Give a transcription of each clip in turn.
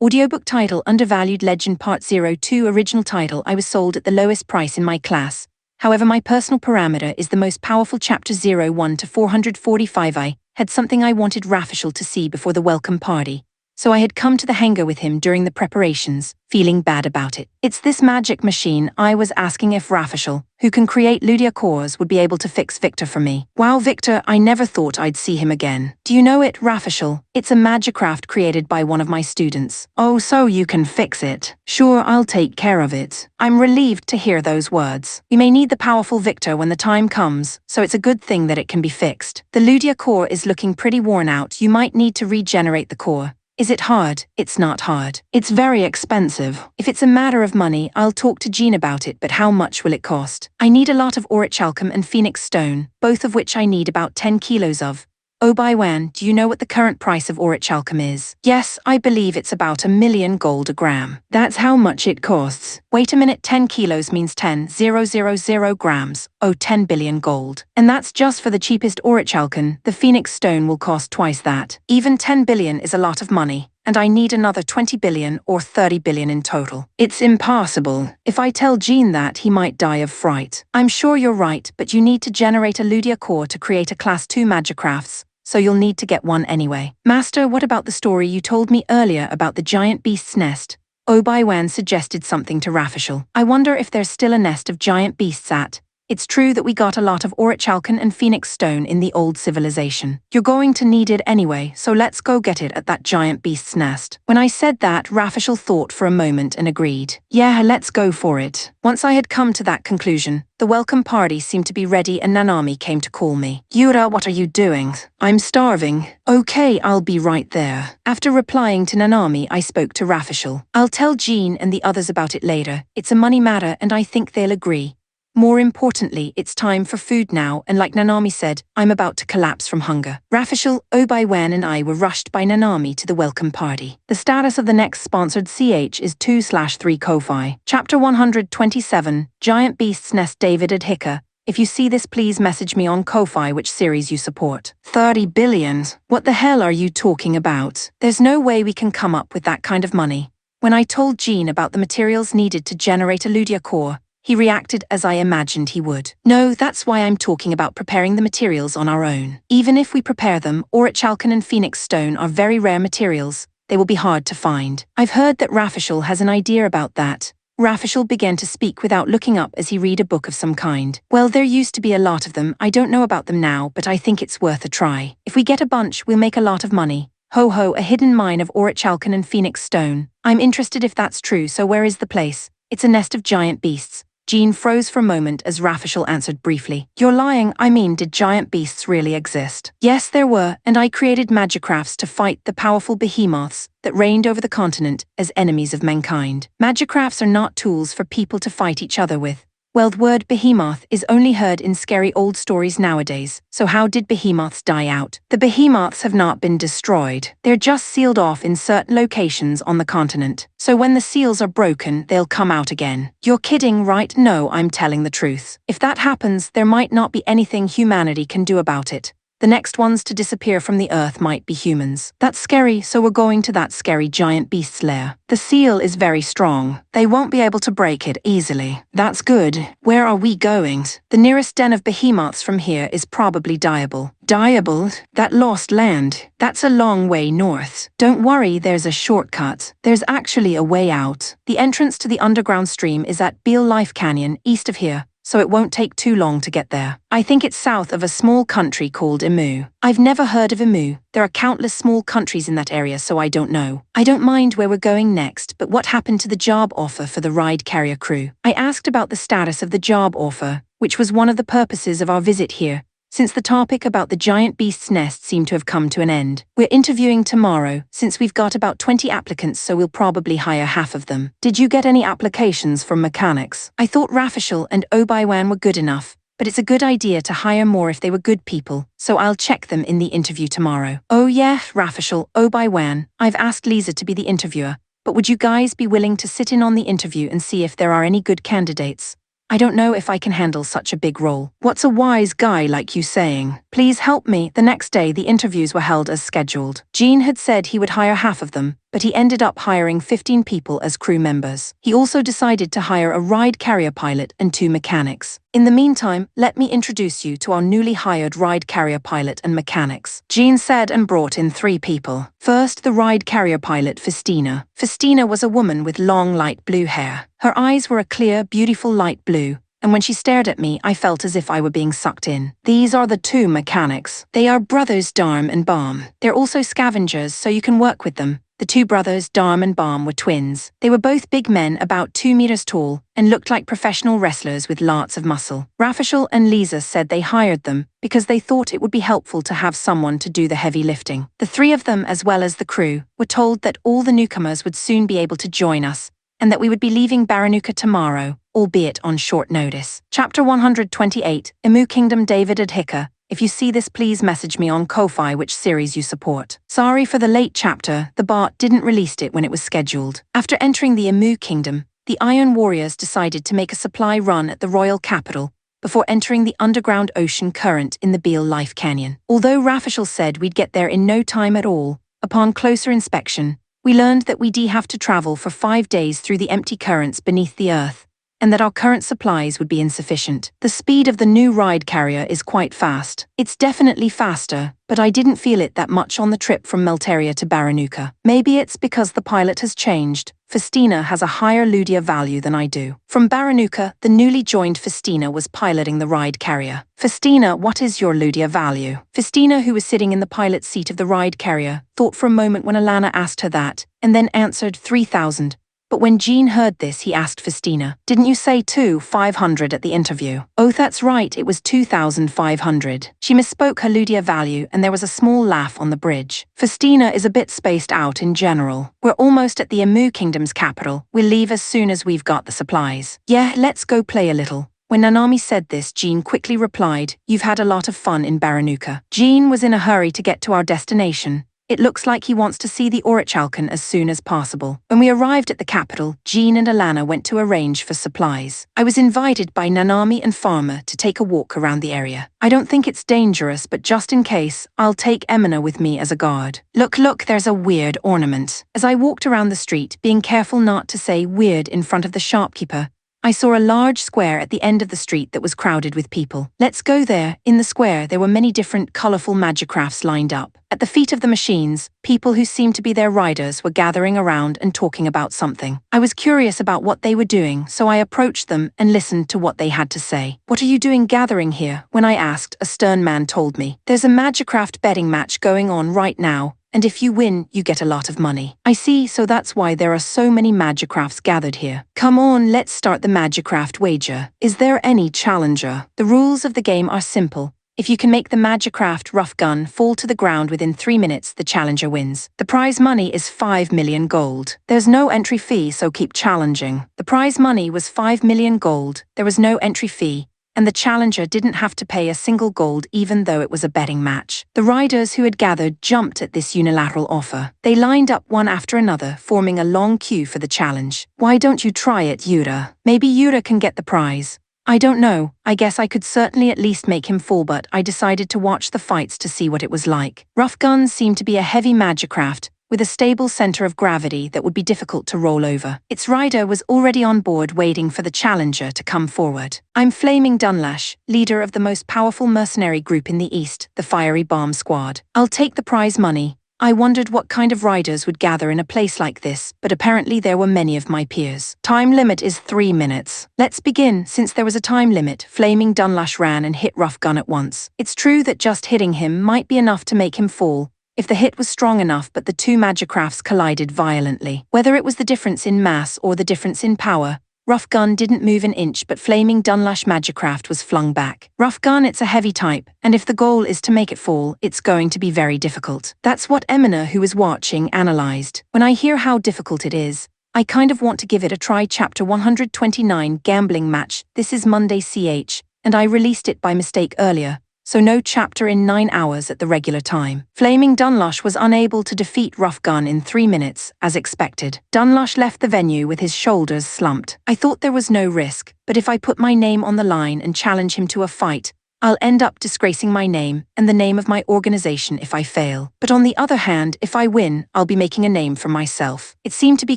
Audiobook title Undervalued Legend Part 02 Original title I was sold at the lowest price in my class. However, my personal parameter is the most powerful. Chapter 01 to 445. I had something I wanted Rafishel to see before the welcome party, so I had come to the hangar with him during the preparations, feeling bad about it. It's this magic machine. I was asking if Rafishel, who can create Ludia cores, would be able to fix Victor for me. Wow, Victor, I never thought I'd see him again. Do you know it, Rafishel? It's a magicraft created by one of my students. Oh, so you can fix it. Sure, I'll take care of it. I'm relieved to hear those words. We may need the powerful Victor when the time comes, so it's a good thing that it can be fixed. The Ludia core is looking pretty worn out. You might need to regenerate the core. Is it hard? It's not hard. It's very expensive. If it's a matter of money, I'll talk to Jean about it, but how much will it cost? I need a lot of orichalcum and phoenix stone, both of which I need about 10 kilos of. Oh, Baiwan, do you know what the current price of orichalcum is? Yes, I believe it's about 1,000,000 gold a gram. That's how much it costs. Wait a minute, 10 kilos means 10,000 grams. Oh, 10 billion gold. And that's just for the cheapest orichalcum. The phoenix stone will cost twice that. Even 10 billion is a lot of money, and I need another 20 billion or 30 billion in total. It's impossible. If I tell Jean that, he might die of fright. I'm sure you're right, but you need to generate a Ludia core to create a Class 2 Magicrafts, so you'll need to get one anyway. Master, what about the story you told me earlier about the giant beast's nest? Baiwan suggested something to Rafishel. I wonder if there's still a nest of giant beasts at. It's true that we got a lot of orichalcum and phoenix stone in the old civilization. You're going to need it anyway, so let's go get it at that giant beast's nest. When I said that, Rafishel thought for a moment and agreed. Yeah, let's go for it. Once I had come to that conclusion, the welcome party seemed to be ready and Nanami came to call me. Yura, what are you doing? I'm starving. Okay, I'll be right there. After replying to Nanami, I spoke to Rafishel. I'll tell Jean and the others about it later. It's a money matter and I think they'll agree. More importantly, it's time for food now, and like Nanami said, I'm about to collapse from hunger. Rafishel, Baiwan and I were rushed by Nanami to the welcome party. The status of the next sponsored CH is 2/3 Ko-Fi. Chapter 127, Giant Beast's Nest. David Adhika. If you see this, please message me on Ko-Fi which series you support. 30 billion? What the hell are you talking about? There's no way we can come up with that kind of money. When I told Jean about the materials needed to generate a Ludia core, he reacted as I imagined he would. No, that's why I'm talking about preparing the materials on our own. Even if we prepare them, orichalcum and phoenix stone are very rare materials. They will be hard to find. I've heard that Rafishel has an idea about that. Rafishel began to speak without looking up as he read a book of some kind. Well, there used to be a lot of them. I don't know about them now, but I think it's worth a try. If we get a bunch, we'll make a lot of money. Ho ho, a hidden mine of orichalcum and phoenix stone. I'm interested if that's true, so where is the place? It's a nest of giant beasts. Jean froze for a moment as Rafishel answered briefly. You're lying. I mean, did giant beasts really exist? Yes, there were, and I created magicrafts to fight the powerful behemoths that reigned over the continent as enemies of mankind. Magicrafts are not tools for people to fight each other with. Well, the word behemoth is only heard in scary old stories nowadays, so how did behemoths die out? The behemoths have not been destroyed. They're just sealed off in certain locations on the continent. So when the seals are broken, they'll come out again. You're kidding, right? No, I'm telling the truth. If that happens, there might not be anything humanity can do about it. The next ones to disappear from the earth might be humans. That's scary, so we're going to that scary giant beast's lair. The seal is very strong. They won't be able to break it easily. That's good. Where are we going? The nearest den of behemoths from here is probably Diable. Diable? That lost land. That's a long way north. Don't worry, there's a shortcut. There's actually a way out. The entrance to the underground stream is at Beale Life Canyon, east of here, so it won't take too long to get there. I think it's south of a small country called Imu. I've never heard of Imu. There are countless small countries in that area, so I don't know. I don't mind where we're going next, but what happened to the job offer for the ride carrier crew? I asked about the status of the job offer, which was one of the purposes of our visit here, since the topic about the giant beast's nest seemed to have come to an end. We're interviewing tomorrow, since we've got about 20 applicants, so we'll probably hire half of them. Did you get any applications from mechanics? I thought Rafishel and Baiwan were good enough, but it's a good idea to hire more if they were good people, so I'll check them in the interview tomorrow. Oh yeah, Rafishel, Baiwan, I've asked Lisa to be the interviewer, but would you guys be willing to sit in on the interview and see if there are any good candidates? I don't know if I can handle such a big role. What's a wise guy like you saying? Please help me. The next day, the interviews were held as scheduled. Jean had said he would hire half of them, but he ended up hiring 15 people as crew members. He also decided to hire a ride carrier pilot and 2 mechanics. In the meantime, let me introduce you to our newly hired ride carrier pilot and mechanics. Jean said and brought in 3 people. First, the ride carrier pilot, Festina. Festina was a woman with long light blue hair. Her eyes were a clear, beautiful light blue, and when she stared at me, I felt as if I were being sucked in. These are the 2 mechanics. They are brothers Darm and Balm. They're also scavengers, so you can work with them. The 2 brothers, Darm and Balm, were twins. They were both big men, about 2 meters tall, and looked like professional wrestlers with lots of muscle. Rafashel and Lisa said they hired them because they thought it would be helpful to have someone to do the heavy lifting. The 3 of them, as well as the crew, were told that all the newcomers would soon be able to join us, and that we would be leaving Baranuka tomorrow, albeit on short notice. Chapter 128, Emu Kingdom, David Adhika. If you see this, please message me on Ko-Fi which series you support. Sorry for the late chapter, the bot didn't release it when it was scheduled. After entering the Emu Kingdom, the Iron Warriors decided to make a supply run at the royal capital before entering the underground ocean current in the Beale Life Canyon. Although Rafashel said we'd get there in no time at all, upon closer inspection, we learned that we'd have to travel for 5 days through the empty currents beneath the earth, and that our current supplies would be insufficient. The speed of the new ride carrier is quite fast. It's definitely faster, but I didn't feel it that much on the trip from Melteria to Baranuka. Maybe it's because the pilot has changed. Festina has a higher Ludia value than I do. From Baranuka, the newly joined Festina was piloting the ride carrier. Festina, what is your Ludia value? Festina, who was sitting in the pilot's seat of the ride carrier, thought for a moment when Alana asked her that, and then answered 3,000. But when Jean heard this, he asked Festina, "Didn't you say 2,500 at the interview?" "Oh, that's right, it was 2,500. She misspoke her Ludia value, and there was a small laugh on the bridge. Festina is a bit spaced out in general. We're almost at the Emu Kingdom's capital. We'll leave as soon as we've got the supplies. Yeah, let's go play a little." When Nanami said this, Jean quickly replied, "You've had a lot of fun in Baranuka." Jean was in a hurry to get to our destination. It looks like he wants to see the Orichalcan as soon as possible. When we arrived at the capital, Jean and Alana went to arrange for supplies. I was invited by Nanami and Farmer to take a walk around the area. I don't think it's dangerous, but just in case, I'll take Emina with me as a guard. Look, there's a weird ornament. As I walked around the street, being careful not to say weird in front of the shopkeeper, I saw a large square at the end of the street that was crowded with people. Let's go there. In the square, there were many different colorful magicrafts lined up. At the feet of the machines, people who seemed to be their riders were gathering around and talking about something. I was curious about what they were doing, so I approached them and listened to what they had to say. "What are you doing gathering here?" When I asked, a stern man told me, "There's a magicraft betting match going on right now, and if you win, you get a lot of money." "I see, so that's why there are so many magicrafts gathered here. Come on, let's start the magicraft wager. Is there any challenger?" The rules of the game are simple. If you can make the magicraft rough gun fall to the ground within 3 minutes, the challenger wins. The prize money is 5 million gold. There's no entry fee, so keep challenging. The prize money was 5 million gold, there was no entry fee, and the challenger didn't have to pay a single gold even though it was a betting match. The riders who had gathered jumped at this unilateral offer. They lined up one after another, forming a long queue for the challenge. "Why don't you try it, Yura? Maybe Yura can get the prize." "I don't know, I guess I could certainly at least make him fall, but I decided to watch the fights to see what it was like." Rough guns seemed to be a heavy magicraft, with a stable center of gravity that would be difficult to roll over. Its rider was already on board waiting for the challenger to come forward. "I'm Flaming Dunlash, leader of the most powerful mercenary group in the East, the Fiery Bomb Squad. I'll take the prize money." I wondered what kind of riders would gather in a place like this, but apparently there were many of my peers. "Time limit is 3 minutes. Let's begin." Since there was a time limit, Flaming Dunlash ran and hit Rough Gun at once. It's true that just hitting him might be enough to make him fall, if the hit was strong enough, but the 2 magicrafts collided violently. Whether it was the difference in mass or the difference in power, Rough Gun didn't move an inch, but Flaming Dunlash magicraft was flung back. Rough Gun, it's a heavy type, and if the goal is to make it fall, it's going to be very difficult. That's what Emina, who was watching, analyzed. When I hear how difficult it is, I kind of want to give it a try. Chapter 129, Gambling Match. This is Monday CH, and I released it by mistake earlier, so no chapter in 9 hours at the regular time. Flaming Dunlash was unable to defeat Rough Gun in 3 minutes, as expected. Dunlash left the venue with his shoulders slumped. I thought there was no risk, but if I put my name on the line and challenge him to a fight, I'll end up disgracing my name and the name of my organization if I fail. But on the other hand, if I win, I'll be making a name for myself. It seemed to be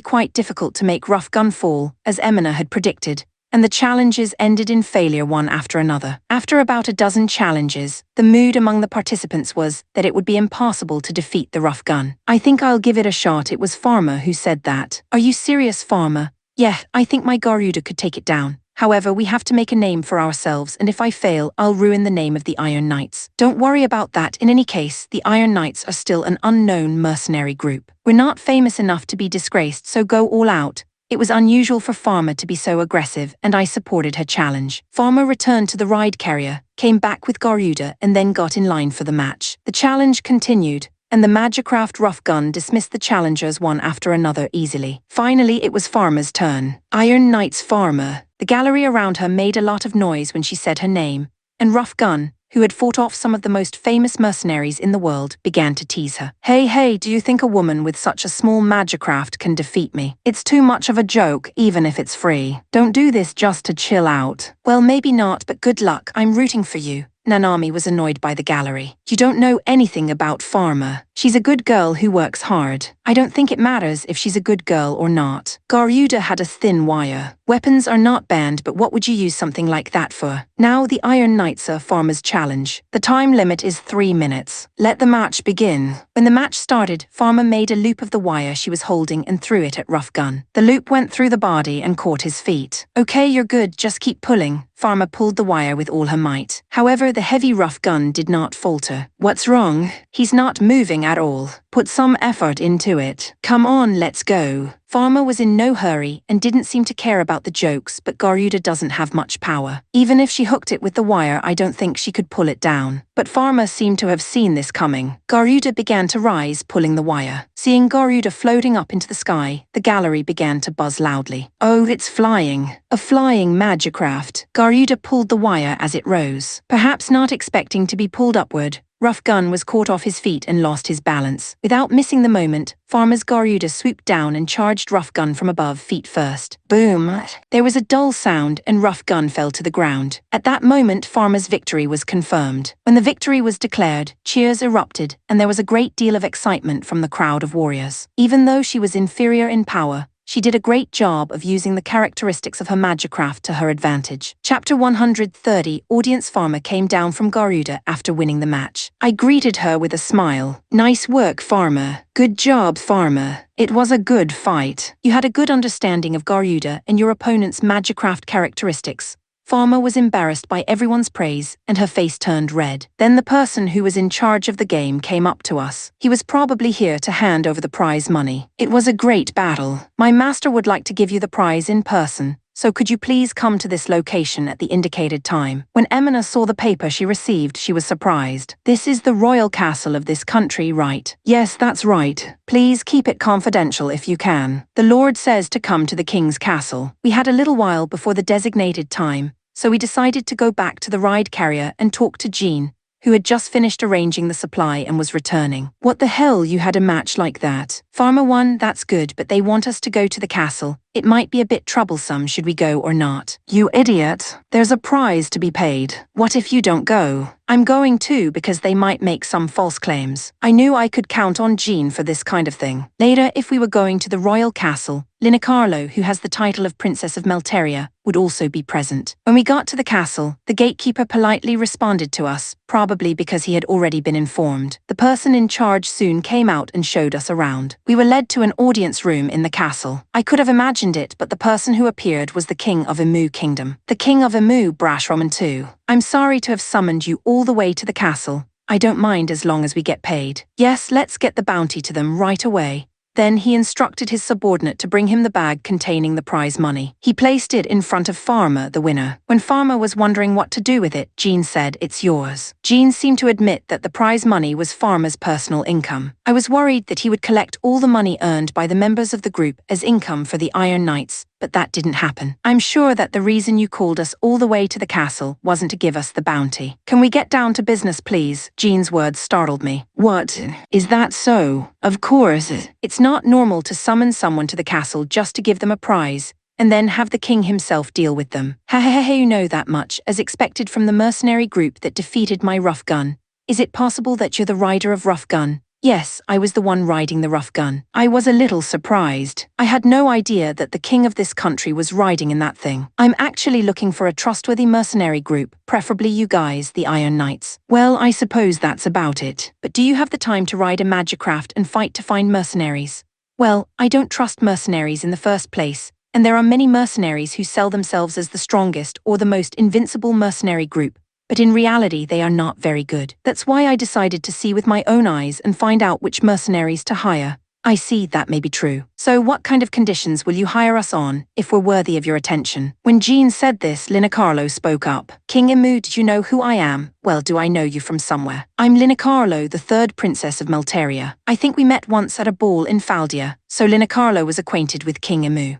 quite difficult to make Rough Gun fall, as Emina had predicted, and the challenges ended in failure one after another. After about a dozen challenges, the mood among the participants was that it would be impossible to defeat the Rough Gun. I think I'll give it a shot. It was Farmer who said that. Are you serious, Farmer? Yeah, I think my Garuda could take it down. However, we have to make a name for ourselves, and if I fail, I'll ruin the name of the Iron Knights. Don't worry about that. In any case, the Iron Knights are still an unknown mercenary group. We're not famous enough to be disgraced, so go all out. It was unusual for Farmer to be so aggressive, and I supported her challenge. Farmer returned to the ride carrier, came back with Garuda, and then got in line for the match. The challenge continued, and the Magicraft Rough Gun dismissed the challengers one after another easily. Finally, it was Farmer's turn. Iron Knight's Farmer. The gallery around her made a lot of noise when she said her name, and Rough Gun, who had fought off some of the most famous mercenaries in the world, began to tease her. Hey, do you think a woman with such a small magicraft can defeat me? It's too much of a joke, even if it's free. Don't do this just to chill out. Well, maybe not, but good luck. I'm rooting for you. Nanami was annoyed by the gallery. You don't know anything about Farmer. She's a good girl who works hard. I don't think it matters if she's a good girl or not. Garuda had a thin wire. Weapons are not banned, but what would you use something like that for? Now the Iron Knights are Farmer's challenge. The time limit is 3 minutes. Let the match begin. When the match started, Farmer made a loop of the wire she was holding and threw it at Rough Gun. The loop went through the body and caught his feet. Okay, you're good, just keep pulling. Farmer pulled the wire with all her might. However, the heavy Rough Gun did not falter. What's wrong? He's not moving at all. Put some effort into it. Come on, let's go. Farmer was in no hurry and didn't seem to care about the jokes, but Garuda doesn't have much power. Even if she hooked it with the wire, I don't think she could pull it down. But Farmer seemed to have seen this coming. Garuda began to rise, pulling the wire. Seeing Garuda floating up into the sky, the gallery began to buzz loudly. Oh, it's flying. A flying magicraft. Garuda pulled the wire as it rose. Perhaps not expecting to be pulled upward, Rough Gun was caught off his feet and lost his balance. Without missing the moment, Farmer's Garuda swooped down and charged Rough Gun from above, feet first. Boom! There was a dull sound and Rough Gun fell to the ground. At that moment, Farmer's victory was confirmed. When the victory was declared, cheers erupted, and there was a great deal of excitement from the crowd of warriors. Even though she was inferior in power, she did a great job of using the characteristics of her magicraft to her advantage. Chapter 130, Audience Farmer came down from Garuda after winning the match. I greeted her with a smile. Nice work, Farmer. Good job, Farmer. It was a good fight. You had a good understanding of Garuda and your opponent's magicraft characteristics. Farmer was embarrassed by everyone's praise, and her face turned red. Then the person who was in charge of the game came up to us. He was probably here to hand over the prize money. It was a great battle. My master would like to give you the prize in person, so could you please come to this location at the indicated time? When Emina saw the paper she received, she was surprised. This is the royal castle of this country, right? Yes, that's right. Please keep it confidential if you can. The Lord says to come to the king's castle. We had a little while before the designated time, so we decided to go back to the ride carrier and talk to Jean, who had just finished arranging the supply and was returning. What the hell, you had a match like that? Farmer won, that's good, but they want us to go to the castle. It might be a bit troublesome, should we go or not? You idiot. There's a prize to be paid. What if you don't go? I'm going too because they might make some false claims. I knew I could count on Jean for this kind of thing. Later, if we were going to the royal castle, Linicarlo, who has the title of Princess of Melteria, would also be present. When we got to the castle, the gatekeeper politely responded to us, probably because he had already been informed. The person in charge soon came out and showed us around. We were led to an audience room in the castle. I could have imagined it, but the person who appeared was the King of Emu Kingdom. The King of Emu, Brashroman 2. I'm sorry to have summoned you all the way to the castle. I don't mind as long as we get paid. Yes, let's get the bounty to them right away. Then he instructed his subordinate to bring him the bag containing the prize money. He placed it in front of Farmer, the winner. When Farmer was wondering what to do with it, Jean said, "It's yours." Jean seemed to admit that the prize money was Farmer's personal income. I was worried that he would collect all the money earned by the members of the group as income for the Iron Knights, but that didn't happen. I'm sure that the reason you called us all the way to the castle wasn't to give us the bounty. Can we get down to business, please? Jean's words startled me. What? Is that so? Of course. It's not normal to summon someone to the castle just to give them a prize, and then have the king himself deal with them. Ha, you know that much, as expected from the mercenary group that defeated my rough gun. Is it possible that you're the rider of rough gun? Yes, I was the one riding the rough gun. I was a little surprised. I had no idea that the king of this country was riding in that thing. I'm actually looking for a trustworthy mercenary group, preferably you guys, the Iron Knights. Well, I suppose that's about it. But do you have the time to ride a magicraft and fight to find mercenaries? Well, I don't trust mercenaries in the first place, and there are many mercenaries who sell themselves as the strongest or the most invincible mercenary group. But in reality they are not very good. That's why I decided to see with my own eyes and find out which mercenaries to hire. I see that may be true. So what kind of conditions will you hire us on, if we're worthy of your attention? When Jean said this, Linacarlo spoke up. King Imu, did you know who I am? Well, do I know you from somewhere? I'm Linacarlo, the third princess of Malteria. I think we met once at a ball in Faldia, so Linacarlo was acquainted with King Imu.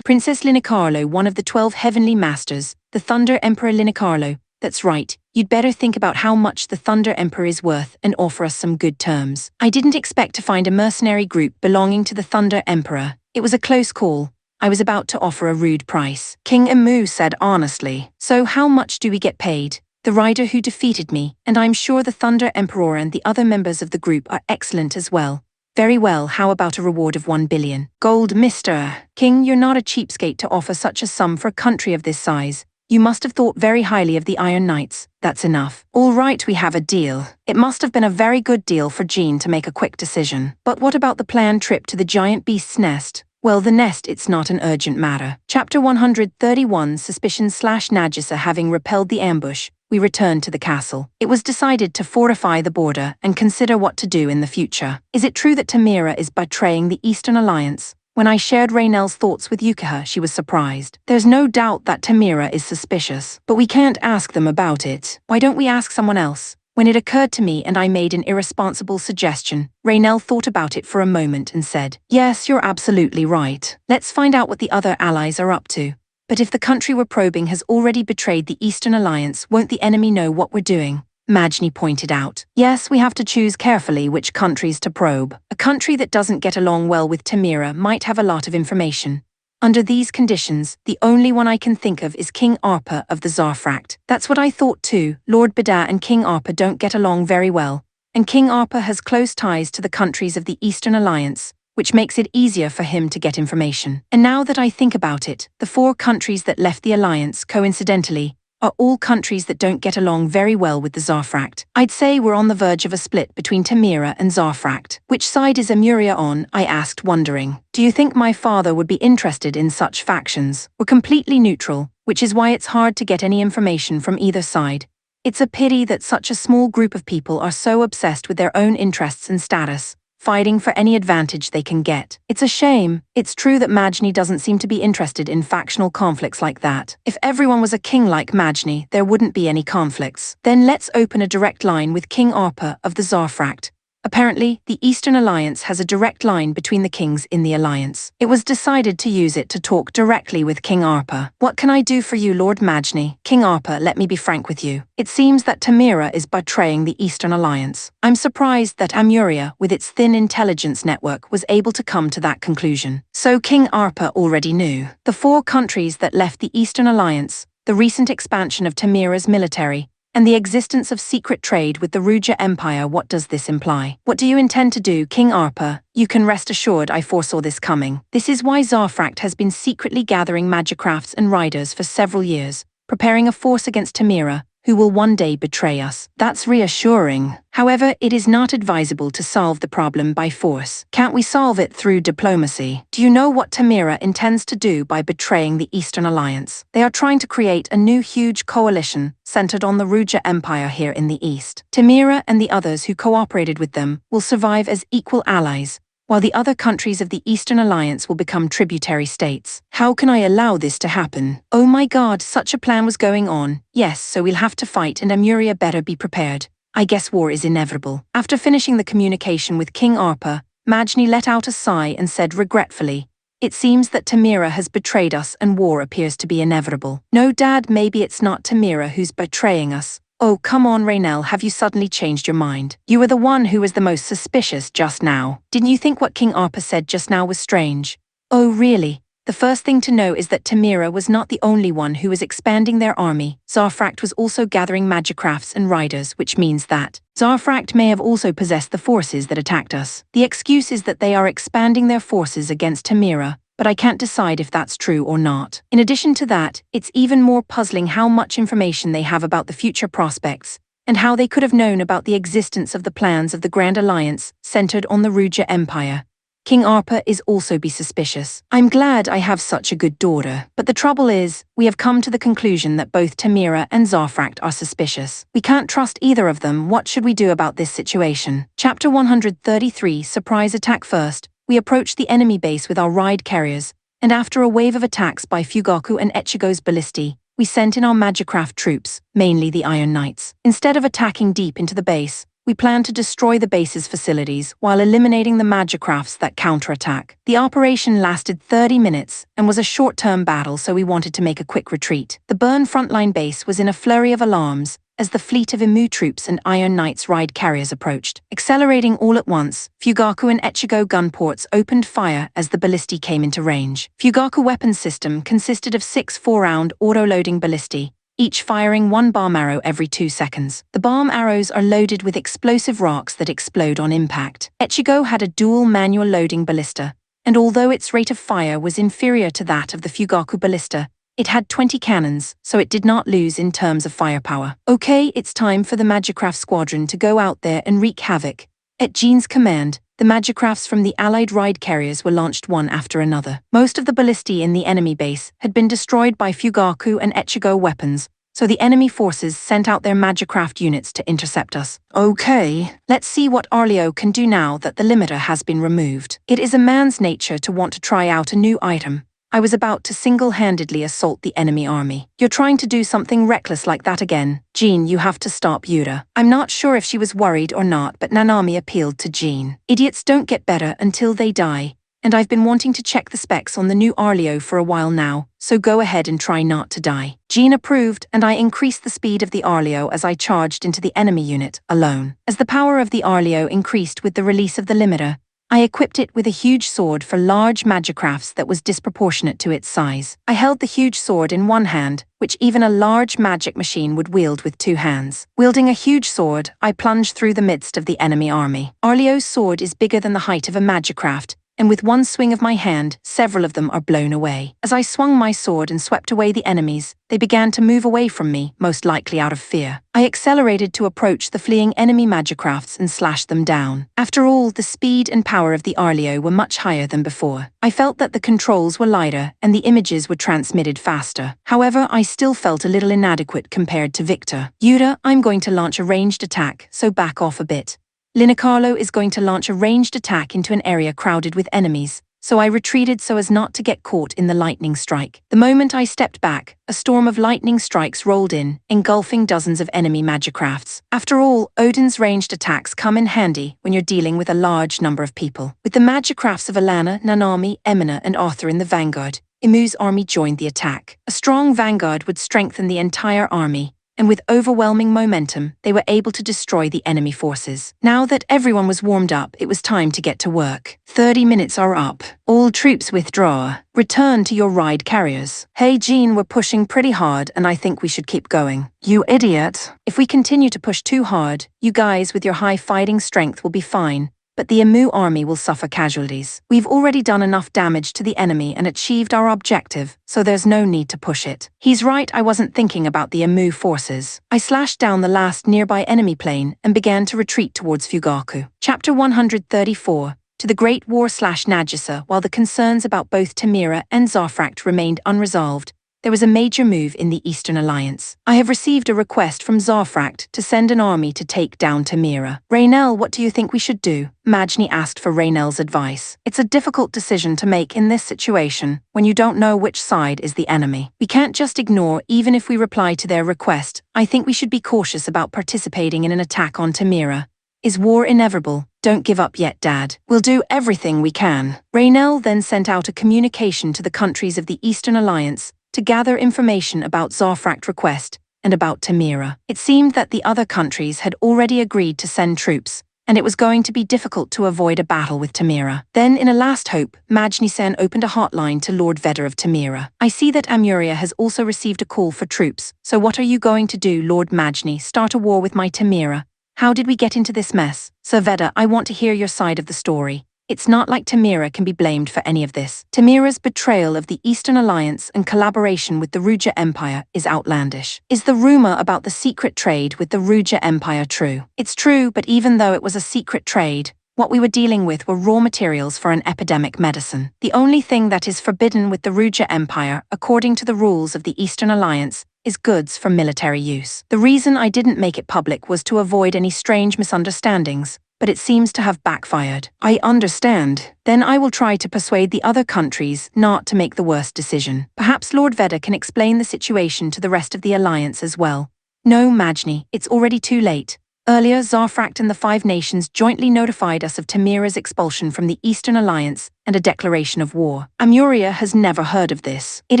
Princess Linacarlo, one of the 12 heavenly masters, the Thunder Emperor Linacarlo. That's right, you'd better think about how much the Thunder Emperor is worth and offer us some good terms. I didn't expect to find a mercenary group belonging to the Thunder Emperor. It was a close call. I was about to offer a rude price. King Imu said honestly. So how much do we get paid? The rider who defeated me, and I'm sure the Thunder Emperor and the other members of the group are excellent as well. Very well, how about a reward of 1 billion? Gold, Mr. King, you're not a cheapskate to offer such a sum for a country of this size. You must have thought very highly of the Iron Knights. That's enough. All right, we have a deal. It must have been a very good deal for Jean to make a quick decision. But what about the planned trip to the giant beast's nest? Well, the nest, it's not an urgent matter. Chapter 131, Suspicion/Najisa. Having repelled the ambush, we returned to the castle. It was decided to fortify the border and consider what to do in the future. Is it true that Tamira is betraying the Eastern Alliance? When I shared Raynell's thoughts with Yukiha, she was surprised. There's no doubt that Tamira is suspicious, but we can't ask them about it. Why don't we ask someone else? When it occurred to me and I made an irresponsible suggestion, Raynell thought about it for a moment and said, yes, you're absolutely right. Let's find out what the other allies are up to. But if the country we're probing has already betrayed the Eastern Alliance, won't the enemy know what we're doing? Majni pointed out. Yes, we have to choose carefully which countries to probe. A country that doesn't get along well with Tamira might have a lot of information. Under these conditions, the only one I can think of is King Arpa of the Zarfract. That's what I thought too. Lord Beda and King Arpa don't get along very well, and King Arpa has close ties to the countries of the Eastern Alliance, which makes it easier for him to get information. And now that I think about it, the 4 countries that left the alliance, coincidentally, are all countries that don't get along very well with the Zarfract. I'd say we're on the verge of a split between Tamira and Zarfract. Which side is Amuria on? I asked, wondering. Do you think my father would be interested in such factions? We're completely neutral, which is why it's hard to get any information from either side. It's a pity that such a small group of people are so obsessed with their own interests and status, fighting for any advantage they can get. It's a shame. It's true that Majni doesn't seem to be interested in factional conflicts like that. If everyone was a king like Majni, there wouldn't be any conflicts. Then let's open a direct line with King Arpa of the Zarfract. Apparently, the Eastern Alliance has a direct line between the kings in the alliance. It was decided to use it to talk directly with King Arpa. What can I do for you, Lord Majni? King Arpa, let me be frank with you. It seems that Tamira is betraying the Eastern Alliance. I'm surprised that Amuria, with its thin intelligence network, was able to come to that conclusion. So King Arpa already knew. The 4 countries that left the Eastern Alliance, the recent expansion of Tamira's military, and the existence of secret trade with the Ruja Empire. What does this imply? What do you intend to do, King Arpa? You can rest assured I foresaw this coming. This is why Zarfract has been secretly gathering magicrafts and riders for several years, preparing a force against Tamira, who will one day betray us. That's reassuring. However, it is not advisable to solve the problem by force. Can't we solve it through diplomacy? Do you know what Tamira intends to do by betraying the Eastern Alliance? They are trying to create a new huge coalition centered on the Ruja Empire here in the East. Tamira and the others who cooperated with them will survive as equal allies, while the other countries of the Eastern Alliance will become tributary states. How can I allow this to happen? Oh my god, such a plan was going on. Yes, so we'll have to fight, and Amuria better be prepared. I guess war is inevitable. After finishing the communication with King Arpa, Majni let out a sigh and said regretfully, it seems that Tamira has betrayed us and war appears to be inevitable. No, Dad, maybe it's not Tamira who's betraying us. Oh, come on, Raynell, have you suddenly changed your mind? You were the one who was the most suspicious just now. Didn't you think what King Arpa said just now was strange? Oh, really? The The first thing to know is that Tamira was not the only one who was expanding their army. Zarfract was also gathering magicrafts and riders, which means that Zarfract may have also possessed the forces that attacked us. The excuse is that they are expanding their forces against Tamira, but I can't decide if that's true or not. In addition to that, it's even more puzzling how much information they have about the future prospects, and how they could have known about the existence of the plans of the Grand Alliance centered on the Ruja Empire. King Arpa is also be suspicious. I'm glad I have such a good daughter, but the trouble is, we have come to the conclusion that both Tamira and Zarfract are suspicious. We can't trust either of them. What should we do about this situation? Chapter 133, Surprise Attack. First, we approached the enemy base with our ride carriers, and after a wave of attacks by Fugaku and Echigo's ballistae, we sent in our magicraft troops, mainly the Iron Knights. Instead of attacking deep into the base, we planned to destroy the base's facilities while eliminating the magicrafts that counterattack. The operation lasted 30 minutes and was a short-term battle, so we wanted to make a quick retreat. The Burn frontline base was in a flurry of alarms as the fleet of Imu troops and Iron Knights ride carriers approached. Accelerating all at once, Fugaku and Echigo gunports opened fire as the ballistae came into range. Fugaku weapons system consisted of 6 4-round auto-loading ballistae, each firing 1 bomb arrow every 2 seconds. The bomb arrows are loaded with explosive rocks that explode on impact. Echigo had a dual manual loading ballista, and although its rate of fire was inferior to that of the Fugaku ballista, it had 20 cannons, so it did not lose in terms of firepower. Okay, it's time for the Magicraft squadron to go out there and wreak havoc. At Jean's command, the magicrafts from the allied ride carriers were launched one after another. Most of the ballistae in the enemy base had been destroyed by Fugaku and Echigo weapons, so the enemy forces sent out their magicraft units to intercept us. Okay, let's see what Arleo can do now that the limiter has been removed. It is a man's nature to want to try out a new item. I was about to single-handedly assault the enemy army. You're trying to do something reckless like that again. Jean, you have to stop Yura. I'm not sure if she was worried or not, but Nanami appealed to Jean. Idiots don't get better until they die, and I've been wanting to check the specs on the new Arleo for a while now, so go ahead and try not to die. Jean approved, and I increased the speed of the Arleo as I charged into the enemy unit, alone. As the power of the Arleo increased with the release of the limiter, I equipped it with a huge sword for large magicrafts that was disproportionate to its size. I held the huge sword in one hand, which even a large magic machine would wield with 2 hands. Wielding a huge sword, I plunged through the midst of the enemy army. Arleo's sword is bigger than the height of a magicraft, and with one swing of my hand, several of them are blown away. As I swung my sword and swept away the enemies, they began to move away from me, most likely out of fear. I accelerated to approach the fleeing enemy magicrafts and slash them down. After all, the speed and power of the Arleo were much higher than before. I felt that the controls were lighter and the images were transmitted faster. However, I still felt a little inadequate compared to Victor. Yura, I'm going to launch a ranged attack, so back off a bit. Linicarlo is going to launch a ranged attack into an area crowded with enemies, so I retreated so as not to get caught in the lightning strike. The moment I stepped back, a storm of lightning strikes rolled in, engulfing dozens of enemy magicrafts. After all, Odin's ranged attacks come in handy when you're dealing with a large number of people. With the magicrafts of Alana, Nanami, Emina, and Arthur in the vanguard, Imu's army joined the attack. A strong vanguard would strengthen the entire army, and with overwhelming momentum, they were able to destroy the enemy forces. Now that everyone was warmed up, it was time to get to work. 30 minutes are up. All troops withdraw. Return to your ride carriers. Hey Jean, we're pushing pretty hard and I think we should keep going. You idiot. If we continue to push too hard, you guys with your high fighting strength will be fine, but the Imu army will suffer casualties. We've already done enough damage to the enemy and achieved our objective, so there's no need to push it. He's right, I wasn't thinking about the Imu forces. I slashed down the last nearby enemy plane and began to retreat towards Fugaku. Chapter 134, to the Great War/Nagisa. While the concerns about both Tamira and Zarfract remained unresolved, there was a major move in the Eastern Alliance. I have received a request from Zarfract to send an army to take down Tamira. Raynell, what do you think we should do? Majni asked for Raynell's advice. It's a difficult decision to make in this situation, when you don't know which side is the enemy. We can't just ignore even if we reply to their request. I think we should be cautious about participating in an attack on Tamira. Is war inevitable? Don't give up yet, Dad. We'll do everything we can. Raynell then sent out a communication to the countries of the Eastern Alliance to gather information about Zarfract request and about Tamira. It seemed that the other countries had already agreed to send troops, and it was going to be difficult to avoid a battle with Tamira. Then, in a last hope, Majni-sen opened a hotline to Lord Vedder of Tamira. I see that Amuria has also received a call for troops, so what are you going to do, Lord Majni? Start a war with my Tamira? How did we get into this mess? Sir Vedder, I want to hear your side of the story. It's not like Tamira can be blamed for any of this. Tamira's betrayal of the Eastern Alliance and collaboration with the Ruja Empire is outlandish. Is the rumor about the secret trade with the Ruja Empire true? It's true, but even though it was a secret trade, what we were dealing with were raw materials for an epidemic medicine. The only thing that is forbidden with the Ruja Empire, according to the rules of the Eastern Alliance, is goods for military use. The reason I didn't make it public was to avoid any strange misunderstandings, but it seems to have backfired. I understand. Then I will try to persuade the other countries not to make the worst decision. Perhaps Lord Vedder can explain the situation to the rest of the alliance as well. No, Majni, it's already too late. Earlier, Zarfract and the Five Nations jointly notified us of Tamira's expulsion from the Eastern Alliance and a declaration of war. Amuria has never heard of this. It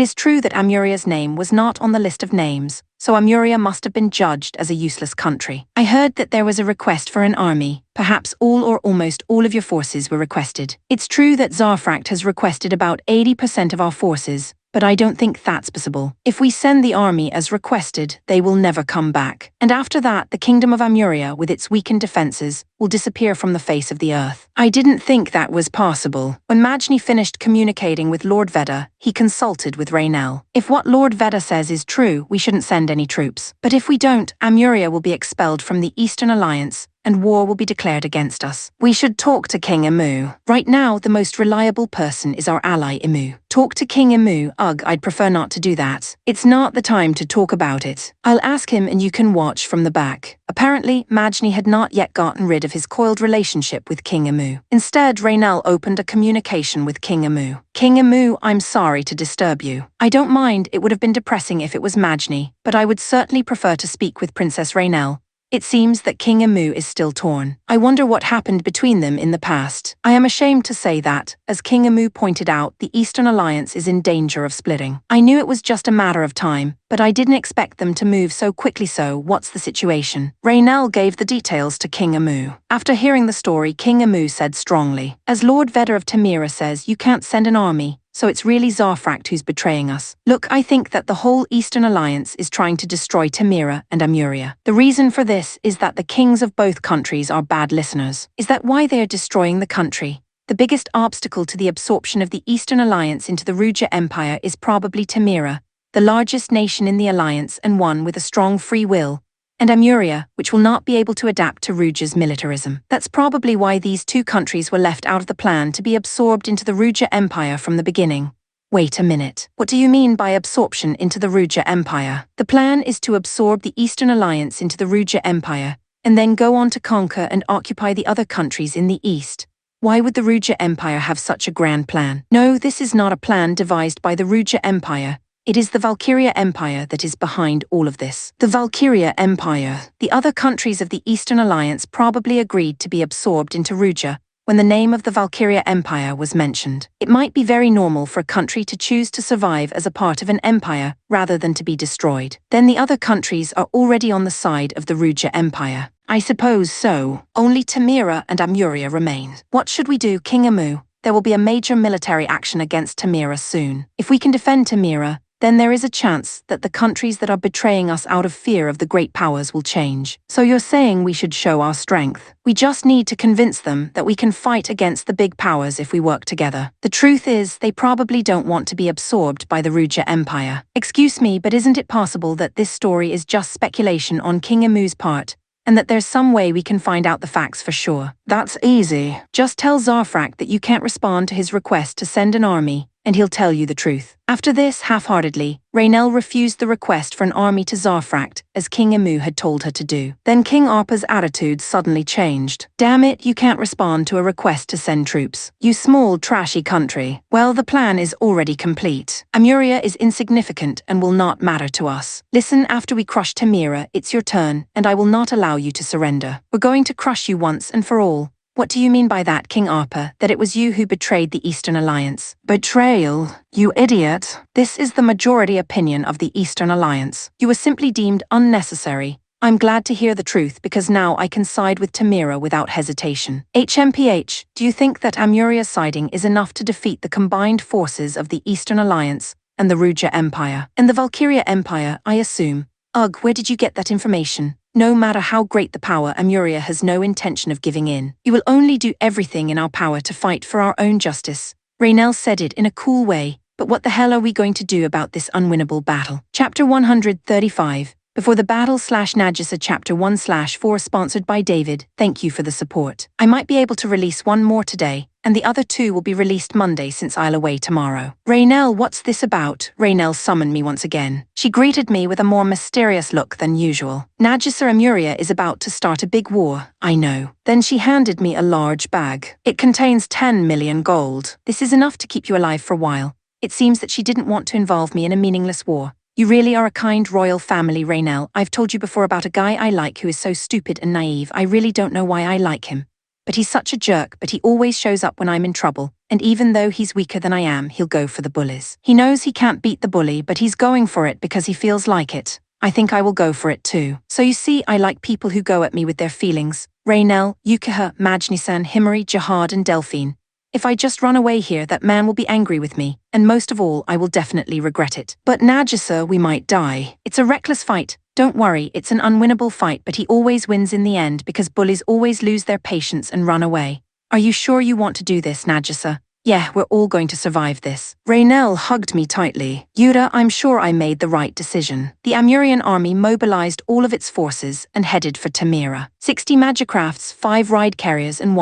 is true that Amuria's name was not on the list of names, so Amuria must have been judged as a useless country. I heard that there was a request for an army. Perhaps all or almost all of your forces were requested. It's true that Zarfract has requested about 80% of our forces, but I don't think that's possible. If we send the army as requested, they will never come back. And after that, the kingdom of Amuria, with its weakened defenses, will disappear from the face of the earth. I didn't think that was possible. When Majni finished communicating with Lord Vedder, he consulted with Raynell. If what Lord Vedder says is true, we shouldn't send any troops. But if we don't, Amuria will be expelled from the Eastern Alliance, and war will be declared against us. We should talk to King Imu. Right now, the most reliable person is our ally Imu. Talk to King Imu? Ugh, I'd prefer not to do that. It's not the time to talk about it. I'll ask him and you can watch from the back. Apparently, Majni had not yet gotten rid of his coiled relationship with King Imu. Instead, Raynell opened a communication with King Imu. King Imu, I'm sorry to disturb you. I don't mind, it would have been depressing if it was Majni, but I would certainly prefer to speak with Princess Raynell. It seems that King Imu is still torn. I wonder what happened between them in the past. I am ashamed to say that, as King Imu pointed out, the Eastern Alliance is in danger of splitting. I knew it was just a matter of time, but I didn't expect them to move so quickly. So, what's the situation? Raynell gave the details to King Imu. After hearing the story, King Imu said strongly, as Lord Vedder of Tamira says, you can't send an army. So it's really Zarfract who's betraying us. Look, I think that the whole Eastern Alliance is trying to destroy Tamira and Amuria. The reason for this is that the kings of both countries are bad listeners. Is that why they are destroying the country? The biggest obstacle to the absorption of the Eastern Alliance into the Ruja Empire is probably Tamira, the largest nation in the alliance and one with a strong free will, and Amuria, which will not be able to adapt to Ruja's militarism. That's probably why these two countries were left out of the plan to be absorbed into the Ruja Empire from the beginning. Wait a minute. What do you mean by absorption into the Ruja Empire? The plan is to absorb the Eastern Alliance into the Ruja Empire, and then go on to conquer and occupy the other countries in the East. Why would the Ruja Empire have such a grand plan? No, this is not a plan devised by the Ruja Empire. It is the Valkyria Empire that is behind all of this. The Valkyria Empire. The other countries of the Eastern Alliance probably agreed to be absorbed into Ruja when the name of the Valkyria Empire was mentioned. It might be very normal for a country to choose to survive as a part of an empire rather than to be destroyed. Then the other countries are already on the side of the Ruja Empire. I suppose so. Only Tamira and Amuria remain. What should we do, King Imu? There will be a major military action against Tamira soon. If we can defend Tamira, then there is a chance that the countries that are betraying us out of fear of the great powers will change. So you're saying we should show our strength. We just need to convince them that we can fight against the big powers if we work together. The truth is, they probably don't want to be absorbed by the Ruja Empire. Excuse me, but isn't it possible that this story is just speculation on King Imu's part, and that there's some way we can find out the facts for sure? That's easy. Just tell Zarfract that you can't respond to his request to send an army, and he'll tell you the truth. After this, half-heartedly, Raynell refused the request for an army to Zarfract, as King Imu had told her to do. Then King Arpa's attitude suddenly changed. Damn it, you can't respond to a request to send troops. You small, trashy country. Well, the plan is already complete. Amuria is insignificant and will not matter to us. Listen, after we crush Tamira, it's your turn, and I will not allow you to surrender. We're going to crush you once and for all. What do you mean by that, King Arpa, that it was you who betrayed the Eastern Alliance? Betrayal? You idiot. This is the majority opinion of the Eastern Alliance. You were simply deemed unnecessary, I'm glad to hear the truth because now I can side with Tamira without hesitation. HMPH, do you think that Amuria's siding is enough to defeat the combined forces of the Eastern Alliance and the Ruja Empire? And the Valkyria Empire, I assume. Ugh, where did you get that information? No matter how great the power, Amuria has no intention of giving in. We will only do everything in our power to fight for our own justice. Raynell said it in a cool way, but what the hell are we going to do about this unwinnable battle? Chapter 135. Before the battle /Najisa Chapter 1/4 sponsored by David, thank you for the support. I might be able to release one more today, and the other two will be released Monday since I'll away tomorrow. Raynell, what's this about? Raynell summoned me once again. She greeted me with a more mysterious look than usual. Najisa Amuria is about to start a big war, I know. Then she handed me a large bag. It contains 10 million gold. This is enough to keep you alive for a while. It seems that she didn't want to involve me in a meaningless war. You really are a kind royal family, Raynell. I've told you before about a guy I like who is so stupid and naive. I really don't know why I like him. But he's such a jerk, but he always shows up when I'm in trouble, and even though he's weaker than I am, he'll go for the bullies. He knows he can't beat the bully, but he's going for it because he feels like it. I think I will go for it too. So you see, I like people who go at me with their feelings. Raynell, Yukiha, Majnisan, Himari, Jihad and Delphine. If I just run away here, that man will be angry with me, and most of all, I will definitely regret it. But Najisa, we might die. It's a reckless fight. Don't worry, it's an unwinnable fight, but he always wins in the end because bullies always lose their patience and run away. Are you sure you want to do this, Najisa? Yeah, we're all going to survive this. Raynell hugged me tightly. Yuda, I'm sure I made the right decision. The Amurian army mobilized all of its forces and headed for Tamira. 60 magicrafts, 5 ride carriers and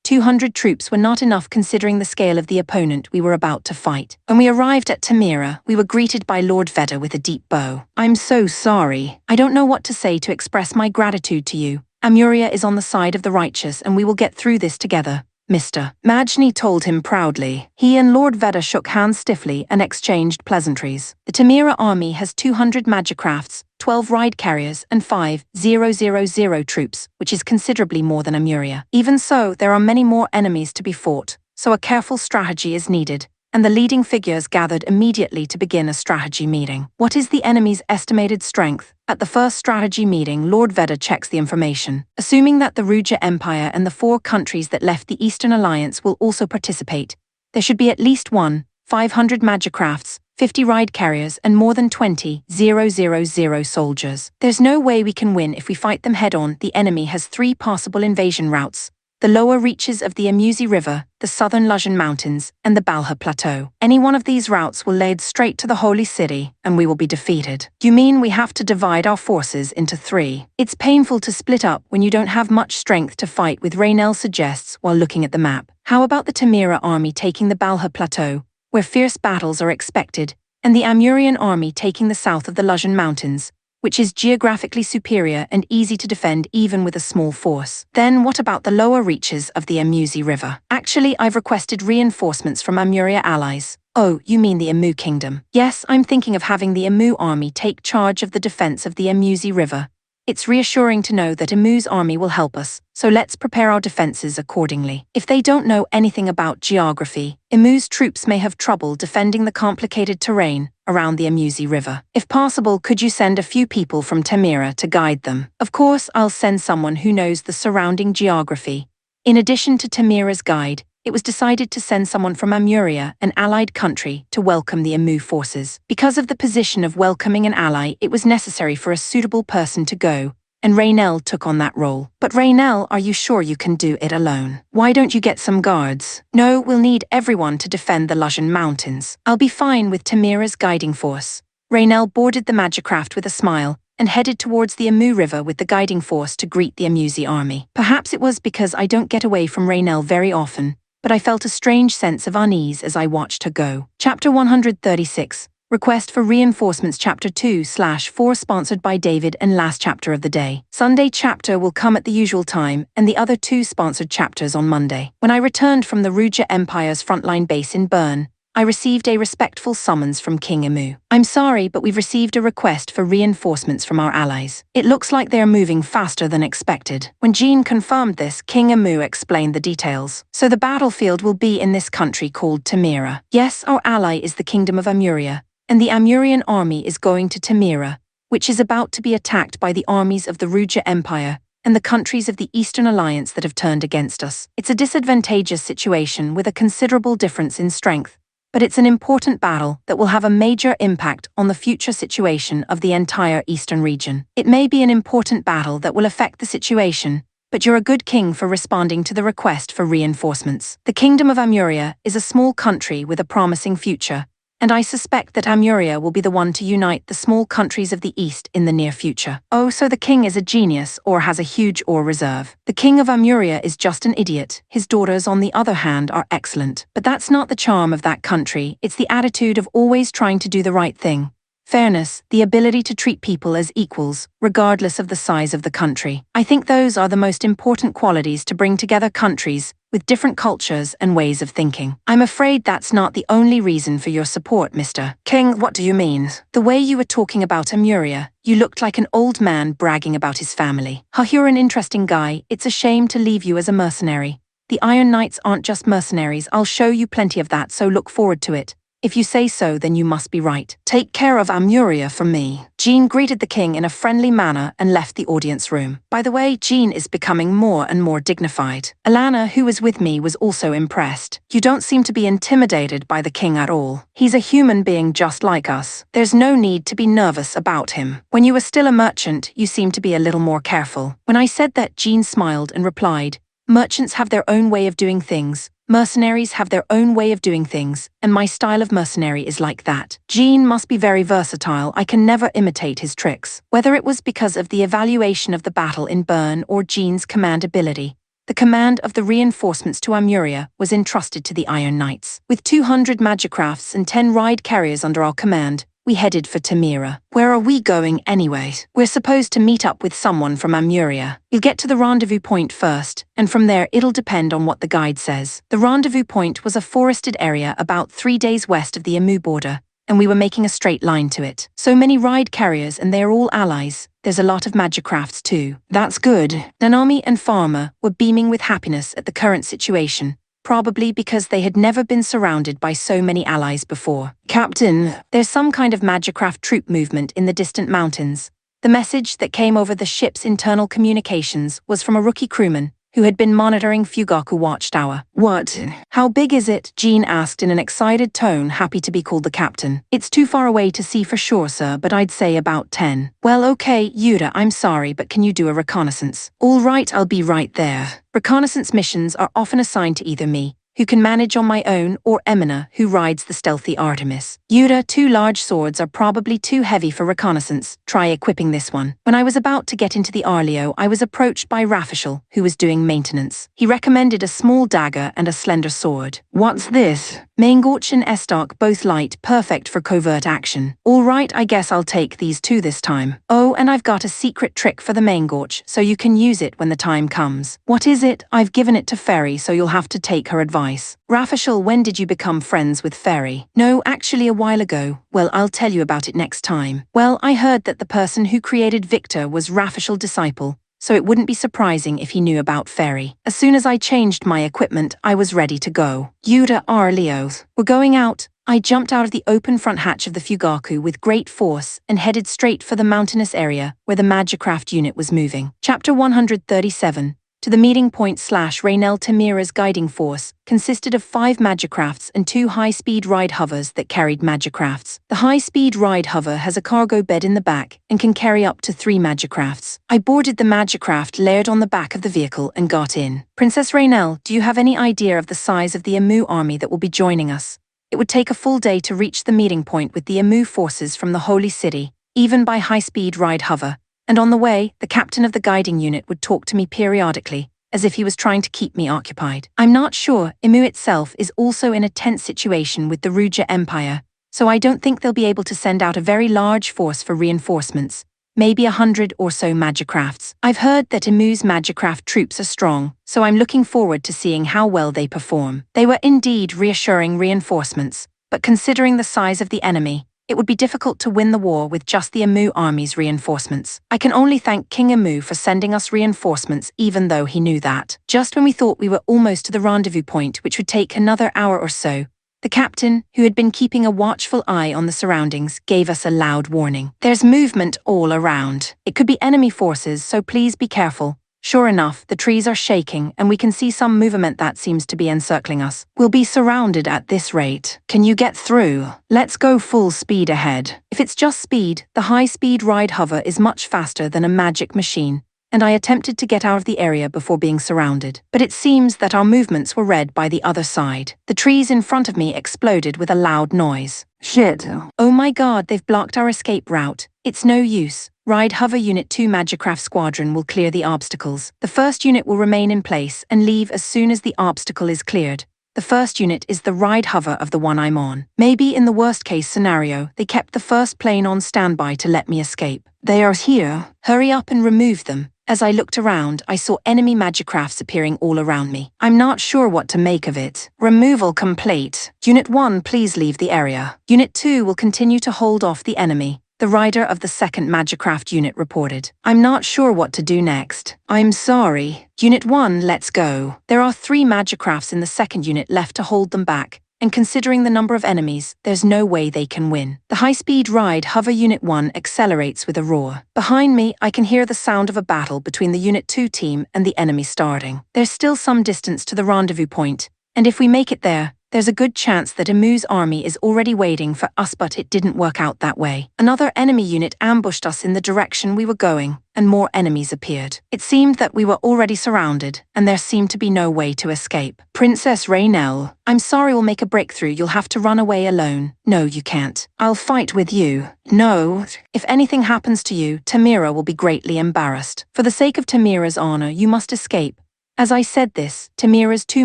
200 troops were not enough considering the scale of the opponent we were about to fight. When we arrived at Tamira, we were greeted by Lord Veda with a deep bow. I'm so sorry. I don't know what to say to express my gratitude to you. Amuria is on the side of the righteous and we will get through this together. Mr. Majni told him proudly. He and Lord Veda shook hands stiffly and exchanged pleasantries. The Tamira army has 200 magicrafts, 12 ride carriers and 5,000 troops, which is considerably more than Amuria. Even so, there are many more enemies to be fought, so a careful strategy is needed, and the leading figures gathered immediately to begin a strategy meeting. What is the enemy's estimated strength? At the first strategy meeting, Lord Veda checks the information. Assuming that the Ruja Empire and the 4 countries that left the Eastern Alliance will also participate, there should be at least 500 magicrafts, 50 ride carriers and more than 20,000 soldiers. There's no way we can win if we fight them head-on. The enemy has 3 possible invasion routes: the lower reaches of the Amusi River, the southern Lusian Mountains, and the Balha Plateau. Any one of these routes will lead straight to the Holy City, and we will be defeated. You mean we have to divide our forces into 3? It's painful to split up when you don't have much strength to fight with, Raynell suggests while looking at the map. How about the Tamira army taking the Balha Plateau, where fierce battles are expected, and the Amurian army taking the south of the Lusian Mountains, which is geographically superior and easy to defend even with a small force? Then what about the lower reaches of the Amusi River? Actually, I've requested reinforcements from Amuria allies. Oh, you mean the Amu Kingdom? Yes, I'm thinking of having the Amu army take charge of the defense of the Amusi River. It's reassuring to know that Amu's army will help us, so let's prepare our defenses accordingly. If they don't know anything about geography, Amu's troops may have trouble defending the complicated terrain around the Amusi River. If possible, could you send a few people from Tamira to guide them? Of course, I'll send someone who knows the surrounding geography. In addition to Tamira's guide, it was decided to send someone from Amuria, an allied country, to welcome the Amu forces. Because of the position of welcoming an ally, it was necessary for a suitable person to go, and Raynell took on that role. But Raynell, are you sure you can do it alone? Why don't you get some guards? No, we'll need everyone to defend the Lusian Mountains. I'll be fine with Tamira's guiding force. Raynell boarded the magicraft with a smile, and headed towards the Amu River with the guiding force to greet the Amusi army. Perhaps it was because I don't get away from Raynell very often, but I felt a strange sense of unease as I watched her go. Chapter 136. Request for Reinforcements Chapter 2/4 sponsored by David and last chapter of the day. Sunday chapter will come at the usual time and the other 2 sponsored chapters on Monday. When I returned from the Ruja Empire's frontline base in Bern, I received a respectful summons from King Amu. I'm sorry, but we've received a request for reinforcements from our allies. It looks like they are moving faster than expected. When Jean confirmed this, King Amu explained the details. So the battlefield will be in this country called Tamira. Yes, our ally is the Kingdom of Amuria, and the Amurian army is going to Tamira, which is about to be attacked by the armies of the Ruja Empire and the countries of the Eastern Alliance that have turned against us. It's a disadvantageous situation with a considerable difference in strength, but it's an important battle that will have a major impact on the future situation of the entire Eastern region. It may be an important battle that will affect the situation, but you're a good king for responding to the request for reinforcements. The Kingdom of Amuria is a small country with a promising future, and I suspect that Amuria will be the one to unite the small countries of the East in the near future. Oh, so the king is a genius or has a huge ore reserve. The king of Amuria is just an idiot. His daughters, on the other hand, are excellent. But that's not the charm of that country. It's the attitude of always trying to do the right thing. Fairness, the ability to treat people as equals, regardless of the size of the country. I think those are the most important qualities to bring together countries with different cultures and ways of thinking. I'm afraid that's not the only reason for your support, Mr. King. What do you mean? The way you were talking about Amuria, you looked like an old man bragging about his family. You're an interesting guy. It's a shame to leave you as a mercenary. The Iron Knights aren't just mercenaries. I'll show you plenty of that, so look forward to it. If you say so, then you must be right. Take care of Amuria for me. Jean greeted the king in a friendly manner and left the audience room. By the way, Jean is becoming more and more dignified. Alana, who was with me, was also impressed. You don't seem to be intimidated by the king at all. He's a human being just like us. There's no need to be nervous about him. When you were still a merchant, you seemed to be a little more careful. When I said that, Jean smiled and replied, "Merchants have their own way of doing things. Mercenaries have their own way of doing things, and my style of mercenary is like that." Jean must be very versatile. I can never imitate his tricks. Whether it was because of the evaluation of the battle in Bern or Jean's command ability, the command of the reinforcements to Amuria was entrusted to the Iron Knights. With 200 magicrafts and 10 ride carriers under our command, we headed for Tamira. Where are we going anyway? We're supposed to meet up with someone from Amuria. You'll get to the rendezvous point first, and from there it'll depend on what the guide says. The rendezvous point was a forested area about 3 days west of the Amu border, and we were making a straight line to it. So many ride carriers, and they're all allies. There's a lot of magicrafts too. That's good. Nanami and Farmer were beaming with happiness at the current situation, probably because they had never been surrounded by so many allies before. Captain, there's some kind of magicraft troop movement in the distant mountains. The message that came over the ship's internal communications was from a rookie crewman who had been monitoring Fugaku Watchtower. What? How big is it? Jean asked in an excited tone, happy to be called the captain. It's too far away to see for sure, sir, but I'd say about 10. Well, okay, Yuta, I'm sorry, but can you do a reconnaissance? All right, I'll be right there. Reconnaissance missions are often assigned to either me, who can manage on my own, or Emina, who rides the stealthy Artemis. Yuta, 2 large swords are probably too heavy for reconnaissance. Try equipping this one. When I was about to get into the Arleo, I was approached by Rafishel, who was doing maintenance. He recommended a small dagger and a slender sword. What's this? Maingorch and Estark, both light, perfect for covert action. All right, I guess I'll take these 2 this time. Oh, and I've got a secret trick for the Maingorch, so you can use it when the time comes. What is it? I've given it to Ferry, so you'll have to take her advice. Rafishel, when did you become friends with Ferry? No, actually a while ago. Well, I'll tell you about it next time. Well, I heard that the person who created Victor was Rafishel's disciple, so it wouldn't be surprising if he knew about Ferry. As soon as I changed my equipment, I was ready to go. Yuta, Leo, we're going out. I jumped out of the open front hatch of the Fugaku with great force and headed straight for the mountainous area where the Magicraft unit was moving. Chapter 137. To the meeting point / Raynel Tamira's guiding force consisted of 5 magicrafts and 2 high-speed ride hovers that carried magicrafts. The high-speed ride hover has a cargo bed in the back and can carry up to 3 magicrafts. I boarded the magicraft layered on the back of the vehicle and got in. Princess Raynel, do you have any idea of the size of the Amu army that will be joining us? It would take a full day to reach the meeting point with the Amu forces from the Holy City, even by high-speed ride hover. And on the way, the captain of the guiding unit would talk to me periodically, as if he was trying to keep me occupied. I'm not sure. Amu itself is also in a tense situation with the Ruja Empire, so I don't think they'll be able to send out a very large force for reinforcements, maybe 100 or so magicrafts. I've heard that Amu's magicraft troops are strong, so I'm looking forward to seeing how well they perform. They were indeed reassuring reinforcements, but considering the size of the enemy, it would be difficult to win the war with just the Amu army's reinforcements. I can only thank King Amu for sending us reinforcements, even though he knew that. Just when we thought we were almost to the rendezvous point, which would take another hour or so, The captain, who had been keeping a watchful eye on the surroundings, gave us a loud warning. There's movement all around. It could be enemy forces, so please be careful. Sure enough, the trees are shaking, and we can see some movement that seems to be encircling us. We'll be surrounded at this rate. Can you get through? Let's go full speed ahead. If it's just speed, the high-speed ride hover is much faster than a magic machine, and I attempted to get out of the area before being surrounded. But it seems that our movements were read by the other side. The trees in front of me exploded with a loud noise. Shit. Oh my god, they've blocked our escape route. It's no use. Ride Hover Unit 2 Magicraft Squadron will clear the obstacles. The first unit will remain in place and leave as soon as the obstacle is cleared. The first unit is the ride hover of the one I'm on. Maybe in the worst case scenario, they kept the first plane on standby to let me escape. They are here. Hurry up and remove them. As I looked around, I saw enemy magicrafts appearing all around me. I'm not sure what to make of it. Removal complete. Unit 1, please leave the area. Unit 2 will continue to hold off the enemy. The rider of the second Magicraft unit reported. I'm not sure what to do next. I'm sorry. Unit 1, let's go. There are 3 Magicrafts in the second unit left to hold them back, and considering the number of enemies, there's no way they can win. The high-speed ride Hover Unit 1 accelerates with a roar. Behind me, I can hear the sound of a battle between the Unit 2 team and the enemy starting. There's still some distance to the rendezvous point, and if we make it there, there's a good chance that Emu's army is already waiting for us, but it didn't work out that way. Another enemy unit ambushed us in the direction we were going, and more enemies appeared. It seemed that we were already surrounded, and there seemed to be no way to escape. Princess Raynell, I'm sorry we'll make a breakthrough. You'll have to run away alone. No, you can't. I'll fight with you. No. If anything happens to you, Tamira will be greatly embarrassed. For the sake of Tamira's honor, you must escape. As I said this, Tamira's 2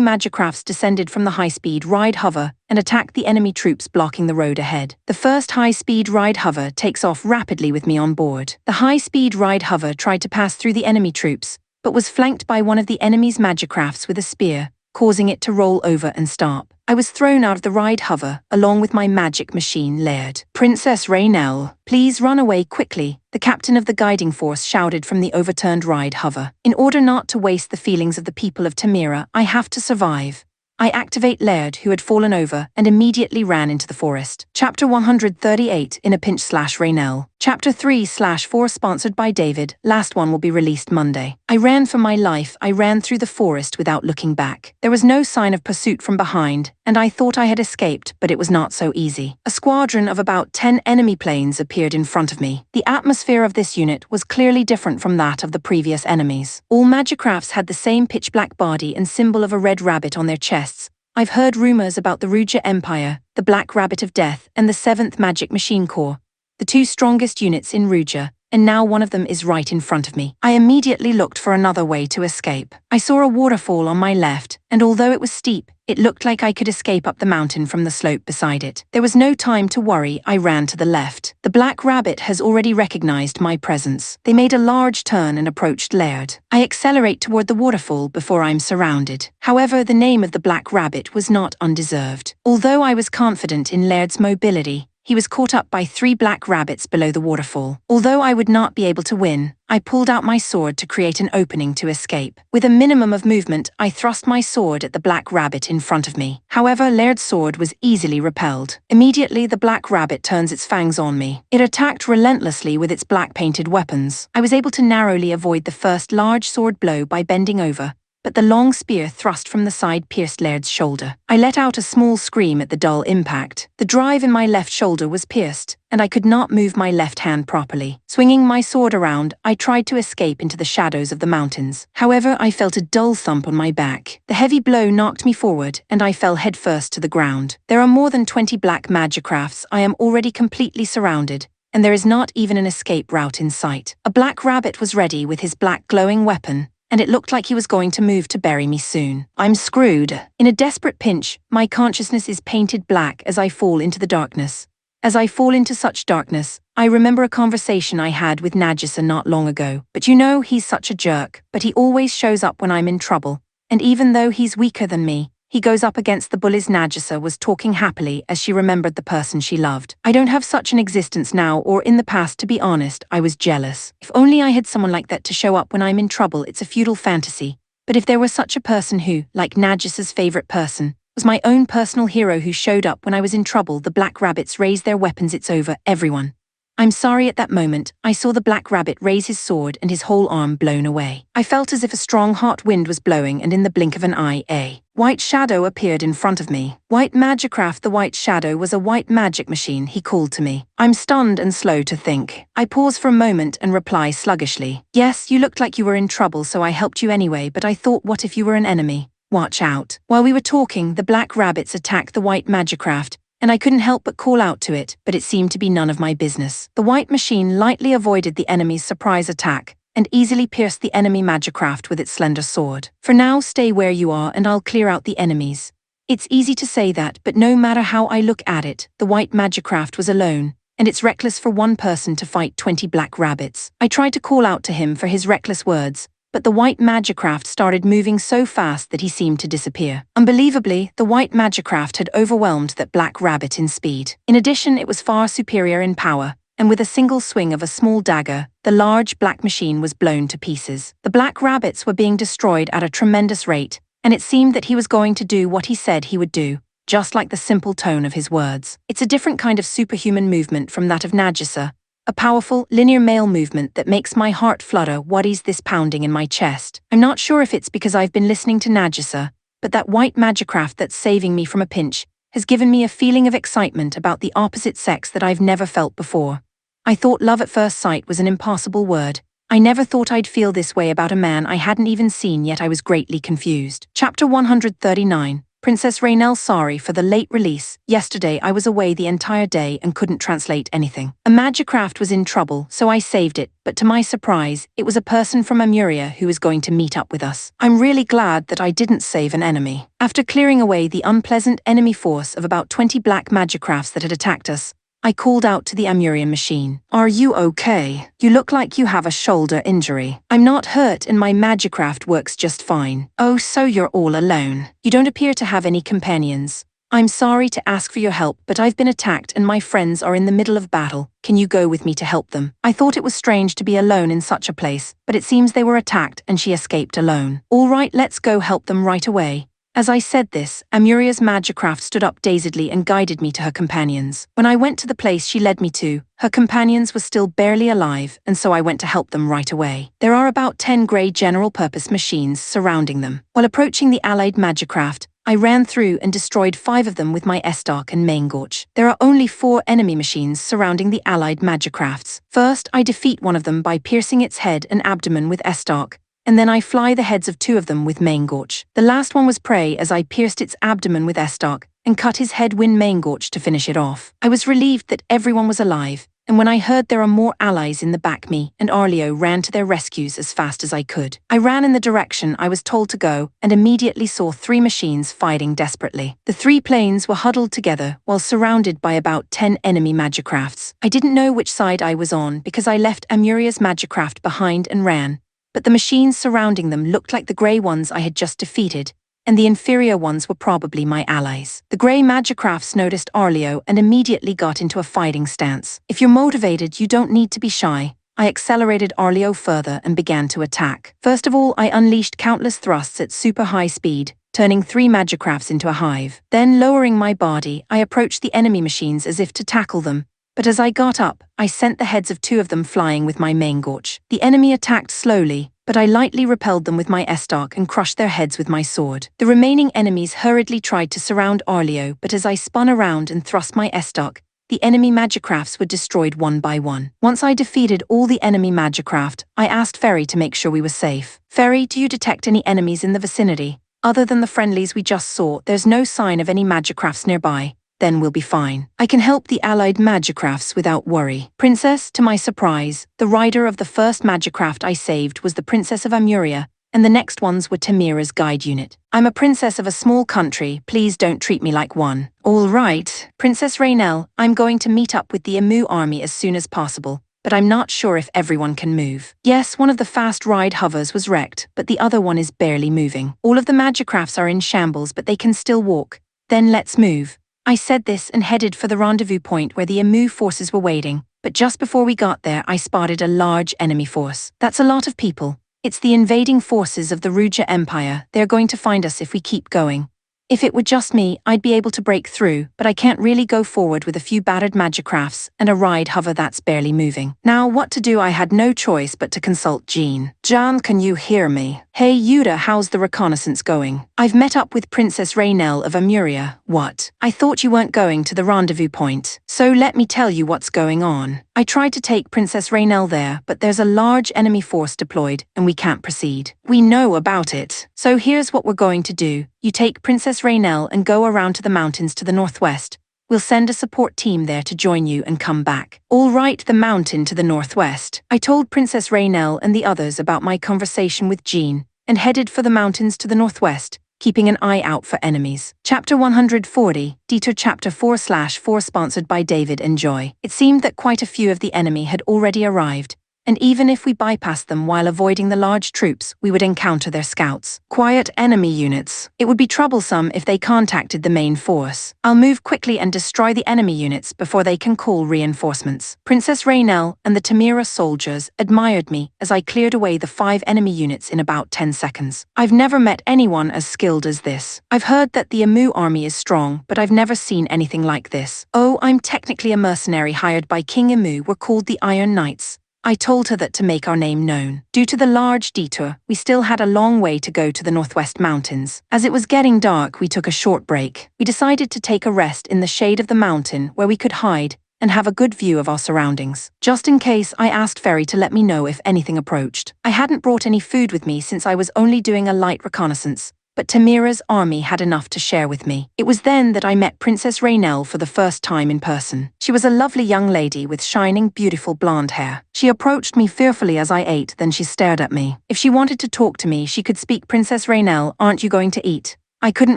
Magicrafts descended from the high-speed ride hover and attacked the enemy troops blocking the road ahead. The first high-speed ride hover takes off rapidly with me on board. The high-speed ride hover tried to pass through the enemy troops, but was flanked by one of the enemy's Magicrafts with a spear, causing it to roll over and stop. I was thrown out of the ride hover, along with my magic machine Laird. Princess Raynell, please run away quickly, the captain of the guiding force shouted from the overturned ride hover. In order not to waste the feelings of the people of Tamira, I have to survive. I activate Laird, who had fallen over, and immediately ran into the forest. Chapter 138, In a Pinch /Raynell. Chapter 3/4 sponsored by David. Last one will be released Monday. I ran for my life. I ran through the forest without looking back. There was no sign of pursuit from behind, and I thought I had escaped, but it was not so easy. A squadron of about 10 enemy planes appeared in front of me. The atmosphere of this unit was clearly different from that of the previous enemies. All Magicrafts had the same pitch-black body and symbol of a red rabbit on their chests. I've heard rumors about the Ruja Empire, the Black Rabbit of Death, and the 7th Magic Machine Corps, the 2 strongest units in Ruja, and now one of them is right in front of me. I immediately looked for another way to escape. I saw a waterfall on my left, and although it was steep, it looked like I could escape up the mountain from the slope beside it. There was no time to worry. I ran to the left. The Black Rabbit has already recognized my presence. They made a large turn and approached Laird. I accelerate toward the waterfall before I'm surrounded. However, the name of the Black Rabbit was not undeserved. Although I was confident in Laird's mobility, he was caught up by 3 black rabbits below the waterfall. Although I would not be able to win, I pulled out my sword to create an opening to escape. With a minimum of movement, I thrust my sword at the black rabbit in front of me. However, Laird's sword was easily repelled. Immediately, the black rabbit turns its fangs on me. It attacked relentlessly with its black-painted weapons. I was able to narrowly avoid the first large sword blow by bending over, but the long spear thrust from the side pierced Laird's shoulder. I let out a small scream at the dull impact. The drive in my left shoulder was pierced, and I could not move my left hand properly. Swinging my sword around, I tried to escape into the shadows of the mountains. However, I felt a dull thump on my back. The heavy blow knocked me forward, and I fell headfirst to the ground. There are more than 20 black Magicrafts. I am already completely surrounded, and there is not even an escape route in sight. A black rabbit was ready with his black glowing weapon, and it looked like he was going to move to bury me soon. I'm screwed. In a desperate pinch, my consciousness is painted black as I fall into the darkness. As I fall into such darkness, I remember a conversation I had with Nagisa not long ago. But you know, he's such a jerk, but he always shows up when I'm in trouble. And even though he's weaker than me, he goes up against the bullies. Nagisa was talking happily as she remembered the person she loved. I don't have such an existence now or in the past. To be honest, I was jealous. If only I had someone like that to show up when I'm in trouble. It's a futile fantasy. But if there was such a person who, like Nagisa's favorite person, was my own personal hero who showed up when I was in trouble. The black rabbits raised their weapons. It's over, everyone. I'm sorry. At that moment, I saw the black rabbit raise his sword and his whole arm blown away. I felt as if a strong hot wind was blowing, and in the blink of an eye, a white shadow appeared in front of me. White Magicraft. The white shadow was a white magic machine. He called to me. I'm stunned and slow to think. I pause for a moment and reply sluggishly. Yes, you looked like you were in trouble, so I helped you anyway, but I thought, what if you were an enemy? Watch out. While we were talking, the black rabbits attacked the white Magicraft, and I couldn't help but call out to it, but it seemed to be none of my business. The white machine lightly avoided the enemy's surprise attack and easily pierced the enemy Magicraft with its slender sword. For now, stay where you are and I'll clear out the enemies. It's easy to say that, but no matter how I look at it, the white Magicraft was alone, and it's reckless for one person to fight 20 black rabbits. I tried to call out to him for his reckless words, but the white Magicraft started moving so fast that he seemed to disappear. Unbelievably, the white Magicraft had overwhelmed that black rabbit in speed. In addition, it was far superior in power, and with a single swing of a small dagger, the large black machine was blown to pieces. The black rabbits were being destroyed at a tremendous rate, and it seemed that he was going to do what he said he would do, just like the simple tone of his words. It's a different kind of superhuman movement from that of Nagisa, a powerful, linear male movement that makes my heart flutter. What is this pounding in my chest? I'm not sure if it's because I've been listening to Nagisa, but that white Magicraft that's saving me from a pinch has given me a feeling of excitement about the opposite sex that I've never felt before. I thought love at first sight was an impossible word. I never thought I'd feel this way about a man I hadn't even seen yet. I was greatly confused. Chapter 139. Princess Raynell. Sorry for the late release. Yesterday I was away the entire day and couldn't translate anything. A Magicraft was in trouble, so I saved it, but to my surprise, it was a person from Amuria who was going to meet up with us. I'm really glad that I didn't save an enemy. After clearing away the unpleasant enemy force of about 20 black Magicrafts that had attacked us, I called out to the Amurian machine. Are you okay? You look like you have a shoulder injury. I'm not hurt and my Magicraft works just fine. Oh, so you're all alone. You don't appear to have any companions. I'm sorry to ask for your help, but I've been attacked and my friends are in the middle of battle. Can you go with me to help them? I thought it was strange to be alone in such a place, but it seems they were attacked and she escaped alone. All right, let's go help them right away. As I said this, Amuria's Magicraft stood up dazedly and guided me to her companions. When I went to the place she led me to, her companions were still barely alive, and so I went to help them right away. There are about 10 grey general-purpose machines surrounding them. While approaching the allied Magicraft, I ran through and destroyed 5 of them with my Estark and Maingorch. There are only 4 enemy machines surrounding the allied Magicrafts. First, I defeat one of them by piercing its head and abdomen with Estark, and then I fly the heads of 2 of them with Maingorch. The last one was prey as I pierced its abdomen with Estark and cut his head with Maingorch to finish it off. I was relieved that everyone was alive, and when I heard there are more allies in the back, me and Arleo ran to their rescues as fast as I could. I ran in the direction I was told to go and immediately saw 3 machines fighting desperately. The 3 planes were huddled together while surrounded by about 10 enemy Magicrafts. I didn't know which side I was on because I left Amuria's Magicraft behind and ran, but the machines surrounding them looked like the grey ones I had just defeated, and the inferior ones were probably my allies. The grey Magicrafts noticed Arleo and immediately got into a fighting stance. If you're motivated, you don't need to be shy. I accelerated Arleo further and began to attack. First of all, I unleashed countless thrusts at super high speed, turning 3 Magicrafts into a hive. Then, lowering my body, I approached the enemy machines as if to tackle them, but as I got up, I sent the heads of 2 of them flying with my Maingorch. The enemy attacked slowly, but I lightly repelled them with my Estark and crushed their heads with my sword. The remaining enemies hurriedly tried to surround Arleo, but as I spun around and thrust my Estark, the enemy Magicrafts were destroyed one by one. Once I defeated all the enemy Magicraft, I asked Ferry to make sure we were safe. Ferry, do you detect any enemies in the vicinity? Other than the friendlies we just saw, there's no sign of any Magicrafts nearby. Then we'll be fine. I can help the allied Magicrafts without worry. Princess, to my surprise, the rider of the first Magicraft I saved was the Princess of Amuria, and the next ones were Tamira's guide unit. I'm a princess of a small country, please don't treat me like one. All right, Princess Raynell, I'm going to meet up with the Amu army as soon as possible, but I'm not sure if everyone can move. Yes, one of the fast ride hovers was wrecked, but the other one is barely moving. All of the Magicrafts are in shambles, but they can still walk. Then let's move. I said this and headed for the rendezvous point where the Amu forces were waiting, but just before we got there I spotted a large enemy force. That's a lot of people. It's the invading forces of the Ruja Empire. They're going to find us if we keep going. If it were just me, I'd be able to break through, but I can't really go forward with a few battered magicrafts and a ride hover that's barely moving. Now what to do? I had no choice but to consult Jean. Jan, can you hear me? Hey Yuta, how's the reconnaissance going? I've met up with Princess Raynell of Amuria. What? I thought you weren't going to the rendezvous point. So let me tell you what's going on. I tried to take Princess Raynell there, but there's a large enemy force deployed, and we can't proceed. We know about it. So here's what we're going to do. You take Princess Raynell and go around to the mountains to the northwest. We'll send a support team there to join you and come back. All right, the mountain to the northwest. I told Princess Raynell and the others about my conversation with Jean, and headed for the mountains to the northwest, keeping an eye out for enemies. Chapter 140, Dieter Chapter 4/4 sponsored by David and Joy. It seemed that quite a few of the enemy had already arrived, and even if we bypassed them while avoiding the large troops, we would encounter their scouts. Quiet enemy units. It would be troublesome if they contacted the main force. I'll move quickly and destroy the enemy units before they can call reinforcements. Princess Raynell and the Tamira soldiers admired me as I cleared away the 5 enemy units in about 10 seconds. I've never met anyone as skilled as this. I've heard that the Amu army is strong, but I've never seen anything like this. Oh, I'm technically a mercenary hired by King Amu. We're called the Iron Knights. I told her that to make our name known. Due to the large detour, we still had a long way to go to the northwest mountains. As it was getting dark, we took a short break. We decided to take a rest in the shade of the mountain where we could hide and have a good view of our surroundings. Just in case, I asked Ferry to let me know if anything approached. I hadn't brought any food with me since I was only doing a light reconnaissance, but Tamira's army had enough to share with me. It was then that I met Princess Raynell for the first time in person. She was a lovely young lady with shining, beautiful blonde hair. She approached me fearfully as I ate, then she stared at me. If she wanted to talk to me, she could speak. Princess Raynell, aren't you going to eat? I couldn't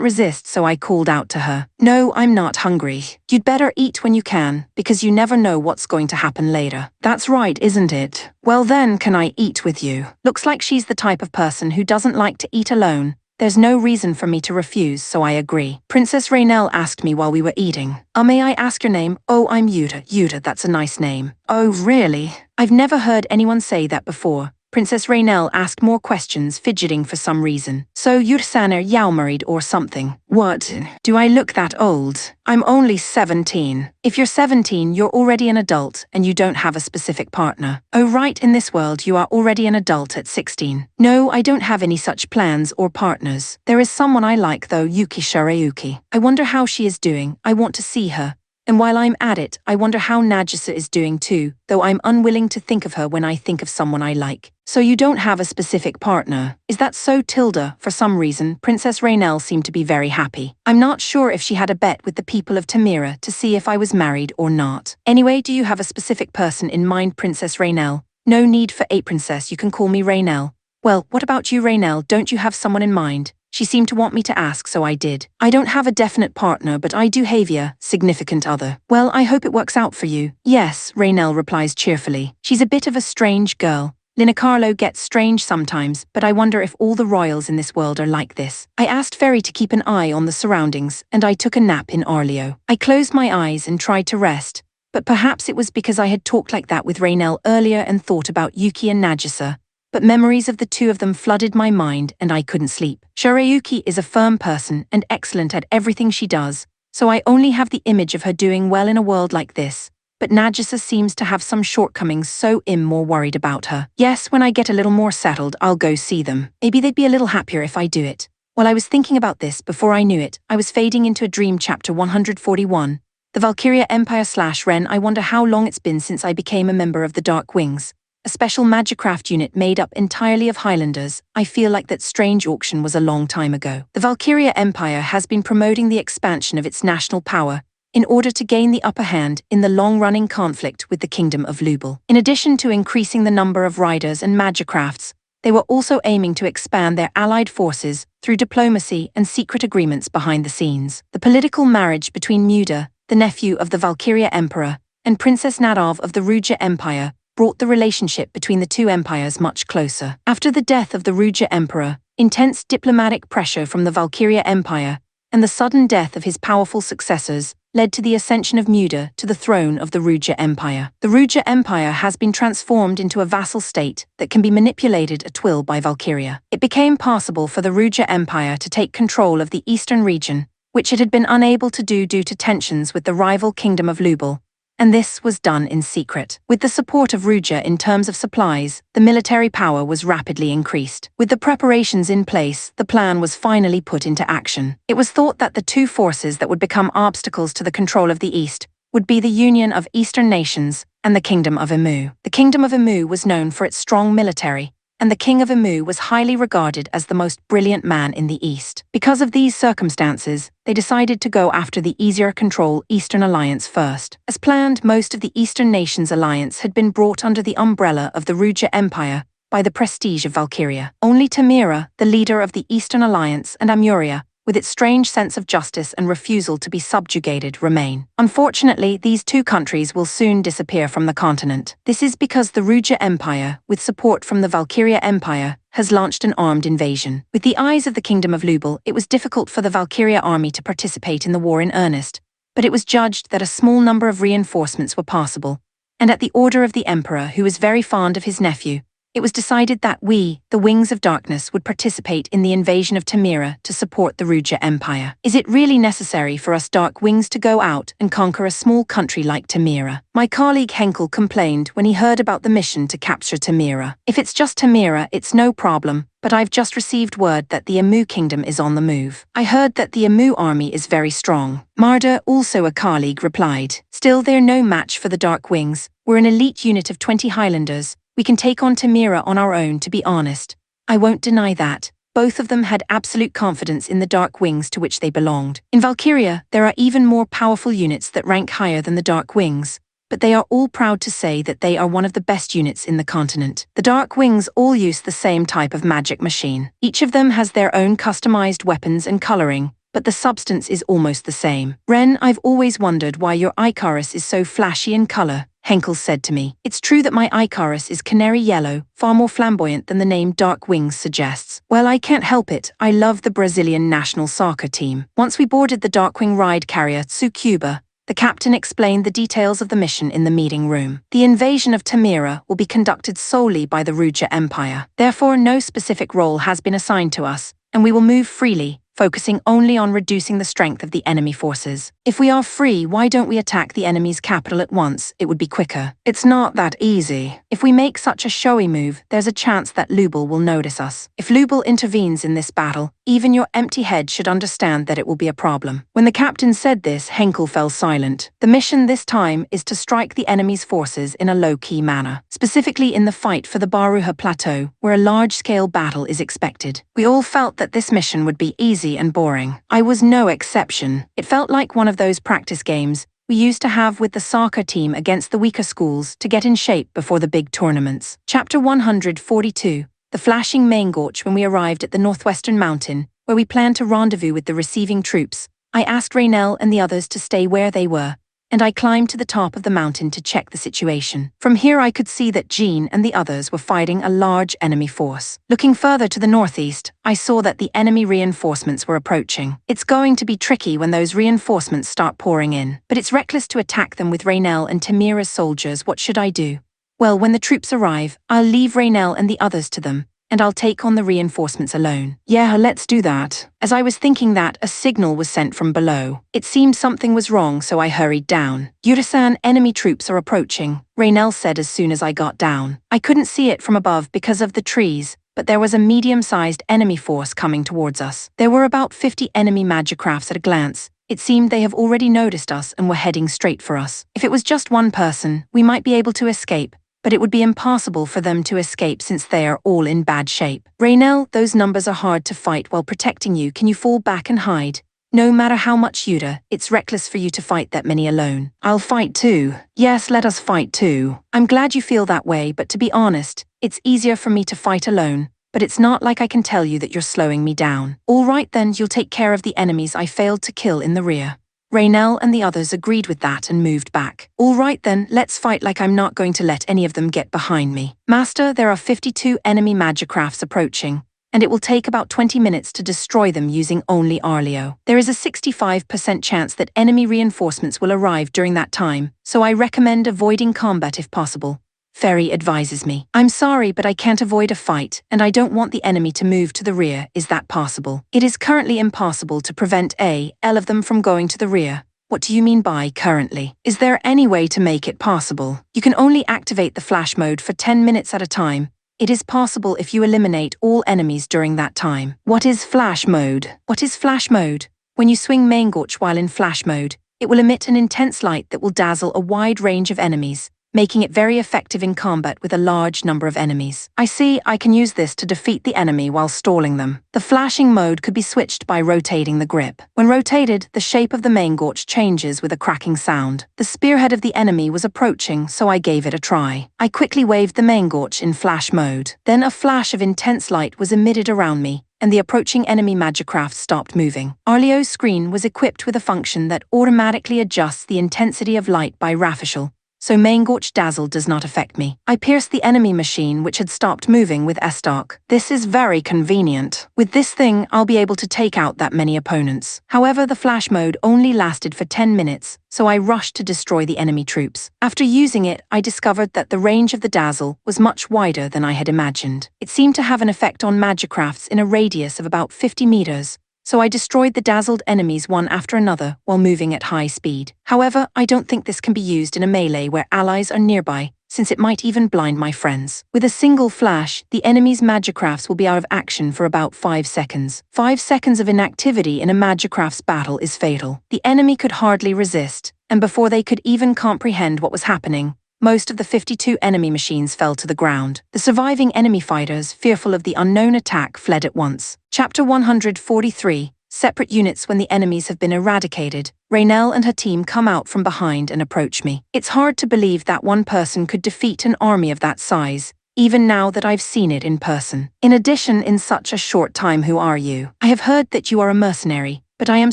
resist, so I called out to her. No, I'm not hungry. You'd better eat when you can, because you never know what's going to happen later. That's right, isn't it? Well then, can I eat with you? Looks like she's the type of person who doesn't like to eat alone. There's no reason for me to refuse, so I agree. Princess Raynell asked me while we were eating. May I ask your name? Oh, I'm Yuta. Yuta, that's a nice name. Oh, really? I've never heard anyone say that before. Princess Raynell asked more questions, fidgeting for some reason. So you're Yao married or something? What? Do I look that old? I'm only 17. If you're 17, you're already an adult and you don't have a specific partner. Oh right, in this world you are already an adult at 16. No, I don't have any such plans or partners. There is someone I like though, Yuki Shirayuki. I wonder how she is doing. I want to see her. And while I'm at it, I wonder how Nagisa is doing too, though I'm unwilling to think of her when I think of someone I like. So you don't have a specific partner. Is that so, Tilda? For some reason, Princess Raynell seemed to be very happy. I'm not sure if she had a bet with the people of Tamira to see if I was married or not. Anyway, do you have a specific person in mind, Princess Raynell? No need for a princess, you can call me Raynell. Well, what about you, Raynell? Don't you have someone in mind? She seemed to want me to ask, so I did. I don't have a definite partner, but I do have a significant other. Well, I hope it works out for you. Yes, Raynell replies cheerfully. She's a bit of a strange girl. Linacarlo gets strange sometimes, but I wonder if all the royals in this world are like this. I asked Ferry to keep an eye on the surroundings, and I took a nap in Arleo. I closed my eyes and tried to rest, but perhaps it was because I had talked like that with Raynell earlier and thought about Yuki and Nagisa. But memories of the two of them flooded my mind and I couldn't sleep. Shirayuki is a firm person and excellent at everything she does, so I only have the image of her doing well in a world like this. But Nagisa seems to have some shortcomings, so I'm more worried about her. Yes, when I get a little more settled, I'll go see them. Maybe they'd be a little happier if I do it. While I was thinking about this, before I knew it, I was fading into a dream. Chapter 141. The Valkyria Empire/Ren. I wonder how long it's been since I became a member of the Dark Wings. A special magicraft unit made up entirely of Highlanders. I feel like that strange auction was a long time ago. The Valkyria Empire has been promoting the expansion of its national power in order to gain the upper hand in the long-running conflict with the Kingdom of Lubel. In addition to increasing the number of riders and magicrafts, they were also aiming to expand their allied forces through diplomacy and secret agreements behind the scenes. The political marriage between Muda, the nephew of the Valkyria Emperor, and Princess Nadov of the Ruja Empire brought the relationship between the two empires much closer. After the death of the Ruja Emperor, intense diplomatic pressure from the Valkyria Empire, and the sudden death of his powerful successors, led to the ascension of Muda to the throne of the Ruja Empire. The Ruja Empire has been transformed into a vassal state that can be manipulated at will by Valkyria. It became possible for the Ruja Empire to take control of the eastern region, which it had been unable to do due to tensions with the rival kingdom of Lubal, and this was done in secret. With the support of Ruja in terms of supplies, the military power was rapidly increased. With the preparations in place, the plan was finally put into action. It was thought that the two forces that would become obstacles to the control of the East would be the union of Eastern nations and the Kingdom of Imu. The Kingdom of Imu was known for its strong military, and the King of Imu was highly regarded as the most brilliant man in the East. Because of these circumstances, they decided to go after the easier-control Eastern Alliance first. As planned, most of the Eastern Nations Alliance had been brought under the umbrella of the Ruja Empire by the prestige of Valkyria. Only Tamira, the leader of the Eastern Alliance, and Amuria, with its strange sense of justice and refusal to be subjugated, remain. Unfortunately, these two countries will soon disappear from the continent. This is because the Ruja Empire, with support from the Valkyria Empire, has launched an armed invasion. With the eyes of the Kingdom of Lubal, it was difficult for the Valkyria army to participate in the war in earnest, but it was judged that a small number of reinforcements were possible, and at the order of the Emperor, who was very fond of his nephew, it was decided that we, the Wings of Darkness, would participate in the invasion of Tamira to support the Ruja Empire. Is it really necessary for us Dark Wings to go out and conquer a small country like Tamira? My colleague Henkel complained when he heard about the mission to capture Tamira. If it's just Tamira, it's no problem, but I've just received word that the Imu Kingdom is on the move. I heard that the Imu army is very strong. Marda, also a colleague, replied. Still, they're no match for the Dark Wings. We're an elite unit of 20 Highlanders. We can take on Tamira on our own, to be honest. I won't deny that. Both of them had absolute confidence in the Dark Wings to which they belonged. In Valkyria, there are even more powerful units that rank higher than the Dark Wings, but they are all proud to say that they are one of the best units in the continent. The Dark Wings all use the same type of magic machine. Each of them has their own customized weapons and coloring, but the substance is almost the same. Ren, I've always wondered why your Icarus is so flashy in color, Henkel said to me. It's true that my Icarus is canary yellow, far more flamboyant than the name Dark Wings suggests. Well, I can't help it. I love the Brazilian national soccer team. Once we boarded the Darkwing ride carrier Tsukuba, the captain explained the details of the mission in the meeting room. The invasion of Tamira will be conducted solely by the Ruja Empire. Therefore, no specific role has been assigned to us, and we will move freely, focusing only on reducing the strength of the enemy forces. If we are free, why don't we attack the enemy's capital at once? It would be quicker. It's not that easy. If we make such a showy move, there's a chance that Lubal will notice us. If Lubal intervenes in this battle, even your empty head should understand that it will be a problem. When the captain said this, Henkel fell silent. The mission this time is to strike the enemy's forces in a low-key manner, specifically in the fight for the Baruha Plateau, where a large-scale battle is expected. We all felt that this mission would be easy and boring. I was no exception. It felt like one of those practice games we used to have with the soccer team against the weaker schools to get in shape before the big tournaments. Chapter 142. The flashing Maingorch. When we arrived at the northwestern mountain, where we planned to rendezvous with the receiving troops, I asked Raynell and the others to stay where they were, and I climbed to the top of the mountain to check the situation. From here I could see that Jean and the others were fighting a large enemy force. Looking further to the northeast, I saw that the enemy reinforcements were approaching. It's going to be tricky when those reinforcements start pouring in, but it's reckless to attack them with Raynell and Tamira's soldiers. What should I do? Well, when the troops arrive, I'll leave Raynell and the others to them, and I'll take on the reinforcements alone. Yeah, let's do that. As I was thinking that, a signal was sent from below. It seemed something was wrong, so I hurried down. Yuri-san, enemy troops are approaching, Raynell said as soon as I got down. I couldn't see it from above because of the trees, but there was a medium-sized enemy force coming towards us. There were about 50 enemy magicrafts at a glance. It seemed they have already noticed us and were heading straight for us. If it was just one person, we might be able to escape, but it would be impossible for them to escape since they are all in bad shape. Raynell, those numbers are hard to fight while protecting you. Can you fall back and hide? No matter how much Yuta, it's reckless for you to fight that many alone. I'll fight too. Yes, let us fight too. I'm glad you feel that way, but to be honest, it's easier for me to fight alone. But it's not like I can tell you that you're slowing me down. All right then, you'll take care of the enemies I failed to kill in the rear. Raynell and the others agreed with that and moved back. All right then, let's fight like I'm not going to let any of them get behind me. Master, there are 52 enemy magicrafts approaching, and it will take about 20 minutes to destroy them using only Arleo. There is a 65% chance that enemy reinforcements will arrive during that time, so I recommend avoiding combat if possible. Fairy advises me. I'm sorry, but I can't avoid a fight, and I don't want the enemy to move to the rear. Is that possible? It is currently impossible to prevent all of them from going to the rear. What do you mean by currently? Is there any way to make it possible? You can only activate the flash mode for 10 minutes at a time. It is possible if you eliminate all enemies during that time. What is flash mode? What is flash mode? When you swing manhwa while in flash mode, it will emit an intense light that will dazzle a wide range of enemies, making it very effective in combat with a large number of enemies. I see, I can use this to defeat the enemy while stalling them. The flashing mode could be switched by rotating the grip. When rotated, the shape of the manhwa changes with a cracking sound. The spearhead of the enemy was approaching, so I gave it a try. I quickly waved the manhwa in flash mode. Then a flash of intense light was emitted around me, and the approaching enemy magicraft stopped moving. Arleo's screen was equipped with a function that automatically adjusts the intensity of light by Rafishal, so manhwa dazzle does not affect me. I pierced the enemy machine which had stopped moving with S-Stock. This is very convenient. With this thing, I'll be able to take out that many opponents. However, the flash mode only lasted for 10 minutes, so I rushed to destroy the enemy troops. After using it, I discovered that the range of the dazzle was much wider than I had imagined. It seemed to have an effect on magicrafts in a radius of about 50 meters. So I destroyed the dazzled enemies one after another while moving at high speed. However, I don't think this can be used in a melee where allies are nearby, since it might even blind my friends. With a single flash, the enemy's magicrafts will be out of action for about 5 seconds. 5 seconds of inactivity in a magicrafts battle is fatal. The enemy could hardly resist, and before they could even comprehend what was happening, most of the 52 enemy machines fell to the ground. The surviving enemy fighters, fearful of the unknown attack, fled at once. Chapter 143, Separate Units. When the enemies have been eradicated, Raynell and her team come out from behind and approach me. It's hard to believe that one person could defeat an army of that size, even now that I've seen it in person. In addition, in such a short time, who are you? I have heard that you are a mercenary, but I am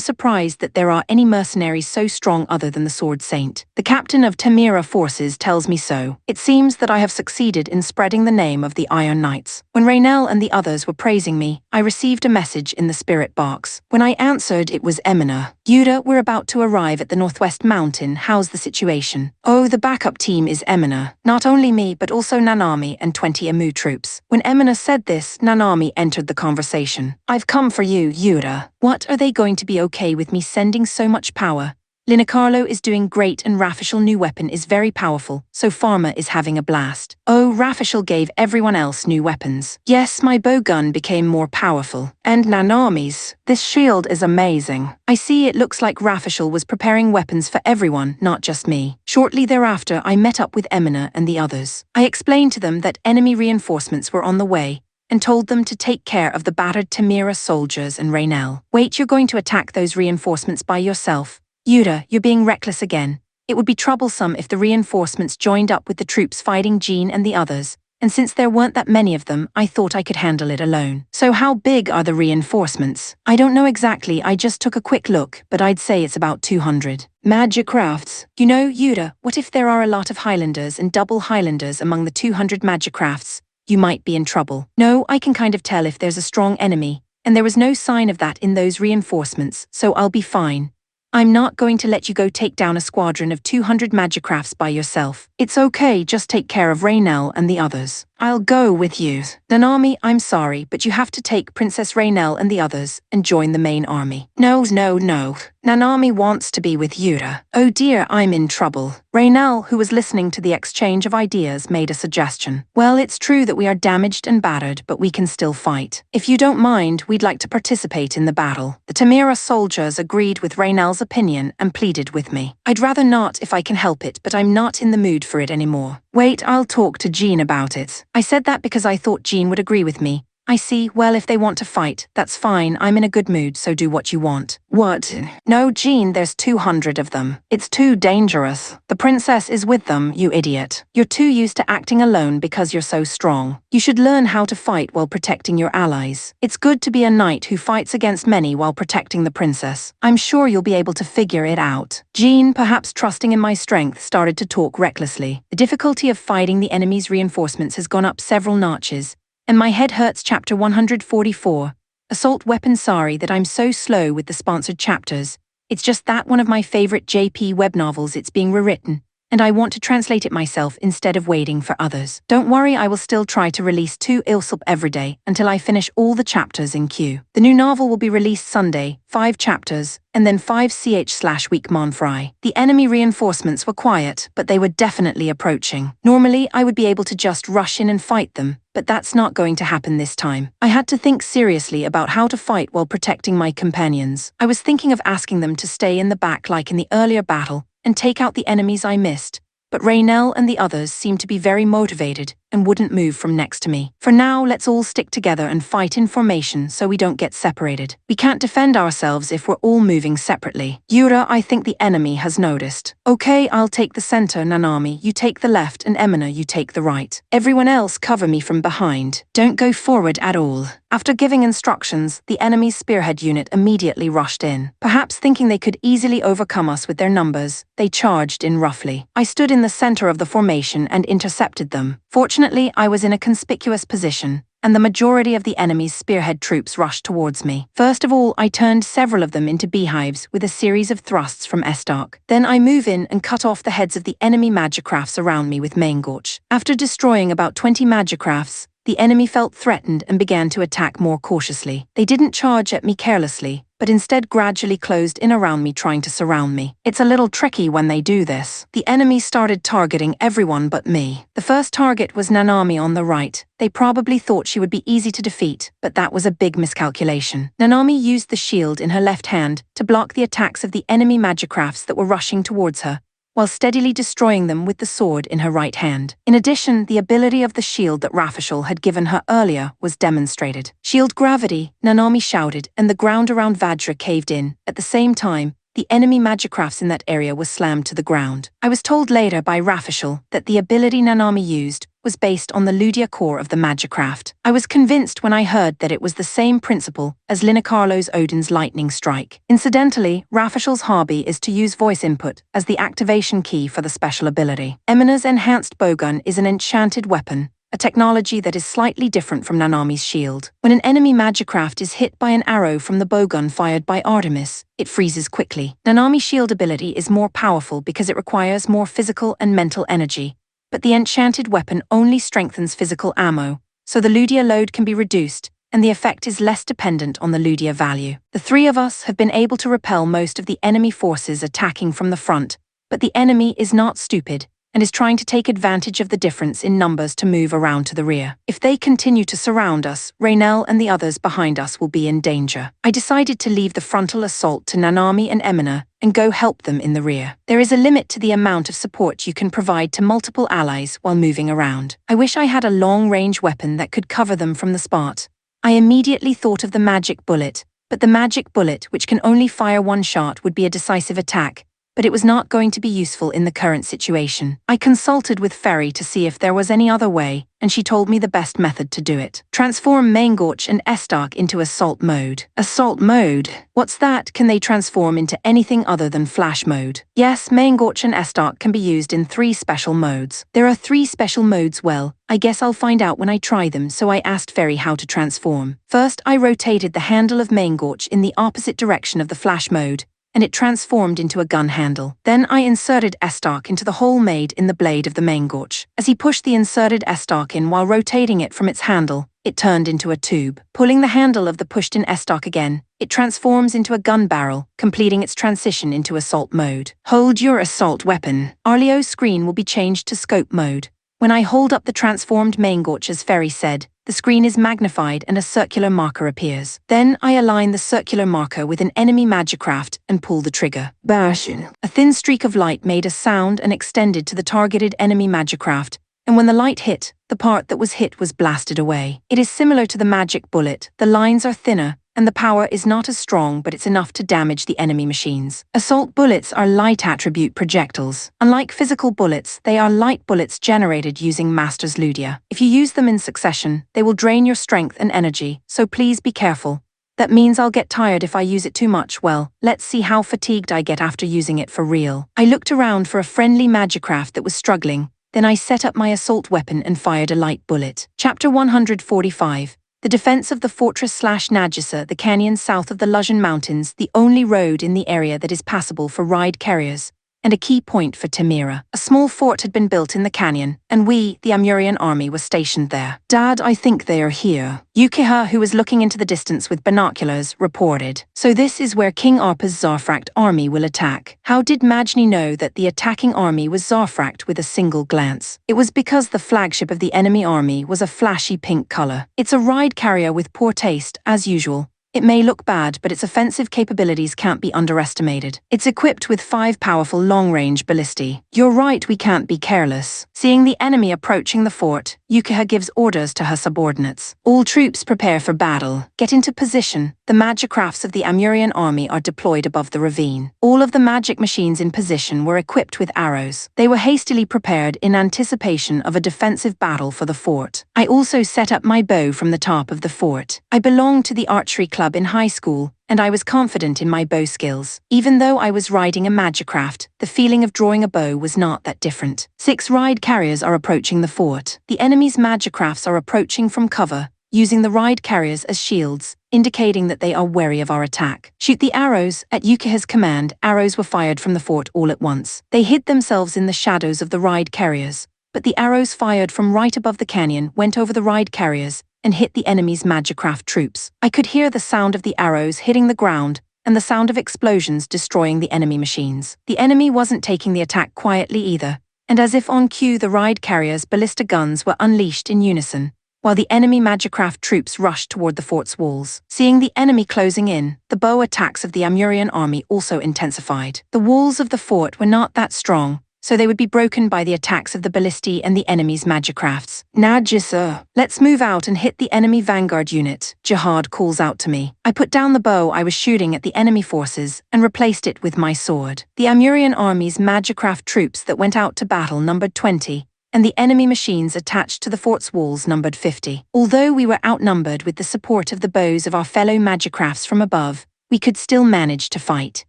surprised that there are any mercenaries so strong other than the Sword Saint. The captain of Temira forces tells me so. It seems that I have succeeded in spreading the name of the Iron Knights. When Raynell and the others were praising me, I received a message in the spirit box. When I answered, it was Emina. Yuta, we're about to arrive at the Northwest Mountain. How's the situation? Oh, the backup team is Emina. Not only me, but also Nanami and 20 Amu troops. When Emina said this, Nanami entered the conversation. I've come for you, Yuta. What, are they going to be okay with me sending so much power? Linacarlo is doing great and Rafishal's new weapon is very powerful, so Pharma is having a blast. Oh, Rafishal gave everyone else new weapons. Yes, my bow gun became more powerful. And Nanami's. This shield is amazing. I see, it looks like Rafishal was preparing weapons for everyone, not just me. Shortly thereafter, I met up with Emina and the others. I explained to them that enemy reinforcements were on the way, and told them to take care of the battered Temira soldiers and Raynell. Wait, you're going to attack those reinforcements by yourself? Yuta, you're being reckless again. It would be troublesome if the reinforcements joined up with the troops fighting Jean and the others, and since there weren't that many of them, I thought I could handle it alone. So how big are the reinforcements? I don't know exactly, I just took a quick look, but I'd say it's about 200. Magicrafts. You know, Yuta, what if there are a lot of Highlanders and double Highlanders among the 200 magicrafts? You might be in trouble. No, I can kind of tell if there's a strong enemy, and there was no sign of that in those reinforcements, so I'll be fine. I'm not going to let you go take down a squadron of 200 magicrafts by yourself. It's okay, just take care of Raynell and the others. I'll go with you. Nanami, I'm sorry, but you have to take Princess Raynell and the others and join the main army. No. Nanami wants to be with Yuta. Oh dear, I'm in trouble. Raynell, who was listening to the exchange of ideas, made a suggestion. Well, it's true that we are damaged and battered, but we can still fight. If you don't mind, we'd like to participate in the battle. The Temira soldiers agreed with Raynell's opinion and pleaded with me. I'd rather not if I can help it, but I'm not in the mood for it anymore. Wait, I'll talk to Jean about it. I said that because I thought Jean would agree with me. I see, well, if they want to fight, that's fine, I'm in a good mood, so do what you want. What? No, Jean, there's 200 of them. It's too dangerous. The princess is with them, you idiot. You're too used to acting alone because you're so strong. You should learn how to fight while protecting your allies. It's good to be a knight who fights against many while protecting the princess. I'm sure you'll be able to figure it out. Jean, perhaps trusting in my strength, started to talk recklessly. The difficulty of fighting the enemy's reinforcements has gone up several notches, And my head hurts chapter 144. Assault weapon sorry that I'm so slow with the sponsored chapters. It's just that one of my favorite JP web novels it's being rewritten, and I want to translate it myself instead of waiting for others. Don't worry, I will still try to release 2 ILSUP every day until I finish all the chapters in queue. The new novel will be released Sunday, 5 chapters, and then 5 ch/week manhwa. The enemy reinforcements were quiet, but they were definitely approaching. Normally, I would be able to just rush in and fight them, but that's not going to happen this time. I had to think seriously about how to fight while protecting my companions. I was thinking of asking them to stay in the back like in the earlier battle, and take out the enemies I missed, but Raynell and the others seemed to be very motivated and wouldn't move from next to me. For now, let's all stick together and fight in formation so we don't get separated. We can't defend ourselves if we're all moving separately. Yura, I think the enemy has noticed. Okay, I'll take the center, Nanami, you take the left, and Emina, you take the right. Everyone else cover me from behind. Don't go forward at all. After giving instructions, the enemy's spearhead unit immediately rushed in. Perhaps thinking they could easily overcome us with their numbers, they charged in roughly. I stood in the center of the formation and intercepted them. Fortunately, I was in a conspicuous position, and the majority of the enemy's spearhead troops rushed towards me. First of all, I turned several of them into beehives with a series of thrusts from Estark. Then I move in and cut off the heads of the enemy magicrafts around me with Manhwa. After destroying about 20 magicrafts, the enemy felt threatened and began to attack more cautiously. They didn't charge at me carelessly, but instead gradually closed in around me, trying to surround me. It's a little tricky when they do this. The enemy started targeting everyone but me. The first target was Nanami on the right. They probably thought she would be easy to defeat, but that was a big miscalculation. Nanami used the shield in her left hand to block the attacks of the enemy magicrafts that were rushing towards her, while steadily destroying them with the sword in her right hand. In addition, the ability of the shield that Rafishal had given her earlier was demonstrated. Shield gravity, Nanami shouted, and the ground around Vajra caved in. At the same time, the enemy magicrafts in that area were slammed to the ground. I was told later by Rafishal that the ability Nanami used was based on the Ludia core of the magicraft. I was convinced when I heard that it was the same principle as Linacarlo's Odin's lightning strike. Incidentally, Rafishal's hobby is to use voice input as the activation key for the special ability. Emina's enhanced bowgun is an enchanted weapon, a technology that is slightly different from Nanami's shield. When an enemy magicraft is hit by an arrow from the bowgun fired by Artemis, it freezes quickly. Nanami's shield ability is more powerful because it requires more physical and mental energy, but the enchanted weapon only strengthens physical ammo, so the Ludia load can be reduced, and the effect is less dependent on the Ludia value. The 3 of us have been able to repel most of the enemy forces attacking from the front, but the enemy is not stupid and is trying to take advantage of the difference in numbers to move around to the rear. If they continue to surround us, Raynell and the others behind us will be in danger. I decided to leave the frontal assault to Nanami and Emina and go help them in the rear. There is a limit to the amount of support you can provide to multiple allies while moving around. I wish I had a long-range weapon that could cover them from the spot. I immediately thought of the magic bullet, but the magic bullet, which can only fire 1 shot, would be a decisive attack, but it was not going to be useful in the current situation. I consulted with Ferry to see if there was any other way, and she told me the best method to do it. Transform Manhwa and Estark into assault mode. Assault mode? What's that? Can they transform into anything other than flash mode? Yes, Manhwa and Estark can be used in 3 special modes. There are 3 special modes. Well, I guess I'll find out when I try them, so I asked Ferry how to transform. First, I rotated the handle of Manhwa in the opposite direction of the flash mode, and it transformed into a gun handle. Then I inserted Estark into the hole made in the blade of the Manhwa. As he pushed the inserted Estark in while rotating it from its handle, it turned into a tube. Pulling the handle of the pushed-in Estark again, it transforms into a gun barrel, completing its transition into assault mode. Hold your assault weapon. Arleo's screen will be changed to scope mode. When I hold up the transformed Manhwa, as Ferry said, the screen is magnified and a circular marker appears. Then I align the circular marker with an enemy magicraft and pull the trigger. Bashin. A thin streak of light made a sound and extended to the targeted enemy magicraft, and when the light hit, the part that was hit was blasted away. It is similar to the magic bullet. The lines are thinner, and the power is not as strong, but it's enough to damage the enemy machines. Assault bullets are light attribute projectiles. Unlike physical bullets, they are light bullets generated using Master's Ludia. If you use them in succession, they will drain your strength and energy, so please be careful. That means I'll get tired if I use it too much. Well, let's see how fatigued I get after using it for real. I looked around for a friendly magicraft that was struggling, Then I set up my assault weapon and fired a light bullet. Chapter 145. The defense of the fortress/Najasa, the canyon south of the Luzhan Mountains, the only road in the area that is passable for ride carriers, and a key point for Tamira. A small fort had been built in the canyon, and we, the Amurian army, were stationed there. "Dad, I think they are here," Yukiha, who was looking into the distance with binoculars, reported. "So this is where King Arpa's Zarfract army will attack." How did Majni know that the attacking army was Zarfract with a single glance? It was because the flagship of the enemy army was a flashy pink color. It's a ride carrier with poor taste, as usual. It may look bad, but its offensive capabilities can't be underestimated. It's equipped with 5 powerful long-range ballistae. "You're right, we can't be careless." Seeing the enemy approaching the fort, Yukiha gives orders to her subordinates. "All troops prepare for battle. Get into position." The magicrafts of the Amurian army are deployed above the ravine. All of the magic machines in position were equipped with arrows. They were hastily prepared in anticipation of a defensive battle for the fort. I also set up my bow from the top of the fort. I belonged to the archery club in high school, and I was confident in my bow skills. Even though I was riding a magicraft, the feeling of drawing a bow was not that different. 6 ride carriers are approaching the fort. The enemy's magicrafts are approaching from cover, using the ride carriers as shields, indicating that they are wary of our attack. "Shoot the arrows." At Yukiha's command, arrows were fired from the fort all at once. They hid themselves in the shadows of the ride carriers, but the arrows fired from right above the canyon went over the ride carriers and hit the enemy's magicraft troops. I could hear the sound of the arrows hitting the ground and the sound of explosions destroying the enemy machines. The enemy wasn't taking the attack quietly either, and as if on cue, the ride carriers' ballista guns were unleashed in unison, while the enemy magicraft troops rushed toward the fort's walls. Seeing the enemy closing in, the bow attacks of the Amurian army also intensified. The walls of the fort were not that strong, so they would be broken by the attacks of the ballistae and the enemy's magicrafts. "Najisa, let's move out and hit the enemy vanguard unit," Jihad calls out to me. I put down the bow I was shooting at the enemy forces and replaced it with my sword. The Amurian army's magicraft troops that went out to battle numbered 20, and the enemy machines attached to the fort's walls numbered 50. Although we were outnumbered with the support of the bows of our fellow magicrafts from above, we could still manage to fight.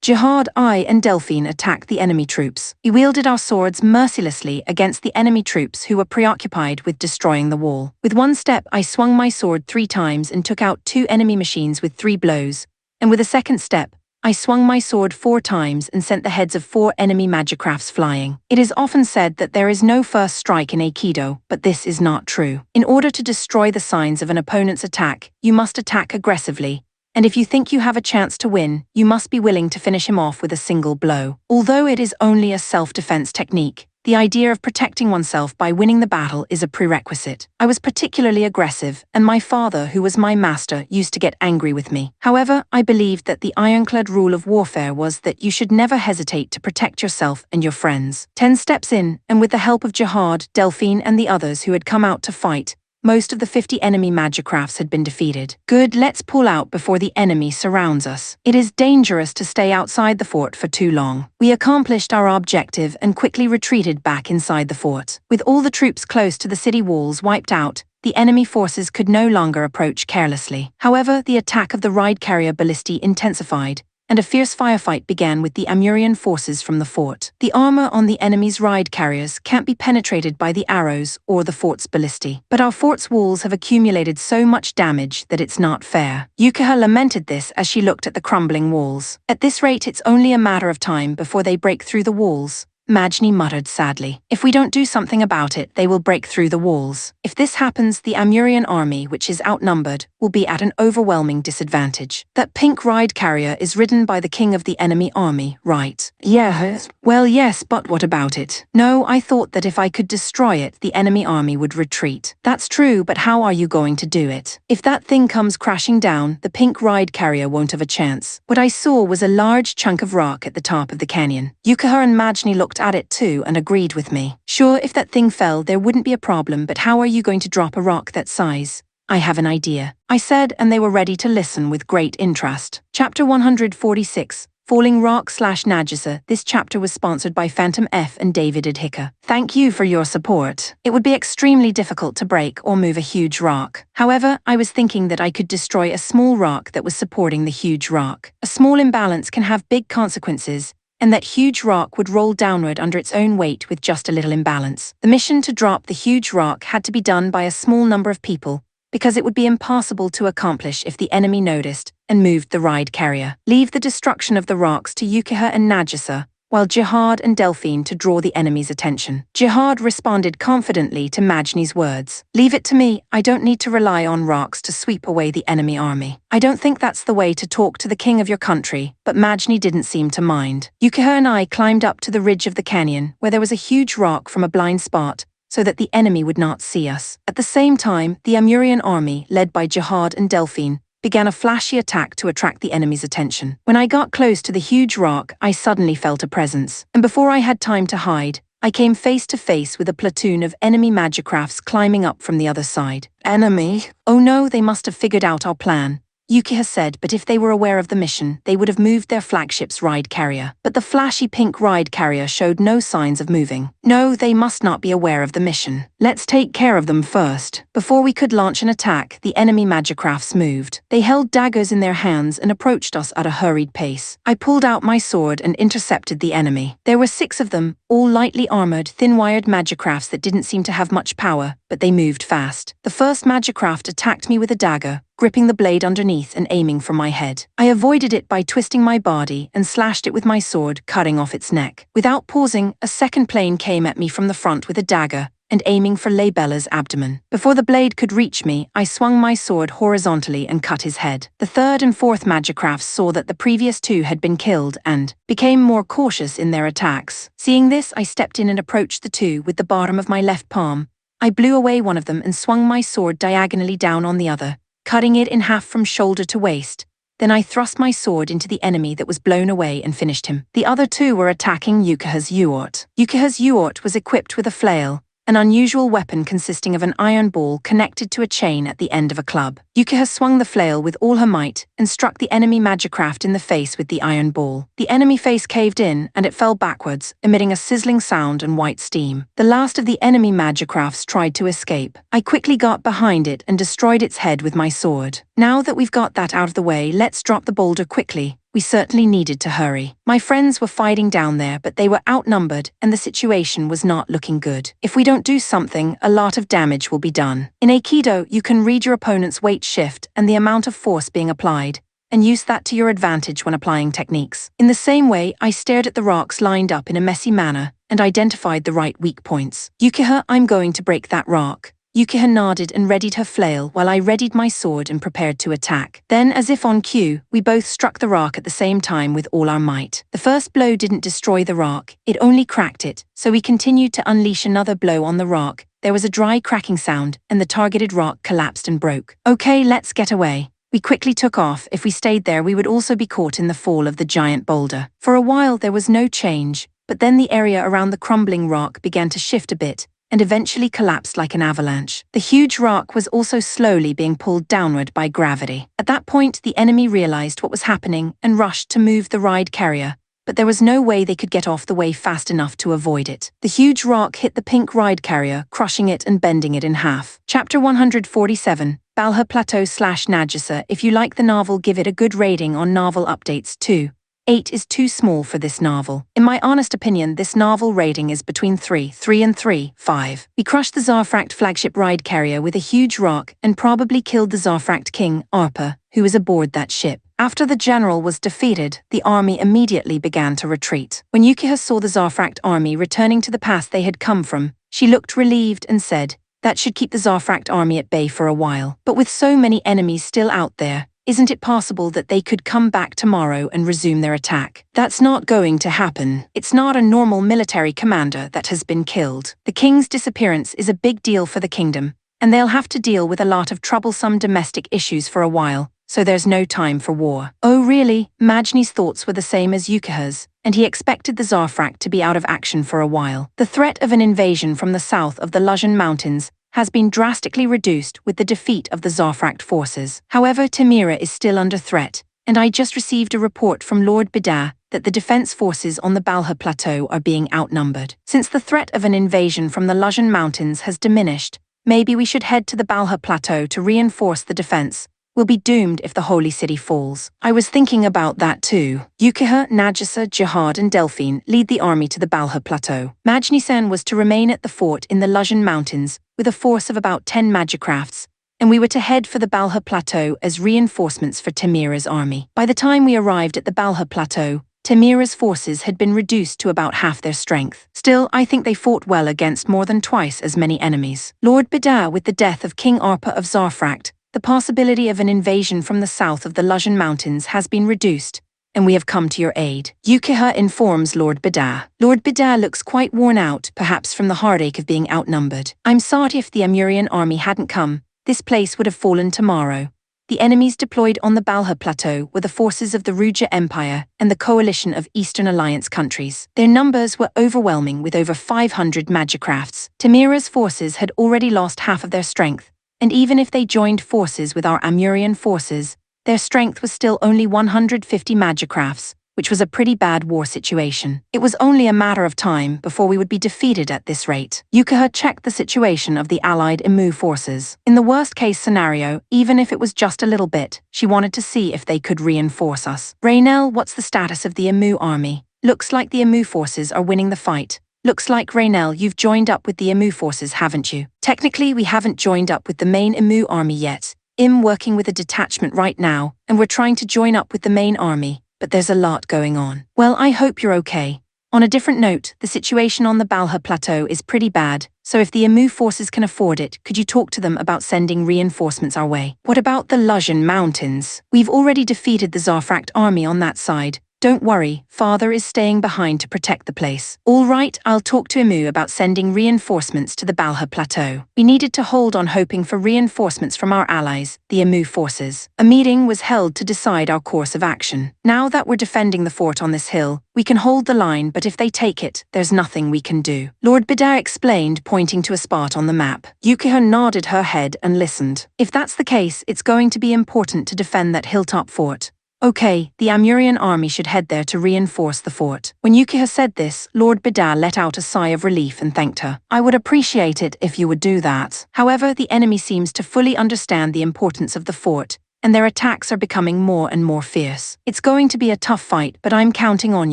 Jihad, I, and Delphine attacked the enemy troops. We wielded our swords mercilessly against the enemy troops who were preoccupied with destroying the wall. With one step, I swung my sword 3 times and took out 2 enemy machines with 3 blows, and with a second step, I swung my sword 4 times and sent the heads of 4 enemy magicrafts flying. It is often said that there is no first strike in Aikido, but this is not true. In order to destroy the signs of an opponent's attack, you must attack aggressively, and if you think you have a chance to win, you must be willing to finish him off with a single blow. Although it is only a self-defense technique, the idea of protecting oneself by winning the battle is a prerequisite. I was particularly aggressive, and my father, who was my master, used to get angry with me. However, I believed that the ironclad rule of warfare was that you should never hesitate to protect yourself and your friends. 10 steps in, and with the help of Jihad, Delphine, and the others who had come out to fight, most of the 50 enemy magicrafts had been defeated. Good, let's pull out before the enemy surrounds us. It is dangerous to stay outside the fort for too long. We accomplished our objective and quickly retreated back inside the fort. With all the troops close to the city walls wiped out, the enemy forces could no longer approach carelessly. However, the attack of the ride carrier ballistae intensified, and a fierce firefight began with the Amurian forces from the fort. The armor on the enemy's ride carriers can't be penetrated by the arrows or the fort's ballistae, but our fort's walls have accumulated so much damage that it's not fair. Yukiha lamented this as she looked at the crumbling walls. At this rate, it's only a matter of time before they break through the walls. Majni muttered sadly. If we don't do something about it, they will break through the walls. If this happens, the Amurian army, which is outnumbered, will be at an overwhelming disadvantage. That pink ride carrier is ridden by the king of the enemy army, right? Yes. Well, yes, but what about it? No, I thought that if I could destroy it, the enemy army would retreat. That's true, but how are you going to do it? If that thing comes crashing down, the pink ride carrier won't have a chance. What I saw was a large chunk of rock at the top of the canyon. Yukiha and Majni looked at it too and agreed with me. Sure, if that thing fell, there wouldn't be a problem, but how are you going to drop a rock that size? I have an idea, I said, and they were ready to listen with great interest. Chapter 146, Falling Rock/Najasa. This chapter was sponsored by Phantom F and David Adhika. Thank you for your support. It would be extremely difficult to break or move a huge rock. However, I was thinking that I could destroy a small rock that was supporting the huge rock. A small imbalance can have big consequences, and that huge rock would roll downward under its own weight with just a little imbalance. The mission to drop the huge rock had to be done by a small number of people, because it would be impossible to accomplish if the enemy noticed and moved the ride carrier. Leave the destruction of the rocks to Yukiha and Nagisa, while Jihad and Delphine to draw the enemy's attention. Jihad responded confidently to Majni's words. Leave it to me, I don't need to rely on rocks to sweep away the enemy army. I don't think that's the way to talk to the king of your country, but Majni didn't seem to mind. Yukiha and I climbed up to the ridge of the canyon, where there was a huge rock from a blind spot, so that the enemy would not see us. At the same time, the Amurian army, led by Jihad and Delphine, began a flashy attack to attract the enemy's attention. When I got close to the huge rock, I suddenly felt a presence, and before I had time to hide, I came face to face with a platoon of enemy magicrafts climbing up from the other side. Enemy? Oh no, they must have figured out our plan, Yukiha said, but if they were aware of the mission, they would have moved their flagship's ride carrier. But the flashy pink ride carrier showed no signs of moving. No, they must not be aware of the mission. Let's take care of them first. Before we could launch an attack, the enemy magicrafts moved. They held daggers in their hands and approached us at a hurried pace. I pulled out my sword and intercepted the enemy. There were 6 of them, all lightly armored, thin-wired magicrafts that didn't seem to have much power, but they moved fast. The first magicraft attacked me with a dagger, gripping the blade underneath and aiming for my head. I avoided it by twisting my body and slashed it with my sword, cutting off its neck. Without pausing, a second plane came at me from the front with a dagger and aiming for Leibella's abdomen. Before the blade could reach me, I swung my sword horizontally and cut his head. The third and fourth magicrafts saw that the previous 2 had been killed and became more cautious in their attacks. Seeing this, I stepped in and approached the 2 with the bottom of my left palm. I blew away one of them and swung my sword diagonally down on the other, cutting it in half from shoulder to waist. Then I thrust my sword into the enemy that was blown away and finished him. The other 2 were attacking Yukiha's Yuort. Yukiha's Yuort was equipped with a flail, an unusual weapon consisting of an iron ball connected to a chain at the end of a club. Yukiha swung the flail with all her might and struck the enemy magicraft in the face with the iron ball. The enemy face caved in and it fell backwards, emitting a sizzling sound and white steam. The last of the enemy magicrafts tried to escape. I quickly got behind it and destroyed its head with my sword. Now that we've got that out of the way, let's drop the boulder quickly. We certainly needed to hurry. My friends were fighting down there, but they were outnumbered and the situation was not looking good. If we don't do something, a lot of damage will be done. In Aikido, you can read your opponent's weight shift and the amount of force being applied, and use that to your advantage when applying techniques. In the same way, I stared at the rocks lined up in a messy manner and identified the right weak points. Yukiha, I'm going to break that rock. Yukiha nodded and readied her flail while I readied my sword and prepared to attack. Then, as if on cue, we both struck the rock at the same time with all our might. The first blow didn't destroy the rock, it only cracked it, so we continued to unleash another blow on the rock. There was a dry cracking sound, and the targeted rock collapsed and broke. Okay, let's get away. We quickly took off. If we stayed there, we would also be caught in the fall of the giant boulder. For a while, there was no change, but then the area around the crumbling rock began to shift a bit, and eventually collapsed like an avalanche. The huge rock was also slowly being pulled downward by gravity. At that point, the enemy realized what was happening and rushed to move the ride carrier, but there was no way they could get off the way fast enough to avoid it. The huge rock hit the pink ride carrier, crushing it and bending it in half. Chapter 147, Balha Plateau/Nagisa. If you like the novel, give it a good rating on Novel Updates 2. 8 is too small for this novel. In my honest opinion, this novel rating is between 3 and 5. We crushed the Zarfract flagship ride carrier with a huge rock and probably killed the Zarfract king, Arpa, who was aboard that ship. After the general was defeated, the army immediately began to retreat. When Yukiha saw the Zarfract army returning to the path they had come from, she looked relieved and said, "That should keep the Zarfract army at bay for a while. But with so many enemies still out there, isn't it possible that they could come back tomorrow and resume their attack?" That's not going to happen. It's not a normal military commander that has been killed. The king's disappearance is a big deal for the kingdom, and they'll have to deal with a lot of troublesome domestic issues for a while, so there's no time for war. Oh really? Majni's thoughts were the same as Yukiha's, and he expected the Zarfract to be out of action for a while. The threat of an invasion from the south of the Luzhan Mountains has been drastically reduced with the defeat of the Zarfract forces. However, Tamira is still under threat, and I just received a report from Lord Bida that the defense forces on the Balha Plateau are being outnumbered. Since the threat of an invasion from the Luzhan Mountains has diminished, maybe we should head to the Balha Plateau to reinforce the defense, We'll be doomed if the holy city falls. I was thinking about that too. Yukihira, Nagisa, Jihad and Delphine lead the army to the Balha Plateau. Majni-san was to remain at the fort in the Luzhan Mountains with a force of about 10 magicrafts, and we were to head for the Balha Plateau as reinforcements for Tamira's army. By the time we arrived at the Balha Plateau, Tamira's forces had been reduced to about half their strength. Still, I think they fought well against more than twice as many enemies. Lord Bida, with the death of King Arpa of Zarfract, the possibility of an invasion from the south of the Luzhan Mountains has been reduced, and we have come to your aid. Yukihira informs Lord Bida. Lord Bida looks quite worn out, perhaps from the heartache of being outnumbered. I'm sorry if the Amurian army hadn't come, this place would have fallen tomorrow. The enemies deployed on the Balha Plateau were the forces of the Ruja Empire and the coalition of Eastern Alliance countries. Their numbers were overwhelming with over 500 magicrafts. Tamira's forces had already lost half of their strength, and even if they joined forces with our Amurian forces, their strength was still only 150 magicrafts, which was a pretty bad war situation. It was only a matter of time before we would be defeated at this rate. Yukihira checked the situation of the allied Imu forces. In the worst-case scenario, even if it was just a little bit, she wanted to see if they could reinforce us. Raynell, what's the status of the Imu army? Looks like the Imu forces are winning the fight. Looks like, Raynell, you've joined up with the Imu forces, haven't you? Technically, we haven't joined up with the main Imu army yet. I'm working with a detachment right now, and we're trying to join up with the main army, but there's a lot going on. Well, I hope you're okay. On a different note, the situation on the Balha Plateau is pretty bad, so if the Imu forces can afford it, could you talk to them about sending reinforcements our way? What about the Luzhan Mountains? We've already defeated the Zarfract army on that side. Don't worry, Father is staying behind to protect the place. All right, I'll talk to Imu about sending reinforcements to the Balha Plateau. We needed to hold on hoping for reinforcements from our allies, the Imu forces. A meeting was held to decide our course of action. Now that we're defending the fort on this hill, we can hold the line, but if they take it, there's nothing we can do. Lord Bida explained, pointing to a spot on the map. Yukihira nodded her head and listened. If that's the case, it's going to be important to defend that hilltop fort. Okay, the Amurian army should head there to reinforce the fort. When Yukihira said this, Lord Bida let out a sigh of relief and thanked her. I would appreciate it if you would do that. However, the enemy seems to fully understand the importance of the fort, and their attacks are becoming more and more fierce. It's going to be a tough fight, but I'm counting on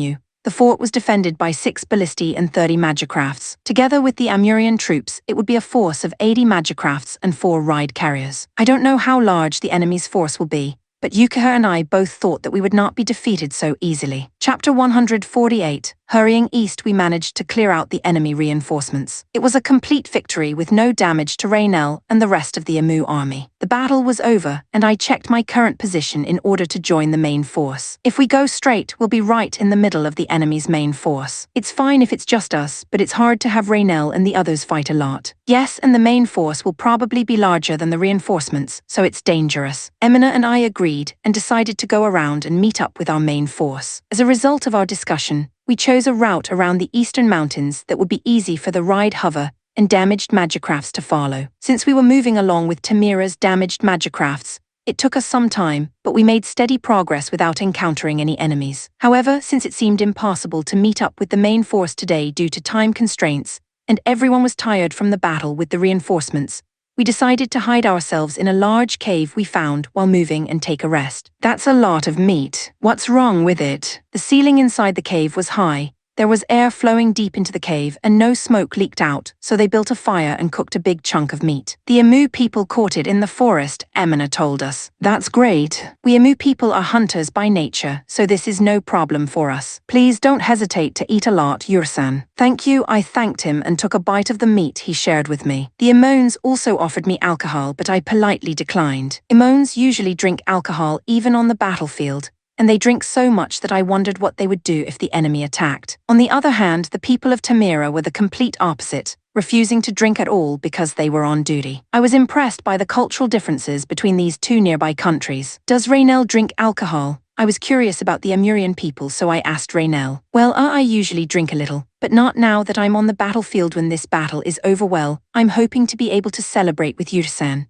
you. The fort was defended by 6 ballistae and 30 magicrafts. Together with the Amurian troops, it would be a force of 80 magicrafts and 4 ride carriers. I don't know how large the enemy's force will be, but Yukihira and I both thought that we would not be defeated so easily. Chapter 148. Hurrying east, we managed to clear out the enemy reinforcements. It was a complete victory with no damage to Raynell and the rest of the Imu army. The battle was over, and I checked my current position in order to join the main force. If we go straight, we'll be right in the middle of the enemy's main force. It's fine if it's just us, but it's hard to have Raynell and the others fight a lot. Yes, and the main force will probably be larger than the reinforcements, so it's dangerous. Emina and I agreed and decided to go around and meet up with our main force. As a result of our discussion, we chose a route around the eastern mountains that would be easy for the ride hover and damaged magicrafts to follow. Since we were moving along with Tamira's damaged magicrafts, it took us some time, but we made steady progress without encountering any enemies. However, since it seemed impossible to meet up with the main force today due to time constraints, and everyone was tired from the battle with the reinforcements, we decided to hide ourselves in a large cave we found while moving and take a rest. That's a lot of meat. What's wrong with it? The ceiling inside the cave was high. There was air flowing deep into the cave and no smoke leaked out, so they built a fire and cooked a big chunk of meat. The Imu people caught it in the forest, Emina told us. That's great. We Imu people are hunters by nature, so this is no problem for us. Please don't hesitate to eat a lot, Yursan. Thank you. I thanked him and took a bite of the meat he shared with me. The Imones also offered me alcohol, but I politely declined. Imones usually drink alcohol even on the battlefield, and they drink so much that I wondered what they would do if the enemy attacked. On the other hand, the people of Tamira were the complete opposite, refusing to drink at all because they were on duty. I was impressed by the cultural differences between these two nearby countries. Does Raynell drink alcohol? I was curious about the Amurian people, so I asked Raynell. Well, I usually drink a little, but not now that I'm on the battlefield. When this battle is over, well, I'm hoping to be able to celebrate with Yursan.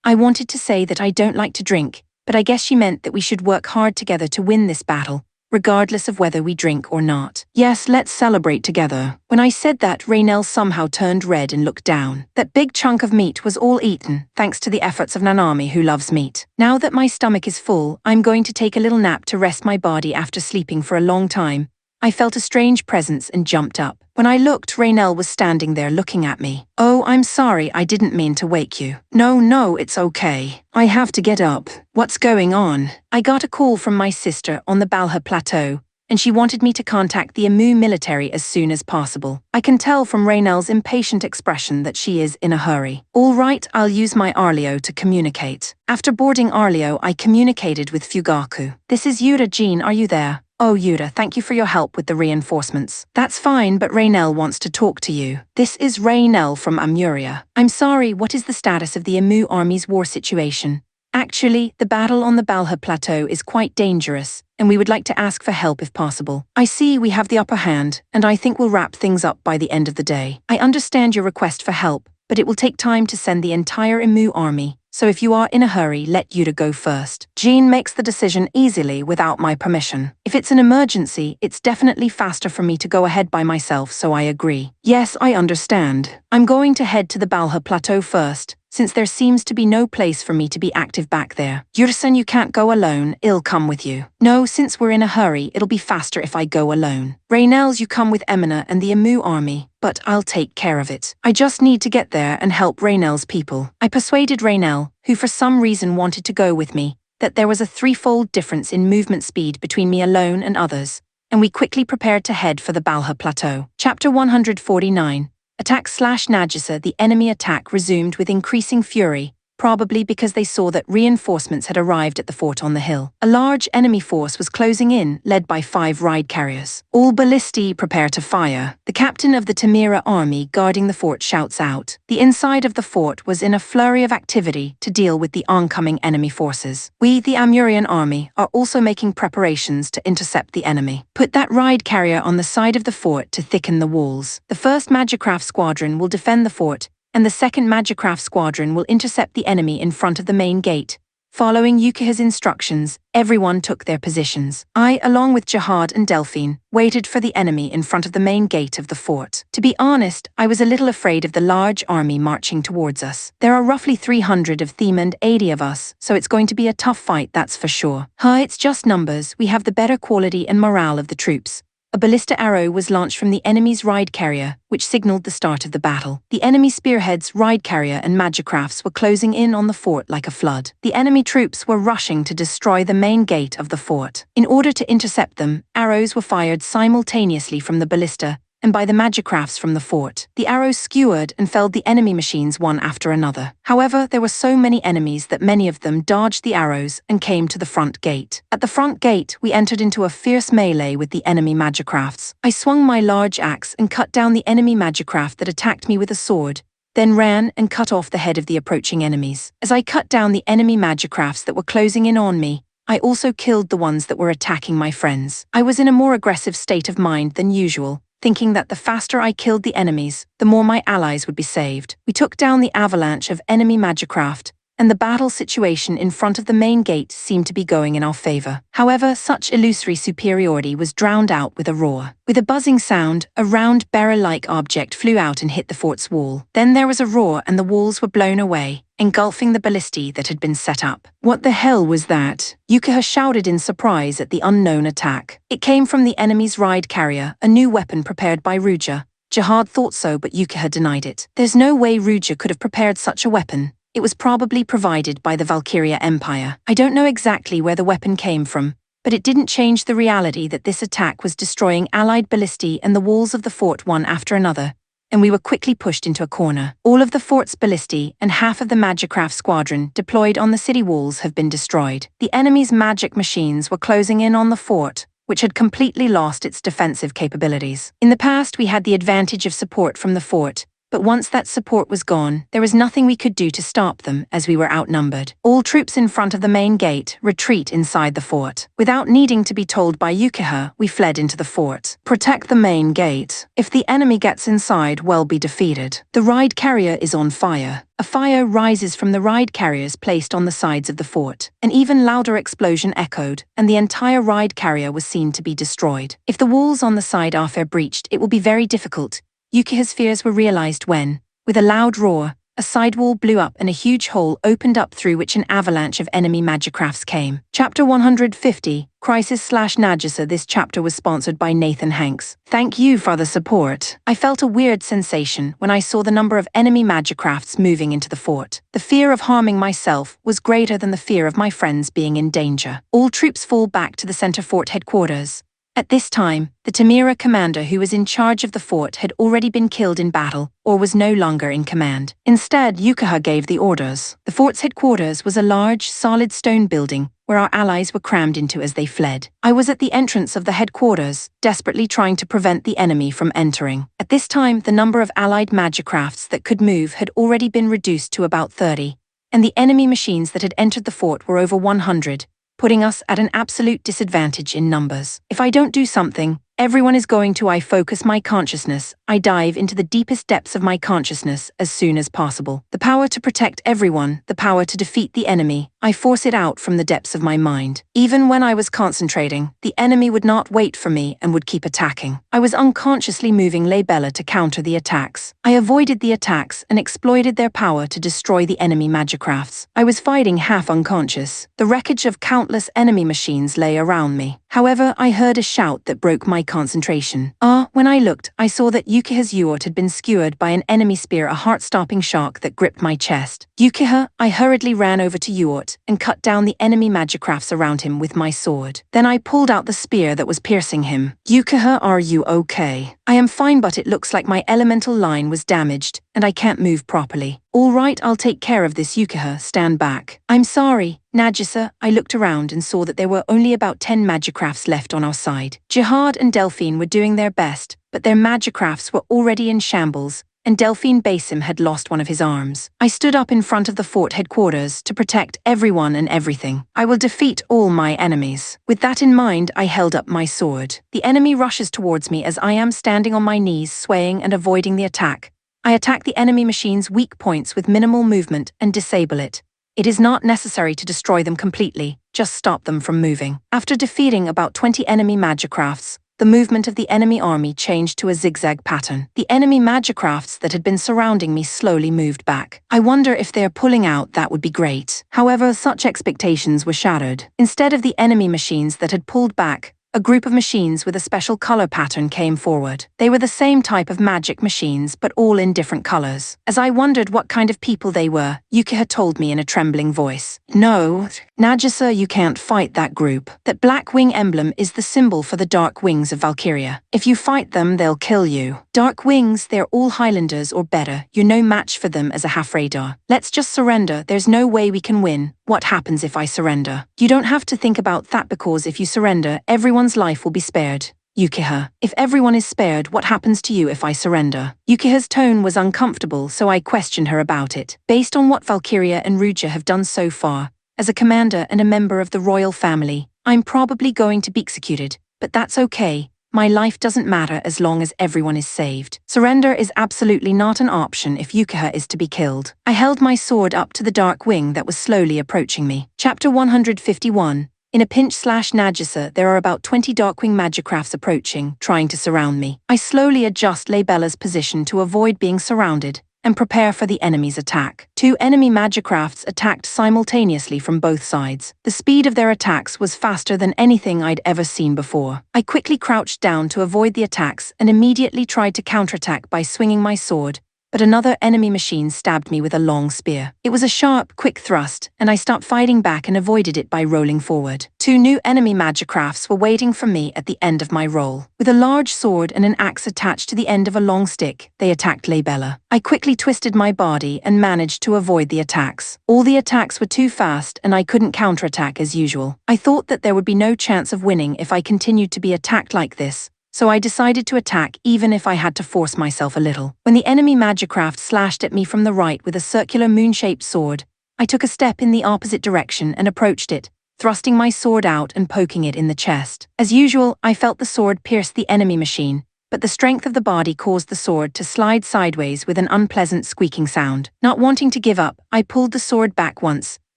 I wanted to say that I don't like to drink, but I guess she meant that we should work hard together to win this battle, regardless of whether we drink or not. Yes, let's celebrate together. When I said that, Raynell somehow turned red and looked down. That big chunk of meat was all eaten, thanks to the efforts of Nanami, who loves meat. Now that my stomach is full, I'm going to take a little nap to rest my body after sleeping for a long time. I felt a strange presence and jumped up. When I looked, Raynell was standing there looking at me. Oh, I'm sorry, I didn't mean to wake you. No, it's okay. I have to get up. What's going on? I got a call from my sister on the Balha Plateau, and she wanted me to contact the Amu military as soon as possible. I can tell from Raynell's impatient expression that she is in a hurry. All right, I'll use my Arleo to communicate. After boarding Arleo, I communicated with Fugaku. This is Yura. Jean, are you there? Oh, Yura, thank you for your help with the reinforcements. That's fine, but Raynell wants to talk to you. This is Raynell from Amuria. I'm sorry, what is the status of the Amu army's war situation? Actually, the battle on the Balha Plateau is quite dangerous, and we would like to ask for help if possible. I see we have the upper hand, and I think we'll wrap things up by the end of the day. I understand your request for help, but it will take time to send the entire Amu army. So if you are in a hurry, let Yuta go first. Jean makes the decision easily without my permission. If it's an emergency, it's definitely faster for me to go ahead by myself, so I agree. Yes, I understand. I'm going to head to the Balha Plateau first, since there seems to be no place for me to be active back there. Yursen, you can't go alone, I'll come with you. No, since we're in a hurry, it'll be faster if I go alone. Raynell's, you come with Emina and the Amu army, but I'll take care of it. I just need to get there and help Raynell's people. I persuaded Raynell, who for some reason wanted to go with me, that there was a threefold difference in movement speed between me alone and others, and we quickly prepared to head for the Balha Plateau. Chapter 149. Attack/Najisa. The enemy attack resumed with increasing fury, probably because they saw that reinforcements had arrived at the fort on the hill. A large enemy force was closing in, led by 5 ride carriers. All ballistae prepare to fire. The captain of the Tamira army guarding the fort shouts out. The inside of the fort was in a flurry of activity to deal with the oncoming enemy forces. We, the Amurian army, are also making preparations to intercept the enemy. Put that ride carrier on the side of the fort to thicken the walls. The 1st Magicraft Squadron will defend the fort, and the 2nd Magicraft Squadron will intercept the enemy in front of the main gate. Following Yukiha's instructions, everyone took their positions. I, along with Jihad and Delphine, waited for the enemy in front of the main gate of the fort. To be honest, I was a little afraid of the large army marching towards us. There are roughly 300 of them and 80 of us, so it's going to be a tough fight, that's for sure. It's just numbers. We have the better quality and morale of the troops. A ballista arrow was launched from the enemy's ride carrier, which signaled the start of the battle. The enemy spearheads, ride carrier, and magicrafts were closing in on the fort like a flood. The enemy troops were rushing to destroy the main gate of the fort. In order to intercept them, arrows were fired simultaneously from the ballista and by the magicrafts from the fort. The arrows skewered and felled the enemy machines one after another. However, there were so many enemies that many of them dodged the arrows and came to the front gate. At the front gate, we entered into a fierce melee with the enemy magicrafts. I swung my large axe and cut down the enemy magicraft that attacked me with a sword, then ran and cut off the head of the approaching enemies. As I cut down the enemy magicrafts that were closing in on me, I also killed the ones that were attacking my friends. I was in a more aggressive state of mind than usual, thinking that the faster I killed the enemies, the more my allies would be saved. We took down the avalanche of enemy magicraft, and the battle situation in front of the main gate seemed to be going in our favor. However, such illusory superiority was drowned out with a roar. With a buzzing sound, a round barrel-like object flew out and hit the fort's wall. Then there was a roar and the walls were blown away, engulfing the ballistae that had been set up. What the hell was that? Yukiha shouted in surprise at the unknown attack. It came from the enemy's ride carrier, a new weapon prepared by Ruja. Jihad thought so, but Yukiha denied it. There's no way Ruja could have prepared such a weapon. It was probably provided by the Valkyria Empire. I don't know exactly where the weapon came from, but it didn't change the reality that this attack was destroying allied ballistae and the walls of the fort one after another, and we were quickly pushed into a corner. All of the fort's ballistae and half of the Magicraft Squadron deployed on the city walls have been destroyed. The enemy's magic machines were closing in on the fort, which had completely lost its defensive capabilities. In the past, we had the advantage of support from the fort, but once that support was gone, there was nothing we could do to stop them as we were outnumbered. All troops in front of the main gate retreat inside the fort. Without needing to be told by Yukiha, we fled into the fort. Protect the main gate. If the enemy gets inside, we'll be defeated. The ride carrier is on fire. A fire rises from the ride carriers placed on the sides of the fort. An even louder explosion echoed, and the entire ride carrier was seen to be destroyed. If the walls on the side are breached, it will be very difficult. Yukiha's fears were realized when, with a loud roar, a sidewall blew up and a huge hole opened up through which an avalanche of enemy magicrafts came. Chapter 150, Crisis/Nagisa. This chapter was sponsored by Nathan Hanks. Thank you for the support. I felt a weird sensation when I saw the number of enemy magicrafts moving into the fort. The fear of harming myself was greater than the fear of my friends being in danger. All troops fall back to the center fort headquarters. At this time, the Tamira commander who was in charge of the fort had already been killed in battle or was no longer in command. Instead, Yukiha gave the orders. The fort's headquarters was a large, solid stone building where our allies were crammed into as they fled. I was at the entrance of the headquarters, desperately trying to prevent the enemy from entering. At this time, the number of allied magicrafts that could move had already been reduced to about 30, and the enemy machines that had entered the fort were over 100. Putting us at an absolute disadvantage in numbers. If I don't do something, everyone is going to. I focus my consciousness. I dive into the deepest depths of my consciousness as soon as possible. The power to protect everyone, the power to defeat the enemy, I force it out from the depths of my mind. Even when I was concentrating, the enemy would not wait for me and would keep attacking. I was unconsciously moving Labella to counter the attacks. I avoided the attacks and exploited their power to destroy the enemy magicrafts. I was fighting half unconscious. The wreckage of countless enemy machines lay around me. However, I heard a shout that broke my concentration. When I looked, I saw that Yukiha's Yuot had been skewered by an enemy spear, a heart-stopping shock that gripped my chest. Yukiha, I hurriedly ran over to Yuot and cut down the enemy magicrafts around him with my sword. Then I pulled out the spear that was piercing him. Yukiha, are you okay? I am fine, but it looks like my elemental line was damaged, and I can't move properly. All right, I'll take care of this. Yukiha, stand back. I'm sorry, Nagisa. I looked around and saw that there were only about 10 magicrafts left on our side. Jihad and Delphine were doing their best, but their magicrafts were already in shambles, and Delphine Basim had lost one of his arms. I stood up in front of the fort headquarters to protect everyone and everything. I will defeat all my enemies. With that in mind, I held up my sword. The enemy rushes towards me as I am standing on my knees, swaying and avoiding the attack. I attack the enemy machine's weak points with minimal movement and disable it. It is not necessary to destroy them completely, just stop them from moving. After defeating about 20 enemy magicrafts, the movement of the enemy army changed to a zigzag pattern. The enemy magicrafts that had been surrounding me slowly moved back. I wonder if they are pulling out. That would be great. However, such expectations were shattered. Instead of the enemy machines that had pulled back, a group of machines with a special color pattern came forward. They were the same type of magic machines, but all in different colors. As I wondered what kind of people they were, Yukiha told me in a trembling voice. No, Nagisa, you can't fight that group. That black wing emblem is the symbol for the dark wings of Valkyria. If you fight them, they'll kill you. Dark wings, they're all Highlanders or better. You're no match for them as a half-radar. Let's just surrender. There's no way we can win. What happens if I surrender? You don't have to think about that, because if you surrender, everyone's life will be spared. Yukiha, if everyone is spared, what happens to you if I surrender? Yukiha's tone was uncomfortable, so I questioned her about it. Based on what Valkyria and Ruja have done so far, as a commander and a member of the royal family, I'm probably going to be executed, but that's okay. My life doesn't matter as long as everyone is saved. Surrender is absolutely not an option if Yukiha is to be killed. I held my sword up to the dark wing that was slowly approaching me. Chapter 151. In a pinch/Nagisa, there are about 20 Darkwing magicrafts approaching, trying to surround me. I slowly adjust Labella's position to avoid being surrounded and prepare for the enemy's attack. 2 enemy magicrafts attacked simultaneously from both sides. The speed of their attacks was faster than anything I'd ever seen before. I quickly crouched down to avoid the attacks and immediately tried to counterattack by swinging my sword, but another enemy machine stabbed me with a long spear. It was a sharp, quick thrust, and I stopped fighting back and avoided it by rolling forward. 2 new enemy magicrafts were waiting for me at the end of my roll. With a large sword and an axe attached to the end of a long stick, they attacked Labella. I quickly twisted my body and managed to avoid the attacks. All the attacks were too fast and I couldn't counterattack as usual. I thought that there would be no chance of winning if I continued to be attacked like this, so I decided to attack even if I had to force myself a little. When the enemy magicraft slashed at me from the right with a circular moon-shaped sword, I took a step in the opposite direction and approached it, thrusting my sword out and poking it in the chest. As usual, I felt the sword pierce the enemy machine, but the strength of the body caused the sword to slide sideways with an unpleasant squeaking sound. Not wanting to give up, I pulled the sword back once,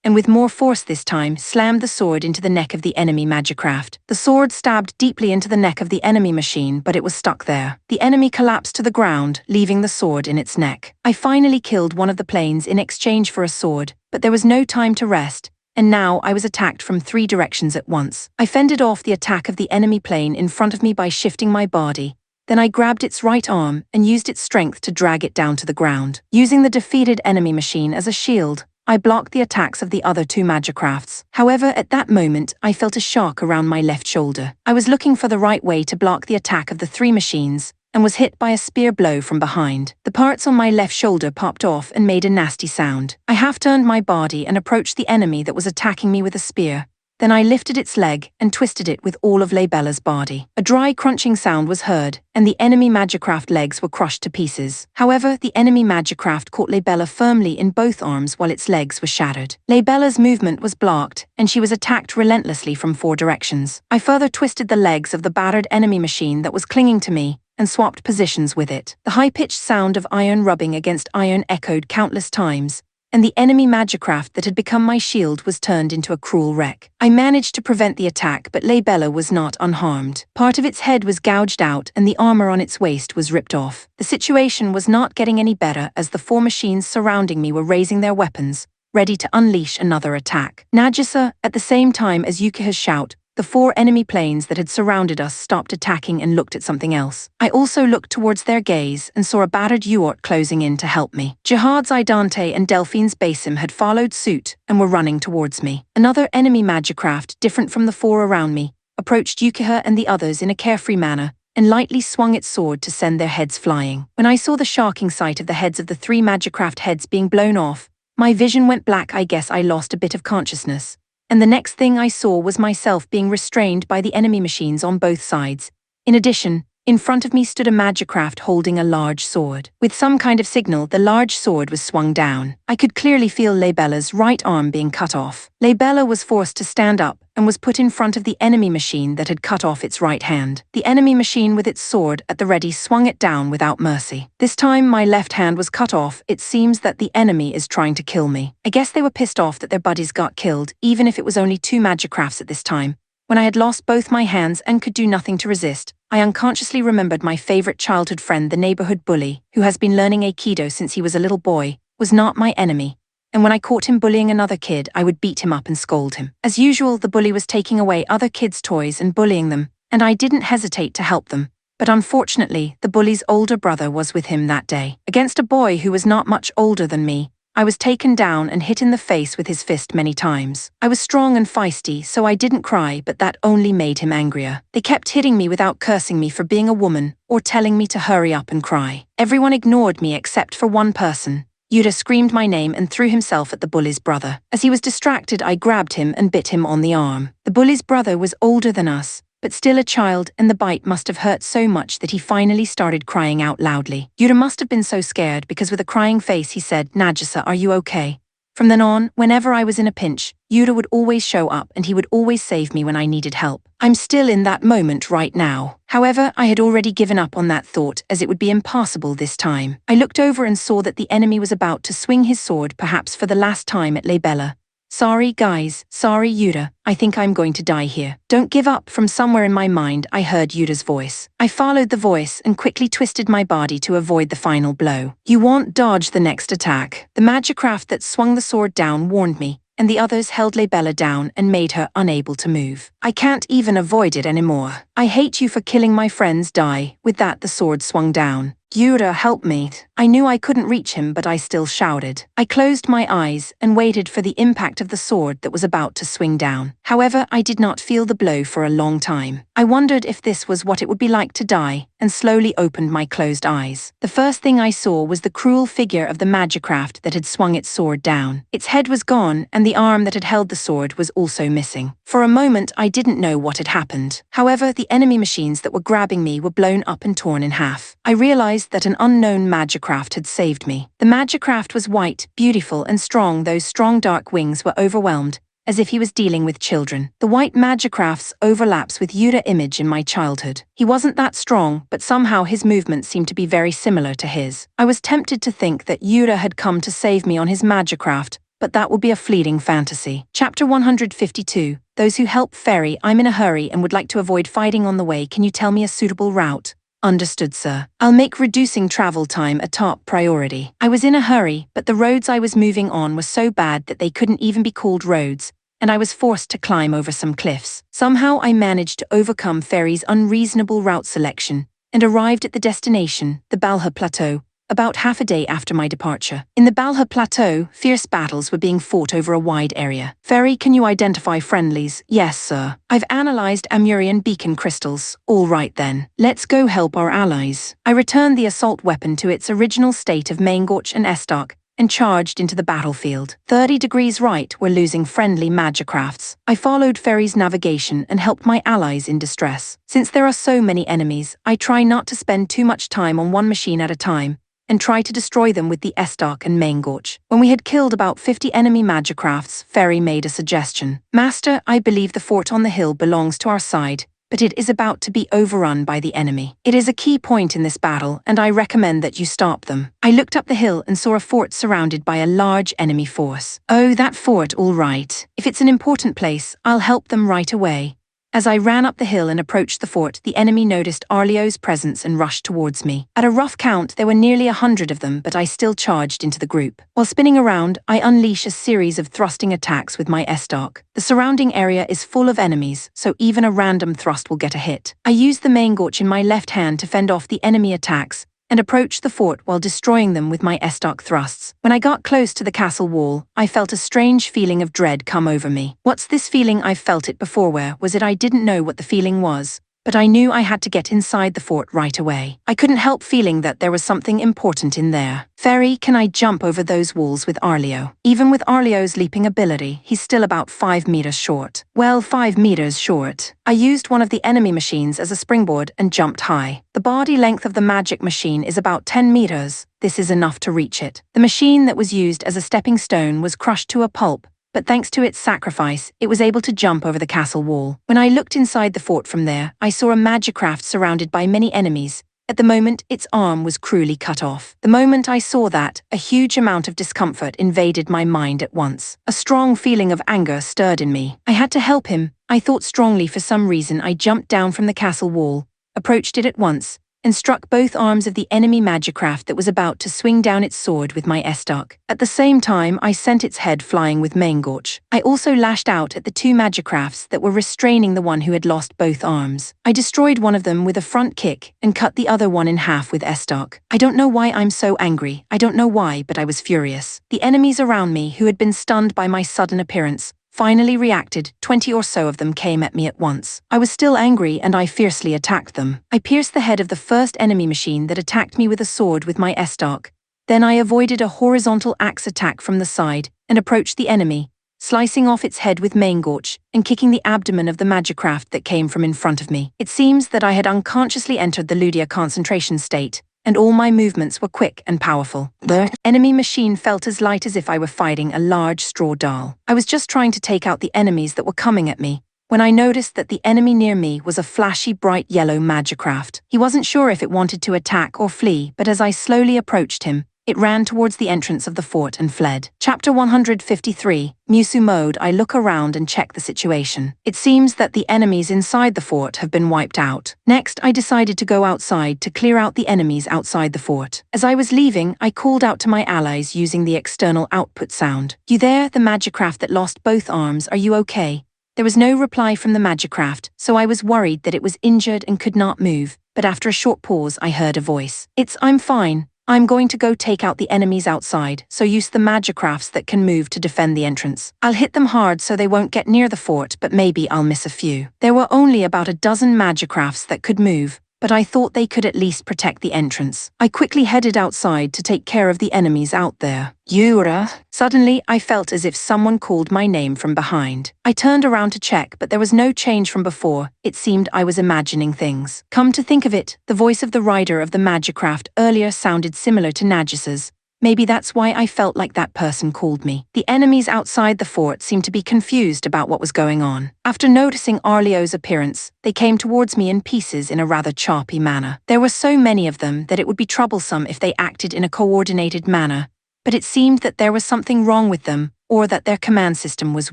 and with more force this time, slammed the sword into the neck of the enemy magicraft. The sword stabbed deeply into the neck of the enemy machine, but it was stuck there. The enemy collapsed to the ground, leaving the sword in its neck. I finally killed one of the planes in exchange for a sword, but there was no time to rest, and now I was attacked from 3 directions at once. I fended off the attack of the enemy plane in front of me by shifting my body. Then I grabbed its right arm and used its strength to drag it down to the ground. Using the defeated enemy machine as a shield, I blocked the attacks of the other 2 magicrafts. However, at that moment, I felt a shock around my left shoulder. I was looking for the right way to block the attack of the 3 machines, and was hit by a spear blow from behind. The parts on my left shoulder popped off and made a nasty sound. I half-turned my body and approached the enemy that was attacking me with a spear. Then I lifted its leg and twisted it with all of Leibella's body. A dry crunching sound was heard, and the enemy magicraft legs were crushed to pieces. However, the enemy magicraft caught Leibella firmly in both arms while its legs were shattered. Leibella's movement was blocked, and she was attacked relentlessly from 4 directions. I further twisted the legs of the battered enemy machine that was clinging to me, and swapped positions with it. The high-pitched sound of iron rubbing against iron echoed countless times, and the enemy magicraft that had become my shield was turned into a cruel wreck. I managed to prevent the attack, but Leibella was not unharmed. Part of its head was gouged out and the armor on its waist was ripped off. The situation was not getting any better as the 4 machines surrounding me were raising their weapons, ready to unleash another attack. Nagisa, at the same time as Yukiha's shout, the 4 enemy planes that had surrounded us stopped attacking and looked at something else. I also looked towards their gaze and saw a battered Uort closing in to help me. Jihad's Idante and Delphine's Basim had followed suit and were running towards me. Another enemy magicraft, different from the 4 around me, approached Yukiha and the others in a carefree manner and lightly swung its sword to send their heads flying. When I saw the shocking sight of the heads of the 3 magicraft heads being blown off, my vision went black. I guess I lost a bit of consciousness. And the next thing I saw was myself being restrained by the enemy machines on both sides. In addition, in front of me stood a magicraft holding a large sword. With some kind of signal, the large sword was swung down. I could clearly feel Leibella's right arm being cut off. Leibella was forced to stand up and was put in front of the enemy machine that had cut off its right hand. The enemy machine with its sword at the ready swung it down without mercy. This time my left hand was cut off. It seems that the enemy is trying to kill me. I guess they were pissed off that their buddies got killed, even if it was only 2 magicrafts at this time. When I had lost both my hands and could do nothing to resist, I unconsciously remembered my favorite childhood friend, the neighborhood bully, who has been learning Aikido since he was a little boy, was not my enemy. And when I caught him bullying another kid, I would beat him up and scold him. As usual, the bully was taking away other kids' toys and bullying them, and I didn't hesitate to help them. But unfortunately, the bully's older brother was with him that day. Against a boy who was not much older than me, I was taken down and hit in the face with his fist many times. I was strong and feisty, so I didn't cry, but that only made him angrier. They kept hitting me without cursing me for being a woman, or telling me to hurry up and cry. Everyone ignored me except for one person. Yuta screamed my name and threw himself at the bully's brother. As he was distracted, I grabbed him and bit him on the arm. The bully's brother was older than us, but still a child, and the bite must have hurt so much that he finally started crying out loudly. Yuta must have been so scared because with a crying face he said, "Nagisa, are you okay?" From then on, whenever I was in a pinch, Yuta would always show up and he would always save me when I needed help. I'm still in that moment right now. However, I had already given up on that thought as it would be impossible this time. I looked over and saw that the enemy was about to swing his sword perhaps for the last time at Leibella. "Sorry guys, sorry Yuta, I think I'm going to die here. Don't give up." From somewhere in my mind I heard Yuta's voice. I followed the voice and quickly twisted my body to avoid the final blow. "You won't dodge the next attack." The magicraft that swung the sword down warned me, and the others held Leibella down and made her unable to move. "I can't even avoid it anymore. I hate you for killing my friends. Die." With that the sword swung down. Yura, help me. I knew I couldn't reach him, but I still shouted. I closed my eyes and waited for the impact of the sword that was about to swing down. However, I did not feel the blow for a long time. I wondered if this was what it would be like to die, and slowly opened my closed eyes. The first thing I saw was the cruel figure of the magicraft that had swung its sword down. Its head was gone, and the arm that had held the sword was also missing. For a moment, I didn't know what had happened. However, the enemy machines that were grabbing me were blown up and torn in half. I realized that an unknown magicraft had saved me. The magicraft was white, beautiful, and strong. Those strong dark wings were overwhelmed, as if he was dealing with children. The white magicraft's overlaps with Yura image in my childhood. He wasn't that strong, but somehow his movements seemed to be very similar to his. I was tempted to think that Yura had come to save me on his magicraft, but that would be a fleeting fantasy. Chapter 152. Those who help Fairy. I'm in a hurry and would like to avoid fighting on the way. Can you tell me a suitable route? Understood, sir. I'll make reducing travel time a top priority. I was in a hurry, but the roads I was moving on were so bad that they couldn't even be called roads, and I was forced to climb over some cliffs. Somehow I managed to overcome Fairy's unreasonable route selection and arrived at the destination, the Balha Plateau, about half a day after my departure. In the Balha Plateau, fierce battles were being fought over a wide area. Fairy, can you identify friendlies? Yes, sir. I've analyzed Amurian beacon crystals. All right then. Let's go help our allies. I returned the assault weapon to its original state of Mangoch and Estok, and charged into the battlefield. 30 degrees right, we're losing friendly magicrafts. I followed Fairy's navigation and helped my allies in distress. Since there are so many enemies, I try not to spend too much time on one machine at a time, and try to destroy them with the Estok and Mangoch. When we had killed about 50 enemy magicrafts, Fairy made a suggestion. Master, I believe the fort on the hill belongs to our side, but it is about to be overrun by the enemy. It is a key point in this battle, and I recommend that you stop them. I looked up the hill and saw a fort surrounded by a large enemy force. Oh, that fort, all right. If it's an important place, I'll help them right away. As I ran up the hill and approached the fort, the enemy noticed Arlio's presence and rushed towards me. At a rough count, there were nearly 100 of them, but I still charged into the group. While spinning around, I unleash a series of thrusting attacks with my Estok. The surrounding area is full of enemies, so even a random thrust will get a hit. I used the Mangoch in my left hand to fend off the enemy attacks, and approached the fort while destroying them with my Estok thrusts. When I got close to the castle wall, I felt a strange feeling of dread come over me. What's this feeling? I've felt it before. Where was it? I didn't know what the feeling was, but I knew I had to get inside the fort right away. I couldn't help feeling that there was something important in there. Fairy, can I jump over those walls with Arlio? Even with Arlio's leaping ability, he's still about 5 meters short. Well, 5 meters short. I used one of the enemy machines as a springboard and jumped high. The body length of the magic machine is about 10 meters. This is enough to reach it. The machine that was used as a stepping stone was crushed to a pulp, but thanks to its sacrifice, it was able to jump over the castle wall. When I looked inside the fort from there, I saw a magicraft surrounded by many enemies. At the moment, its arm was cruelly cut off. The moment I saw that, a huge amount of discomfort invaded my mind at once. A strong feeling of anger stirred in me. I had to help him. I thought strongly. For some reason, I jumped down from the castle wall, approached it at once, and struck both arms of the enemy magicraft that was about to swing down its sword with my Estok. At the same time, I sent its head flying with Mangoch. I also lashed out at the 2 magicrafts that were restraining the one who had lost both arms. I destroyed one of them with a front kick and cut the other one in half with Estok. I don't know why I'm so angry. I don't know why, but I was furious. The enemies around me, who had been stunned by my sudden appearance, finally reacted. 20 or so of them came at me at once. I was still angry and I fiercely attacked them. I pierced the head of the first enemy machine that attacked me with a sword with my Estok. Then I avoided a horizontal axe attack from the side and approached the enemy, slicing off its head with Mangoch and kicking the abdomen of the magicraft that came from in front of me. It seems that I had unconsciously entered the Ludia concentration state, and all my movements were quick and powerful. The enemy machine felt as light as if I were fighting a large straw doll. I was just trying to take out the enemies that were coming at me, when I noticed that the enemy near me was a flashy bright yellow magicraft. He wasn't sure if it wanted to attack or flee, but as I slowly approached him, it ran towards the entrance of the fort and fled. Chapter 153, Musu Mode. I look around and check the situation. It seems that the enemies inside the fort have been wiped out. Next, I decided to go outside to clear out the enemies outside the fort. As I was leaving, I called out to my allies using the external output sound. You there, the magicraft that lost both arms, are you okay? There was no reply from the magicraft, so I was worried that it was injured and could not move. but after a short pause I heard a voice. I'm fine. I'm going to go take out the enemies outside, so use the magicrafts that can move to defend the entrance. I'll hit them hard so they won't get near the fort, but maybe I'll miss a few. There were only about a dozen magicrafts that could move, but I thought they could at least protect the entrance. I quickly headed outside to take care of the enemies out there. Yura! Suddenly, I felt as if someone called my name from behind. I turned around to check, but there was no change from before. It seemed I was imagining things. Come to think of it, the voice of the rider of the magicraft earlier sounded similar to Nagisa's. Maybe that's why I felt like that person called me. The enemies outside the fort seemed to be confused about what was going on. After noticing Arlio's appearance, they came towards me in pieces in a rather choppy manner. There were so many of them that it would be troublesome if they acted in a coordinated manner, but it seemed that there was something wrong with them, or that their command system was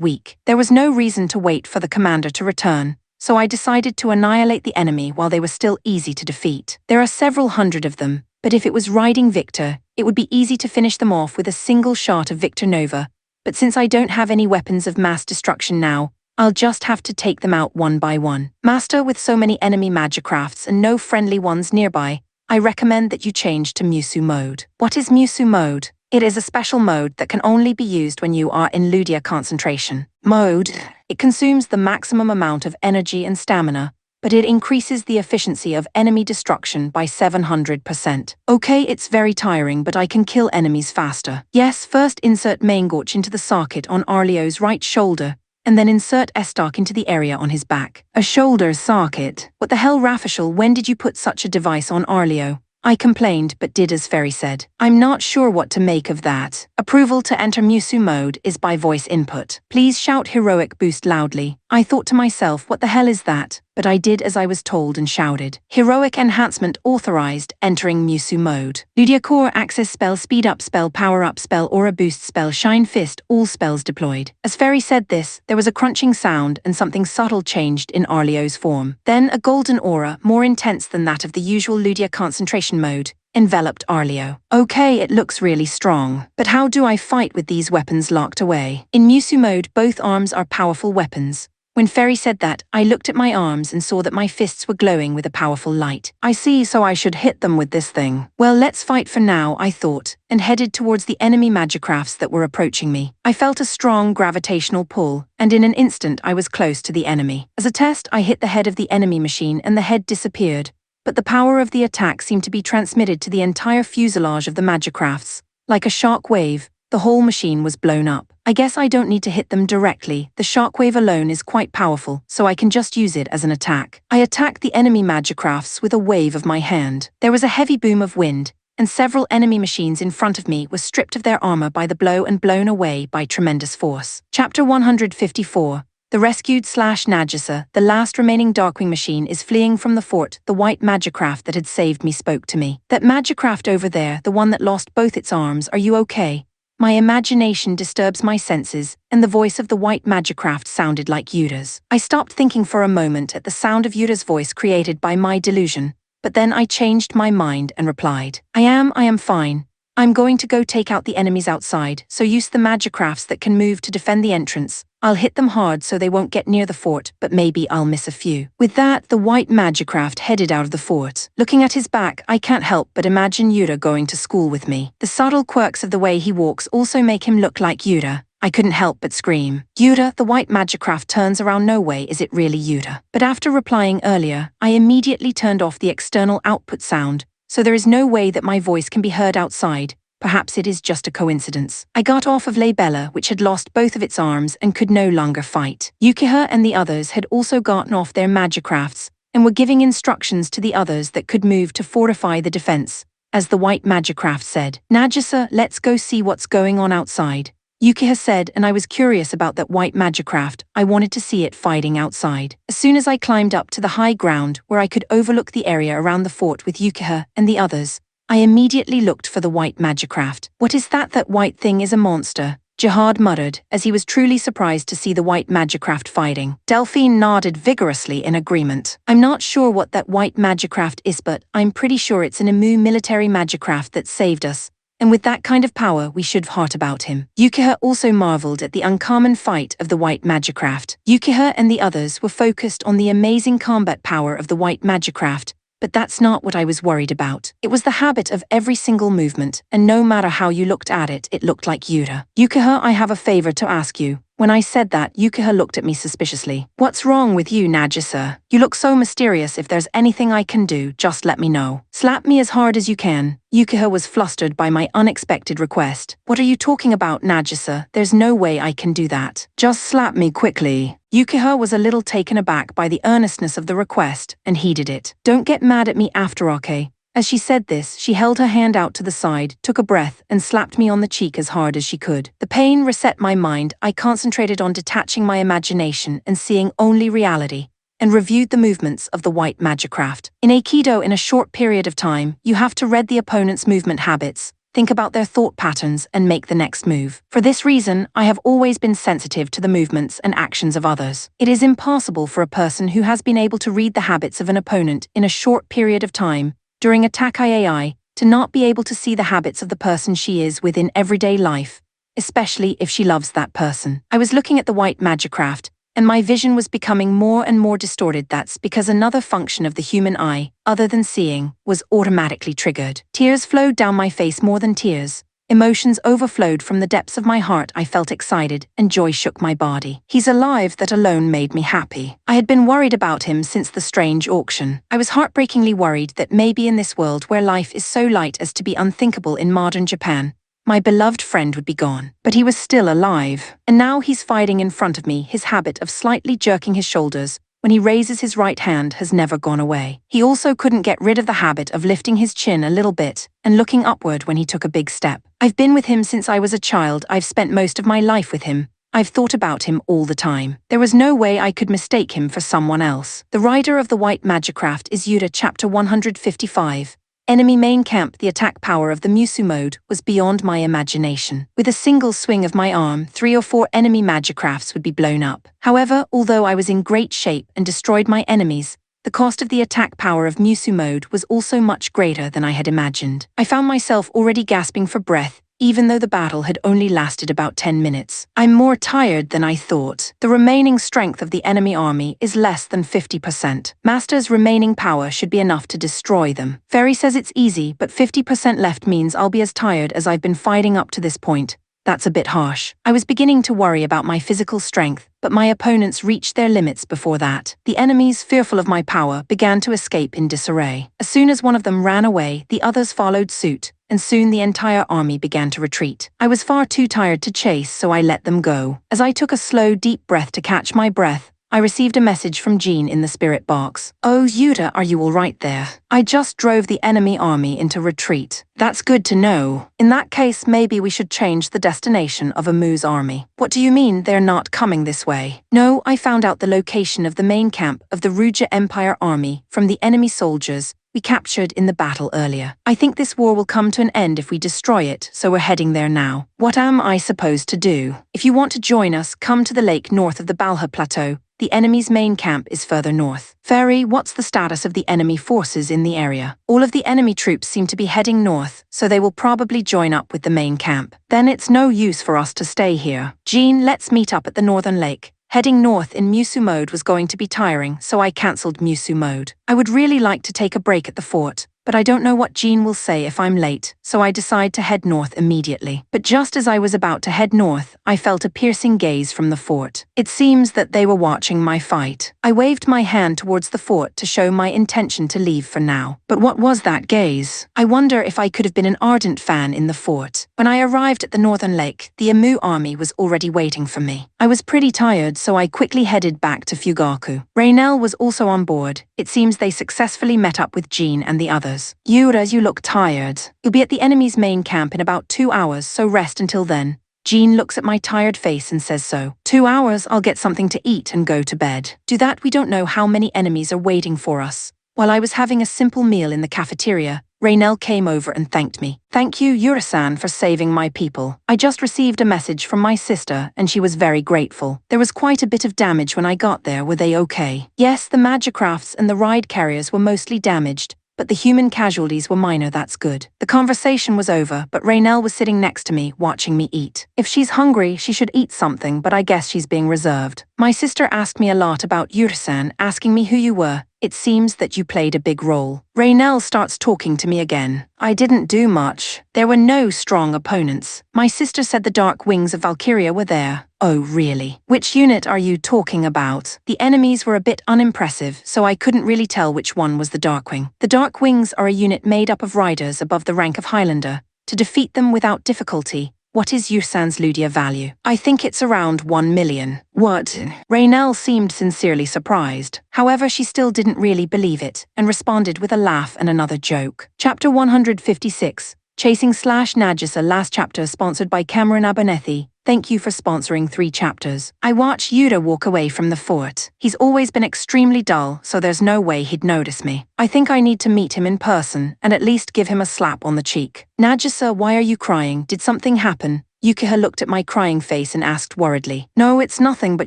weak. There was no reason to wait for the commander to return, so I decided to annihilate the enemy while they were still easy to defeat. There are several hundred of them, but if it was riding Victor, it would be easy to finish them off with a single shot of Victor Nova. But since I don't have any weapons of mass destruction now, I'll just have to take them out one by one. Master, with so many enemy magicrafts and no friendly ones nearby, I recommend that you change to Musu mode. What is Musu mode? It is a special mode that can only be used when you are in Ludia concentration mode. It consumes the maximum amount of energy and stamina, but it increases the efficiency of enemy destruction by 700%. Okay, it's very tiring, but I can kill enemies faster. Yes, first insert Maingorch into the socket on Arlio's right shoulder, and then insert Estark into the area on his back. A shoulder socket? What the hell, Rafashal, when did you put such a device on Arlio? I complained, but did as Fairy said. I'm not sure what to make of that. Approval to enter Musu mode is by voice input. Please shout heroic boost loudly. I thought to myself, what the hell is that? But I did as I was told and shouted. Heroic enhancement authorized, entering Musu mode. Ludia core access spell, speed up spell, power up spell, aura boost spell, shine fist, all spells deployed. As Fairy said this, there was a crunching sound and something subtle changed in Arlio's form. Then a golden aura, more intense than that of the usual Ludia concentration mode, enveloped Arlio. Okay, it looks really strong. But how do I fight with these weapons locked away? In Musu mode, both arms are powerful weapons. When Fairy said that, I looked at my arms and saw that my fists were glowing with a powerful light. I see, so I should hit them with this thing. Well, let's fight for now, I thought, and headed towards the enemy magicrafts that were approaching me. I felt a strong gravitational pull, and in an instant I was close to the enemy. As a test, I hit the head of the enemy machine and the head disappeared, but the power of the attack seemed to be transmitted to the entire fuselage of the magicrafts. Like a shock wave, the whole machine was blown up. I guess I don't need to hit them directly. The shockwave alone is quite powerful, so I can just use it as an attack. I attacked the enemy magicrafts with a wave of my hand. There was a heavy boom of wind, and several enemy machines in front of me were stripped of their armor by the blow and blown away by tremendous force. Chapter 154. The rescued Nagisa, the last remaining Darkwing machine, is fleeing from the fort. The white magicraft that had saved me spoke to me. That magicraft over there, the one that lost both its arms, are you okay? My imagination disturbs my senses, and the voice of the white magicraft sounded like Yura's. I stopped thinking for a moment at the sound of Yura's voice created by my delusion, but then I changed my mind and replied. I am fine. I'm going to go take out the enemies outside, so use the magicrafts that can move to defend the entrance. I'll hit them hard so they won't get near the fort, but maybe I'll miss a few. With that, the white magicraft headed out of the fort. Looking at his back, I can't help but imagine Yura going to school with me. The subtle quirks of the way he walks also make him look like Yura. I couldn't help but scream. Yura, the white magicraft turns around. No way is it really Yura. But after replying earlier, I immediately turned off the external output sound, so there is no way that my voice can be heard outside. Perhaps it is just a coincidence. I got off of Leibella, which had lost both of its arms and could no longer fight. Yukiha and the others had also gotten off their magicrafts and were giving instructions to the others that could move to fortify the defense. As the white magicraft said, Nagisa, let's go see what's going on outside. Yukiha said, and I was curious about that white magicraft. I wanted to see it fighting outside. As soon as I climbed up to the high ground where I could overlook the area around the fort with Yukiha and the others, I immediately looked for the white magicraft. What is that? That white thing is a monster, Jihad muttered, as he was truly surprised to see the white magicraft fighting. Delphine nodded vigorously in agreement. I'm not sure what that white magicraft is, but I'm pretty sure it's an Emu military magicraft that saved us, and with that kind of power we should have heart about him. Yukiha also marveled at the uncommon fight of the white magicraft. Yukiha and the others were focused on the amazing combat power of the white magicraft, But that's not what I was worried about. It was the habit of every single movement, and no matter how you looked at it, it looked like Yuta. Yukiha, I have a favor to ask you. When I said that, Yukiha looked at me suspiciously. What's wrong with you, Nagisa? You look so mysterious. If there's anything I can do, just let me know. Slap me as hard as you can. Yukiha was flustered by my unexpected request. What are you talking about, Nagisa? There's no way I can do that. Just slap me quickly. Yukiha was a little taken aback by the earnestness of the request and heeded it. Don't get mad at me after, okay? As she said this, she held her hand out to the side, took a breath, and slapped me on the cheek as hard as she could. The pain reset my mind. I concentrated on detaching my imagination and seeing only reality, and reviewed the movements of the white magicraft. In Aikido, in a short period of time, you have to read the opponent's movement habits, think about their thought patterns, and make the next move. For this reason, I have always been sensitive to the movements and actions of others. It is impossible for a person who has been able to read the habits of an opponent in a short period of time, during attack IAI, to not be able to see the habits of the person she is within everyday life, especially if she loves that person. I was looking at the white magicraft, and my vision was becoming more and more distorted. That's because another function of the human eye, other than seeing, was automatically triggered. Tears flowed down my face. More than tears, emotions overflowed from the depths of my heart. I felt excited, and joy shook my body. He's alive. That alone made me happy. I had been worried about him since the strange auction. I was heartbreakingly worried that maybe in this world where life is so light as to be unthinkable in modern Japan, my beloved friend would be gone. But he was still alive. And now he's fighting in front of me. His habit of slightly jerking his shoulders when he raises his right hand has never gone away. He also couldn't get rid of the habit of lifting his chin a little bit and looking upward when he took a big step. I've been with him since I was a child. I've spent most of my life with him. I've thought about him all the time. There was no way I could mistake him for someone else. The rider of the white magicraft is Yuta. Chapter 155. Enemy main camp. The attack power of the Musu mode was beyond my imagination. With a single swing of my arm, 3 or 4 enemy magicrafts would be blown up. However, although I was in great shape and destroyed my enemies, the cost of the attack power of Musu mode was also much greater than I had imagined. I found myself already gasping for breath, even though the battle had only lasted about 10 minutes. I'm more tired than I thought. The remaining strength of the enemy army is less than 50%. Master's remaining power should be enough to destroy them. Fairy says it's easy, but 50% left means I'll be as tired as I've been fighting up to this point. That's a bit harsh. I was beginning to worry about my physical strength, but my opponents reached their limits before that. The enemies, fearful of my power, began to escape in disarray. As soon as one of them ran away, the others followed suit, and soon the entire army began to retreat. I was far too tired to chase, so I let them go. As I took a slow, deep breath to catch my breath, I received a message from Jean in the spirit box. Oh, Yuta, are you all right there? I just drove the enemy army into retreat. That's good to know. In that case, maybe we should change the destination of Amu's army. What do you mean they're not coming this way? No, I found out the location of the main camp of the Ruja Empire army from the enemy soldiers we captured in the battle earlier. I think this war will come to an end if we destroy it, so we're heading there now. What am I supposed to do? If you want to join us, come to the lake north of the Balha Plateau. The enemy's main camp is further north. Fairy, what's the status of the enemy forces in the area? All of the enemy troops seem to be heading north, so they will probably join up with the main camp. Then it's no use for us to stay here. Jean, let's meet up at the northern lake. Heading north in Musu mode was going to be tiring, so I cancelled Musu mode. I would really like to take a break at the fort, but I don't know what Jean will say if I'm late, so I decide to head north immediately. But just as I was about to head north, I felt a piercing gaze from the fort. It seems that they were watching my fight. I waved my hand towards the fort to show my intention to leave for now. But what was that gaze? I wonder if I could have been an ardent fan in the fort. When I arrived at the northern lake, the Amu army was already waiting for me. I was pretty tired, so I quickly headed back to Fugaku. Raynell was also on board. It seems they successfully met up with Jean and the others. Yura, you look tired. You'll be at the enemy's main camp in about 2 hours, so rest until then. Jean looks at my tired face and says so. 2 hours, I'll get something to eat and go to bed. Do that, we don't know how many enemies are waiting for us. While I was having a simple meal in the cafeteria, Raynell came over and thanked me. Thank you, Yura-san, for saving my people. I just received a message from my sister, and she was very grateful. There was quite a bit of damage when I got there. Were they okay? Yes, the magicrafts and the ride carriers were mostly damaged, but the human casualties were minor. That's good. The conversation was over, but Raynell was sitting next to me, watching me eat. If she's hungry, she should eat something, but I guess she's being reserved. My sister asked me a lot about Yura-san, asking me who you were, It seems that you played a big role. Raynell starts talking to me again. I didn't do much. There were no strong opponents. My sister said the Dark Wings of Valkyria were there. Oh, really? Which unit are you talking about? The enemies were a bit unimpressive, so I couldn't really tell which one was the Darkwing. The Dark Wings are a unit made up of riders above the rank of Highlander. To defeat them without difficulty, what is Yusan's Ludia value? I think it's around 1 million. What? Raynell seemed sincerely surprised. However, she still didn't really believe it, and responded with a laugh and another joke. Chapter 156. Chasing/Nagisa. Last chapter sponsored by Cameron Abernethy. Thank you for sponsoring 3 chapters. I watch Yuta walk away from the fort. He's always been extremely dull, so there's no way he'd notice me. I think I need to meet him in person, and at least give him a slap on the cheek. Nagisa, why are you crying? Did something happen? Yukiha looked at my crying face and asked worriedly. No, it's nothing but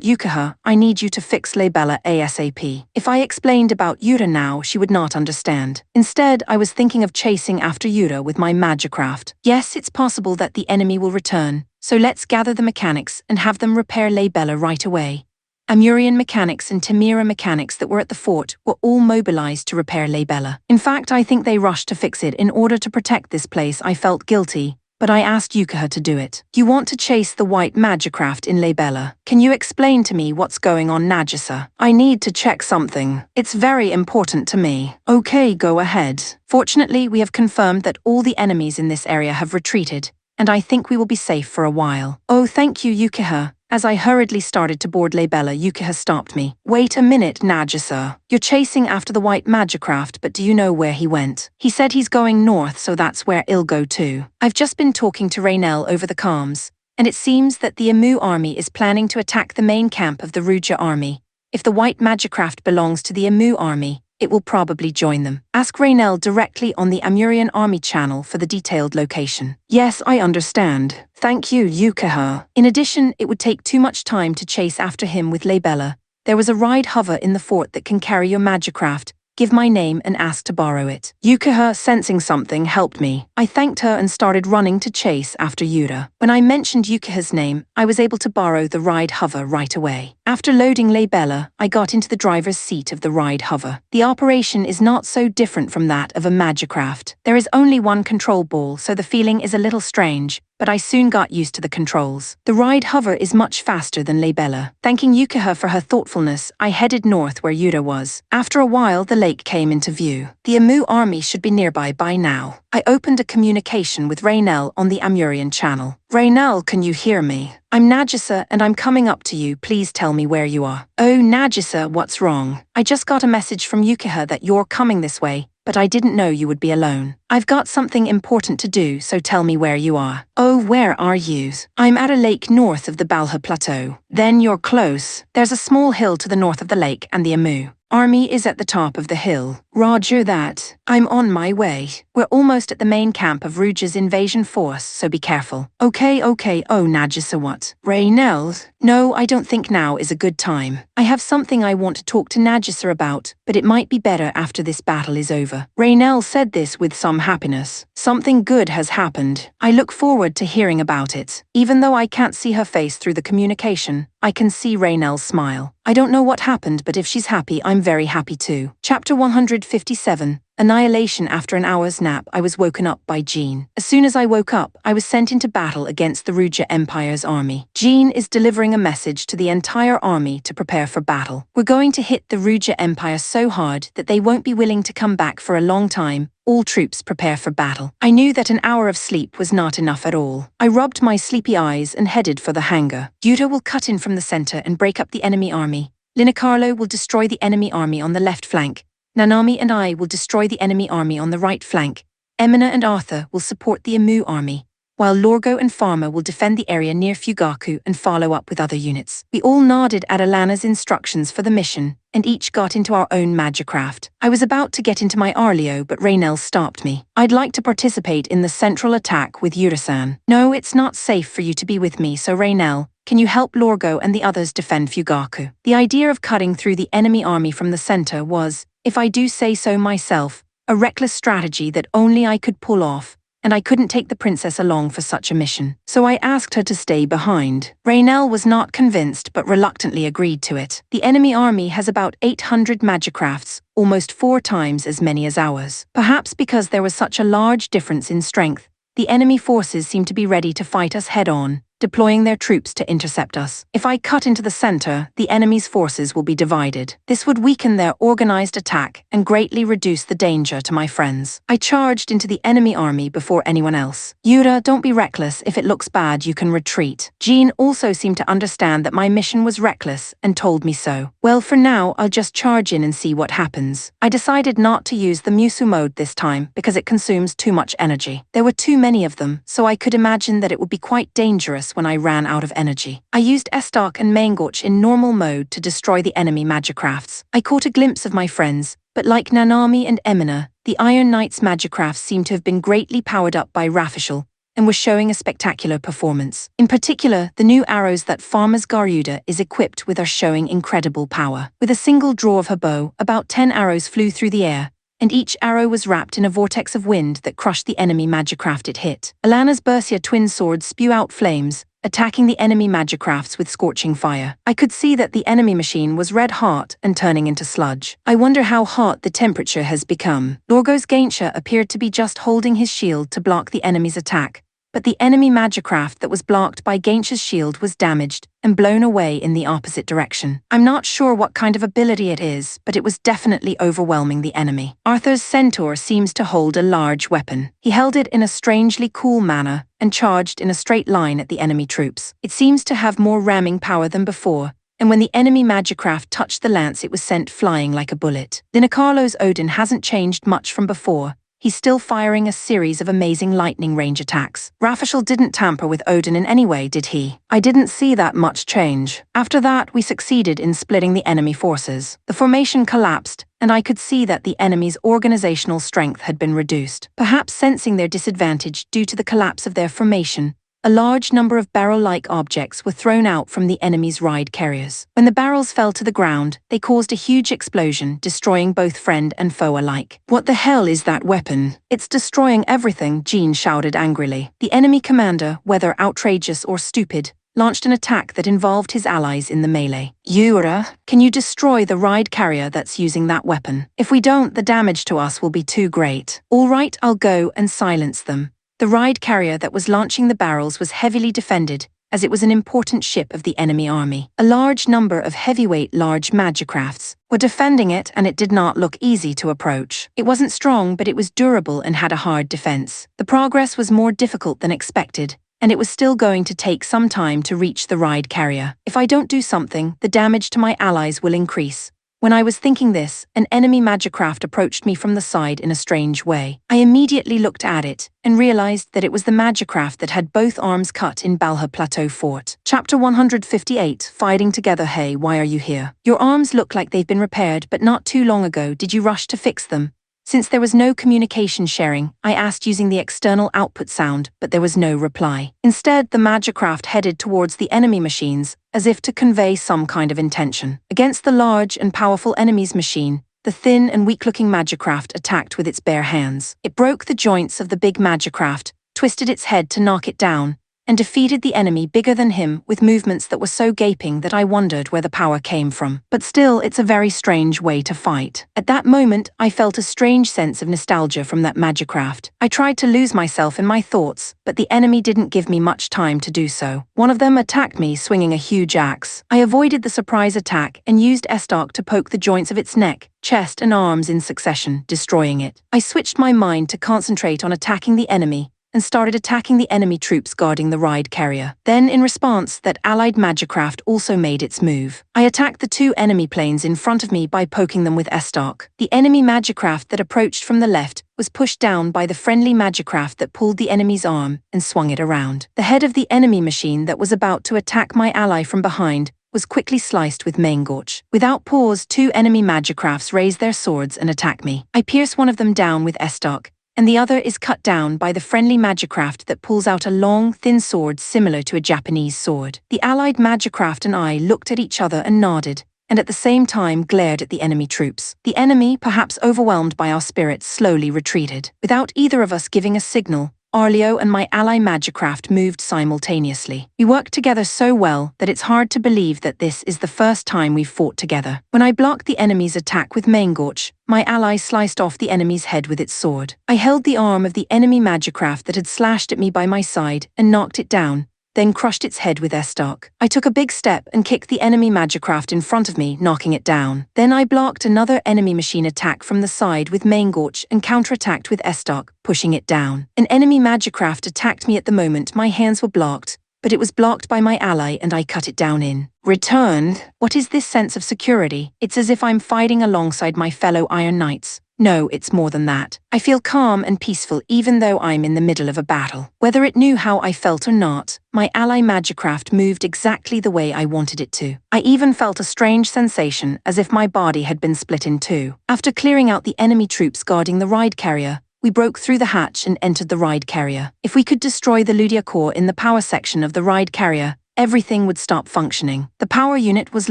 Yukiha, I need you to fix Labella ASAP. If I explained about Yuta now, she would not understand. Instead, I was thinking of chasing after Yuta with my magicraft. Yes, it's possible that the enemy will return, so let's gather the mechanics and have them repair Labella right away. Amurian mechanics and Temira mechanics that were at the fort were all mobilized to repair Labella. In fact, I think they rushed to fix it in order to protect this place. I felt guilty, but I asked Yukiha to do it. You want to chase the white magicraft in Labella. Can you explain to me what's going on, Nagisa? I need to check something. It's very important to me. Okay, go ahead. Fortunately, we have confirmed that all the enemies in this area have retreated, and I think we will be safe for a while. Oh, thank you, Yukiha. As I hurriedly started to board Labella, Yukiha stopped me. Wait a minute, Nagisa. You're chasing after the white magicraft, but do you know where he went? He said he's going north, so that's where I'll go too. I've just been talking to Raynell over the comms, and it seems that the Amu army is planning to attack the main camp of the Ruja army. If the white magicraft belongs to the Amu army, it will probably join them. Ask Raynell directly on the Amurian army channel for the detailed location. Yes, I understand. Thank you, Yukiha. In addition, it would take too much time to chase after him with Labella. There was a ride hover in the fort that can carry your magicraft. Give my name and ask to borrow it. Yukiha, sensing something, helped me. I thanked her and started running to chase after Yuta. When I mentioned Yukiha's name, I was able to borrow the ride hover right away. After loading Labella, I got into the driver's seat of the ride hover. The operation is not so different from that of a magicraft. There is only one control ball, so the feeling is a little strange, but I soon got used to the controls. The ride hover is much faster than Labella. Thanking Yukiha for her thoughtfulness, I headed north where Yuta was. After a while, the lake came into view. The Amu army should be nearby by now. I opened a communication with Raynell on the Amurian channel. Raynell, can you hear me? I'm Nagisa and I'm coming up to you. Please tell me where you are. Oh, Nagisa, what's wrong? I just got a message from Yukiha that you're coming this way, but I didn't know you would be alone. I've got something important to do, so tell me where you are. Oh, where are you? I'm at a lake north of the Balha Plateau. Then you're close. There's a small hill to the north of the lake and the Amu army is at the top of the hill. Roger that. I'm on my way. We're almost at the main camp of Ruja's invasion force, so be careful. Okay. Oh, Nagisa, what? Raynell? No, I don't think now is a good time. I have something I want to talk to Nagisa about, but it might be better after this battle is over. Raynell said this with some happiness. Something good has happened. I look forward to hearing about it. Even though I can't see her face through the communication, I can see Raynell's smile. I don't know what happened, but if she's happy, I'm very happy too. Chapter 157. Annihilation. After an hour's nap, I was woken up by Jean. As soon as I woke up, I was sent into battle against the Ruja Empire's army. Jean is delivering a message to the entire army to prepare for battle. We're going to hit the Ruja Empire so hard that they won't be willing to come back for a long time. All troops prepare for battle. I knew that an hour of sleep was not enough at all. I rubbed my sleepy eyes and headed for the hangar. Yuta will cut in from the center and break up the enemy army. Linacarlo will destroy the enemy army on the left flank. Nanami and I will destroy the enemy army on the right flank. Emina and Arthur will support the Amu army, while Lorgo and Pharma will defend the area near Fugaku and follow up with other units. We all nodded at Alana's instructions for the mission, and each got into our own magicraft. I was about to get into my Arleo, but Raynell stopped me. I'd like to participate in the central attack with Yura-san. No, it's not safe for you to be with me, so Raynell, can you help Lorgo and the others defend Fugaku? The idea of cutting through the enemy army from the center was, if I do say so myself, a reckless strategy that only I could pull off, and I couldn't take the princess along for such a mission. So I asked her to stay behind. Raynell was not convinced but reluctantly agreed to it. The enemy army has about 800 magicrafts, almost 4 times as many as ours. Perhaps because there was such a large difference in strength, the enemy forces seemed to be ready to fight us head-on, deploying their troops to intercept us. If I cut into the center, the enemy's forces will be divided. This would weaken their organized attack and greatly reduce the danger to my friends. I charged into the enemy army before anyone else. Yura, don't be reckless. If it looks bad, you can retreat. Jean also seemed to understand that my mission was reckless and told me so. Well, for now, I'll just charge in and see what happens. I decided not to use the Musu mode this time because it consumes too much energy. There were too many of them, so I could imagine that it would be quite dangerous when I ran out of energy. I used Estok and Mangoch in normal mode to destroy the enemy magicrafts. I caught a glimpse of my friends, but like Nanami and Emina, the Iron Knight's magicrafts seemed to have been greatly powered up by Rafishal and were showing a spectacular performance. In particular, the new arrows that Farmer's Garuda is equipped with are showing incredible power. With a single draw of her bow, about 10 arrows flew through the air, and each arrow was wrapped in a vortex of wind that crushed the enemy magicraft it hit. Alana's Bersia twin swords spew out flames, attacking the enemy magicrafts with scorching fire. I could see that the enemy machine was red hot and turning into sludge. I wonder how hot the temperature has become. Lorgo's Gainsha appeared to be just holding his shield to block the enemy's attack, but the enemy magicraft that was blocked by Gainsha's shield was damaged and blown away in the opposite direction. I'm not sure what kind of ability it is, but it was definitely overwhelming the enemy. Arthur's centaur seems to hold a large weapon. He held it in a strangely cool manner and charged in a straight line at the enemy troops. It seems to have more ramming power than before, and when the enemy magicraft touched the lance, it was sent flying like a bullet. Dinacarlo's Odin hasn't changed much from before. He's still firing a series of amazing lightning range attacks. Rafishal didn't tamper with Odin in any way, did he? I didn't see that much change. After that, we succeeded in splitting the enemy forces. The formation collapsed, and I could see that the enemy's organizational strength had been reduced. Perhaps sensing their disadvantage due to the collapse of their formation, a large number of barrel-like objects were thrown out from the enemy's ride carriers. When the barrels fell to the ground, they caused a huge explosion, destroying both friend and foe alike. What the hell is that weapon? It's destroying everything, Jean shouted angrily. The enemy commander, whether outrageous or stupid, launched an attack that involved his allies in the melee. Yura, can you destroy the ride carrier that's using that weapon? If we don't, the damage to us will be too great. All right, I'll go and silence them. The ride carrier that was launching the barrels was heavily defended, as it was an important ship of the enemy army. A large number of heavyweight large magicrafts were defending it, and it did not look easy to approach. It wasn't strong, but it was durable and had a hard defense. The progress was more difficult than expected, and it was still going to take some time to reach the ride carrier. If I don't do something, the damage to my allies will increase. When I was thinking this, an enemy magicraft approached me from the side in a strange way. I immediately looked at it and realized that it was the magicraft that had both arms cut in Balha Plateau Fort. Chapter 158, Fighting Together. Hey, why are you here? Your arms look like they've been repaired, but not too long ago. Did you rush to fix them? Since there was no communication sharing, I asked using the external output sound, but there was no reply. Instead, the magicraft headed towards the enemy machines, as if to convey some kind of intention. Against the large and powerful enemy's machine, the thin and weak-looking magicraft attacked with its bare hands. It broke the joints of the big magicraft, twisted its head to knock it down, and defeated the enemy bigger than him with movements that were so gaping that I wondered where the power came from. But still, it's a very strange way to fight. At that moment, I felt a strange sense of nostalgia from that magicraft. I tried to lose myself in my thoughts, but the enemy didn't give me much time to do so. One of them attacked me swinging a huge axe. I avoided the surprise attack and used Estok to poke the joints of its neck, chest and arms in succession, destroying it. I switched my mind to concentrate on attacking the enemy, and started attacking the enemy troops guarding the ride carrier. Then, in response, that allied magicraft also made its move. I attacked the 2 enemy planes in front of me by poking them with Estok. The enemy magicraft that approached from the left was pushed down by the friendly magicraft that pulled the enemy's arm and swung it around. The head of the enemy machine that was about to attack my ally from behind was quickly sliced with Mangoch. Without pause, 2 enemy magicrafts raised their swords and attack me. I pierce one of them down with Estok, and the other is cut down by the friendly magicraft that pulls out a long, thin sword similar to a Japanese sword. The allied magicraft and I looked at each other and nodded, and at the same time glared at the enemy troops. The enemy, perhaps overwhelmed by our spirits, slowly retreated. Without either of us giving a signal, Arleo and my ally Magicraft moved simultaneously. We worked together so well that it's hard to believe that this is the first time we've fought together. When I blocked the enemy's attack with Maingorch, my ally sliced off the enemy's head with its sword. I held the arm of the enemy Magicraft that had slashed at me by my side and knocked it down, then crushed its head with Estok. I took a big step and kicked the enemy Magicraft in front of me, knocking it down. Then I blocked another enemy machine attack from the side with Maingorch and counterattacked with Estok, pushing it down. An enemy Magicraft attacked me at the moment my hands were blocked, but it was blocked by my ally and I cut it down in return. What is this sense of security? It's as if I'm fighting alongside my fellow Iron Knights. No, it's more than that. I feel calm and peaceful even though I'm in the middle of a battle. Whether it knew how I felt or not, my ally Magicraft moved exactly the way I wanted it to. I even felt a strange sensation as if my body had been split in two. After clearing out the enemy troops guarding the ride carrier, we broke through the hatch and entered the ride carrier. If we could destroy the Ludia core in the power section of the ride carrier, everything would stop functioning. The power unit was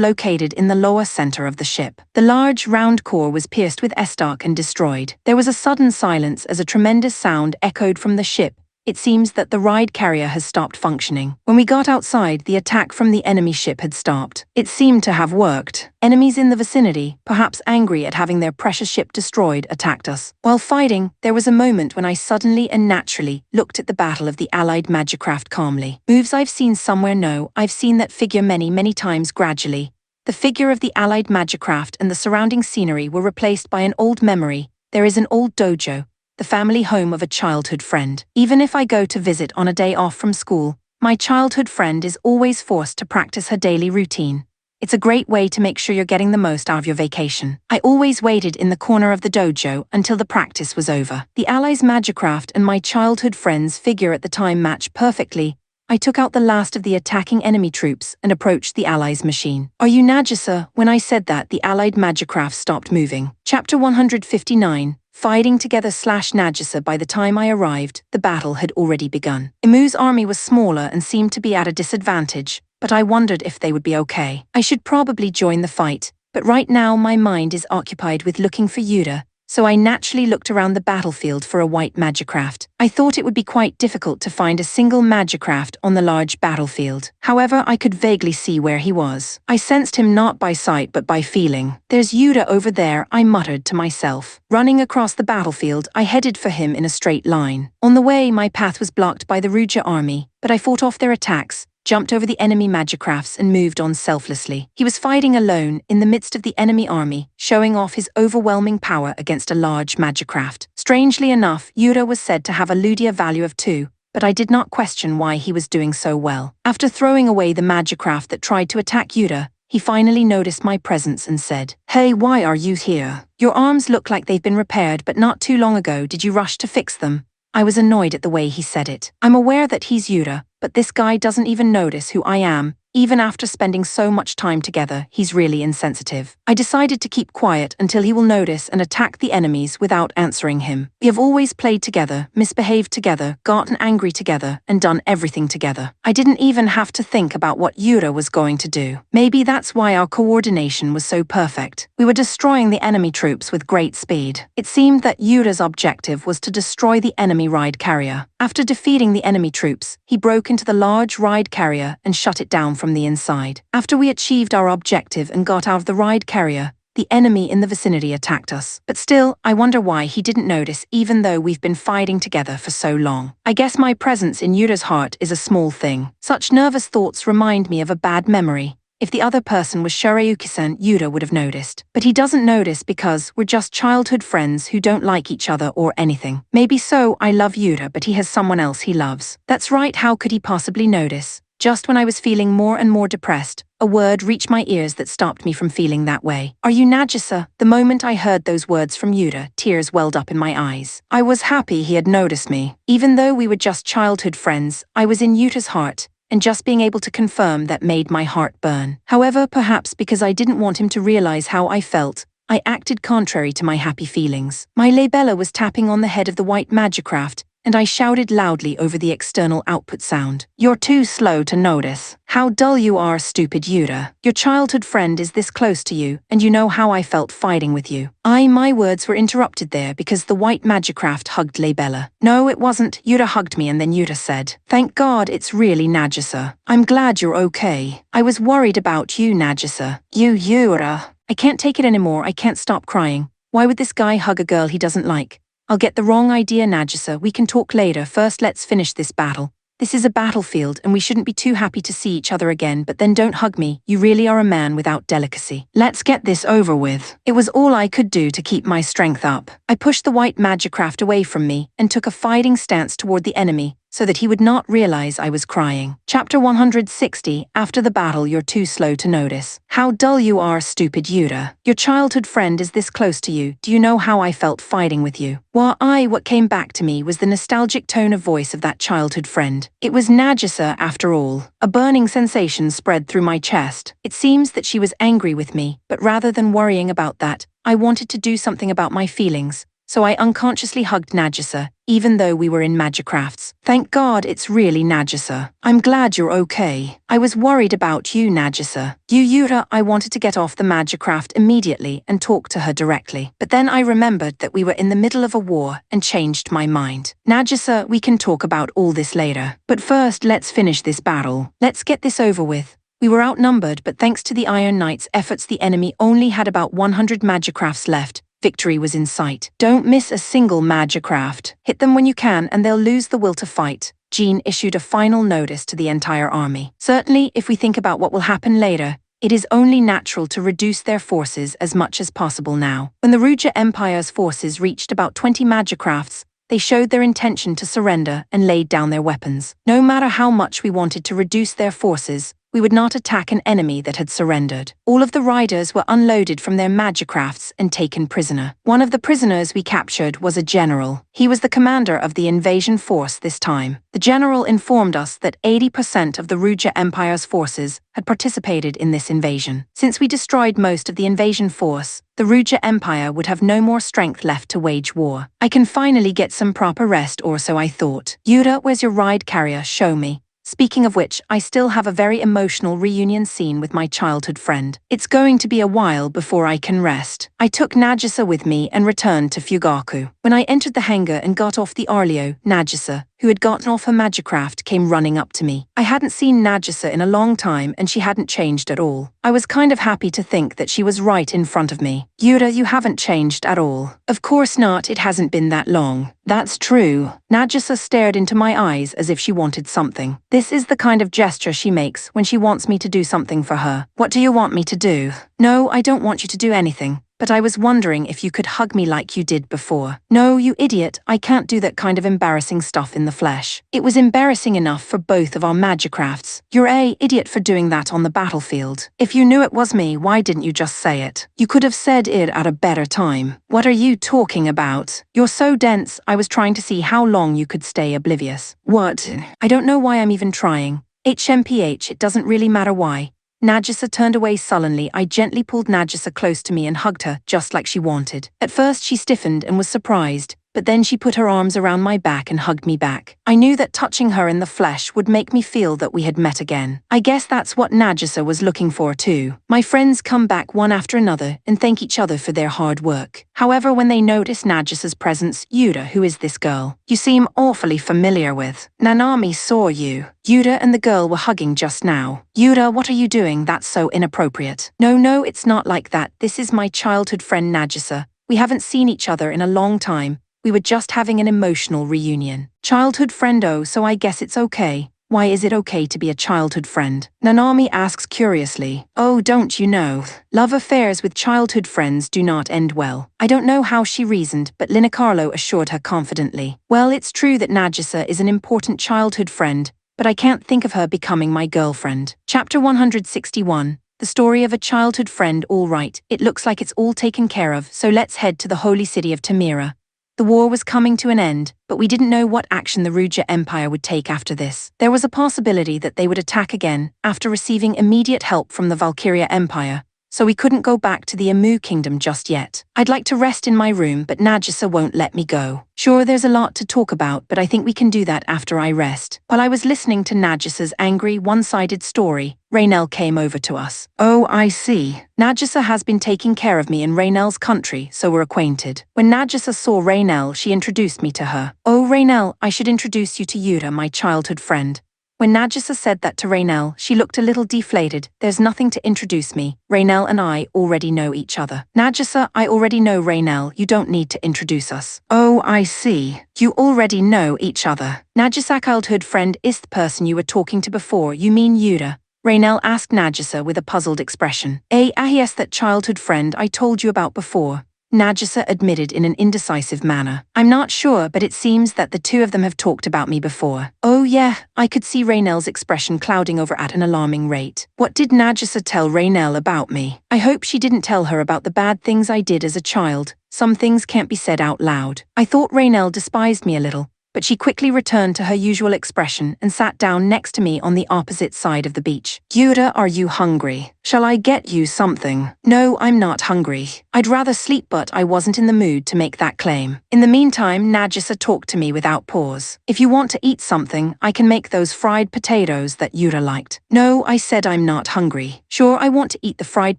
located in the lower center of the ship. The large, round core was pierced with Estok and destroyed. There was a sudden silence as a tremendous sound echoed from the ship. It seems that the ride carrier has stopped functioning. When we got outside, the attack from the enemy ship had stopped. It seemed to have worked. Enemies in the vicinity, perhaps angry at having their precious ship destroyed, attacked us. While fighting, there was a moment when I suddenly and naturally looked at the battle of the allied Magicraft calmly. Moves I've seen somewhere? No, I've seen that figure many times gradually. The figure of the allied Magicraft and the surrounding scenery were replaced by an old memory. There is an old dojo, the family home of a childhood friend. Even if I go to visit on a day off from school, my childhood friend is always forced to practice her daily routine. It's a great way to make sure you're getting the most out of your vacation. I always waited in the corner of the dojo until the practice was over. The allies Magicraft and my childhood friend's figure at the time matched perfectly. I took out the last of the attacking enemy troops and approached the allies' machine. Are you Nagisa? When I said that, the allied Magicraft stopped moving. Chapter 159. Fighting together / Nagisa. By the time I arrived, the battle had already begun. Imu's army was smaller and seemed to be at a disadvantage, but I wondered if they would be okay. I should probably join the fight, but right now my mind is occupied with looking for Yuta, so I naturally looked around the battlefield for a white Magicraft. I thought it would be quite difficult to find a single Magicraft on the large battlefield. However, I could vaguely see where he was. I sensed him not by sight but by feeling. There's Yuta over there, I muttered to myself. Running across the battlefield, I headed for him in a straight line. On the way, my path was blocked by the Ruja army, but I fought off their attacks, jumped over the enemy Magicrafts and moved on selflessly. He was fighting alone in the midst of the enemy army, showing off his overwhelming power against a large Magicraft. Strangely enough, Yuta was said to have a Ludia value of 2, but I did not question why he was doing so well. After throwing away the Magicraft that tried to attack Yuta, he finally noticed my presence and said, "Hey, why are you here? Your arms look like they've been repaired, but not too long ago did you rush to fix them?" I was annoyed at the way he said it. I'm aware that he's Yuta, but this guy doesn't even notice who I am. Even after spending so much time together, he's really insensitive. I decided to keep quiet until he will notice and attack the enemies without answering him. We have always played together, misbehaved together, gotten angry together, and done everything together. I didn't even have to think about what Yuta was going to do. Maybe that's why our coordination was so perfect. We were destroying the enemy troops with great speed. It seemed that Yuta's objective was to destroy the enemy ride carrier. After defeating the enemy troops, he broke into the large ride carrier and shut it down from the inside. After we achieved our objective and got out of the ride carrier, the enemy in the vicinity attacked us. But still, I wonder why he didn't notice even though we've been fighting together for so long. I guess my presence in Yuta's heart is a small thing. Such nervous thoughts remind me of a bad memory. If the other person was Shirayuki-san, Yuta would have noticed. But he doesn't notice because we're just childhood friends who don't like each other or anything. Maybe so, I love Yuta, but he has someone else he loves. That's right, how could he possibly notice? Just when I was feeling more and more depressed, a word reached my ears that stopped me from feeling that way. Are you Nagisa? The moment I heard those words from Yuta, tears welled up in my eyes. I was happy he had noticed me. Even though we were just childhood friends, I was in Yuta's heart, and just being able to confirm that made my heart burn. However, perhaps because I didn't want him to realize how I felt, I acted contrary to my happy feelings. My labella was tapping on the head of the white Magicraft, and I shouted loudly over the external output sound. "You're too slow to notice. How dull you are, stupid Yuta. Your childhood friend is this close to you, and you know how I felt fighting with you." My words were interrupted there because the white magicraft hugged Labella. "No, it wasn't." Yuta hugged me and then Yuta said, "Thank God it's really Nagisa. I'm glad you're okay. I was worried about you, Nagisa. Yuta. I can't take it anymore. I can't stop crying. Why would this guy hug a girl he doesn't like? I'll get the wrong idea, Nagisa. We can talk later. First, let's finish this battle. This is a battlefield, and we shouldn't be too happy to see each other again, but then don't hug me. You really are a man without delicacy. Let's get this over with." It was all I could do to keep my strength up. I pushed the white magicraft away from me and took a fighting stance toward the enemy, so that he would not realize I was crying. Chapter 160, After the battle you're too slow to notice. "How dull you are, stupid Yuta. Your childhood friend is this close to you. Do you know how I felt fighting with you?" What came back to me was the nostalgic tone of voice of that childhood friend. It was Nagisa after all. A burning sensation spread through my chest. It seems that she was angry with me, but rather than worrying about that, I wanted to do something about my feelings. So I unconsciously hugged Nagisa, even though we were in magicrafts. "Thank God it's really Nagisa. I'm glad you're okay. I was worried about you, Nagisa. Yuta." I wanted to get off the magicraft immediately and talk to her directly. But then I remembered that we were in the middle of a war and changed my mind. "Nagisa, we can talk about all this later. But first, let's finish this battle. Let's get this over with." We were outnumbered, but thanks to the Iron Knight's efforts the enemy only had about 100 magicrafts left. Victory was in sight. "Don't miss a single magicraft. Hit them when you can and they'll lose the will to fight." Jean issued a final notice to the entire army. Certainly, if we think about what will happen later, it is only natural to reduce their forces as much as possible now. When the Ruja Empire's forces reached about 20 magicrafts, they showed their intention to surrender and laid down their weapons. No matter how much we wanted to reduce their forces, we would not attack an enemy that had surrendered. All of the riders were unloaded from their magicrafts and taken prisoner. One of the prisoners we captured was a general. He was the commander of the invasion force this time. The general informed us that 80% of the Ruja Empire's forces had participated in this invasion. Since we destroyed most of the invasion force, the Ruja Empire would have no more strength left to wage war. I can finally get some proper rest, or so I thought. "Yuta, where's your ride carrier? Show me." Speaking of which, I still have a very emotional reunion scene with my childhood friend. It's going to be a while before I can rest. I took Nagisa with me and returned to Fugaku. When I entered the hangar and got off the Arleo, Nagisa, who had gotten off her magicraft, came running up to me. I hadn't seen Nagisa in a long time and she hadn't changed at all. I was kind of happy to think that she was right in front of me. "Yuta, you haven't changed at all." "Of course not, it hasn't been that long." "That's true." Nagisa stared into my eyes as if she wanted something. This is the kind of gesture she makes when she wants me to do something for her. "What do you want me to do?" "No, I don't want you to do anything. But I was wondering if you could hug me like you did before." "No, you idiot, I can't do that kind of embarrassing stuff in the flesh. It was embarrassing enough for both of our magicrafts. You're an idiot for doing that on the battlefield. If you knew it was me, why didn't you just say it? You could have said it at a better time." "What are you talking about? You're so dense, I was trying to see how long you could stay oblivious." "What? I don't know why I'm even trying. HMPH, it doesn't really matter why." Nagisa turned away sullenly. I gently pulled Nagisa close to me and hugged her, just like she wanted. At first she stiffened and was surprised, but then she put her arms around my back and hugged me back. I knew that touching her in the flesh would make me feel that we had met again. I guess that's what Nagisa was looking for too. My friends come back one after another and thank each other for their hard work. However, when they notice Nagisa's presence, "Yuta, who is this girl? You seem awfully familiar with." "Nanami saw you." Yuta and the girl were hugging just now. "Yuta, what are you doing? That's so inappropriate." No, it's not like that. This is my childhood friend Nagisa. We haven't seen each other in a long time. We were just having an emotional reunion. "Childhood friend, oh, so I guess it's okay. Why is it okay to be a childhood friend?" Nanami asks curiously. "Oh, don't you know? Love affairs with childhood friends do not end well." I don't know how she reasoned, but Linacarlo assured her confidently. "Well, it's true that Nagisa is an important childhood friend, but I can't think of her becoming my girlfriend." Chapter 161. The story of a childhood friend. All right, it looks like it's all taken care of, so let's head to the holy city of Tamira. The war was coming to an end, but we didn't know what action the Ruja Empire would take after this. There was a possibility that they would attack again, after receiving immediate help from the Valkyria Empire, so we couldn't go back to the Amu kingdom just yet. I'd like to rest in my room, but Nagisa won't let me go. Sure, there's a lot to talk about, but I think we can do that after I rest. While I was listening to Nagisa's angry, one-sided story, Raynell came over to us. Oh, I see. Nagisa has been taking care of me in Raynell's country, so we're acquainted. When Nagisa saw Raynell, she introduced me to her. Oh, Raynell, I should introduce you to Yuta, my childhood friend. When Nagisa said that to Raynell, she looked a little deflated. There's nothing to introduce me. Raynell and I already know each other. Nagisa, I already know Raynell. You don't need to introduce us. Oh, I see. You already know each other. Nagisa's childhood friend is the person you were talking to before. You mean Yuta? Raynell asked Nagisa with a puzzled expression. Yes, that childhood friend I told you about before. Nagisa admitted in an indecisive manner. I'm not sure, but it seems that the two of them have talked about me before. Oh yeah, I could see Raynell's expression clouding over at an alarming rate. What did Nagisa tell Raynell about me? I hope she didn't tell her about the bad things I did as a child. Some things can't be said out loud. I thought Raynell despised me a little, but she quickly returned to her usual expression and sat down next to me on the opposite side of the beach. Yuta, are you hungry? Shall I get you something? No, I'm not hungry. I'd rather sleep, but I wasn't in the mood to make that claim. In the meantime, Nagisa talked to me without pause. If you want to eat something, I can make those fried potatoes that Yuta liked. No, I said I'm not hungry. Sure, I want to eat the fried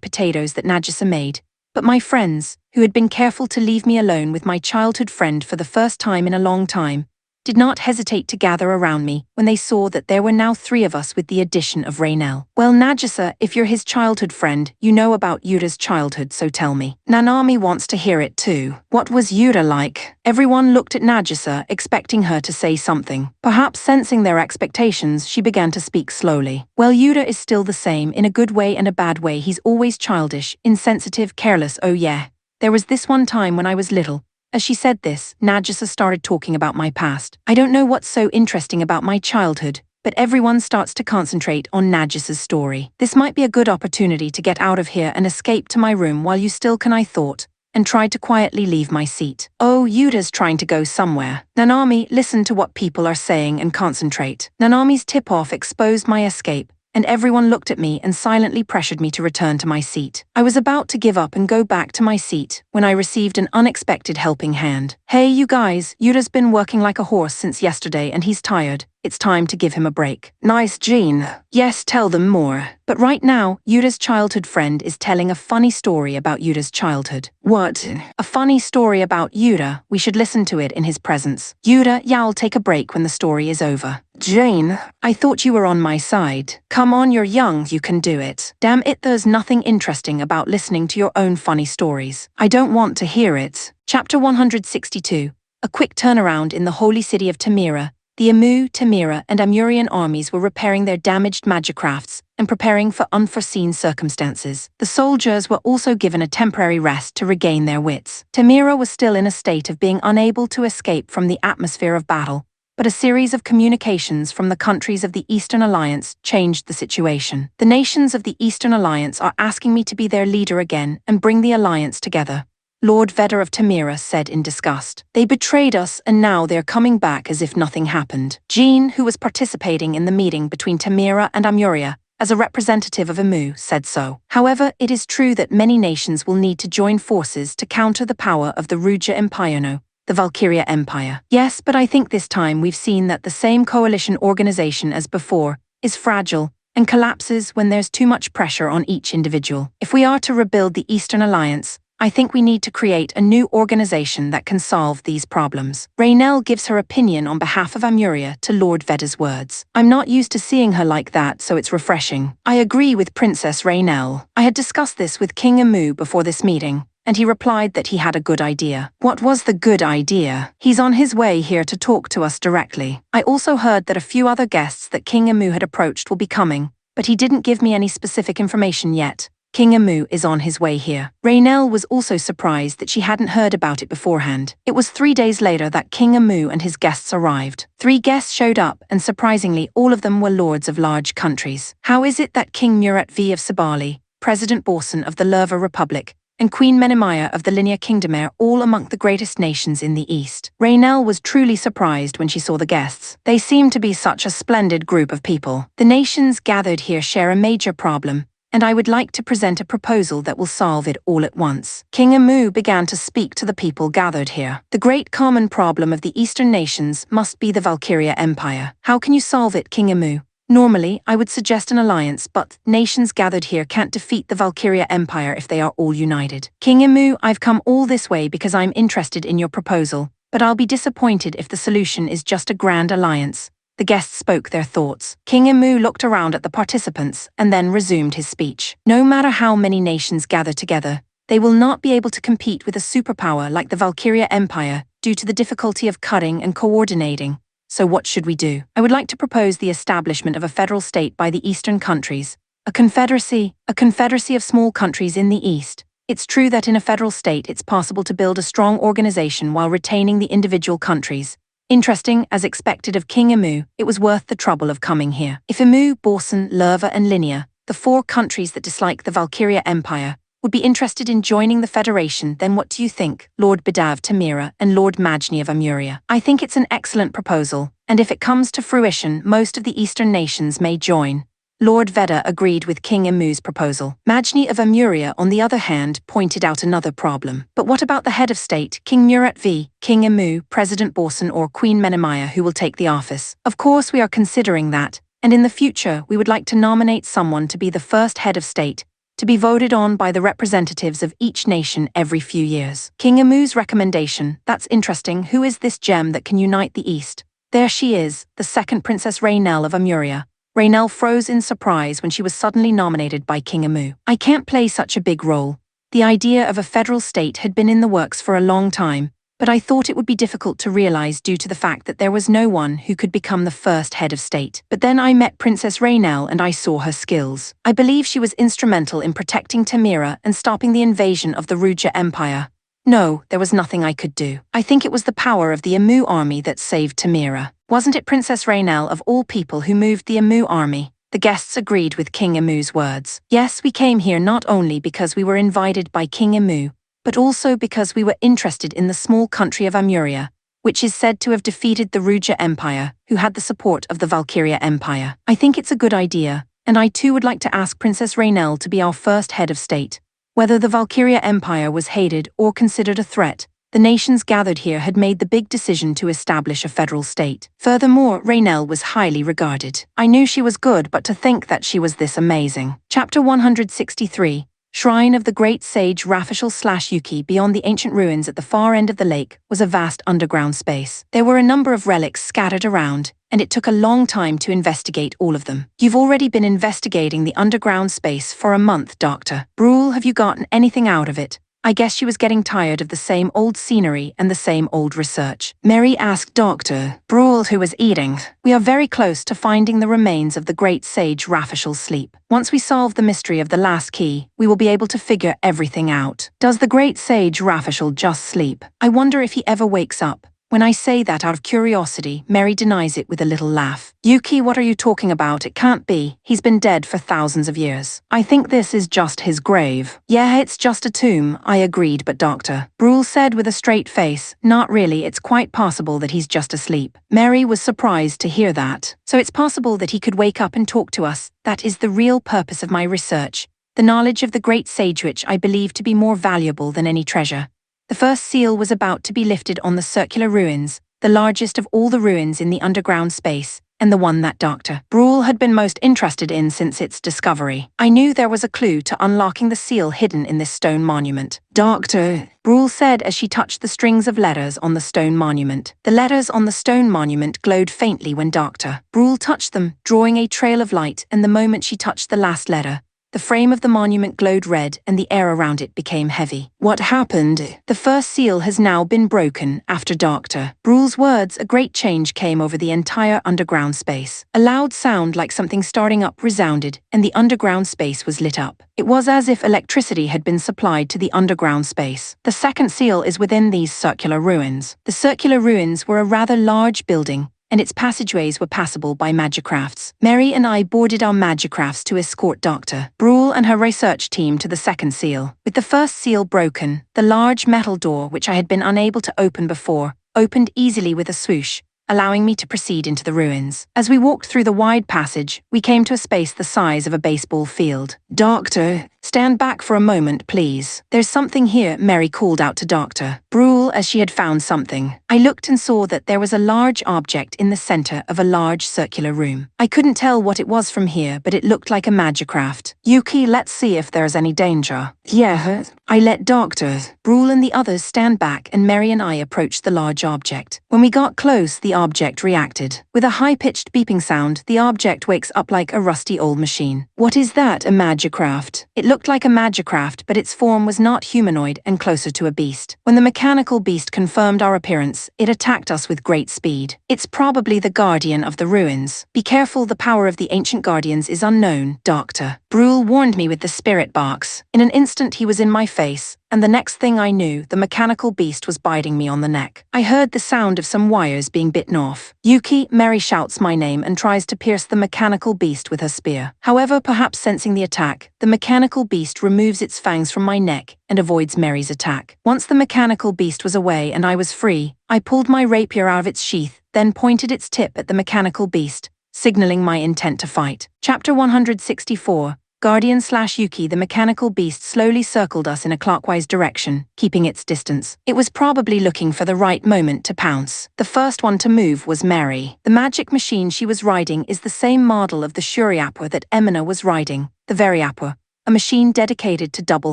potatoes that Nagisa made, but my friends, who had been careful to leave me alone with my childhood friend for the first time in a long time, did not hesitate to gather around me when they saw that there were now 3 of us with the addition of Raynell. Well, Nagisa, if you're his childhood friend, you know about Yuta's childhood, so tell me. Nanami wants to hear it too. What was Yuta like? Everyone looked at Nagisa, expecting her to say something. Perhaps sensing their expectations, she began to speak slowly. Well, Yuta is still the same, in a good way and a bad way. He's always childish, insensitive, careless. Oh yeah. There was this one time when I was little. As she said this, Nagisa started talking about my past. I don't know what's so interesting about my childhood, but everyone starts to concentrate on Nagisa's story. This might be a good opportunity to get out of here and escape to my room while you still can, I thought, and tried to quietly leave my seat. Oh, Yuta's trying to go somewhere. Nanami, listen to what people are saying and concentrate. Nanami's tip-off exposed my escape, and everyone looked at me and silently pressured me to return to my seat. I was about to give up and go back to my seat when I received an unexpected helping hand. Hey, you guys, Yuta's been working like a horse since yesterday and he's tired. It's time to give him a break. Nice, Jean. Yes, tell them more. But right now, Yuta's childhood friend is telling a funny story about Yuta's childhood. What? A funny story about Yuta? We should listen to it in his presence. Yuta, yeah, I'll take a break when the story is over. Jane, I thought you were on my side. Come on, you're young, you can do it. Damn it, there's nothing interesting about listening to your own funny stories. I don't want to hear it. Chapter 162. A quick turnaround in the holy city of Tamira. The Amu, Tamira, and Amurian armies were repairing their damaged magicrafts and preparing for unforeseen circumstances. The soldiers were also given a temporary rest to regain their wits. Tamira was still in a state of being unable to escape from the atmosphere of battle, but a series of communications from the countries of the Eastern Alliance changed the situation. The nations of the Eastern Alliance are asking me to be their leader again and bring the alliance together. Lord Vedder of Tamira said in disgust. They betrayed us and now they're coming back as if nothing happened. Jean, who was participating in the meeting between Tamira and Amuria, as a representative of Amu, said so. However, it is true that many nations will need to join forces to counter the power of the Ruja Empire, the Valkyria Empire. Yes, but I think this time we've seen that the same coalition organization as before is fragile and collapses when there's too much pressure on each individual. If we are to rebuild the Eastern Alliance, I think we need to create a new organization that can solve these problems. Raynell gives her opinion on behalf of Amuria to Lord Vedder's words. I'm not used to seeing her like that, so it's refreshing. I agree with Princess Raynell. I had discussed this with King Amu before this meeting, and he replied that he had a good idea. What was the good idea? He's on his way here to talk to us directly. I also heard that a few other guests that King Amu had approached will be coming, but he didn't give me any specific information yet. King Amu is on his way here. Raynell was also surprised that she hadn't heard about it beforehand. It was 3 days later that King Amu and his guests arrived. 3 guests showed up, and surprisingly, all of them were lords of large countries. How is it that King Murat V of Sabali, President Borson of the Lerva Republic, and Queen Menimaya of the Linear Kingdom are all among the greatest nations in the East? Raynell was truly surprised when she saw the guests. They seemed to be such a splendid group of people. The nations gathered here share a major problem, and I would like to present a proposal that will solve it all at once. King Amu began to speak to the people gathered here. The great common problem of the Eastern nations must be the Valkyria Empire. How can you solve it, King Amu? Normally, I would suggest an alliance, but nations gathered here can't defeat the Valkyria Empire if they are all united. King Amu, I've come all this way because I'm interested in your proposal, but I'll be disappointed if the solution is just a grand alliance. The guests spoke their thoughts. King Amu looked around at the participants and then resumed his speech. No matter how many nations gather together, they will not be able to compete with a superpower like the Valkyria Empire due to the difficulty of cutting and coordinating. So what should we do? I would like to propose the establishment of a federal state by the Eastern countries. A confederacy of small countries in the East. It's true that in a federal state it's possible to build a strong organization while retaining the individual countries. Interesting, as expected of King Amu, it was worth the trouble of coming here. If Amu, Borson, Lerva and Linia, the 4 countries that dislike the Valkyria Empire, would be interested in joining the Federation, then what do you think, Lord Bedav Tamira and Lord Majni of Amuria? I think it's an excellent proposal, and if it comes to fruition, most of the Eastern nations may join. Lord Veda agreed with King Amu's proposal. Majni of Amuria, on the other hand, pointed out another problem. But what about the head of state, King Murat V, King Amu, President Borson or Queen Menemaya who will take the office? Of course we are considering that, and in the future we would like to nominate someone to be the first head of state, to be voted on by the representatives of each nation every few years. King Amu's recommendation, that's interesting. Who is this gem that can unite the East? There she is, the second Princess Raynell of Amuria. Raynell froze in surprise when she was suddenly nominated by King Amu. I can't play such a big role. The idea of a federal state had been in the works for a long time, but I thought it would be difficult to realize due to the fact that there was no one who could become the first head of state. But then I met Princess Raynell and I saw her skills. I believe she was instrumental in protecting Tamira and stopping the invasion of the Ruja Empire. No, there was nothing I could do. I think it was the power of the Amu army that saved Tamira. Wasn't it Princess Raynell of all people who moved the Amu army? The guests agreed with King Amu's words. Yes, we came here not only because we were invited by King Amu, but also because we were interested in the small country of Amuria, which is said to have defeated the Ruja Empire, who had the support of the Valkyria Empire. I think it's a good idea, and I too would like to ask Princess Raynell to be our first head of state. Whether the Valkyria Empire was hated or considered a threat, the nations gathered here had made the big decision to establish a federal state. Furthermore, Raynell was highly regarded. I knew she was good, but to think that she was this amazing. Chapter 163. Shrine of the Great Sage Rafishal/Yuki. Beyond the ancient ruins at the far end of the lake was a vast underground space. There were a number of relics scattered around, and it took a long time to investigate all of them. You've already been investigating the underground space for a month, Doctor. Brule, have you gotten anything out of it? I guess she was getting tired of the same old scenery and the same old research. Mary asked Dr. Brule, who was eating. We are very close to finding the remains of the great sage Rafishal's sleep. Once we solve the mystery of the last key, we will be able to figure everything out. Does the great sage Rafishal just sleep? I wonder if he ever wakes up. When I say that out of curiosity, Mary denies it with a little laugh. Yuki, what are you talking about? It can't be. He's been dead for thousands of years. I think this is just his grave. Yeah, it's just a tomb, I agreed, but Doctor. Brule said with a straight face, not really, it's quite possible that he's just asleep. Mary was surprised to hear that. So it's possible that he could wake up and talk to us. That is the real purpose of my research. The knowledge of the great sage which I believe to be more valuable than any treasure. The first seal was about to be lifted on the circular ruins, the largest of all the ruins in the underground space, and the one that Dr. Brule had been most interested in since its discovery. I knew there was a clue to unlocking the seal hidden in this stone monument. Dr. Brule said as she touched the strings of letters on the stone monument. The letters on the stone monument glowed faintly when Dr. Brule touched them, drawing a trail of light, and the moment she touched the last letter, the frame of the monument glowed red and the air around it became heavy. What happened? The first seal has now been broken. After Dr. Brule's words, a great change came over the entire underground space. A loud sound like something starting up resounded, and the underground space was lit up. It was as if electricity had been supplied to the underground space. The second seal is within these circular ruins. The circular ruins were a rather large building, and its passageways were passable by magicrafts. Mary and I boarded our magicrafts to escort Dr. Brule and her research team to the second seal. With the first seal broken, the large metal door, which I had been unable to open before, opened easily with a swoosh, allowing me to proceed into the ruins. As we walked through the wide passage, we came to a space the size of a baseball field. "Doctor, stand back for a moment, please. There's something here," Mary called out to Dr. Brule as she had found something. I looked and saw that there was a large object in the center of a large circular room. I couldn't tell what it was from here, but it looked like a magicraft. "Yuki, let's see if there's any danger." "Yeah." I let Dr. Brule and the others stand back, and Mary and I approached the large object. When we got close, the object reacted. With a high-pitched beeping sound, the object wakes up like a rusty old machine. "What is that, a magicraft?" It looked like a magicraft, but its form was not humanoid and closer to a beast. When the mechanical beast confirmed our appearance, it attacked us with great speed. "It's probably the guardian of the ruins. Be careful, the power of the ancient guardians is unknown," Dr. Brule warned me with the spirit box. In an instant he was in my face, and the next thing I knew, the mechanical beast was biting me on the neck. I heard the sound of some wires being bitten off. "Yuki," Mary shouts my name and tries to pierce the mechanical beast with her spear. However, perhaps sensing the attack, the mechanical beast removes its fangs from my neck and avoids Mary's attack. Once the mechanical beast was away and I was free, I pulled my rapier out of its sheath, then pointed its tip at the mechanical beast, signaling my intent to fight. Chapter 164. Guardian/Yuki. The mechanical beast slowly circled us in a clockwise direction, keeping its distance. It was probably looking for the right moment to pounce. The first one to move was Mary. The magic machine she was riding is the same model of the Shuriappa that Emina was riding, the Veriappa, a machine dedicated to double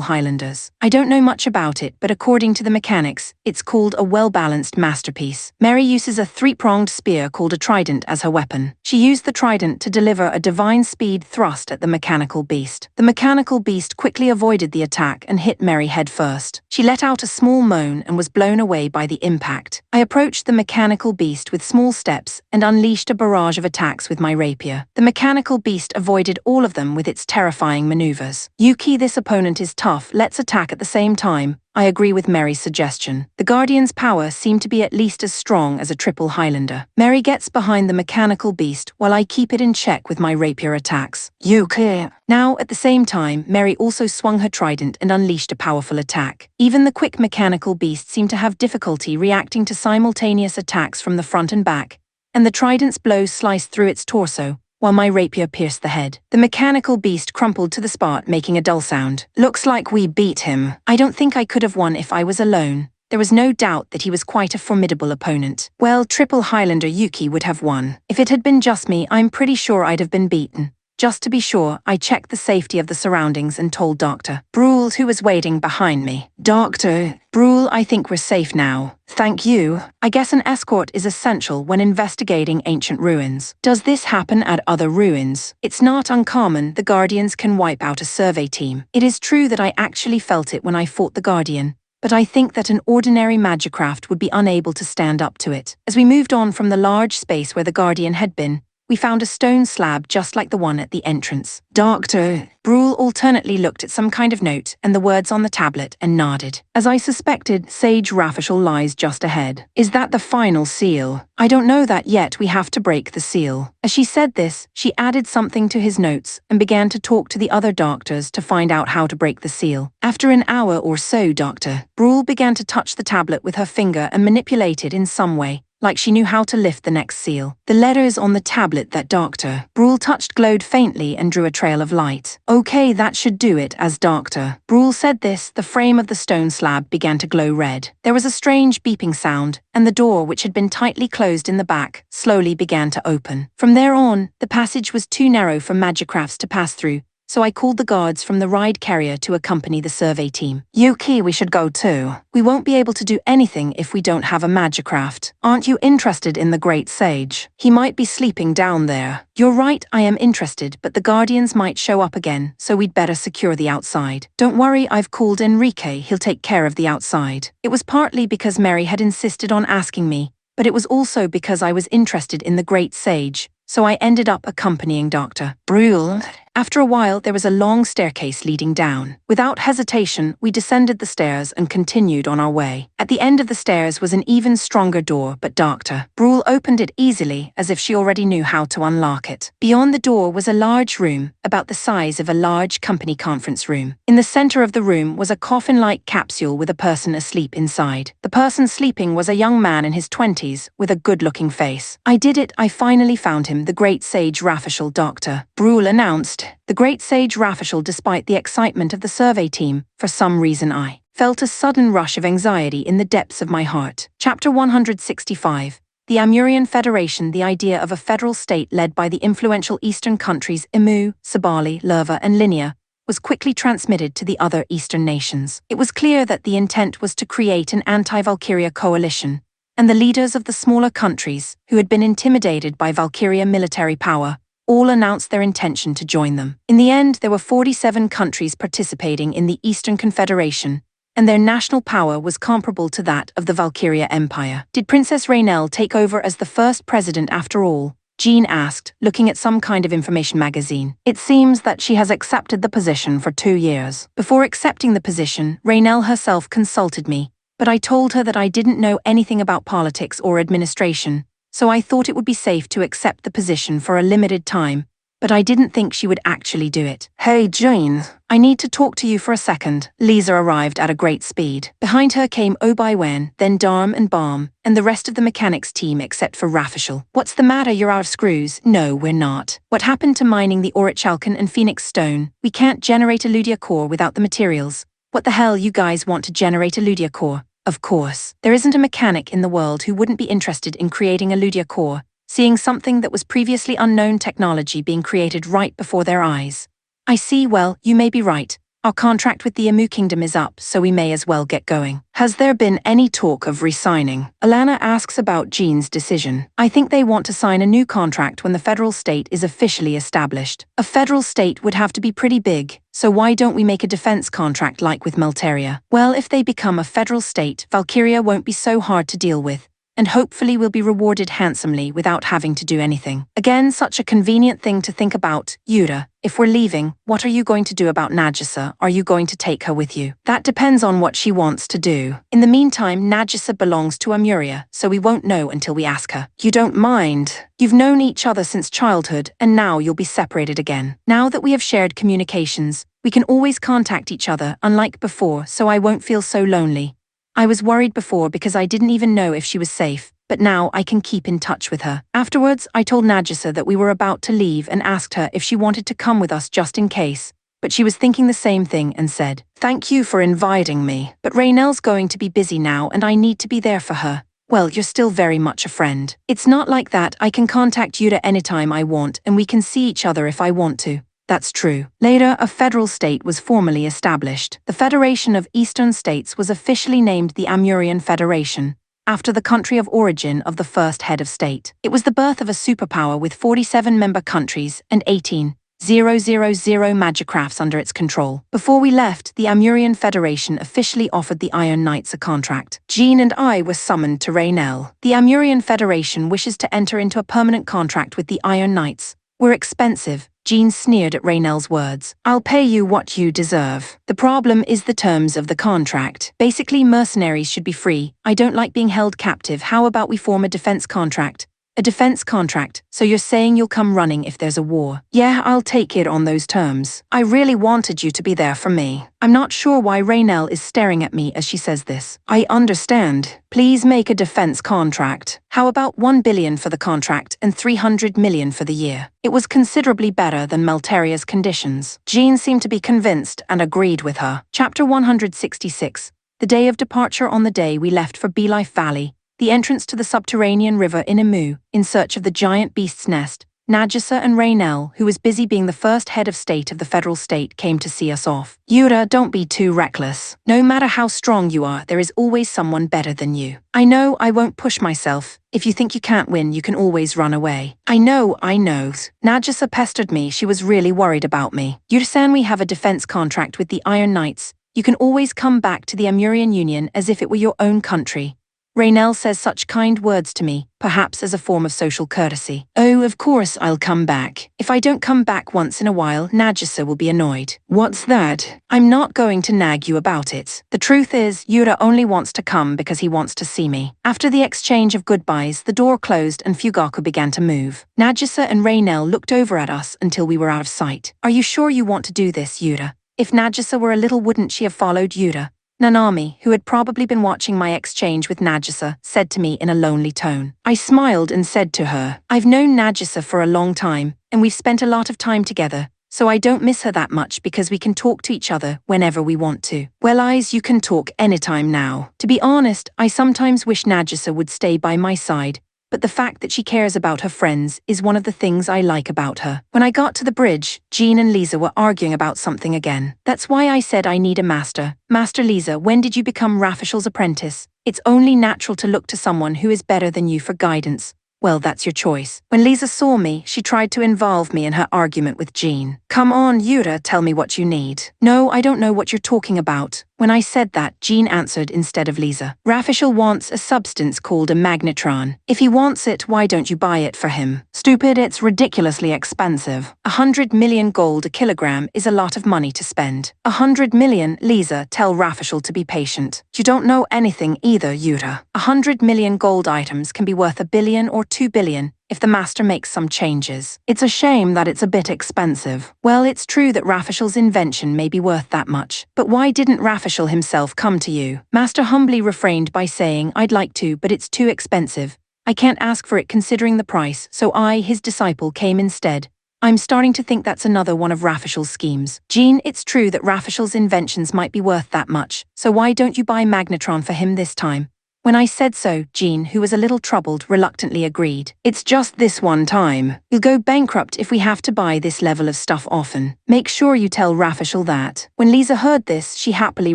Highlanders. I don't know much about it, but according to the mechanics, it's called a well-balanced masterpiece. Mary uses a three-pronged spear called a trident as her weapon. She used the trident to deliver a divine speed thrust at the mechanical beast. The mechanical beast quickly avoided the attack and hit Mary head first. She let out a small moan and was blown away by the impact. I approached the mechanical beast with small steps and unleashed a barrage of attacks with my rapier. The mechanical beast avoided all of them with its terrifying maneuvers. "Yuki, this opponent is tough, let's attack at the same time." I agree with Mary's suggestion. The Guardian's power seemed to be at least as strong as a triple Highlander. Mary gets behind the mechanical beast while I keep it in check with my rapier attacks. "Yuki." Now, at the same time, Mary also swung her trident and unleashed a powerful attack. Even the quick mechanical beast seemed to have difficulty reacting to simultaneous attacks from the front and back, and the trident's blows sliced through its torso, while my rapier pierced the head. The mechanical beast crumpled to the spot, making a dull sound. "Looks like we beat him. I don't think I could have won if I was alone." There was no doubt that he was quite a formidable opponent. Well, triple Highlander Yuki would have won. If it had been just me, I'm pretty sure I'd have been beaten. Just to be sure, I checked the safety of the surroundings and told Dr. Brule, who was waiting behind me. "Dr. Brule, I think we're safe now. Thank you. I guess an escort is essential when investigating ancient ruins. Does this happen at other ruins? It's not uncommon the Guardians can wipe out a survey team. It is true that I actually felt it when I fought the Guardian, but I think that an ordinary magicraft would be unable to stand up to it." As we moved on from the large space where the Guardian had been, we found a stone slab just like the one at the entrance. Dr. Brule alternately looked at some kind of note and the words on the tablet and nodded. As I suspected, Sage Rafishal lies just ahead. "Is that the final seal?" "I don't know that yet, we have to break the seal." As she said this, she added something to his notes and began to talk to the other doctors to find out how to break the seal. After an hour or so, Dr. Brule began to touch the tablet with her finger and manipulate it in some way, like she knew how to lift the next seal. The letters on the tablet that Dr. Brule touched glowed faintly and drew a trail of light. "Okay, that should do it." As Dr. Brule said this, the frame of the stone slab began to glow red. There was a strange beeping sound, and the door, which had been tightly closed in the back, slowly began to open. From there on, the passage was too narrow for magicrafts to pass through, so I called the guards from the ride carrier to accompany the survey team. "Yuki, we should go too. We won't be able to do anything if we don't have a magicraft. Aren't you interested in the Great Sage? He might be sleeping down there." "You're right, I am interested, but the Guardians might show up again, so we'd better secure the outside." "Don't worry, I've called Enrique, he'll take care of the outside." It was partly because Mary had insisted on asking me, but it was also because I was interested in the Great Sage, so I ended up accompanying Dr. Brule. After a while, there was a long staircase leading down. Without hesitation, we descended the stairs and continued on our way. At the end of the stairs was an even stronger door, but darker. Brule opened it easily, as if she already knew how to unlock it. Beyond the door was a large room, about the size of a large company conference room. In the center of the room was a coffin-like capsule with a person asleep inside. The person sleeping was a young man in his 20s, with a good-looking face. I did it, I finally found him, the great sage Rafishal Doctor, Brule announced. The great sage Rafishal, despite the excitement of the survey team, for some reason I felt a sudden rush of anxiety in the depths of my heart. Chapter 165. The Amurian Federation. The idea of a federal state led by the influential eastern countries Imu, Sabali, Lerva and Linia was quickly transmitted to the other eastern nations. It was clear that the intent was to create an anti-Valkyria coalition, and the leaders of the smaller countries, who had been intimidated by Valkyria military power, all announced their intention to join them. In the end, there were 47 countries participating in the Eastern Confederation, and their national power was comparable to that of the Valkyria Empire. Did Princess Raynell take over as the first president after all? Jean asked, looking at some kind of information magazine. It seems that she has accepted the position for 2 years. Before accepting the position, Raynell herself consulted me, but I told her that I didn't know anything about politics or administration, so I thought it would be safe to accept the position for a limited time, but I didn't think she would actually do it. Hey Jane, I need to talk to you for a second. Lisa arrived at a great speed. Behind her came Obai-Wen, then Darm and Balm, and the rest of the mechanics team except for Rafishal. What's the matter, you're out of screws? No, we're not. What happened to mining the Orichalcon and Phoenix Stone? We can't generate a Ludia core without the materials. What the hell, you guys want to generate a Ludia core? Of course. There isn't a mechanic in the world who wouldn't be interested in creating a Ludia core, seeing something that was previously unknown technology being created right before their eyes. I see, well, you may be right. Our contract with the Amu Kingdom is up, so we may as well get going. Has there been any talk of re-signing? Alana asks about Jean's decision. I think they want to sign a new contract when the federal state is officially established. A federal state would have to be pretty big, so why don't we make a defense contract like with Melteria? Well, if they become a federal state, Valkyria won't be so hard to deal with, and hopefully will be rewarded handsomely without having to do anything. Again, such a convenient thing to think about. Yuta, if we're leaving, what are you going to do about Nagisa? Are you going to take her with you? That depends on what she wants to do. In the meantime, Nagisa belongs to Amuria, so we won't know until we ask her. You don't mind? You've known each other since childhood, and now you'll be separated again. Now that we have shared communications, we can always contact each other, unlike before, so I won't feel so lonely. I was worried before because I didn't even know if she was safe, but now I can keep in touch with her. Afterwards, I told Nagisa that we were about to leave and asked her if she wanted to come with us just in case, but she was thinking the same thing and said, "Thank you for inviting me, but Raynell's going to be busy now and I need to be there for her." Well, you're still very much a friend. It's not like that. I can contact Yuta anytime I want and we can see each other if I want to. That's true. Later, a federal state was formally established. The Federation of Eastern States was officially named the Amurian Federation, after the country of origin of the first head of state. It was the birth of a superpower with 47 member countries and 18,000 magicrafts under its control. Before we left, the Amurian Federation officially offered the Iron Knights a contract. Jean and I were summoned to Raynell. The Amurian Federation wishes to enter into a permanent contract with the Iron Knights. We're expensive. Jean sneered at Raynell's words. I'll pay you what you deserve. The problem is the terms of the contract. Basically, mercenaries should be free. I don't like being held captive. How about we form a defense contract? A defense contract, so you're saying you'll come running if there's a war? Yeah, I'll take it on those terms. I really wanted you to be there for me. I'm not sure why Raynell is staring at me as she says this. I understand. Please make a defense contract. How about 1 billion for the contract and 300 million for the year? It was considerably better than Melteria's conditions. Jean seemed to be convinced and agreed with her. Chapter 166. The day of departure. On the day we left for Beelife Valley, the entrance to the subterranean river in Imu, in search of the giant beast's nest, Nagisa and Raynell, who was busy being the first head of state of the federal state, came to see us off. Yuta, don't be too reckless. No matter how strong you are, there is always someone better than you. I know I won't push myself. If you think you can't win, you can always run away. I know. Nagisa pestered me. She was really worried about me. Yuta-san, we have a defense contract with the Iron Knights. You can always come back to the Amurian Union as if it were your own country. Raynell says such kind words to me, perhaps as a form of social courtesy. Oh, of course I'll come back. If I don't come back once in a while, Nagisa will be annoyed. What's that? I'm not going to nag you about it. The truth is, Yura only wants to come because he wants to see me. After the exchange of goodbyes, the door closed and Fugaku began to move. Nagisa and Raynell looked over at us until we were out of sight. Are you sure you want to do this, Yura? If Nagisa were a little, wouldn't she have followed Yura? Nanami, who had probably been watching my exchange with Nagisa, said to me in a lonely tone. I smiled and said to her, I've known Nagisa for a long time, and we've spent a lot of time together, so I don't miss her that much because we can talk to each other whenever we want to. Well, Eyes, you can talk anytime now. To be honest, I sometimes wish Nagisa would stay by my side, but the fact that she cares about her friends is one of the things I like about her. When I got to the bridge, Jean and Lisa were arguing about something again. That's why I said I need a master. Master Lisa, when did you become Rafishal's apprentice? It's only natural to look to someone who is better than you for guidance. Well, that's your choice. When Lisa saw me, she tried to involve me in her argument with Jean. Come on, Yura, tell me what you need. No, I don't know what you're talking about. When I said that, Jean answered instead of Lisa. Rafishal wants a substance called a magnetron. If he wants it, why don't you buy it for him? Stupid, it's ridiculously expensive. 100 million gold a kilogram is a lot of money to spend. 100 million, Lisa, tell Rafishal to be patient. You don't know anything either, Yura. 100 million gold items can be worth 1 billion or 2 billion if the master makes some changes. It's a shame that it's a bit expensive. Well, it's true that Rafishal's invention may be worth that much, but why didn't Rafishal himself come to you? Master humbly refrained by saying, I'd like to, but it's too expensive. I can't ask for it considering the price, so I, his disciple, came instead. I'm starting to think that's another one of Rafishal's schemes. Jean, it's true that Rafishal's inventions might be worth that much, so why don't you buy Magnetron for him this time? When I said so, Jean, who was a little troubled, reluctantly agreed. It's just this one time. You'll go bankrupt if we have to buy this level of stuff often. Make sure you tell Rafishal that. When Lisa heard this, she happily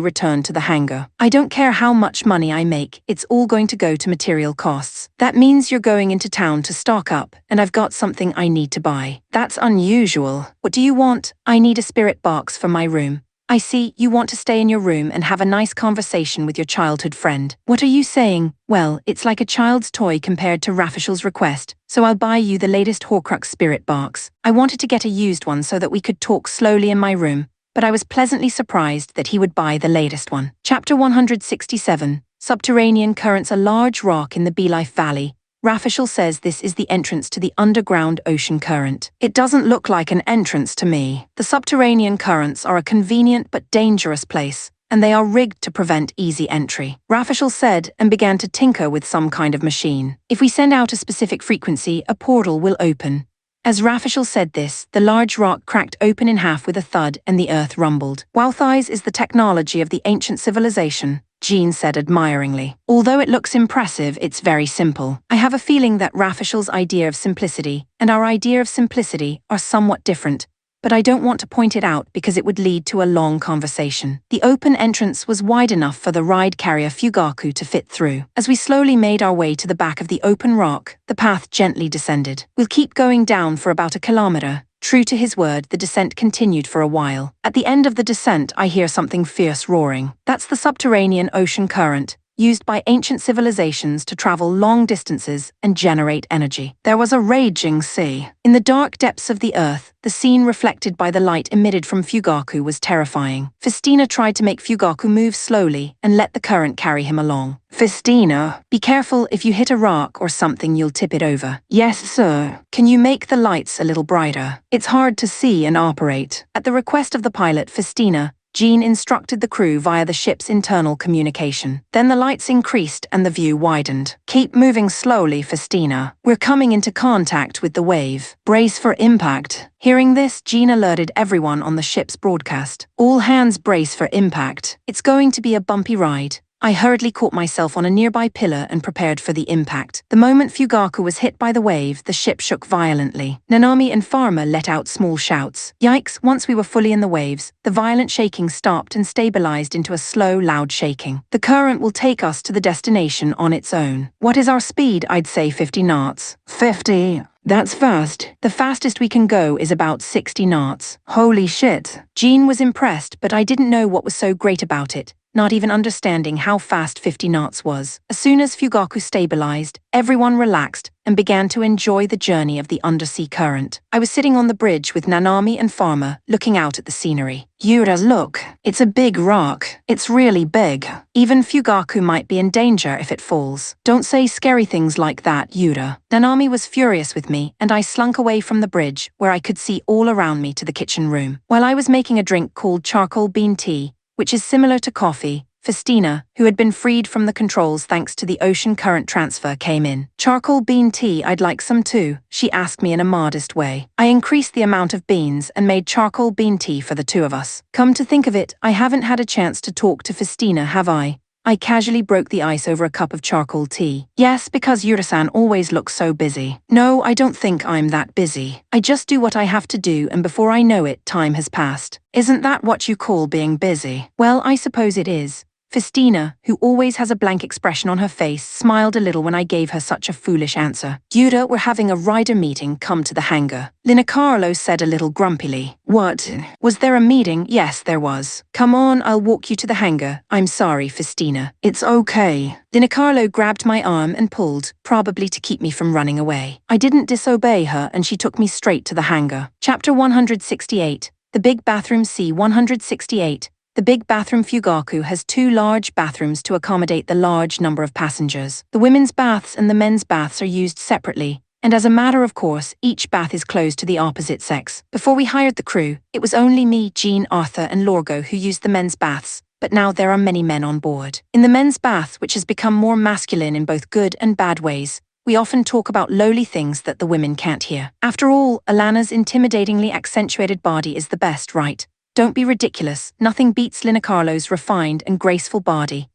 returned to the hangar. I don't care how much money I make, it's all going to go to material costs. That means you're going into town to stock up, and I've got something I need to buy. That's unusual. What do you want? I need a spirit box for my room. I see, you want to stay in your room and have a nice conversation with your childhood friend. What are you saying? Well, it's like a child's toy compared to Rafishal's request, so I'll buy you the latest Horcrux spirit box. I wanted to get a used one so that we could talk slowly in my room, but I was pleasantly surprised that he would buy the latest one. Chapter 167. Subterranean currents. A large rock in the Beelife Valley. Rafishal says this is the entrance to the underground ocean current. It doesn't look like an entrance to me. The subterranean currents are a convenient but dangerous place, and they are rigged to prevent easy entry. Rafishal said and began to tinker with some kind of machine. If we send out a specific frequency, a portal will open. As Rafishal said this, the large rock cracked open in half with a thud and the earth rumbled. Wowthies is the technology of the ancient civilization, Jean said admiringly. Although it looks impressive, it's very simple. I have a feeling that Rafishal's idea of simplicity and our idea of simplicity are somewhat different, but I don't want to point it out because it would lead to a long conversation. The open entrance was wide enough for the ride carrier Fugaku to fit through. As we slowly made our way to the back of the open rock, the path gently descended. We'll keep going down for about 1 kilometer. True to his word, the descent continued for a while. At the end of the descent, I hear something fierce roaring. That's the subterranean ocean current, used by ancient civilizations to travel long distances and generate energy. There was a raging sea. In the dark depths of the earth, the scene reflected by the light emitted from Fugaku was terrifying. Festina tried to make Fugaku move slowly and let the current carry him along. Festina, be careful, if you hit a rock or something you'll tip it over. Yes, sir. Can you make the lights a little brighter? It's hard to see and operate. At the request of the pilot, Festina, Jean instructed the crew via the ship's internal communication. Then the lights increased and the view widened. Keep moving slowly, Festina. We're coming into contact with the wave. Brace for impact. Hearing this, Jean alerted everyone on the ship's broadcast. All hands brace for impact. It's going to be a bumpy ride. I hurriedly caught myself on a nearby pillar and prepared for the impact. The moment Fugaku was hit by the wave, the ship shook violently. Nanami and Pharma let out small shouts. Yikes, once we were fully in the waves, the violent shaking stopped and stabilized into a slow, loud shaking. The current will take us to the destination on its own. What is our speed? I'd say 50 knots. 50? That's fast. The fastest we can go is about 60 knots. Holy shit. Jean was impressed, but I didn't know what was so great about it. not even understanding how fast 50 knots was. As soon as Fugaku stabilized, everyone relaxed and began to enjoy the journey of the undersea current. I was sitting on the bridge with Nanami and Pharma, looking out at the scenery. Yura, look, it's a big rock. It's really big. Even Fugaku might be in danger if it falls. Don't say scary things like that, Yura. Nanami was furious with me, and I slunk away from the bridge, where I could see all around me, to the kitchen room. While I was making a drink called charcoal bean tea, which is similar to coffee, Festina, who had been freed from the controls thanks to the ocean current transfer, came in. Charcoal bean tea, I'd like some too, she asked me in a modest way. I increased the amount of beans and made charcoal bean tea for the two of us. Come to think of it, I haven't had a chance to talk to Festina, have I? I casually broke the ice over a cup of charcoal tea. Yes, because Yura-san always looks so busy. No, I don't think I'm that busy. I just do what I have to do, and before I know it, time has passed. Isn't that what you call being busy? Well, I suppose it is. Festina, who always has a blank expression on her face, smiled a little when I gave her such a foolish answer. Yura, we're having a rider meeting, come to the hangar. Carlo said a little grumpily. What? Was there a meeting? Yes, there was. Come on, I'll walk you to the hangar. I'm sorry, Festina. It's okay. Carlo grabbed my arm and pulled, probably to keep me from running away. I didn't disobey her, and she took me straight to the hangar. Chapter 168. The Big Bathroom. C-168. The big bathroom Fugaku has 2 large bathrooms to accommodate the large number of passengers. The women's baths and the men's baths are used separately, and as a matter of course, each bath is closed to the opposite sex. Before we hired the crew, it was only me, Jean, Arthur, and Lorgo who used the men's baths, but now there are many men on board. In the men's bath, which has become more masculine in both good and bad ways, we often talk about lowly things that the women can't hear. After all, Alana's intimidatingly accentuated body is the best, right? Don't be ridiculous, nothing beats Carlo's refined and graceful body.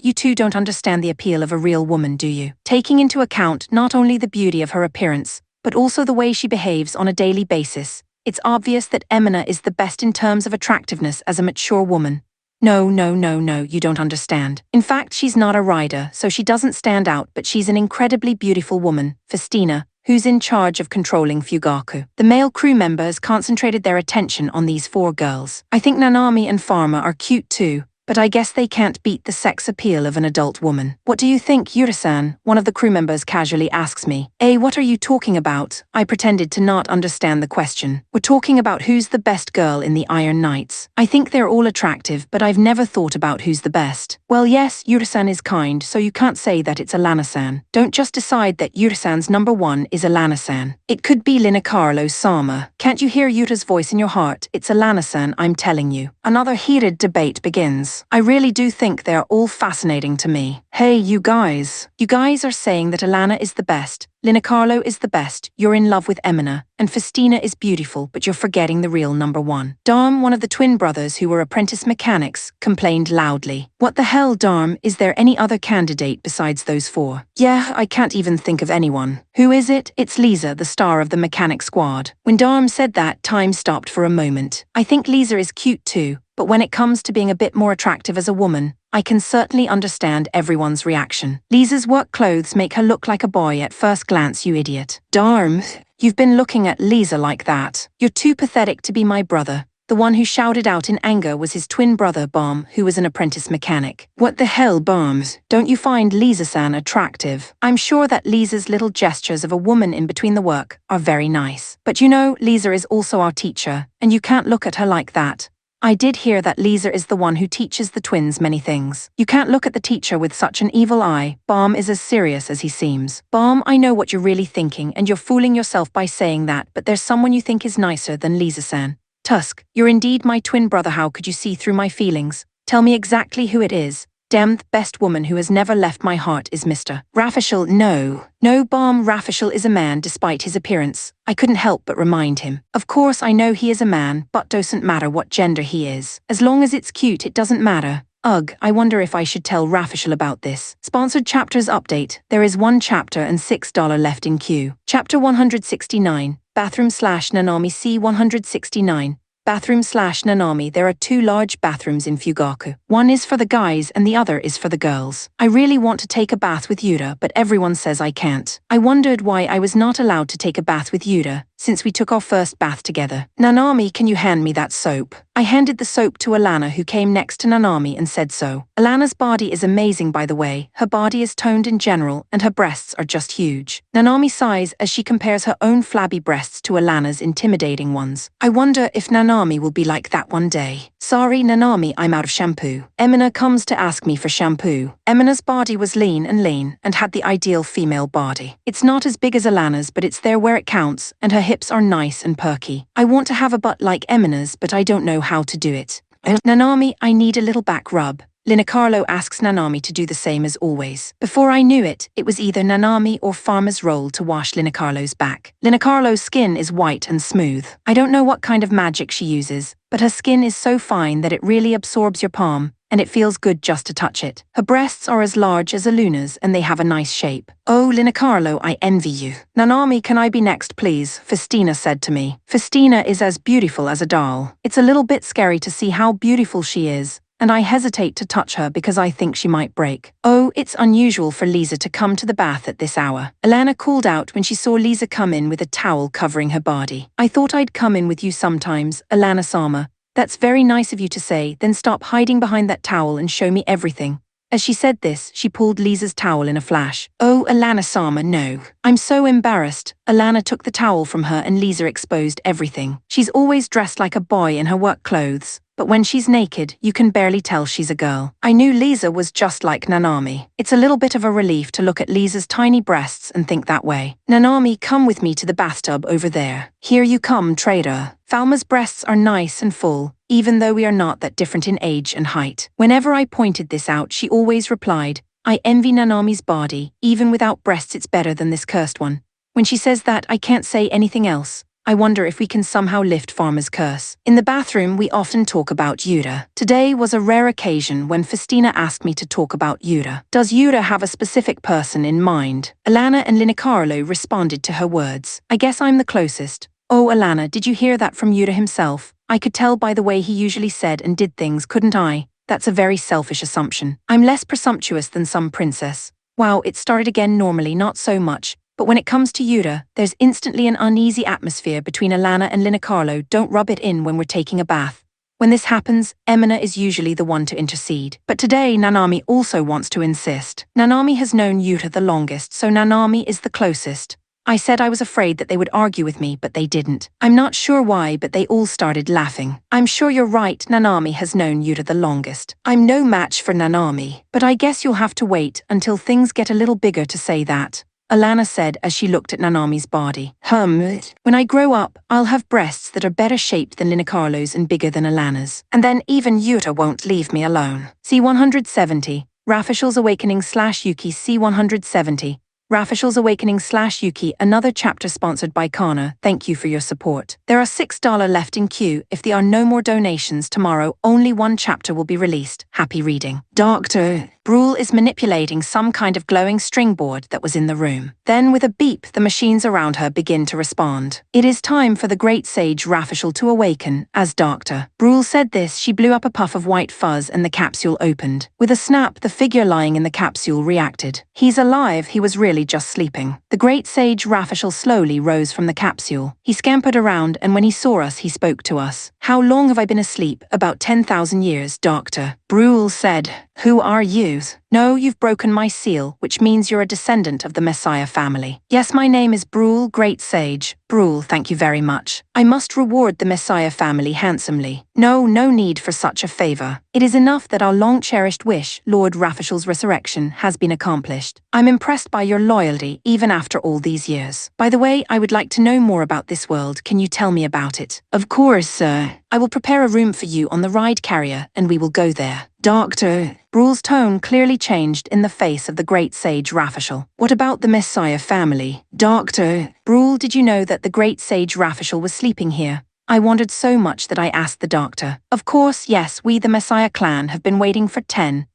You two don't understand the appeal of a real woman, do you? Taking into account not only the beauty of her appearance, but also the way she behaves on a daily basis, it's obvious that Emina is the best in terms of attractiveness as a mature woman. No, you don't understand. In fact, she's not a rider, so she doesn't stand out, but she's an incredibly beautiful woman, Festina, who's in charge of controlling Fugaku. The male crew members concentrated their attention on these 4 girls. I think Nanami and Pharma are cute too, but I guess they can't beat the sex appeal of an adult woman. What do you think, Yura-san? One of the crew members casually asks me. What are you talking about? I pretended to not understand the question. We're talking about who's the best girl in the Iron Knights. I think they're all attractive, but I've never thought about who's the best. Well, yes, Yura-san is kind, so you can't say that it's Alana-san. Don't just decide that Yura-san's number 1 is Alana-san. It could be Carlo-sama. Can't you hear Yura's voice in your heart? It's Alana-san, I'm telling you. Another heated debate begins. I really do think they're all fascinating to me. Hey, you guys. You guys are saying that Alana is the best, Carlo is the best, you're in love with Emina, and Festina is beautiful, but you're forgetting the real number 1. Dom, one of the twin brothers who were apprentice mechanics, complained loudly. What the hell, Dom? Is there any other candidate besides those 4? Yeah, I can't even think of anyone. Who is it? It's Lisa, the star of the mechanic squad. When Dom said that, time stopped for a moment. I think Lisa is cute too, but when it comes to being a bit more attractive as a woman, I can certainly understand everyone's reaction. Lisa's work clothes make her look like a boy at first glance, you idiot. Darm, you've been looking at Lisa like that. You're too pathetic to be my brother. The one who shouted out in anger was his twin brother, Baum, who was an apprentice mechanic. What the hell, Baums? Don't you find Lisa-san attractive? I'm sure that Lisa's little gestures of a woman in between the work are very nice. But you know, Lisa is also our teacher, and you can't look at her like that. I did hear that Lisa is the one who teaches the twins many things. You can't look at the teacher with such an evil eye. Baum is as serious as he seems. Baum, I know what you're really thinking, and you're fooling yourself by saying that, but there's someone you think is nicer than Lisa-san. Tusk, you're indeed my twin brother. How could you see through my feelings? Tell me exactly who it is. Damn, the best woman who has never left my heart is Mr. Rafishel. No, Baum, Rafishel is a man despite his appearance. I couldn't help but remind him. Of course, I know he is a man, but doesn't matter what gender he is. As long as it's cute, it doesn't matter. Ugh, I wonder if I should tell Rafishel about this. Sponsored chapters update. There is 1 chapter and $6 left in queue. Chapter 169. Bathroom / Nanami. C-169. Bathroom/Nanami. There are two large bathrooms in Fugaku. One is for the guys and the other is for the girls. I really want to take a bath with Yuta, but everyone says I can't. I wondered why I was not allowed to take a bath with Yuta, since we took our first bath together. Nanami, can you hand me that soap? I handed the soap to Alana, who came next to Nanami and said so. Alana's body is amazing, by the way. Her body is toned in general and her breasts are just huge. Nanami sighs as she compares her own flabby breasts to Alana's intimidating ones. I wonder if Nanami will be like that one day. Sorry, Nanami, I'm out of shampoo. Emina comes to ask me for shampoo. Emina's body was lean and had the ideal female body. It's not as big as Alana's, but it's there where it counts, and her hips are nice and perky. I want to have a butt like Emina's, but I don't know how to do it. Nanami, I need a little back rub. Linacarlo asks Nanami to do the same as always. Before I knew it, it was either Nanami or Farmer's role to wash Linacarlo's back. Linacarlo's skin is white and smooth. I don't know what kind of magic she uses, but her skin is so fine that it really absorbs your palm, and it feels good just to touch it. Her breasts are as large as Aluna's and they have a nice shape. Oh, Linacarlo, I envy you. Nanami, can I be next, please? Festina said to me. Festina is as beautiful as a doll. It's a little bit scary to see how beautiful she is, and I hesitate to touch her because I think she might break. Oh, it's unusual for Lisa to come to the bath at this hour. Alana called out when she saw Lisa come in with a towel covering her body. I thought I'd come in with you sometimes, Alana-sama. That's very nice of you to say, then stop hiding behind that towel and show me everything. As she said this, she pulled Lisa's towel in a flash. Oh, Alana-sama, no. I'm so embarrassed. Alana took the towel from her and Lisa exposed everything. She's always dressed like a boy in her work clothes, but when she's naked, you can barely tell she's a girl. I knew Lisa was just like Nanami. It's a little bit of a relief to look at Lisa's tiny breasts and think that way. Nanami, come with me to the bathtub over there. Here you come, trader. Falma's breasts are nice and full, even though we are not that different in age and height. Whenever I pointed this out, she always replied, I envy Nanami's body. Even without breasts, it's better than this cursed one. When she says that, I can't say anything else. I wonder if we can somehow lift Farmer's curse. In the bathroom, we often talk about Yuta. Today was a rare occasion when Festina asked me to talk about Yuta. Does Yuta have a specific person in mind? Alana and Linacarlo responded to her words. I guess I'm the closest. Oh, Alana, did you hear that from Yuta himself? I could tell by the way he usually said and did things, couldn't I? That's a very selfish assumption. I'm less presumptuous than some princess. Wow, it started again normally, not so much. But when it comes to Yuta, there's instantly an uneasy atmosphere between Alana and Linacarlo. Don't rub it in when we're taking a bath. When this happens, Emina is usually the one to intercede. But today, Nanami also wants to insist. Nanami has known Yuta the longest, so Nanami is the closest. I said I was afraid that they would argue with me, but they didn't. I'm not sure why, but they all started laughing. I'm sure you're right, Nanami has known Yuta the longest. I'm no match for Nanami, but I guess you'll have to wait until things get a little bigger to say that. Alana said as she looked at Nanami's body. When I grow up, I'll have breasts that are better shaped than Linacarlo's and bigger than Alana's. And then even Yuta won't leave me alone. C170, Rafishal's Awakening/Yuki. C170, Rafishal's Awakening/Yuki, another chapter sponsored by Kana. Thank you for your support. There are $6 left in queue. If there are no more donations tomorrow, only one chapter will be released. Happy reading. Doctor. Brule is manipulating some kind of glowing string board that was in the room. Then with a beep, the machines around her begin to respond. It is time for the great sage Rafishal to awaken, as Dr. Brule said this, she blew up a puff of white fuzz and the capsule opened. With a snap, the figure lying in the capsule reacted. He's alive, he was really just sleeping. The great sage Rafishal slowly rose from the capsule. He scampered around and when he saw us, he spoke to us. How long have I been asleep? About 10,000 years, Doctor. Brule said. Who are you? No, you've broken my seal, which means you're a descendant of the Messiah family. Yes, my name is Brule, Great Sage. Brule, thank you very much. I must reward the Messiah family handsomely. No need for such a favor. It is enough that our long-cherished wish, Lord Rafishal's resurrection, has been accomplished. I'm impressed by your loyalty, even after all these years. By the way, I would like to know more about this world. Can you tell me about it? Of course, sir. I will prepare a room for you on the ride carrier, and we will go there. Doctor. Brule's tone clearly changed in the face of the great sage Rafishal. What about the Messiah family? Doctor. Brule, did you know that the great sage Rafishal was sleeping here? I wondered so much that I asked the doctor. Of course, yes, we the Messiah clan have been waiting for 10,000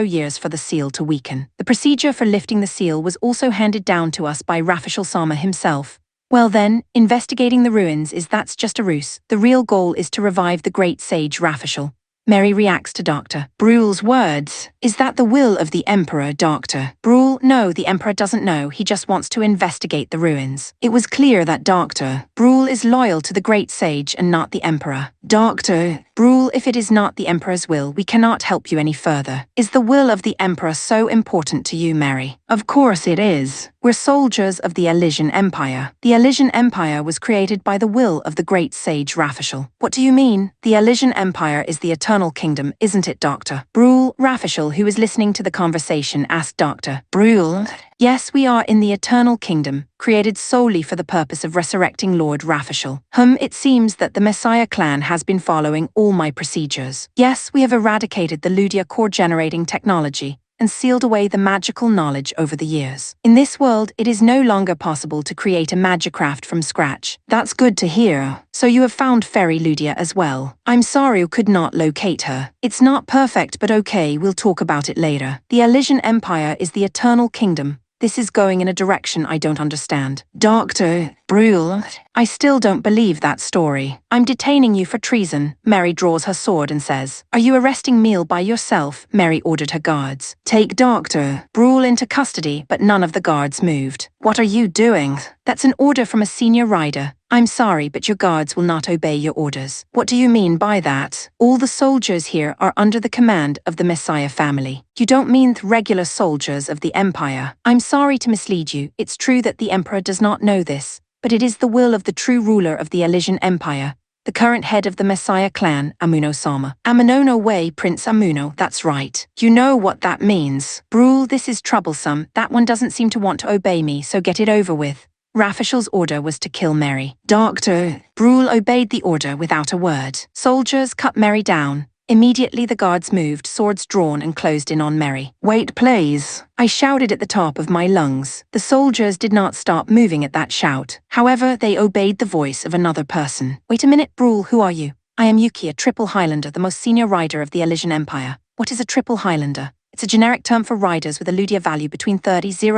years for the seal to weaken. The procedure for lifting the seal was also handed down to us by Rafishal Sama himself. Well then, investigating the ruins that's just a ruse. The real goal is to revive the great sage Rafishal. Mary reacts to Dr. Brule's words. Is that the will of the Emperor, Dr. Brule? No, the Emperor doesn't know, he just wants to investigate the ruins. It was clear that Dr. Brule is loyal to the great sage and not the Emperor. Dr. Brule, if it is not the Emperor's will, we cannot help you any further. Is the will of the Emperor so important to you, Mary? Of course it is. We're soldiers of the Elysian Empire. The Elysian Empire was created by the will of the great sage Rafishal. What do you mean? The Elysian Empire is the eternal kingdom, isn't it, Dr. Brule? Rafishal, who is listening to the conversation, asked Dr. Brule. Yes, we are in the eternal kingdom, created solely for the purpose of resurrecting Lord Rafishal. It seems that the Messiah clan has been following all my procedures. Yes, we have eradicated the Ludia core-generating technology and sealed away the magical knowledge over the years. In this world, it is no longer possible to create a magicraft from scratch. That's good to hear. So you have found Fairy Ludia as well. I'm sorry you could not locate her. It's not perfect, but okay, we'll talk about it later. The Elysian Empire is the eternal kingdom. This is going in a direction I don't understand. Dr. Brule, I still don't believe that story. I'm detaining you for treason. Mary draws her sword and says, Are you arresting me by yourself? Mary ordered her guards. Take Dr. Brule into custody, but none of the guards moved. What are you doing? That's an order from a senior rider. I'm sorry, but your guards will not obey your orders. What do you mean by that? All the soldiers here are under the command of the Messiah family. You don't mean the regular soldiers of the Empire. I'm sorry to mislead you. It's true that the Emperor does not know this, but it is the will of the true ruler of the Elysian Empire, the current head of the Messiah clan, Amuno-sama. Amuno way, Prince Amuno, that's right. You know what that means. Brule, this is troublesome. That one doesn't seem to want to obey me, so get it over with. Rafishal's order was to kill Mary. Dr. Brule obeyed the order without a word. Soldiers cut Mary down. Immediately the guards moved, swords drawn, and closed in on Mary. Wait, please. I shouted at the top of my lungs. The soldiers did not stop moving at that shout. However, they obeyed the voice of another person. Wait a minute, Brule, who are you? I am Yuki, a triple Highlander, the most senior rider of the Elysian Empire. What is a triple Highlander? It's a generic term for riders with a Ludia value between 30,000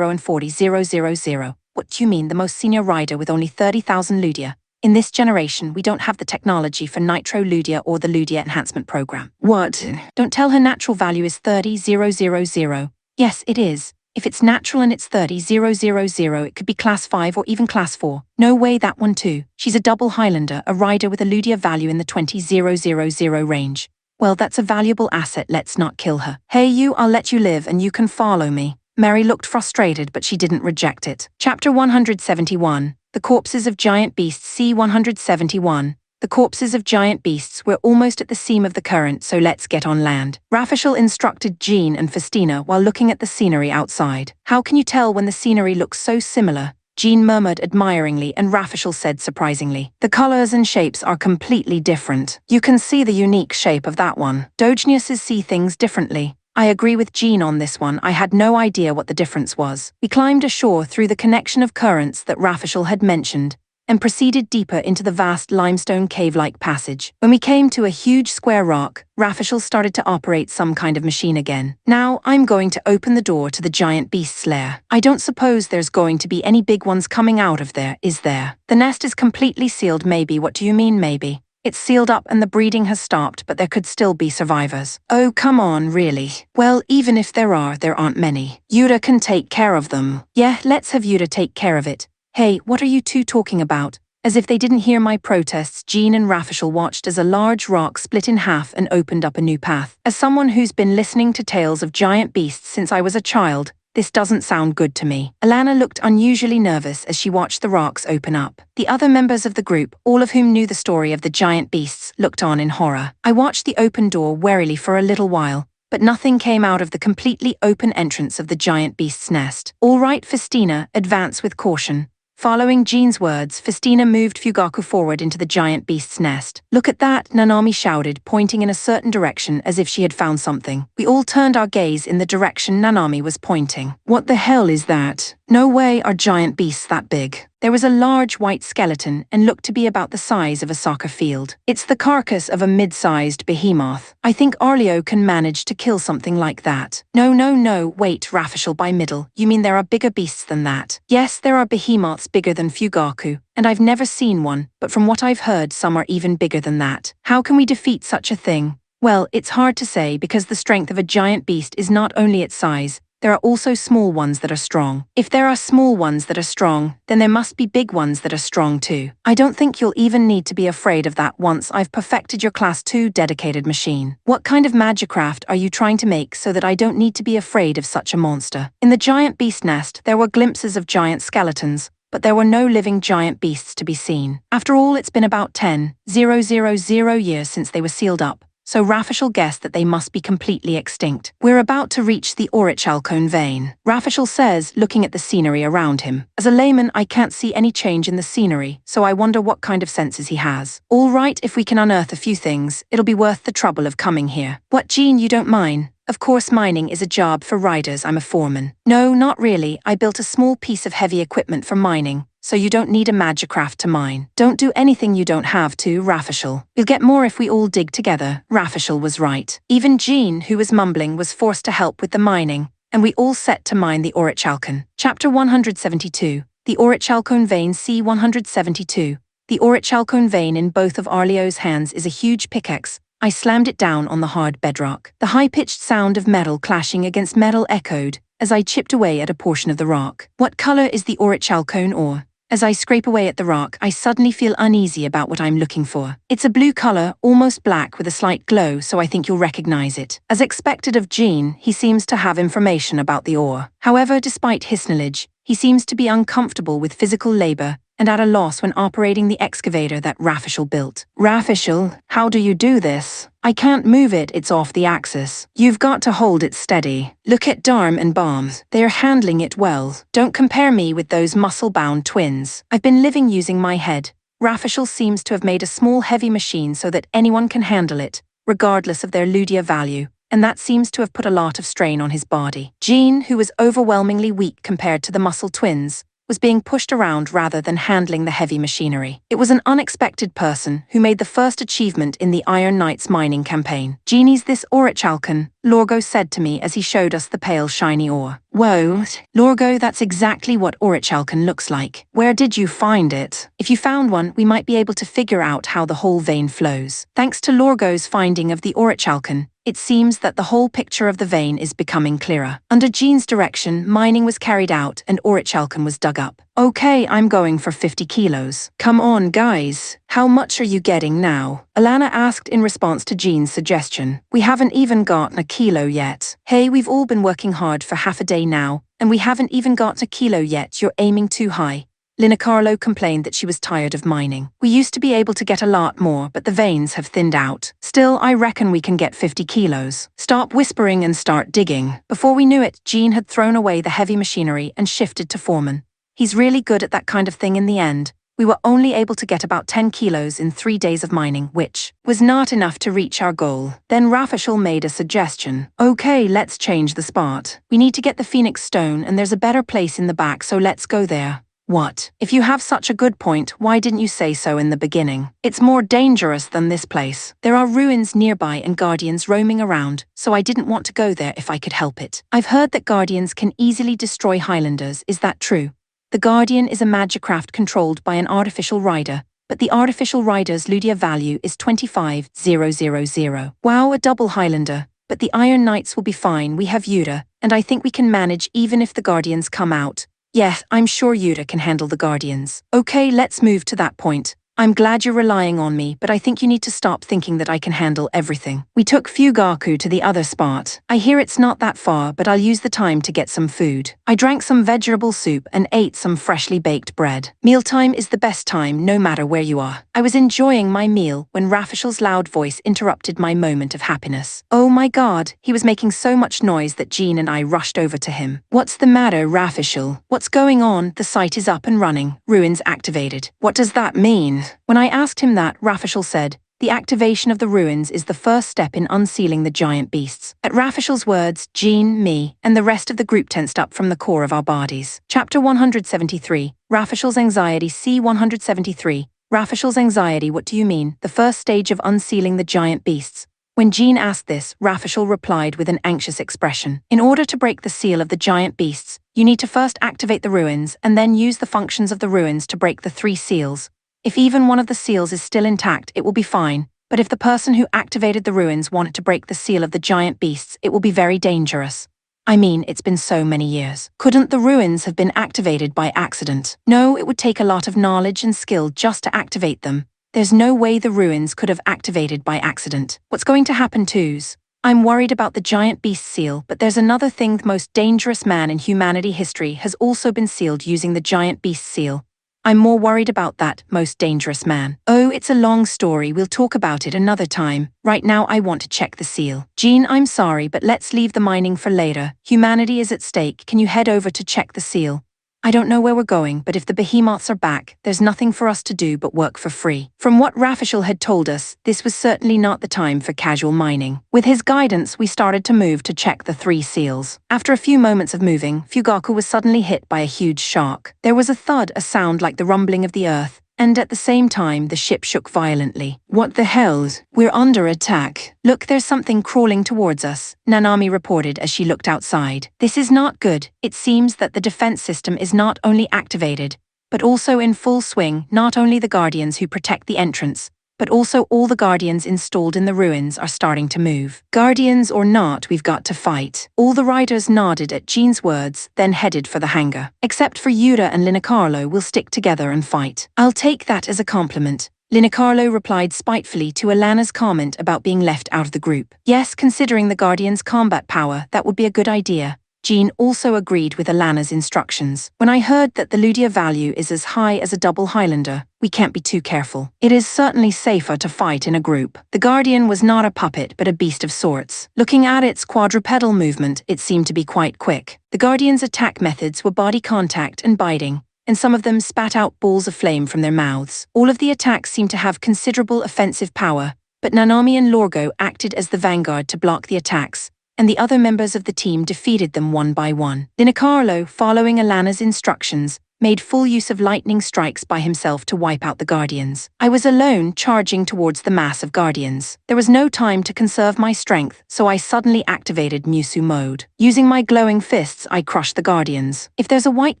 and 40,000. What do you mean, the most senior rider with only 30,000 Ludia? In this generation, we don't have the technology for Nitro Ludia or the Ludia Enhancement Program. What? Don't tell her natural value is 30,000. Yes, it is. If it's natural and it's 30,000, it could be class 5 or even class 4. No way, that one too. She's a double Highlander, a rider with a Ludia value in the 20,000 range. Well, that's a valuable asset, let's not kill her. Hey you, I'll let you live and you can follow me. Mary looked frustrated, but she didn't reject it. Chapter 171. The Corpses of Giant Beasts. C-171. The corpses of giant beasts were almost at the seam of the current, so let's get on land. Rafishal instructed Jean and Festina while looking at the scenery outside. How can you tell when the scenery looks so similar? Jean murmured admiringly and Rafishal said surprisingly. The colors and shapes are completely different. You can see the unique shape of that one. Dogeniuses see things differently. I agree with Jean on this one. I had no idea what the difference was. We climbed ashore through the connection of currents that Rafishal had mentioned and proceeded deeper into the vast limestone cave-like passage. When we came to a huge square rock, Rafishal started to operate some kind of machine again. Now, I'm going to open the door to the giant beast's lair. I don't suppose there's going to be any big ones coming out of there, is there? The nest is completely sealed, maybe. What do you mean, maybe? It's sealed up and the breeding has stopped, but there could still be survivors. Oh, come on, really? Well, even if there aren't many. Yuta can take care of them. Yeah, let's have Yuta take care of it. Hey, what are you two talking about? As if they didn't hear my protests, Jean and Rafishal watched as a large rock split in half and opened up a new path. As someone who's been listening to tales of giant beasts since I was a child, this doesn't sound good to me. Alana looked unusually nervous as she watched the rocks open up. The other members of the group, all of whom knew the story of the giant beasts, looked on in horror. I watched the open door warily for a little while, but nothing came out of the completely open entrance of the giant beast's nest. All right, Festina, advance with caution. Following Jean's words, Festina moved Fugaku forward into the giant beast's nest. Look at that, Nanami shouted, pointing in a certain direction as if she had found something. We all turned our gaze in the direction Nanami was pointing. What the hell is that? No way are giant beasts that big. There was a large white skeleton and looked to be about the size of a soccer field. It's the carcass of a mid-sized behemoth. I think Arleo can manage to kill something like that. No, wait, Rafishel by middle. You mean there are bigger beasts than that? Yes, there are behemoths bigger than Fugaku, and I've never seen one, but from what I've heard some are even bigger than that. How can we defeat such a thing? Well, it's hard to say because the strength of a giant beast is not only its size, there are also small ones that are strong. If there are small ones that are strong, then there must be big ones that are strong too. I don't think you'll even need to be afraid of that once I've perfected your Class 2 dedicated machine. What kind of magicraft are you trying to make so that I don't need to be afraid of such a monster? In the giant beast nest, there were glimpses of giant skeletons, but there were no living giant beasts to be seen. After all, it's been about 10,000 years since they were sealed up, so Rafishel guessed that they must be completely extinct. We're about to reach the Orichalcone vein, Rafishel says, looking at the scenery around him. As a layman, I can't see any change in the scenery, so I wonder what kind of senses he has. All right, if we can unearth a few things, it'll be worth the trouble of coming here. What, Jean, you don't mine? Of course, mining is a job for riders. I'm a foreman. No, not really. I built a small piece of heavy equipment for mining, so you don't need a magicraft to mine. Don't do anything you don't have to, Rafishel. We'll get more if we all dig together. Rafishel was right. Even Jean, who was mumbling, was forced to help with the mining, and we all set to mine the Orichalcone. Chapter 172. The Orichalcone vein. C-172. The Orichalcone vein in both of Arleo's hands is a huge pickaxe. I slammed it down on the hard bedrock. The high-pitched sound of metal clashing against metal echoed as I chipped away at a portion of the rock. What color is the Orichalcone ore? As I scrape away at the rock, I suddenly feel uneasy about what I'm looking for. It's a blue color, almost black with a slight glow, so I think you'll recognize it. As expected of Jean, he seems to have information about the ore. However, despite his knowledge, he seems to be uncomfortable with physical labor and at a loss when operating the excavator that Rafishel built. Rafishel, how do you do this? I can't move it, it's off the axis. You've got to hold it steady. Look at Darm and Bombs. They're handling it well. Don't compare me with those muscle-bound twins. I've been living using my head. Rafishel seems to have made a small heavy machine so that anyone can handle it, regardless of their Ludia value, and that seems to have put a lot of strain on his body. Jean, who was overwhelmingly weak compared to the muscle twins, was being pushed around rather than handling the heavy machinery. It was an unexpected person who made the first achievement in the Iron Knights mining campaign. Genie's this Orichalcone, Lorgo said to me as he showed us the pale shiny ore. Whoa, Lorgo, that's exactly what Orichalcone looks like. Where did you find it? If you found one, we might be able to figure out how the whole vein flows. Thanks to Lorgo's finding of the Orichalcone, it seems that the whole picture of the vein is becoming clearer. Under Jean's direction, mining was carried out and Orichalcone was dug up. Okay, I'm going for 50 kilos. Come on, guys. How much are you getting now? Alana asked in response to Jean's suggestion. We haven't even gotten a kilo yet. Hey, we've all been working hard for half a day now, and we haven't even got a kilo yet. You're aiming too high. Lina Carlo complained that she was tired of mining. We used to be able to get a lot more, but the veins have thinned out. Still, I reckon we can get 50 kilos. Stop whispering and start digging. Before we knew it, Jean had thrown away the heavy machinery and shifted to foreman. He's really good at that kind of thing in the end. We were only able to get about 10 kilos in 3 days of mining, which was not enough to reach our goal. Then Rafishel made a suggestion. Okay, let's change the spot. We need to get the Phoenix Stone and there's a better place in the back, so let's go there. What? If you have such a good point, why didn't you say so in the beginning? It's more dangerous than this place. There are ruins nearby and guardians roaming around, so I didn't want to go there if I could help it. I've heard that guardians can easily destroy Highlanders, is that true? The Guardian is a magicraft controlled by an artificial rider, but the artificial rider's Ludia value is 25,000. Wow, a double Highlander. But the Iron Knights will be fine, we have Yuta, and I think we can manage even if the Guardians come out. Yes, I'm sure Yuta can handle the Guardians. Okay, let's move to that point. I'm glad you're relying on me, but I think you need to stop thinking that I can handle everything. We took Fugaku to the other spot. I hear it's not that far, but I'll use the time to get some food. I drank some vegetable soup and ate some freshly baked bread. Mealtime is the best time, no matter where you are. I was enjoying my meal when Rafishel's loud voice interrupted my moment of happiness. Oh my god, he was making so much noise that Jean and I rushed over to him. What's the matter, Rafishel? What's going on? The site is up and running. Ruins activated. What does that mean? When I asked him that, Rafishel said, The activation of the ruins is the first step in unsealing the giant beasts. At Rafishal's words, Jean, me, and the rest of the group tensed up from the core of our bodies. Chapter 173, Rafishal's Anxiety. C-173, Rafishal's Anxiety. What do you mean? The first stage of unsealing the giant beasts. When Jean asked this, Rafishal replied with an anxious expression. In order to break the seal of the giant beasts, you need to first activate the ruins and then use the functions of the ruins to break the 3 seals. If even one of the seals is still intact, it will be fine, but if the person who activated the ruins wanted to break the seal of the giant beasts, it will be very dangerous. I mean, it's been so many years. Couldn't the ruins have been activated by accident? No, it would take a lot of knowledge and skill just to activate them. There's no way the ruins could have activated by accident. What's going to happen twos? I'm worried about the giant beast seal, but there's another thing. The most dangerous man in humanity history has also been sealed using the giant beast seal. I'm more worried about that most dangerous man. Oh, it's a long story. We'll talk about it another time. Right now I want to check the seal. Jean, I'm sorry, but let's leave the mining for later. Humanity is at stake. Can you head over to check the seal? I don't know where we're going, but if the behemoths are back, there's nothing for us to do but work for free. From what Rafishal had told us, this was certainly not the time for casual mining. With his guidance, we started to move to check the 3 seals. After a few moments of moving, Fugaku was suddenly hit by a huge shock. There was a thud, a sound like the rumbling of the earth, and at the same time the ship shook violently. What the hells? We're under attack. Look, there's something crawling towards us, Nanami reported as she looked outside. This is not good. It seems that the defense system is not only activated, but also in full swing. Not only the guardians who protect the entrance, but also all the guardians installed in the ruins are starting to move. Guardians or not, we've got to fight. All the riders nodded at Jean's words, then headed for the hangar. Except for Yuta and Linicarlo, we'll stick together and fight. I'll take that as a compliment. Linicarlo replied spitefully to Alana's comment about being left out of the group. Yes, considering the Guardians' combat power, that would be a good idea. Jean also agreed with Alana's instructions. When I heard that the Ludia value is as high as a double Highlander, we can't be too careful. It is certainly safer to fight in a group. The Guardian was not a puppet but a beast of sorts. Looking at its quadrupedal movement, it seemed to be quite quick. The Guardian's attack methods were body contact and biting, and some of them spat out balls of flame from their mouths. All of the attacks seemed to have considerable offensive power, but Nanami and Lorgo acted as the vanguard to block the attacks, and the other members of the team defeated them one by one. Linicarlo, following Alana's instructions, made full use of lightning strikes by himself to wipe out the Guardians. I was alone, charging towards the mass of Guardians. There was no time to conserve my strength, so I suddenly activated Musu mode. Using my glowing fists, I crushed the Guardians. If there's a white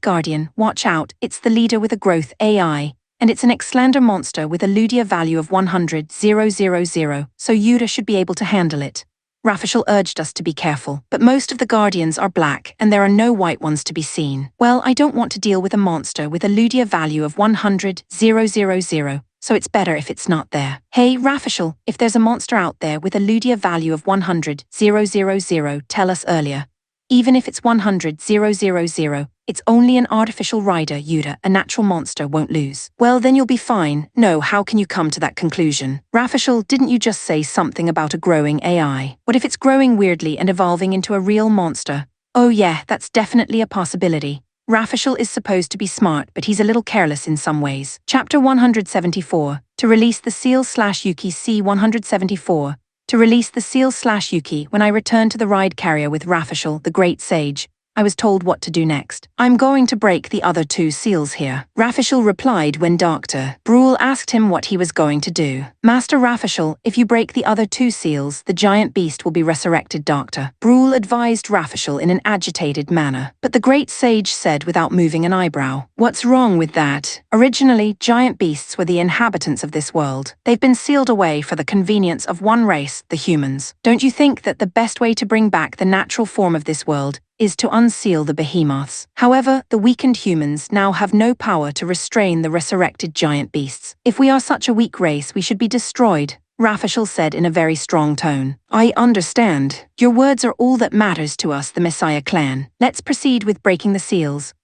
Guardian, watch out, it's the leader with a growth AI, and it's an Exlander monster with a Ludia value of 100,000, so Yuta should be able to handle it. Rafishal urged us to be careful, but most of the Guardians are black and there are no white ones to be seen. Well, I don't want to deal with a monster with a Ludia value of 100,000, so it's better if it's not there. Hey, Rafishal, if there's a monster out there with a Ludia value of 100,000, tell us earlier. Even if it's 100,000, it's only an artificial rider, Yuta. A natural monster won't lose. Well, then you'll be fine. No, how can you come to that conclusion? Rafishal, didn't you just say something about a growing AI? What if it's growing weirdly and evolving into a real monster? Oh yeah, that's definitely a possibility. Rafishal is supposed to be smart, but he's a little careless in some ways. Chapter 174. To release the seal/Yuki. C-174. To release the seal/Yuki. When I returned to the ride carrier with Rafishal, the great sage, I was told what to do next. I'm going to break the other 2 seals here. Rafishal replied when Dr. Brule asked him what he was going to do. Master Rafishal, if you break the other 2 seals, the giant beast will be resurrected, Dr. Brule advised Rafishal in an agitated manner. But the great sage said without moving an eyebrow. What's wrong with that? Originally, giant beasts were the inhabitants of this world. They've been sealed away for the convenience of one race, the humans. Don't you think that the best way to bring back the natural form of this world is to unseal the behemoths? However, the weakened humans now have no power to restrain the resurrected giant beasts. If we are such a weak race, we should be destroyed, Rafishal said in a very strong tone. I understand. Your words are all that matters to us, the Messiah clan. Let's proceed with breaking the seals.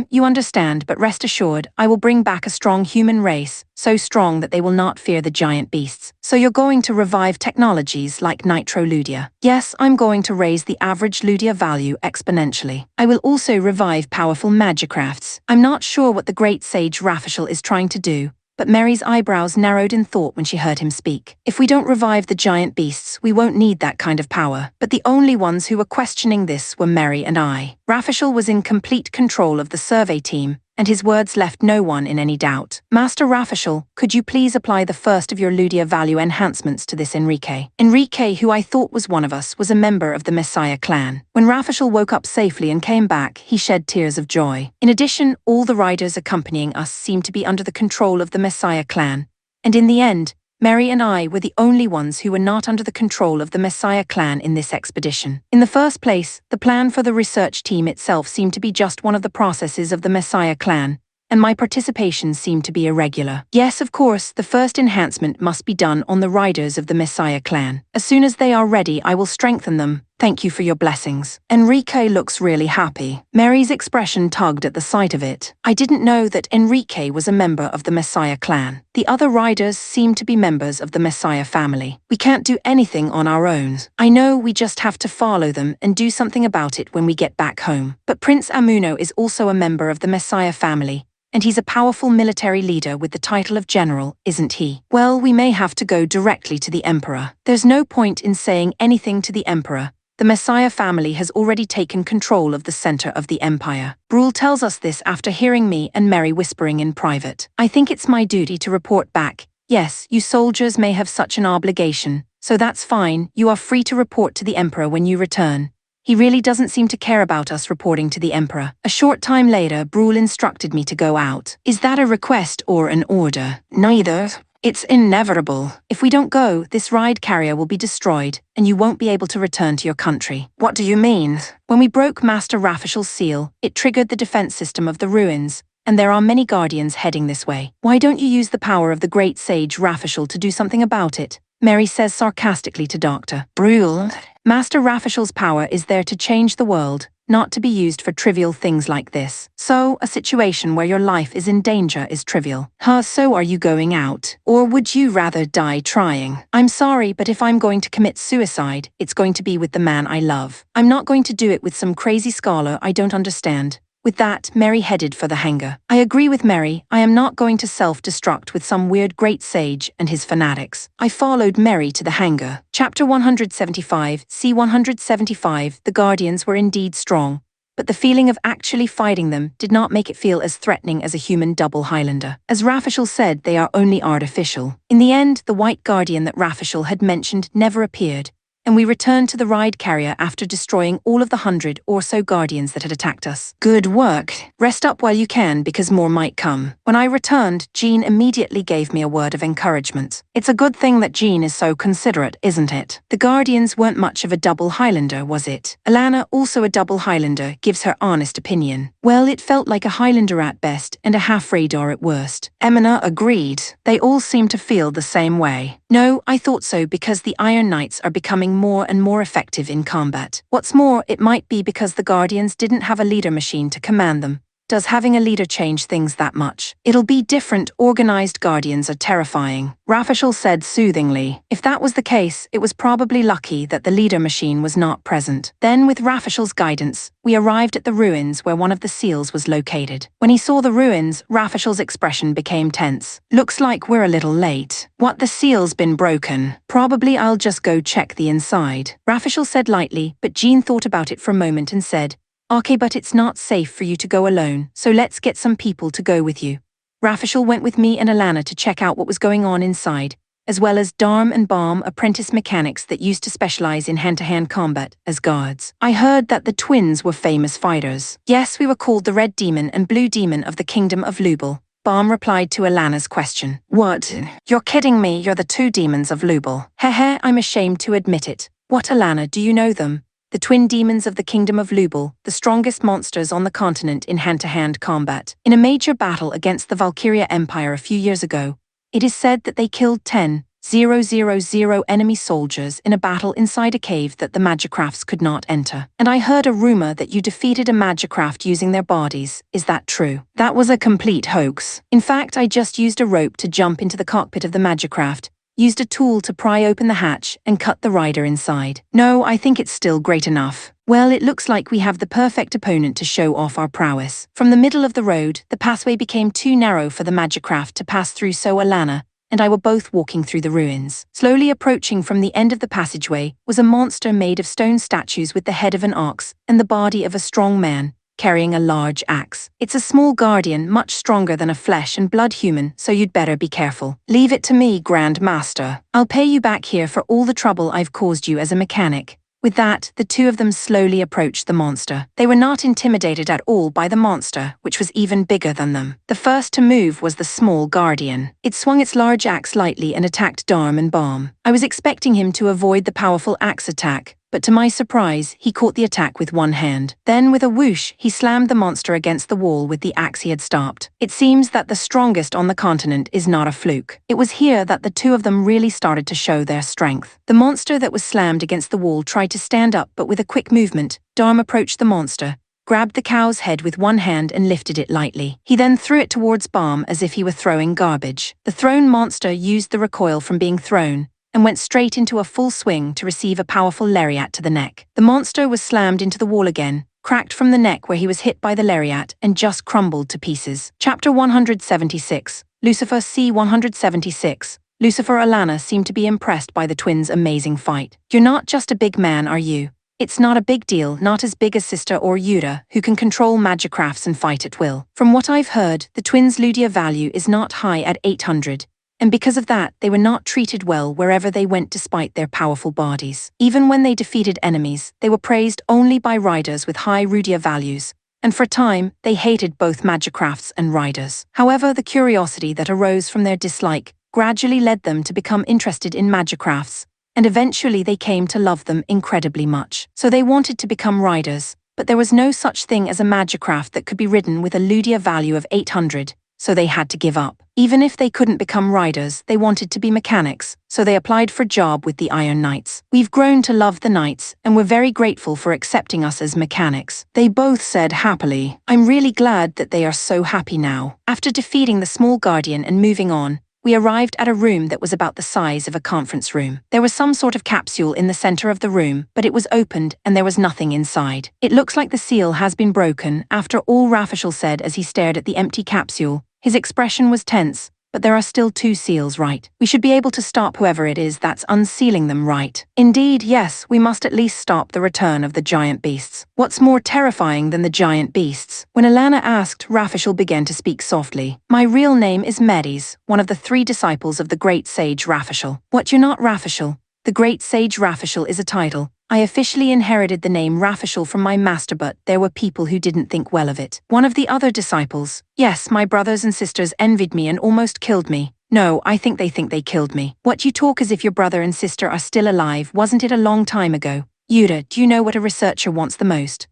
You understand, but rest assured, I will bring back a strong human race, so strong that they will not fear the giant beasts. So you're going to revive technologies like Nitro Ludia. Yes, I'm going to raise the average Ludia value exponentially. I will also revive powerful magicrafts. I'm not sure what the great sage Rafishal is trying to do, but Mary's eyebrows narrowed in thought when she heard him speak. If we don't revive the giant beasts, we won't need that kind of power. But the only ones who were questioning this were Mary and I. Rafishal was in complete control of the survey team, and his words left no one in any doubt. Master Rafishal, could you please apply the first of your Ludia value enhancements to this Enrique? Enrique, who I thought was one of us, was a member of the Messiah clan. When Rafishal woke up safely and came back, he shed tears of joy. In addition, all the riders accompanying us seemed to be under the control of the Messiah clan, and in the end, Mary and I were the only ones who were not under the control of the Messiah clan in this expedition. In the first place, the plan for the research team itself seemed to be just one of the processes of the Messiah clan, and my participation seemed to be irregular. Yes, of course, the first enhancement must be done on the riders of the Messiah clan. As soon as they are ready, I will strengthen them. Thank you for your blessings. Enrique looks really happy. Mary's expression tugged at the sight of it. I didn't know that Enrique was a member of the Messiah clan. The other riders seem to be members of the Messiah family. We can't do anything on our own. I know we just have to follow them and do something about it when we get back home. But Prince Amuno is also a member of the Messiah family, and he's a powerful military leader with the title of general, isn't he? Well, we may have to go directly to the Emperor. There's no point in saying anything to the Emperor. The Messiah family has already taken control of the center of the empire. Brule tells us this after hearing me and Mary whispering in private. I think it's my duty to report back. Yes, you soldiers may have such an obligation, so that's fine. You are free to report to the Emperor when you return. He really doesn't seem to care about us reporting to the Emperor. A short time later, Brule instructed me to go out. Is that a request or an order? Neither. It's inevitable. If we don't go, this ride carrier will be destroyed, and you won't be able to return to your country. What do you mean? When we broke Master Rafishal's seal, it triggered the defense system of the ruins, and there are many guardians heading this way. Why don't you use the power of the great sage Rafishal to do something about it? Mary says sarcastically to Dr. Brule. Master Rafishal's power is there to change the world, not to be used for trivial things like this. So, a situation where your life is in danger is trivial. So are you going out? Or would you rather die trying? I'm sorry, but if I'm going to commit suicide, it's going to be with the man I love. I'm not going to do it with some crazy scholar I don't understand. With that, Mary headed for the hangar. I agree with Mary. I am not going to self-destruct with some weird great sage and his fanatics. I followed Mary to the hangar. Chapter 175, C-175, the Guardians were indeed strong, but the feeling of actually fighting them did not make it feel as threatening as a human double Highlander. As Rafishal said, they are only artificial. In the end, the white guardian that Rafishal had mentioned never appeared, and we returned to the ride carrier after destroying all of the 100 or so guardians that had attacked us. Good work. Rest up while you can, because more might come. When I returned, Jean immediately gave me a word of encouragement. It's a good thing that Jean is so considerate, isn't it? The guardians weren't much of a double Highlander, was it? Alana, also a double Highlander, gives her honest opinion. Well, it felt like a Highlander at best and a half-radar at worst. Emina agreed. They all seem to feel the same way. No, I thought so because the Iron Knights are becoming more and more effective in combat. What's more, it might be because the Guardians didn't have a leader machine to command them. Does having a leader change things that much? It'll be different. Organized Guardians are terrifying, Rafishal said soothingly. If that was the case, it was probably lucky that the leader machine was not present. Then, with Rafishal's guidance, we arrived at the ruins where one of the seals was located. When he saw the ruins, Rafishal's expression became tense. Looks like we're a little late. What, the seal's been broken? Probably I'll just go check the inside, Rafishal said lightly, but Jean thought about it for a moment and said, Okay, but it's not safe for you to go alone, so let's get some people to go with you. Rafishal went with me and Alana to check out what was going on inside, as well as Darm and Baum, apprentice mechanics that used to specialize in hand-to-hand combat, as guards. I heard that the twins were famous fighters. Yes, we were called the Red Demon and Blue Demon of the Kingdom of Lubel. Baum replied to Alana's question. What? You're kidding me, you're the two demons of Lubel. Heh, I'm ashamed to admit it. What, Alana, do you know them? The twin demons of the Kingdom of Lubel, the strongest monsters on the continent in hand-to-hand combat. In a major battle against the Valkyria Empire a few years ago, it is said that they killed 10,000 enemy soldiers in a battle inside a cave that the Magicrafts could not enter. And I heard a rumor that you defeated a Magicraft using their bodies. Is that true? That was a complete hoax. In fact, I just used a rope to jump into the cockpit of the Magicraft, used a tool to pry open the hatch and cut the rider inside. No, I think it's still great enough. Well, it looks like we have the perfect opponent to show off our prowess. From the middle of the road, the pathway became too narrow for the magicraft to pass through, so Alana and I were both walking through the ruins. Slowly approaching from the end of the passageway was a monster made of stone statues with the head of an ox and the body of a strong man, carrying a large axe. It's a small guardian, much stronger than a flesh and blood human, so you'd better be careful. Leave it to me, Grand Master. I'll pay you back here for all the trouble I've caused you as a mechanic. With that, the two of them slowly approached the monster. They were not intimidated at all by the monster, which was even bigger than them. The first to move was the small guardian. It swung its large axe lightly and attacked Darm and Balm. I was expecting him to avoid the powerful axe attack, but to my surprise, he caught the attack with one hand. Then, with a whoosh, he slammed the monster against the wall with the axe he had stopped. It seems that the strongest on the continent is not a fluke. It was here that the two of them really started to show their strength. The monster that was slammed against the wall tried to stand up, but with a quick movement, Darm approached the monster, grabbed the cow's head with one hand and lifted it lightly. He then threw it towards Balm as if he were throwing garbage. The thrown monster used the recoil from being thrown and went straight into a full swing to receive a powerful lariat to the neck. The monster was slammed into the wall again, cracked from the neck where he was hit by the lariat, and just crumbled to pieces. Chapter 176. Lucifer C. 176. Lucifer Alana seemed to be impressed by the twins' amazing fight. You're not just a big man, are you? It's not a big deal, not as big as Sister or Yuta, who can control magicrafts and fight at will. From what I've heard, the twins' Ludia value is not high at 800. And because of that, they were not treated well wherever they went despite their powerful bodies. Even when they defeated enemies, they were praised only by riders with high Rudia values, and for a time, they hated both magicrafts and riders. However, the curiosity that arose from their dislike gradually led them to become interested in magicrafts, and eventually they came to love them incredibly much. So they wanted to become riders, but there was no such thing as a magicraft that could be ridden with a Ludia value of 800. So they had to give up. Even if they couldn't become riders, they wanted to be mechanics, so they applied for a job with the Iron Knights. We've grown to love the Knights, and we're very grateful for accepting us as mechanics. They both said happily. I'm really glad that they are so happy now. After defeating the small guardian and moving on, we arrived at a room that was about the size of a conference room. There was some sort of capsule in the center of the room, but it was opened and there was nothing inside. It looks like the seal has been broken, after all, Rafashel said as he stared at the empty capsule. His expression was tense, but there are still two seals, right? We should be able to stop whoever it is that's unsealing them, right? Indeed, yes, we must at least stop the return of the giant beasts. What's more terrifying than the giant beasts? When Alana asked, Rafashel began to speak softly. My real name is Medes, one of the 3 disciples of the great sage Rafashel. What, you're not Rafashel? The great sage Rafashel is a title. I officially inherited the name Rafashel from my master, but there were people who didn't think well of it. One of the other disciples. Yes, my brothers and sisters envied me and almost killed me. No, I think they killed me. What, you talk as if your brother and sister are still alive, wasn't it a long time ago? Yuta, do you know what a researcher wants the most?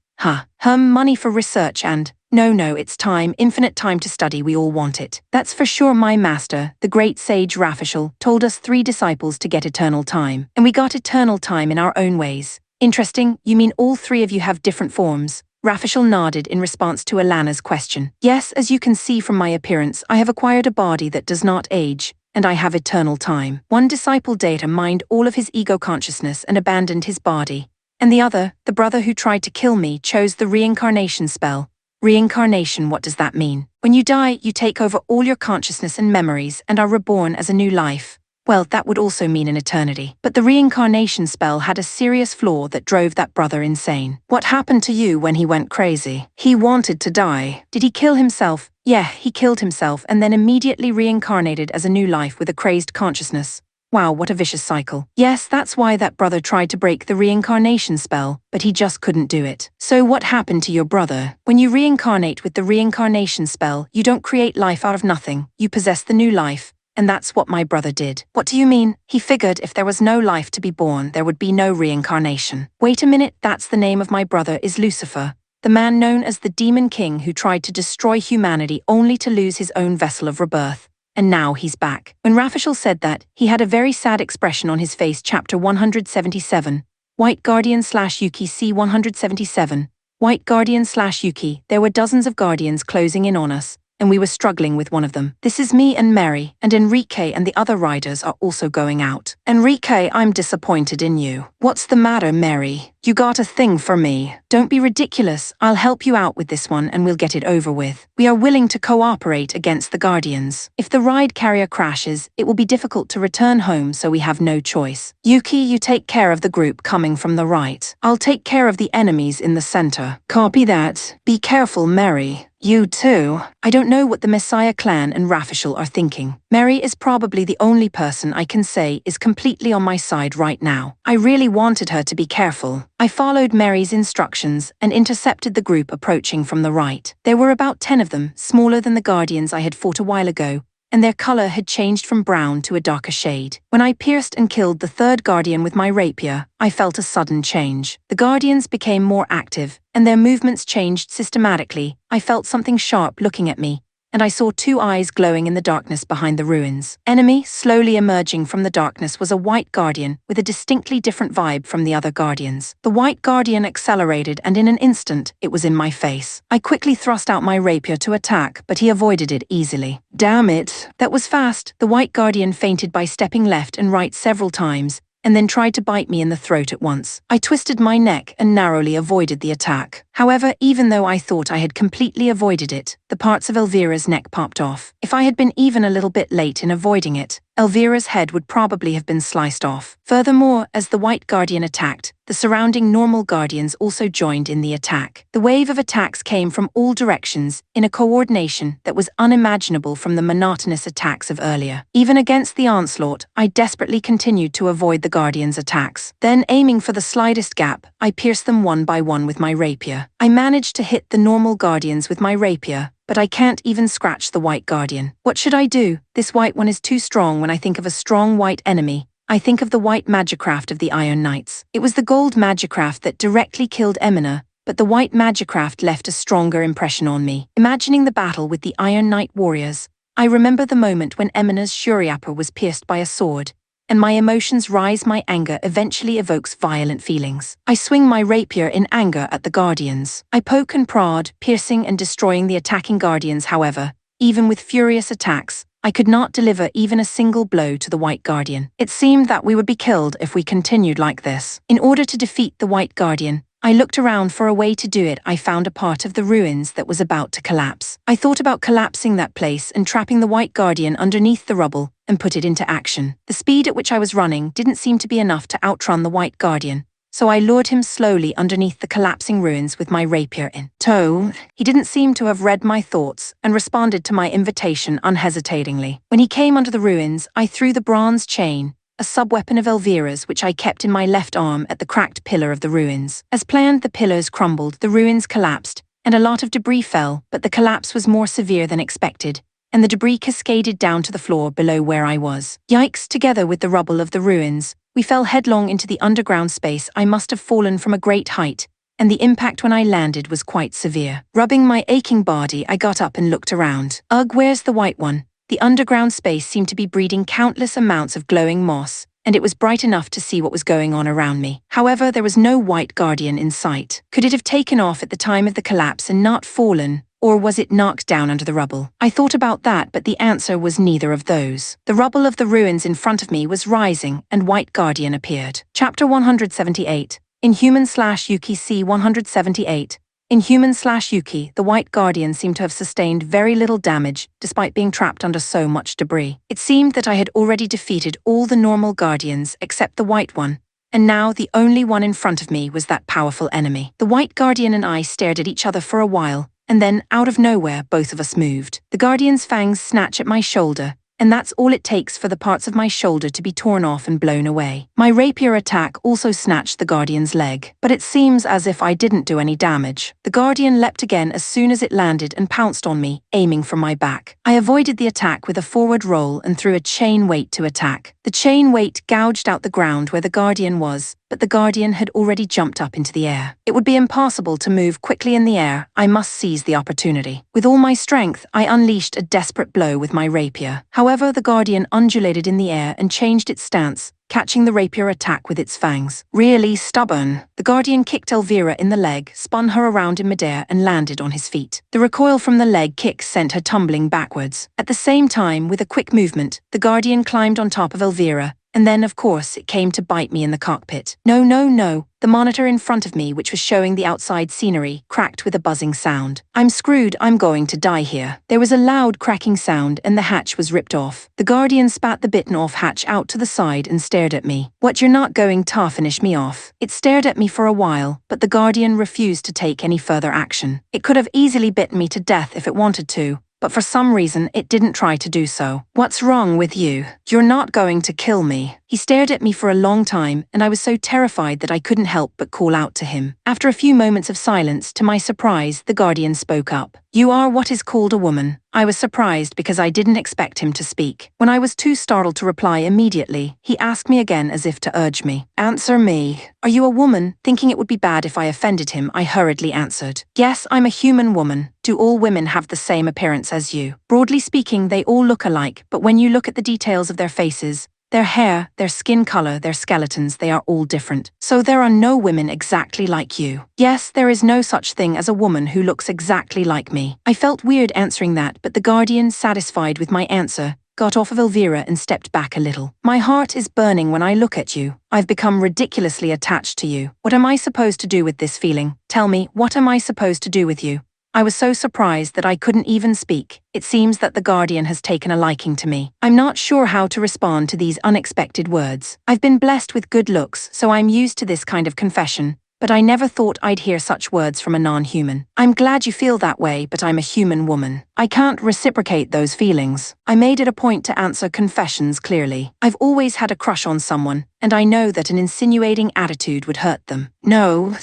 Money for research and… No, it's time, infinite time to study, we all want it. That's for sure. My master, the great sage Rafashel, told us 3 disciples to get eternal time. And we got eternal time in our own ways. Interesting, you mean all 3 of you have different forms? Rafashel nodded in response to Alana's question. Yes, as you can see from my appearance, I have acquired a body that does not age, and I have eternal time. One disciple data mined all of his ego consciousness and abandoned his body. And the other, the brother who tried to kill me, chose the reincarnation spell. Reincarnation, what does that mean? When you die, you take over all your consciousness and memories and are reborn as a new life. Well, that would also mean an eternity. But the reincarnation spell had a serious flaw that drove that brother insane. What happened to you when he went crazy? He wanted to die. Did he kill himself? Yeah, he killed himself and then immediately reincarnated as a new life with a crazed consciousness. Wow, what a vicious cycle. Yes, that's why that brother tried to break the reincarnation spell, but he just couldn't do it. So what happened to your brother? When you reincarnate with the reincarnation spell, you don't create life out of nothing, you possess the new life. And that's what my brother did. What do you mean? He figured if there was no life to be born, there would be no reincarnation. Wait a minute, that's the name of my brother is Lucifer, the man known as the Demon King who tried to destroy humanity only to lose his own vessel of rebirth. And now he's back. When Rafashel said that, he had a very sad expression on his face. Chapter 177. White Guardian / Yuki C. 177. White Guardian / Yuki. There were dozens of guardians closing in on us, and we were struggling with one of them. This is me and Mary, and Enrique and the other riders are also going out. Enrique, I'm disappointed in you. What's the matter, Mary? You got a thing for me. Don't be ridiculous. I'll help you out with this one and we'll get it over with. We are willing to cooperate against the Guardians. If the ride carrier crashes, it will be difficult to return home, so we have no choice. Yuki, you take care of the group coming from the right. I'll take care of the enemies in the center. Copy that. Be careful, Mary. You too. I don't know what the Messiah clan and Rafishal are thinking. Mary is probably the only person I can say is completely on my side right now. I really wanted her to be careful. I followed Mary's instructions and intercepted the group approaching from the right. There were about 10 of them, smaller than the Guardians I had fought a while ago, and their color had changed from brown to a darker shade. When I pierced and killed the third Guardian with my rapier, I felt a sudden change. The Guardians became more active, and their movements changed systematically. I felt something sharp looking at me, and I saw 2 eyes glowing in the darkness behind the ruins. Enemy slowly emerging from the darkness was a white Guardian with a distinctly different vibe from the other Guardians. The white Guardian accelerated, and in an instant, it was in my face. I quickly thrust out my rapier to attack, but he avoided it easily. Damn it! That was fast. The white Guardian feinted by stepping left and right several times, and then tried to bite me in the throat at once. I twisted my neck and narrowly avoided the attack. However, even though I thought I had completely avoided it, the parts of Elvira's neck popped off. If I had been even a little bit late in avoiding it, Elvira's head would probably have been sliced off. Furthermore, as the White Guardian attacked, the surrounding normal Guardians also joined in the attack. The wave of attacks came from all directions, in a coordination that was unimaginable from the monotonous attacks of earlier. Even against the onslaught, I desperately continued to avoid the Guardians' attacks. Then, aiming for the slightest gap, I pierced them one by one with my rapier. I managed to hit the normal Guardians with my rapier, but I can't even scratch the White Guardian. What should I do? This white one is too strong. When I think of a strong white enemy, I think of the white magicraft of the Iron Knights. It was the gold magicraft that directly killed Emina, but the white magicraft left a stronger impression on me. Imagining the battle with the Iron Knight warriors, I remember the moment when Emina's Shuriappa was pierced by a sword, and my emotions rise. My anger eventually evokes violent feelings. I swing my rapier in anger at the Guardians. I poke and prod, piercing and destroying the attacking Guardians. However, even with furious attacks, I could not deliver even a single blow to the White Guardian. It seemed that we would be killed if we continued like this. In order to defeat the White Guardian, I looked around for a way to do it. I found a part of the ruins that was about to collapse. I thought about collapsing that place and trapping the White Guardian underneath the rubble and put it into action. The speed at which I was running didn't seem to be enough to outrun the White Guardian, so I lured him slowly underneath the collapsing ruins with my rapier in tow. He didn't seem to have read my thoughts and responded to my invitation unhesitatingly. When he came under the ruins, I threw the bronze chain, a sub-weapon of Elvira's which I kept in my left arm, at the cracked pillar of the ruins. As planned, the pillars crumbled, the ruins collapsed, and a lot of debris fell, but the collapse was more severe than expected, and the debris cascaded down to the floor below where I was. Yikes! Together with the rubble of the ruins, we fell headlong into the underground space. I must have fallen from a great height, and the impact when I landed was quite severe. Rubbing my aching body, I got up and looked around. Ugh, where's the white one? The underground space seemed to be breeding countless amounts of glowing moss, and it was bright enough to see what was going on around me. However, there was no White Guardian in sight. Could it have taken off at the time of the collapse and not fallen? Or was it knocked down under the rubble? I thought about that, but the answer was neither of those. The rubble of the ruins in front of me was rising, and White Guardian appeared. Chapter 178. Inhuman/Yuki. C. 178. Inhuman/Yuki. The White Guardian seemed to have sustained very little damage, despite being trapped under so much debris. It seemed that I had already defeated all the normal Guardians except the white one, and now the only one in front of me was that powerful enemy. The White Guardian and I stared at each other for a while, and then, out of nowhere, both of us moved. The Guardian's fangs snatch at my shoulder, and that's all it takes for the parts of my shoulder to be torn off and blown away. My rapier attack also snatched the Guardian's leg, but it seems as if I didn't do any damage. The Guardian leapt again as soon as it landed and pounced on me, aiming from my back. I avoided the attack with a forward roll and threw a chain weight to attack. The chain weight gouged out the ground where the Guardian was, but the Guardian had already jumped up into the air. It would be impossible to move quickly in the air. I must seize the opportunity. With all my strength, I unleashed a desperate blow with my rapier. However, the Guardian undulated in the air and changed its stance, catching the rapier attack with its fangs. Really stubborn. The Guardian kicked Elvira in the leg, spun her around in midair and landed on his feet. The recoil from the leg kick sent her tumbling backwards. At the same time, with a quick movement, the Guardian climbed on top of Elvira, and then, of course, it came to bite me in the cockpit. No, no, no. The monitor in front of me, which was showing the outside scenery, cracked with a buzzing sound. I'm screwed, I'm going to die here. There was a loud cracking sound and the hatch was ripped off. The Guardian spat the bitten off hatch out to the side and stared at me. What, you're not going to finish me off? It stared at me for a while, but the Guardian refused to take any further action. It could have easily bitten me to death if it wanted to, but for some reason it didn't try to do so. What's wrong with you? You're not going to kill me. He stared at me for a long time, and I was so terrified that I couldn't help but call out to him. After a few moments of silence, to my surprise, the Guardian spoke up. You are what is called a woman. I was surprised because I didn't expect him to speak. When I was too startled to reply immediately, he asked me again as if to urge me. Answer me. Are you a woman? Thinking it would be bad if I offended him, I hurriedly answered. Yes, I'm a human woman. Do all women have the same appearance as you? Broadly speaking, they all look alike, but when you look at the details of their faces, their hair, their skin color, their skeletons, they are all different. So there are no women exactly like you. Yes, there is no such thing as a woman who looks exactly like me. I felt weird answering that, but the Guardian, satisfied with my answer, got off of Elvira and stepped back a little. My heart is burning when I look at you. I've become ridiculously attached to you. What am I supposed to do with this feeling? Tell me, what am I supposed to do with you? I was so surprised that I couldn't even speak. It seems that the Guardian has taken a liking to me. I'm not sure how to respond to these unexpected words. I've been blessed with good looks, so I'm used to this kind of confession, but I never thought I'd hear such words from a non-human. I'm glad you feel that way, but I'm a human woman. I can't reciprocate those feelings. I made it a point to answer confessions clearly. I've always had a crush on someone, and I know that an insinuating attitude would hurt them. No,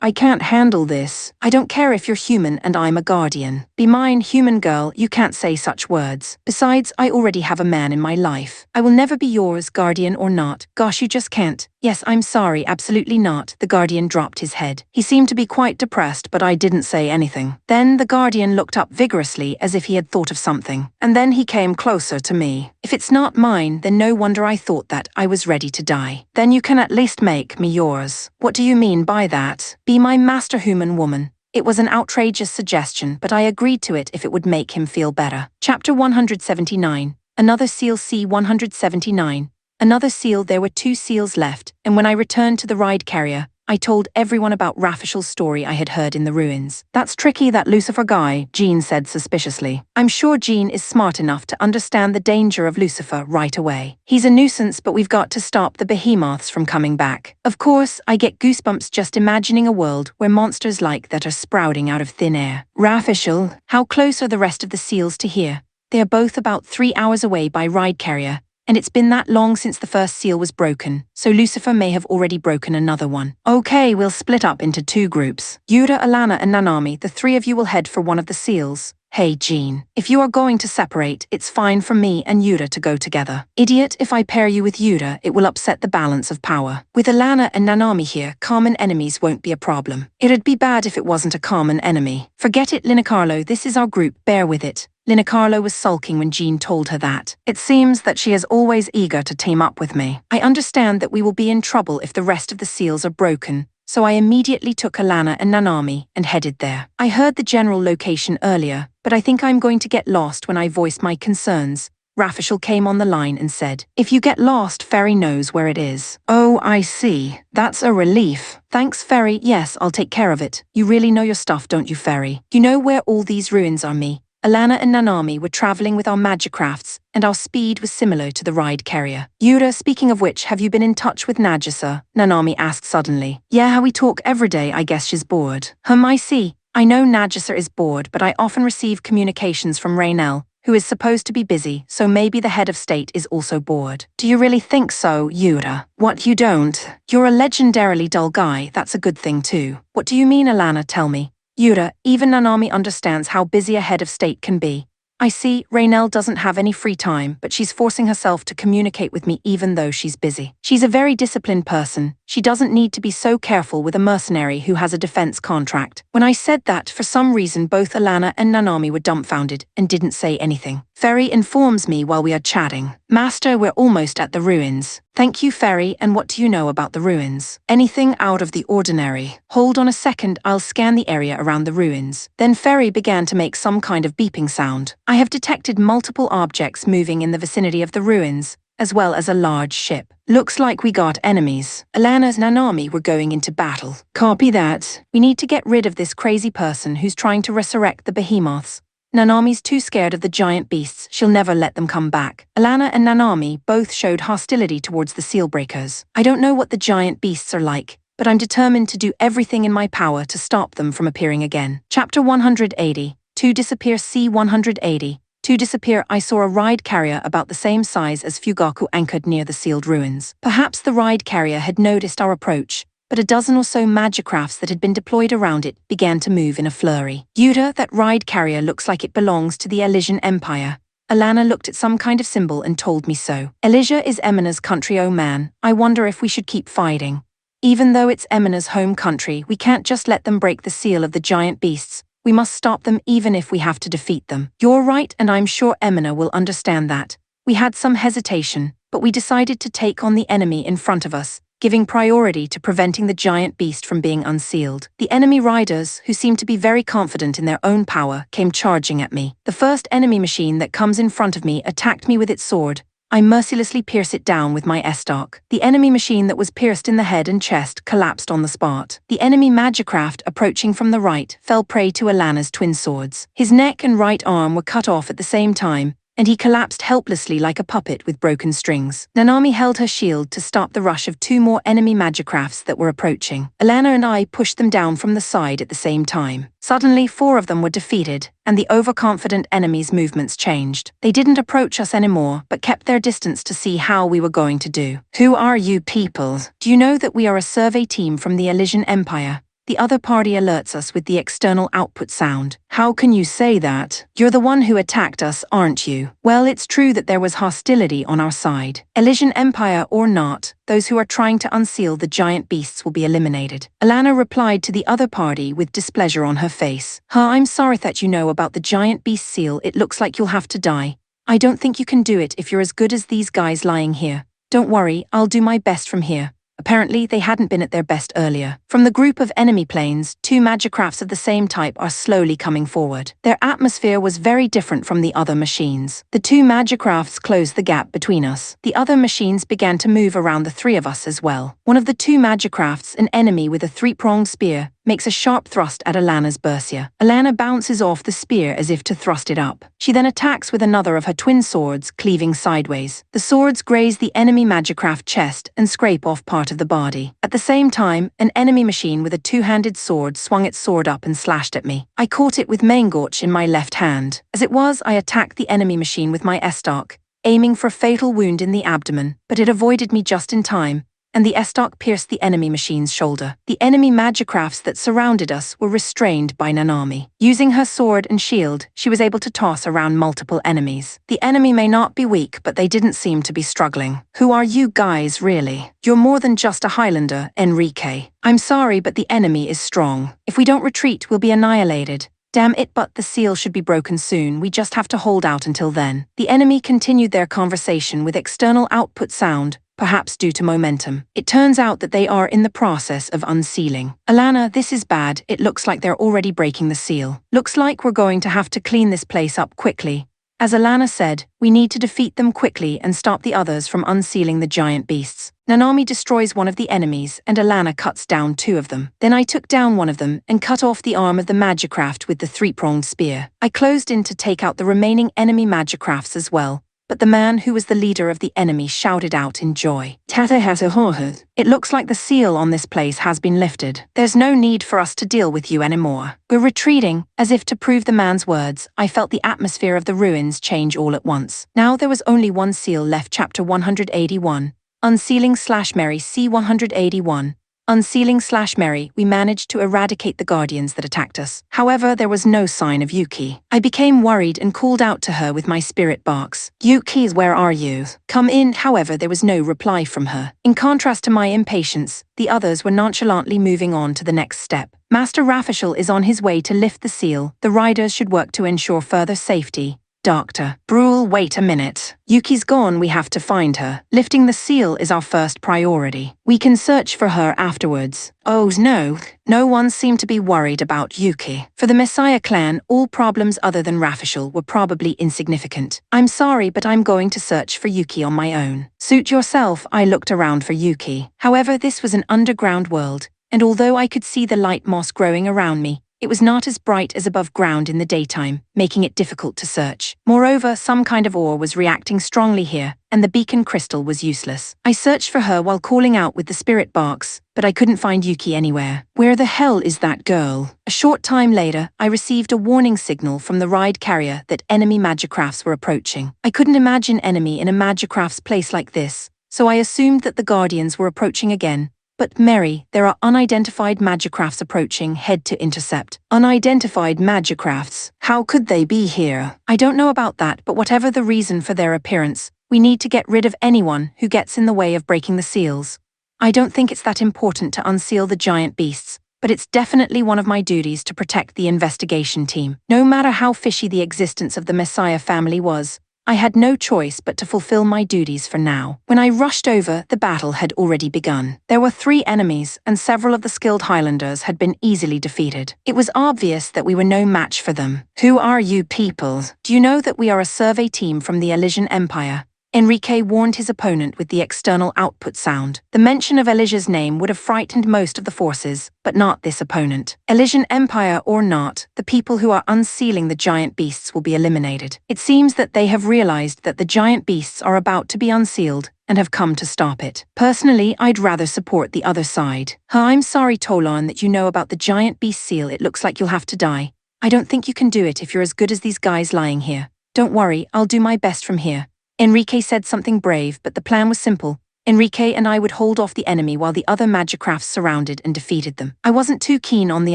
I can't handle this. I don't care if you're human and I'm a Guardian. Be mine, human girl, you can't say such words. Besides, I already have a man in my life. I will never be yours, Guardian or not. Gosh, you just can't. Yes, I'm sorry, absolutely not. The Guardian dropped his head. He seemed to be quite depressed, but I didn't say anything. Then the Guardian looked up vigorously as if he had thought of something. And then he came closer to me. If it's not mine, then no wonder I thought that I was ready to die. Then you can at least make me yours. What do you mean by that? Be my master human woman. It was an outrageous suggestion, but I agreed to it if it would make him feel better. Chapter 179. Another seal. C-179. Another seal. There were 2 seals left, and when I returned to the ride carrier, I told everyone about Raphishal's story I had heard in the ruins. That's tricky, that Lucifer guy, Jean said suspiciously. I'm sure Jean is smart enough to understand the danger of Lucifer right away. He's a nuisance, but we've got to stop the behemoths from coming back. Of course, I get goosebumps just imagining a world where monsters like that are sprouting out of thin air. Raphishal, how close are the rest of the seals to here? They are both about 3 hours away by ride carrier, and it's been that long since the first seal was broken, so Lucifer may have already broken another one. Okay, we'll split up into 2 groups. Yuta, Alana, and Nanami, the 3 of you will head for one of the seals. Hey, Jean. If you are going to separate, it's fine for me and Yuta to go together. Idiot, if I pair you with Yuta, it will upset the balance of power. With Alana and Nanami here, common enemies won't be a problem. It'd be bad if it wasn't a common enemy. Forget it, Linacarlo, this is our group, bear with it. Linacarlo was sulking when Jean told her that. It seems that she is always eager to team up with me. I understand that we will be in trouble if the rest of the seals are broken, so I immediately took Alana and Nanami and headed there. I heard the general location earlier, but I think I'm going to get lost when I voice my concerns. Raphishal came on the line and said, if you get lost, Ferry knows where it is. Oh, I see. That's a relief. Thanks, Ferry. Yes, I'll take care of it. You really know your stuff, don't you, Ferry? You know where all these ruins are. Me, Alana and Nanami were traveling with our magicrafts, and our speed was similar to the ride carrier. Yuta, speaking of which, have you been in touch with Nagisa? Nanami asked suddenly. Yeah, we talk every day. I guess she's bored. I see. I know Nagisa is bored, but I often receive communications from Raynell, who is supposed to be busy, so maybe the head of state is also bored. Do you really think so, Yuta? What, you don't? You're a legendarily dull guy, that's a good thing too. What do you mean, Alana, tell me? Yuta, even Nanami understands how busy a head of state can be. I see, Raynell doesn't have any free time, but she's forcing herself to communicate with me even though she's busy. She's a very disciplined person, She doesn't need to be so careful with a mercenary who has a defense contract. When I said that, for some reason both Alana and Nanami were dumbfounded and didn't say anything. Fairy informs me while we are chatting. Master, we're almost at the ruins. Thank you, Fairy, and what do you know about the ruins? Anything out of the ordinary. Hold on a second, I'll scan the area around the ruins. Then Fairy began to make some kind of beeping sound. I have detected multiple objects moving in the vicinity of the ruins, as well as a large ship. Looks like we got enemies. Alana's Nanami were going into battle. Copy that. We need to get rid of this crazy person who's trying to resurrect the behemoths. Nanami's too scared of the giant beasts, she'll never let them come back. Alana and Nanami both showed hostility towards the seal breakers. I don't know what the giant beasts are like, but I'm determined to do everything in my power to stop them from appearing again. Chapter 180. To disappear. C 180. To disappear. I saw a ride carrier about the same size as Fugaku anchored near the sealed ruins. Perhaps the ride carrier had noticed our approach, but a dozen or so magicrafts that had been deployed around it began to move in a flurry. Yuta, that ride carrier looks like it belongs to the Elysian Empire. Alana looked at some kind of symbol and told me so. Elysia is Emina's country. Oh man, I wonder if we should keep fighting. Even though it's Emina's home country, we can't just let them break the seal of the giant beasts. We must stop them even if we have to defeat them. You're right, and I'm sure Emina will understand that. We had some hesitation, but we decided to take on the enemy in front of us, giving priority to preventing the giant beast from being unsealed. The enemy riders, who seemed to be very confident in their own power, came charging at me. The first enemy machine that comes in front of me attacked me with its sword. I mercilessly pierce it down with my S-Stock. The enemy machine that was pierced in the head and chest collapsed on the spot. The enemy magicraft approaching from the right fell prey to Alana's twin swords. His neck and right arm were cut off at the same time, and he collapsed helplessly like a puppet with broken strings. Nanami held her shield to stop the rush of two more enemy magicrafts that were approaching. Alana and I pushed them down from the side at the same time. Suddenly, 4 of them were defeated, and the overconfident enemy's movements changed. They didn't approach us anymore, but kept their distance to see how we were going to do. Who are you people? Do you know that we are a survey team from the Elysian Empire? The other party alerts us with the external output sound. How can you say that? You're the one who attacked us, aren't you? Well, it's true that there was hostility on our side. Elysian Empire or not, those who are trying to unseal the giant beasts will be eliminated. Alana replied to the other party with displeasure on her face. I'm sorry that you know about the giant beast seal. It looks like you'll have to die. I don't think you can do it if you're as good as these guys lying here. Don't worry, I'll do my best from here. Apparently, they hadn't been at their best earlier. From the group of enemy planes, 2 magicrafts of the same type are slowly coming forward. Their atmosphere was very different from the other machines. The 2 magicrafts closed the gap between us. The other machines began to move around the 3 of us as well. One of the 2 magicrafts, an enemy with a 3-pronged spear, makes a sharp thrust at Alana's Bersia. Alana bounces off the spear as if to thrust it up. She then attacks with another of her twin swords, cleaving sideways. The swords graze the enemy magicraft chest and scrape off part of the body. At the same time, an enemy machine with a 2-handed sword swung its sword up and slashed at me. I caught it with Maingorch in my left hand. As it was, I attacked the enemy machine with my S-Stock, aiming for a fatal wound in the abdomen, but it avoided me just in time, and the S-Stock pierced the enemy machine's shoulder. The enemy magicrafts that surrounded us were restrained by Nanami. Using her sword and shield, she was able to toss around multiple enemies. The enemy may not be weak, but they didn't seem to be struggling. Who are you guys, really? You're more than just a Highlander, Enrique. I'm sorry, but the enemy is strong. If we don't retreat, we'll be annihilated. Damn it, but the seal should be broken soon. We just have to hold out until then. The enemy continued their conversation with external output sound, perhaps due to momentum. It turns out that they are in the process of unsealing. Alana, this is bad. It looks like they're already breaking the seal. Looks like we're going to have to clean this place up quickly. As Alana said, we need to defeat them quickly and stop the others from unsealing the giant beasts. Nanami destroys one of the enemies and Alana cuts down 2 of them. Then I took down one of them and cut off the arm of the magicraft with the 3-pronged spear. I closed in to take out the remaining enemy magicrafts as well, but the man who was the leader of the enemy shouted out in joy. Tata has a horhud. It looks like the seal on this place has been lifted. There's no need for us to deal with you anymore. We're retreating. As if to prove the man's words, I felt the atmosphere of the ruins change all at once. Now there was only one seal left. Chapter 181. Unsealing / Mary. C 181. Unsealing/Mary, we managed to eradicate the guardians that attacked us. However, there was no sign of Yuki. I became worried and called out to her with my spirit box. Yuki, where are you? Come in. However, there was no reply from her. In contrast to my impatience, the others were nonchalantly moving on to the next step. Master Rafishal is on his way to lift the seal. The riders should work to ensure further safety. Dr. Brule, wait a minute. Yuki's gone, we have to find her. Lifting the seal is our first priority. We can search for her afterwards. Oh no, no one seemed to be worried about Yuki. For the Messiah clan, all problems other than Rafishal were probably insignificant. I'm sorry, but I'm going to search for Yuki on my own. Suit yourself, I looked around for Yuki. However, this was an underground world, and although I could see the light moss growing around me, it was not as bright as above ground in the daytime, making it difficult to search. Moreover, some kind of ore was reacting strongly here, and the beacon crystal was useless. I searched for her while calling out with the spirit box, but I couldn't find Yuki anywhere. Where the hell is that girl? A short time later, I received a warning signal from the ride carrier that enemy magicrafts were approaching. I couldn't imagine enemy in a magicraft's place like this, so I assumed that the guardians were approaching again. But Mary, there are unidentified magicrafts approaching, head to intercept. Unidentified magicrafts? How could they be here? I don't know about that, but whatever the reason for their appearance, we need to get rid of anyone who gets in the way of breaking the seals. I don't think it's that important to unseal the giant beasts, but it's definitely one of my duties to protect the investigation team. No matter how fishy the existence of the Messiah family was, I had no choice but to fulfill my duties for now. When I rushed over, the battle had already begun. There were 3 enemies, and several of the skilled Highlanders had been easily defeated. It was obvious that we were no match for them. Who are you people? Do you know that we are a survey team from the Elysian Empire? Enrique warned his opponent with the external output sound. The mention of Elysia's name would have frightened most of the forces, but not this opponent. Elysian Empire or not, the people who are unsealing the giant beasts will be eliminated. It seems that they have realized that the giant beasts are about to be unsealed and have come to stop it. Personally, I'd rather support the other side. I'm sorry, Tolan, that you know about the giant beast seal. It looks like you'll have to die. I don't think you can do it if you're as good as these guys lying here. Don't worry, I'll do my best from here. Enrique said something brave, but the plan was simple. Enrique and I would hold off the enemy while the other magicrafts surrounded and defeated them. I wasn't too keen on the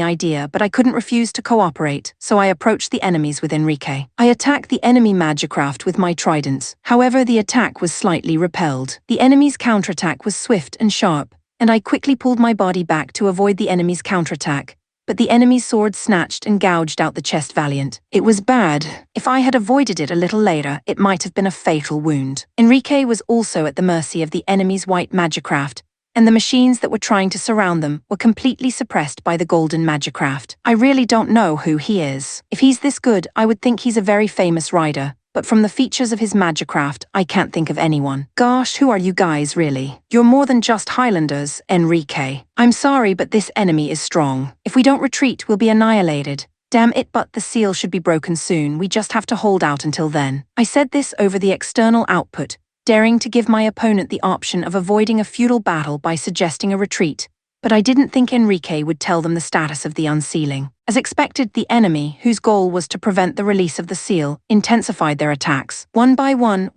idea, but I couldn't refuse to cooperate, so I approached the enemies with Enrique. I attacked the enemy magicraft with my tridents. However, the attack was slightly repelled. The enemy's counterattack was swift and sharp, and I quickly pulled my body back to avoid the enemy's counterattack. But the enemy's sword snatched and gouged out the chest valiant. It was bad. If I had avoided it a little later, it might have been a fatal wound. Enrique was also at the mercy of the enemy's white magicraft, and the machines that were trying to surround them were completely suppressed by the golden magicraft. I really don't know who he is. If he's this good, I would think he's a very famous rider. But from the features of his magicraft, I can't think of anyone. Gosh, who are you guys really? You're more than just Highlanders, Enrique. I'm sorry, but this enemy is strong. If we don't retreat, we'll be annihilated. Damn it, but the seal should be broken soon. We just have to hold out until then. I said this over the external output, daring to give my opponent the option of avoiding a futile battle by suggesting a retreat. But I didn't think Enrique would tell them the status of the unsealing. As expected, the enemy, whose goal was to prevent the release of the seal, intensified their attacks. One by one,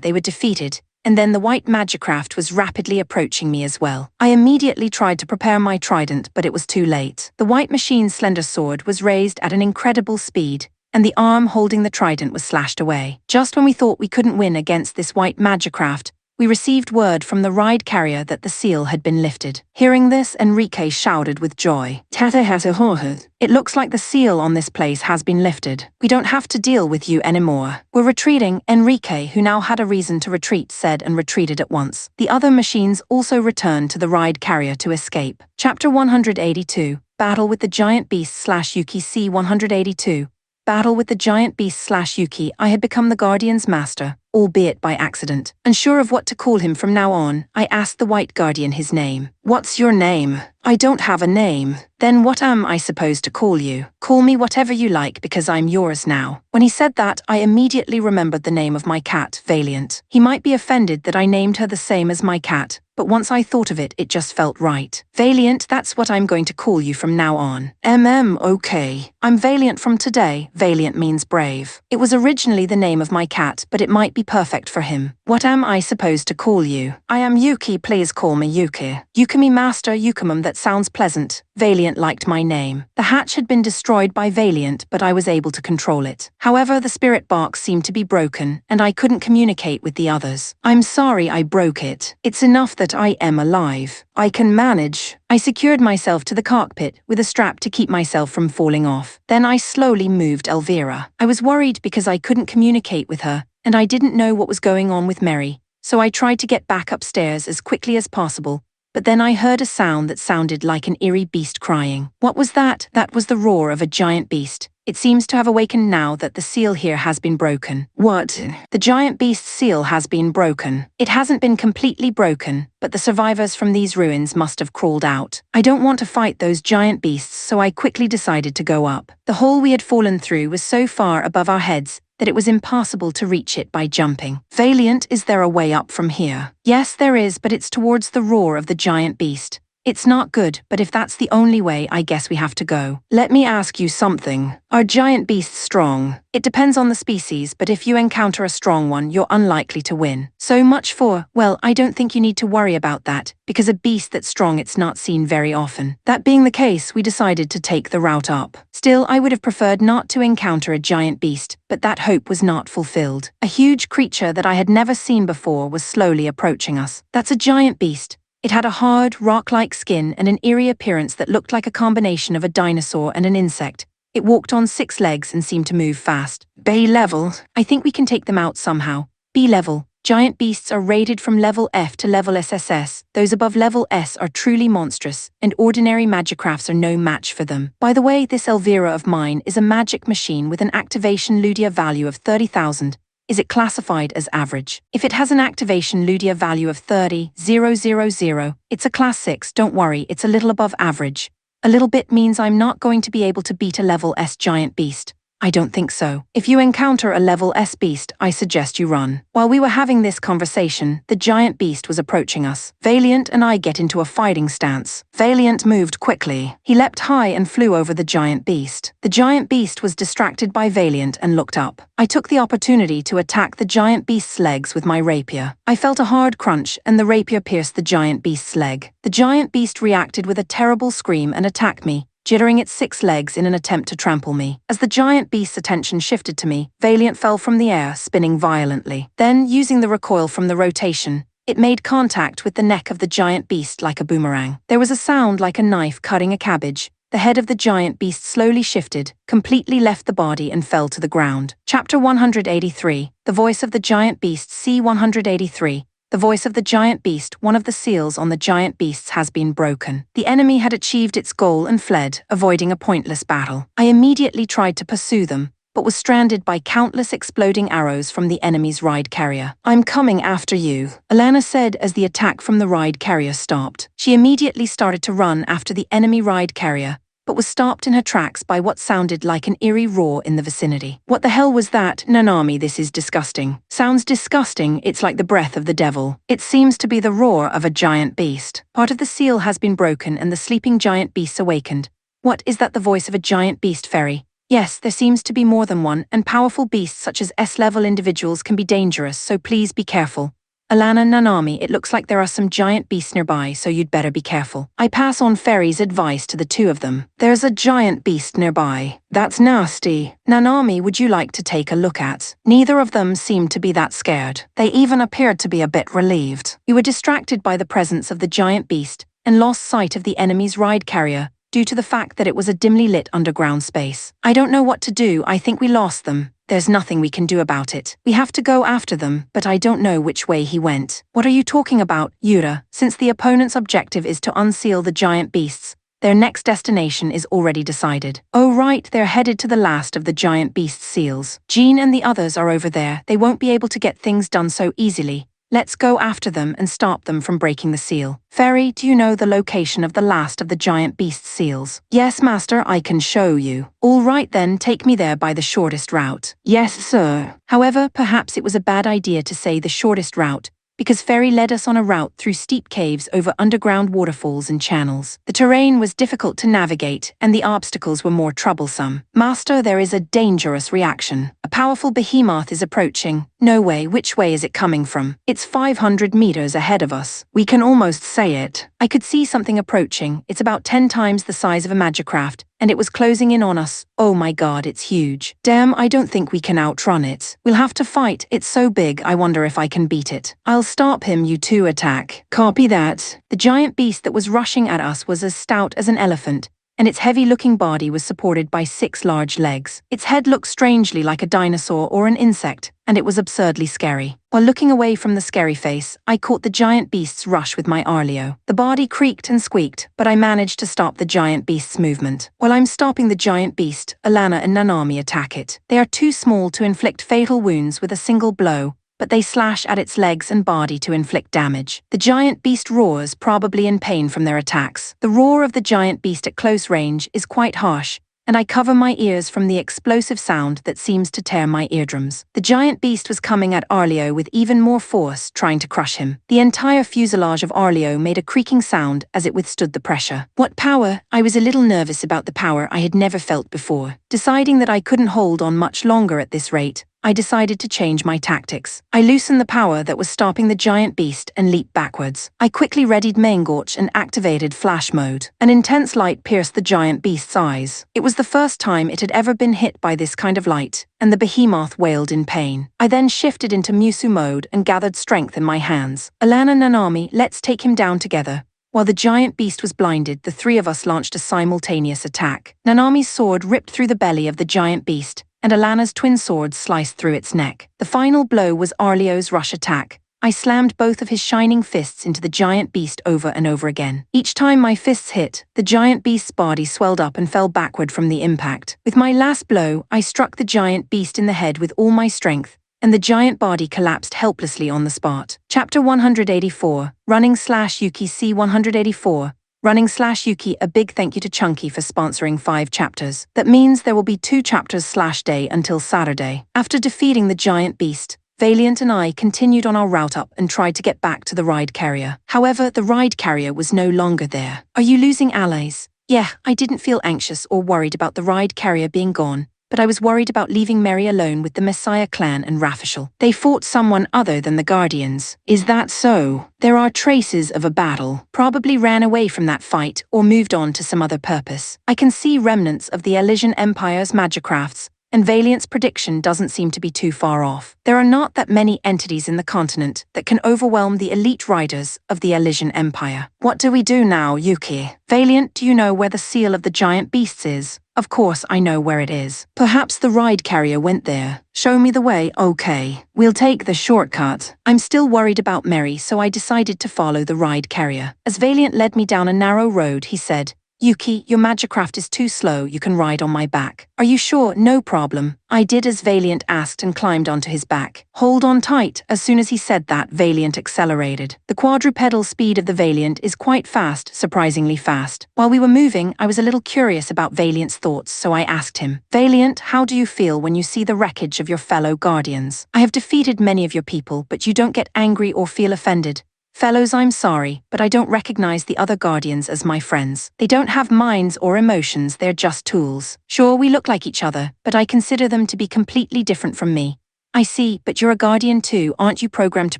they were defeated, and then the white magicraft was rapidly approaching me as well. I immediately tried to prepare my trident, but it was too late. The white machine's slender sword was raised at an incredible speed, and the arm holding the trident was slashed away. Just when we thought we couldn't win against this white magicraft, we received word from the ride carrier that the seal had been lifted. Hearing this, Enrique shouted with joy. It looks like the seal on this place has been lifted. We don't have to deal with you anymore. We're retreating, Enrique, who now had a reason to retreat, said and retreated at once. The other machines also returned to the ride carrier to escape. Chapter 182, Battle with the Giant Beast / Yuki. C. 182. Battle with the Giant Beast / Yuki. I had become the Guardian's master, albeit by accident. Unsure of what to call him from now on, I asked the White Guardian his name. What's your name? I don't have a name. Then what am I supposed to call you? Call me whatever you like because I'm yours now. When he said that, I immediately remembered the name of my cat, Valiant. He might be offended that I named her the same as my cat, but once I thought of it, it just felt right. Valiant, that's what I'm going to call you from now on. Okay. I'm Valiant from today. Valiant means brave. It was originally the name of my cat, but it might be be perfect for him. What am I supposed to call you? I am Yuki, please call me Yuki. Yukimi Master Yukamum, that sounds pleasant. Valiant liked my name. The hatch had been destroyed by Valiant, but I was able to control it. However, the spirit box seemed to be broken, and I couldn't communicate with the others. I'm sorry I broke it. It's enough that I am alive. I can manage. I secured myself to the cockpit with a strap to keep myself from falling off. Then I slowly moved Elvira. I was worried because I couldn't communicate with her, and I didn't know what was going on with Mary, so I tried to get back upstairs as quickly as possible. But then I heard a sound that sounded like an eerie beast crying. What was that? That was the roar of a giant beast. It seems to have awakened now that the seal here has been broken. What? The giant beast's seal has been broken. It hasn't been completely broken, but the survivors from these ruins must have crawled out. I don't want to fight those giant beasts, so I quickly decided to go up. The hole we had fallen through was so far above our heads that it was impossible to reach it by jumping. Valiant, is there a way up from here? Yes, there is, but it's towards the roar of the giant beast. It's not good, but if that's the only way, I guess we have to go. Let me ask you something. Are giant beasts strong? It depends on the species, but if you encounter a strong one, you're unlikely to win. So much for, well, I don't think you need to worry about that, because a beast that's strong, it's not seen very often. That being the case, we decided to take the route up. Still, I would have preferred not to encounter a giant beast, but that hope was not fulfilled. A huge creature that I had never seen before was slowly approaching us. That's a giant beast. It had a hard, rock-like skin and an eerie appearance that looked like a combination of a dinosaur and an insect. It walked on 6 legs and seemed to move fast. Bay level. I think we can take them out somehow. B level. Giant beasts are rated from level F to level SSS. Those above level S are truly monstrous, and ordinary magicrafts are no match for them. By the way, this Elvira of mine is a magic machine with an activation Ludia value of 30,000. Is it classified as average? If it has an activation Ludia value of 30,000, it's a class 6, don't worry, it's a little above average. A little bit means I'm not going to be able to beat a level S giant beast. I don't think so. If you encounter a level S beast, I suggest you run. While we were having this conversation, the giant beast was approaching us. Valiant and I get into a fighting stance. Valiant moved quickly. He leapt high and flew over the giant beast. The giant beast was distracted by Valiant and looked up. I took the opportunity to attack the giant beast's legs with my rapier. I felt a hard crunch and the rapier pierced the giant beast's leg. The giant beast reacted with a terrible scream and attacked me, jittering its 6 legs in an attempt to trample me. As the giant beast's attention shifted to me, Valiant fell from the air, spinning violently. Then, using the recoil from the rotation, it made contact with the neck of the giant beast like a boomerang. There was a sound like a knife cutting a cabbage. The head of the giant beast slowly shifted, completely left the body and fell to the ground. Chapter 183. The Voice of the Giant Beast. C-183. The voice of the giant beast, one of the seals on the giant beasts, has been broken. The enemy had achieved its goal and fled, avoiding a pointless battle. I immediately tried to pursue them, but was stranded by countless exploding arrows from the enemy's ride carrier. I'm coming after you, Alana said as the attack from the ride carrier stopped. She immediately started to run after the enemy ride carrier, but was stopped in her tracks by what sounded like an eerie roar in the vicinity. What the hell was that? Nanami, this is disgusting. Sounds disgusting, it's like the breath of the devil. It seems to be the roar of a giant beast. Part of the seal has been broken and the sleeping giant beasts awakened. What, is that the voice of a giant beast fairy? Yes, there seems to be more than one, and powerful beasts such as S-level individuals can be dangerous, so please be careful. Alana, Nanami, it looks like there are some giant beasts nearby, so you'd better be careful. I pass on Fairy's advice to the two of them. There's a giant beast nearby. That's nasty. Nanami, would you like to take a look at? Neither of them seemed to be that scared. They even appeared to be a bit relieved. We were distracted by the presence of the giant beast and lost sight of the enemy's ride carrier due to the fact that it was a dimly lit underground space. I don't know what to do. I think we lost them. There's nothing we can do about it. We have to go after them, but I don't know which way he went. What are you talking about, Yura? Since the opponent's objective is to unseal the giant beasts, their next destination is already decided. Oh right, they're headed to the last of the giant beast seals. Jean and the others are over there. They won't be able to get things done so easily. Let's go after them and stop them from breaking the seal. Fairy, do you know the location of the last of the giant beast seals? Yes, Master, I can show you. All right then, take me there by the shortest route. Yes, sir. However, perhaps it was a bad idea to say the shortest route, because Ferry led us on a route through steep caves over underground waterfalls and channels. The terrain was difficult to navigate, and the obstacles were more troublesome. Master, there is a dangerous reaction. A powerful behemoth is approaching. No way, which way is it coming from? It's 500 meters ahead of us. We can almost say it. I could see something approaching. It's about 10 times the size of a magicraft, and it was closing in on us. Oh my god, it's huge. Damn, I don't think we can outrun it. We'll have to fight. It's so big, I wonder if I can beat it. I'll stop him, you two attack. Copy that. The giant beast that was rushing at us was as stout as an elephant, and its heavy-looking body was supported by 6 large legs. Its head looked strangely like a dinosaur or an insect, and it was absurdly scary. While looking away from the scary face, I caught the giant beast's rush with my Arleo. The body creaked and squeaked, but I managed to stop the giant beast's movement. While I'm stopping the giant beast, Alana and Nanami attack it. They are too small to inflict fatal wounds with a single blow, but they slash at its legs and body to inflict damage. The giant beast roars, probably in pain from their attacks. The roar of the giant beast at close range is quite harsh, and I cover my ears from the explosive sound that seems to tear my eardrums. The giant beast was coming at Arleo with even more force, trying to crush him. The entire fuselage of Arleo made a creaking sound as it withstood the pressure. What power? I was a little nervous about the power I had never felt before. Deciding that I couldn't hold on much longer at this rate, I decided to change my tactics. I loosened the power that was stopping the giant beast and leaped backwards. I quickly readied Maingorch and activated flash mode. An intense light pierced the giant beast's eyes. It was the first time it had ever been hit by this kind of light, and the behemoth wailed in pain. I then shifted into Musu mode and gathered strength in my hands. Alana, Nanami, let's take him down together. While the giant beast was blinded, the 3 of us launched a simultaneous attack. Nanami's sword ripped through the belly of the giant beast, and Alana's twin swords sliced through its neck. The final blow was Arleo's rush attack. I slammed both of his shining fists into the giant beast over and over again. Each time my fists hit, the giant beast's body swelled up and fell backward from the impact. With my last blow, I struck the giant beast in the head with all my strength, and the giant body collapsed helplessly on the spot. Chapter 184, Running/Yuki C184. Running/Yuki, a big thank you to Chunky for sponsoring 5 chapters. That means there will be 2 chapters/day until Saturday. After defeating the giant beast, Valiant and I continued on our route up and tried to get back to the ride carrier. However, the ride carrier was no longer there. Are you losing allies? Yeah, I didn't feel anxious or worried about the ride carrier being gone, but I was worried about leaving Mary alone with the Messiah clan and Rafishel. They fought someone other than the Guardians. Is that so? There are traces of a battle. Probably ran away from that fight or moved on to some other purpose. I can see remnants of the Elysian Empire's magicrafts, and Valiant's prediction doesn't seem to be too far off. There are not that many entities in the continent that can overwhelm the elite riders of the Elysian Empire. What do we do now, Yuki? Valiant, do you know where the seal of the giant beasts is? Of course I know where it is. Perhaps the ride carrier went there. Show me the way. Okay. We'll take the shortcut. I'm still worried about Mary, so I decided to follow the ride carrier. As Valiant led me down a narrow road, he said, Yuki, your magicraft is too slow, you can ride on my back. Are you sure? No problem. I did as Valiant asked and climbed onto his back. Hold on tight. As soon as he said that, Valiant accelerated. The quadrupedal speed of the Valiant is quite fast, surprisingly fast. While we were moving, I was a little curious about Valiant's thoughts, so I asked him, Valiant, how do you feel when you see the wreckage of your fellow Guardians? I have defeated many of your people, but you don't get angry or feel offended. Fellows, I'm sorry, but I don't recognize the other Guardians as my friends. They don't have minds or emotions, they're just tools. Sure, we look like each other, but I consider them to be completely different from me. I see, but you're a Guardian too, aren't you, programmed to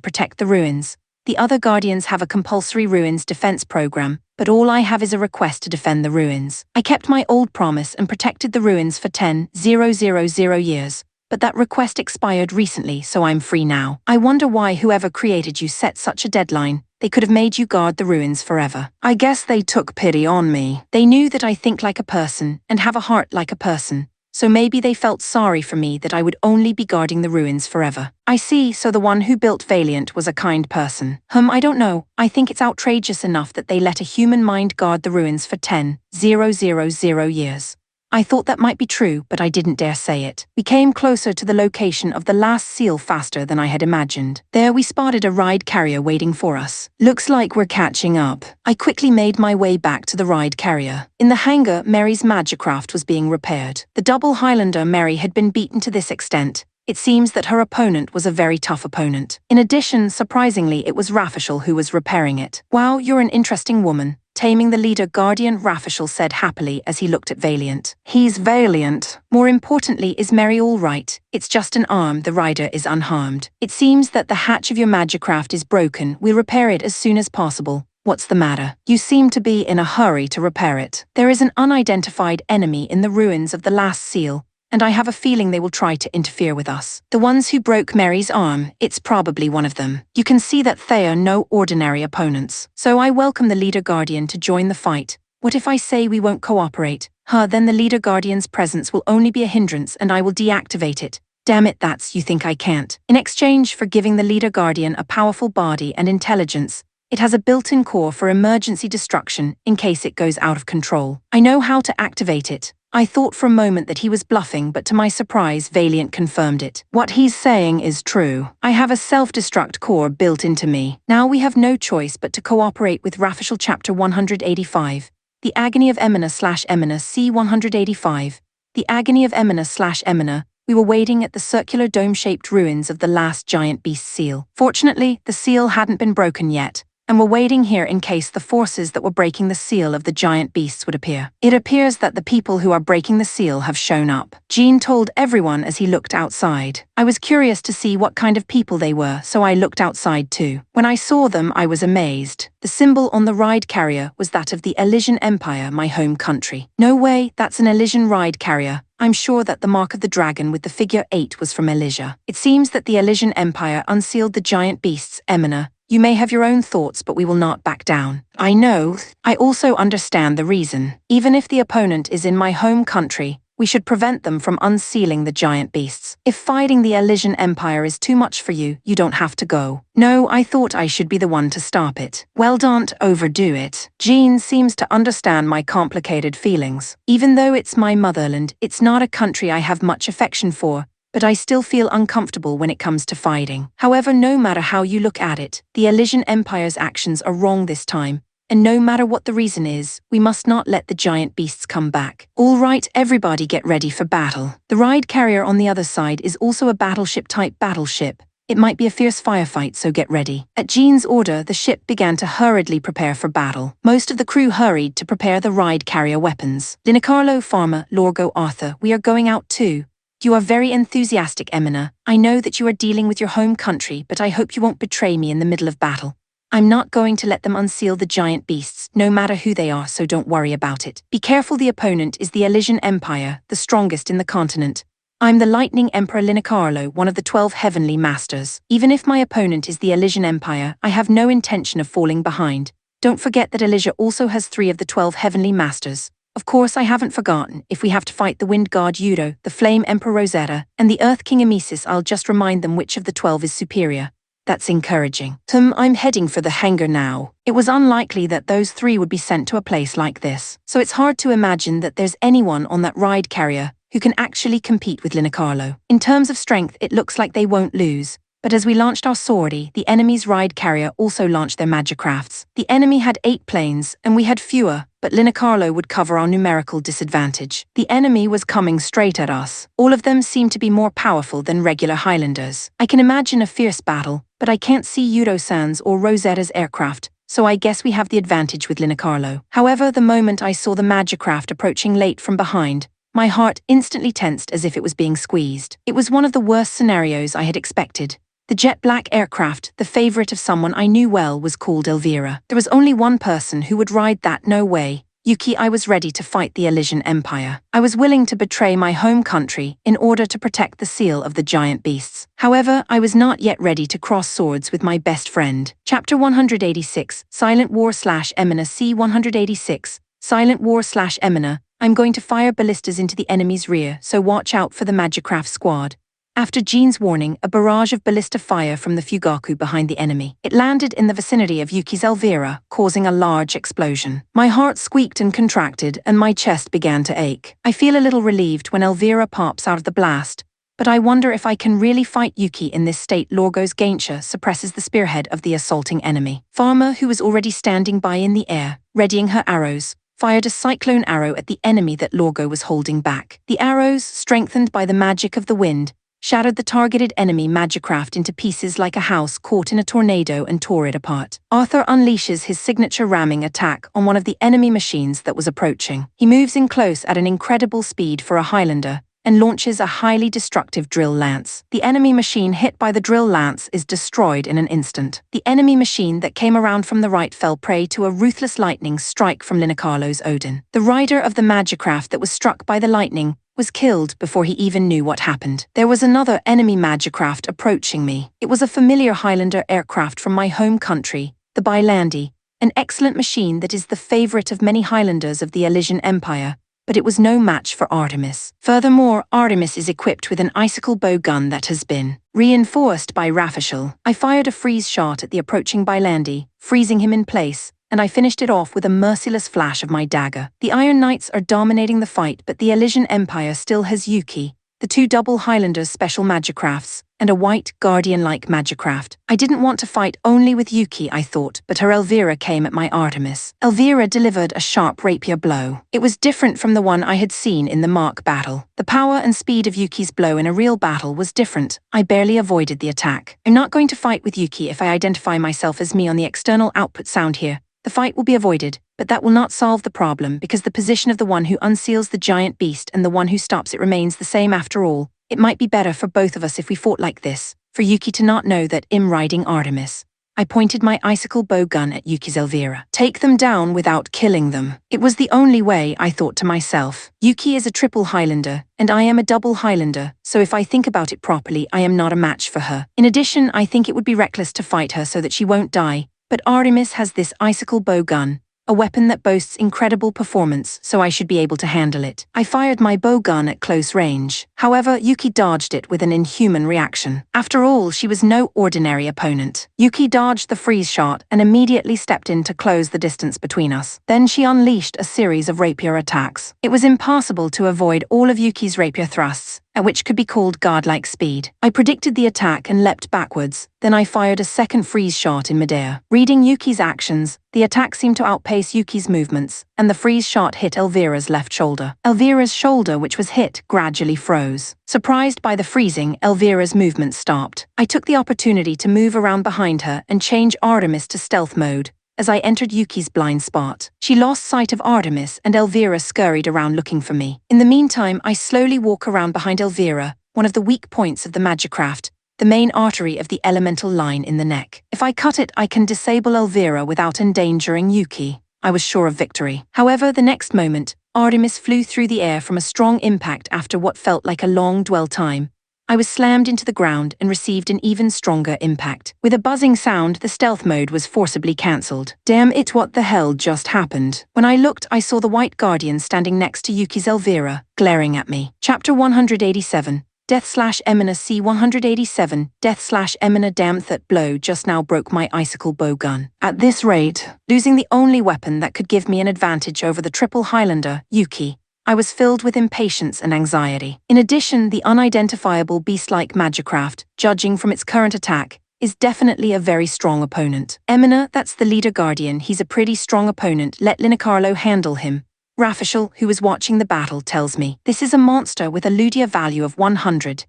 protect the ruins? The other Guardians have a compulsory ruins defense program, but all I have is a request to defend the ruins. I kept my old promise and protected the ruins for 10,000 years. But that request expired recently, so I'm free now. I wonder why whoever created you set such a deadline. They could have made you guard the ruins forever. I guess they took pity on me. They knew that I think like a person and have a heart like a person, so maybe they felt sorry for me that I would only be guarding the ruins forever. I see, so the one who built Valiant was a kind person. I don't know. I think it's outrageous enough that they let a human mind guard the ruins for 10,000 years. I thought that might be true, but I didn't dare say it. We came closer to the location of the last seal faster than I had imagined. There we spotted a ride carrier waiting for us. Looks like we're catching up. I quickly made my way back to the ride carrier. In the hangar, Mary's magicraft was being repaired. The double Highlander Mary had been beaten to this extent, It seems that her opponent was a very tough opponent. In addition, surprisingly, it was Rafishal who was repairing it. "Wow, you're an interesting woman," taming the leader guardian Rafishal said happily as he looked at Valiant. "He's valiant. More importantly, is Mary all right? It's just an arm, the rider is unharmed. It seems that the hatch of your magicraft is broken. We'll repair it as soon as possible. What's the matter? You seem to be in a hurry to repair it. There is an unidentified enemy in the ruins of the last seal, and I have a feeling they will try to interfere with us. The ones who broke Mary's arm, it's probably one of them. You can see that they are no ordinary opponents. So I welcome the leader guardian to join the fight. What if I say we won't cooperate? Then the leader guardian's presence will only be a hindrance and I will deactivate it. Damn it, that's you think I can't." In exchange for giving the leader guardian a powerful body and intelligence, it has a built-in core for emergency destruction in case it goes out of control. I know how to activate it. I thought for a moment that he was bluffing, but to my surprise, Valiant confirmed it. What he's saying is true. I have a self-destruct core built into me. Now we have no choice but to cooperate with Rafishal Chapter 185. The Agony of Emina/Emina C-185. The Agony of Emina/Emina. We were waiting at the circular dome-shaped ruins of the last giant beast seal. Fortunately, the seal hadn't been broken yet, and were waiting here in case the forces that were breaking the seal of the giant beasts would appear. It appears that the people who are breaking the seal have shown up. Jean told everyone as he looked outside. I was curious to see what kind of people they were, so I looked outside too. When I saw them, I was amazed. The symbol on the ride carrier was that of the Elysian Empire, my home country. No way, that's an Elysian ride carrier. I'm sure that the mark of the dragon with the figure 8 was from Elysia. It seems that the Elysian Empire unsealed the giant beasts, Emina. You may have your own thoughts, but we will not back down. I know. I also understand the reason. Even if the opponent is in my home country, we should prevent them from unsealing the giant beasts. If fighting the Elysian Empire is too much for you, you don't have to go. No, I thought I should be the one to stop it. Well, don't overdo it. Jean seems to understand my complicated feelings. Even though it's my motherland, it's not a country I have much affection for, but I still feel uncomfortable when it comes to fighting. However, no matter how you look at it, the Elysian Empire's actions are wrong this time, and no matter what the reason is, we must not let the giant beasts come back. All right, everybody get ready for battle. The ride carrier on the other side is also a battleship-type battleship. It might be a fierce firefight, so get ready. At Jean's order, the ship began to hurriedly prepare for battle. Most of the crew hurried to prepare the ride carrier weapons. Linicarlo, Pharma, Lorgo, Arthur, we are going out too. You are very enthusiastic, Emina. I know that you are dealing with your home country, but I hope you won't betray me in the middle of battle. I'm not going to let them unseal the giant beasts, no matter who they are, so don't worry about it. Be careful, the opponent is the Elysian Empire, the strongest in the continent. I'm the Lightning Emperor Linicarlo, one of the 12 Heavenly Masters. Even if my opponent is the Elysian Empire, I have no intention of falling behind. Don't forget that Elysia also has 3 of the 12 Heavenly Masters. Of course, I haven't forgotten. If we have to fight the Wind God Yudo, the Flame Emperor Rosetta, and the Earth King Emesis, I'll just remind them which of the 12 is superior. That's encouraging. I'm heading for the hangar now. It was unlikely that those 3 would be sent to a place like this, so it's hard to imagine that there's anyone on that ride carrier who can actually compete with Linicarlo. In terms of strength, it looks like they won't lose. But as we launched our sortie, the enemy's ride carrier also launched their magicrafts. The enemy had 8 planes, and we had fewer, but Linicarlo would cover our numerical disadvantage. The enemy was coming straight at us. All of them seemed to be more powerful than regular Highlanders. I can imagine a fierce battle, but I can't see Yudo-san's or Rosetta's aircraft, so I guess we have the advantage with Linicarlo. However, the moment I saw the magicraft approaching late from behind, my heart instantly tensed as if it was being squeezed. It was one of the worst scenarios I had expected. The jet-black aircraft, the favorite of someone I knew well, was called Elvira. There was only one person who would ride that, no way. Yuki. I was ready to fight the Elysian Empire. I was willing to betray my home country in order to protect the seal of the giant beasts. However, I was not yet ready to cross swords with my best friend. Chapter 186, Silent War/Emina C-186, Silent War/Emina. I'm going to fire ballistas into the enemy's rear, so watch out for the Magicraft squad. After Jean's warning, a barrage of ballista fire from the Fugaku behind the enemy. It landed in the vicinity of Yuki's Elvira, causing a large explosion. My heart squeaked and contracted, and my chest began to ache. I feel a little relieved when Elvira pops out of the blast, but I wonder if I can really fight Yuki in this state. Lorgo's Gaincha suppresses the spearhead of the assaulting enemy. Pharma, who was already standing by in the air, readying her arrows, fired a cyclone arrow at the enemy that Lorgo was holding back. The arrows, strengthened by the magic of the wind, shattered the targeted enemy magicraft into pieces like a house caught in a tornado and tore it apart. Arthur unleashes his signature ramming attack on one of the enemy machines that was approaching. He moves in close at an incredible speed for a Highlander, and launches a highly destructive drill lance. The enemy machine hit by the drill lance is destroyed in an instant. The enemy machine that came around from the right fell prey to a ruthless lightning strike from Linicarlo's Odin. The rider of the magicraft that was struck by the lightning was killed before he even knew what happened. There was another enemy magicraft approaching me. It was a familiar Highlander aircraft from my home country, the Bylandi, an excellent machine that is the favorite of many Highlanders of the Elysian Empire, but it was no match for Artemis. Furthermore, Artemis is equipped with an icicle bow gun that has been reinforced by Rafishel. I fired a freeze shot at the approaching Bylandi, freezing him in place, and I finished it off with a merciless flash of my dagger. The Iron Knights are dominating the fight, but the Elysian Empire still has Yuki, the two double Highlanders special magicrafts, and a white, guardian-like magicraft. I didn't want to fight only with Yuki, I thought, but her Elvira came at my Artemis. Elvira delivered a sharp rapier blow. It was different from the one I had seen in the Mark battle. The power and speed of Yuki's blow in a real battle was different. I barely avoided the attack. I'm not going to fight with Yuki if I identify myself as me on the external output sound here. The fight will be avoided, but that will not solve the problem because the position of the one who unseals the giant beast and the one who stops it remains the same after all. It might be better for both of us if we fought like this, for Yuki to not know that I'm riding Artemis. I pointed my icicle bow gun at Yuki's Elvira. Take them down without killing them. It was the only way, I thought to myself. Yuki is a triple Highlander, and I am a double Highlander, so if I think about it properly, I am not a match for her. In addition, I think it would be reckless to fight her so that she won't die, but Artemis has this icicle bow gun, a weapon that boasts incredible performance, so I should be able to handle it. I fired my bow gun at close range. However, Yuki dodged it with an inhuman reaction. After all, she was no ordinary opponent. Yuki dodged the freeze shot and immediately stepped in to close the distance between us. Then she unleashed a series of rapier attacks. It was impossible to avoid all of Yuki's rapier thrusts, at which could be called godlike speed. I predicted the attack and leapt backwards, then I fired a second freeze shot in midair. Reading Yuki's actions, the attack seemed to outpace Yuki's movements, and the freeze shot hit Elvira's left shoulder. Elvira's shoulder, which was hit, gradually froze. Surprised by the freezing, Elvira's movement stopped. I took the opportunity to move around behind her and change Artemis to stealth mode, as I entered Yuki's blind spot. She lost sight of Artemis and Elvira scurried around looking for me. In the meantime, I slowly walk around behind Elvira, one of the weak points of the magicraft, the main artery of the elemental line in the neck. If I cut it, I can disable Elvira without endangering Yuki. I was sure of victory. However, the next moment, Artemis flew through the air from a strong impact after what felt like a long dwell time. I was slammed into the ground and received an even stronger impact. With a buzzing sound, the stealth mode was forcibly cancelled. Damn it, what the hell just happened? When I looked, I saw the White Guardian standing next to Yuki's Elvira, glaring at me. Chapter 187. Death/Emina C-187, Death/Emina. Damn, that blow just now broke my icicle bow gun. At this rate, losing the only weapon that could give me an advantage over the triple Highlander, Yuki, I was filled with impatience and anxiety. In addition, the unidentifiable beast-like magicraft, judging from its current attack, is definitely a very strong opponent. Emina, that's the leader guardian, he's a pretty strong opponent, let Linicarlo handle him. Rafishel, who was watching the battle, tells me. This is a monster with a Ludia value of 100,000.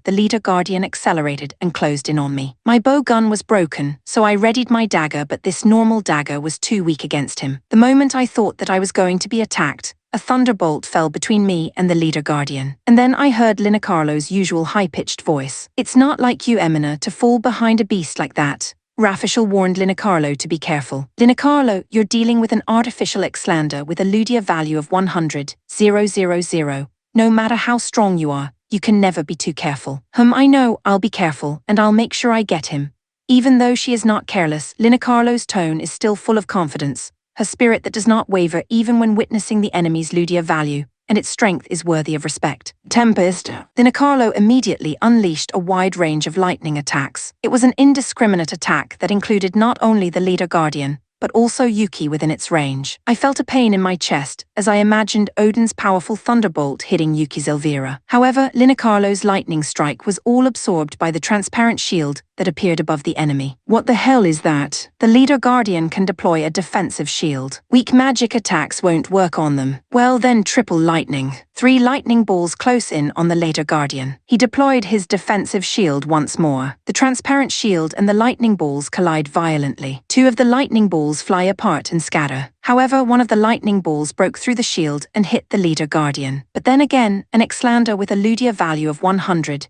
The leader guardian accelerated and closed in on me. My bow gun was broken, so I readied my dagger, but this normal dagger was too weak against him. The moment I thought that I was going to be attacked, a thunderbolt fell between me and the leader guardian. And then I heard Linicarlo's usual high-pitched voice. It's not like you, Emina, to fall behind a beast like that. Rafishel warned Linicarlo to be careful. Linicarlo, you're dealing with an artificial Ixlander with a Ludia value of 100,000. No matter how strong you are, you can never be too careful. I know, I'll be careful, and I'll make sure I get him. Even though she is not careless, Linicarlo's tone is still full of confidence, her spirit that does not waver even when witnessing the enemy's Ludia value, and its strength is worthy of respect. Tempest. Linicarlo immediately unleashed a wide range of lightning attacks. It was an indiscriminate attack that included not only the leader guardian, but also Yuki within its range. I felt a pain in my chest as I imagined Odin's powerful thunderbolt hitting Yuki's Elvira. However, Linicarlo's lightning strike was all absorbed by the transparent shield that appeared above the enemy. What the hell is that? The leader guardian can deploy a defensive shield. Weak magic attacks won't work on them. Well then, triple lightning. 3 lightning balls close in on the later guardian. He deployed his defensive shield once more. The transparent shield and the lightning balls collide violently. 2 of the lightning balls fly apart and scatter. However, one of the lightning balls broke through the shield and hit the leader guardian. But then again, an Xlander with a Ludia value of 100,000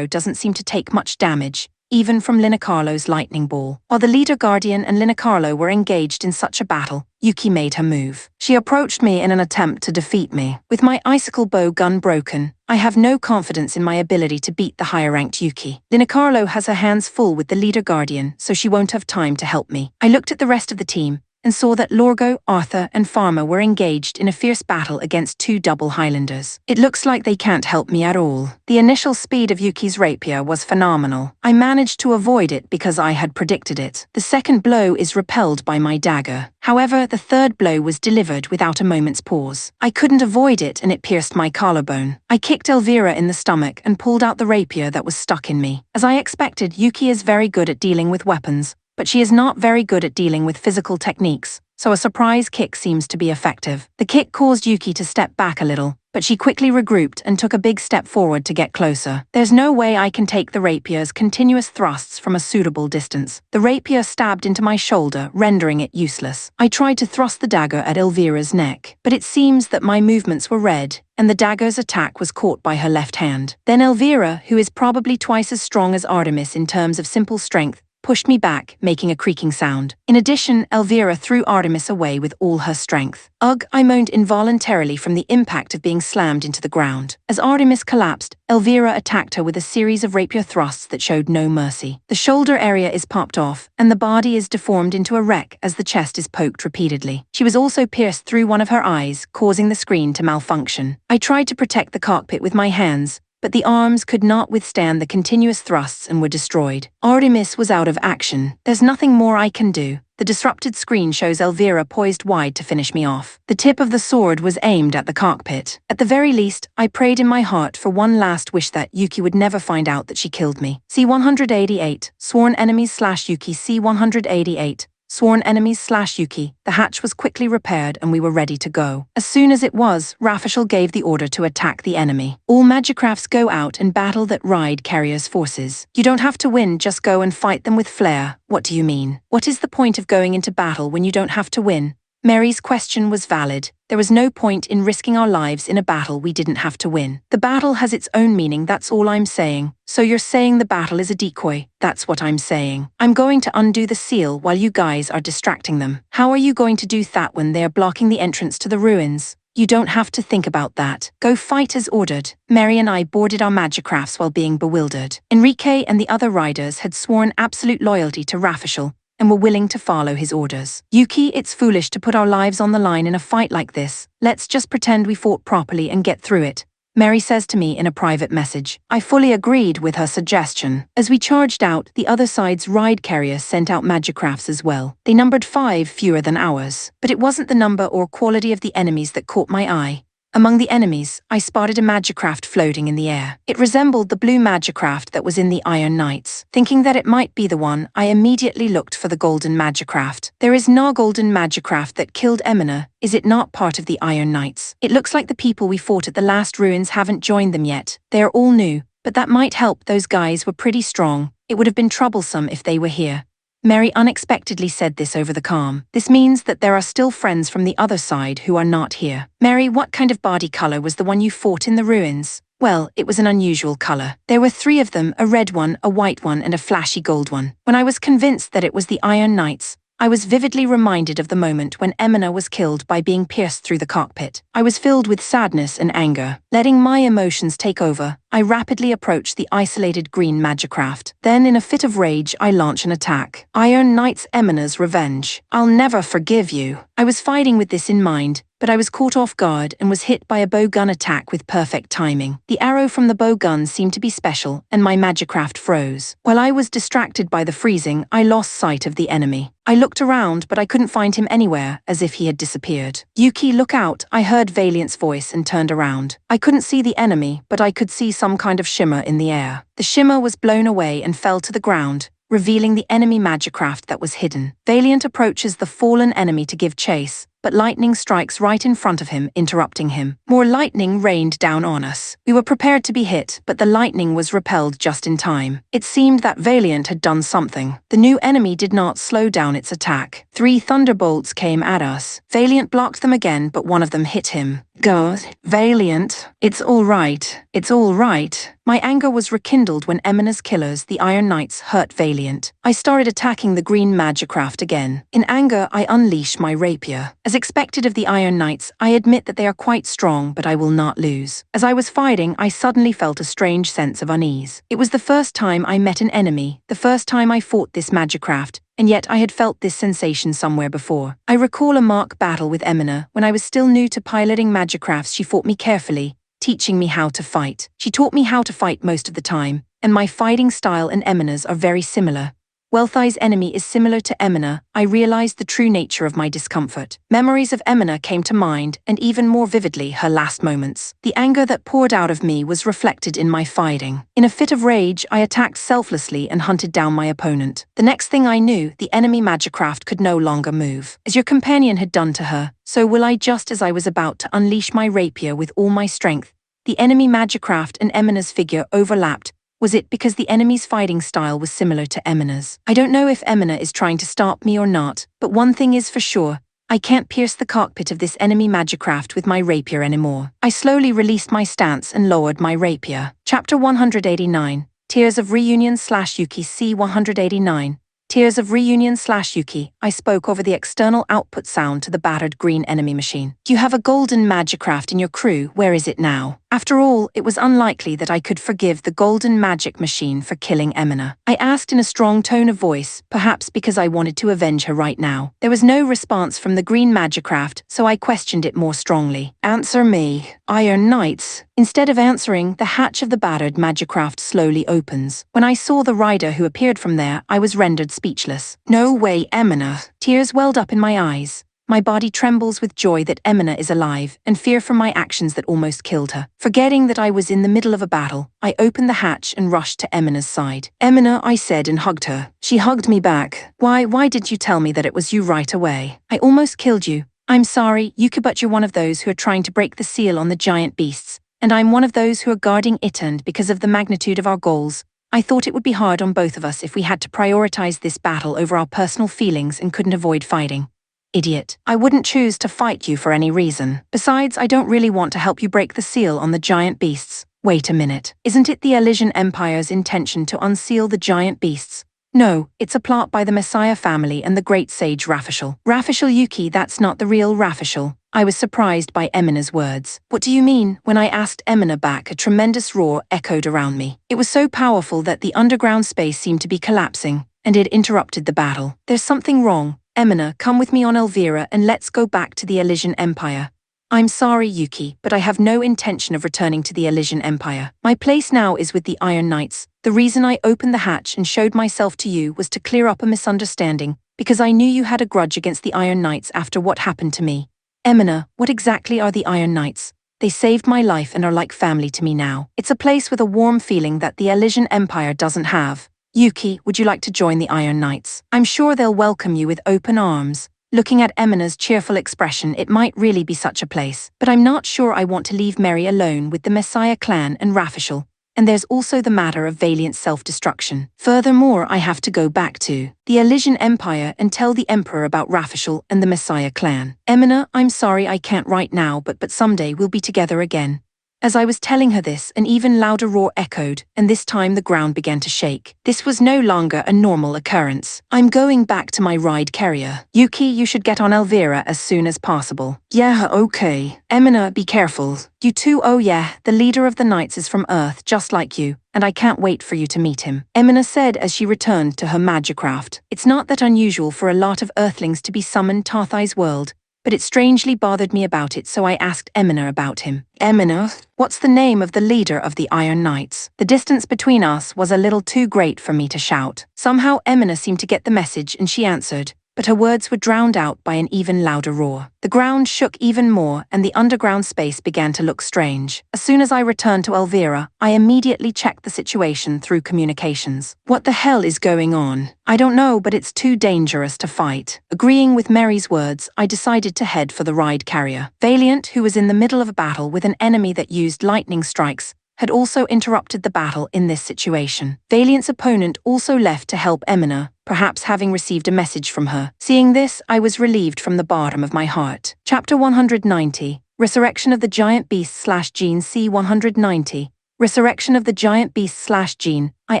doesn't seem to take much damage, even from Linicarlo's lightning ball. While the leader guardian and Linicarlo were engaged in such a battle, Yuki made her move. She approached me in an attempt to defeat me. With my icicle bow gun broken, I have no confidence in my ability to beat the higher-ranked Yuki. Linicarlo has her hands full with the leader guardian, so she won't have time to help me. I looked at the rest of the team and saw that Lorgo, Arthur, and Pharma were engaged in a fierce battle against 2 double Highlanders. It looks like they can't help me at all. The initial speed of Yuki's rapier was phenomenal. I managed to avoid it because I had predicted it. The second blow is repelled by my dagger. However, the third blow was delivered without a moment's pause. I couldn't avoid it and it pierced my collarbone. I kicked Elvira in the stomach and pulled out the rapier that was stuck in me. As I expected, Yuki is very good at dealing with weapons, but she is not very good at dealing with physical techniques, so a surprise kick seems to be effective. The kick caused Yuki to step back a little, but she quickly regrouped and took a big step forward to get closer. There's no way I can take the rapier's continuous thrusts from a suitable distance. The rapier stabbed into my shoulder, rendering it useless. I tried to thrust the dagger at Elvira's neck, but it seems that my movements were read, and the dagger's attack was caught by her left hand. Then Elvira, who is probably twice as strong as Artemis in terms of simple strength, pushed me back, making a creaking sound. In addition, Elvira threw Artemis away with all her strength. Ugh, I moaned involuntarily from the impact of being slammed into the ground. As Artemis collapsed, Elvira attacked her with a series of rapier thrusts that showed no mercy. The shoulder area is popped off, and the body is deformed into a wreck as the chest is poked repeatedly. She was also pierced through one of her eyes, causing the screen to malfunction. I tried to protect the cockpit with my hands, but the arms could not withstand the continuous thrusts and were destroyed. Artemis was out of action. There's nothing more I can do. The disrupted screen shows Elvira poised wide to finish me off. The tip of the sword was aimed at the cockpit. At the very least, I prayed in my heart for one last wish that Yuki would never find out that she killed me. C-188, sworn enemies / Yuki. C-188. Sworn enemies / Yuki. The hatch was quickly repaired and we were ready to go. As soon as it was, Rafishal gave the order to attack the enemy. All magicrafts go out and battle that ride carrier's forces. You don't have to win, just go and fight them with flair. What do you mean? What is the point of going into battle when you don't have to win? Mary's question was valid. There was no point in risking our lives in a battle we didn't have to win. The battle has its own meaning, that's all I'm saying. So you're saying the battle is a decoy? That's what I'm saying. I'm going to undo the seal while you guys are distracting them. How are you going to do that when they are blocking the entrance to the ruins? You don't have to think about that. Go fight as ordered. Mary and I boarded our magicrafts while being bewildered. Enrique and the other riders had sworn absolute loyalty to Rafishal and were willing to follow his orders. Yuki, it's foolish to put our lives on the line in a fight like this. Let's just pretend we fought properly and get through it, Mary says to me in a private message. I fully agreed with her suggestion. As we charged out, the other side's ride carrier sent out magicrafts as well. They numbered 5 fewer than ours, but it wasn't the number or quality of the enemies that caught my eye. Among the enemies, I spotted a magicraft floating in the air. It resembled the blue magicraft that was in the Iron Knights. Thinking that it might be the one, I immediately looked for the golden magicraft. There is no golden magicraft that killed Emina. Is it not part of the Iron Knights? It looks like the people we fought at the last ruins haven't joined them yet. They are all new, but that might help. Those guys were pretty strong. It would have been troublesome if they were here. Mary unexpectedly said this over the calm. This means that there are still friends from the other side who are not here. Mary, what kind of body color was the one you fought in the ruins? Well, it was an unusual color. There were 3 of them, a red one, a white one, and a flashy gold one. When I was convinced that it was the Iron Knights, I was vividly reminded of the moment when Emina was killed by being pierced through the cockpit. I was filled with sadness and anger. Letting my emotions take over, I rapidly approach the isolated green magicraft. Then, in a fit of rage, I launch an attack. Iron Knight's Emina's revenge. I'll never forgive you. I was fighting with this in mind, but I was caught off guard and was hit by a bow gun attack with perfect timing. The arrow from the bow gun seemed to be special, and my magicraft froze. While I was distracted by the freezing, I lost sight of the enemy. I looked around, but I couldn't find him anywhere, as if he had disappeared. "Yuki, look out," I heard Valiant's voice and turned around. I couldn't see the enemy, but I could see some kind of shimmer in the air. The shimmer was blown away and fell to the ground, revealing the enemy magicraft that was hidden. Valiant approaches the fallen enemy to give chase, but lightning strikes right in front of him, interrupting him. More lightning rained down on us. We were prepared to be hit, but the lightning was repelled just in time. It seemed that Valiant had done something. The new enemy did not slow down its attack. 3 thunderbolts came at us. Valiant blocked them again, but one of them hit him. "God, Valiant, it's all right. It's all right." My anger was rekindled when Emina's killers, the Iron Knights, hurt Valiant. I started attacking the green magicraft again. In anger, I unleash my rapier. As expected of the Iron Knights, I admit that they are quite strong, but I will not lose. As I was fighting, I suddenly felt a strange sense of unease. It was the first time I met an enemy, the first time I fought this magicraft, and yet I had felt this sensation somewhere before. I recall a mock battle with Emina. When I was still new to piloting magicrafts, she fought me carefully, teaching me how to fight. She taught me how to fight most of the time, and my fighting style and Emina's are very similar. Wealthai's enemy is similar to Emina. I realized the true nature of my discomfort. Memories of Emina came to mind, and even more vividly her last moments. The anger that poured out of me was reflected in my fighting. In a fit of rage, I attacked selflessly and hunted down my opponent. The next thing I knew, the enemy magicraft could no longer move. As your companion had done to her, so will I. Just as I was about to unleash my rapier with all my strength, the enemy magicraft and Emina's figure overlapped. Was it because the enemy's fighting style was similar to Emina's? I don't know if Emina is trying to stop me or not, but one thing is for sure, I can't pierce the cockpit of this enemy magicraft with my rapier anymore. I slowly released my stance and lowered my rapier. Chapter 189, Tears of Reunion / Yuki. C. 189. Tears of Reunion / Yuki. I spoke over the external output sound to the battered green enemy machine. You have a golden magicraft in your crew. Where is it now? After all, it was unlikely that I could forgive the golden magic machine for killing Emina. I asked in a strong tone of voice, perhaps because I wanted to avenge her right now. There was no response from the green magicraft, so I questioned it more strongly. Answer me, Iron Knights. Instead of answering, the hatch of the battered magicraft slowly opens. When I saw the rider who appeared from there, I was rendered speechless. No way, Emina. Tears welled up in my eyes. My body trembles with joy that Emina is alive, and fear for my actions that almost killed her. Forgetting that I was in the middle of a battle, I opened the hatch and rushed to Emina's side. "Emina," I said and hugged her. She hugged me back. Why did you tell me that it was you right away? I almost killed you. I'm sorry, Yuki, but you're one of those who are trying to break the seal on the giant beasts, and I'm one of those who are guarding it, and because of the magnitude of our goals, I thought it would be hard on both of us if we had to prioritize this battle over our personal feelings and couldn't avoid fighting. Idiot. I wouldn't choose to fight you for any reason. Besides, I don't really want to help you break the seal on the giant beasts. Wait a minute. Isn't it the Elysian Empire's intention to unseal the giant beasts? No, it's a plot by the Messiah family and the great sage Rafishal. Rafishal, Yuki, that's not the real Rafishal. I was surprised by Emina's words. What do you mean? When I asked Emina back, a tremendous roar echoed around me. It was so powerful that the underground space seemed to be collapsing, and it interrupted the battle. There's something wrong. Emina, come with me on Elvira and let's go back to the Elysian Empire. I'm sorry, Yuki, but I have no intention of returning to the Elysian Empire. My place now is with the Iron Knights. The reason I opened the hatch and showed myself to you was to clear up a misunderstanding, because I knew you had a grudge against the Iron Knights after what happened to me. Emina, what exactly are the Iron Knights? They saved my life and are like family to me now. It's a place with a warm feeling that the Elysian Empire doesn't have. Yuki, would you like to join the Iron Knights? I'm sure they'll welcome you with open arms. Looking at Emina's cheerful expression, it might really be such a place. But I'm not sure I want to leave Mary alone with the Messiah clan and Rafishal. And there's also the matter of Valiant self-destruction. Furthermore, I have to go back to the Elysian Empire and tell the Emperor about Rafishal and the Messiah clan. Emina, I'm sorry I can't right now, but someday we'll be together again. As I was telling her this, an even louder roar echoed, and this time the ground began to shake. This was no longer a normal occurrence. I'm going back to my ride carrier. Yuki, you should get on Elvira as soon as possible. Yeah, okay. Emina, be careful. You too, oh yeah, the leader of the Knights is from Earth, just like you, and I can't wait for you to meet him. Emina said as she returned to her magicraft. It's not that unusual for a lot of Earthlings to be summoned to Tathai's world, but it strangely bothered me about it, so I asked Emina about him. Emina, what's the name of the leader of the Iron Knights? The distance between us was a little too great for me to shout. Somehow Emina seemed to get the message and she answered, but her words were drowned out by an even louder roar. The ground shook even more and the underground space began to look strange. As soon as I returned to Elvira, I immediately checked the situation through communications. What the hell is going on? I don't know, but it's too dangerous to fight. Agreeing with Mary's words, I decided to head for the ride carrier. Valiant, who was in the middle of a battle with an enemy that used lightning strikes, had also interrupted the battle in this situation. Valiant's opponent also left to help Emina, perhaps having received a message from her. Seeing this, I was relieved from the bottom of my heart. Chapter 190, Resurrection of the Giant Beast/Gene. C. 190, Resurrection of the Giant Beast/Gene. I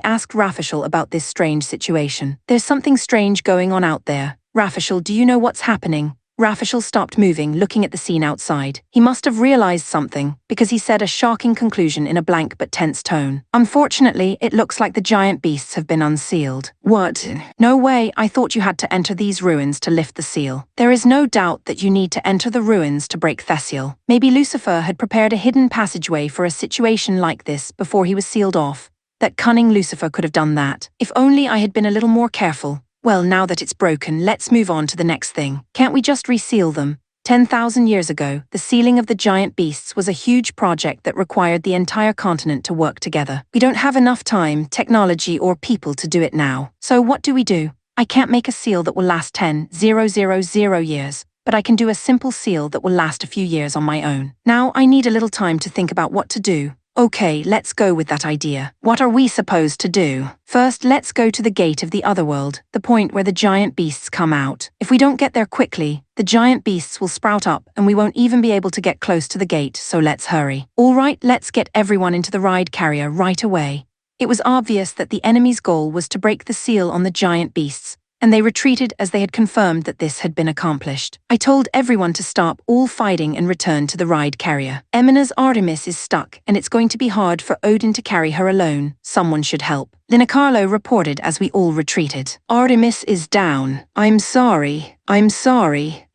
asked Rafishel about this strange situation. There's something strange going on out there. Rafishel, do you know what's happening? Rafishel stopped moving, looking at the scene outside. He must have realized something, because he said a shocking conclusion in a blank but tense tone. Unfortunately, it looks like the giant beasts have been unsealed. What? No way, I thought you had to enter these ruins to lift the seal. There is no doubt that you need to enter the ruins to break the seal. Maybe Lucifer had prepared a hidden passageway for a situation like this before he was sealed off. That cunning Lucifer could have done that. If only I had been a little more careful. Well, now that it's broken, let's move on to the next thing. Can't we just reseal them? 10,000 years ago, the sealing of the giant beasts was a huge project that required the entire continent to work together. We don't have enough time, technology, or people to do it now. So what do we do? I can't make a seal that will last 10,000 years, but I can do a simple seal that will last a few years on my own. Now I need a little time to think about what to do. Okay, let's go with that idea. What are we supposed to do? First, let's go to the gate of the otherworld, the point where the giant beasts come out. If we don't get there quickly, the giant beasts will sprout up and we won't even be able to get close to the gate, so let's hurry. Alright, let's get everyone into the ride carrier right away. It was obvious that the enemy's goal was to break the seal on the giant beasts, and they retreated as they had confirmed that this had been accomplished. I told everyone to stop all fighting and return to the ride carrier. Emina's Artemis is stuck, and it's going to be hard for Odin to carry her alone. Someone should help. Linacarlo reported as we all retreated. Artemis is down. I'm sorry.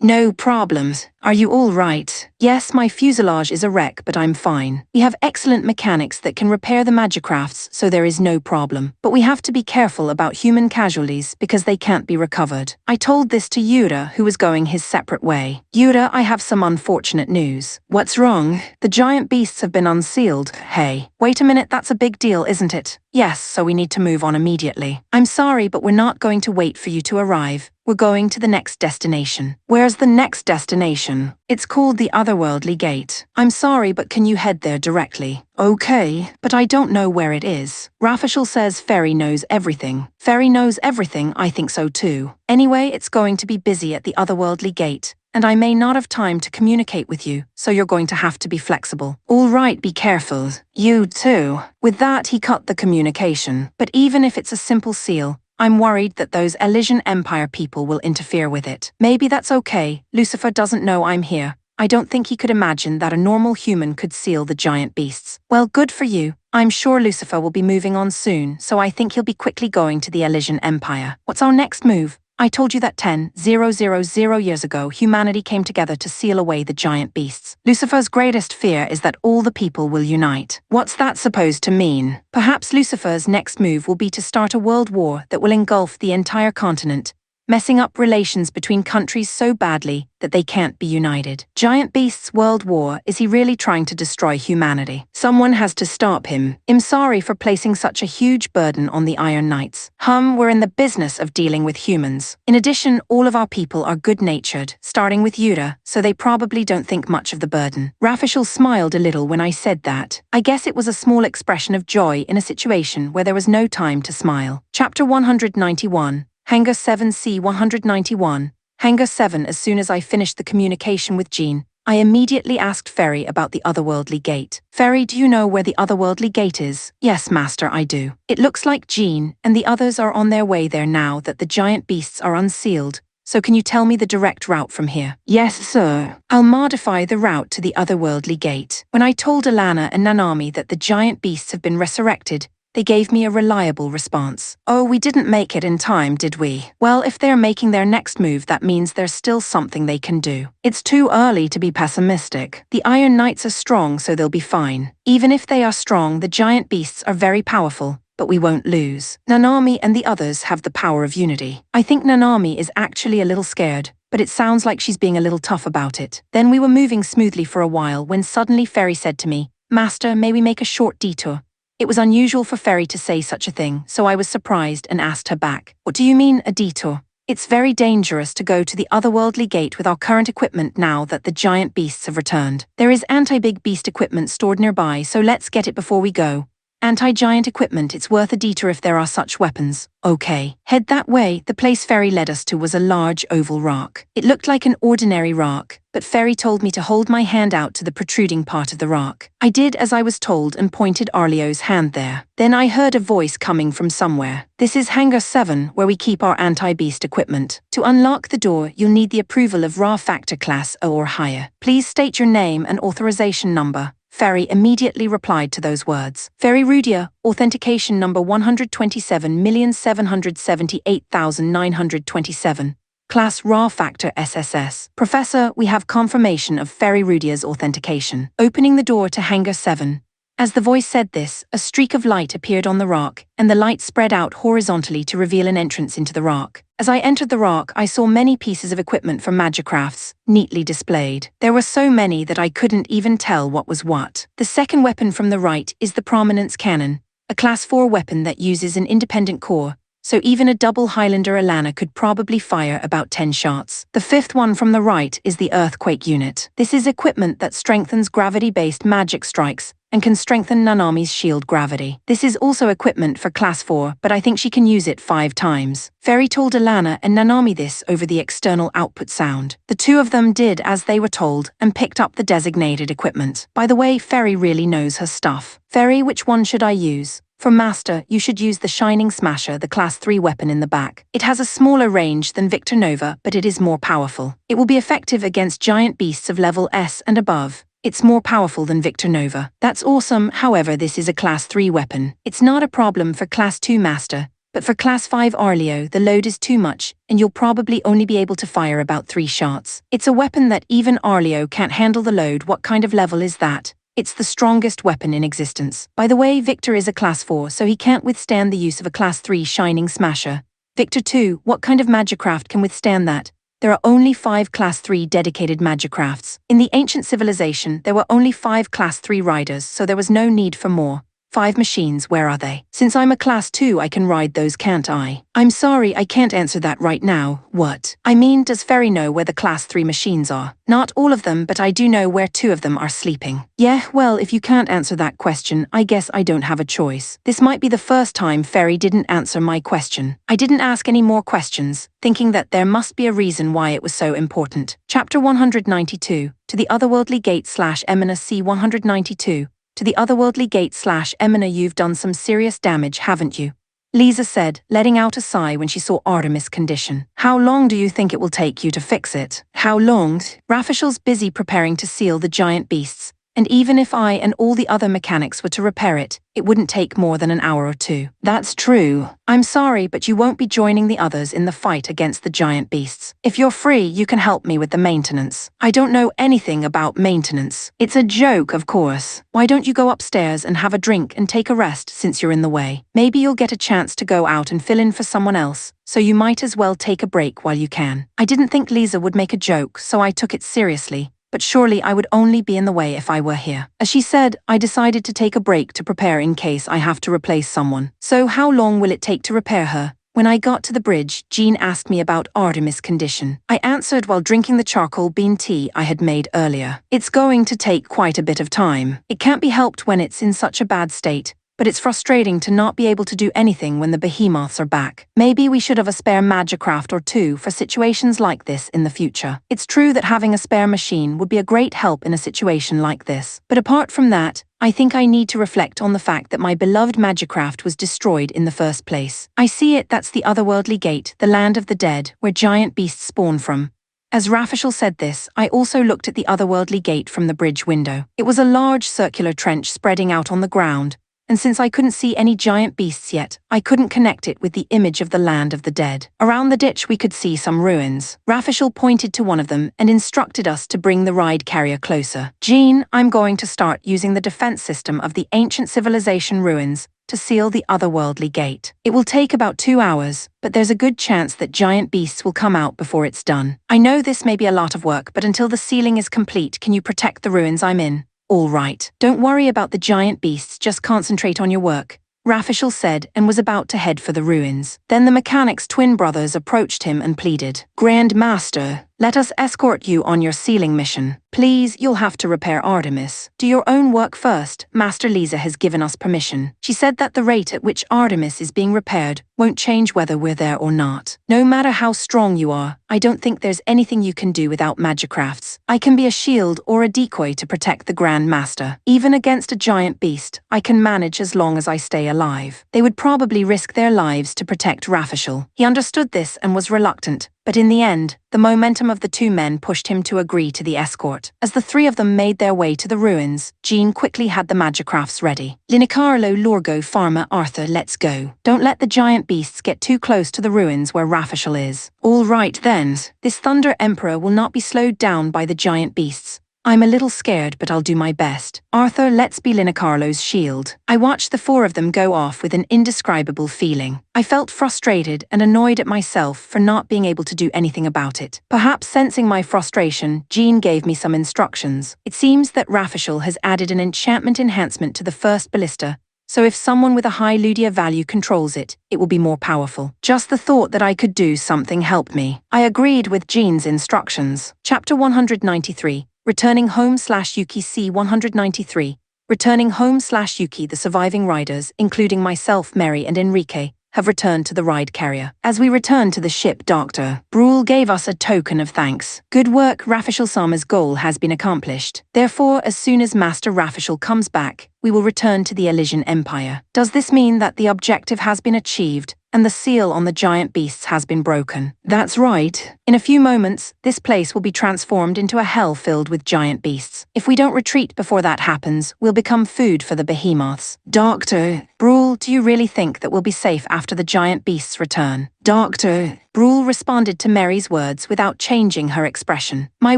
No problems. Are you all right? Yes, my fuselage is a wreck, but I'm fine. We have excellent mechanics that can repair the magicrafts, so there is no problem. But we have to be careful about human casualties because they can't be recovered. I told this to Yura, who was going his separate way. Yura, I have some unfortunate news. What's wrong? The giant beasts have been unsealed. Hey, wait a minute, that's a big deal, isn't it? Yes, so we need to move on immediately. I'm sorry, but we're not going to wait for you to arrive. We're going to the next destination. Where's the next destination? It's called the Otherworldly Gate. I'm sorry, but can you head there directly? Okay, but I don't know where it is. Rafishel says Ferry knows everything. Ferry knows everything, I think so too. Anyway, it's going to be busy at the Otherworldly Gate, and I may not have time to communicate with you, so you're going to have to be flexible. All right, be careful. You too. With that, he cut the communication. But even if it's a simple seal, I'm worried that those Elysian Empire people will interfere with it. Maybe that's okay. Lucifer doesn't know I'm here. I don't think he could imagine that a normal human could seal the giant beasts. Well, good for you. I'm sure Lucifer will be moving on soon, so I think he'll be quickly going to the Elysian Empire. What's our next move? I told you that 10,000 years ago, humanity came together to seal away the giant beasts. Lucifer's greatest fear is that all the people will unite. What's that supposed to mean? Perhaps Lucifer's next move will be to start a world war that will engulf the entire continent, messing up relations between countries so badly that they can't be united. Giant Beasts World War, is he really trying to destroy humanity? Someone has to stop him. I'm sorry for placing such a huge burden on the Iron Knights. We're in the business of dealing with humans. In addition, all of our people are good-natured, starting with Yura, so they probably don't think much of the burden. Rafishel smiled a little when I said that. I guess it was a small expression of joy in a situation where there was no time to smile. Chapter 191. Hangar 7 C 191. Hangar 7. As soon as I finished the communication with Jean, I immediately asked Ferry about the otherworldly gate. Ferry, do you know where the otherworldly gate is? Yes, Master, I do. It looks like Jean and the others are on their way there now that the giant beasts are unsealed. So can you tell me the direct route from here? Yes, sir. I'll modify the route to the otherworldly gate. When I told Alana and Nanami that the giant beasts have been resurrected, they gave me a reliable response. Oh, we didn't make it in time, did we? Well, if they're making their next move, that means there's still something they can do. It's too early to be pessimistic. The Iron Knights are strong, so they'll be fine. Even if they are strong, the giant beasts are very powerful. But we won't lose. Nanami and the others have the power of unity. I think Nanami is actually a little scared, but it sounds like she's being a little tough about it. Then we were moving smoothly for a while when suddenly Ferry said to me, Master, may we make a short detour? It was unusual for Ferry to say such a thing, so I was surprised and asked her back. What do you mean, a detour? It's very dangerous to go to the otherworldly gate with our current equipment now that the giant beasts have returned. There is anti-big beast equipment stored nearby, so let's get it before we go. Anti-giant equipment, it's worth a detour if there are such weapons. Okay. Head that way. The place Ferry led us to was a large oval rock. It looked like an ordinary rock, but Ferry told me to hold my hand out to the protruding part of the rock. I did as I was told and pointed Arlio's hand there. Then I heard a voice coming from somewhere. This is Hangar 7, where we keep our anti-beast equipment. To unlock the door, you'll need the approval of Raw Factor Class O or higher. Please state your name and authorization number. Ferry immediately replied to those words. Ferry Rudia, authentication number 127,778,927. Class Raw Factor SSS. Professor, we have confirmation of Ferry Rudia's authentication. Opening the door to Hangar 7. As the voice said this, a streak of light appeared on the rock, and the light spread out horizontally to reveal an entrance into the rock. As I entered the rock, I saw many pieces of equipment from Magicrafts, neatly displayed. There were so many that I couldn't even tell what was what. The second weapon from the right is the Prominence Cannon, a Class 4 weapon that uses an independent core, so even a double Highlander Alana could probably fire about 10 shots. The fifth one from the right is the Earthquake Unit. This is equipment that strengthens gravity-based magic strikes and can strengthen Nanami's shield gravity. This is also equipment for Class 4, but I think she can use it 5 times. Ferry told Alana and Nanami this over the external output sound. The two of them did as they were told and picked up the designated equipment. By the way, Ferry really knows her stuff. Ferry, which one should I use? For Master, you should use the Shining Smasher, the Class 3 weapon in the back. It has a smaller range than Victor Nova, but it is more powerful. It will be effective against giant beasts of level S and above. It's more powerful than Victor Nova. That's awesome, however this is a Class 3 weapon. It's not a problem for Class 2 Master, but for Class 5 Arlio the load is too much, and you'll probably only be able to fire about 3 shots. It's a weapon that even Arlio can't handle the load. What kind of level is that? It's the strongest weapon in existence. By the way, Victor is a Class 4, so he can't withstand the use of a Class 3 Shining Smasher. Victor 2, what kind of Magicraft can withstand that? There are only 5 Class 3 dedicated Magicrafts. In the ancient civilization, there were only 5 Class 3 riders, so there was no need for more. 5 machines, where are they? Since I'm a Class 2, I can ride those, can't I? I'm sorry, I can't answer that right now. What? I mean, does Ferry know where the Class 3 machines are? Not all of them, but I do know where 2 of them are sleeping. Yeah, well, if you can't answer that question, I guess I don't have a choice. This might be the first time Ferry didn't answer my question. I didn't ask any more questions, thinking that there must be a reason why it was so important. Chapter 192, to the Otherworldly Gate /Emina C 192. To the Otherworldly Gate /Emina, you've done some serious damage, haven't you? Lisa said, letting out a sigh when she saw Artemis' condition. How long do you think it will take you to fix it? How long? Rafishal's busy preparing to seal the giant beasts, and even if I and all the other mechanics were to repair it, it wouldn't take more than an hour or 2. That's true. I'm sorry, but you won't be joining the others in the fight against the giant beasts. If you're free, you can help me with the maintenance. I don't know anything about maintenance. It's a joke, of course. Why don't you go upstairs and have a drink and take a rest since you're in the way? Maybe you'll get a chance to go out and fill in for someone else, so you might as well take a break while you can. I didn't think Lisa would make a joke, so I took it seriously. But surely I would only be in the way if I were here. As she said, I decided to take a break to prepare in case I have to replace someone. So how long will it take to repair her? When I got to the bridge, Jean asked me about Artemis' condition. I answered while drinking the charcoal bean tea I had made earlier. It's going to take quite a bit of time. It can't be helped when it's in such a bad state. but it's frustrating to not be able to do anything when the behemoths are back. Maybe we should have a spare magicraft or two for situations like this in the future. It's true that having a spare machine would be a great help in a situation like this. But apart from that, I think I need to reflect on the fact that my beloved magicraft was destroyed in the first place. I see it, that's the otherworldly gate, the land of the dead, where giant beasts spawn from. As Rafishel said this, I also looked at the otherworldly gate from the bridge window. It was a large circular trench spreading out on the ground, and since I couldn't see any giant beasts yet, I couldn't connect it with the image of the land of the dead. Around the ditch we could see some ruins. Rafishel pointed to one of them and instructed us to bring the ride carrier closer. Jean, I'm going to start using the defense system of the ancient civilization ruins to seal the otherworldly gate. It will take about 2 hours, but there's a good chance that giant beasts will come out before it's done. I know this may be a lot of work, but until the sealing is complete, can you protect the ruins I'm in? All right. Don't worry about the giant beasts, just concentrate on your work, Rafishel said and was about to head for the ruins. Then the mechanic's twin brothers approached him and pleaded, Grand Master, let us escort you on your sealing mission. Please, you'll have to repair Artemis. Do your own work first. Master Lisa has given us permission. She said that the rate at which Artemis is being repaired won't change whether we're there or not. No matter how strong you are, I don't think there's anything you can do without magicrafts. I can be a shield or a decoy to protect the Grand Master. Even against a giant beast, I can manage as long as I stay alive. They would probably risk their lives to protect Rafishel. He understood this and was reluctant, but in the end, the momentum of the two men pushed him to agree to the escort. As the three of them made their way to the ruins, Jean quickly had the magicrafts ready. Linicarlo, Lorgo, Pharma, Arthur, let's go. Don't let the giant beasts get too close to the ruins where Rafishel is. All right then, this Thunder Emperor will not be slowed down by the giant beasts. I'm a little scared, but I'll do my best. Arthur, let's be Linicarlo's shield. I watched the four of them go off with an indescribable feeling. I felt frustrated and annoyed at myself for not being able to do anything about it. Perhaps sensing my frustration, Jean gave me some instructions. It seems that Rafishel has added an enchantment enhancement to the first ballista, so if someone with a high Ludia value controls it, it will be more powerful. Just the thought that I could do something helped me. I agreed with Jean's instructions. Chapter 193. Returning home / Yuki C 193. Returning home / Yuki. The surviving riders, including myself, Mary and Enrique, have returned to the ride carrier. As we return to the ship, Dr. Brule gave us a token of thanks. Good work, Rafishel-sama's goal has been accomplished. Therefore, as soon as Master Rafishel comes back, we will return to the Elysian Empire. Does this mean that the objective has been achieved and the seal on the giant beasts has been broken? That's right. In a few moments, this place will be transformed into a hell filled with giant beasts. If we don't retreat before that happens, we'll become food for the behemoths. Dr. Brule, do you really think that we'll be safe after the giant beasts return? Dr. Brule responded to Mary's words without changing her expression. My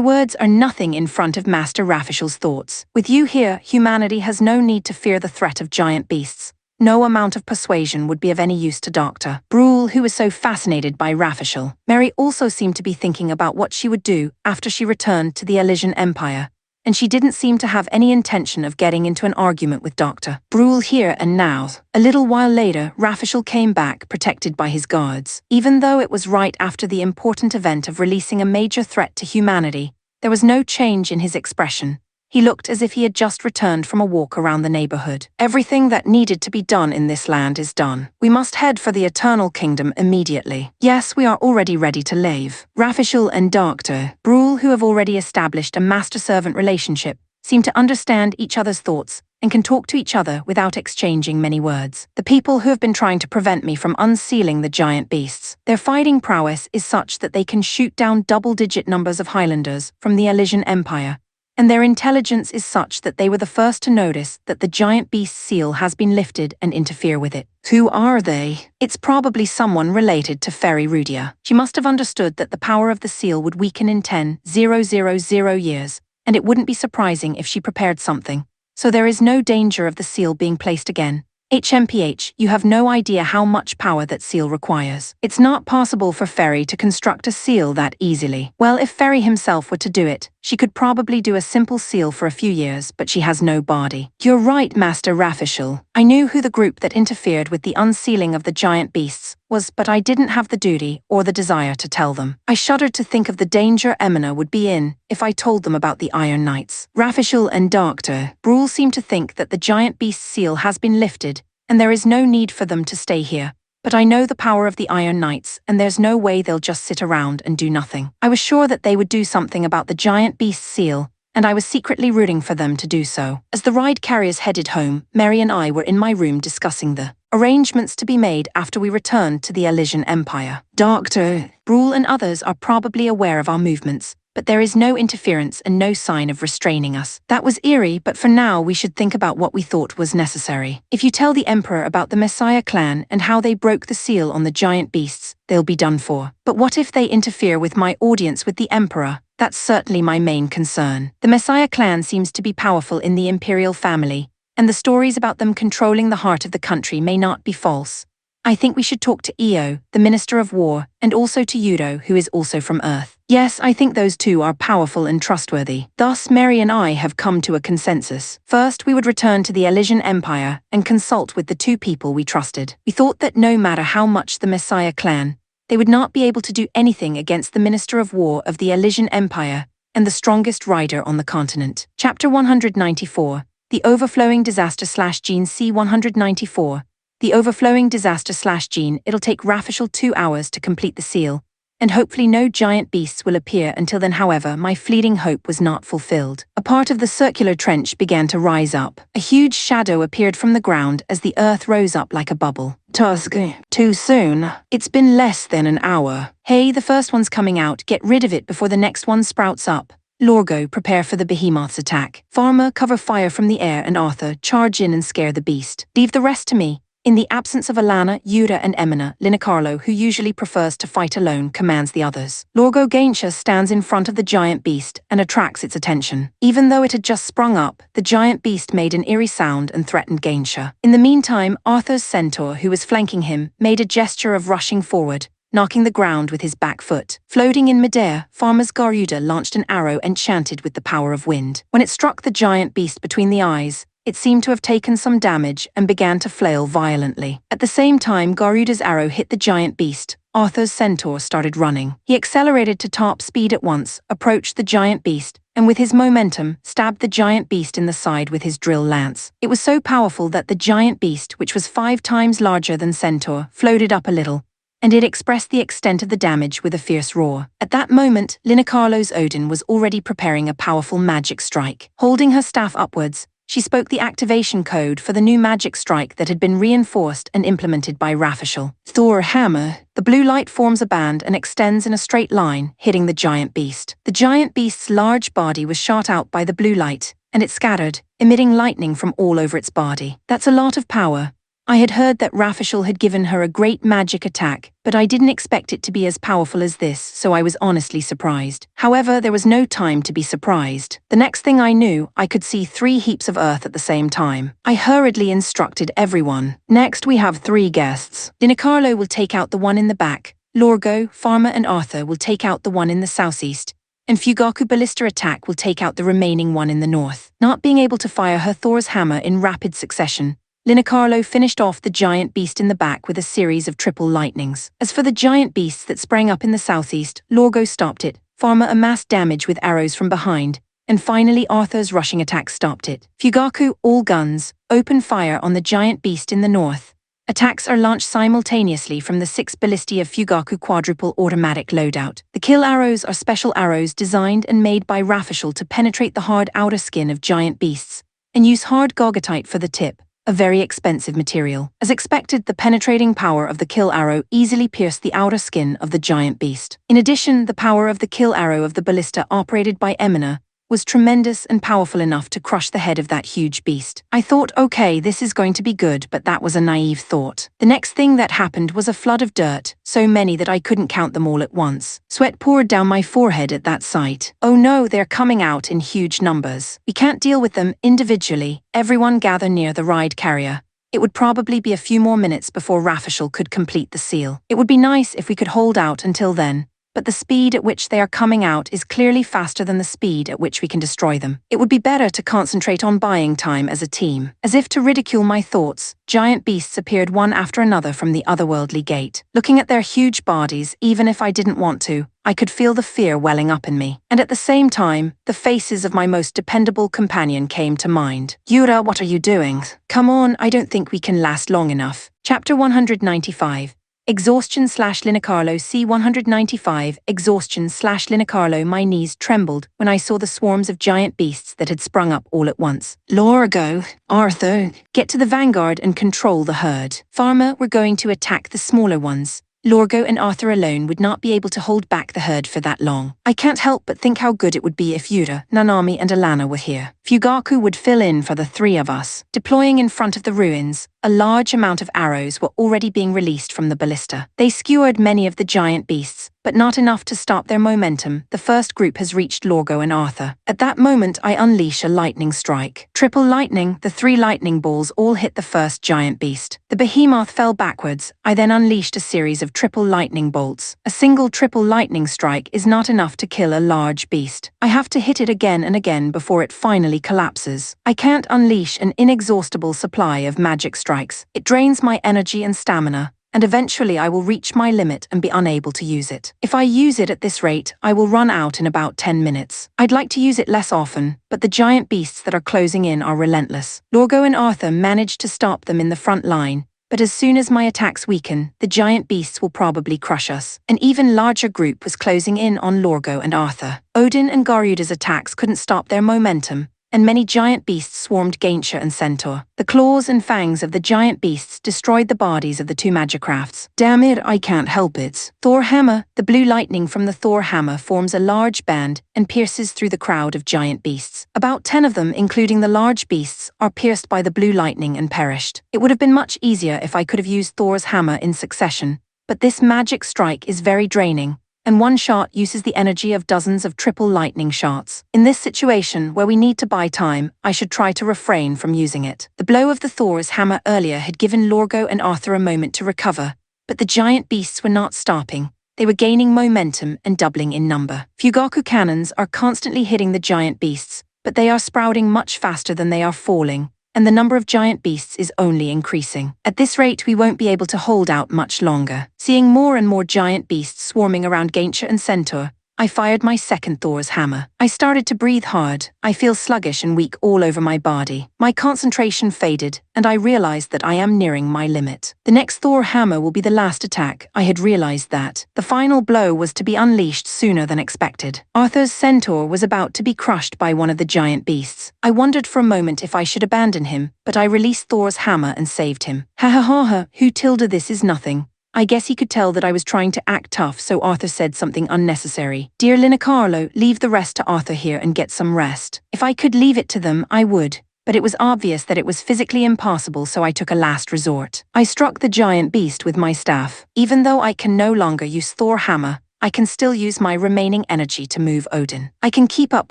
words are nothing in front of Master Rafishel's thoughts. With you here, humanity has no need to fear the threat of giant beasts. No amount of persuasion would be of any use to Dr. Brule, who was so fascinated by Rafishel. Mary also seemed to be thinking about what she would do after she returned to the Elysian Empire, and she didn't seem to have any intention of getting into an argument with Dr. Brule here and now. A little while later, Rafishel came back, protected by his guards. Even though it was right after the important event of releasing a major threat to humanity, there was no change in his expression. He looked as if he had just returned from a walk around the neighborhood. Everything that needed to be done in this land is done. We must head for the Eternal Kingdom immediately. Yes, we are already ready to leave. Rafishel and Dr. Brule, who have already established a master-servant relationship, seem to understand each other's thoughts and can talk to each other without exchanging many words. The people who have been trying to prevent me from unsealing the giant beasts, their fighting prowess is such that they can shoot down double-digit numbers of Highlanders from the Elysian Empire, and their intelligence is such that they were the first to notice that the giant beast seal has been lifted and interfere with it. Who are they? It's probably someone related to Fairy Rudia. She must have understood that the power of the seal would weaken in 10,000 years, and it wouldn't be surprising if she prepared something. So there is no danger of the seal being placed again. HMPH, you have no idea how much power that seal requires. It's not possible for Ferry to construct a seal that easily. Well, if Ferry himself were to do it, she could probably do a simple seal for a few years, but she has no body. You're right, Master Rafishel. I knew who the group that interfered with the unsealing of the giant beasts was, but I didn't have the duty or the desire to tell them. I shuddered to think of the danger Emina would be in if I told them about the Iron Knights. Rafishel and Dr. Brule seem to think that the giant beast seal has been lifted and there is no need for them to stay here. But I know the power of the Iron Knights, and there's no way they'll just sit around and do nothing. I was sure that they would do something about the giant beast's seal, and I was secretly rooting for them to do so. As the ride carriers headed home, Mary and I were in my room discussing the arrangements to be made after we returned to the Elysian Empire. Dr. Brule and others are probably aware of our movements, but there is no interference and no sign of restraining us. That was eerie, but for now we should think about what we thought was necessary. If you tell the Emperor about the Messiah clan and how they broke the seal on the giant beasts, they'll be done for. But what if they interfere with my audience with the Emperor? That's certainly my main concern. The Messiah clan seems to be powerful in the imperial family, and the stories about them controlling the heart of the country may not be false. I think we should talk to Io, the Minister of War, and also to Yudo, who is also from Earth. Yes, I think those two are powerful and trustworthy. Thus, Mary and I have come to a consensus. First, we would return to the Elysian Empire and consult with the two people we trusted. We thought that no matter how much the Messiah clan, they would not be able to do anything against the Minister of War of the Elysian Empire and the strongest rider on the continent. Chapter 194, The Overflowing Disaster/Gene. C-194. The Overflowing Disaster/Gene. It'll take Rafishel 2 hours to complete the seal, and hopefully no giant beasts will appear until then. However, my fleeting hope was not fulfilled. A part of the circular trench began to rise up. A huge shadow appeared from the ground as the earth rose up like a bubble. Tusk, too soon. It's been less than an hour. Hey, the first one's coming out. Get rid of it before the next one sprouts up. Lorgo, prepare for the behemoth's attack. Farmer, cover fire from the air, and Arthur, charge in and scare the beast. Leave the rest to me. In the absence of Alana, Yuda and Emina, Linicarlo, who usually prefers to fight alone, commands the others. Lorgo Gainsha stands in front of the giant beast and attracts its attention. Even though it had just sprung up, the giant beast made an eerie sound and threatened Gainsha. In the meantime, Arthur's centaur, who was flanking him, made a gesture of rushing forward, knocking the ground with his back foot. Floating in midair, Farmer's Garuda launched an arrow enchanted with the power of wind. When it struck the giant beast between the eyes, it seemed to have taken some damage and began to flail violently. At the same time Garuda's arrow hit the giant beast, Arthur's centaur started running. He accelerated to top speed at once, approached the giant beast, and with his momentum, stabbed the giant beast in the side with his drill lance. It was so powerful that the giant beast, which was 5 times larger than Centaur, floated up a little, and it expressed the extent of the damage with a fierce roar. At that moment, Linicarlo's Odin was already preparing a powerful magic strike. Holding her staff upwards, she spoke the activation code for the new magic strike that had been reinforced and implemented by Rafishel. Thor hammer. The blue light forms a band and extends in a straight line, hitting the giant beast. The giant beast's large body was shot out by the blue light, and it scattered, emitting lightning from all over its body. That's a lot of power. I had heard that Rafishel had given her a great magic attack, but I didn't expect it to be as powerful as this, so I was honestly surprised. However, there was no time to be surprised. The next thing I knew, I could see 3 heaps of earth at the same time. I hurriedly instructed everyone. Next, we have 3 guests. Linicarlo will take out the one in the back, Lorgo, Farmer and Arthur will take out the one in the southeast, and Fugaku Ballista Attack will take out the remaining one in the north. Not being able to fire her Thor's hammer in rapid succession, Linicarlo finished off the giant beast in the back with a series of triple lightnings. As for the giant beasts that sprang up in the southeast, Lorgo stopped it, Farmer amassed damage with arrows from behind, and finally Arthur's rushing attack stopped it. Fugaku, all guns, open fire on the giant beast in the north. Attacks are launched simultaneously from the 6 ballistae of Fugaku quadruple automatic loadout. The kill arrows are special arrows designed and made by Rafishel to penetrate the hard outer skin of giant beasts, and use hard gogotite for the tip, a very expensive material. As expected, the penetrating power of the kill arrow easily pierced the outer skin of the giant beast. In addition, the power of the kill arrow of the ballista operated by Emina was tremendous and powerful enough to crush the head of that huge beast. I thought, okay, this is going to be good, but that was a naive thought. The next thing that happened was a flood of dirt, so many that I couldn't count them all at once. Sweat poured down my forehead at that sight. Oh no, they're coming out in huge numbers. We can't deal with them individually. Everyone gather near the ride carrier. It would probably be a few more minutes before Rafishel could complete the seal. It would be nice if we could hold out until then, but the speed at which they are coming out is clearly faster than the speed at which we can destroy them. It would be better to concentrate on buying time as a team. As if to ridicule my thoughts, giant beasts appeared one after another from the otherworldly gate. Looking at their huge bodies, even if I didn't want to, I could feel the fear welling up in me. And at the same time, the faces of my most dependable companion came to mind. Yura, what are you doing? Come on, I don't think we can last long enough. Chapter 195. Exhaustion/Linicarlo C 195 Exhaustion/Linicarlo. My knees trembled when I saw the swarms of giant beasts that had sprung up all at once. Lorgo, Arthur, get to the vanguard and control the herd. Pharma were going to attack the smaller ones. Lorgo and Arthur alone would not be able to hold back the herd for that long. I can't help but think how good it would be if Yura, Nanami and Alana were here. Fugaku would fill in for the three of us. Deploying in front of the ruins, a large amount of arrows were already being released from the ballista. They skewered many of the giant beasts, but not enough to stop their momentum. The first group has reached Lorgo and Arthur. At that moment, I unleash a lightning strike. Triple lightning, the 3 lightning balls all hit the first giant beast. The behemoth fell backwards. I then unleashed a series of triple lightning bolts. A single triple lightning strike is not enough to kill a large beast. I have to hit it again and again before it finally collapses. I can't unleash an inexhaustible supply of magic strikes. It drains my energy and stamina, and eventually I will reach my limit and be unable to use it. If I use it at this rate, I will run out in about 10 minutes. I'd like to use it less often, but the giant beasts that are closing in are relentless. Lorgo and Arthur managed to stop them in the front line, but as soon as my attacks weaken, the giant beasts will probably crush us. An even larger group was closing in on Lorgo and Arthur. Odin and Garuda's attacks couldn't stop their momentum, and many giant beasts swarmed Gaintia and Centaur. The claws and fangs of the giant beasts destroyed the bodies of the 2 magicrafts. Damn it, I can't help it. Thor hammer. The blue lightning from the Thor hammer forms a large band and pierces through the crowd of giant beasts. About 10 of them, including the large beasts, are pierced by the blue lightning and perished. It would have been much easier if I could have used Thor's hammer in succession, but this magic strike is very draining, and one shot uses the energy of dozens of triple lightning shots. In this situation, where we need to buy time, I should try to refrain from using it. The blow of the Thor's hammer earlier had given Lorgo and Arthur a moment to recover, but the giant beasts were not stopping. They were gaining momentum and doubling in number. Fugaku cannons are constantly hitting the giant beasts, but they are sprouting much faster than they are falling, and the number of giant beasts is only increasing. At this rate, we won't be able to hold out much longer. Seeing more and more giant beasts swarming around Gaintia and Centaur, I fired my second Thor's hammer. I started to breathe hard. I feel sluggish and weak all over my body. My concentration faded, and I realized that I am nearing my limit. The next Thor hammer will be the last attack. I had realized that. The final blow was to be unleashed sooner than expected. Arthur's Centaur was about to be crushed by one of the giant beasts. I wondered for a moment if I should abandon him, but I released Thor's hammer and saved him. Ha ha ha ha, who tilde this is nothing. I guess he could tell that I was trying to act tough, so Arthur said something unnecessary. Dear Linicarlo, leave the rest to Arthur here and get some rest. If I could leave it to them, I would, but it was obvious that it was physically impossible, so I took a last resort. I struck the giant beast with my staff. Even though I can no longer use Thor hammer, I can still use my remaining energy to move Odin. I can keep up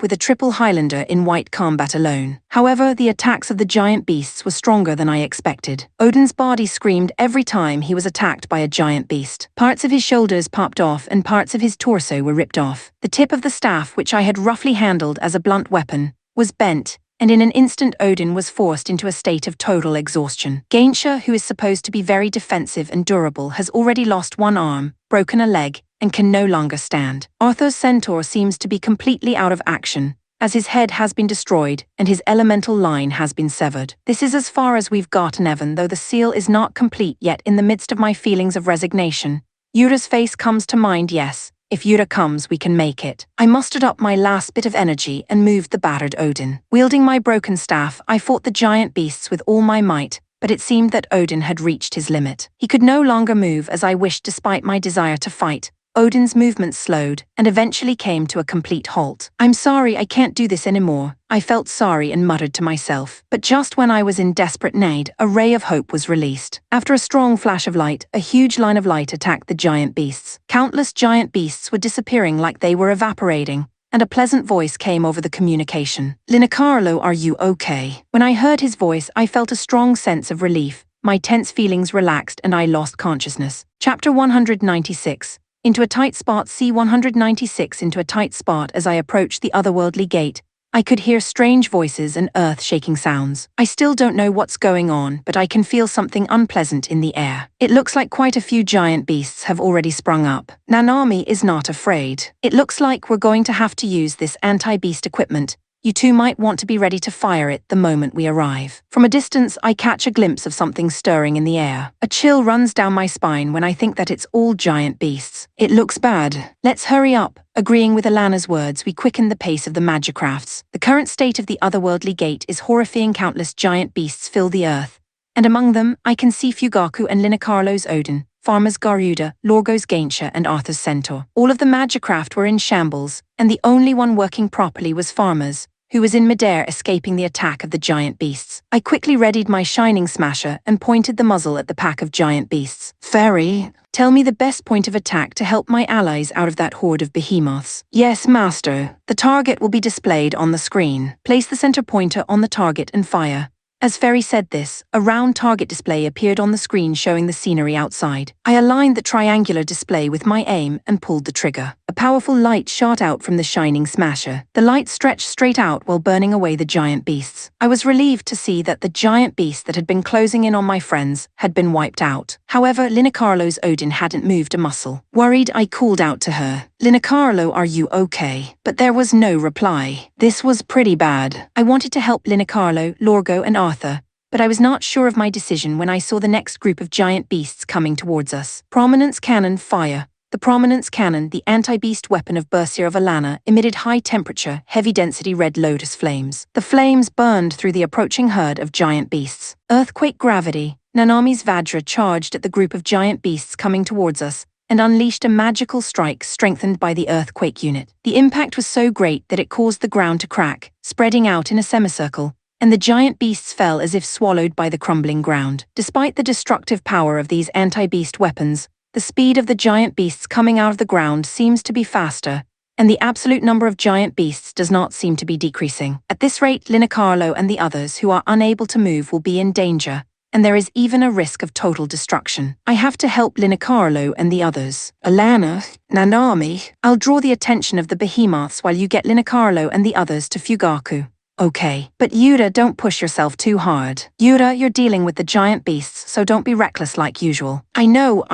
with a triple Highlander in white combat alone. However, the attacks of the giant beasts were stronger than I expected. Odin's body screamed every time he was attacked by a giant beast. Parts of his shoulders popped off and parts of his torso were ripped off. The tip of the staff, which I had roughly handled as a blunt weapon, was bent, and in an instant Odin was forced into a state of total exhaustion. Gaintia, who is supposed to be very defensive and durable, has already lost one arm, broken a leg, and can no longer stand. Arthur's Centaur seems to be completely out of action, as his head has been destroyed and his elemental line has been severed. This is as far as we've gotten, Evan, though the seal is not complete yet. In the midst of my feelings of resignation, Yura's face comes to mind. Yes, if Yura comes, we can make it. I mustered up my last bit of energy and moved the battered Odin. Wielding my broken staff, I fought the giant beasts with all my might, but it seemed that Odin had reached his limit. He could no longer move as I wished despite my desire to fight. Odin's movements slowed and eventually came to a complete halt. I'm sorry, I can't do this anymore. I felt sorry and muttered to myself. But just when I was in desperate need, a ray of hope was released. After a strong flash of light, a huge line of light attacked the giant beasts. Countless giant beasts were disappearing like they were evaporating, and a pleasant voice came over the communication. Linicarlo, are you okay? When I heard his voice, I felt a strong sense of relief. My tense feelings relaxed and I lost consciousness. Chapter 196. into a tight spot C196 into a tight spot as I approached the otherworldly gate. I could hear strange voices and earth-shaking sounds. I still don't know what's going on, but I can feel something unpleasant in the air. It looks like quite a few giant beasts have already sprung up. Nanami is not afraid. It looks like we're going to have to use this anti-beast equipment. You two might want to be ready to fire it the moment we arrive. From a distance, I catch a glimpse of something stirring in the air. A chill runs down my spine when I think that it's all giant beasts. It looks bad. Let's hurry up. Agreeing with Alana's words, we quicken the pace of the magicrafts. The current state of the otherworldly gate is horrifying. Countless giant beasts fill the earth. And among them, I can see Fugaku and Linacarlo's Odin, Farmer's Garuda, Lorgo's Gaintia, and Arthur's Centaur. All of the magicraft were in shambles, and the only one working properly was Farmer's, who was in midair escaping the attack of the giant beasts. I quickly readied my shining smasher and pointed the muzzle at the pack of giant beasts. Fairy, tell me the best point of attack to help my allies out of that horde of behemoths. Yes, master. The target will be displayed on the screen. Place the center pointer on the target and fire. As Fairy said this, a round target display appeared on the screen showing the scenery outside. I aligned the triangular display with my aim and pulled the trigger. A powerful light shot out from the shining smasher. The light stretched straight out while burning away the giant beasts. I was relieved to see that the giant beast that had been closing in on my friends had been wiped out. However, Linacarlo's Odin hadn't moved a muscle. Worried, I called out to her, "Linacarlo, are you okay?" But there was no reply. This was pretty bad. I wanted to help Linacarlo, Lorgo, and Arthur, but I was not sure of my decision when I saw the next group of giant beasts coming towards us. Prominence cannon, fire. The prominence cannon, the anti-beast weapon of Berserker of Alana, emitted high-temperature, heavy-density red lotus flames. The flames burned through the approaching herd of giant beasts. Earthquake gravity. Nanami's Vajra charged at the group of giant beasts coming towards us, and unleashed a magical strike strengthened by the earthquake unit. The impact was so great that it caused the ground to crack, spreading out in a semicircle, and the giant beasts fell as if swallowed by the crumbling ground. Despite the destructive power of these anti-beast weapons, the speed of the giant beasts coming out of the ground seems to be faster, and the absolute number of giant beasts does not seem to be decreasing. At this rate, Linacarlo and the others who are unable to move will be in danger, and there is even a risk of total destruction. I have to help Linacarlo and the others. Alana, Nanami, I'll draw the attention of the behemoths while you get Linacarlo and the others to Fugaku. Okay, but Yuta, don't push yourself too hard. Yuta, you're dealing with the giant beasts, so don't be reckless like usual. I know.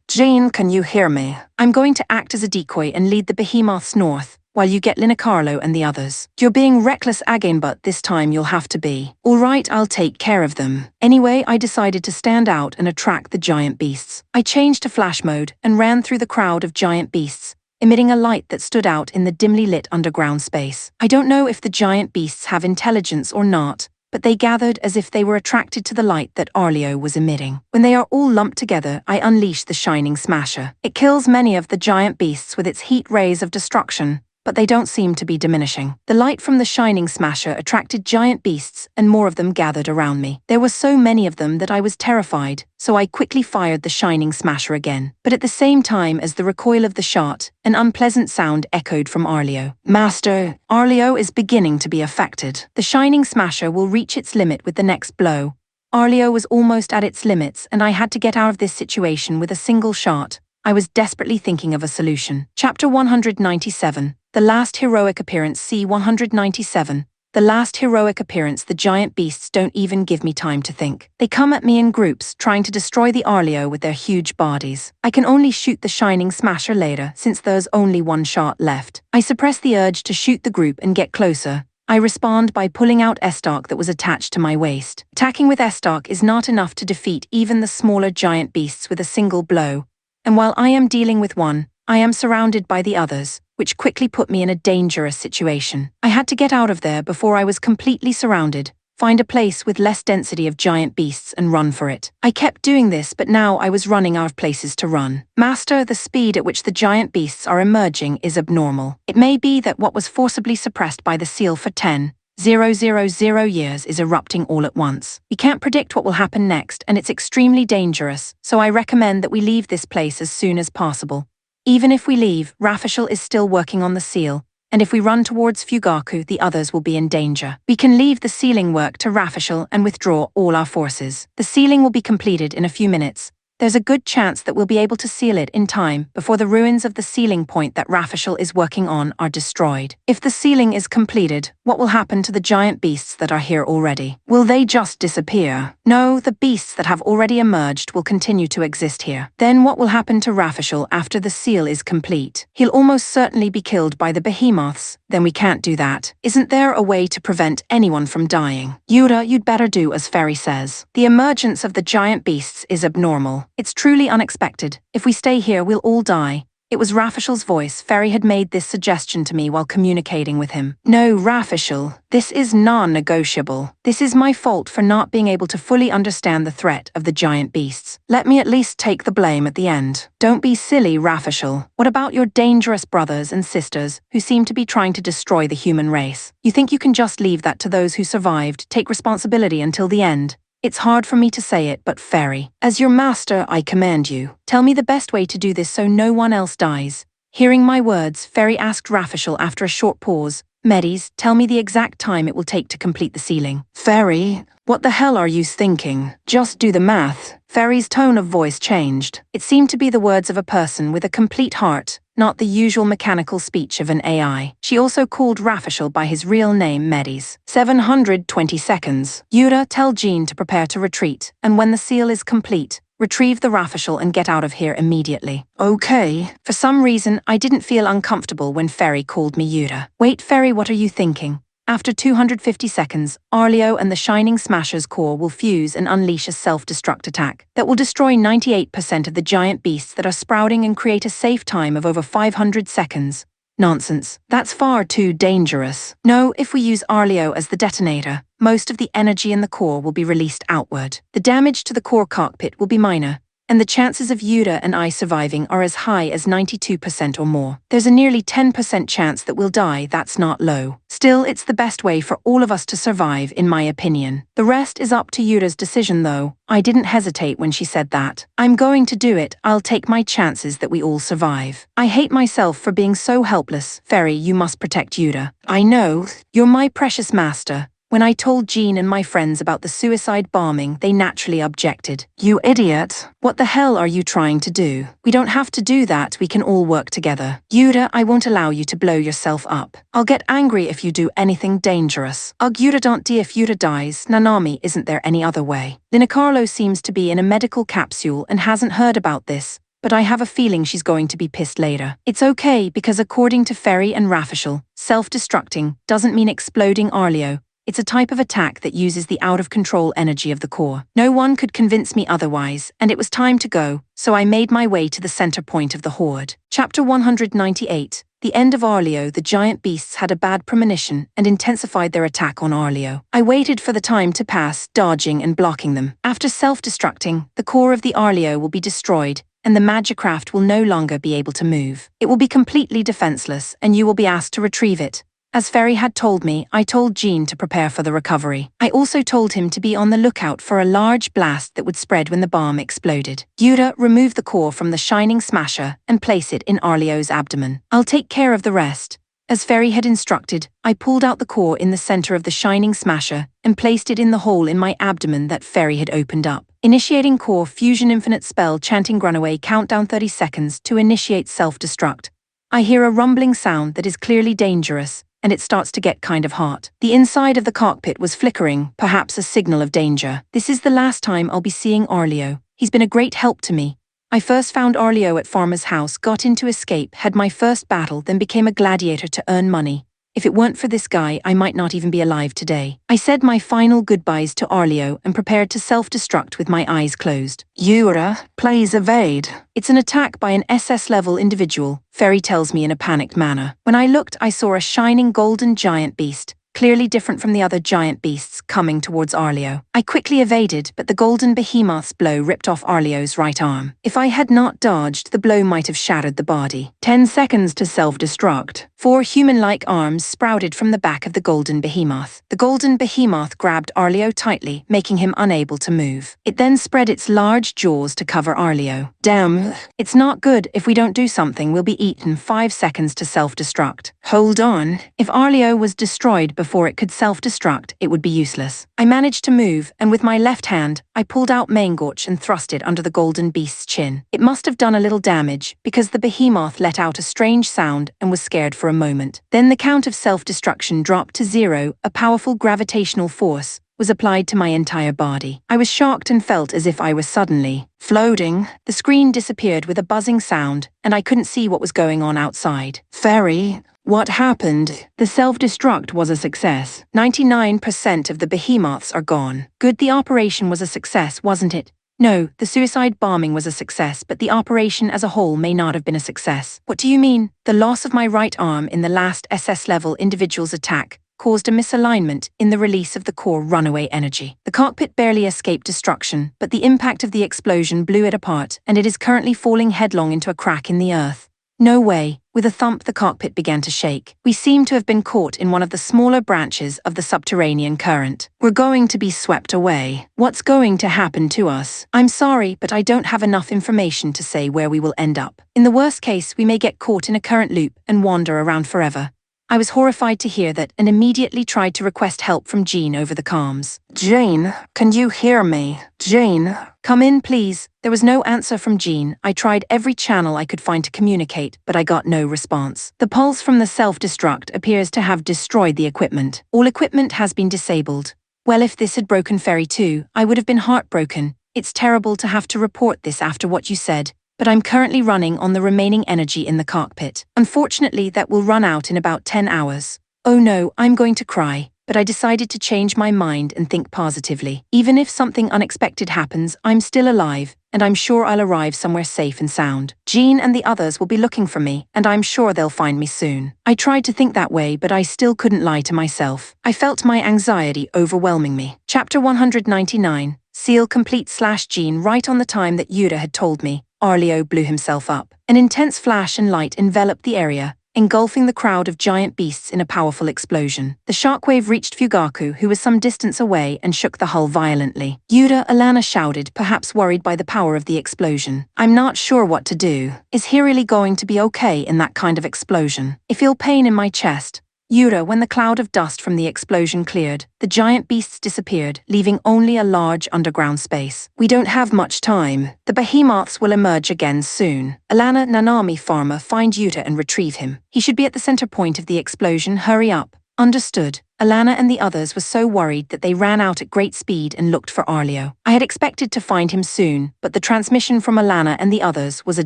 Jane, can you hear me? I'm going to act as a decoy and lead the behemoths north, while you get Linacarlo and the others. You're being reckless again, but this time you'll have to be. Alright, I'll take care of them. Anyway, I decided to stand out and attract the giant beasts. I changed to flash mode and ran through the crowd of giant beasts, emitting a light that stood out in the dimly lit underground space. I don't know if the giant beasts have intelligence or not, but they gathered as if they were attracted to the light that Arleo was emitting. When they are all lumped together, I unleash the shining smasher. It kills many of the giant beasts with its heat rays of destruction, but they don't seem to be diminishing. The light from the shining smasher attracted giant beasts, and more of them gathered around me. There were so many of them that I was terrified, so I quickly fired the shining smasher again. But at the same time as the recoil of the shot, an unpleasant sound echoed from Arleo. Master, Arleo is beginning to be affected. The shining smasher will reach its limit with the next blow. Arleo was almost at its limits, and I had to get out of this situation with a single shot. I was desperately thinking of a solution. Chapter 197. The Last Heroic Appearance. C197. The last heroic appearance. The giant beasts don't even give me time to think. They come at me in groups, trying to destroy the Arleo with their huge bodies. I can only shoot the shining smasher later, since there's only one shot left. I suppress the urge to shoot the group and get closer. I respond by pulling out Estark that was attached to my waist. Attacking with Estark is not enough to defeat even the smaller giant beasts with a single blow, and while I am dealing with one, I am surrounded by the others, which quickly put me in a dangerous situation. I had to get out of there before I was completely surrounded, find a place with less density of giant beasts and run for it. I kept doing this, but now I was running out of places to run. Master, the speed at which the giant beasts are emerging is abnormal. It may be that what was forcibly suppressed by the seal for 10,000 years is erupting all at once. We can't predict what will happen next, and it's extremely dangerous, so I recommend that we leave this place as soon as possible. Even if we leave, Rafishel is still working on the seal, and if we run towards Fugaku, the others will be in danger. We can leave the sealing work to Rafishel and withdraw all our forces. The sealing will be completed in a few minutes, There's a good chance that we'll be able to seal it in time before the ruins of the sealing point that Rafishel is working on are destroyed. If the sealing is completed, what will happen to the giant beasts that are here already? Will they just disappear? No, the beasts that have already emerged will continue to exist here. Then what will happen to Rafishel after the seal is complete? He'll almost certainly be killed by the behemoths. Then we can't do that. Isn't there a way to prevent anyone from dying? Yura, you'd better do as Fairy says. The emergence of the giant beasts is abnormal. It's truly unexpected. If we stay here, we'll all die. It was Rafishel's voice. Fairy had made this suggestion to me while communicating with him. No, Rafishel, this is non-negotiable. This is my fault for not being able to fully understand the threat of the giant beasts. Let me at least take the blame at the end. Don't be silly, Rafishel. What about your dangerous brothers and sisters who seem to be trying to destroy the human race? You think you can just leave that to those who survived, take responsibility until the end? It's hard for me to say it, but Fairy, as your master, I command you. Tell me the best way to do this so no one else dies. Hearing my words, Fairy asked Rafishel after a short pause, Medis, tell me the exact time it will take to complete the sealing. Fairy, what the hell are you thinking? Just do the math. Fairy's tone of voice changed. It seemed to be the words of a person with a complete heart, not the usual mechanical speech of an AI. She also called Rafishel by his real name, Medis. 720 seconds. Yura, tell Jean to prepare to retreat, and when the seal is complete, retrieve the Rafishel and get out of here immediately. Okay. For some reason, I didn't feel uncomfortable when Fairy called me Yura. Wait, Fairy, what are you thinking? After 250 seconds, Arleo and the Shining Smasher's core will fuse and unleash a self-destruct attack that will destroy 98% of the giant beasts that are sprouting and create a safe time of over 500 seconds. Nonsense. That's far too dangerous. No, if we use Arleo as the detonator, most of the energy in the core will be released outward. The damage to the core cockpit will be minor, and the chances of Yura and I surviving are as high as 92% or more. There's a nearly 10% chance that we'll die. That's not low. Still, it's the best way for all of us to survive, in my opinion. The rest is up to Yura's decision, though. I didn't hesitate when she said that. I'm going to do it. I'll take my chances that we all survive. I hate myself for being so helpless. Fairy, you must protect Yura. I know. You're my precious master. When I told Jean and my friends about the suicide bombing, they naturally objected. You idiot! What the hell are you trying to do? We don't have to do that, we can all work together. Yura, I won't allow you to blow yourself up. I'll get angry if you do anything dangerous. Ugh, Yura don't die if Yura dies. Nanami, isn't there any other way? Linacarlo seems to be in a medical capsule and hasn't heard about this, but I have a feeling she's going to be pissed later. It's okay, because according to Fairy and Rafishel, self-destructing doesn't mean exploding Arleo. It's a type of attack that uses the out-of-control energy of the core. No one could convince me otherwise, and it was time to go, so I made my way to the center point of the horde. Chapter 198. The end of Arleo. The giant beasts had a bad premonition and intensified their attack on Arleo. I waited for the time to pass, dodging and blocking them. After self-destructing, the core of the Arleo will be destroyed, and the Magicraft will no longer be able to move. It will be completely defenseless, and you will be asked to retrieve it. As Fairy had told me, I told Jean to prepare for the recovery. I also told him to be on the lookout for a large blast that would spread when the bomb exploded. Yura, remove the core from the Shining Smasher and place it in Arleo's abdomen. I'll take care of the rest. As Fairy had instructed, I pulled out the core in the center of the Shining Smasher and placed it in the hole in my abdomen that Fairy had opened up. Initiating core fusion infinite spell, chanting runaway, countdown 30 seconds to initiate self-destruct. I hear a rumbling sound that is clearly dangerous, and it starts to get kind of hot. The inside of the cockpit was flickering, perhaps a signal of danger. This is the last time I'll be seeing Arleo. He's been a great help to me. I first found Arleo at Farmer's house, got into escape, had my first battle, then became a gladiator to earn money. If it weren't for this guy, I might not even be alive today. I said my final goodbyes to Arleo and prepared to self-destruct with my eyes closed. Yura, please evade. It's an attack by an SS-level individual, Fairy tells me in a panicked manner. When I looked, I saw a shining golden giant beast, clearly different from the other giant beasts, coming towards Arleo. I quickly evaded, but the golden behemoth's blow ripped off Arleo's right arm. If I had not dodged, the blow might have shattered the body. 10 seconds to self-destruct. 4 human-like arms sprouted from the back of the golden behemoth. The golden behemoth grabbed Arleo tightly, making him unable to move. It then spread its large jaws to cover Arleo. Damn, it's not good. If we don't do something, we'll be eaten. 5 seconds to self-destruct. Hold on. If Arleo was destroyed before it could self-destruct, it would be useless. I managed to move, and with my left hand, I pulled out Maingorch and thrust it under the golden beast's chin. It must have done a little damage, because the behemoth let out a strange sound and was scared for a moment. Then the count of self-destruction dropped to 0, a powerful gravitational force was applied to my entire body. I was shocked and felt as if I was suddenly floating. The screen disappeared with a buzzing sound, and I couldn't see what was going on outside. Fairy, what happened? The self-destruct was a success. 99% of the behemoths are gone. Good, the operation was a success, wasn't it? No, the suicide bombing was a success, but the operation as a whole may not have been a success. What do you mean? The loss of my right arm in the last SS-level individual's attack caused a misalignment in the release of the core runaway energy. The cockpit barely escaped destruction, but the impact of the explosion blew it apart, and it is currently falling headlong into a crack in the earth. No way. With a thump, the cockpit began to shake. We seem to have been caught in one of the smaller branches of the subterranean current. We're going to be swept away. What's going to happen to us? I'm sorry, but I don't have enough information to say where we will end up. In the worst case, we may get caught in a current loop and wander around forever. I was horrified to hear that and immediately tried to request help from Jean over the comms. Jane, can you hear me? Jane, come in please. There was no answer from Jean. I tried every channel I could find to communicate, but I got no response. The pulse from the self-destruct appears to have destroyed the equipment. All equipment has been disabled. Well, if this had broken Fairy too, I would have been heartbroken. It's terrible to have to report this after what you said, but I'm currently running on the remaining energy in the cockpit. Unfortunately, that will run out in about 10 hours. Oh no, I'm going to cry. But I decided to change my mind and think positively. Even if something unexpected happens, I'm still alive, and I'm sure I'll arrive somewhere safe and sound. Jean and the others will be looking for me, and I'm sure they'll find me soon. I tried to think that way, but I still couldn't lie to myself. I felt my anxiety overwhelming me. Chapter 199. Seal complete / Jean. Right on the time that Yuta had told me, Arleo blew himself up. An intense flash and light enveloped the area, engulfing the crowd of giant beasts in a powerful explosion. The shockwave reached Fugaku, who was some distance away, and shook the hull violently. Yuta, Alana shouted, perhaps worried by the power of the explosion. I'm not sure what to do. Is he really going to be okay in that kind of explosion? I feel pain in my chest. Yuta, when the cloud of dust from the explosion cleared, the giant beasts disappeared, leaving only a large underground space. We don't have much time. The behemoths will emerge again soon. Alana, Nanami, Pharma, find Yuta and retrieve him. He should be at the center point of the explosion. Hurry up. Understood. Alana and the others were so worried that they ran out at great speed and looked for Arleo. I had expected to find him soon, but the transmission from Alana and the others was a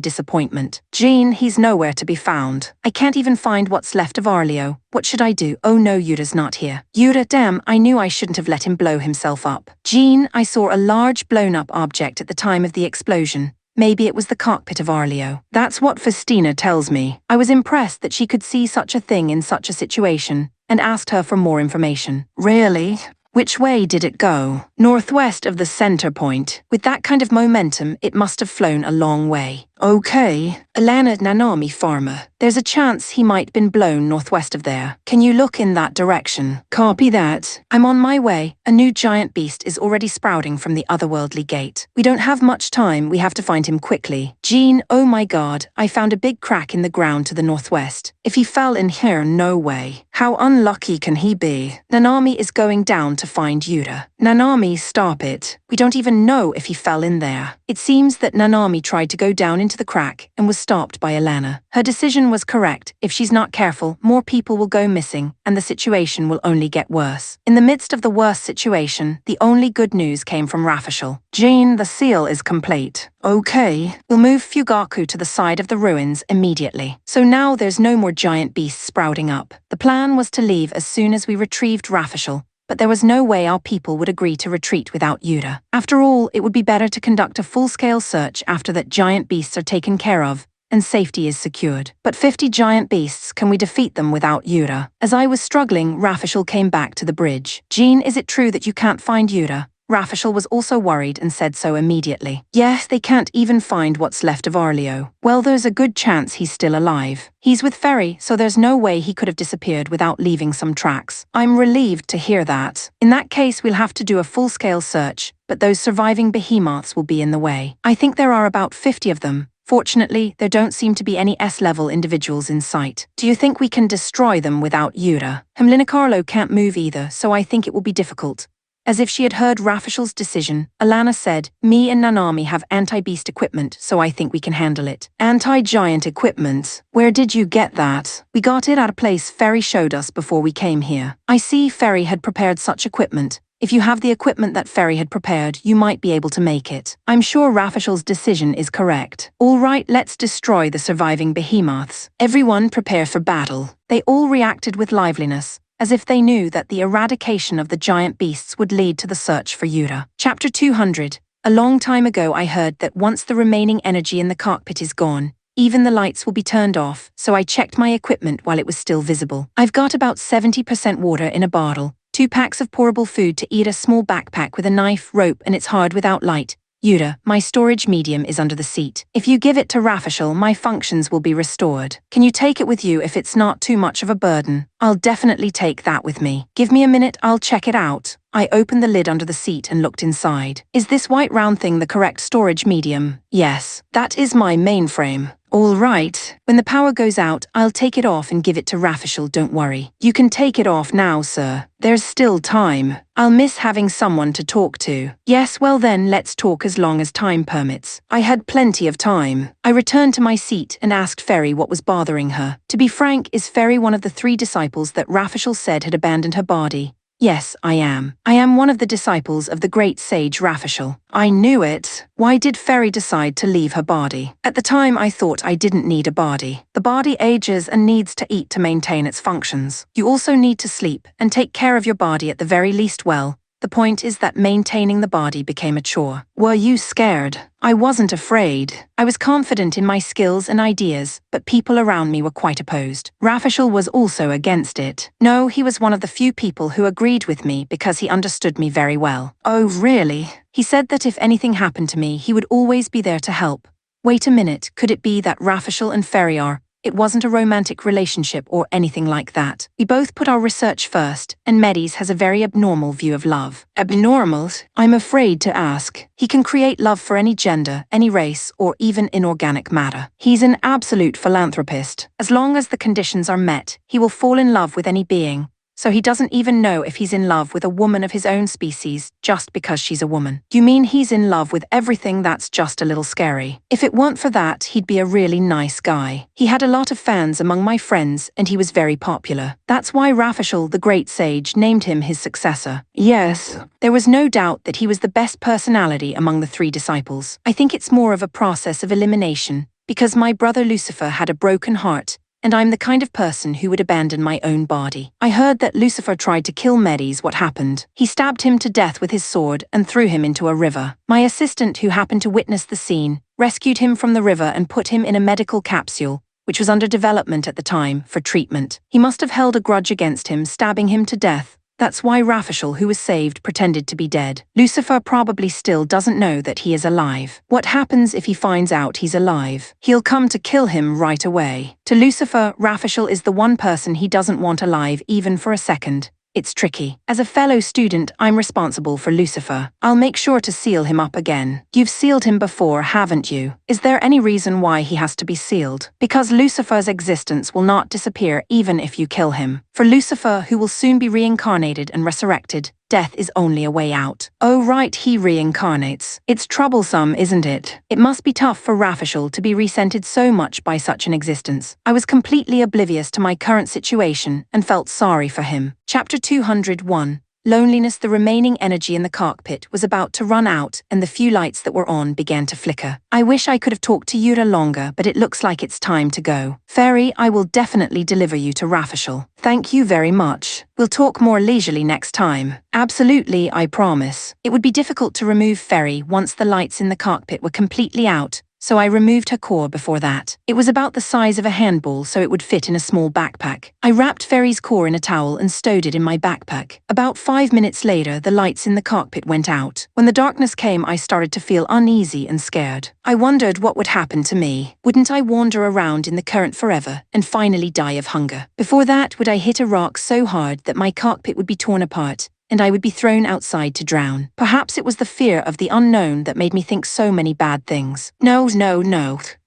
disappointment. Jean, he's nowhere to be found. I can't even find what's left of Arleo. What should I do? Oh no, Yuta's not here. Yuta, damn, I knew I shouldn't have let him blow himself up. Jean, I saw a large blown-up object at the time of the explosion. Maybe it was the cockpit of Arleo. That's what Festina tells me. I was impressed that she could see such a thing in such a situation, and asked her for more information. Really? Which way did it go? Northwest of the center point. With that kind of momentum, it must have flown a long way. Okay. Alana, Nanami, Pharma. There's a chance he might been blown northwest of there. Can you look in that direction? Copy that. I'm on my way. A new giant beast is already sprouting from the otherworldly gate. We don't have much time. We have to find him quickly. Jean, oh my god, I found a big crack in the ground to the northwest. If he fell in here, no way. How unlucky can he be? Nanami is going down to find Yuta. Nanami, stop it. We don't even know if he fell in there. It seems that Nanami tried to go down into the crack and was stopped by Alana. Her decision was correct. If she's not careful, more people will go missing, and the situation will only get worse. In the midst of the worst situation, the only good news came from Rafishal. Jean, the seal is complete. Okay. We'll move Fugaku to the side of the ruins immediately. So now there's no more giant beasts sprouting up. The plan was to leave as soon as we retrieved Rafishal, but there was no way our people would agree to retreat without Yuta. After all, it would be better to conduct a full-scale search after that giant beasts are taken care of and safety is secured. But 50 giant beasts, can we defeat them without Yuta? As I was struggling, Rafishal came back to the bridge. Jean, is it true that you can't find Yuta? Rafishal was also worried and said so immediately. Yes, they can't even find what's left of Arleo. Well, there's a good chance he's still alive. He's with Ferry, so there's no way he could have disappeared without leaving some tracks. I'm relieved to hear that. In that case, we'll have to do a full-scale search, but those surviving behemoths will be in the way. I think there are about 50 of them. Fortunately, there don't seem to be any S-level individuals in sight. Do you think we can destroy them without Yura? Himlina Carlo can't move either, so I think it will be difficult. As if she had heard Rafishal's decision, Alana said, "Me and Nanami have anti-beast equipment, so I think we can handle it." Anti-giant equipment? Where did you get that? We got it at a place Ferry showed us before we came here. I see Ferry had prepared such equipment. If you have the equipment that Ferry had prepared, you might be able to make it. I'm sure Rafishal's decision is correct. All right, let's destroy the surviving behemoths. Everyone prepare for battle. They all reacted with liveliness, as if they knew that the eradication of the giant beasts would lead to the search for Yura. Chapter 200. A long time ago I heard that once the remaining energy in the cockpit is gone, even the lights will be turned off, so I checked my equipment while it was still visible. I've got about 70% water in a bottle, 2 packs of pourable food to eat, a small backpack with a knife, rope, and it's hard without light. Yura, my storage medium is under the seat. If you give it to Rafishal, my functions will be restored. Can you take it with you if it's not too much of a burden? I'll definitely take that with me. Give me a minute, I'll check it out. I opened the lid under the seat and looked inside. Is this white round thing the correct storage medium? Yes, that is my mainframe. All right. When the power goes out, I'll take it off and give it to Rafishal, don't worry. You can take it off now, sir. There's still time. I'll miss having someone to talk to. Yes, well then, let's talk as long as time permits. I had plenty of time. I returned to my seat and asked Ferry what was bothering her. To be frank, is Ferry one of the 3 disciples that Rafishal said had abandoned her body? Yes, I am. I am one of the disciples of the great sage Rafishal. I knew it. Why did Ferry decide to leave her body? At the time, I thought I didn't need a body. The body ages and needs to eat to maintain its functions. You also need to sleep and take care of your body at the very least well. The point is that maintaining the body became a chore. Were you scared? I wasn't afraid. I was confident in my skills and ideas, but people around me were quite opposed. Rafishal was also against it. No, he was one of the few people who agreed with me because he understood me very well. Oh, really? He said that if anything happened to me, he would always be there to help. Wait a minute, could it be that Rafishal and Ferry are? It wasn't a romantic relationship or anything like that. We both put our research first, and Medis has a very abnormal view of love. Abnormal? I'm afraid to ask. He can create love for any gender, any race, or even inorganic matter. He's an absolute philanthropist. As long as the conditions are met, he will fall in love with any being. So he doesn't even know if he's in love with a woman of his own species just because she's a woman. You mean he's in love with everything? That's just a little scary. If it weren't for that, he'd be a really nice guy. He had a lot of fans among my friends and he was very popular. That's why Rafishal, the great sage, named him his successor. Yes, there was no doubt that he was the best personality among the 3 disciples. I think it's more of a process of elimination because my brother Lucifer had a broken heart, and I'm the kind of person who would abandon my own body. I heard that Lucifer tried to kill Medis. What happened? He stabbed him to death with his sword and threw him into a river. My assistant, who happened to witness the scene, rescued him from the river and put him in a medical capsule, which was under development at the time, for treatment. He must have held a grudge against him, stabbing him to death. That's why Rafishal, who was saved, pretended to be dead. Lucifer probably still doesn't know that he is alive. What happens if he finds out he's alive? He'll come to kill him right away. To Lucifer, Rafishal is the one person he doesn't want alive even for a second. It's tricky. As a fellow student, I'm responsible for Lucifer. I'll make sure to seal him up again. You've sealed him before, haven't you? Is there any reason why he has to be sealed? Because Lucifer's existence will not disappear even if you kill him. For Lucifer, who will soon be reincarnated and resurrected, death is only a way out. Oh right, he reincarnates. It's troublesome, isn't it? It must be tough for Rafishal to be resented so much by such an existence. I was completely oblivious to my current situation and felt sorry for him. Chapter 201. Loneliness. The remaining energy in the cockpit was about to run out and the few lights that were on began to flicker. I wish I could have talked to Yura longer, but it looks like it's time to go. Ferry, I will definitely deliver you to Rafishal. Thank you very much. We'll talk more leisurely next time. Absolutely, I promise. It would be difficult to remove Ferry once the lights in the cockpit were completely out, so I removed her core before that. It was about the size of a handball, so it would fit in a small backpack. I wrapped Ferry's core in a towel and stowed it in my backpack. About 5 minutes later, the lights in the cockpit went out. When the darkness came, I started to feel uneasy and scared. I wondered what would happen to me. Wouldn't I wander around in the current forever and finally die of hunger? Before that, would I hit a rock so hard that my cockpit would be torn apart and I would be thrown outside to drown. Perhaps it was the fear of the unknown that made me think so many bad things. No.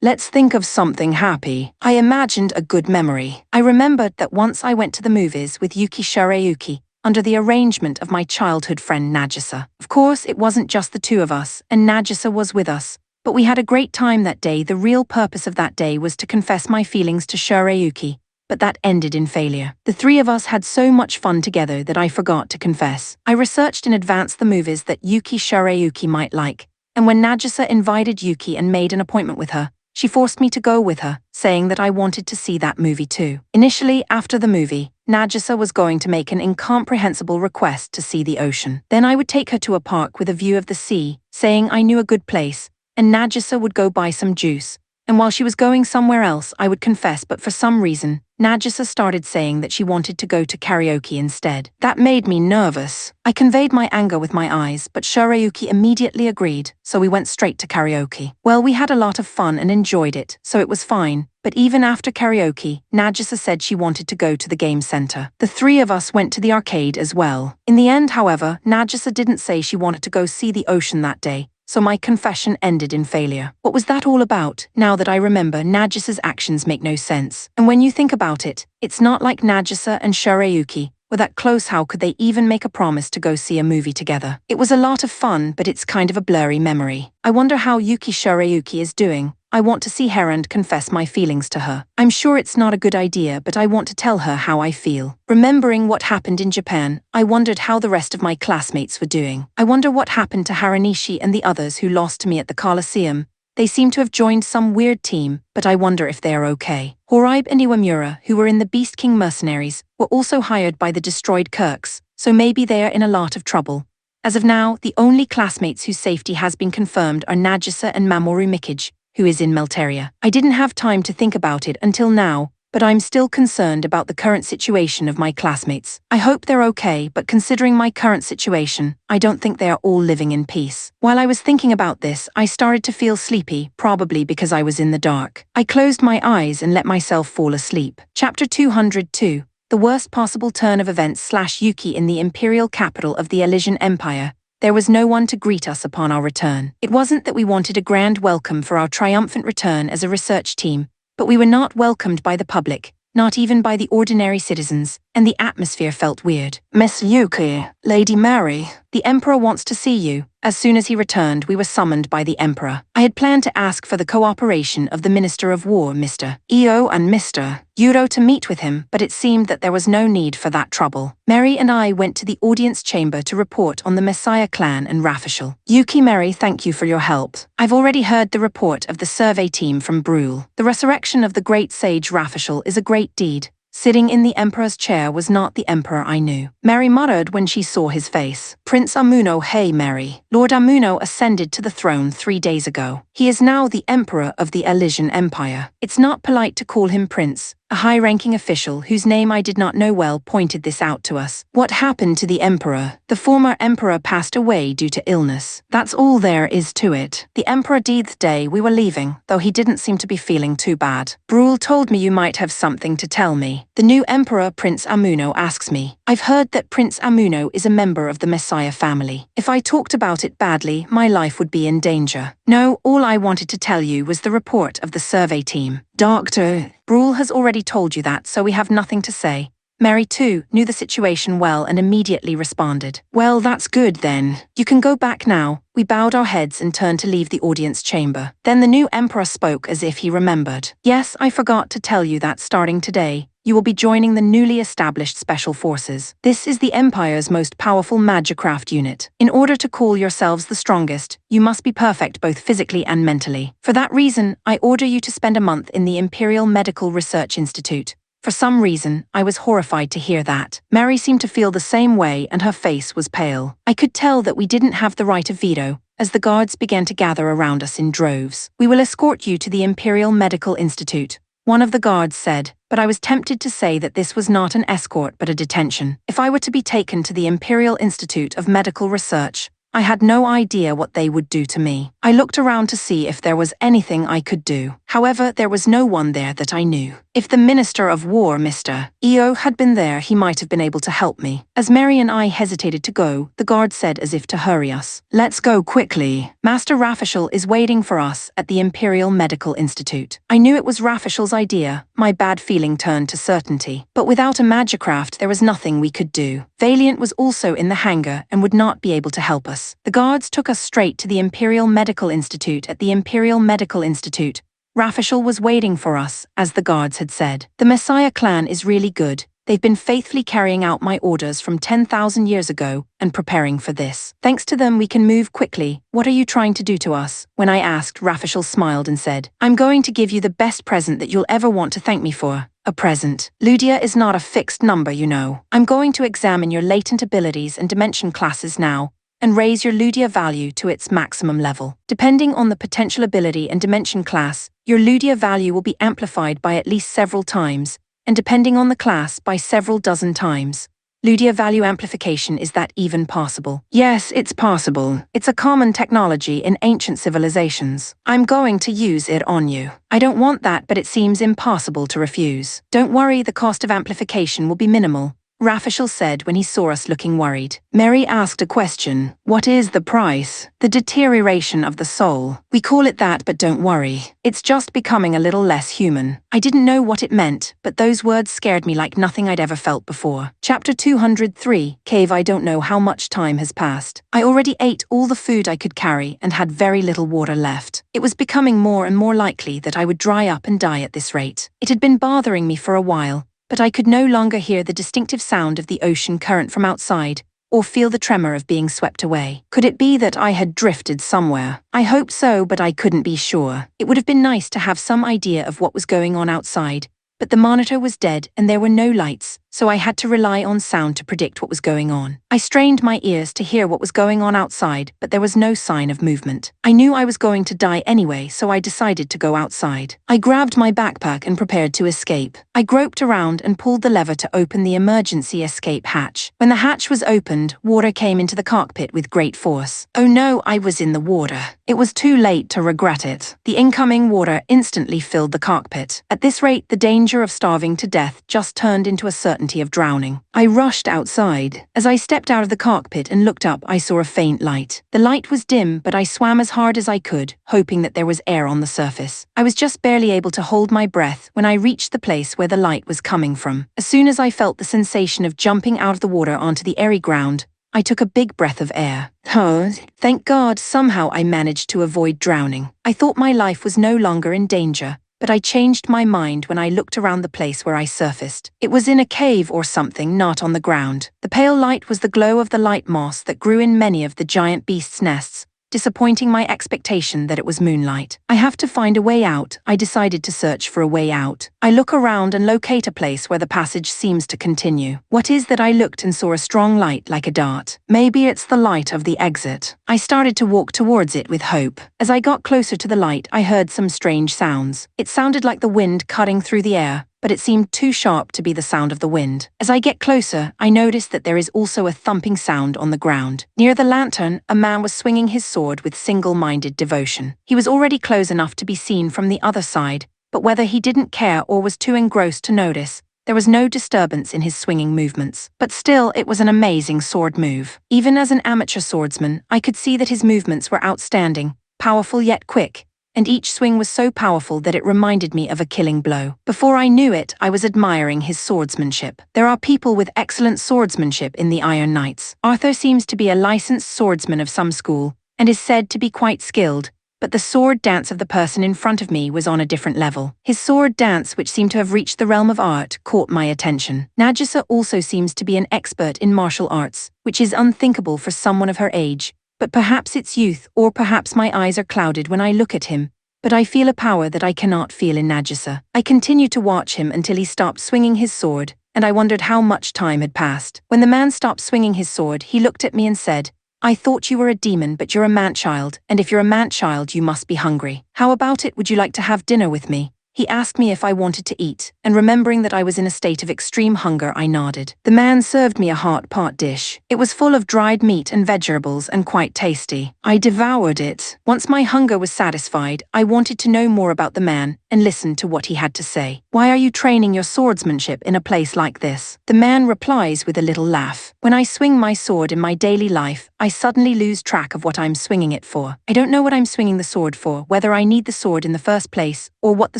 Let's think of something happy. I imagined a good memory. I remembered that once I went to the movies with Yuki Shirayuki, under the arrangement of my childhood friend Nagisa. Of course, it wasn't just the two of us, and Nagisa was with us. But we had a great time that day. The real purpose of that day was to confess my feelings to Shirayuki, but that ended in failure. The three of us had so much fun together that I forgot to confess. I researched in advance the movies that Yuki Shirayuki might like, and when Nagisa invited Yuki and made an appointment with her, she forced me to go with her, saying that I wanted to see that movie too. Initially, after the movie, Nagisa was going to make an incomprehensible request to see the ocean. Then I would take her to a park with a view of the sea, saying I knew a good place, and Nagisa would go buy some juice. And while she was going somewhere else, I would confess, but for some reason, Nagisa started saying that she wanted to go to karaoke instead. That made me nervous. I conveyed my anger with my eyes, but Shirayuki immediately agreed, so we went straight to karaoke. Well, we had a lot of fun and enjoyed it, so it was fine. But even after karaoke, Nagisa said she wanted to go to the game center. The three of us went to the arcade as well. In the end, however, Nagisa didn't say she wanted to go see the ocean that day, so my confession ended in failure. What was that all about? Now that I remember, Nagisa's actions make no sense. And when you think about it, it's not like Nagisa and Shirayuki were that close. How could they even make a promise to go see a movie together? It was a lot of fun, but it's kind of a blurry memory. I wonder how Yuki Shirayuki is doing. I want to see her and confess my feelings to her. I'm sure it's not a good idea, but I want to tell her how I feel. Remembering what happened in Japan, I wondered how the rest of my classmates were doing. I wonder what happened to Haranishi and the others who lost to me at the Coliseum. They seem to have joined some weird team, but I wonder if they are okay. Horaibe and Iwamura, who were in the Beast King mercenaries, were also hired by the destroyed Kirks, so maybe they are in a lot of trouble. As of now, the only classmates whose safety has been confirmed are Nagisa and Mamoru Mikage, who is in Melteria. I didn't have time to think about it until now, but I'm still concerned about the current situation of my classmates. I hope they're okay, but considering my current situation, I don't think they are all living in peace. While I was thinking about this, I started to feel sleepy, probably because I was in the dark. I closed my eyes and let myself fall asleep. Chapter 202, The Worst Possible Turn of Events / Yuki in the imperial capital of the Elysian Empire. There was no one to greet us upon our return. It wasn't that we wanted a grand welcome for our triumphant return as a research team, but we were not welcomed by the public, not even by the ordinary citizens, and the atmosphere felt weird. Miss Yuki, Lady Mary, the Emperor wants to see you. As soon as he returned, we were summoned by the Emperor. I had planned to ask for the cooperation of the Minister of War, Mr. Io and Mr. Yuro, to meet with him, but it seemed that there was no need for that trouble. Mary and I went to the audience chamber to report on the Messiah clan and Rafishal. Yuki, Mary, thank you for your help. I've already heard the report of the survey team from Brule. The resurrection of the great sage Rafishal is a great deed. Sitting in the Emperor's chair was not the Emperor I knew. Mary muttered when she saw his face. Prince Amuno. Hey, Mary. Lord Amuno ascended to the throne 3 days ago. He is now the Emperor of the Elysian Empire. It's not polite to call him Prince. A high-ranking official whose name I did not know well pointed this out to us. What happened to the Emperor? The former Emperor passed away due to illness. That's all there is to it. The Emperor died the day we were leaving, though he didn't seem to be feeling too bad. Brule told me you might have something to tell me. The new Emperor, Prince Amuno, asks me. I've heard that Prince Amuno is a member of the Messiah family. If I talked about it badly, my life would be in danger. No, all I wanted to tell you was the report of the survey team. Doctor, Brule has already told you that, so we have nothing to say. Mary, too, knew the situation well and immediately responded. Well, that's good then. You can go back now. We bowed our heads and turned to leave the audience chamber. Then the new Emperor spoke as if he remembered. Yes, I forgot to tell you that starting today, you will be joining the newly established Special Forces. This is the Empire's most powerful magicraft unit. In order to call yourselves the strongest, you must be perfect both physically and mentally. For that reason, I order you to spend a month in the Imperial Medical Research Institute. For some reason, I was horrified to hear that. Mary seemed to feel the same way and her face was pale. I could tell that we didn't have the right of veto, as the guards began to gather around us in droves. We will escort you to the Imperial Medical Institute, one of the guards said, but I was tempted to say that this was not an escort but a detention. If I were to be taken to the Imperial Institute of Medical Research, I had no idea what they would do to me. I looked around to see if there was anything I could do. However, there was no one there that I knew. If the Minister of War, Mr. EO, had been there, he might have been able to help me. As Mary and I hesitated to go, the guard said as if to hurry us. Let's go quickly. Master Rafishel is waiting for us at the Imperial Medical Institute. I knew it was Rafishel's idea. My bad feeling turned to certainty. But without a magicraft, there was nothing we could do. Valiant was also in the hangar and would not be able to help us. The guards took us straight to the Imperial Medical Institute. At the Imperial Medical Institute, Rafishel was waiting for us, as the guards had said. The Messiah clan is really good. They've been faithfully carrying out my orders from 10,000 years ago and preparing for this. Thanks to them, we can move quickly. What are you trying to do to us? When I asked, Rafishel smiled and said, I'm going to give you the best present that you'll ever want to thank me for. A present. Ludia is not a fixed number, you know. I'm going to examine your latent abilities and dimension classes now, and raise your Ludia value to its maximum level. Depending on the potential ability and dimension class, your Ludia value will be amplified by at least several times, and depending on the class, by several dozen times. Ludia value amplification, is that even possible? Yes, it's possible. It's a common technology in ancient civilizations. I'm going to use it on you. I don't want that, but it seems impossible to refuse. Don't worry, the cost of amplification will be minimal, Rafishel said when he saw us looking worried. Mary asked a question. What is the price? The deterioration of the soul. We call it that, but don't worry. It's just becoming a little less human. I didn't know what it meant, but those words scared me like nothing I'd ever felt before. Chapter 203, Cave. I don't know how much time has passed. I already ate all the food I could carry and had very little water left. It was becoming more and more likely that I would dry up and die at this rate. It had been bothering me for a while, but I could no longer hear the distinctive sound of the ocean current from outside, or feel the tremor of being swept away. Could it be that I had drifted somewhere? I hoped so, but I couldn't be sure. It would have been nice to have some idea of what was going on outside, but the monitor was dead and there were no lights, so I had to rely on sound to predict what was going on. I strained my ears to hear what was going on outside, but there was no sign of movement. I knew I was going to die anyway, so I decided to go outside. I grabbed my backpack and prepared to escape. I groped around and pulled the lever to open the emergency escape hatch. When the hatch was opened, water came into the cockpit with great force. Oh no, I was in the water. It was too late to regret it. The incoming water instantly filled the cockpit. At this rate, the danger of starving to death just turned into a certainty of drowning. I rushed outside. As I stepped out of the cockpit and looked up, I saw a faint light. The light was dim, but I swam as hard as I could, hoping that there was air on the surface. I was just barely able to hold my breath when I reached the place where the light was coming from. As soon as I felt the sensation of jumping out of the water onto the airy ground, I took a big breath of air. Oh, thank God, somehow I managed to avoid drowning. I thought my life was no longer in danger, but I changed my mind when I looked around the place where I surfaced. It was in a cave or something, not on the ground. The pale light was the glow of the light moss that grew in many of the giant beasts' nests, disappointing my expectation that it was moonlight. I have to find a way out. I decided to search for a way out. I look around and locate a place where the passage seems to continue. What is that? I looked and saw a strong light like a dart. Maybe it's the light of the exit. I started to walk towards it with hope. As I got closer to the light, I heard some strange sounds. It sounded like the wind cutting through the air, but it seemed too sharp to be the sound of the wind. As I get closer, I notice that there is also a thumping sound on the ground. Near the lantern, a man was swinging his sword with single-minded devotion. He was already close enough to be seen from the other side, but whether he didn't care or was too engrossed to notice, there was no disturbance in his swinging movements. But still, it was an amazing sword move. Even as an amateur swordsman, I could see that his movements were outstanding, powerful yet quick, and each swing was so powerful that it reminded me of a killing blow. Before I knew it, I was admiring his swordsmanship. There are people with excellent swordsmanship in the Iron Knights. Arthur seems to be a licensed swordsman of some school, and is said to be quite skilled, but the sword dance of the person in front of me was on a different level. His sword dance, which seemed to have reached the realm of art, caught my attention. Nagisa also seems to be an expert in martial arts, which is unthinkable for someone of her age. But perhaps it's youth, or perhaps my eyes are clouded when I look at him, but I feel a power that I cannot feel in Nagisa. I continued to watch him until he stopped swinging his sword, and I wondered how much time had passed. When the man stopped swinging his sword, he looked at me and said, I thought you were a demon, but you're a man-child, and if you're a man-child, you must be hungry. How about it? Would you like to have dinner with me? He asked me if I wanted to eat, and remembering that I was in a state of extreme hunger, I nodded. The man served me a hot pot dish. It was full of dried meat and vegetables and quite tasty. I devoured it. Once my hunger was satisfied, I wanted to know more about the man and listened to what he had to say. Why are you training your swordsmanship in a place like this? The man replies with a little laugh. When I swing my sword in my daily life, I suddenly lose track of what I'm swinging it for. I don't know what I'm swinging the sword for, whether I need the sword in the first place, or what the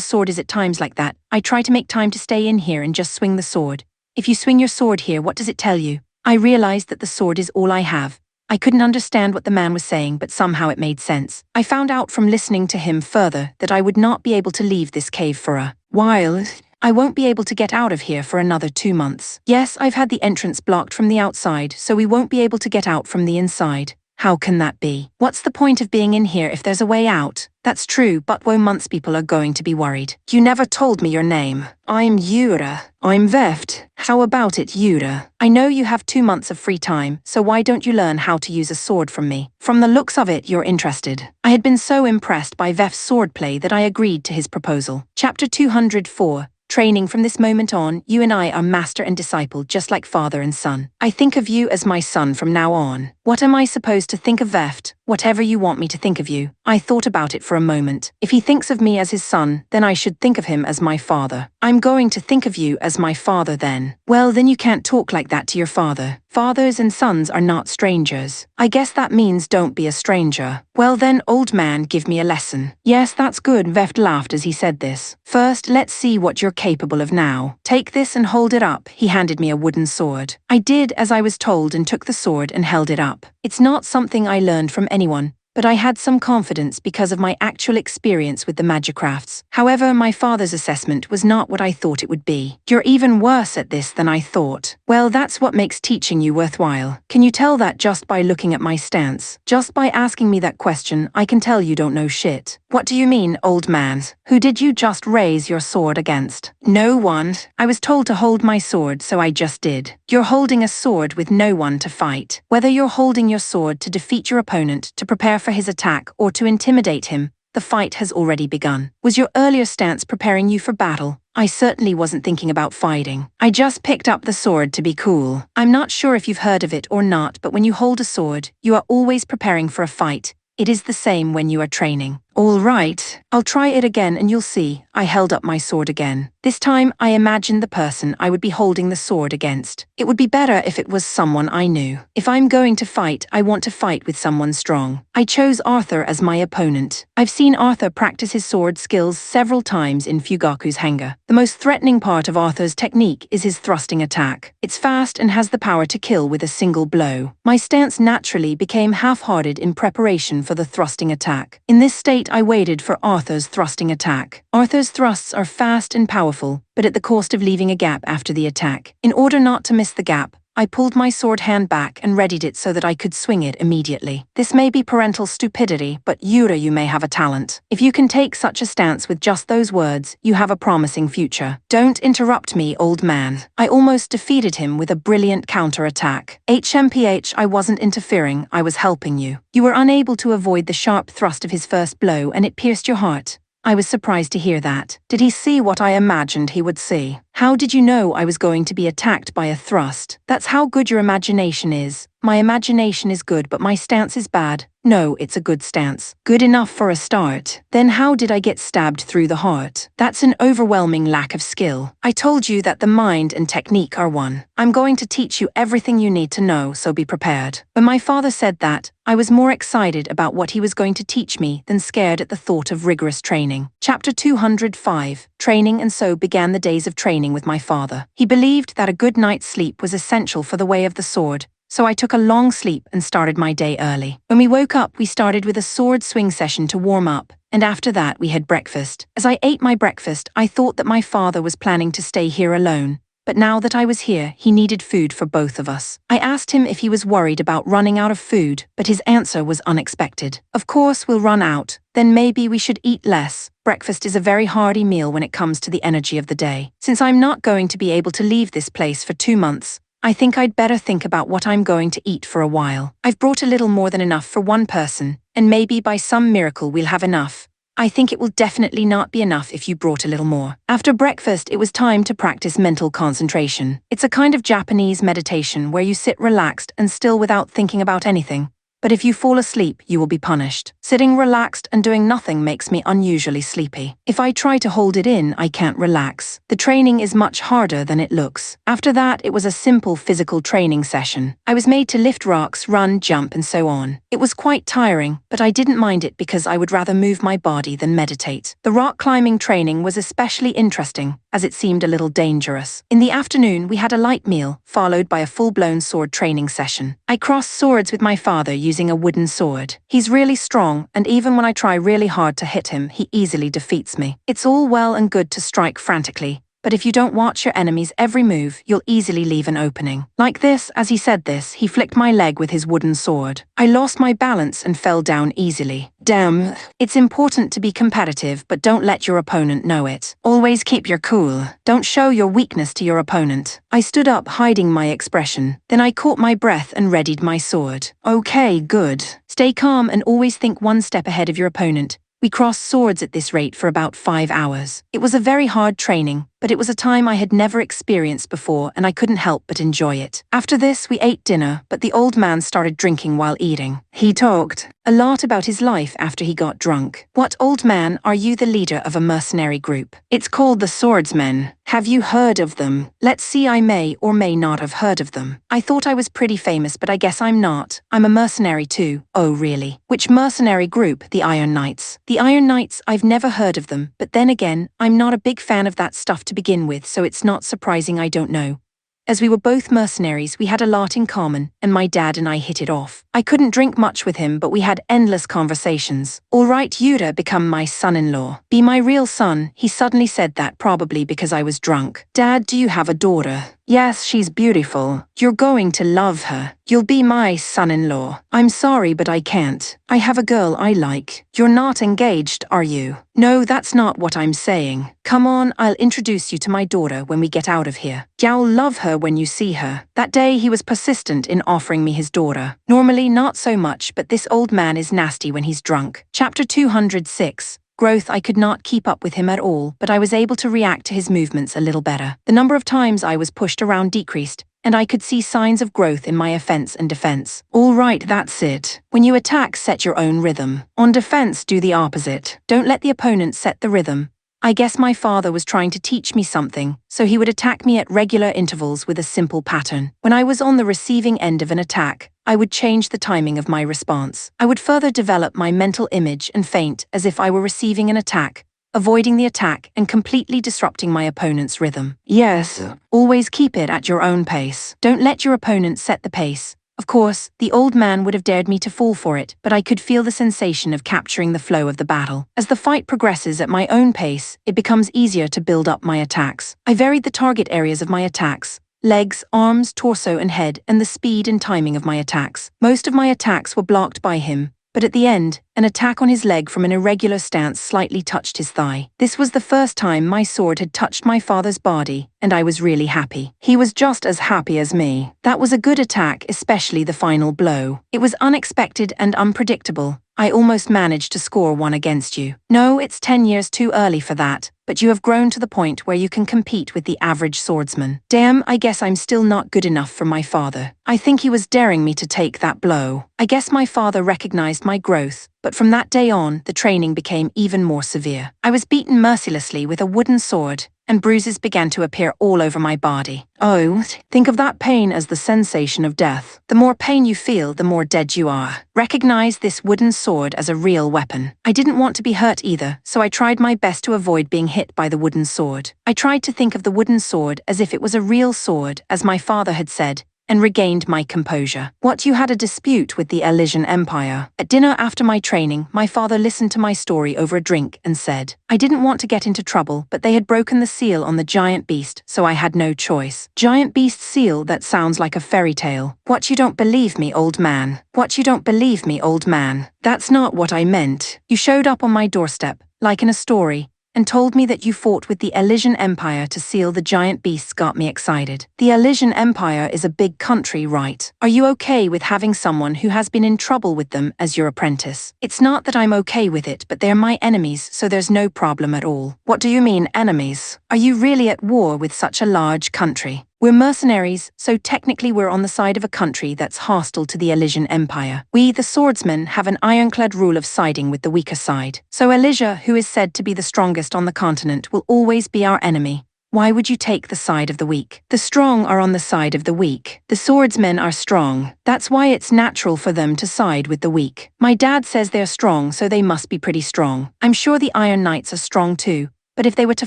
sword is at times like that. I try to make time to stay in here and just swing the sword. If you swing your sword here, what does it tell you? I realized that the sword is all I have. I couldn't understand what the man was saying, but somehow it made sense. I found out from listening to him further that I would not be able to leave this cave for a while. I won't be able to get out of here for another 2 months. Yes, I've had the entrance blocked from the outside, so we won't be able to get out from the inside. How can that be? What's the point of being in here if there's a way out? That's true, but months people are going to be worried. You never told me your name. I'm Yura. I'm Veft. How about it, Yura? I know you have 2 months of free time, so why don't you learn how to use a sword from me? From the looks of it, you're interested. I had been so impressed by Veft's swordplay that I agreed to his proposal. Chapter 204. Training. From this moment on, you and I are master and disciple, just like father and son. I think of you as my son from now on. What am I supposed to think of Veft? Whatever you want me to think of you. I thought about it for a moment. If he thinks of me as his son, then I should think of him as my father. I'm going to think of you as my father then. Well, then you can't talk like that to your father. Fathers and sons are not strangers. I guess that means don't be a stranger. Well then, old man, give me a lesson. Yes, that's good, Veft laughed as he said this. First, let's see what you're capable of now. Take this and hold it up. He handed me a wooden sword. I did as I was told and took the sword and held it up. It's not something I learned from anyone, but I had some confidence because of my actual experience with the magicrafts. However, my father's assessment was not what I thought it would be. You're even worse at this than I thought. Well, that's what makes teaching you worthwhile. Can you tell that just by looking at my stance? Just by asking me that question, I can tell you don't know shit. What do you mean, old man? Who did you just raise your sword against? No one. I was told to hold my sword, so I just did. You're holding a sword with no one to fight. Whether you're holding your sword to defeat your opponent, to prepare for his attack, or to intimidate him, the fight has already begun. Was your earlier stance preparing you for battle? I certainly wasn't thinking about fighting. I just picked up the sword to be cool. I'm not sure if you've heard of it or not, but when you hold a sword, you are always preparing for a fight. It is the same when you are training. All right, I'll try it again and you'll see. I held up my sword again. This time, I imagined the person I would be holding the sword against. It would be better if it was someone I knew. If I'm going to fight, I want to fight with someone strong. I chose Arthur as my opponent. I've seen Arthur practice his sword skills several times in Fugaku's Hanga. The most threatening part of Arthur's technique is his thrusting attack. It's fast and has the power to kill with a single blow. My stance naturally became half-hearted in preparation for the thrusting attack. In this state, I waited for Arthur's thrusting attack. Arthur's thrusts are fast and powerful, but at the cost of leaving a gap after the attack. In order not to miss the gap, I pulled my sword hand back and readied it so that I could swing it immediately. This may be parental stupidity, but Yura, you may have a talent. If you can take such a stance with just those words, you have a promising future. Don't interrupt me, old man. I almost defeated him with a brilliant counter-attack. HMPH, I wasn't interfering, I was helping you. You were unable to avoid the sharp thrust of his first blow and it pierced your heart. I was surprised to hear that. Did he see what I imagined he would see? How did you know I was going to be attacked by a thrust? That's how good your imagination is. My imagination is good, but my stance is bad. No, it's a good stance. Good enough for a start. Then how did I get stabbed through the heart? That's an overwhelming lack of skill. I told you that the mind and technique are one. I'm going to teach you everything you need to know, so be prepared. When my father said that, I was more excited about what he was going to teach me than scared at the thought of rigorous training. Chapter 205. Training. And so began the days of training with my father. He believed that a good night's sleep was essential for the way of the sword, so I took a long sleep and started my day early. When we woke up, we started with a sword swing session to warm up, and after that we had breakfast. As I ate my breakfast, I thought that my father was planning to stay here alone, but now that I was here, he needed food for both of us. I asked him if he was worried about running out of food, but his answer was unexpected. Of course we'll run out, then maybe we should eat less. Breakfast is a very hearty meal when it comes to the energy of the day. Since I'm not going to be able to leave this place for 2 months, I think I'd better think about what I'm going to eat for a while. I've brought a little more than enough for one person, and maybe by some miracle we'll have enough. I think it will definitely not be enough if you brought a little more. After breakfast, it was time to practice mental concentration. It's a kind of Japanese meditation where you sit relaxed and still without thinking about anything. But if you fall asleep, you will be punished. Sitting relaxed and doing nothing makes me unusually sleepy. If I try to hold it in, I can't relax. The training is much harder than it looks. After that, it was a simple physical training session. I was made to lift rocks, run, jump, and so on. It was quite tiring, but I didn't mind it because I would rather move my body than meditate. The rock climbing training was especially interesting, as it seemed a little dangerous. In the afternoon, we had a light meal, followed by a full-blown sword training session. I crossed swords with my father using a wooden sword. He's really strong, and even when I try really hard to hit him, he easily defeats me. It's all well and good to strike frantically, but if you don't watch your enemy's every move, you'll easily leave an opening. Like this, as he said this, he flicked my leg with his wooden sword. I lost my balance and fell down easily. Damn. It's important to be competitive, but don't let your opponent know it. Always keep your cool. Don't show your weakness to your opponent. I stood up, hiding my expression. Then I caught my breath and readied my sword. Okay, good. Stay calm and always think one step ahead of your opponent. We crossed swords at this rate for about 5 hours. It was a very hard training, but it was a time I had never experienced before and I couldn't help but enjoy it. After this, we ate dinner, but the old man started drinking while eating. He talked a lot about his life after he got drunk. What old man are you? The leader of a mercenary group. It's called the Swordsmen. Have you heard of them? Let's see, I may or may not have heard of them. I thought I was pretty famous, but I guess I'm not. I'm a mercenary too. Oh really? Which mercenary group? The Iron Knights. The Iron Knights, I've never heard of them, but then again, I'm not a big fan of that stuff to begin with, so it's not surprising I don't know. As we were both mercenaries, we had a lot in common, and my dad and I hit it off. I couldn't drink much with him, but we had endless conversations. All right, Yuta, become my son-in-law. Be my real son. He suddenly said that, probably because I was drunk. Dad, do you have a daughter? Yes, she's beautiful. You're going to love her. You'll be my son-in-law. I'm sorry, but I can't. I have a girl I like. You're not engaged, are you? No, that's not what I'm saying. Come on, I'll introduce you to my daughter when we get out of here. You'll love her when you see her. That day he was persistent in offering me his daughter. Normally not so much, but this old man is nasty when he's drunk. Chapter 206. Growth. I could not keep up with him at all, but I was able to react to his movements a little better. The number of times I was pushed around decreased, and I could see signs of growth in my offense and defense. All right, that's it. When you attack, set your own rhythm. On defense, do the opposite. Don't let the opponent set the rhythm. I guess my father was trying to teach me something, so he would attack me at regular intervals with a simple pattern. When I was on the receiving end of an attack, I would change the timing of my response. I would further develop my mental image and feint as if I were receiving an attack, avoiding the attack and completely disrupting my opponent's rhythm. Yes, always keep it at your own pace. Don't let your opponent set the pace. Of course, the old man would have dared me to fall for it, but I could feel the sensation of capturing the flow of the battle. As the fight progresses at my own pace, it becomes easier to build up my attacks. I varied the target areas of my attacks: legs, arms, torso, and head, and the speed and timing of my attacks. Most of my attacks were blocked by him, but at the end, an attack on his leg from an irregular stance slightly touched his thigh. This was the first time my sword had touched my father's body, and I was really happy. He was just as happy as me. That was a good attack, especially the final blow. It was unexpected and unpredictable. I almost managed to score one against you. No, it's 10 years too early for that, but you have grown to the point where you can compete with the average swordsman. Damn, I guess I'm still not good enough for my father. I think he was daring me to take that blow. I guess my father recognized my growth, but from that day on, the training became even more severe. I was beaten mercilessly with a wooden sword, and bruises began to appear all over my body. Oh, think of that pain as the sensation of death. The more pain you feel, the more dead you are. Recognize this wooden sword as a real weapon. I didn't want to be hurt either, so I tried my best to avoid being hit by the wooden sword. I tried to think of the wooden sword as if it was a real sword, as my father had said, and regained my composure. What, you had a dispute with the Elysian Empire? At dinner after my training, my father listened to my story over a drink and said, I didn't want to get into trouble, but they had broken the seal on the giant beast, so I had no choice. Giant beast seal? That sounds like a fairy tale. What, you don't believe me, old man? What, you don't believe me, old man? That's not what I meant. You showed up on my doorstep, like in a story, and told me that you fought with the Elysian Empire to seal the giant beasts got me excited. The Elysian Empire is a big country, right? Are you okay with having someone who has been in trouble with them as your apprentice? It's not that I'm okay with it, but they're my enemies, so there's no problem at all. What do you mean, enemies? Are you really at war with such a large country? We're mercenaries, so technically we're on the side of a country that's hostile to the Elysian Empire. We, the swordsmen, have an ironclad rule of siding with the weaker side. So Elysia, who is said to be the strongest on the continent, will always be our enemy. Why would you take the side of the weak? The strong are on the side of the weak. The swordsmen are strong. That's why it's natural for them to side with the weak. My dad says they're strong, so they must be pretty strong. I'm sure the Iron Knights are strong too, but if they were to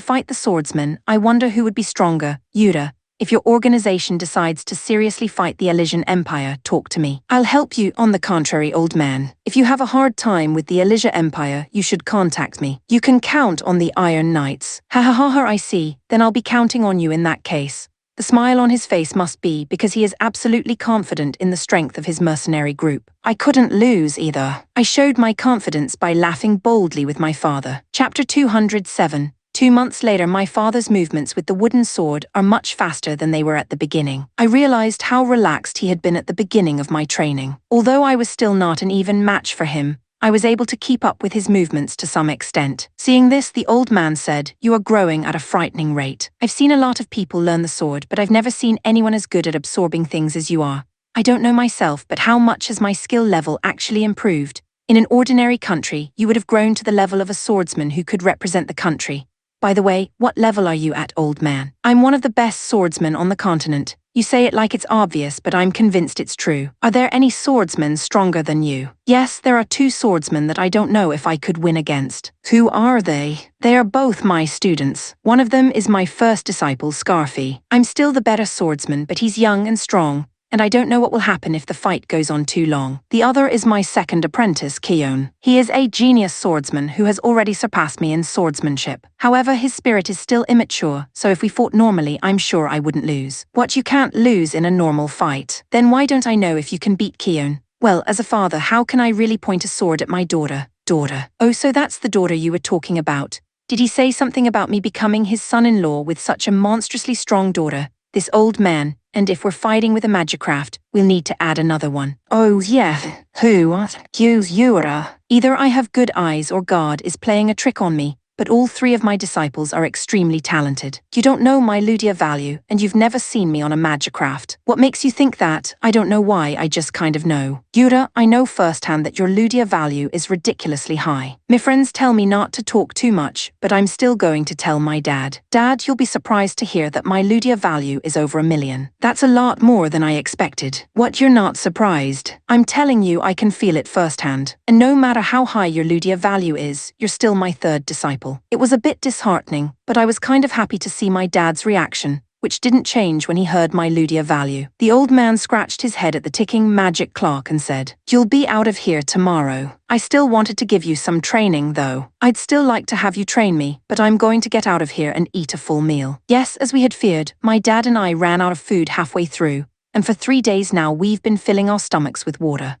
fight the swordsmen, I wonder who would be stronger. Yura, if your organization decides to seriously fight the Elysian Empire, talk to me. I'll help you. On the contrary, old man, if you have a hard time with the Elysian Empire, you should contact me. You can count on the Iron Knights. Ha ha ha ha, I see. Then I'll be counting on you in that case. The smile on his face must be because he is absolutely confident in the strength of his mercenary group. I couldn't lose either. I showed my confidence by laughing boldly with my father. Chapter 207. 2 months later, my father's movements with the wooden sword are much faster than they were at the beginning. I realized how relaxed he had been at the beginning of my training. Although I was still not an even match for him, I was able to keep up with his movements to some extent. Seeing this, the old man said, "You are growing at a frightening rate. I've seen a lot of people learn the sword, but I've never seen anyone as good at absorbing things as you are. I don't know myself, but how much has my skill level actually improved? In an ordinary country, you would have grown to the level of a swordsman who could represent the country. By the way, what level are you at, old man?" "I'm one of the best swordsmen on the continent. You say it like it's obvious, but I'm convinced it's true. Are there any swordsmen stronger than you?" "Yes, there are 2 swordsmen that I don't know if I could win against." "Who are they?" "They are both my students. One of them is my first disciple, Scarfy. I'm still the better swordsman, but he's young and strong, and I don't know what will happen if the fight goes on too long. The other is my second apprentice, Keon. He is a genius swordsman who has already surpassed me in swordsmanship. However, his spirit is still immature, so if we fought normally, I'm sure I wouldn't lose." "What, you can't lose in a normal fight? Then why don't I know if you can beat Keon?" "Well, as a father, how can I really point a sword at my daughter?" "Daughter? Oh, so that's the daughter you were talking about. Did he say something about me becoming his son-in-law with such a monstrously strong daughter? This old man, and if we're fighting with a magicraft, we'll need to add another one." "Oh yeah, who? What? Yura. Either I have good eyes or God is playing a trick on me, but all 3 of my disciples are extremely talented. You don't know my Ludia value, and you've never seen me on a magicraft. What makes you think that? I don't know why, I just kind of know. Yura, I know firsthand that your Ludia value is ridiculously high. My friends tell me not to talk too much, but I'm still going to tell my dad. Dad, you'll be surprised to hear that my Ludia value is over 1 million. That's a lot more than I expected." "What, you're not surprised? I'm telling you, I can feel it firsthand. And no matter how high your Ludia value is, you're still my 3rd disciple." It was a bit disheartening, but I was kind of happy to see my dad's reaction, which didn't change when he heard my Ludia value. The old man scratched his head at the ticking magic clock and said, "You'll be out of here tomorrow. I still wanted to give you some training though. I'd still like to have you train me, but I'm going to get out of here and eat a full meal." Yes, as we had feared, my dad and I ran out of food halfway through, and for 3 days now we've been filling our stomachs with water.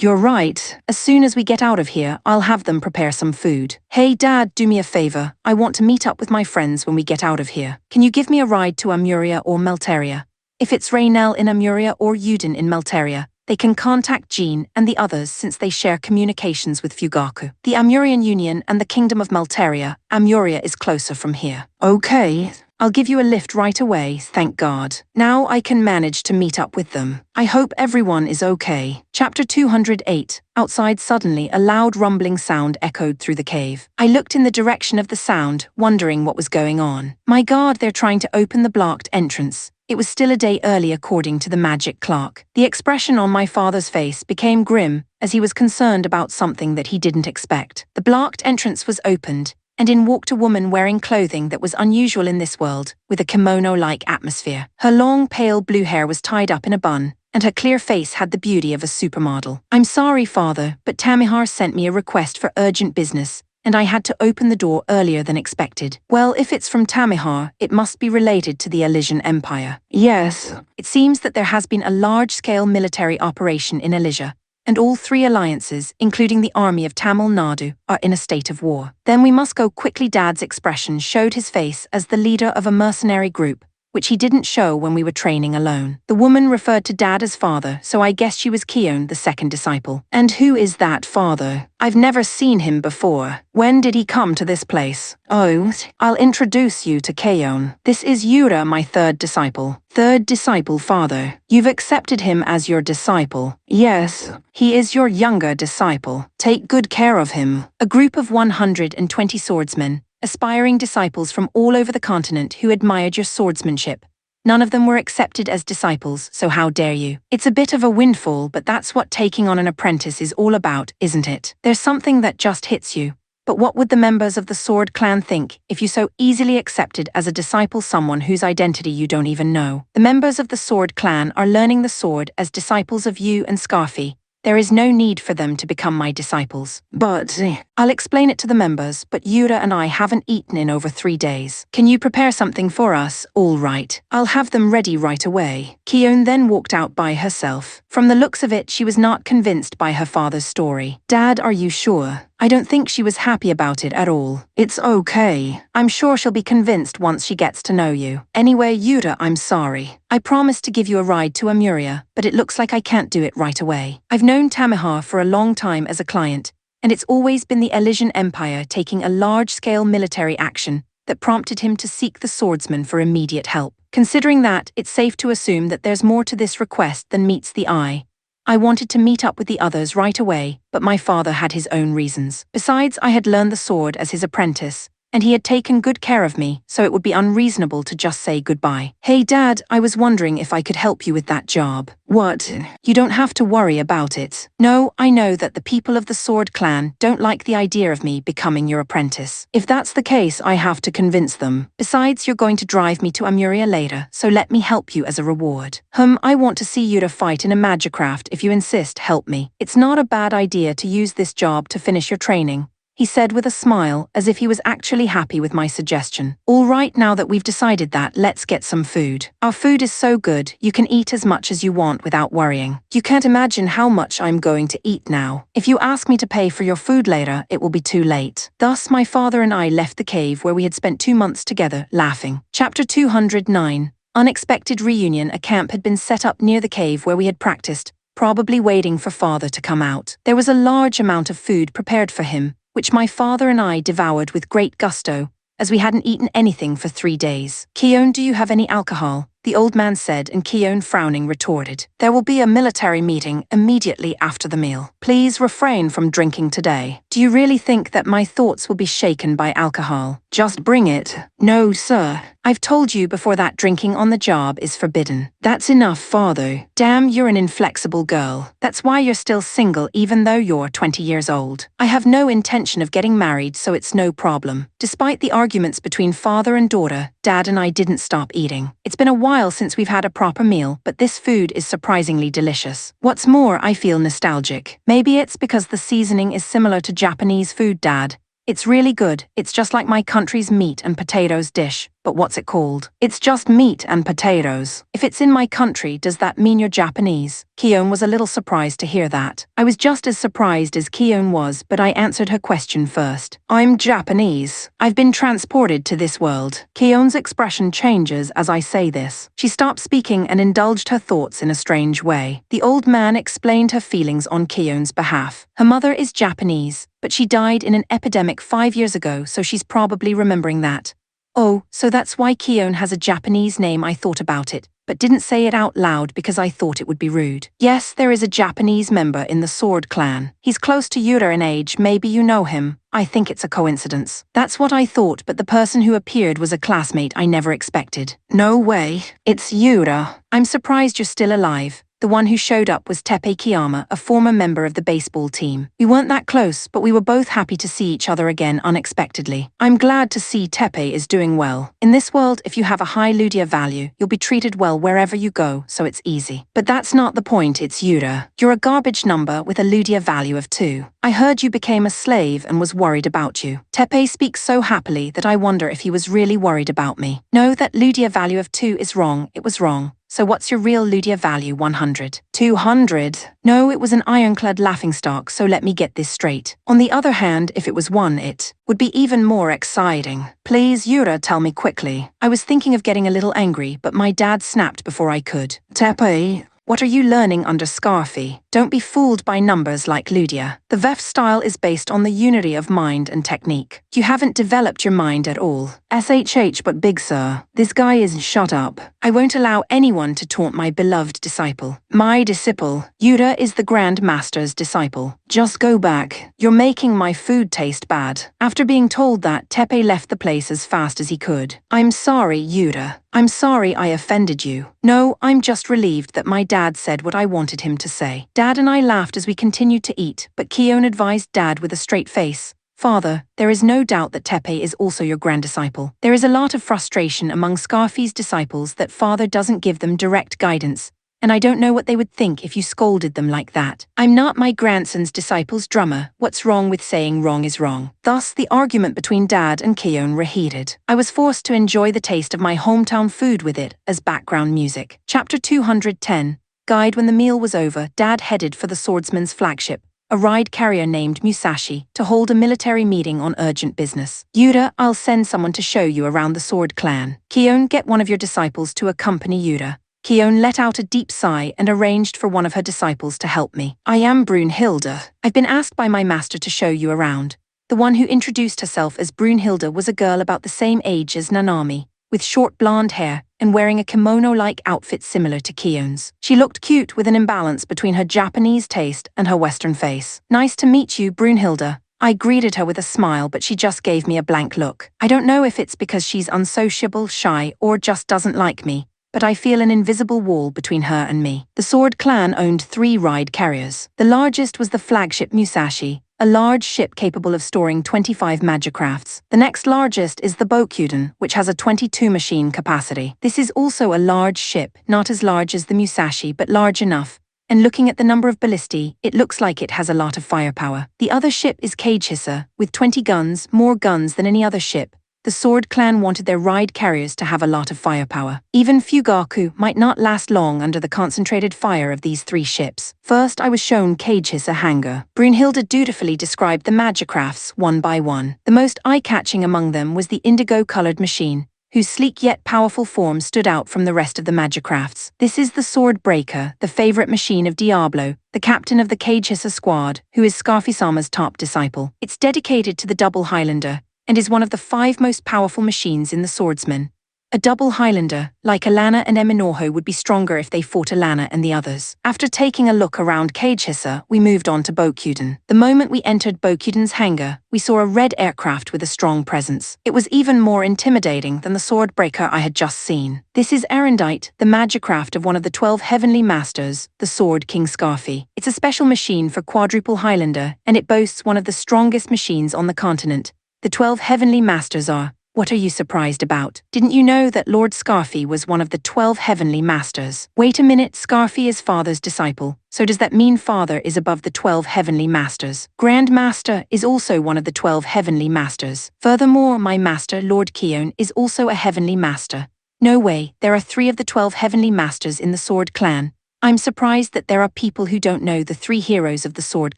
"You're right. As soon as we get out of here, I'll have them prepare some food." "Hey Dad, do me a favor. I want to meet up with my friends when we get out of here. Can you give me a ride to Amuria or Melteria? If it's Raynell in Amuria or Yuden in Melteria, they can contact Jean and the others since they share communications with Fugaku. The Amurian Union and the Kingdom of Melteria, Amuria is closer from here." "Okay. I'll give you a lift right away, thank God. Now I can manage to meet up with them. I hope everyone is okay." Chapter 208. Outside suddenly a loud rumbling sound echoed through the cave. I looked in the direction of the sound, wondering what was going on. My God, they're trying to open the blocked entrance. It was still a day early according to the magic clock. The expression on my father's face became grim, as he was concerned about something that he didn't expect. The blocked entrance was opened, and in walked a woman wearing clothing that was unusual in this world, with a kimono-like atmosphere. Her long, pale blue hair was tied up in a bun, and her clear face had the beauty of a supermodel. "I'm sorry, Father, but Tamihar sent me a request for urgent business, and I had to open the door earlier than expected." "Well, if it's from Tamihar, it must be related to the Elysian Empire." "Yes. It seems that there has been a large-scale military operation in Elysia, and all 3 alliances, including the army of Tamil Nadu, are in a state of war. Then we must go quickly. Dad's expression showed his face as the leader of a mercenary group, which he didn't show when we were training alone. The woman referred to Dad as father, so I guess she was Keon, the second disciple. And who is that father? I've never seen him before. When did he come to this place? Oh, I'll introduce you to Keon. This is Yura, my third disciple. Third disciple, father. You've accepted him as your disciple. Yes, he is your younger disciple. Take good care of him. A group of 120 swordsmen, aspiring disciples from all over the continent who admired your swordsmanship. None of them were accepted as disciples, so how dare you? It's a bit of a windfall, but that's what taking on an apprentice is all about, isn't it? There's something that just hits you. But what would the members of the Sword Clan think if you so easily accepted as a disciple someone whose identity you don't even know? The members of the Sword Clan are learning the sword as disciples of you and Scarfy. There is no need for them to become my disciples. But I'll explain it to the members, but Yura and I haven't eaten in over 3 days. Can you prepare something for us? All right. I'll have them ready right away. Keon then walked out by herself. From the looks of it, she was not convinced by her father's story. Dad, are you sure? I don't think she was happy about it at all. It's okay. I'm sure she'll be convinced once she gets to know you. Anyway, Yura, I'm sorry. I promised to give you a ride to Amuria, but it looks like I can't do it right away. I've known Tamihar for a long time as a client, and it's always been the Elysian Empire taking a large-scale military action that prompted him to seek the swordsman for immediate help. Considering that, it's safe to assume that there's more to this request than meets the eye. I wanted to meet up with the others right away, but my father had his own reasons. Besides, I had learned the sword as his apprentice, and he had taken good care of me, so it would be unreasonable to just say goodbye. Hey Dad, I was wondering if I could help you with that job. What? You don't have to worry about it. No, I know that the people of the Sword Clan don't like the idea of me becoming your apprentice. If that's the case, I have to convince them. Besides, you're going to drive me to Amuria later, so let me help you as a reward. I want to see you to fight in a magicraft. If you insist, help me. It's not a bad idea to use this job to finish your training, he said with a smile, as if he was actually happy with my suggestion. All right, now that we've decided that, let's get some food. Our food is so good, you can eat as much as you want without worrying. You can't imagine how much I'm going to eat now. If you ask me to pay for your food later, it will be too late. Thus, my father and I left the cave where we had spent 2 months together, laughing. Chapter 209. Unexpected reunion. A camp had been set up near the cave where we had practiced, probably waiting for father to come out. There was a large amount of food prepared for him, which my father and I devoured with great gusto, as we hadn't eaten anything for 3 days. Keon, do you have any alcohol? The old man said, and Keon, frowning, retorted. There will be a military meeting immediately after the meal. Please refrain from drinking today. Do you really think that my thoughts will be shaken by alcohol? Just bring it. No, sir. I've told you before that drinking on the job is forbidden. That's enough, father. Damn, you're an inflexible girl. That's why you're still single even though you're 20 years old. I have no intention of getting married, so it's no problem. Despite the arguments between father and daughter, Dad and I didn't stop eating. It's been a while since we've had a proper meal, but this food is surprisingly delicious. What's more, I feel nostalgic. Maybe it's because the seasoning is similar to Japanese food, Dad. It's really good. It's just like my country's meat and potatoes dish. But what's it called? It's just meat and potatoes. If it's in my country, does that mean you're Japanese? Keon was a little surprised to hear that. I was just as surprised as Keon was, but I answered her question first. I'm Japanese. I've been transported to this world. Keon's expression changes as I say this. She stopped speaking and indulged her thoughts in a strange way. The old man explained her feelings on Keon's behalf. Her mother is Japanese, but she died in an epidemic 5 years ago, so she's probably remembering that. Oh, so that's why Keon has a Japanese name. I thought about it, but didn't say it out loud because I thought it would be rude. Yes, there is a Japanese member in the Sword Clan. He's close to Yura in age. Maybe you know him. I think it's a coincidence. That's what I thought, but the person who appeared was a classmate I never expected. No way. It's Yura. I'm surprised you're still alive. The one who showed up was Teppei Kiyama, a former member of the baseball team. We weren't that close, but we were both happy to see each other again unexpectedly. I'm glad to see Teppei is doing well. In this world, if you have a high Ludia value, you'll be treated well wherever you go, so it's easy. But that's not the point, it's Yura. You're a garbage number with a Ludia value of 2. I heard you became a slave and was worried about you. Teppei speaks so happily that I wonder if he was really worried about me. No, that Ludia value of 2 is wrong. It was wrong. So what's your real Ludia value? 100. 200. No, it was an ironclad laughingstock, so let me get this straight. On the other hand, if it was one, it would be even more exciting. Please, Yura, tell me quickly. I was thinking of getting a little angry, but my dad snapped before I could. Tepe, what are you learning under Scarfy? Don't be fooled by numbers like Ludia. The VEF style is based on the unity of mind and technique. You haven't developed your mind at all. SHH, but big sir. This guy is shut up. I won't allow anyone to taunt my beloved disciple. My disciple. Yura is the Grand Master's disciple. Just go back. You're making my food taste bad. After being told that, Tepe left the place as fast as he could. I'm sorry, Yura. I'm sorry I offended you. No, I'm just relieved that my dad said what I wanted him to say. Dad and I laughed as we continued to eat, but Keone advised Dad with a straight face. Father, there is no doubt that Tepe is also your grand disciple. There is a lot of frustration among Scarfy's disciples that Father doesn't give them direct guidance, and I don't know what they would think if you scolded them like that. I'm not my grandson's disciple's drummer. What's wrong with saying wrong is wrong? Thus, the argument between Dad and Keone reheated. I was forced to enjoy the taste of my hometown food with it as background music. Chapter 210. Guide. When the meal was over, Dad headed for the swordsman's flagship, a ride carrier named Musashi, to hold a military meeting on urgent business. Yura, I'll send someone to show you around the Sword Clan. Keone, get one of your disciples to accompany Yura. Keone let out a deep sigh and arranged for one of her disciples to help me. I am Brunhilde. I've been asked by my master to show you around. The one who introduced herself as Brunhilde was a girl about the same age as Nanami, with short blonde hair and wearing a kimono-like outfit similar to Keone's. She looked cute with an imbalance between her Japanese taste and her Western face. Nice to meet you, Brunhilde. I greeted her with a smile, but she just gave me a blank look. I don't know if it's because she's unsociable, shy, or just doesn't like me, but I feel an invisible wall between her and me. The Sword Clan owned 3 ride carriers. The largest was the flagship Musashi, a large ship capable of storing 25 magicrafts. The next largest is the Bokyuden, which has a 22 machine capacity. This is also a large ship, not as large as the Musashi, but large enough. And looking at the number of ballistae, it looks like it has a lot of firepower. The other ship is Cage Hisser, with 20 guns, more guns than any other ship. The Sword Clan wanted their ride carriers to have a lot of firepower. Even Fugaku might not last long under the concentrated fire of these 3 ships. First, I was shown Cage Hisser hangar. Brunhilde dutifully described the magicrafts one by one. The most eye-catching among them was the indigo-colored machine, whose sleek yet powerful form stood out from the rest of the magicrafts. This is the Sword Breaker, the favorite machine of Diablo, the captain of the Cage Hisser squad, who is Scarfy-sama's top disciple. It's dedicated to the Double Highlander, and is one of the 5 most powerful machines in the Swordsman. A double Highlander, like Alana and Eminoho, would be stronger if they fought Alana and the others. After taking a look around Cage Hisser, we moved on to Bokyuden. The moment we entered Bokuden's hangar, we saw a red aircraft with a strong presence. It was even more intimidating than the sword breaker I had just seen. This is Erendite, the magicraft of one of the 12 heavenly masters, the Sword King Scarfy. It's a special machine for quadruple Highlander, and it boasts one of the strongest machines on the continent. The 12 heavenly masters are. What are you surprised about? Didn't you know that Lord Scarfy was one of the 12 heavenly masters? Wait a minute, Scarfy is Father's disciple, so does that mean Father is above the 12 heavenly masters? Grand Master is also one of the 12 heavenly masters. Furthermore, my master, Lord Keone, is also a heavenly master. No way, there are 3 of the 12 heavenly masters in the Sword Clan. I'm surprised that there are people who don't know the 3 heroes of the Sword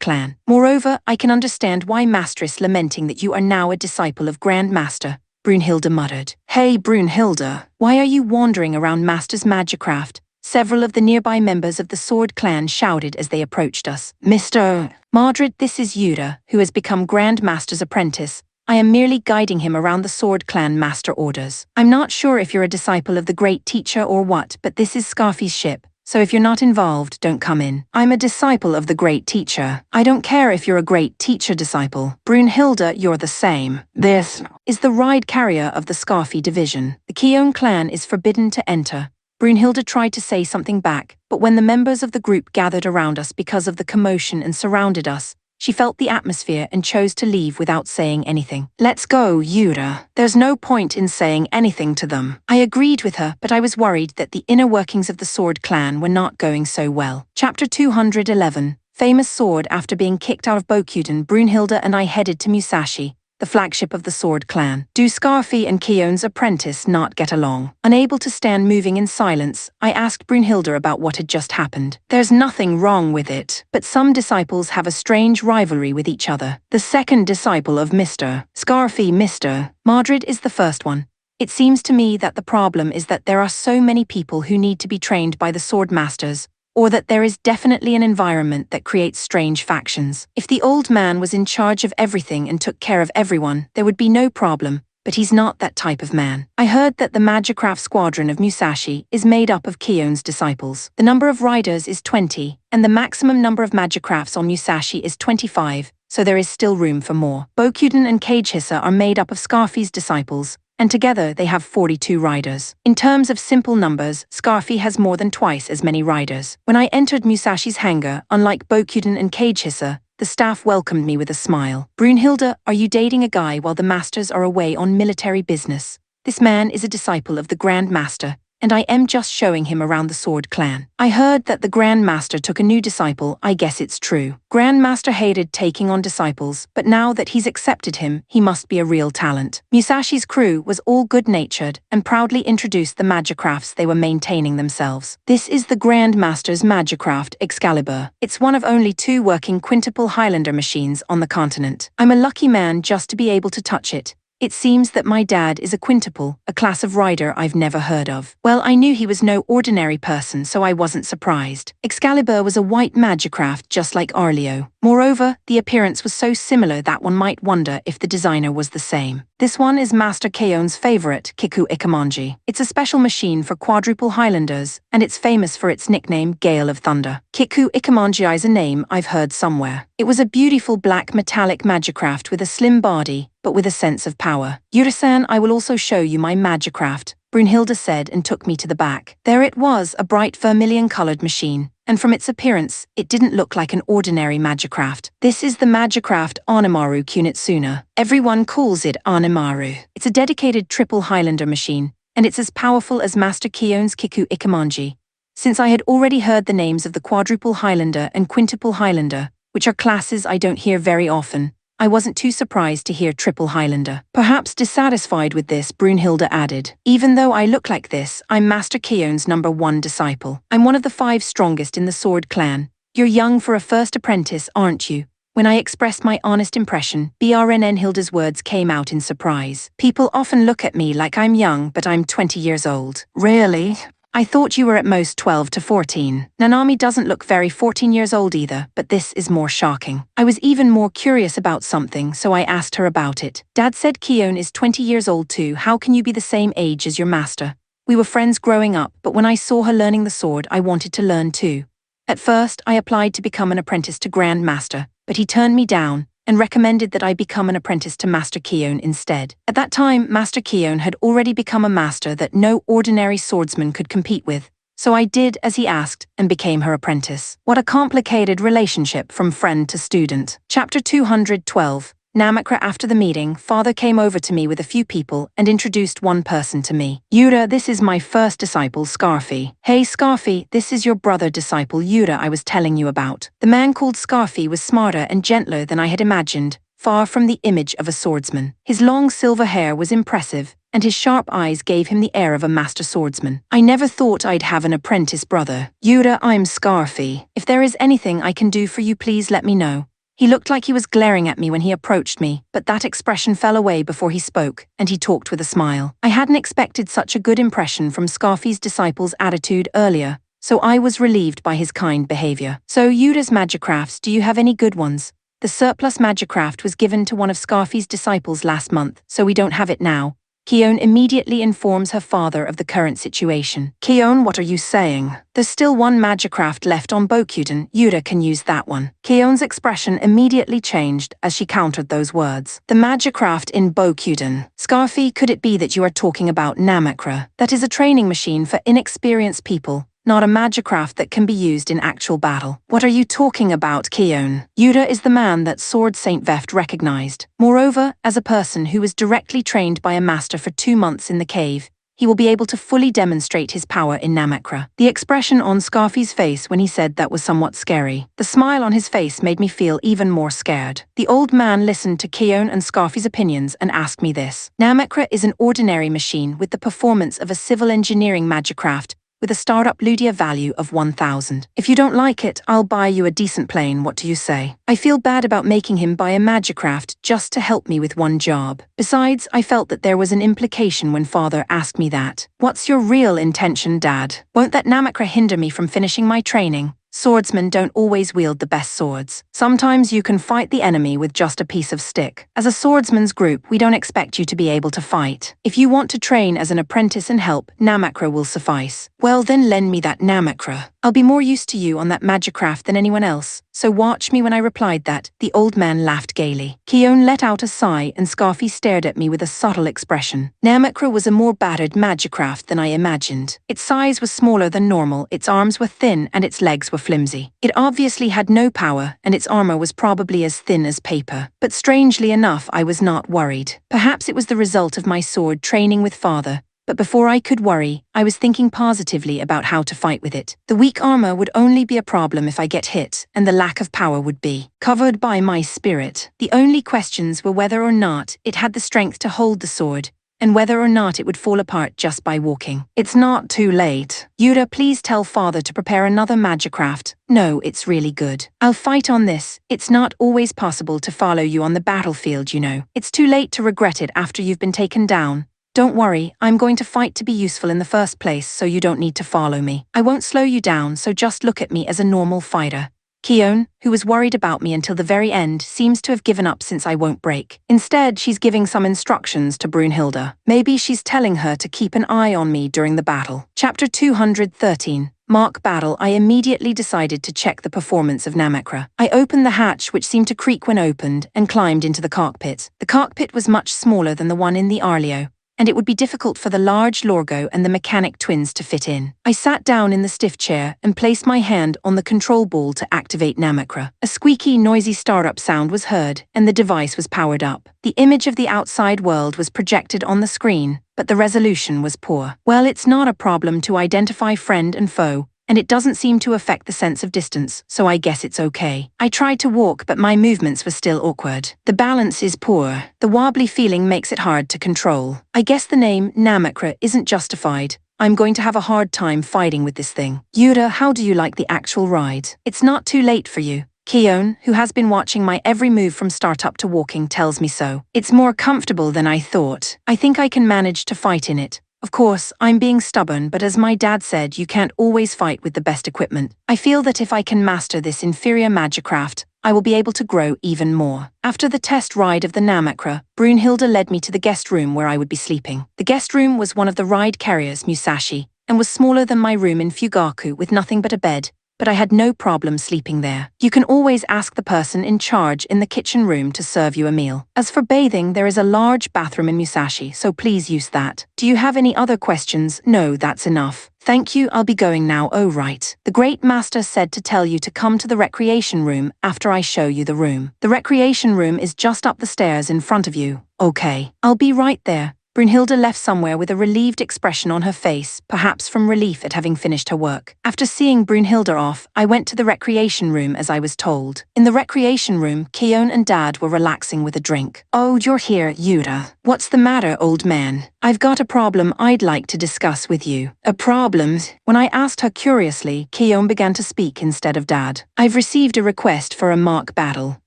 Clan. Moreover, I can understand why Mastress lamenting that you are now a disciple of Grand Master, Brunhilde muttered. Hey Brunhilde, why are you wandering around Master's magicraft? Several of the nearby members of the Sword Clan shouted as they approached us. Mr. Mardred, this is Yura, who has become Grand Master's apprentice. I am merely guiding him around the Sword Clan master orders. I'm not sure if you're a disciple of the Great Teacher or what, but this is Scarfy's ship. So if you're not involved, don't come in. I'm a disciple of the Great Teacher. I don't care if you're a Great Teacher disciple. Brunhilde, you're the same. This is the ride carrier of the Scarfy division. The Keone clan is forbidden to enter. Brunhilde tried to say something back, but when the members of the group gathered around us because of the commotion and surrounded us, she felt the atmosphere and chose to leave without saying anything. Let's go, Yura. There's no point in saying anything to them. I agreed with her, but I was worried that the inner workings of the Sword Clan were not going so well. Chapter 211. Famous Sword. After being kicked out of Bokyuden, Brunhilde and I headed to Musashi, the flagship of the Sword Clan. Do Scarfi and Keon's apprentice not get along? Unable to stand moving in silence, I asked Brunhilde about what had just happened. There's nothing wrong with it, but some disciples have a strange rivalry with each other. The second disciple of Mr. Scarfi, Mr. Madrid, is the first one. It seems to me that the problem is that there are so many people who need to be trained by the sword masters, or that there is definitely an environment that creates strange factions. If the old man was in charge of everything and took care of everyone, there would be no problem, but he's not that type of man. I heard that the Magicraft squadron of Musashi is made up of Keon's disciples. The number of riders is 20, and the maximum number of Magicrafts on Musashi is 25, so there is still room for more. Bokuden and Cagehissa are made up of Scarfi's disciples, and together they have 42 riders. In terms of simple numbers, Scarfi has more than twice as many riders. When I entered Musashi's hangar, unlike Bokuden and Cagehissa, the staff welcomed me with a smile. Brunhilde, are you dating a guy while the masters are away on military business? This man is a disciple of the Grand Master, and I am just showing him around the Sword Clan. I heard that the Grand Master took a new disciple. I guess it's true. Grand Master hated taking on disciples, but now that he's accepted him, he must be a real talent. Musashi's crew was all good-natured and proudly introduced the Magicrafts they were maintaining themselves. This is the Grand Master's Magicraft, Excalibur. It's one of only 2 working quintuple Highlander machines on the continent. I'm a lucky man just to be able to touch it. It seems that my dad is a quintuple, a class of rider I've never heard of. Well, I knew he was no ordinary person, so I wasn't surprised. Excalibur was a white Magicraft just like Arleo. Moreover, the appearance was so similar that one might wonder if the designer was the same. This one is Master Keon's favorite, Kiku Ikemanji. It's a special machine for quadruple Highlanders, and it's famous for its nickname Gale of Thunder. Kiku Ikemanji is a name I've heard somewhere. It was a beautiful black metallic Magicraft with a slim body, but with a sense of power. Yuri-san, I will also show you my Magicraft, Brunhilde said and took me to the back. There it was, a bright vermilion-colored machine, and from its appearance, it didn't look like an ordinary Magicraft. This is the Magicraft Animemaru Kunitsuna. Everyone calls it Animemaru. It's a dedicated triple Highlander machine, and it's as powerful as Master Keon's Kiku Ikemanji. Since I had already heard the names of the quadruple Highlander and quintuple Highlander, which are classes I don't hear very often, I wasn't too surprised to hear triple Highlander. Perhaps dissatisfied with this, Brunhilde added, even though I look like this, I'm Master Keon's #1 disciple. I'm one of the 5 strongest in the Sword Clan. You're young for a first apprentice, aren't you? When I expressed my honest impression, Brunhilde's words came out in surprise. People often look at me like I'm young, but I'm 20 years old. Really? I thought you were at most 12 to 14. Nanami doesn't look very 14 years old either, but this is more shocking. I was even more curious about something, so I asked her about it. Dad said Keon is 20 years old too. How can you be the same age as your master? We were friends growing up, but when I saw her learning the sword, I wanted to learn too. At first, I applied to become an apprentice to Grand Master, but he turned me down and recommended that I become an apprentice to Master Keon instead. At that time, Master Keon had already become a master that no ordinary swordsman could compete with, so I did as he asked and became her apprentice. What a complicated relationship from friend to student. Chapter 212. Namakra. After the meeting, father came over to me with a few people and introduced one person to me. Yura, this is my first disciple, Scarfi. Hey Scarfi, this is your brother disciple Yura I was telling you about. The man called Scarfi was smarter and gentler than I had imagined, far from the image of a swordsman. His long silver hair was impressive, and his sharp eyes gave him the air of a master swordsman. I never thought I'd have an apprentice brother. Yura, I'm Scarfi. If there is anything I can do for you, please let me know. He looked like he was glaring at me when he approached me, but that expression fell away before he spoke, and he talked with a smile. I hadn't expected such a good impression from Scarfi's disciple's attitude earlier, so I was relieved by his kind behavior. So Yura's Magicrafts, do you have any good ones? The surplus Magicraft was given to one of Scarfi's disciples last month, so we don't have it now. Keon immediately informs her father of the current situation. Keon, what are you saying? There's still one Magicraft left on Bokuden. Yura can use that one. Keon's expression immediately changed as she countered those words. The Magicraft in Bokuden. Scarfi, could it be that you are talking about Namakra? That is a training machine for inexperienced people, not a Magicraft that can be used in actual battle. What are you talking about, Keon? Yura is the man that Sword Saint Veft recognized. Moreover, as a person who was directly trained by a master for 2 months in the cave, he will be able to fully demonstrate his power in Namakra. The expression on Scarfy's face when he said that was somewhat scary. The smile on his face made me feel even more scared. The old man listened to Keone and Scarfy's opinions and asked me this. Namakra is an ordinary machine with the performance of a civil engineering magicraft, with a startup Ludia value of 1,000. If you don't like it, I'll buy you a decent plane, what do you say? I feel bad about making him buy a magicraft just to help me with one job. Besides, I felt that there was an implication when father asked me that. What's your real intention, Dad? Won't that Namakra hinder me from finishing my training? Swordsmen don't always wield the best swords. Sometimes you can fight the enemy with just a piece of stick. As a swordsman's group, we don't expect you to be able to fight. If you want to train as an apprentice and help, Namakra will suffice. Well then lend me that Namakra. I'll be more used to you on that magicraft than anyone else, so watch me when I replied that. The old man laughed gaily. Keone let out a sigh and Scarfy stared at me with a subtle expression. Namakra was a more battered magicraft than I imagined. Its size was smaller than normal, its arms were thin and its legs were flimsy. It obviously had no power, and its armor was probably as thin as paper. But strangely enough, I was not worried. Perhaps it was the result of my sword training with father, but before I could worry, I was thinking positively about how to fight with it. The weak armor would only be a problem if I get hit, and the lack of power would be covered by my spirit. The only questions were whether or not it had the strength to hold the sword, and whether or not it would fall apart just by walking. It's not too late. Yuta, please tell father to prepare another magicraft. No, it's really good. I'll fight on this. It's not always possible to follow you on the battlefield, you know. It's too late to regret it after you've been taken down. Don't worry, I'm going to fight to be useful in the first place, so you don't need to follow me. I won't slow you down, so just look at me as a normal fighter. Keone, who was worried about me until the very end, seems to have given up since I won't break. Instead, she's giving some instructions to Brunhilde. Maybe she's telling her to keep an eye on me during the battle. Chapter 213. Mock Battle. I immediately decided to check the performance of Namakra. I opened the hatch, which seemed to creak when opened, and climbed into the cockpit. The cockpit was much smaller than the one in the Arleo, and it would be difficult for the large Lorgo and the mechanic twins to fit in. I sat down in the stiff chair and placed my hand on the control ball to activate Namakra. A squeaky, noisy startup sound was heard, and the device was powered up. The image of the outside world was projected on the screen, but the resolution was poor. Well, it's not a problem to identify friend and foe, and it doesn't seem to affect the sense of distance, so I guess it's okay. I tried to walk, but my movements were still awkward. The balance is poor. The wobbly feeling makes it hard to control. I guess the name Namakra isn't justified. I'm going to have a hard time fighting with this thing. Yuta, how do you like the actual ride? It's not too late for you. Keone, who has been watching my every move from startup to walking, tells me so. It's more comfortable than I thought. I think I can manage to fight in it. Of course, I'm being stubborn, but as my dad said, you can't always fight with the best equipment. I feel that if I can master this inferior magicraft, I will be able to grow even more. After the test ride of the Namakra, Brunhilde led me to the guest room where I would be sleeping. The guest room was one of the ride carriers, Musashi, and was smaller than my room in Fugaku with nothing but a bed, but I had no problem sleeping there. You can always ask the person in charge in the kitchen room to serve you a meal. As for bathing, there is a large bathroom in Musashi, so please use that. Do you have any other questions? No, that's enough. Thank you, I'll be going now. Oh right. The Great Master said to tell you to come to the recreation room after I show you the room. The recreation room is just up the stairs in front of you. Okay. I'll be right there. Brunhilde left somewhere with a relieved expression on her face, perhaps from relief at having finished her work. After seeing Brunhilde off, I went to the recreation room as I was told. In the recreation room, Keone and Dad were relaxing with a drink. Oh, you're here, Yuta. What's the matter, old man? I've got a problem I'd like to discuss with you. A problem? When I asked her curiously, Keone began to speak instead of Dad. I've received a request for a mock battle.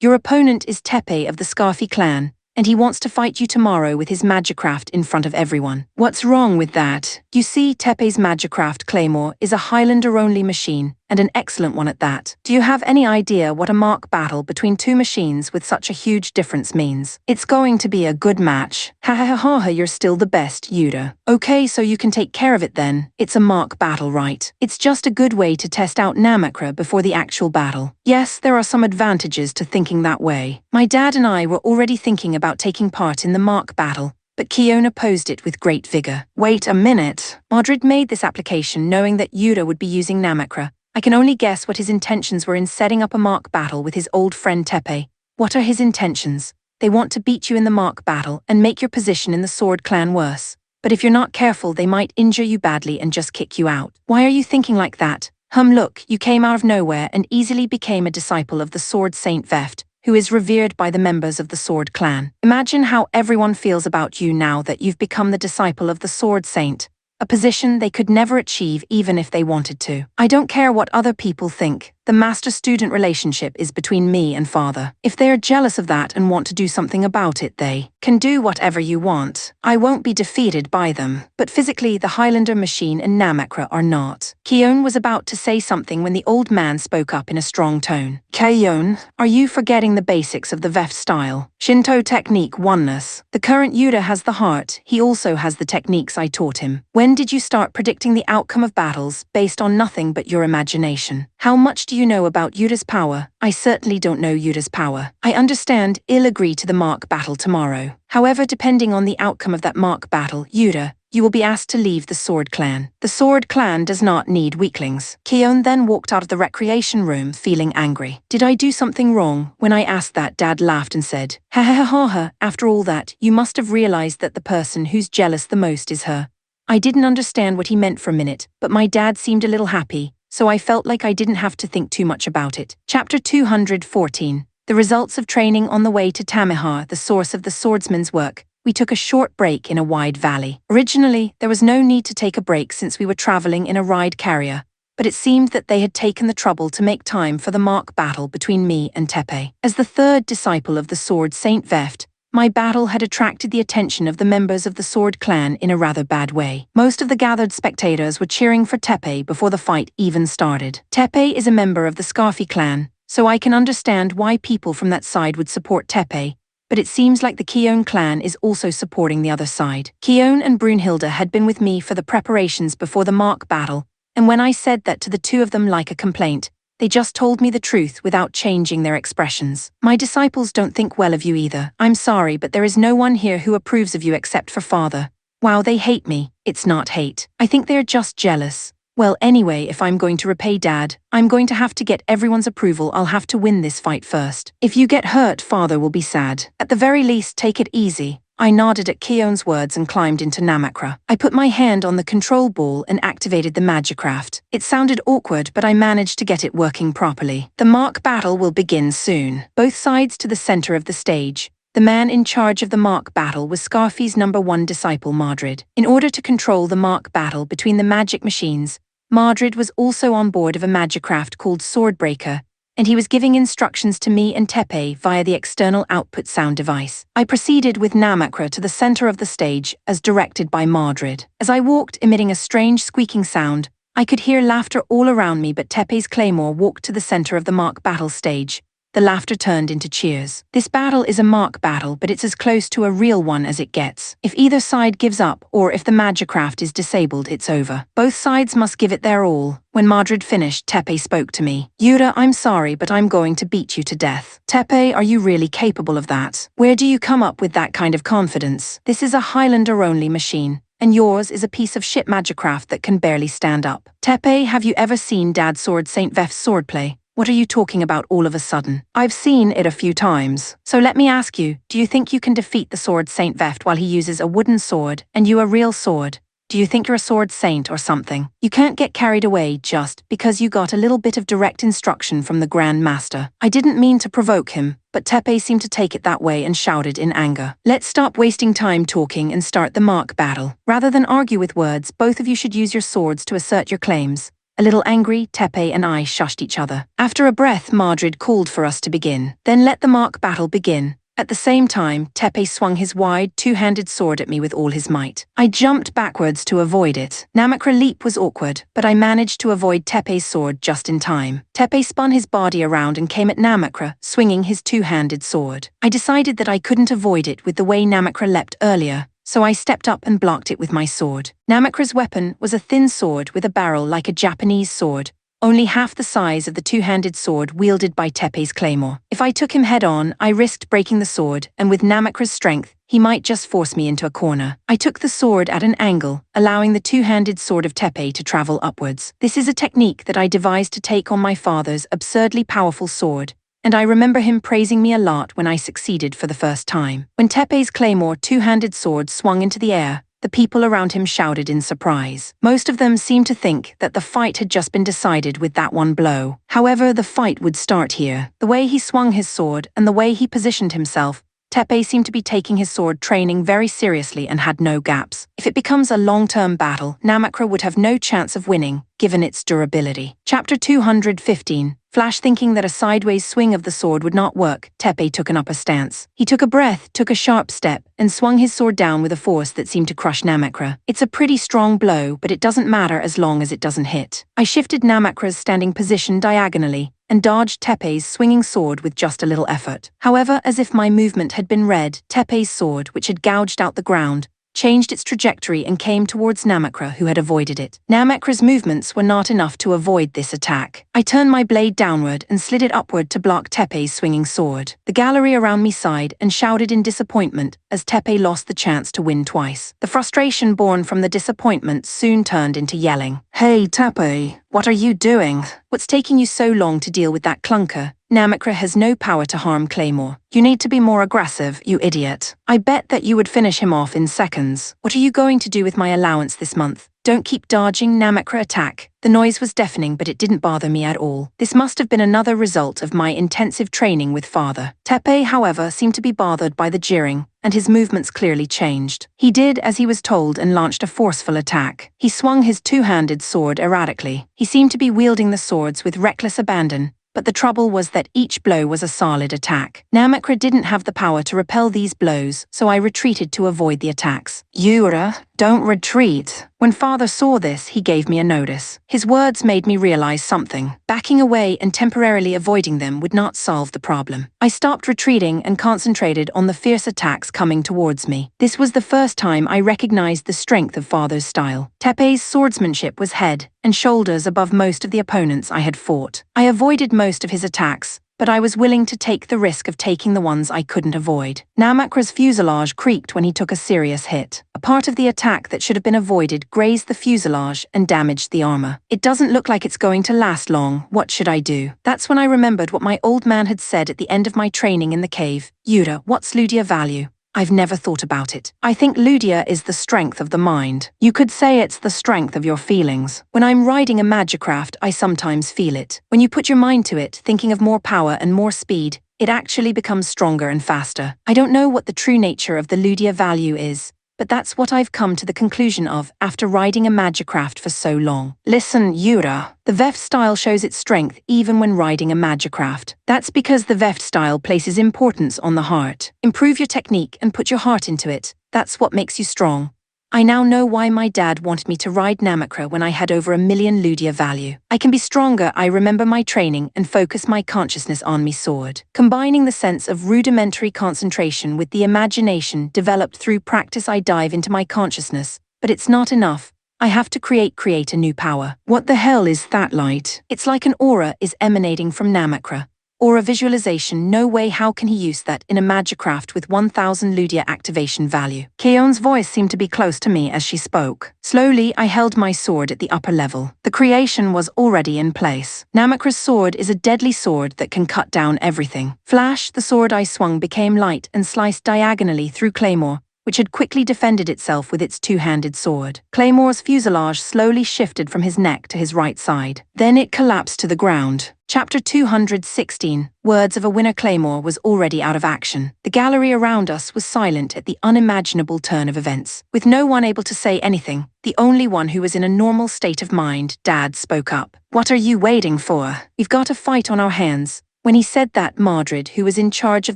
Your opponent is Tepe of the Scarfy clan, and he wants to fight you tomorrow with his magicraft in front of everyone. What's wrong with that? You see, Tepe's magicraft Claymore is a Highlander-only machine, and an excellent one at that. Do you have any idea what a mock battle between two machines with such a huge difference means? It's going to be a good match. Ha ha ha ha, you're still the best, Yuta. Okay, so you can take care of it then. It's a mock battle, right? It's just a good way to test out Namakra before the actual battle. Yes, there are some advantages to thinking that way. My dad and I were already thinking about taking part in the mock battle, but Keone opposed it with great vigor. Wait a minute. Modred made this application knowing that Yuta would be using Namakra. I can only guess what his intentions were in setting up a mock battle with his old friend Tepe. What are his intentions? They want to beat you in the mock battle and make your position in the Sword Clan worse. But if you're not careful, they might injure you badly and just kick you out. Why are you thinking like that? Look, you came out of nowhere and easily became a disciple of the Sword Saint Veft, who is revered by the members of the Sword Clan. Imagine how everyone feels about you now that you've become the disciple of the Sword Saint, a position they could never achieve even if they wanted to. I don't care what other people think. The master-student relationship is between me and father. If they are jealous of that and want to do something about it, they can do whatever you want. I won't be defeated by them. But physically, the Highlander machine and Namakra are not. Keon was about to say something when the old man spoke up in a strong tone. Keon, are you forgetting the basics of the Veft style? Shinto technique oneness. The current Yuta has the heart, he also has the techniques I taught him. When did you start predicting the outcome of battles based on nothing but your imagination? How much do you know about Yuta's power? I certainly don't know Yuta's power. I understand I'll agree to the mark battle tomorrow. However, depending on the outcome of that mark battle, Yuta, you will be asked to leave the Sword Clan. The Sword Clan does not need weaklings. Keon then walked out of the recreation room feeling angry. Did I do something wrong? When I asked that, Dad laughed and said, ha ha ha ha ha, after all that, you must have realized that the person who's jealous the most is her. I didn't understand what he meant for a minute, but my dad seemed a little happy, so I felt like I didn't have to think too much about it. Chapter 214. The results of training on the way to Tamihar, the source of the swordsman's work. We took a short break in a wide valley. Originally, there was no need to take a break since we were traveling in a ride carrier, but it seemed that they had taken the trouble to make time for the mark battle between me and Tepe. As the third disciple of the Sword Saint Veft, my battle had attracted the attention of the members of the Sword Clan in a rather bad way. Most of the gathered spectators were cheering for Tepe before the fight even started. Tepe is a member of the Scarfi clan, so I can understand why people from that side would support Tepe, but it seems like the Keon clan is also supporting the other side. Keon and Brunhilde had been with me for the preparations before the mark battle, and when I said that to the two of them like a complaint, they just told me the truth without changing their expressions. My disciples don't think well of you either. I'm sorry, but there is no one here who approves of you except for father. Wow, they hate me. It's not hate. I think they're just jealous. Well, anyway, if I'm going to repay Dad, I'm going to have to get everyone's approval. I'll have to win this fight first. If you get hurt, father will be sad. At the very least, take it easy. I nodded at Keon's words and climbed into Namakra. I put my hand on the control ball and activated the Magicraft. It sounded awkward, but I managed to get it working properly. The mark battle will begin soon. Both sides to the center of the stage. The man in charge of the mark battle was Scarfi's #1 disciple Madrid. In order to control the mark battle between the magic machines, Madrid was also on board of a Magicraft called Swordbreaker, and he was giving instructions to me and Tepe via the external output sound device. I proceeded with Namakra to the center of the stage, as directed by Madrid. As I walked, emitting a strange squeaking sound, I could hear laughter all around me, but Tepe's claymore walked to the center of the mark battle stage. The laughter turned into cheers. This battle is a mark battle, but it's as close to a real one as it gets. If either side gives up, or if the Magicraft is disabled, it's over. Both sides must give it their all. When Madrid finished, Tepe spoke to me. Yuta, I'm sorry, but I'm going to beat you to death. Tepe, are you really capable of that? Where do you come up with that kind of confidence? This is a Highlander-only machine, and yours is a piece of shit Magicraft that can barely stand up. Tepe, have you ever seen Dad Sword Saint Veft's swordplay? What are you talking about all of a sudden? I've seen it a few times. So let me ask you, do you think you can defeat the Sword Saint Veft while he uses a wooden sword, and you a real sword? Do you think you're a sword saint or something? You can't get carried away just because you got a little bit of direct instruction from the Grand Master. I didn't mean to provoke him, but Tepe seemed to take it that way and shouted in anger. Let's stop wasting time talking and start the mark battle. Rather than argue with words, both of you should use your swords to assert your claims. A little angry, Tepe and I shushed each other. After a breath, Madrid called for us to begin. Then let the mark battle begin. At the same time, Tepe swung his wide, two-handed sword at me with all his might. I jumped backwards to avoid it. Namakra leap was awkward, but I managed to avoid Tepe's sword just in time. Tepe spun his body around and came at Namakra, swinging his two-handed sword. I decided that I couldn't avoid it with the way Namakra leapt earlier, so I stepped up and blocked it with my sword. Namakra's weapon was a thin sword with a barrel like a Japanese sword, only half the size of the two-handed sword wielded by Tepe's claymore. If I took him head-on, I risked breaking the sword, and with Namakra's strength, he might just force me into a corner. I took the sword at an angle, allowing the two-handed sword of Tepe to travel upwards. This is a technique that I devised to take on my father's absurdly powerful sword, and I remember him praising me a lot when I succeeded for the first time. When Tepe's claymore two-handed sword swung into the air, The people around him shouted in surprise. Most of them seemed to think that the fight had just been decided with that one blow. However, the fight would start here. The way he swung his sword and the way he positioned himself, Teppei seemed to be taking his sword training very seriously and had no gaps. If it becomes a long-term battle, Namakura would have no chance of winning, given its durability. Chapter 215. Flash thinking that a sideways swing of the sword would not work, Teppei took an upper stance. He took a breath, took a sharp step, and swung his sword down with a force that seemed to crush Namakura. It's a pretty strong blow, but it doesn't matter as long as it doesn't hit. I shifted Namakura's standing position diagonally, and dodged Teppei's swinging sword with just a little effort. However, as if my movement had been read, Teppei's sword, which had gouged out the ground, changed its trajectory and came towards Namakura, who had avoided it. Namakura's movements were not enough to avoid this attack. I turned my blade downward and slid it upward to block Teppei's swinging sword. The gallery around me sighed and shouted in disappointment as Teppei lost the chance to win twice. The frustration born from the disappointment soon turned into yelling. "Hey, Teppei, what are you doing? What's taking you so long to deal with that clunker? Namakura has no power to harm Claymore. You need to be more aggressive, you idiot. I bet that you would finish him off in seconds. What are you going to do with my allowance this month? Don't keep dodging Namakura attack." The noise was deafening, but it didn't bother me at all. This must have been another result of my intensive training with father. Teppei, however, seemed to be bothered by the jeering, and his movements clearly changed. He did as he was told and launched a forceful attack. He swung his two-handed sword erratically. He seemed to be wielding the swords with reckless abandon, but the trouble was that each blow was a solid attack. Namakura didn't have the power to repel these blows, so I retreated to avoid the attacks. "Yura, don't retreat." When father saw this, he gave me a notice. His words made me realize something. Backing away and temporarily avoiding them would not solve the problem. I stopped retreating and concentrated on the fierce attacks coming towards me. This was the first time I recognized the strength of father's style. Teppei's swordsmanship was head and shoulders above most of the opponents I had fought. I avoided most of his attacks, but I was willing to take the risk of taking the ones I couldn't avoid. Namakura's fuselage creaked when he took a serious hit. A part of the attack that should have been avoided grazed the fuselage and damaged the armor. It doesn't look like it's going to last long. What should I do? That's when I remembered what my old man had said at the end of my training in the cave. "Yura, what's Ludia value?" I've never thought about it. I think Ludia is the strength of the mind. You could say it's the strength of your feelings. When I'm riding a magicraft, I sometimes feel it. When you put your mind to it, thinking of more power and more speed, it actually becomes stronger and faster. I don't know what the true nature of the Ludia value is, but that's what I've come to the conclusion of after riding a magicraft for so long. Listen, Yura, the Veft style shows its strength even when riding a magicraft. That's because the Veft style places importance on the heart. Improve your technique and put your heart into it. That's what makes you strong. I now know why my dad wanted me to ride Namakura when I had over 1,000,000 Ludia value. I can be stronger, I remember my training, and focus my consciousness on me sword. Combining the sense of rudimentary concentration with the imagination developed through practice, I dive into my consciousness, but it's not enough. I have to create a new power. What the hell is that light? It's like an aura is emanating from Namakura. Or a visualization, no way, how can he use that in a magicraft with 1,000 Ludia activation value? Keon's voice seemed to be close to me as she spoke. Slowly, I held my sword at the upper level. The creation was already in place. Namakura's sword is a deadly sword that can cut down everything. Flash, the sword I swung became light and sliced diagonally through Claymore, which had quickly defended itself with its two-handed sword. Claymore's fuselage slowly shifted from his neck to his right side. Then it collapsed to the ground. Chapter 216. Words of a winner. Claymore was already out of action. The gallery around us was silent at the unimaginable turn of events. With no one able to say anything, the only one who was in a normal state of mind, Dad spoke up. "What are you waiting for? We've got a fight on our hands." When he said that, Mordred, who was in charge of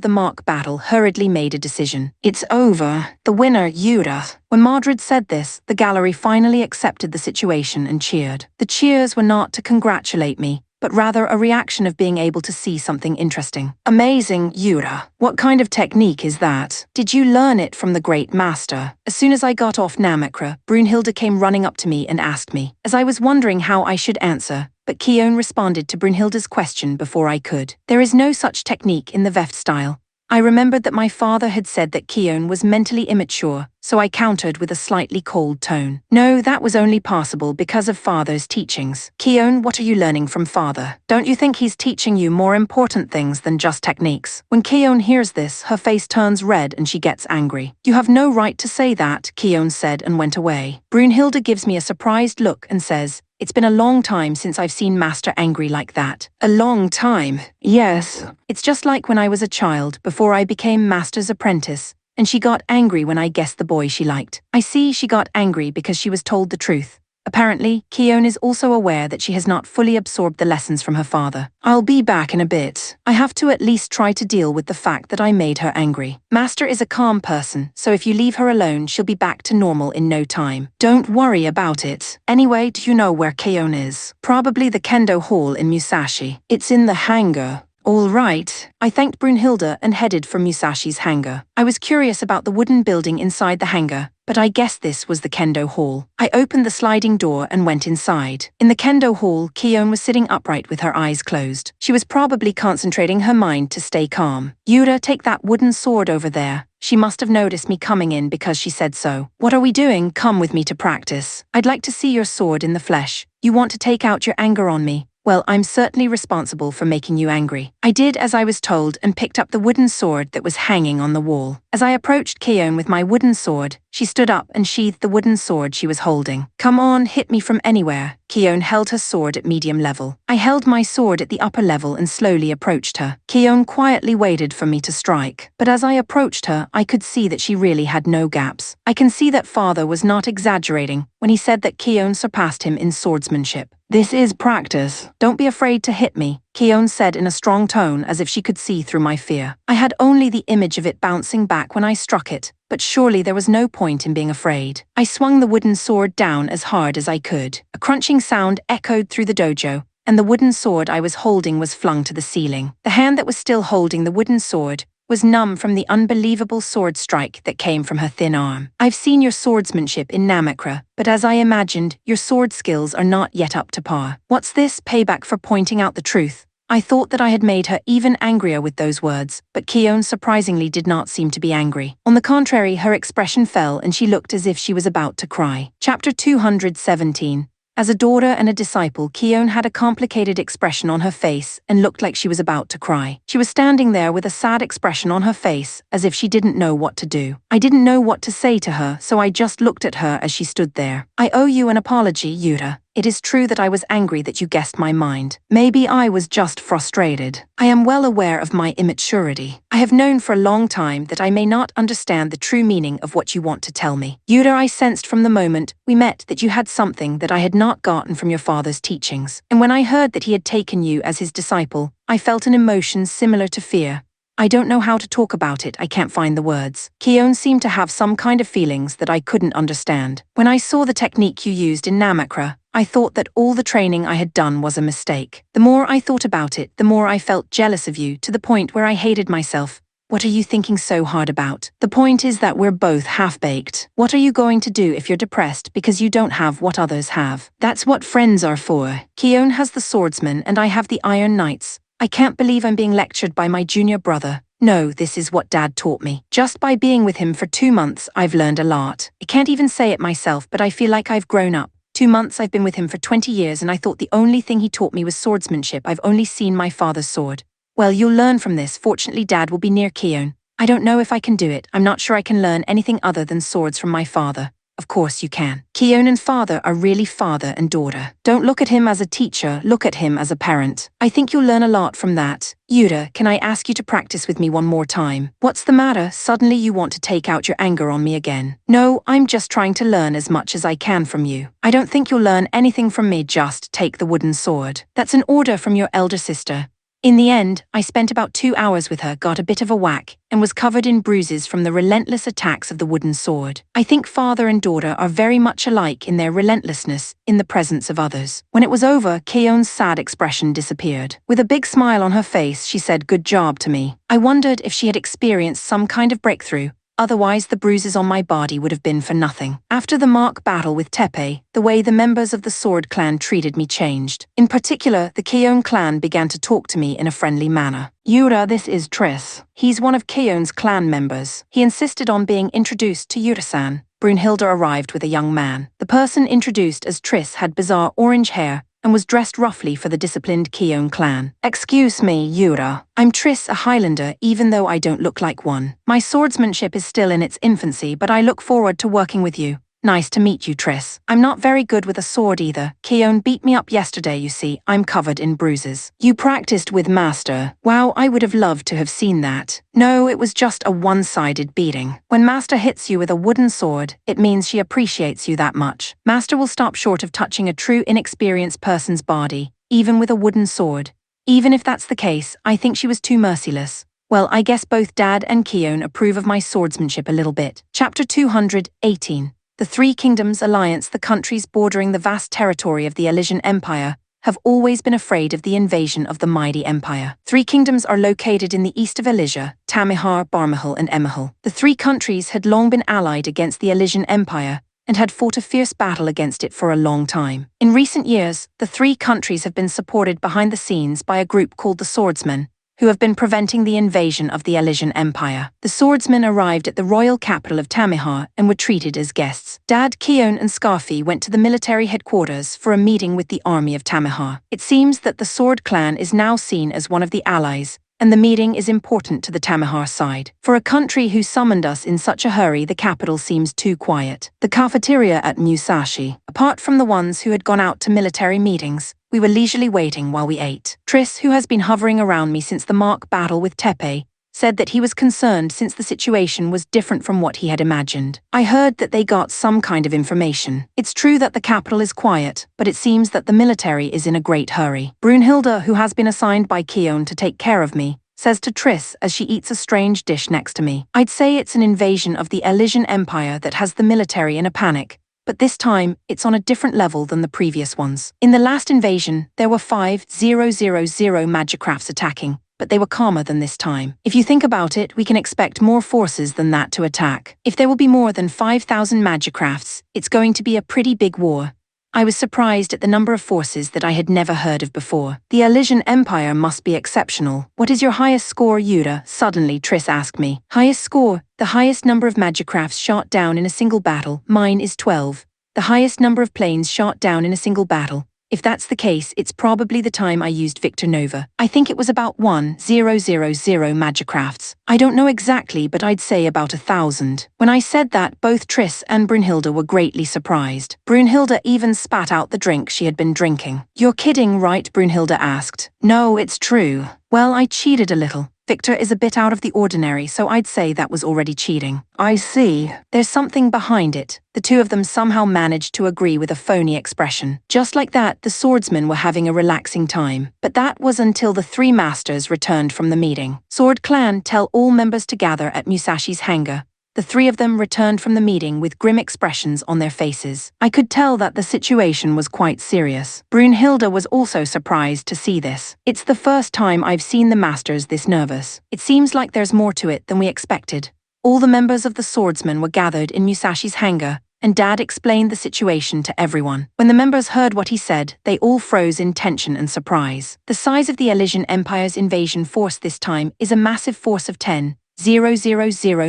the mock battle, hurriedly made a decision. "It's over. The winner, Yura." When Mordred said this, the gallery finally accepted the situation and cheered. The cheers were not to congratulate me, but rather a reaction of being able to see something interesting. "Amazing, Yura. What kind of technique is that? Did you learn it from the great master?" As soon as I got off Namakura, Brunhilde came running up to me and asked me, as I was wondering how I should answer. But Keon responded to Brunhilde's question before I could. "There is no such technique in the Veft style. I remembered that my father had said that Keone was mentally immature, so I countered with a slightly cold tone. No, that was only possible because of father's teachings. Keone, what are you learning from father? Don't you think he's teaching you more important things than just techniques? When Keone hears this, her face turns red and she gets angry. You have no right to say that, Keone said and went away. Brunhilde gives me a surprised look and says, it's been a long time since I've seen Master angry like that. A long time? Yes. It's just like when I was a child, before I became Master's apprentice, and she got angry when I guessed the boy she liked. I see she got angry because she was told the truth. Apparently, Keone is also aware that she has not fully absorbed the lessons from her father. I'll be back in a bit. I have to at least try to deal with the fact that I made her angry. Master is a calm person, so if you leave her alone, she'll be back to normal in no time. Don't worry about it. Anyway, do you know where Keone is? Probably the Kendo Hall in Musashi. It's in the hangar. All right. I thanked Brunhilde and headed for Musashi's hangar. I was curious about the wooden building inside the hangar, but I guessed this was the Kendo Hall. I opened the sliding door and went inside. In the Kendo Hall, Keone was sitting upright with her eyes closed. She was probably concentrating her mind to stay calm. Yura, take that wooden sword over there. She must have noticed me coming in because she said so. What are we doing? Come with me to practice. I'd like to see your sword in the flesh. You want to take out your anger on me? Well, I'm certainly responsible for making you angry. I did as I was told and picked up the wooden sword that was hanging on the wall. As I approached Keone with my wooden sword, she stood up and sheathed the wooden sword she was holding. Come on, hit me from anywhere. Keone held her sword at medium level. I held my sword at the upper level and slowly approached her. Keone quietly waited for me to strike. But as I approached her, I could see that she really had no gaps. I can see that father was not exaggerating when he said that Keone surpassed him in swordsmanship. This is practice. Don't be afraid to hit me, Keone said in a strong tone as if she could see through my fear. I had only the image of it bouncing back when I struck it, but surely there was no point in being afraid. I swung the wooden sword down as hard as I could. A crunching sound echoed through the dojo, and the wooden sword I was holding was flung to the ceiling. The hand that was still holding the wooden sword was numb from the unbelievable sword strike that came from her thin arm. I've seen your swordsmanship in Namakra, but as I imagined, your sword skills are not yet up to par. What's this? Payback for pointing out the truth? I thought that I had made her even angrier with those words, but Keone surprisingly did not seem to be angry. On the contrary, her expression fell and she looked as if she was about to cry. Chapter 217. As a daughter and a disciple, Keone had a complicated expression on her face and looked like she was about to cry. She was standing there with a sad expression on her face, as if she didn't know what to do. I didn't know what to say to her, so I just looked at her as she stood there. I owe you an apology, Yura. It is true that I was angry that you guessed my mind. Maybe I was just frustrated. I am well aware of my immaturity. I have known for a long time that I may not understand the true meaning of what you want to tell me. Yura, I sensed from the moment we met that you had something that I had not gotten from your father's teachings. And when I heard that he had taken you as his disciple, I felt an emotion similar to fear. I don't know how to talk about it, I can't find the words. Keone seemed to have some kind of feelings that I couldn't understand. When I saw the technique you used in Namakra, I thought that all the training I had done was a mistake. The more I thought about it, the more I felt jealous of you, to the point where I hated myself. What are you thinking so hard about? The point is that we're both half-baked. What are you going to do if you're depressed because you don't have what others have? That's what friends are for. Keone has the swordsman and I have the Iron Knights. I can't believe I'm being lectured by my junior brother. No, this is what Dad taught me. Just by being with him for 2 months, I've learned a lot. I can't even say it myself, but I feel like I've grown up. 2 months I've been with him for 20 years and I thought the only thing he taught me was swordsmanship. I've only seen my father's sword. Well, you'll learn from this. Fortunately, Dad will be near Keone. I don't know if I can do it. I'm not sure I can learn anything other than swords from my father. Of course you can. Keone and father are really father and daughter. Don't look at him as a teacher, look at him as a parent. I think you'll learn a lot from that. Yura, can I ask you to practice with me one more time? What's the matter? Suddenly you want to take out your anger on me again. No, I'm just trying to learn as much as I can from you. I don't think you'll learn anything from me, just take the wooden sword. That's an order from your elder sister. In the end, I spent about 2 hours with her, got a bit of a whack, and was covered in bruises from the relentless attacks of the wooden sword. I think father and daughter are very much alike in their relentlessness in the presence of others. When it was over, Keone's sad expression disappeared. With a big smile on her face, she said, "Good job" to me. I wondered if she had experienced some kind of breakthrough, otherwise the bruises on my body would have been for nothing. After the mock battle with Tepe, the way the members of the Sword Clan treated me changed. In particular, the Keone clan began to talk to me in a friendly manner. Yura, this is Triss. He's one of Keone's clan members. He insisted on being introduced to Yura-san. Brunhilde arrived with a young man. The person introduced as Triss had bizarre orange hair and was dressed roughly for the disciplined Keone clan. Excuse me, Yura. I'm Triss, a Highlander, even though I don't look like one. My swordsmanship is still in its infancy, but I look forward to working with you. Nice to meet you, Triss. I'm not very good with a sword either. Keone beat me up yesterday, you see. I'm covered in bruises. You practiced with Master. Wow, I would have loved to have seen that. No, it was just a one-sided beating. When Master hits you with a wooden sword, it means she appreciates you that much. Master will stop short of touching a true inexperienced person's body, even with a wooden sword. Even if that's the case, I think she was too merciless. Well, I guess both Dad and Keone approve of my swordsmanship a little bit. Chapter 218. The Three Kingdoms Alliance. The countries bordering the vast territory of the Elysian Empire have always been afraid of the invasion of the mighty empire. Three kingdoms are located in the east of Elysia: Tamihar, Barmahal, and Emahal. The three countries had long been allied against the Elysian Empire and had fought a fierce battle against it for a long time. In recent years, the three countries have been supported behind the scenes by a group called the Swordsmen, who have been preventing the invasion of the Elysian Empire. The swordsmen arrived at the royal capital of Tamihar and were treated as guests. Dad, Keone, and Scarfi went to the military headquarters for a meeting with the army of Tamihar. It seems that the Sword Clan is now seen as one of the allies, and the meeting is important to the Tamihar side. For a country who summoned us in such a hurry, the capital seems too quiet. The cafeteria at Musashi. Apart from the ones who had gone out to military meetings, we were leisurely waiting while we ate. Triss, who has been hovering around me since the mock battle with Tepe, said that he was concerned since the situation was different from what he had imagined. I heard that they got some kind of information. It's true that the capital is quiet, but it seems that the military is in a great hurry. Brunhilde, who has been assigned by Keone to take care of me, says to Triss as she eats a strange dish next to me. I'd say it's an invasion of the Elysian Empire that has the military in a panic, but this time, it's on a different level than the previous ones. In the last invasion, there were 5,000 magicrafts attacking, but they were calmer than this time. If you think about it, we can expect more forces than that to attack. If there will be more than 5,000 magicrafts, it's going to be a pretty big war. I was surprised at the number of forces that I had never heard of before. The Elysian Empire must be exceptional. What is your highest score, Yura? Suddenly, Triss asked me. Highest score? The highest number of magicrafts shot down in a single battle. Mine is 12. The highest number of planes shot down in a single battle. If that's the case, it's probably the time I used Victor Nova. I think it was about 1,000 magicrafts. I don't know exactly, but I'd say about 1,000. When I said that, both Triss and Brunhilde were greatly surprised. Brunhilde even spat out the drink she had been drinking. You're kidding, right? Brunhilde asked. No, it's true. Well, I cheated a little. Victor is a bit out of the ordinary, so I'd say that was already cheating. I see. There's something behind it. The two of them somehow managed to agree with a phony expression. Just like that, the swordsmen were having a relaxing time. But that was until the three masters returned from the meeting. Sword Clan, tell all members to gather at Musashi's hangar. The three of them returned from the meeting with grim expressions on their faces. I could tell that the situation was quite serious. Brunhilde was also surprised to see this. It's the first time I've seen the masters this nervous. It seems like there's more to it than we expected. All the members of the swordsmen were gathered in Musashi's hangar, and Dad explained the situation to everyone. When the members heard what he said, they all froze in tension and surprise. The size of the Elysian Empire's invasion force this time is a massive force of 10,000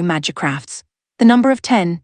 magicrafts. The number of 10,000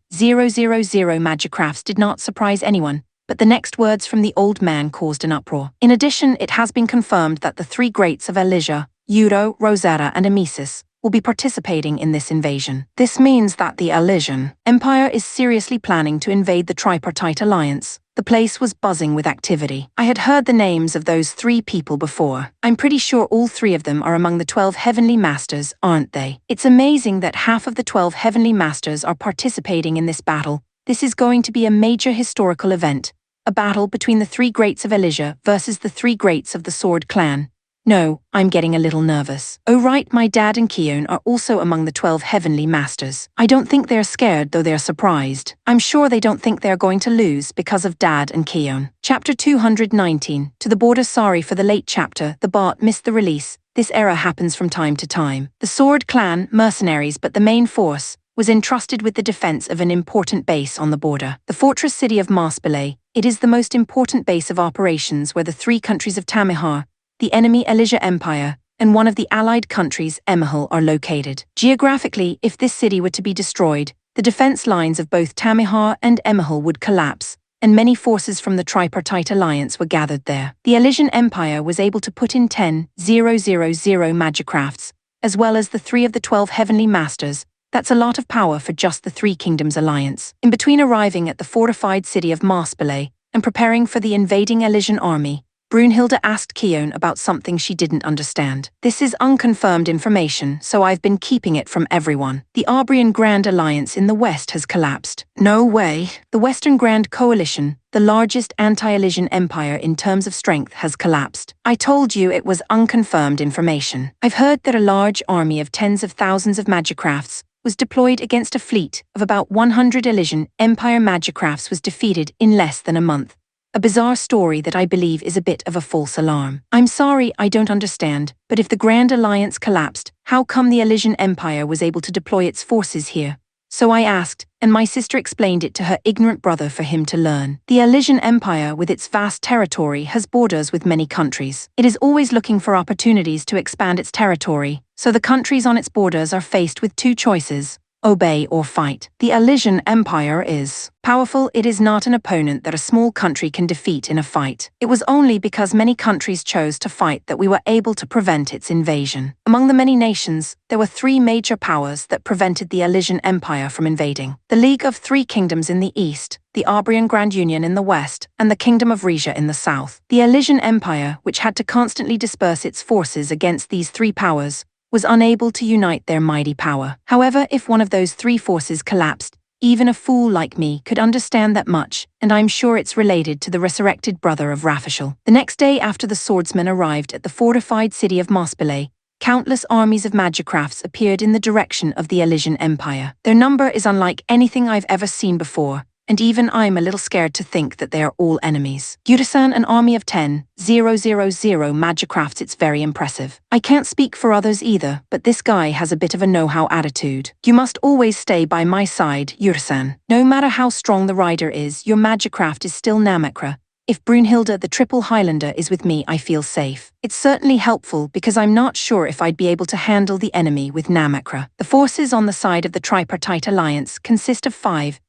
magicrafts did not surprise anyone, but the next words from the old man caused an uproar. In addition, it has been confirmed that the three greats of Elysia, Euro, Rosetta, and Amesis, will be participating in this invasion. This means that the Elysian Empire is seriously planning to invade the Tripartite Alliance. The place was buzzing with activity. I had heard the names of those three people before. I'm pretty sure all three of them are among the 12 Heavenly Masters, aren't they? It's amazing that half of the 12 Heavenly Masters are participating in this battle. This is going to be a major historical event. A battle between the three greats of Elysia versus the three greats of the Sword Clan. No, I'm getting a little nervous. Oh right, my dad and Keone are also among the 12 Heavenly Masters. I don't think they're scared, though they're surprised. I'm sure they don't think they're going to lose because of Dad and Keone. Chapter 219. To the border, sorry for the late chapter, the bot missed the release. This error happens from time to time. The Sword Clan, mercenaries, but the main force, was entrusted with the defense of an important base on the border. The fortress city of Marsbelay, it is the most important base of operations where the three countries of Tamihar, the enemy Elysia Empire, and one of the allied countries, Emahal, are located. Geographically, if this city were to be destroyed, the defense lines of both Tamihar and Emahal would collapse, and many forces from the tripartite alliance were gathered there. The Elysian Empire was able to put in 10,000 magicrafts, as well as the 3 of the 12 heavenly masters. That's a lot of power for just the Three Kingdoms alliance. In between arriving at the fortified city of Marsbelay and preparing for the invading Elysian army, Brunhilde asked Keon about something she didn't understand. This is unconfirmed information, so I've been keeping it from everyone. The Aubrian Grand Alliance in the West has collapsed. No way. The Western Grand Coalition, the largest anti-Elysian empire in terms of strength, has collapsed. I told you it was unconfirmed information. I've heard that a large army of tens of thousands of magicrafts was deployed against a fleet of about 100 Elysian Empire magicrafts was defeated in less than a month. A bizarre story that I believe is a bit of a false alarm. I'm sorry, I don't understand, but if the Grand Alliance collapsed, how come the Elysian Empire was able to deploy its forces here? So I asked, and my sister explained it to her ignorant brother for him to learn. The Elysian Empire, with its vast territory, has borders with many countries. It is always looking for opportunities to expand its territory, so the countries on its borders are faced with two choices: obey or fight. The Elysian Empire is powerful. It is not an opponent that a small country can defeat in a fight. It was only because many countries chose to fight that we were able to prevent its invasion. Among the many nations, there were 3 major powers that prevented the Elysian Empire from invading: the League of Three Kingdoms in the east, the Aubrian Grand Union in the west, and the Kingdom of Regia in the south. The Elysian Empire, which had to constantly disperse its forces against these 3 powers, was unable to unite their mighty power. However, if one of those 3 forces collapsed, even a fool like me could understand that much, and I'm sure it's related to the resurrected brother of Rafishal. The next day after the swordsmen arrived at the fortified city of Marsbelay, countless armies of magicrafts appeared in the direction of the Elysian Empire. Their number is unlike anything I've ever seen before, and even I'm a little scared to think that they are all enemies. Yurasan, an army of 10,000 magicrafts, it's very impressive. I can't speak for others either, but this guy has a bit of a know-how attitude. You must always stay by my side, Yurasan. No matter how strong the rider is, your magicraft is still Namakra. If Brunhilde, the Triple Highlander, is with me, I feel safe. It's certainly helpful because I'm not sure if I'd be able to handle the enemy with Namakra. The forces on the side of the Tripartite Alliance consist of 5,000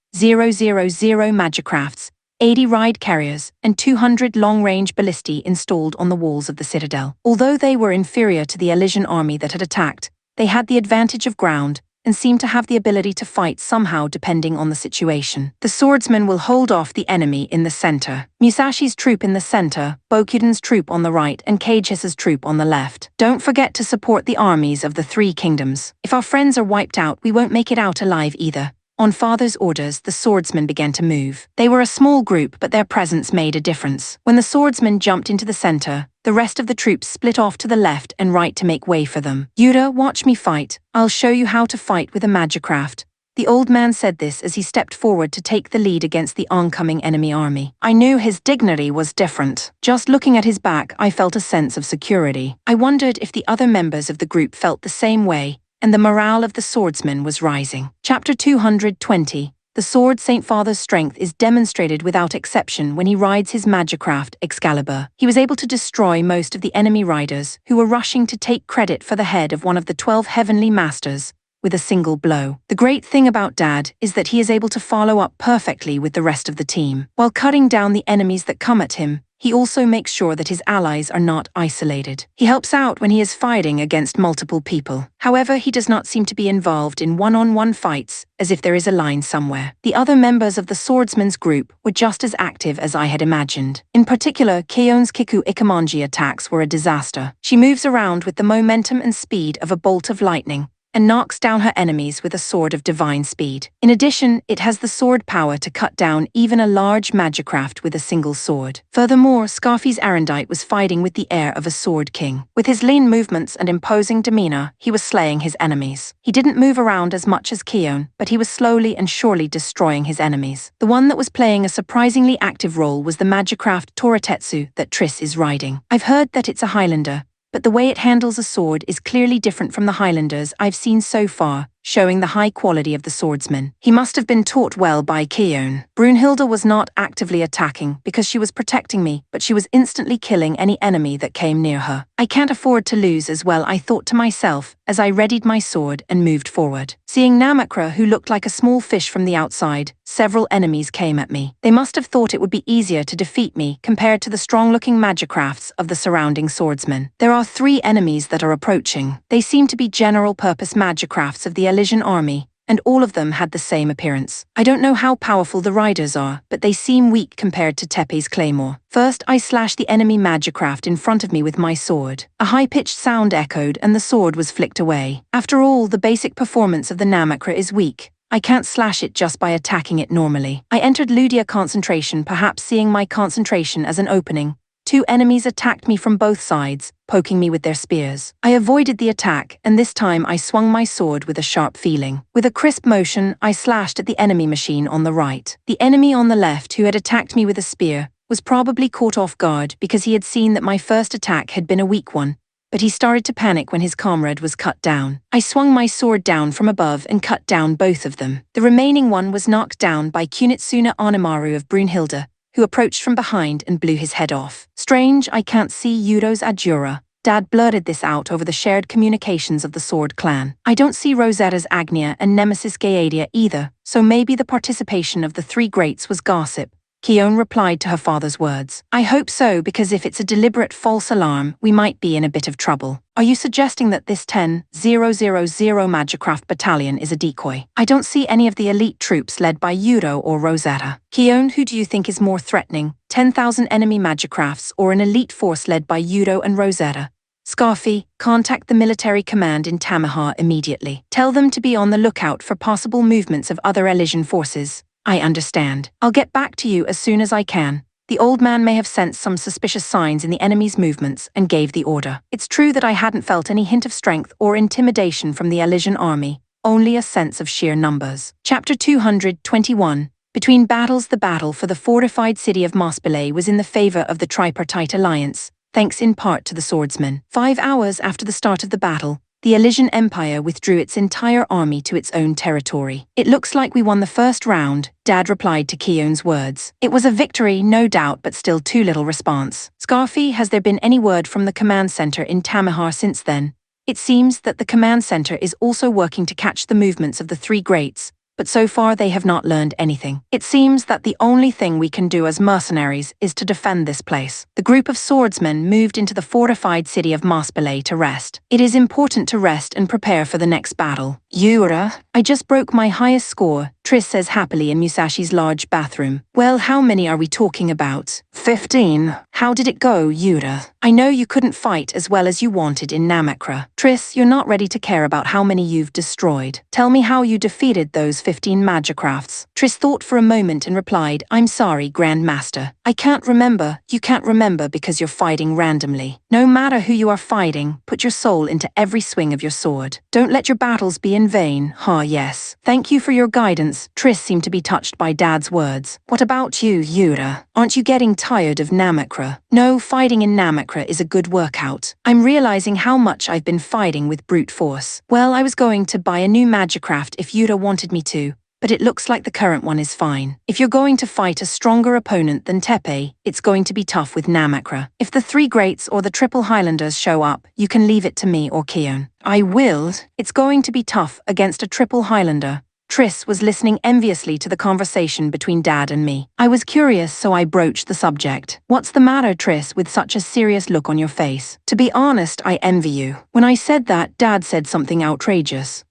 magicrafts, 80 ride carriers, and 200 long-range ballistae installed on the walls of the citadel. Although they were inferior to the Elysian army that had attacked, they had the advantage of ground and seemed to have the ability to fight somehow depending on the situation. The swordsmen will hold off the enemy in the center. Musashi's troop in the center, Bokuden's troop on the right, and Kagehisa's troop on the left. Don't forget to support the armies of the Three Kingdoms. If our friends are wiped out, we won't make it out alive either. On father's orders, the swordsmen began to move. They were a small group, but their presence made a difference. When the swordsmen jumped into the center, the rest of the troops split off to the left and right to make way for them. Yura, watch me fight. I'll show you how to fight with a magicraft. The old man said this as he stepped forward to take the lead against the oncoming enemy army. I knew his dignity was different. Just looking at his back, I felt a sense of security. I wondered if the other members of the group felt the same way, and the morale of the swordsmen was rising. Chapter 220. The sword Saint Father's strength is demonstrated without exception when he rides his magicraft Excalibur. He was able to destroy most of the enemy riders who were rushing to take credit for the head of one of the 12 heavenly masters with a single blow. The great thing about Dad is that he is able to follow up perfectly with the rest of the team. While cutting down the enemies that come at him, he also makes sure that his allies are not isolated. He helps out when he is fighting against multiple people. However, he does not seem to be involved in one-on-one fights, as if there is a line somewhere. The other members of the swordsman's group were just as active as I had imagined. In particular, Keon's Kiku Ikamanji attacks were a disaster. She moves around with the momentum and speed of a bolt of lightning, and knocks down her enemies with a sword of divine speed. In addition, it has the sword power to cut down even a large magicraft with a single sword. Furthermore, Scarfi's Arendite was fighting with the air of a sword king. With his lean movements and imposing demeanor, he was slaying his enemies. He didn't move around as much as Keon, but he was slowly and surely destroying his enemies. The one that was playing a surprisingly active role was the magicraft Toratetsu that Triss is riding. I've heard that it's a Highlander, but the way it handles a sword is clearly different from the Highlanders I've seen so far, showing the high quality of the swordsman. He must have been taught well by Keon. Brunhilde was not actively attacking because she was protecting me, but she was instantly killing any enemy that came near her. I can't afford to lose as well, I thought to myself as I readied my sword and moved forward. Seeing Namakra, who looked like a small fish from the outside, several enemies came at me. They must have thought it would be easier to defeat me compared to the strong-looking magicrafts of the surrounding swordsmen. There are 3 enemies that are approaching. They seem to be general-purpose magicrafts of the Elysian army, and all of them had the same appearance. I don't know how powerful the riders are, but they seem weak compared to Tepe's claymore. First, I slashed the enemy magicraft in front of me with my sword. A high-pitched sound echoed and the sword was flicked away. After all, the basic performance of the Namakra is weak. I can't slash it just by attacking it normally. I entered Ludia concentration, perhaps seeing my concentration as an opening. 2 enemies attacked me from both sides, poking me with their spears. I avoided the attack, and this time I swung my sword with a sharp feeling. With a crisp motion, I slashed at the enemy machine on the right. The enemy on the left, who had attacked me with a spear, was probably caught off guard because he had seen that my first attack had been a weak one, but he started to panic when his comrade was cut down. I swung my sword down from above and cut down both of them. The remaining one was knocked down by Kunitsuna Onimaru of Brunhilde, who approached from behind and blew his head off. Strange, I can't see Yudo's Adjura. Dad blurted this out over the shared communications of the Sword Clan. I don't see Rosetta's Agnia and Nemesis Gaedia either, so maybe the participation of the 3 greats was gossip. Keon replied to her father's words. I hope so, because if it's a deliberate false alarm, we might be in a bit of trouble. Are you suggesting that this 10,000 Magicraft battalion is a decoy? I don't see any of the elite troops led by Yudo or Rosetta. Keon, who do you think is more threatening, 10,000 enemy Magicrafts or an elite force led by Yudo and Rosetta? Scarfy, contact the military command in Tamaha immediately. Tell them to be on the lookout for possible movements of other Elysian forces. I understand. I'll get back to you as soon as I can. The old man may have sensed some suspicious signs in the enemy's movements and gave the order. It's true that I hadn't felt any hint of strength or intimidation from the Elysian army, only a sense of sheer numbers. Chapter 221. Between battles, the battle for the fortified city of Mospelay was in the favor of the tripartite alliance, thanks in part to the swordsmen. 5 hours after the start of the battle, the Elysian Empire withdrew its entire army to its own territory. It looks like we won the first round, Dad replied to Keon's words. It was a victory, no doubt, but still too little response. Scarfy, has there been any word from the command center in Tamahar since then? It seems that the command center is also working to catch the movements of the 3 greats, but so far they have not learned anything. It seems that the only thing we can do as mercenaries is to defend this place. The group of swordsmen moved into the fortified city of Mospelay to rest. It is important to rest and prepare for the next battle. Yura, I just broke my highest score, Triss says happily in Musashi's large bathroom. Well, how many are we talking about? 15. How did it go, Yura? I know you couldn't fight as well as you wanted in Namakra. Triss, you're not ready to care about how many you've destroyed. Tell me how you defeated those 15 Magicrafts. Triss thought for a moment and replied, I'm sorry, Grandmaster. I can't remember. You can't remember because you're fighting randomly. No matter who you are fighting, put your soul into every swing of your sword. Don't let your battles be in vain. Yes. Thank you for your guidance. Triss seemed to be touched by Dad's words. What about you, Yura? Aren't you getting tired of Namakra? No, fighting in Namakra is a good workout. I'm realizing how much I've been fighting with brute force. Well, I was going to buy a new Magicraft if Yura wanted me to, but it looks like the current one is fine. If you're going to fight a stronger opponent than Tepe, it's going to be tough with Namakra. If the 3 greats or the Triple Highlanders show up, you can leave it to me or Keon. I will. It's going to be tough against a Triple Highlander. Triss was listening enviously to the conversation between Dad and me. I was curious, so I broached the subject. What's the matter, Triss, with such a serious look on your face? To be honest, I envy you. When I said that, Dad said something outrageous.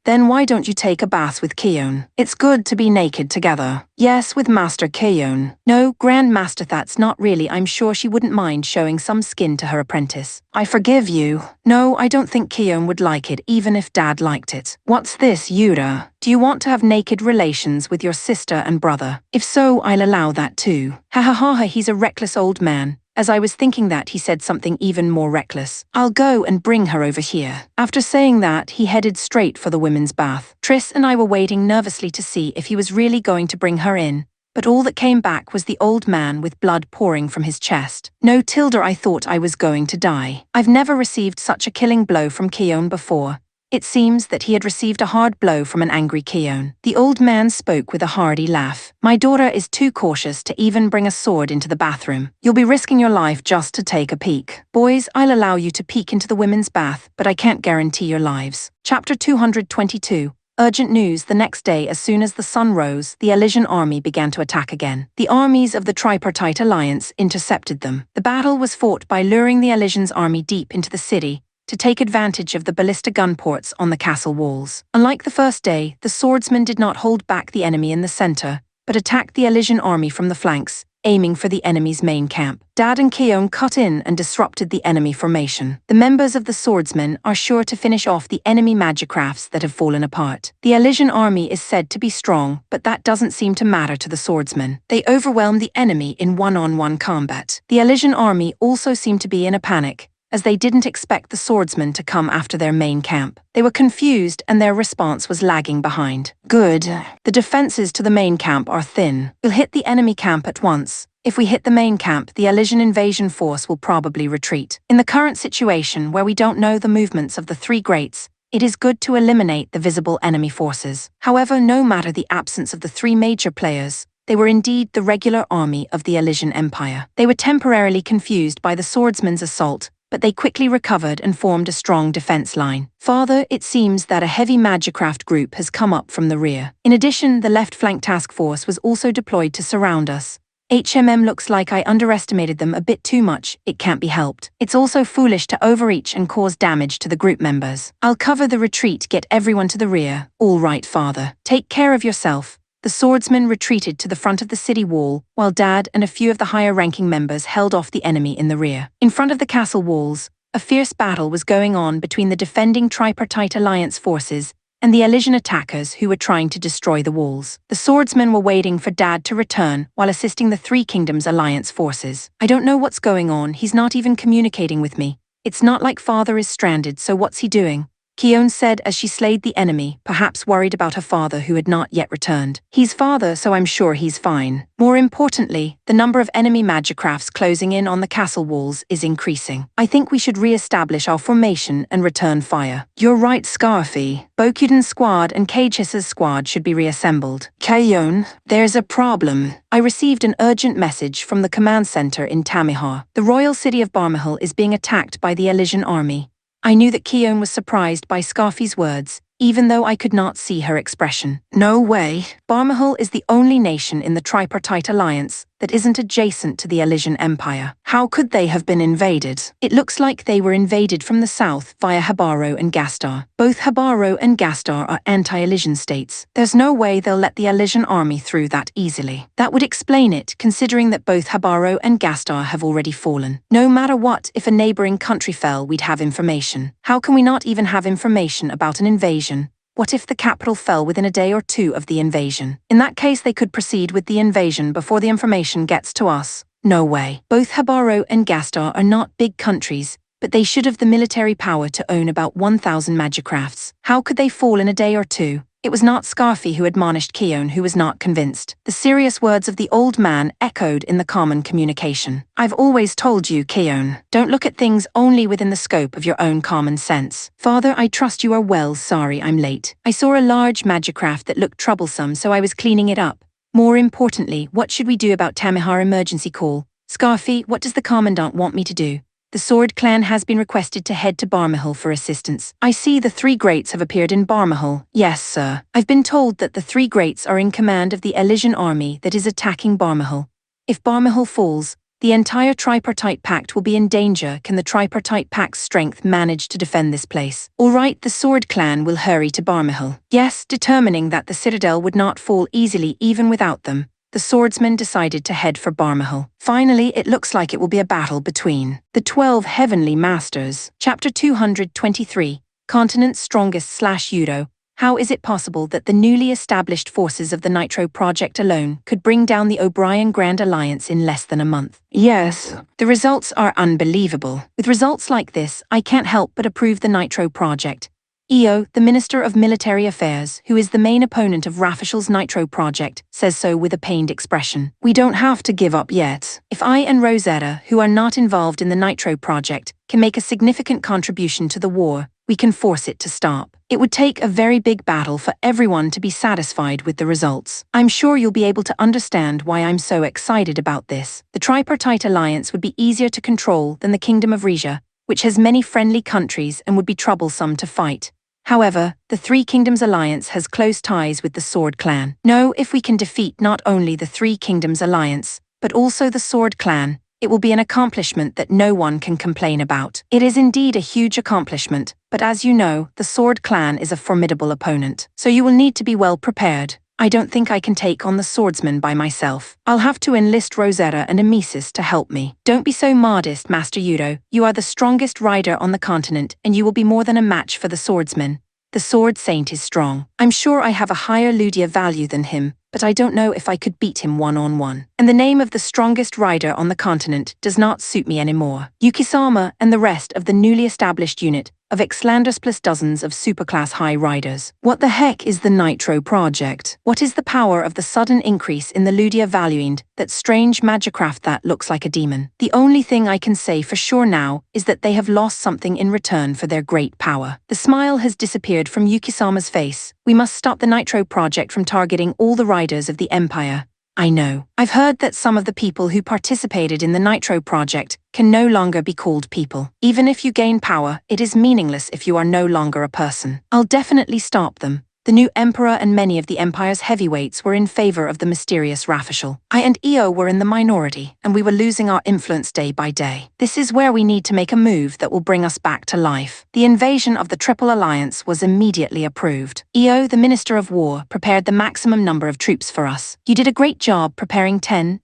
Then why don't you take a bath with Keon? It's good to be naked together. Yes, with Master Keon. No, Grandmaster, that's not really. I'm sure she wouldn't mind showing some skin to her apprentice. I forgive you. No, I don't think Keon would like it, even if Dad liked it. What's this, Yura? Do you want to have naked relations with your sister and brother? If so, I'll allow that too. He's a reckless old man. As I was thinking that, he said something even more reckless. I'll go and bring her over here. After saying that, he headed straight for the women's bath. Triss and I were waiting nervously to see if he was really going to bring her in, but all that came back was the old man with blood pouring from his chest. No, Tilda, I thought I was going to die. I've never received such a killing blow from Keon before. It seems that he had received a hard blow from an angry Keon. The old man spoke with a hearty laugh. My daughter is too cautious to even bring a sword into the bathroom. You'll be risking your life just to take a peek. Boys, I'll allow you to peek into the women's bath, but I can't guarantee your lives. Chapter 222. Urgent news. The next day, as soon as the sun rose, the Elysian army began to attack again. The armies of the Tripartite Alliance intercepted them. The battle was fought by luring the Elysian's army deep into the city to take advantage of the ballista gun ports on the castle walls. Unlike the first day, the swordsmen did not hold back the enemy in the center, but attacked the Elysian army from the flanks, aiming for the enemy's main camp. Dad and Keon cut in and disrupted the enemy formation. The members of the swordsmen are sure to finish off the enemy magicrafts that have fallen apart. The Elysian army is said to be strong, but that doesn't seem to matter to the swordsmen. They overwhelm the enemy in one-on-one combat. The Elysian army also seemed to be in a panic, as they didn't expect the swordsmen to come after their main camp. They were confused and their response was lagging behind. Good. The defenses to the main camp are thin. We'll hit the enemy camp at once. If we hit the main camp, the Elysian invasion force will probably retreat. In the current situation, where we don't know the movements of the three greats, it is good to eliminate the visible enemy forces. However, no matter the absence of the three major players, they were indeed the regular army of the Elysian Empire. They were temporarily confused by the swordsmen's assault, but they quickly recovered and formed a strong defense line. Farther, it seems that a heavy magicraft group has come up from the rear. In addition, the left flank task force was also deployed to surround us. Looks like I underestimated them a bit too much. It can't be helped. It's also foolish to overreach and cause damage to the group members. I'll cover the retreat, get everyone to the rear. All right, father. Take care of yourself. The swordsmen retreated to the front of the city wall, while Dad and a few of the higher-ranking members held off the enemy in the rear. In front of the castle walls, a fierce battle was going on between the defending Tripartite Alliance forces and the Elysian attackers who were trying to destroy the walls. The swordsmen were waiting for Dad to return while assisting the Three Kingdoms Alliance forces. I don't know what's going on, he's not even communicating with me. It's not like father is stranded, so what's he doing? Keon said as she slayed the enemy, perhaps worried about her father who had not yet returned. He's father, so I'm sure he's fine. More importantly, the number of enemy magicrafts closing in on the castle walls is increasing. I think we should re-establish our formation and return fire. You're right, Scarfy. Bokuden's squad and Cagehissa's squad should be reassembled. Keon, there's a problem. I received an urgent message from the command center in Tamihar. The royal city of Barmahal is being attacked by the Elysian army. I knew that Keon was surprised by Scarfy's words, even though I could not see her expression. No way. Barmahal is the only nation in the Tripartite Alliance that isn't adjacent to the Elysian Empire. How could they have been invaded? It looks like they were invaded from the south via Habaro and Gastar. Both Habaro and Gastar are anti-Elysian states. There's no way they'll let the Elysian army through that easily. That would explain it, considering that both Habaro and Gastar have already fallen. No matter what, if a neighboring country fell, we'd have information. How can we not even have information about an invasion? What if the capital fell within a day or two of the invasion? In that case, they could proceed with the invasion before the information gets to us. No way. Both Habaro and Gastar are not big countries, but they should have the military power to own about 1,000 magicrafts. How could they fall in a day or two? It was not Scarfy who admonished Keon, who was not convinced. The serious words of the old man echoed in the common communication. I've always told you, Keon, don't look at things only within the scope of your own common sense. Father, I trust you are well. Sorry I'm late. I saw a large magicraft that looked troublesome, so I was cleaning it up. More importantly, what should we do about Tamihar emergency call? Scarfy, what does the commandant want me to do? The Sword Clan has been requested to head to Barmahal for assistance. I see the Three Greats have appeared in Barmahal. Yes, sir. I've been told that the Three Greats are in command of the Elysian army that is attacking Barmahal. If Barmahal falls, the entire Tripartite Pact will be in danger. Can the Tripartite Pact's strength manage to defend this place? All right, the Sword Clan will hurry to Barmahal. Yes, determining that the Citadel would not fall easily even without them, the swordsmen decided to head for Barmahal. Finally, it looks like it will be a battle between the 12 Heavenly Masters. Chapter 223, Continent's Strongest /Yudo. How is it possible that the newly established forces of the Nitro Project alone could bring down the O'Brien Grand Alliance in less than a month? Yes, the results are unbelievable. With results like this, I can't help but approve the Nitro Project. Io, the Minister of Military Affairs, who is the main opponent of Rafishal's Nitro Project, says so with a pained expression. We don't have to give up yet. If I and Rosetta, who are not involved in the Nitro Project, can make a significant contribution to the war, we can force it to stop. It would take a very big battle for everyone to be satisfied with the results. I'm sure you'll be able to understand why I'm so excited about this. The tripartite alliance would be easier to control than the Kingdom of Rija, which has many friendly countries and would be troublesome to fight. However, the Three Kingdoms Alliance has close ties with the Sword Clan. Know if we can defeat not only the Three Kingdoms Alliance, but also the Sword Clan, it will be an accomplishment that no one can complain about. It is indeed a huge accomplishment, but as you know, the Sword Clan is a formidable opponent, so you will need to be well prepared. I don't think I can take on the swordsman by myself. I'll have to enlist Rosetta and Amisis to help me. Don't be so modest, Master Yudo. You are the strongest rider on the continent, and you will be more than a match for the swordsman. The Sword Saint is strong. I'm sure I have a higher Ludia value than him, but I don't know if I could beat him one-on-one. And the name of the strongest rider on the continent does not suit me anymore. Yukisama and the rest of the newly established unit of Xlanders plus dozens of superclass high riders. What the heck is the Nitro Project? What is the power of the sudden increase in the Ludia valuing that strange magicraft that looks like a demon? The only thing I can say for sure now is that they have lost something in return for their great power. The smile has disappeared from Yukisama's face. We must stop the Nitro Project from targeting all the riders of the Empire. I know. I've heard that some of the people who participated in the Nitro Project can no longer be called people. Even if you gain power, it is meaningless if you are no longer a person. I'll definitely stop them. The new emperor and many of the empire's heavyweights were in favor of the mysterious Rafishal. I and Io were in the minority, and we were losing our influence day by day. This is where we need to make a move that will bring us back to life. The invasion of the Triple Alliance was immediately approved. Io, the Minister of War, prepared the maximum number of troops for us. You did a great job preparing 10,000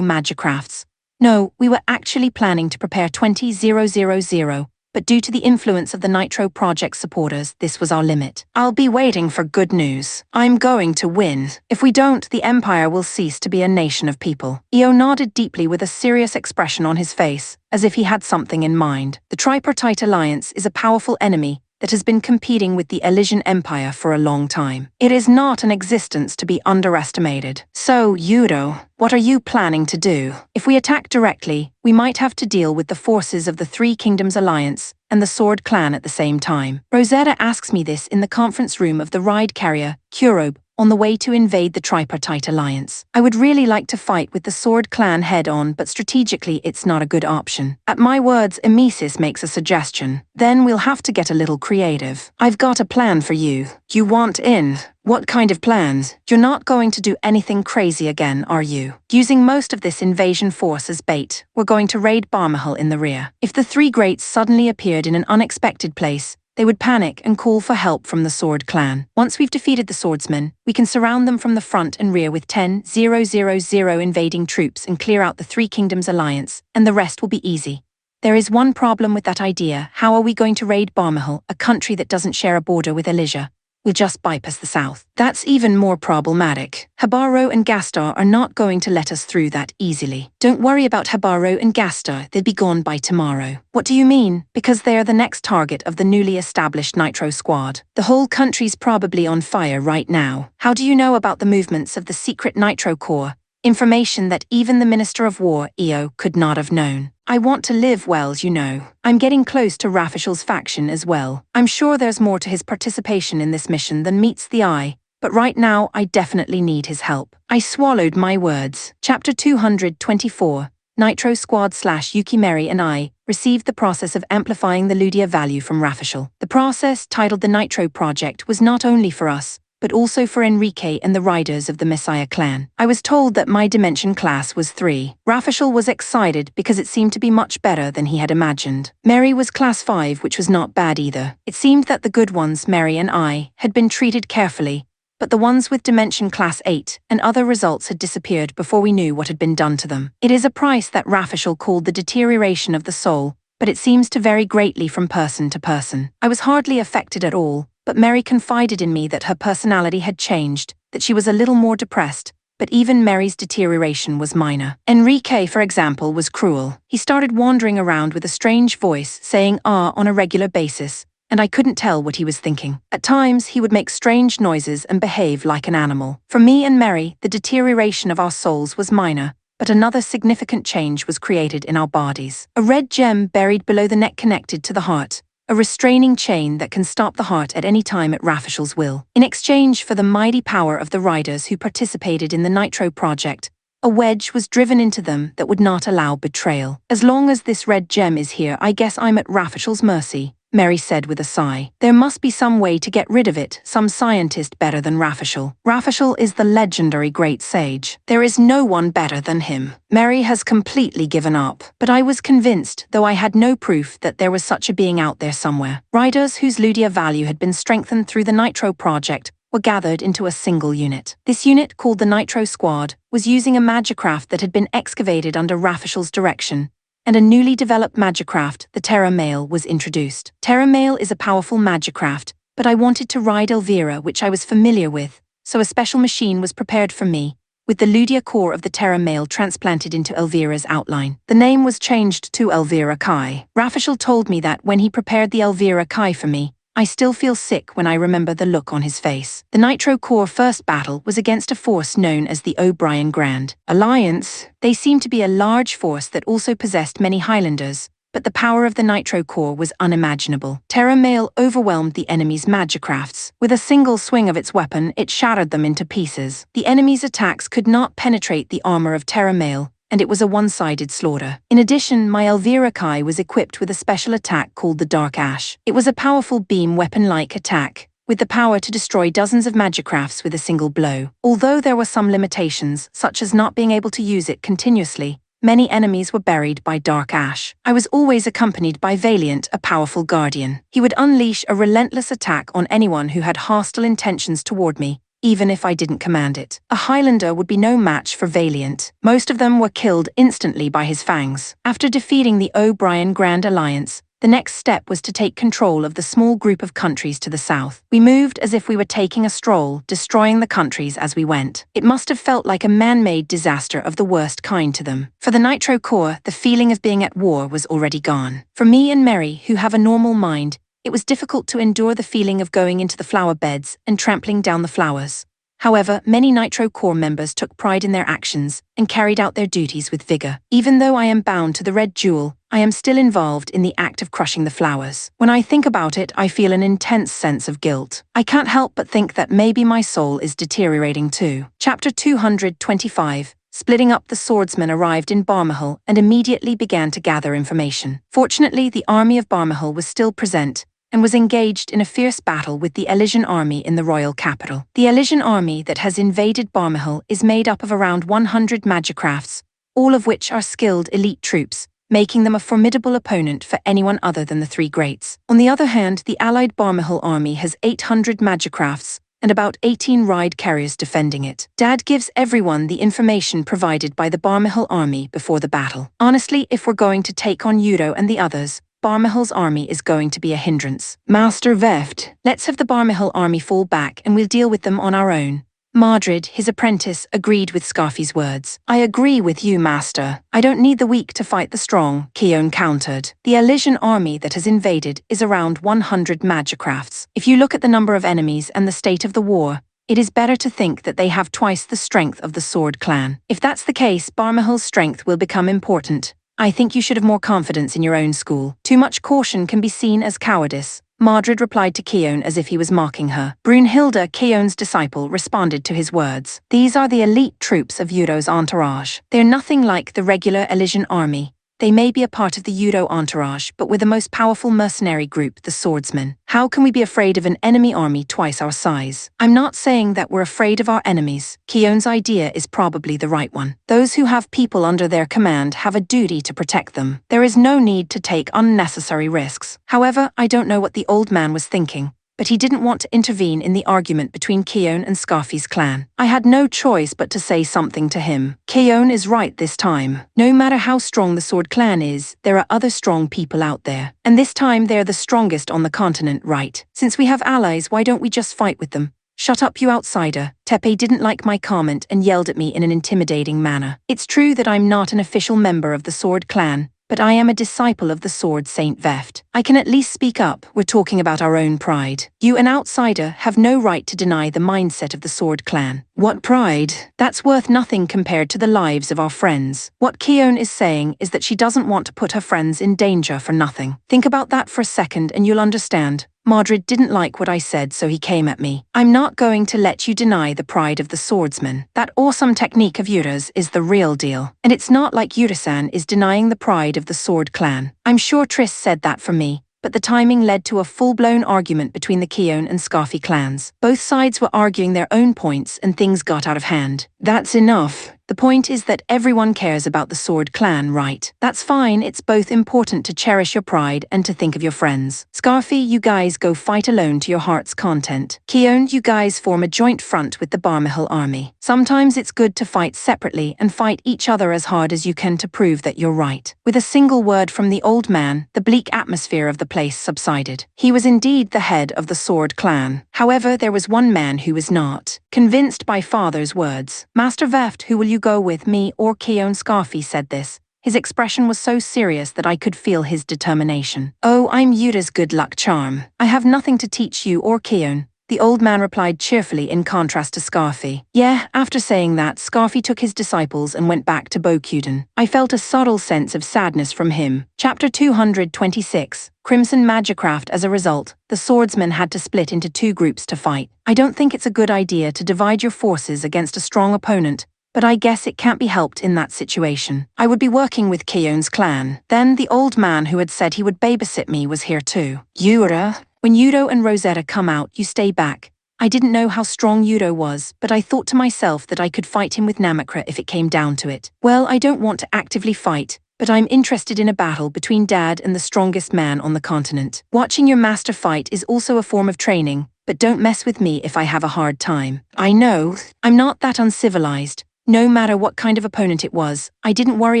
magicrafts. No, we were actually planning to prepare 20,000. But due to the influence of the Nitro Project supporters, this was our limit. I'll be waiting for good news. I'm going to win. If we don't, the Empire will cease to be a nation of people. Io nodded deeply with a serious expression on his face, as if he had something in mind. The Tripartite Alliance is a powerful enemy that has been competing with the Elysian Empire for a long time. It is not an existence to be underestimated. So, Yudo, what are you planning to do? If we attack directly, we might have to deal with the forces of the Three Kingdoms Alliance and the Sword Clan at the same time. Rosetta asks me this in the conference room of the ride carrier, Kurobe, on the way to invade the Tripartite Alliance. I would really like to fight with the Sword Clan head-on, but strategically it's not a good option. At my words, Amisis makes a suggestion. Then we'll have to get a little creative. I've got a plan for you. You want in? What kind of plans? You're not going to do anything crazy again, are you? Using most of this invasion force as bait, we're going to raid Barmahal in the rear. If the Three Greats suddenly appeared in an unexpected place, they would panic and call for help from the Sword Clan. Once we've defeated the swordsmen, we can surround them from the front and rear with 10,000 invading troops and clear out the Three Kingdoms Alliance, and the rest will be easy. There is one problem with that idea. How are we going to raid Barmahal, a country that doesn't share a border with Elysia? We'll just bypass the south. That's even more problematic. Habaro and Gastar are not going to let us through that easily. Don't worry about Habaro and Gastar, they'll be gone by tomorrow. What do you mean? Because they are the next target of the newly established Nitro Squad. The whole country's probably on fire right now. How do you know about the movements of the secret Nitro Corps? Information that even the Minister of War, Io, could not have known. I want to live well, you know. I'm getting close to Rafishal's faction as well. I'm sure there's more to his participation in this mission than meets the eye, but right now I definitely need his help. I swallowed my words. Chapter 224, Nitro Squad / Yukimeri and I received the process of amplifying the Ludia value from Rafishal. The process, titled the Nitro Project, was not only for us, but also for Enrique and the riders of the Messiah clan. I was told that my dimension class was 3. Rafishal was excited because it seemed to be much better than he had imagined. Mary was class 5, which was not bad either. It seemed that the good ones, Mary and I, had been treated carefully, but the ones with dimension class 8 and other results had disappeared before we knew what had been done to them. It is a price that Rafishal called the deterioration of the soul, but it seems to vary greatly from person to person. I was hardly affected at all, but Mary confided in me that her personality had changed, that she was a little more depressed, but even Mary's deterioration was minor. Enrique, for example, was cruel. He started wandering around with a strange voice, saying "ah" on a regular basis, and I couldn't tell what he was thinking. At times, he would make strange noises and behave like an animal. For me and Mary, the deterioration of our souls was minor, but another significant change was created in our bodies. A red gem buried below the neck connected to the heart, a restraining chain that can stop the heart at any time at Rafishal's will. In exchange for the mighty power of the riders who participated in the Nitro project, a wedge was driven into them that would not allow betrayal. As long as this red gem is here, I guess I'm at Rafishal's mercy, Mary said with a sigh. There must be some way to get rid of it, some scientist better than Rafishal. Rafishal is the legendary great sage. There is no one better than him. Mary has completely given up. But I was convinced, though I had no proof, that there was such a being out there somewhere. Riders whose Ludia value had been strengthened through the Nitro project were gathered into a single unit. This unit, called the Nitro Squad, was using a magicraft that had been excavated under Rafishal's direction, and a newly developed magicraft, the Terra Male, was introduced. Terra Male is a powerful magicraft, but I wanted to ride Elvira, which I was familiar with, so a special machine was prepared for me, with the Ludia core of the Terra Male transplanted into Elvira's outline. The name was changed to Elvira Kai. Rafishal told me that when he prepared the Elvira Kai for me, I still feel sick when I remember the look on his face. The Nitro Core first battle was against a force known as the O'Brien Grand Alliance. They seemed to be a large force that also possessed many Highlanders, but the power of the Nitro Core was unimaginable. Terra Male overwhelmed the enemy's magicrafts. With a single swing of its weapon, it shattered them into pieces. The enemy's attacks could not penetrate the armor of Terra Male, and it was a one-sided slaughter. In addition, my Elvira Kai was equipped with a special attack called the Dark Ash. It was a powerful beam weapon-like attack, with the power to destroy dozens of magicrafts with a single blow. Although there were some limitations, such as not being able to use it continuously, many enemies were buried by Dark Ash. I was always accompanied by Valiant, a powerful guardian. He would unleash a relentless attack on anyone who had hostile intentions toward me, even if I didn't command it. A Highlander would be no match for Valiant. Most of them were killed instantly by his fangs. After defeating the O'Brien Grand Alliance, the next step was to take control of the small group of countries to the south. We moved as if we were taking a stroll, destroying the countries as we went. It must have felt like a man-made disaster of the worst kind to them. For the Nitro Core, the feeling of being at war was already gone. For me and Mary, who have a normal mind, it was difficult to endure the feeling of going into the flower beds and trampling down the flowers. However, many Nitro Core members took pride in their actions and carried out their duties with vigor. Even though I am bound to the Red Jewel, I am still involved in the act of crushing the flowers. When I think about it, I feel an intense sense of guilt. I can't help but think that maybe my soul is deteriorating too. Chapter 225. Splitting up, the swordsmen arrived in Barmahal and immediately began to gather information. Fortunately, the army of Barmahal was still present and was engaged in a fierce battle with the Elysian army in the royal capital. The Elysian army that has invaded Barmahal is made up of around 100 magicrafts, all of which are skilled elite troops, making them a formidable opponent for anyone other than the three greats. On the other hand, the allied Barmahal army has 800 magicrafts and about 18 ride carriers defending it. Dad gives everyone the information provided by the Barmahal army before the battle. Honestly, if we're going to take on Yudo and the others, Barmahal's army is going to be a hindrance. Master Veft, let's have the Barmahal army fall back and we'll deal with them on our own. Mardred, his apprentice, agreed with Scarfi's words. I agree with you, Master. I don't need the weak to fight the strong, Keon countered. The Elysian army that has invaded is around 100 magicrafts. If you look at the number of enemies and the state of the war, it is better to think that they have twice the strength of the Sword Clan. If that's the case, Barmahal's strength will become important. I think you should have more confidence in your own school. Too much caution can be seen as cowardice. Mardred replied to Keon as if he was mocking her. Brunhilde, Keon's disciple, responded to his words. These are the elite troops of Yudo's entourage. They're nothing like the regular Elysian army. They may be a part of the Yudo entourage, but we're the most powerful mercenary group, the Swordsmen. How can we be afraid of an enemy army twice our size? I'm not saying that we're afraid of our enemies. Keon's idea is probably the right one. Those who have people under their command have a duty to protect them. There is no need to take unnecessary risks. However, I don't know what the old man was thinking, but he didn't want to intervene in the argument between Keon and Scarfi's clan. I had no choice but to say something to him. Keon is right this time. No matter how strong the Sword Clan is, there are other strong people out there. And this time they're the strongest on the continent, right? Since we have allies, why don't we just fight with them? Shut up, you outsider. Tepe didn't like my comment and yelled at me in an intimidating manner. It's true that I'm not an official member of the Sword Clan, but I am a disciple of the sword Saint Veft. I can at least speak up. We're talking about our own pride. You, an outsider, have no right to deny the mindset of the Sword Clan. What pride? That's worth nothing compared to the lives of our friends. What Keone is saying is that she doesn't want to put her friends in danger for nothing. Think about that for a second and you'll understand. Madrid didn't like what I said, so he came at me. I'm not going to let you deny the pride of the swordsman. That awesome technique of Yura's is the real deal. And it's not like Yura-san is denying the pride of the Sword Clan. I'm sure Triss said that for me, but the timing led to a full-blown argument between the Keone and Scarfi clans. Both sides were arguing their own points and things got out of hand. That's enough. The point is that everyone cares about the Sword Clan, right? That's fine, it's both important to cherish your pride and to think of your friends. Scarfi, you guys go fight alone to your heart's content. Keone, you guys form a joint front with the Barmahil army. Sometimes it's good to fight separately and fight each other as hard as you can to prove that you're right. With a single word from the old man, the bleak atmosphere of the place subsided. He was indeed the head of the Sword Clan. However, there was one man who was not. Convinced by father's words. Master Veft, who will you go with, me or Keone? Scarfi said this. His expression was so serious that I could feel his determination. Oh, I'm Yura's good luck charm. I have nothing to teach you or Keone, the old man replied cheerfully in contrast to Scarfi. Yeah, after saying that, Scarfi took his disciples and went back to Bokuden. I felt a subtle sense of sadness from him. Chapter 226. Crimson Magicraft. As a result, the swordsmen had to split into two groups to fight. I don't think it's a good idea to divide your forces against a strong opponent, but I guess it can't be helped in that situation. I would be working with Keone's clan. Then the old man who had said he would babysit me was here too. Yura? When Yudo and Rosetta come out, you stay back. I didn't know how strong Yudo was, but I thought to myself that I could fight him with Namakra if it came down to it. Well, I don't want to actively fight, but I'm interested in a battle between Dad and the strongest man on the continent. Watching your master fight is also a form of training, but don't mess with me if I have a hard time. I know, I'm not that uncivilized. No matter what kind of opponent it was, I didn't worry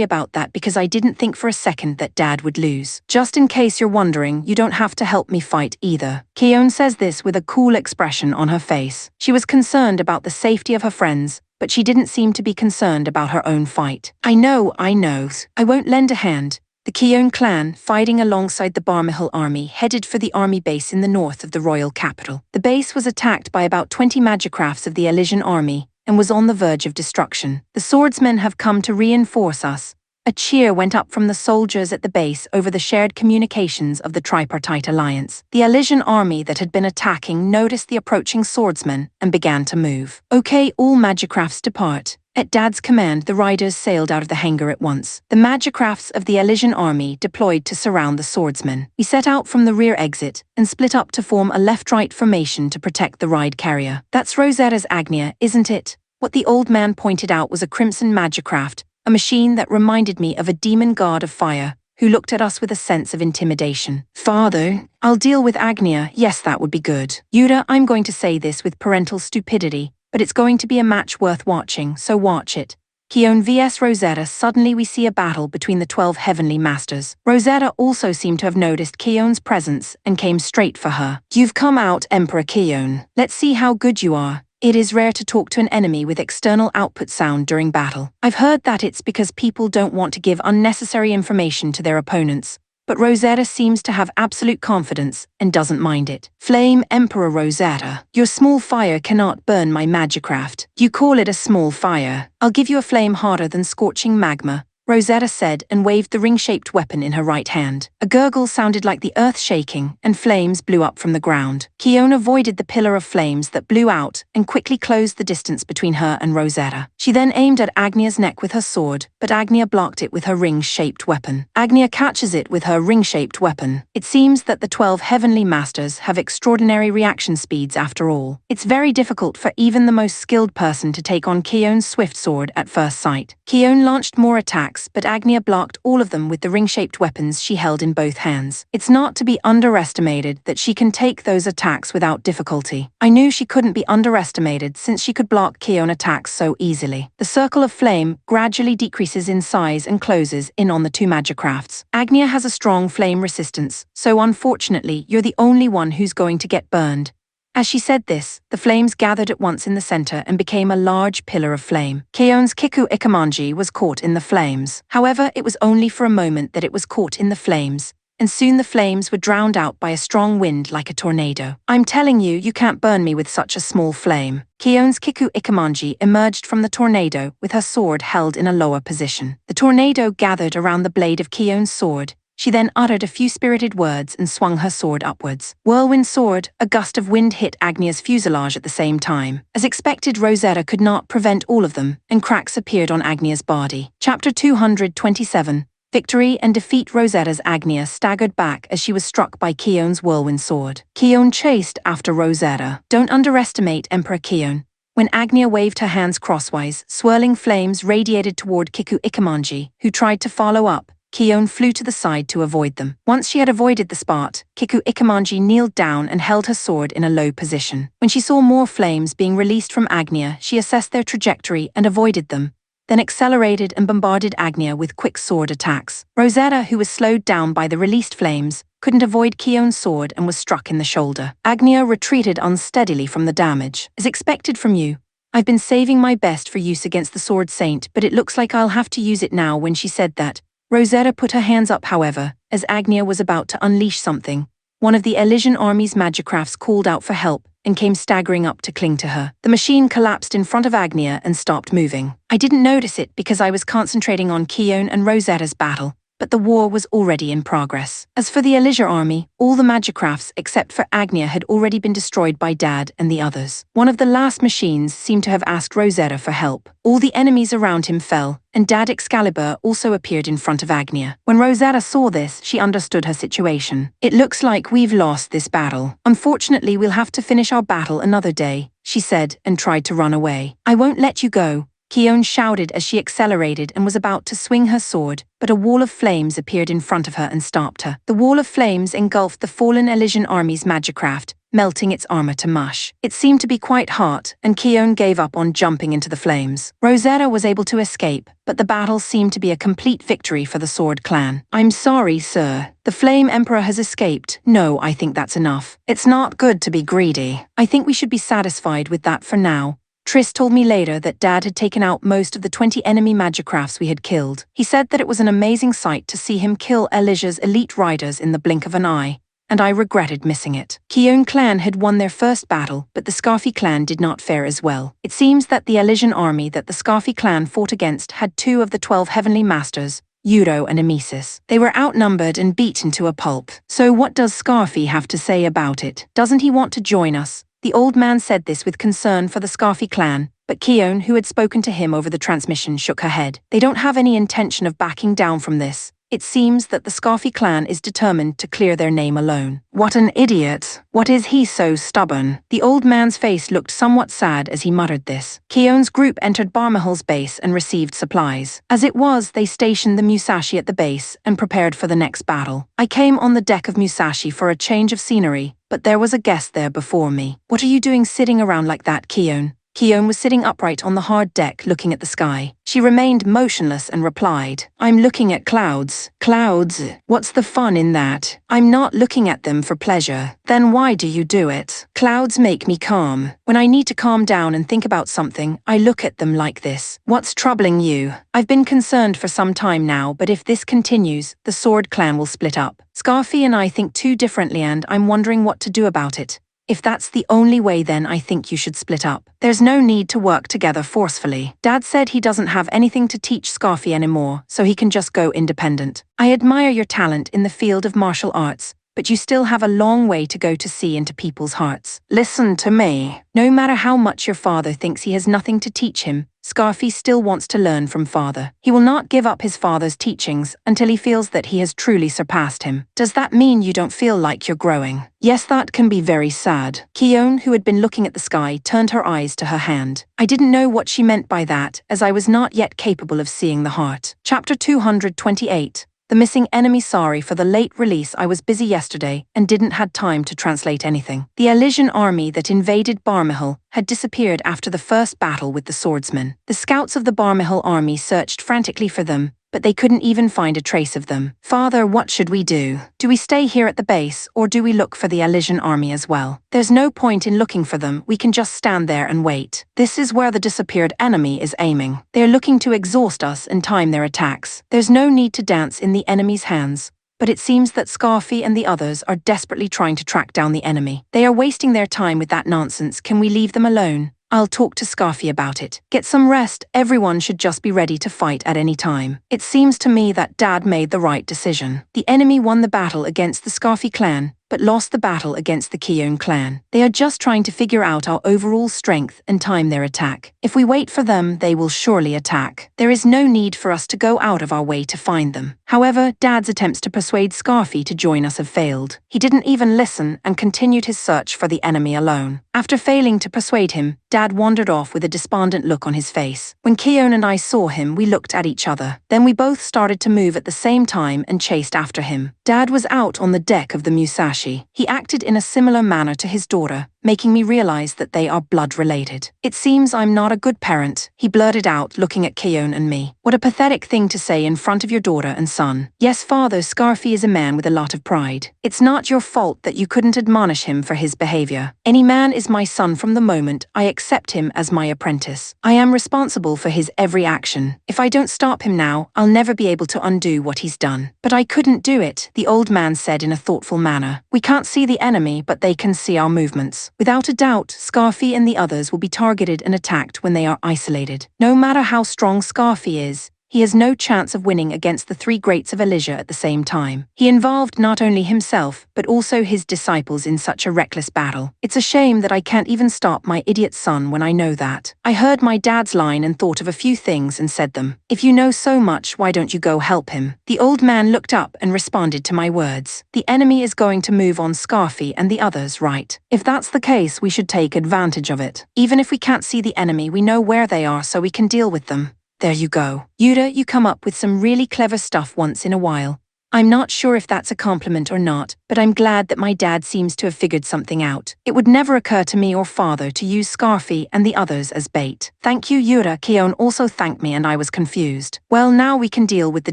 about that because I didn't think for a second that Dad would lose. Just in case you're wondering, you don't have to help me fight either. Keone says this with a cool expression on her face. She was concerned about the safety of her friends, but she didn't seem to be concerned about her own fight. I know. I won't lend a hand. The Keone clan, fighting alongside the Barmahil army, headed for the army base in the north of the royal capital. The base was attacked by about 20 magicrafts of the Elysian army, and was on the verge of destruction. The swordsmen have come to reinforce us. A cheer went up from the soldiers at the base over the shared communications of the tripartite alliance. The Elysian army that had been attacking noticed the approaching swordsmen and began to move. Okay, all magicrafts depart. At Dad's command, the riders sailed out of the hangar at once. The magicrafts of the Elysian army deployed to surround the swordsmen. We set out from the rear exit and split up to form a left-right formation to protect the ride carrier. That's Rosetta's Agnia, isn't it? What the old man pointed out was a crimson magicraft, a machine that reminded me of a demon god of fire, who looked at us with a sense of intimidation. Father, I'll deal with Agnia. Yes, that would be good. Yuda, I'm going to say this with parental stupidity, but it's going to be a match worth watching, so watch it. Keone vs Rosetta. Suddenly we see a battle between the 12 heavenly masters. Rosetta also seemed to have noticed Keone's presence and came straight for her. You've come out, Emperor Keone. Let's see how good you are. It is rare to talk to an enemy with external output sound during battle. I've heard that it's because people don't want to give unnecessary information to their opponents, but Rosetta seems to have absolute confidence and doesn't mind it. Flame Emperor Rosetta, your small fire cannot burn my magicraft. You call it a small fire. I'll give you a flame harder than scorching magma, Rosetta said and waved the ring-shaped weapon in her right hand. A gurgle sounded like the earth shaking, and flames blew up from the ground. Keone avoided the pillar of flames that blew out and quickly closed the distance between her and Rosetta. She then aimed at Agnia's neck with her sword, but Agnia blocked it with her ring-shaped weapon. Agnia catches it with her ring-shaped weapon. It seems that the 12 heavenly masters have extraordinary reaction speeds after all. It's very difficult for even the most skilled person to take on Keone's swift sword at first sight. Keone launched more attacks, but Agnia blocked all of them with the ring-shaped weapons she held in both hands. It's not to be underestimated that she can take those attacks without difficulty. I knew she couldn't be underestimated since she could block Keone attacks so easily. The circle of flame gradually decreases in size and closes in on the two magicrafts. Agnia has a strong flame resistance, so unfortunately you're the only one who's going to get burned. As she said this, the flames gathered at once in the center and became a large pillar of flame. Keon's Kiku Ikamanji was caught in the flames. However, it was only for a moment that it was caught in the flames, and soon the flames were drowned out by a strong wind like a tornado. I'm telling you, you can't burn me with such a small flame. Keon's Kiku Ikamanji emerged from the tornado with her sword held in a lower position. The tornado gathered around the blade of Keon's sword. She then uttered a few spirited words and swung her sword upwards. Whirlwind sword, a gust of wind hit Agnia's fuselage at the same time. As expected, Rosetta could not prevent all of them, and cracks appeared on Agnia's body. Chapter 227. Victory and defeat. Rosetta's Agnia staggered back as she was struck by Keon's whirlwind sword. Keon chased after Rosetta. Don't underestimate Emperor Keon. When Agnia waved her hands crosswise, swirling flames radiated toward Kiku Ikamanji, who tried to follow up. Keon flew to the side to avoid them. Once she had avoided the spot, Kiku Ikamanji kneeled down and held her sword in a low position. When she saw more flames being released from Agnia, she assessed their trajectory and avoided them, then accelerated and bombarded Agnia with quick sword attacks. Rosetta, who was slowed down by the released flames, couldn't avoid Keon's sword and was struck in the shoulder. Agnia retreated unsteadily from the damage. As expected from you, I've been saving my best for use against the Sword Saint, but it looks like I'll have to use it now. When she said that, Rosetta put her hands up. However, as Agnia was about to unleash something, one of the Elysian army's magicrafts called out for help and came staggering up to cling to her. The machine collapsed in front of Agnia and stopped moving. I didn't notice it because I was concentrating on Keon and Rosetta's battle, but the war was already in progress. As for the Elysian army, all the magicrafts except for Agnia had already been destroyed by Dad and the others. One of the last machines seemed to have asked Rosetta for help. All the enemies around him fell, and Dad Excalibur also appeared in front of Agnia. When Rosetta saw this, she understood her situation. It looks like we've lost this battle. Unfortunately, we'll have to finish our battle another day, she said and tried to run away. I won't let you go, Keon shouted as she accelerated and was about to swing her sword, but a wall of flames appeared in front of her and stopped her. The wall of flames engulfed the fallen Elysian army's magicraft, melting its armor to mush. It seemed to be quite hot, and Keon gave up on jumping into the flames. Rosetta was able to escape, but the battle seemed to be a complete victory for the Sword Clan. I'm sorry, sir. The Flame Emperor has escaped. No, I think that's enough. It's not good to be greedy. I think we should be satisfied with that for now. Triss told me later that Dad had taken out most of the 20 enemy magicrafts we had killed. He said that it was an amazing sight to see him kill Elysia's elite riders in the blink of an eye, and I regretted missing it. Keon clan had won their first battle, but the Scarfi clan did not fare as well. It seems that the Elysian army that the Scarfi clan fought against had 2 of the 12 heavenly masters, Euro and Emesis. They were outnumbered and beaten to a pulp. So what does Scarfi have to say about it? Doesn't he want to join us? The old man said this with concern for the Scarfi clan, but Keon, who had spoken to him over the transmission, shook her head. They don't have any intention of backing down from this. It seems that the Scarfi clan is determined to clear their name alone. What an idiot! What is he so stubborn? The old man's face looked somewhat sad as he muttered this. Keon's group entered Barmahal's base and received supplies. As it was, they stationed the Musashi at the base and prepared for the next battle. I came on the deck of Musashi for a change of scenery, but there was a guest there before me. What are you doing sitting around like that, Keon? Keon was sitting upright on the hard deck looking at the sky. She remained motionless and replied, I'm looking at clouds. Clouds? What's the fun in that? I'm not looking at them for pleasure. Then why do you do it? Clouds make me calm. When I need to calm down and think about something, I look at them like this. What's troubling you? I've been concerned for some time now, but if this continues, the Sword Clan will split up. Scarfi and I think too differently and I'm wondering what to do about it. If that's the only way, then I think you should split up. There's no need to work together forcefully. Dad said he doesn't have anything to teach Scarfi anymore, so he can just go independent. I admire your talent in the field of martial arts, but you still have a long way to go to see into people's hearts. Listen to me. No matter how much your father thinks he has nothing to teach him, Scarfi still wants to learn from father. He will not give up his father's teachings until he feels that he has truly surpassed him. Does that mean you don't feel like you're growing? Yes, that can be very sad. Keon, who had been looking at the sky, turned her eyes to her hand. I didn't know what she meant by that, as I was not yet capable of seeing the heart. Chapter 228. The missing enemy. Sorry for the late release. I was busy yesterday and didn't had time to translate anything. The Elysian army that invaded Barmahal had disappeared after the first battle with the swordsmen. The scouts of the Barmahal army searched frantically for them, but they couldn't even find a trace of them. Father, what should we do? Do we stay here at the base, or do we look for the Elysian army as well? There's no point in looking for them, we can just stand there and wait. This is where the disappeared enemy is aiming. They're looking to exhaust us and time their attacks. There's no need to dance in the enemy's hands. But it seems that Scarfy and the others are desperately trying to track down the enemy. They are wasting their time with that nonsense. Can we leave them alone? I'll talk to Scarfy about it. Get some rest, everyone should just be ready to fight at any time. It seems to me that Dad made the right decision. The enemy won the battle against the Scarfy clan, but lost the battle against the Keone clan. They are just trying to figure out our overall strength and time their attack. If we wait for them, they will surely attack. There is no need for us to go out of our way to find them. However, Dad's attempts to persuade Scarfy to join us have failed. He didn't even listen and continued his search for the enemy alone. After failing to persuade him, Dad wandered off with a despondent look on his face. When Keone and I saw him, we looked at each other. Then we both started to move at the same time and chased after him. Dad was out on the deck of the Musashi. He acted in a similar manner to his daughter, making me realize that they are blood-related. It seems I'm not a good parent, he blurted out, looking at Keone and me. What a pathetic thing to say in front of your daughter and son. Yes, father, Scarfy is a man with a lot of pride. It's not your fault that you couldn't admonish him for his behavior. Any man is my son from the moment I accept him as my apprentice. I am responsible for his every action. If I don't stop him now, I'll never be able to undo what he's done. But I couldn't do it, the old man said in a thoughtful manner. We can't see the enemy, but they can see our movements. Without a doubt, Scarfy and the others will be targeted and attacked when they are isolated. No matter how strong Scarfy is, he has no chance of winning against the three greats of Elysia at the same time. He involved not only himself, but also his disciples in such a reckless battle. It's a shame that I can't even stop my idiot son when I know that. I heard my dad's line and thought of a few things and said them. If you know so much, why don't you go help him? The old man looked up and responded to my words. The enemy is going to move on Scarfy and the others, right? If that's the case, we should take advantage of it. Even if we can't see the enemy, we know where they are so we can deal with them. There you go. Yuta, you come up with some really clever stuff once in a while. I'm not sure if that's a compliment or not, but I'm glad that my dad seems to have figured something out. It would never occur to me or father to use Scarfy and the others as bait. Thank you, Yuta. Keone also thanked me and I was confused. Well, now we can deal with the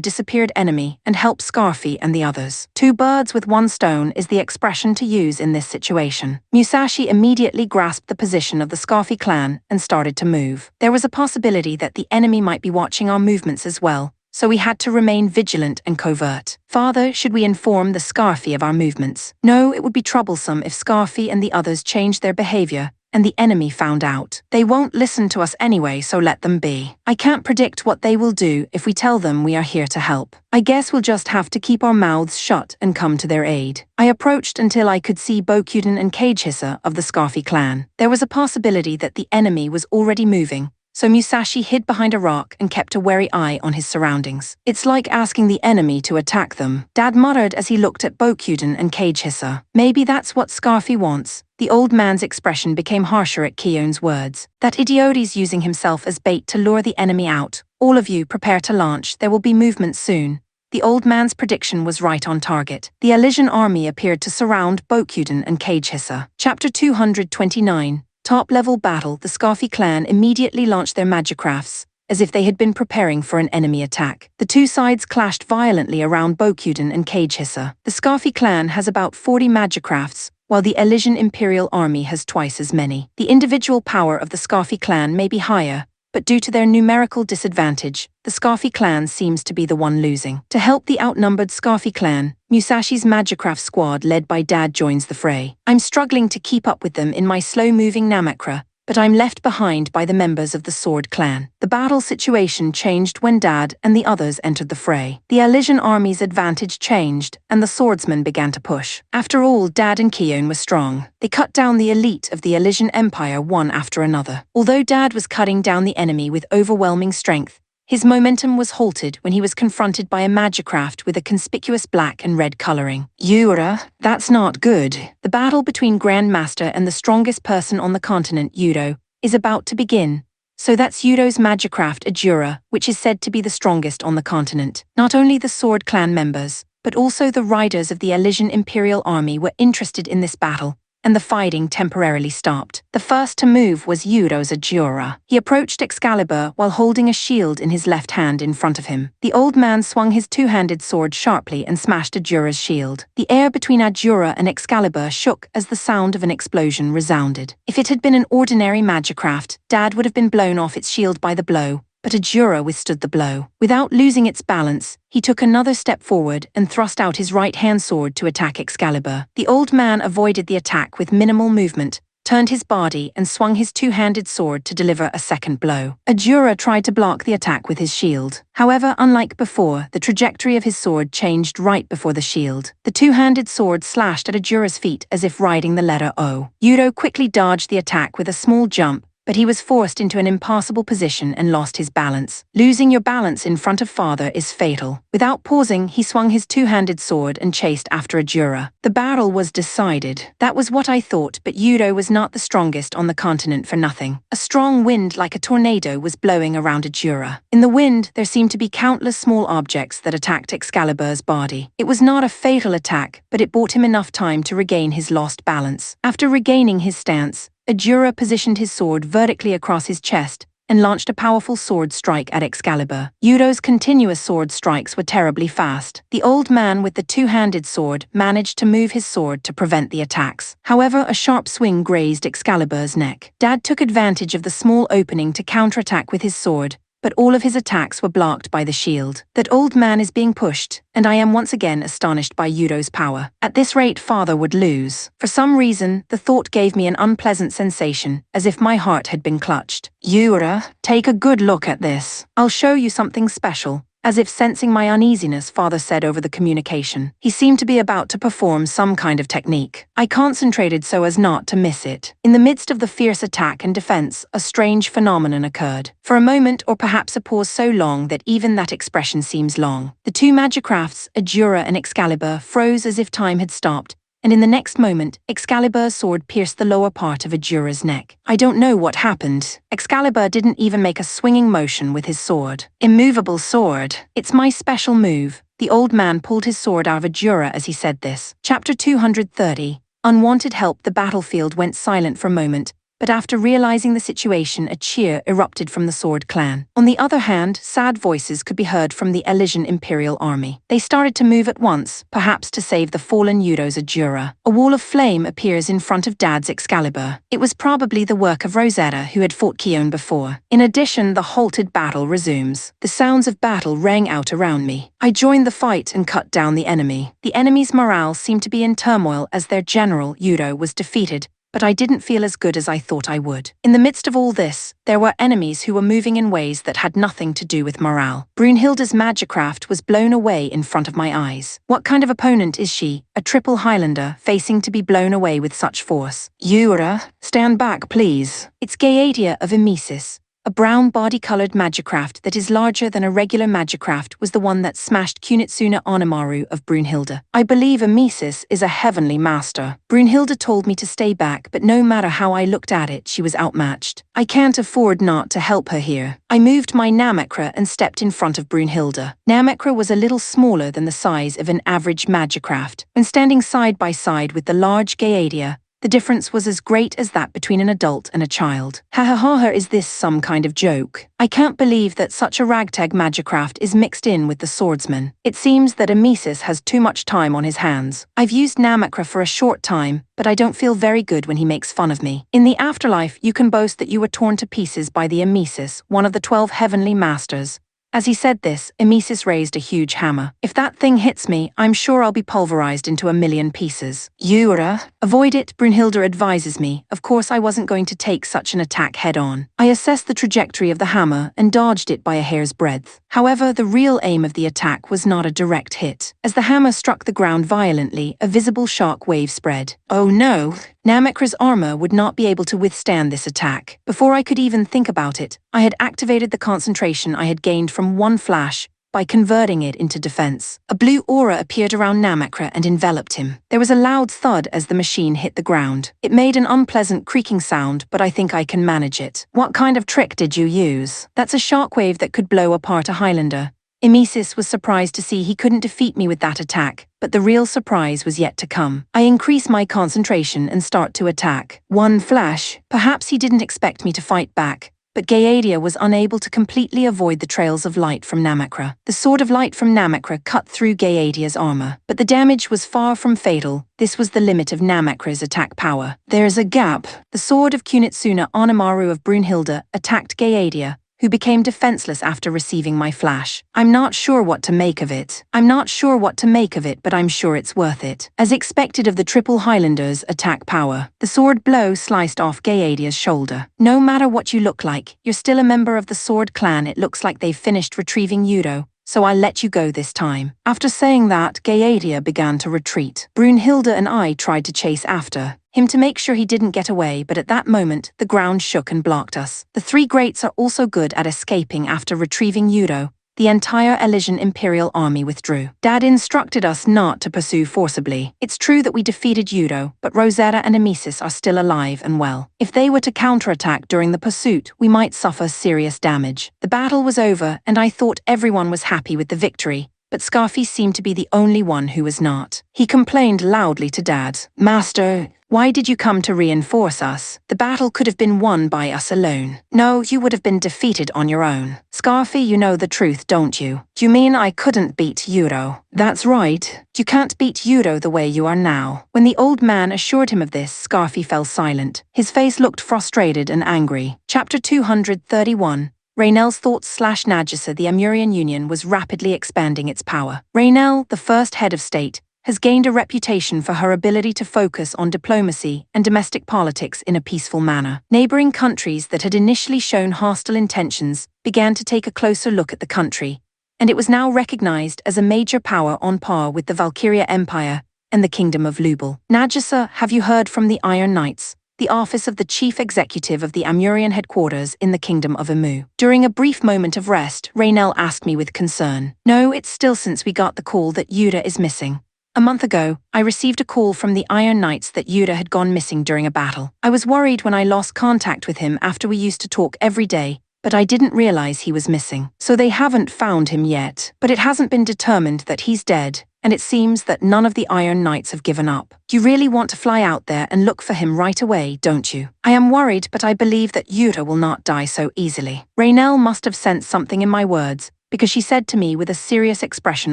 disappeared enemy and help Scarfy and the others. Two birds with one stone is the expression to use in this situation. Musashi immediately grasped the position of the Scarfy clan and started to move. There was a possibility that the enemy might be watching our movements as well, so we had to remain vigilant and covert. Father, should we inform the Scarfy of our movements? No, it would be troublesome if Scarfy and the others changed their behavior and the enemy found out. They won't listen to us anyway, so let them be. I can't predict what they will do if we tell them we are here to help. I guess we'll just have to keep our mouths shut and come to their aid. I approached until I could see Bokuden and Cage Hissa of the Scarfy clan. There was a possibility that the enemy was already moving, so Musashi hid behind a rock and kept a wary eye on his surroundings. It's like asking the enemy to attack them, Dad muttered as he looked at Bokuden and Cage Hissa. Maybe that's what Scarfy wants. The old man's expression became harsher at Keone's words. That idiot's using himself as bait to lure the enemy out. All of you prepare to launch, there will be movement soon. The old man's prediction was right on target. The Elysian army appeared to surround Bokuden and Cage Hissa. Chapter 229. Top-level battle. The Scarfy clan immediately launched their magicrafts, as if they had been preparing for an enemy attack. The two sides clashed violently around Bokuden and Cage Hissa. The Scarfy clan has about 40 magicrafts, while the Elysian Imperial Army has twice as many. The individual power of the Scarfy clan may be higher, but due to their numerical disadvantage, the Scarfy clan seems to be the one losing. To help the outnumbered Scarfy clan, Musashi's Magicraft squad led by Dad joins the fray. I'm struggling to keep up with them in my slow-moving Namakra, but I'm left behind by the members of the Sword clan. The battle situation changed when Dad and the others entered the fray. The Elysian army's advantage changed, and the swordsmen began to push. After all, Dad and Keone were strong. They cut down the elite of the Elysian Empire one after another. Although Dad was cutting down the enemy with overwhelming strength, his momentum was halted when he was confronted by a magicraft with a conspicuous black and red coloring. Yura, that's not good. The battle between Grandmaster and the strongest person on the continent, Yudo, is about to begin. So that's Yudo's magicraft Ajura, which is said to be the strongest on the continent. Not only the Sword clan members, but also the riders of the Elysian Imperial Army were interested in this battle, and the fighting temporarily stopped. The first to move was Yudo's Ajura. He approached Excalibur while holding a shield in his left hand in front of him. The old man swung his two-handed sword sharply and smashed Ajura's shield. The air between Ajura and Excalibur shook as the sound of an explosion resounded. If it had been an ordinary magicraft, Dad would have been blown off its shield by the blow, but Ajura withstood the blow. Without losing its balance, he took another step forward and thrust out his right-hand sword to attack Excalibur. The old man avoided the attack with minimal movement, turned his body and swung his two-handed sword to deliver a second blow. Ajura tried to block the attack with his shield. However, unlike before, the trajectory of his sword changed right before the shield. The two-handed sword slashed at Ajura's feet as if riding the letter O. Yudo quickly dodged the attack with a small jump, but he was forced into an impassable position and lost his balance. Losing your balance in front of father is fatal. Without pausing, he swung his two-handed sword and chased after Ajura. The battle was decided. That was what I thought, but Yudo was not the strongest on the continent for nothing. A strong wind like a tornado was blowing around Ajura. In the wind, there seemed to be countless small objects that attacked Excalibur's body. It was not a fatal attack, but it bought him enough time to regain his lost balance. After regaining his stance, Ajura positioned his sword vertically across his chest and launched a powerful sword strike at Excalibur. Yudo's continuous sword strikes were terribly fast. The old man with the two-handed sword managed to move his sword to prevent the attacks. However, a sharp swing grazed Excalibur's neck. Dad took advantage of the small opening to counterattack with his sword, but all of his attacks were blocked by the shield. That old man is being pushed, and I am once again astonished by Yudo's power. At this rate, father would lose. For some reason, the thought gave me an unpleasant sensation, as if my heart had been clutched. Yura, take a good look at this. I'll show you something special. As if sensing my uneasiness, father said over the communication. He seemed to be about to perform some kind of technique. I concentrated so as not to miss it. In the midst of the fierce attack and defense, a strange phenomenon occurred. For a moment, or perhaps a pause so long that even that expression seems long, the two magicrafts, Ajura and Excalibur, froze as if time had stopped, and in the next moment, Excalibur's sword pierced the lower part of Ajura's neck. I don't know what happened. Excalibur didn't even make a swinging motion with his sword. Immovable sword. It's my special move. The old man pulled his sword out of Ajura as he said this. Chapter 230. Unwanted help. The battlefield went silent for a moment, but after realizing the situation, a cheer erupted from the Sword Clan. On the other hand, sad voices could be heard from the Elysian Imperial Army. They started to move at once, perhaps to save the fallen Yudo's Ajura. A wall of flame appears in front of Dad's Excalibur. It was probably the work of Rosetta, who had fought Kion before. In addition, the halted battle resumes. The sounds of battle rang out around me. I joined the fight and cut down the enemy. The enemy's morale seemed to be in turmoil as their general, Yudo, was defeated, but I didn't feel as good as I thought I would. In the midst of all this, there were enemies who were moving in ways that had nothing to do with morale. Brunhilde's magicraft was blown away in front of my eyes. What kind of opponent is she, a triple Highlander, facing to be blown away with such force? Yura, stand back, please. It's Gaeadia of Emesis. A brown body-colored magicraft that is larger than a regular magicraft was the one that smashed Kunitsuna Onimaru of Brunhilde. I believe Emesis is a heavenly master. Brunhilde told me to stay back, but no matter how I looked at it, she was outmatched. I can't afford not to help her here. I moved my Namekra and stepped in front of Brunhilde. Namekra was a little smaller than the size of an average magicraft. When standing side by side with the large Gaeadia, the difference was as great as that between an adult and a child. Is this some kind of joke? I can't believe that such a ragtag magicraft is mixed in with the swordsman. It seems that Emesis has too much time on his hands. I've used Namekra for a short time, but I don't feel very good when he makes fun of me. In the afterlife, you can boast that you were torn to pieces by the Emesis, one of the 12 heavenly masters. As he said this, Emesis raised a huge hammer. If that thing hits me, I'm sure I'll be pulverized into a million pieces. Yura, avoid it, Brunhilde advises me. Of course I wasn't going to take such an attack head-on. I assessed the trajectory of the hammer and dodged it by a hair's breadth. However, the real aim of the attack was not a direct hit. As the hammer struck the ground violently, a visible shock wave spread. Oh no! Namekra's armor would not be able to withstand this attack. Before I could even think about it, I had activated the concentration I had gained from one flash by converting it into defense. A blue aura appeared around Namekra and enveloped him. There was a loud thud as the machine hit the ground. It made an unpleasant creaking sound, but I think I can manage it. What kind of trick did you use? That's a shockwave that could blow apart a Highlander. Emesis was surprised to see he couldn't defeat me with that attack, but the real surprise was yet to come. I increase my concentration and start to attack. One flash, perhaps he didn't expect me to fight back, but Gaeadia was unable to completely avoid the trails of light from Namakra. The sword of light from Namakra cut through Gaeadia's armor, but the damage was far from fatal. This was the limit of Namakra's attack power. There's a gap. The sword of Kunitsuna Onamaru of Brunhilde attacked Gaeadia, who became defenseless after receiving my flash. I'm not sure what to make of it. But I'm sure it's worth it. As expected of the Triple Highlanders' attack power, the sword blow sliced off Gaeadia's shoulder. No matter what you look like, you're still a member of the Sword Clan. It looks like they've finished retrieving Yudo, so I'll let you go this time. After saying that, Gaeadia began to retreat. Brunhilde and I tried to chase after him to make sure he didn't get away, but at that moment, the ground shook and blocked us. The three greats are also good at escaping after retrieving Yudo. The entire Elysian Imperial army withdrew. Dad instructed us not to pursue forcibly. It's true that we defeated Yudo, but Rosetta and Emesis are still alive and well. If they were to counterattack during the pursuit, we might suffer serious damage. The battle was over, and I thought everyone was happy with the victory. But Scarfi seemed to be the only one who was not. He complained loudly to Dad. Master, why did you come to reinforce us? The battle could have been won by us alone. No, you would have been defeated on your own. Scarfi, you know the truth, don't you? You mean I couldn't beat Yudo? That's right. You can't beat Yudo the way you are now. When the old man assured him of this, Scarfi fell silent. His face looked frustrated and angry. Chapter 231. Raynell's thoughts / Nagisa. The Amurian Union was rapidly expanding its power. Raynell, the first head of state, has gained a reputation for her ability to focus on diplomacy and domestic politics in a peaceful manner. Neighboring countries that had initially shown hostile intentions began to take a closer look at the country, and it was now recognized as a major power on par with the Valkyria Empire and the Kingdom of Lubel. Nagisa, have you heard from the Iron Knights, the office of the chief executive of the Amurian headquarters in the Kingdom of Amu? During a brief moment of rest, Raynell asked me with concern. No, it's still since we got the call that Yuda is missing. A month ago, I received a call from the Iron Knights that Yuda had gone missing during a battle. I was worried when I lost contact with him after we used to talk every day, but I didn't realize he was missing. So they haven't found him yet, but it hasn't been determined that he's dead, and it seems that none of the Iron Knights have given up. You really want to fly out there and look for him right away, don't you? I am worried, but I believe that Yuda will not die so easily. Raynell must have sensed something in my words, because she said to me with a serious expression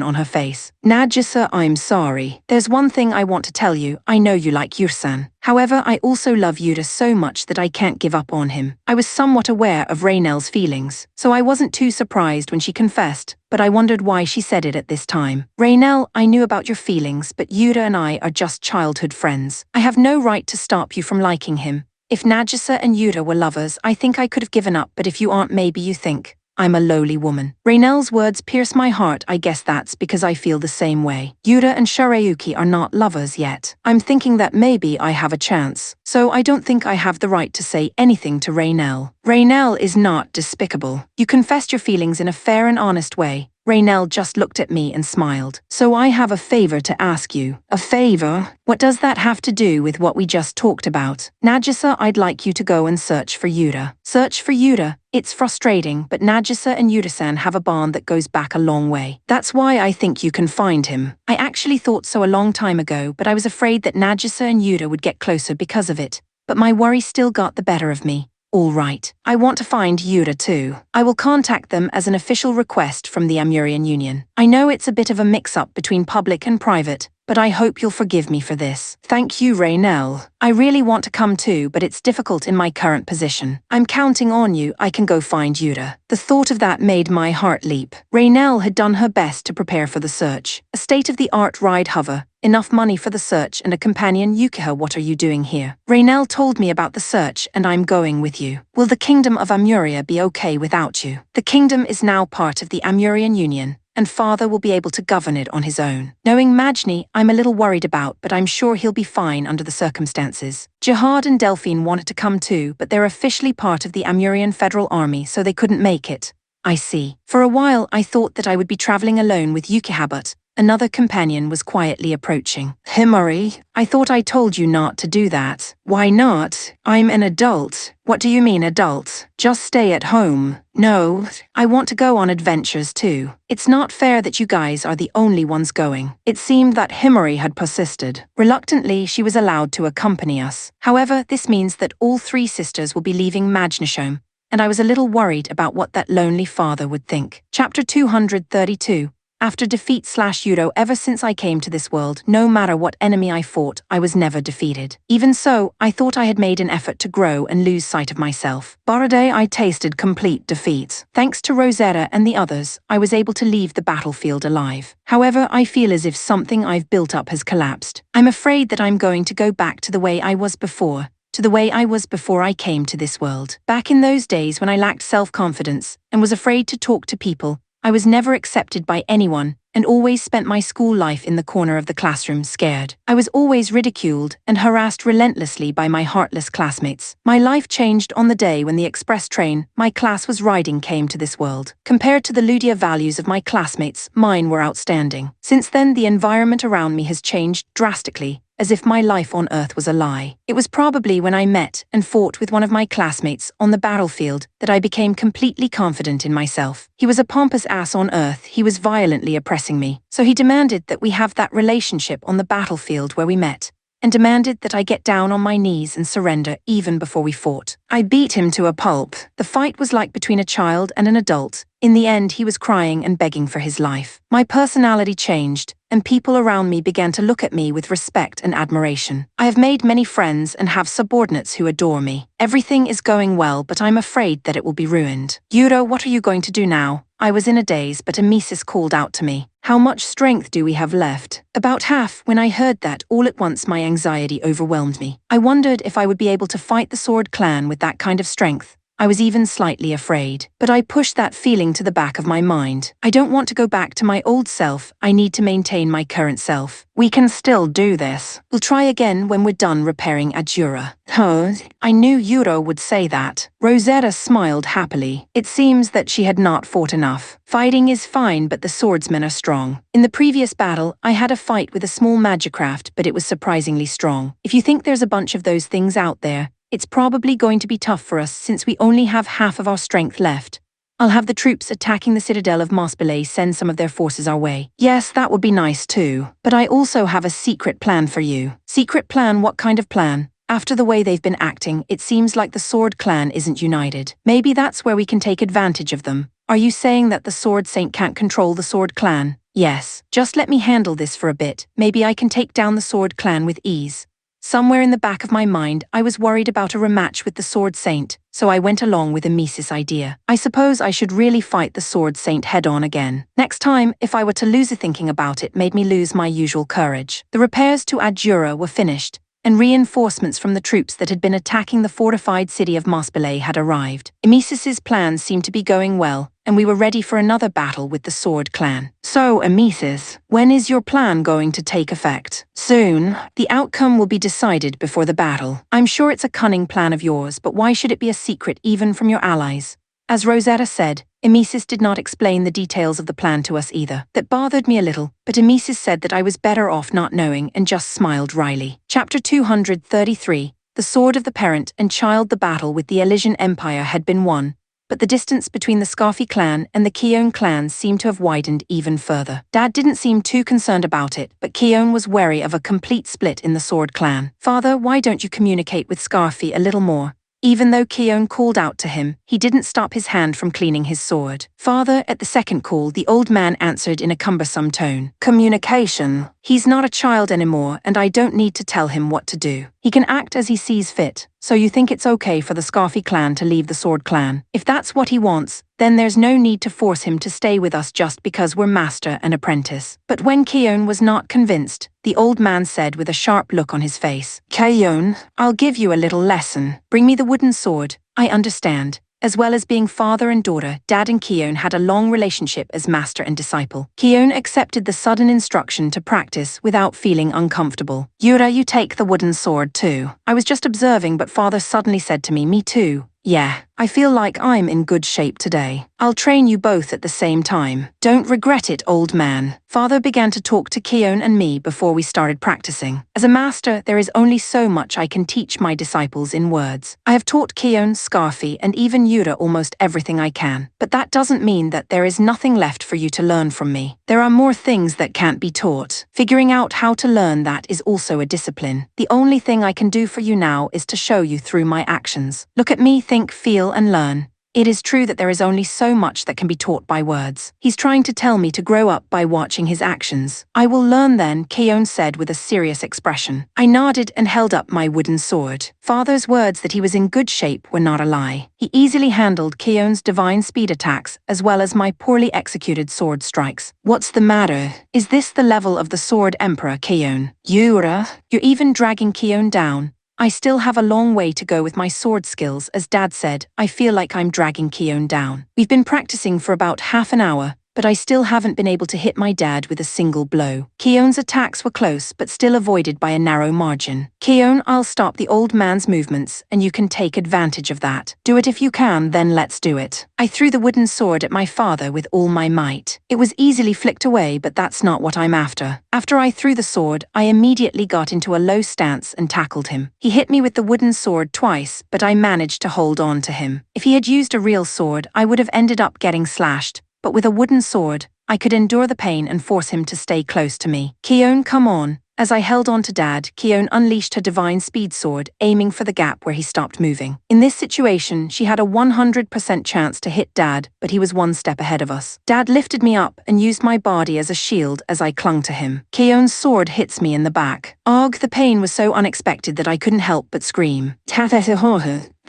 on her face, Nagisa, I'm sorry. There's one thing I want to tell you. I know you like Yursan. However, I also love Yuda so much that I can't give up on him. I was somewhat aware of Raynell's feelings, so I wasn't too surprised when she confessed, but I wondered why she said it at this time. Raynell, I knew about your feelings, but Yuda and I are just childhood friends. I have no right to stop you from liking him. If Nagisa and Yuda were lovers, I think I could have given up, but if you aren't, maybe you think I'm a lowly woman. Raynell's words pierce my heart. I guess that's because I feel the same way. Yuda and Sharayuki are not lovers yet. I'm thinking that maybe I have a chance. So I don't think I have the right to say anything to Raynell. Raynell is not despicable. You confessed your feelings in a fair and honest way. Raynell just looked at me and smiled. So I have a favor to ask you. A favor? What does that have to do with what we just talked about? Nagisa, I'd like you to go and search for Yuda. Search for Yuda? It's frustrating, but Nagisa and Yuda-san have a bond that goes back a long way. That's why I think you can find him. I actually thought so a long time ago, but I was afraid that Nagisa and Yuda would get closer because of it. But my worry still got the better of me. All right. I want to find Yuda too. I will contact them as an official request from the Amurian Union. I know it's a bit of a mix-up between public and private, but I hope you'll forgive me for this. Thank you, Raynell. I really want to come too, but it's difficult in my current position. I'm counting on you. I can go find Yuda. The thought of that made my heart leap. Raynell had done her best to prepare for the search. A state-of-the-art ride hover, enough money for the search, and a companion. Yukiha, what are you doing here? Raynell told me about the search, and I'm going with you. Will the Kingdom of Amuria be okay without you? The kingdom is now part of the Amurian Union, and father will be able to govern it on his own. Knowing Majni, I'm a little worried about, but I'm sure he'll be fine under the circumstances. Jihad and Delphine wanted to come too, but they're officially part of the Amurian Federal Army, so they couldn't make it. I see. For a while I thought that I would be traveling alone with Yukiha, but Another companion was quietly approaching. Himari, I thought I told you not to do that. Why not? I'm an adult. What do you mean adult? Just stay at home. No, I want to go on adventures too. It's not fair that you guys are the only ones going. It seemed that Himari had persisted. Reluctantly, she was allowed to accompany us. However, this means that all three sisters will be leaving Majnashome, and I was a little worried about what that lonely father would think. Chapter 232. After defeat/Euro, ever since I came to this world, no matter what enemy I fought, I was never defeated. Even so, I thought I had made an effort to grow and lose sight of myself. Barade, I tasted complete defeat. Thanks to Rosetta and the others, I was able to leave the battlefield alive. However, I feel as if something I've built up has collapsed. I'm afraid that I'm going to go back to the way I was before. To the way I was before I came to this world. Back in those days when I lacked self-confidence and was afraid to talk to people, I was never accepted by anyone and always spent my school life in the corner of the classroom scared. I was always ridiculed and harassed relentlessly by my heartless classmates. My life changed on the day when the express train my class was riding came to this world. Compared to the Ludia values of my classmates, mine were outstanding. Since then, the environment around me has changed drastically, as if my life on Earth was a lie. It was probably when I met and fought with one of my classmates on the battlefield that I became completely confident in myself. He was a pompous ass on Earth. He was violently oppressing me. So he demanded that we have that relationship on the battlefield where we met, and demanded that I get down on my knees and surrender even before we fought. I beat him to a pulp. The fight was like between a child and an adult. In the end, he was crying and begging for his life. My personality changed, and people around me began to look at me with respect and admiration. I have made many friends and have subordinates who adore me. Everything is going well, but I'm afraid that it will be ruined. Yuro, what are you going to do now? I was in a daze, but Amisis called out to me. How much strength do we have left? About half. When I heard that, all at once my anxiety overwhelmed me. I wondered if I would be able to fight the Sword Clan with that kind of strength. I was even slightly afraid, but I pushed that feeling to the back of my mind. I don't want to go back to my old self. I need to maintain my current self. We can still do this. We'll try again when we're done repairing Ajura. Huh? I knew Yuro would say that. Rosetta smiled happily. It seems that she had not fought enough. Fighting is fine, but the swordsmen are strong. In the previous battle, I had a fight with a small magicraft, but it was surprisingly strong. If you think there's a bunch of those things out there, it's probably going to be tough for us since we only have half of our strength left. I'll have the troops attacking the citadel of Mospelay send some of their forces our way. Yes, that would be nice too. But I also have a secret plan for you. Secret plan? What kind of plan? After the way they've been acting, it seems like the Sword Clan isn't united. Maybe that's where we can take advantage of them. Are you saying that the Sword Saint can't control the Sword Clan? Yes. Just let me handle this for a bit. Maybe I can take down the Sword Clan with ease. Somewhere in the back of my mind, I was worried about a rematch with the Sword Saint, so I went along with Amisis' idea. I suppose I should really fight the Sword Saint head-on again. Next time, if I were to lose thinking about it made me lose my usual courage. The repairs to Adjura were finished, and reinforcements from the troops that had been attacking the fortified city of Mospelay had arrived. Amisis' plans seemed to be going well, and we were ready for another battle with the Sword Clan. So, Amisis, when is your plan going to take effect? Soon. The outcome will be decided before the battle. I'm sure it's a cunning plan of yours, but why should it be a secret even from your allies? As Rosetta said, Amisis did not explain the details of the plan to us either. That bothered me a little, but Amisis said that I was better off not knowing and just smiled wryly. Chapter 233. The Sword of the Parent and Child. The battle with the Elysian Empire had been won, but the distance between the Scarfi clan and the Keone clan seemed to have widened even further. Dad didn't seem too concerned about it, but Keone was wary of a complete split in the Sword Clan. Father, why don't you communicate with Scarfi a little more? Even though Keone called out to him, he didn't stop his hand from cleaning his sword. Father, at the second call, the old man answered in a cumbersome tone. Communication. He's not a child anymore, and I don't need to tell him what to do. He can act as he sees fit. So you think it's okay for the Scarfi clan to leave the Sword Clan? If that's what he wants, then there's no need to force him to stay with us just because we're master and apprentice. But when Keone was not convinced, the old man said with a sharp look on his face, Keone, I'll give you a little lesson. Bring me the wooden sword. I understand. As well as being father and daughter, Dad and Keone had a long relationship as master and disciple. Keone accepted the sudden instruction to practice without feeling uncomfortable. Yura, you take the wooden sword too. I was just observing, but father suddenly said to me too. Yeah, I feel like I'm in good shape today. I'll train you both at the same time. Don't regret it, old man. Father began to talk to Keon and me before we started practicing. As a master, there is only so much I can teach my disciples in words. I have taught Keon, Scarfy, and even Yura almost everything I can. But that doesn't mean that there is nothing left for you to learn from me. There are more things that can't be taught. Figuring out how to learn that is also a discipline. The only thing I can do for you now is to show you through my actions. Look at me, think, feel, and learn. It is true that there is only so much that can be taught by words. He's trying to tell me to grow up by watching his actions. I will learn then, Keon said with a serious expression. I nodded and held up my wooden sword. Father's words that he was in good shape were not a lie. He easily handled Keon's divine speed attacks as well as my poorly executed sword strikes. What's the matter? Is this the level of the Sword Emperor, Keon? Yura, you're even dragging Keon down. I still have a long way to go with my sword skills, as Dad said. I feel like I'm dragging Keon down. We've been practicing for about half an hour, but I still haven't been able to hit my dad with a single blow. Keon's attacks were close, but still avoided by a narrow margin. Keon, I'll stop the old man's movements, and you can take advantage of that. Do it if you can, then let's do it. I threw the wooden sword at my father with all my might. It was easily flicked away, but that's not what I'm after. After I threw the sword, I immediately got into a low stance and tackled him. He hit me with the wooden sword twice, but I managed to hold on to him. If he had used a real sword, I would have ended up getting slashed. But with a wooden sword, I could endure the pain and force him to stay close to me. Keon, come on. As I held on to Dad, Keon unleashed her divine speed sword, aiming for the gap where he stopped moving. In this situation, she had a 100% chance to hit Dad, but he was one step ahead of us. Dad lifted me up and used my body as a shield as I clung to him. Keon's sword hits me in the back. Ugh, the pain was so unexpected that I couldn't help but scream.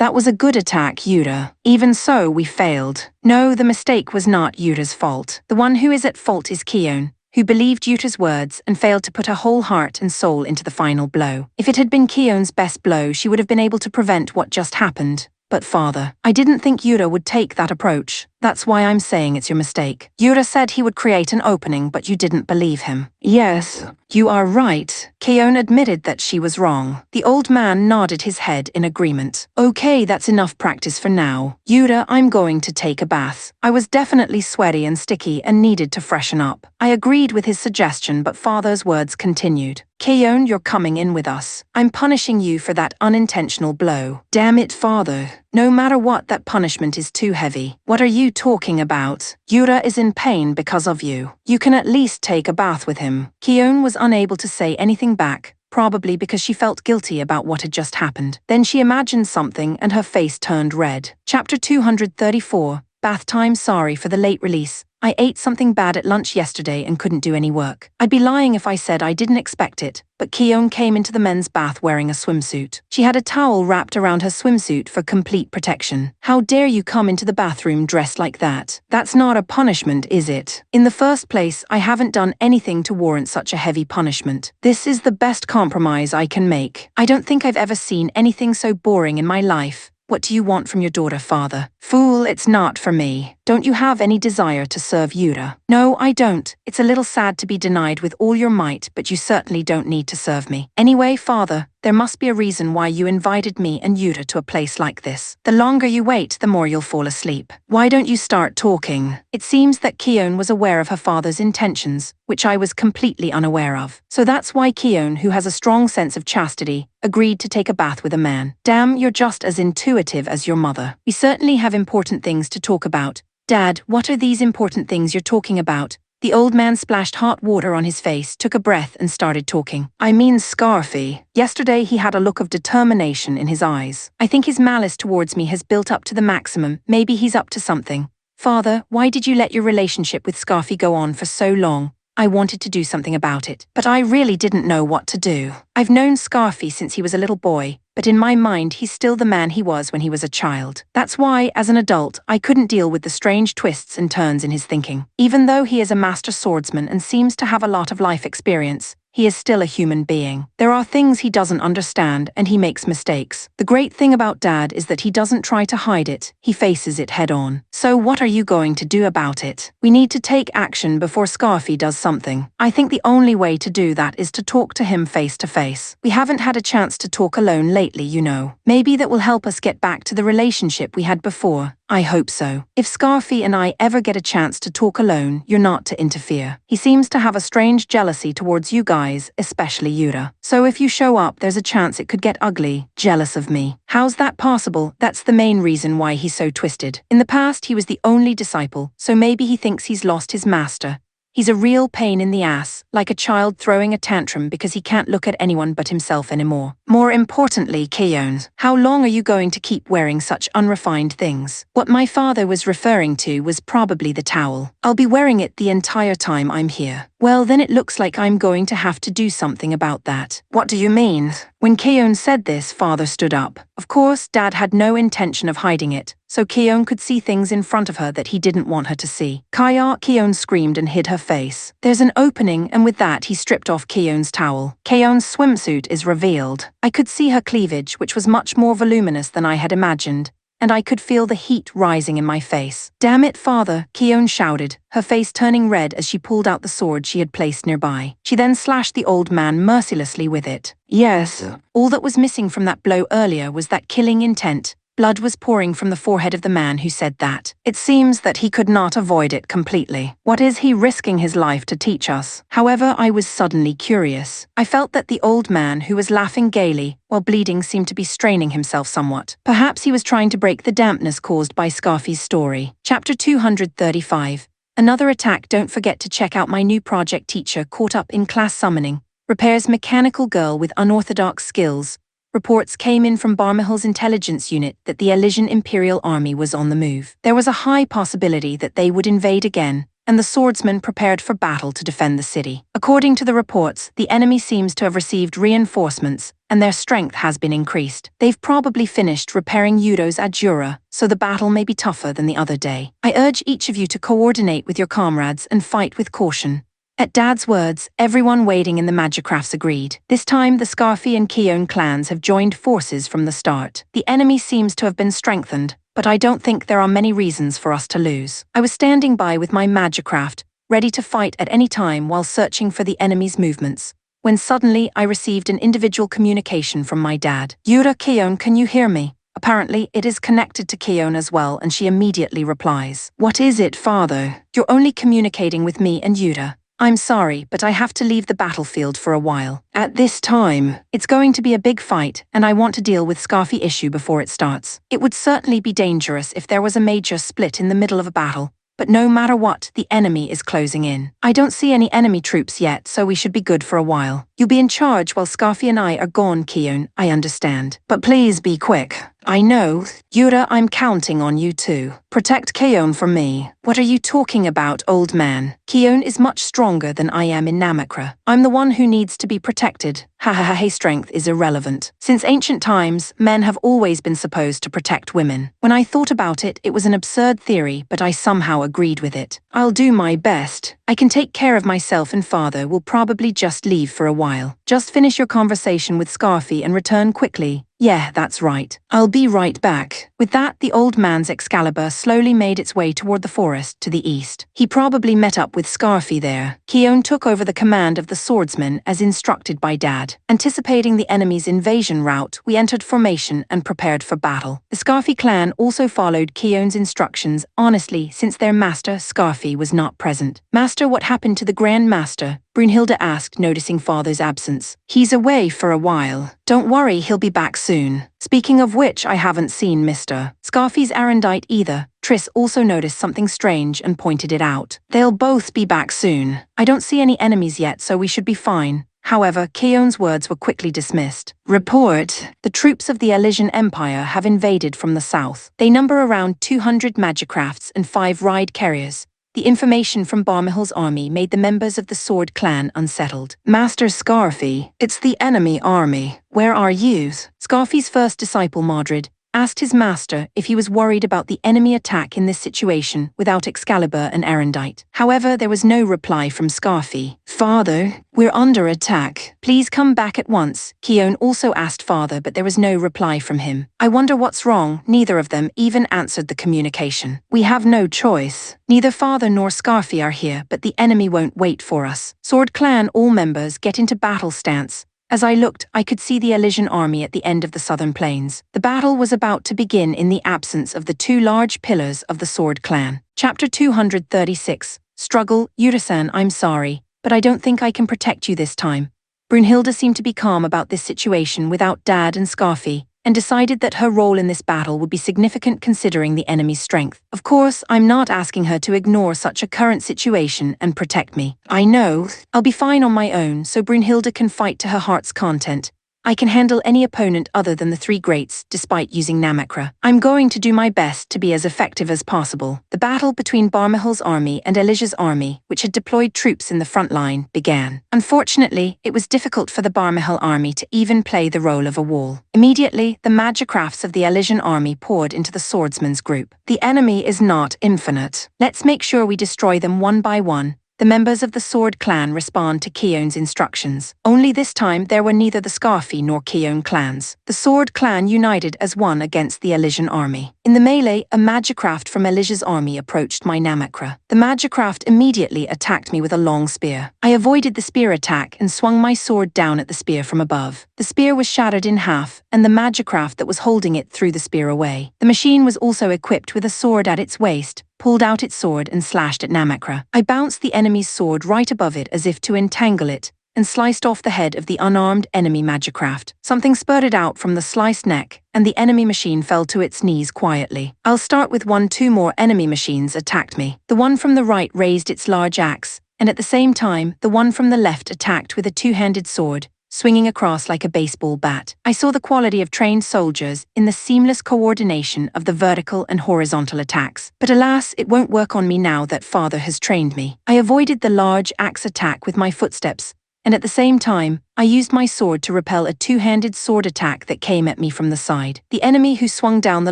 That was a good attack, Yura. Even so, we failed. No, the mistake was not Yura's fault. The one who is at fault is Keon, who believed Yura's words and failed to put her whole heart and soul into the final blow. If it had been Keon's best blow, she would have been able to prevent what just happened. But father, I didn't think Yura would take that approach. That's why I'm saying it's your mistake. Yura said he would create an opening, but you didn't believe him. Yes, you are right. Keon admitted that she was wrong. The old man nodded his head in agreement. Okay, that's enough practice for now. Yura, I'm going to take a bath. I was definitely sweaty and sticky and needed to freshen up. I agreed with his suggestion, but father's words continued. Keon, you're coming in with us. I'm punishing you for that unintentional blow. Damn it, father. No matter what, that punishment is too heavy. What are you talking about? Yura is in pain because of you. You can at least take a bath with him. Keon was unable to say anything back, probably because she felt guilty about what had just happened. Then she imagined something and her face turned red. Chapter 234, Bath Time. Sorry for the late release. I ate something bad at lunch yesterday and couldn't do any work. I'd be lying if I said I didn't expect it, but Keon came into the men's bath wearing a swimsuit. She had a towel wrapped around her swimsuit for complete protection. How dare you come into the bathroom dressed like that? That's not a punishment, is it? In the first place, I haven't done anything to warrant such a heavy punishment. This is the best compromise I can make. I don't think I've ever seen anything so boring in my life. What do you want from your daughter, father? Fool, it's not for me. Don't you have any desire to serve Yura? No, I don't. It's a little sad to be denied with all your might, but you certainly don't need to serve me. Anyway, father, there must be a reason why you invited me and Yura to a place like this. The longer you wait, the more you'll fall asleep. Why don't you start talking? It seems that Keon was aware of her father's intentions, which I was completely unaware of. So that's why Keon, who has a strong sense of chastity, agreed to take a bath with a man. Damn, you're just as intuitive as your mother. We certainly have important things to talk about. Dad, what are these important things you're talking about? The old man splashed hot water on his face, took a breath and started talking. I mean, Scarfy. Yesterday he had a look of determination in his eyes. I think his malice towards me has built up to the maximum. Maybe he's up to something. Father, why did you let your relationship with Scarfy go on for so long? I wanted to do something about it, but I really didn't know what to do. I've known Scarfy since he was a little boy, but in my mind he's still the man he was when he was a child. That's why, as an adult, I couldn't deal with the strange twists and turns in his thinking. Even though he is a master swordsman and seems to have a lot of life experience, he is still a human being. There are things he doesn't understand and he makes mistakes. The great thing about Dad is that he doesn't try to hide it, he faces it head on. So what are you going to do about it? We need to take action before Scarfy does something. I think the only way to do that is to talk to him face to face. We haven't had a chance to talk alone lately, you know. Maybe that will help us get back to the relationship we had before. I hope so. If Scarfy and I ever get a chance to talk alone, you're not to interfere. He seems to have a strange jealousy towards you guys, especially Yura. So if you show up, there's a chance it could get ugly. Jealous of me. How's that possible? That's the main reason why he's so twisted. In the past, he was the only disciple, so maybe he thinks he's lost his master. He's a real pain in the ass, like a child throwing a tantrum because he can't look at anyone but himself anymore. More importantly, Keon, how long are you going to keep wearing such unrefined things? What my father was referring to was probably the towel. I'll be wearing it the entire time I'm here. Well, then it looks like I'm going to have to do something about that. What do you mean? When Keon said this, Father stood up. Of course, Dad had no intention of hiding it, so Keon could see things in front of her that he didn't want her to see. Keon screamed and hid her face. There's an opening, and with that he stripped off Keon's towel. Keon's swimsuit is revealed. I could see her cleavage, which was much more voluminous than I had imagined, and I could feel the heat rising in my face. Damn it, Father, Keon shouted, her face turning red as she pulled out the sword she had placed nearby. She then slashed the old man mercilessly with it. Yes. All that was missing from that blow earlier was that killing intent. Blood was pouring from the forehead of the man who said that. It seems that he could not avoid it completely. What is he risking his life to teach us? However, I was suddenly curious. I felt that the old man, who was laughing gaily while bleeding, seemed to be straining himself somewhat. Perhaps he was trying to break the dampness caused by Scarfy's story. Chapter 235. Another attack. Don't forget to check out my new project Teacher Caught Up in Class Summoning. Repairs mechanical girl with unorthodox skills. Reports came in from Barmahil's intelligence unit that the Elysian Imperial Army was on the move. There was a high possibility that they would invade again, and the swordsmen prepared for battle to defend the city. According to the reports, the enemy seems to have received reinforcements, and their strength has been increased. They've probably finished repairing Yudo's Adjura, so the battle may be tougher than the other day. I urge each of you to coordinate with your comrades and fight with caution. At Dad's words, everyone waiting in the Magicrafts agreed. This time, the Scarfy and Keon clans have joined forces from the start. The enemy seems to have been strengthened, but I don't think there are many reasons for us to lose. I was standing by with my Magicraft, ready to fight at any time while searching for the enemy's movements, when suddenly I received an individual communication from my dad. Yura, Keon, can you hear me? Apparently, it is connected to Keon as well, and she immediately replies. What is it, Father? You're only communicating with me and Yura. I'm sorry, but I have to leave the battlefield for a while. At this time, it's going to be a big fight, and I want to deal with Scarfy issue before it starts. It would certainly be dangerous if there was a major split in the middle of a battle, but no matter what, the enemy is closing in. I don't see any enemy troops yet, so we should be good for a while. You'll be in charge while Scarfy and I are gone, Keon, I understand. But please be quick. I know. Yura, I'm counting on you too. Protect Keon from me. What are you talking about, old man? Keon is much stronger than I am in Namakra. I'm the one who needs to be protected. His strength is irrelevant. Since ancient times, men have always been supposed to protect women. When I thought about it, it was an absurd theory, but I somehow agreed with it. I'll do my best. I can take care of myself, and Father will probably just leave for a while. Just finish your conversation with Scarfy and return quickly. Yeah, that's right. I'll be right back. With that, the old man's Excalibur slowly made its way toward the forest to the east. He probably met up with Scarfy there. Keon took over the command of the swordsmen as instructed by Dad. Anticipating the enemy's invasion route, we entered formation and prepared for battle. The Scarfy clan also followed Keon's instructions honestly, since their master, Scarfy, was not present. Master, what happened to the Grand Master? Brunhilde asked, noticing Father's absence. He's away for a while. Don't worry, he'll be back soon. Speaking of which, I haven't seen Mr. Scarfy's Arendite either. Triss also noticed something strange and pointed it out. They'll both be back soon. I don't see any enemies yet, so we should be fine. However, Keon's words were quickly dismissed. Report. The troops of the Elysian Empire have invaded from the south. They number around 200 Magicrafts and 5 ride carriers. The information from Barmahil's army made the members of the Sword Clan unsettled. Master Scarfy, it's the enemy army. Where are you? Scarfy's first disciple, Madrid, asked his master if he was worried about the enemy attack in this situation without Excalibur and Erendite. However, there was no reply from Scarfi. "Father, we're under attack. Please come back at once," Keone also asked father, but there was no reply from him. "I wonder what's wrong." Neither of them even answered the communication. "We have no choice. Neither father nor Scarfi are here, but the enemy won't wait for us." Sword Clan all members get into battle stance. As I looked, I could see the Elysian army at the end of the southern plains. The battle was about to begin in the absence of the two large pillars of the Sword Clan. Chapter 236. Struggle. Yura-san, I'm sorry, but I don't think I can protect you this time. Brunhilde seemed to be calm about this situation without Dad and Scarfi, and decided that her role in this battle would be significant considering the enemy's strength. Of course, I'm not asking her to ignore such a current situation and protect me. I know. I'll be fine on my own, so Brunhilde can fight to her heart's content. I can handle any opponent other than the three greats, despite using Namakra. I'm going to do my best to be as effective as possible. The battle between Barmahil's army and Elijah's army, which had deployed troops in the front line, began. Unfortunately, it was difficult for the Barmahil army to even play the role of a wall. Immediately, the magicrafts of the Elysian army poured into the swordsman's group. The enemy is not infinite. Let's make sure we destroy them one by one. The members of the Sword Clan respond to Keone's instructions. Only this time there were neither the Scarfi nor Keone clans. The Sword Clan united as one against the Elysian army. In the melee, a magicraft from Elijah's army approached my Namakra. The magicraft immediately attacked me with a long spear. I avoided the spear attack and swung my sword down at the spear from above. The spear was shattered in half, and the magicraft that was holding it threw the spear away. The machine was also equipped with a sword at its waist, pulled out its sword and slashed at Namakra. I bounced the enemy's sword right above it as if to entangle it, and sliced off the head of the unarmed enemy magicraft. Something spurted out from the sliced neck, and the enemy machine fell to its knees quietly. I'll start with two more enemy machines attacked me. The one from the right raised its large axe, and at the same time, the one from the left attacked with a two-handed sword, swinging across like a baseball bat. I saw the quality of trained soldiers in the seamless coordination of the vertical and horizontal attacks. But alas, it won't work on me now that father has trained me. I avoided the large axe attack with my footsteps, and at the same time, I used my sword to repel a two-handed sword attack that came at me from the side. The enemy who swung down the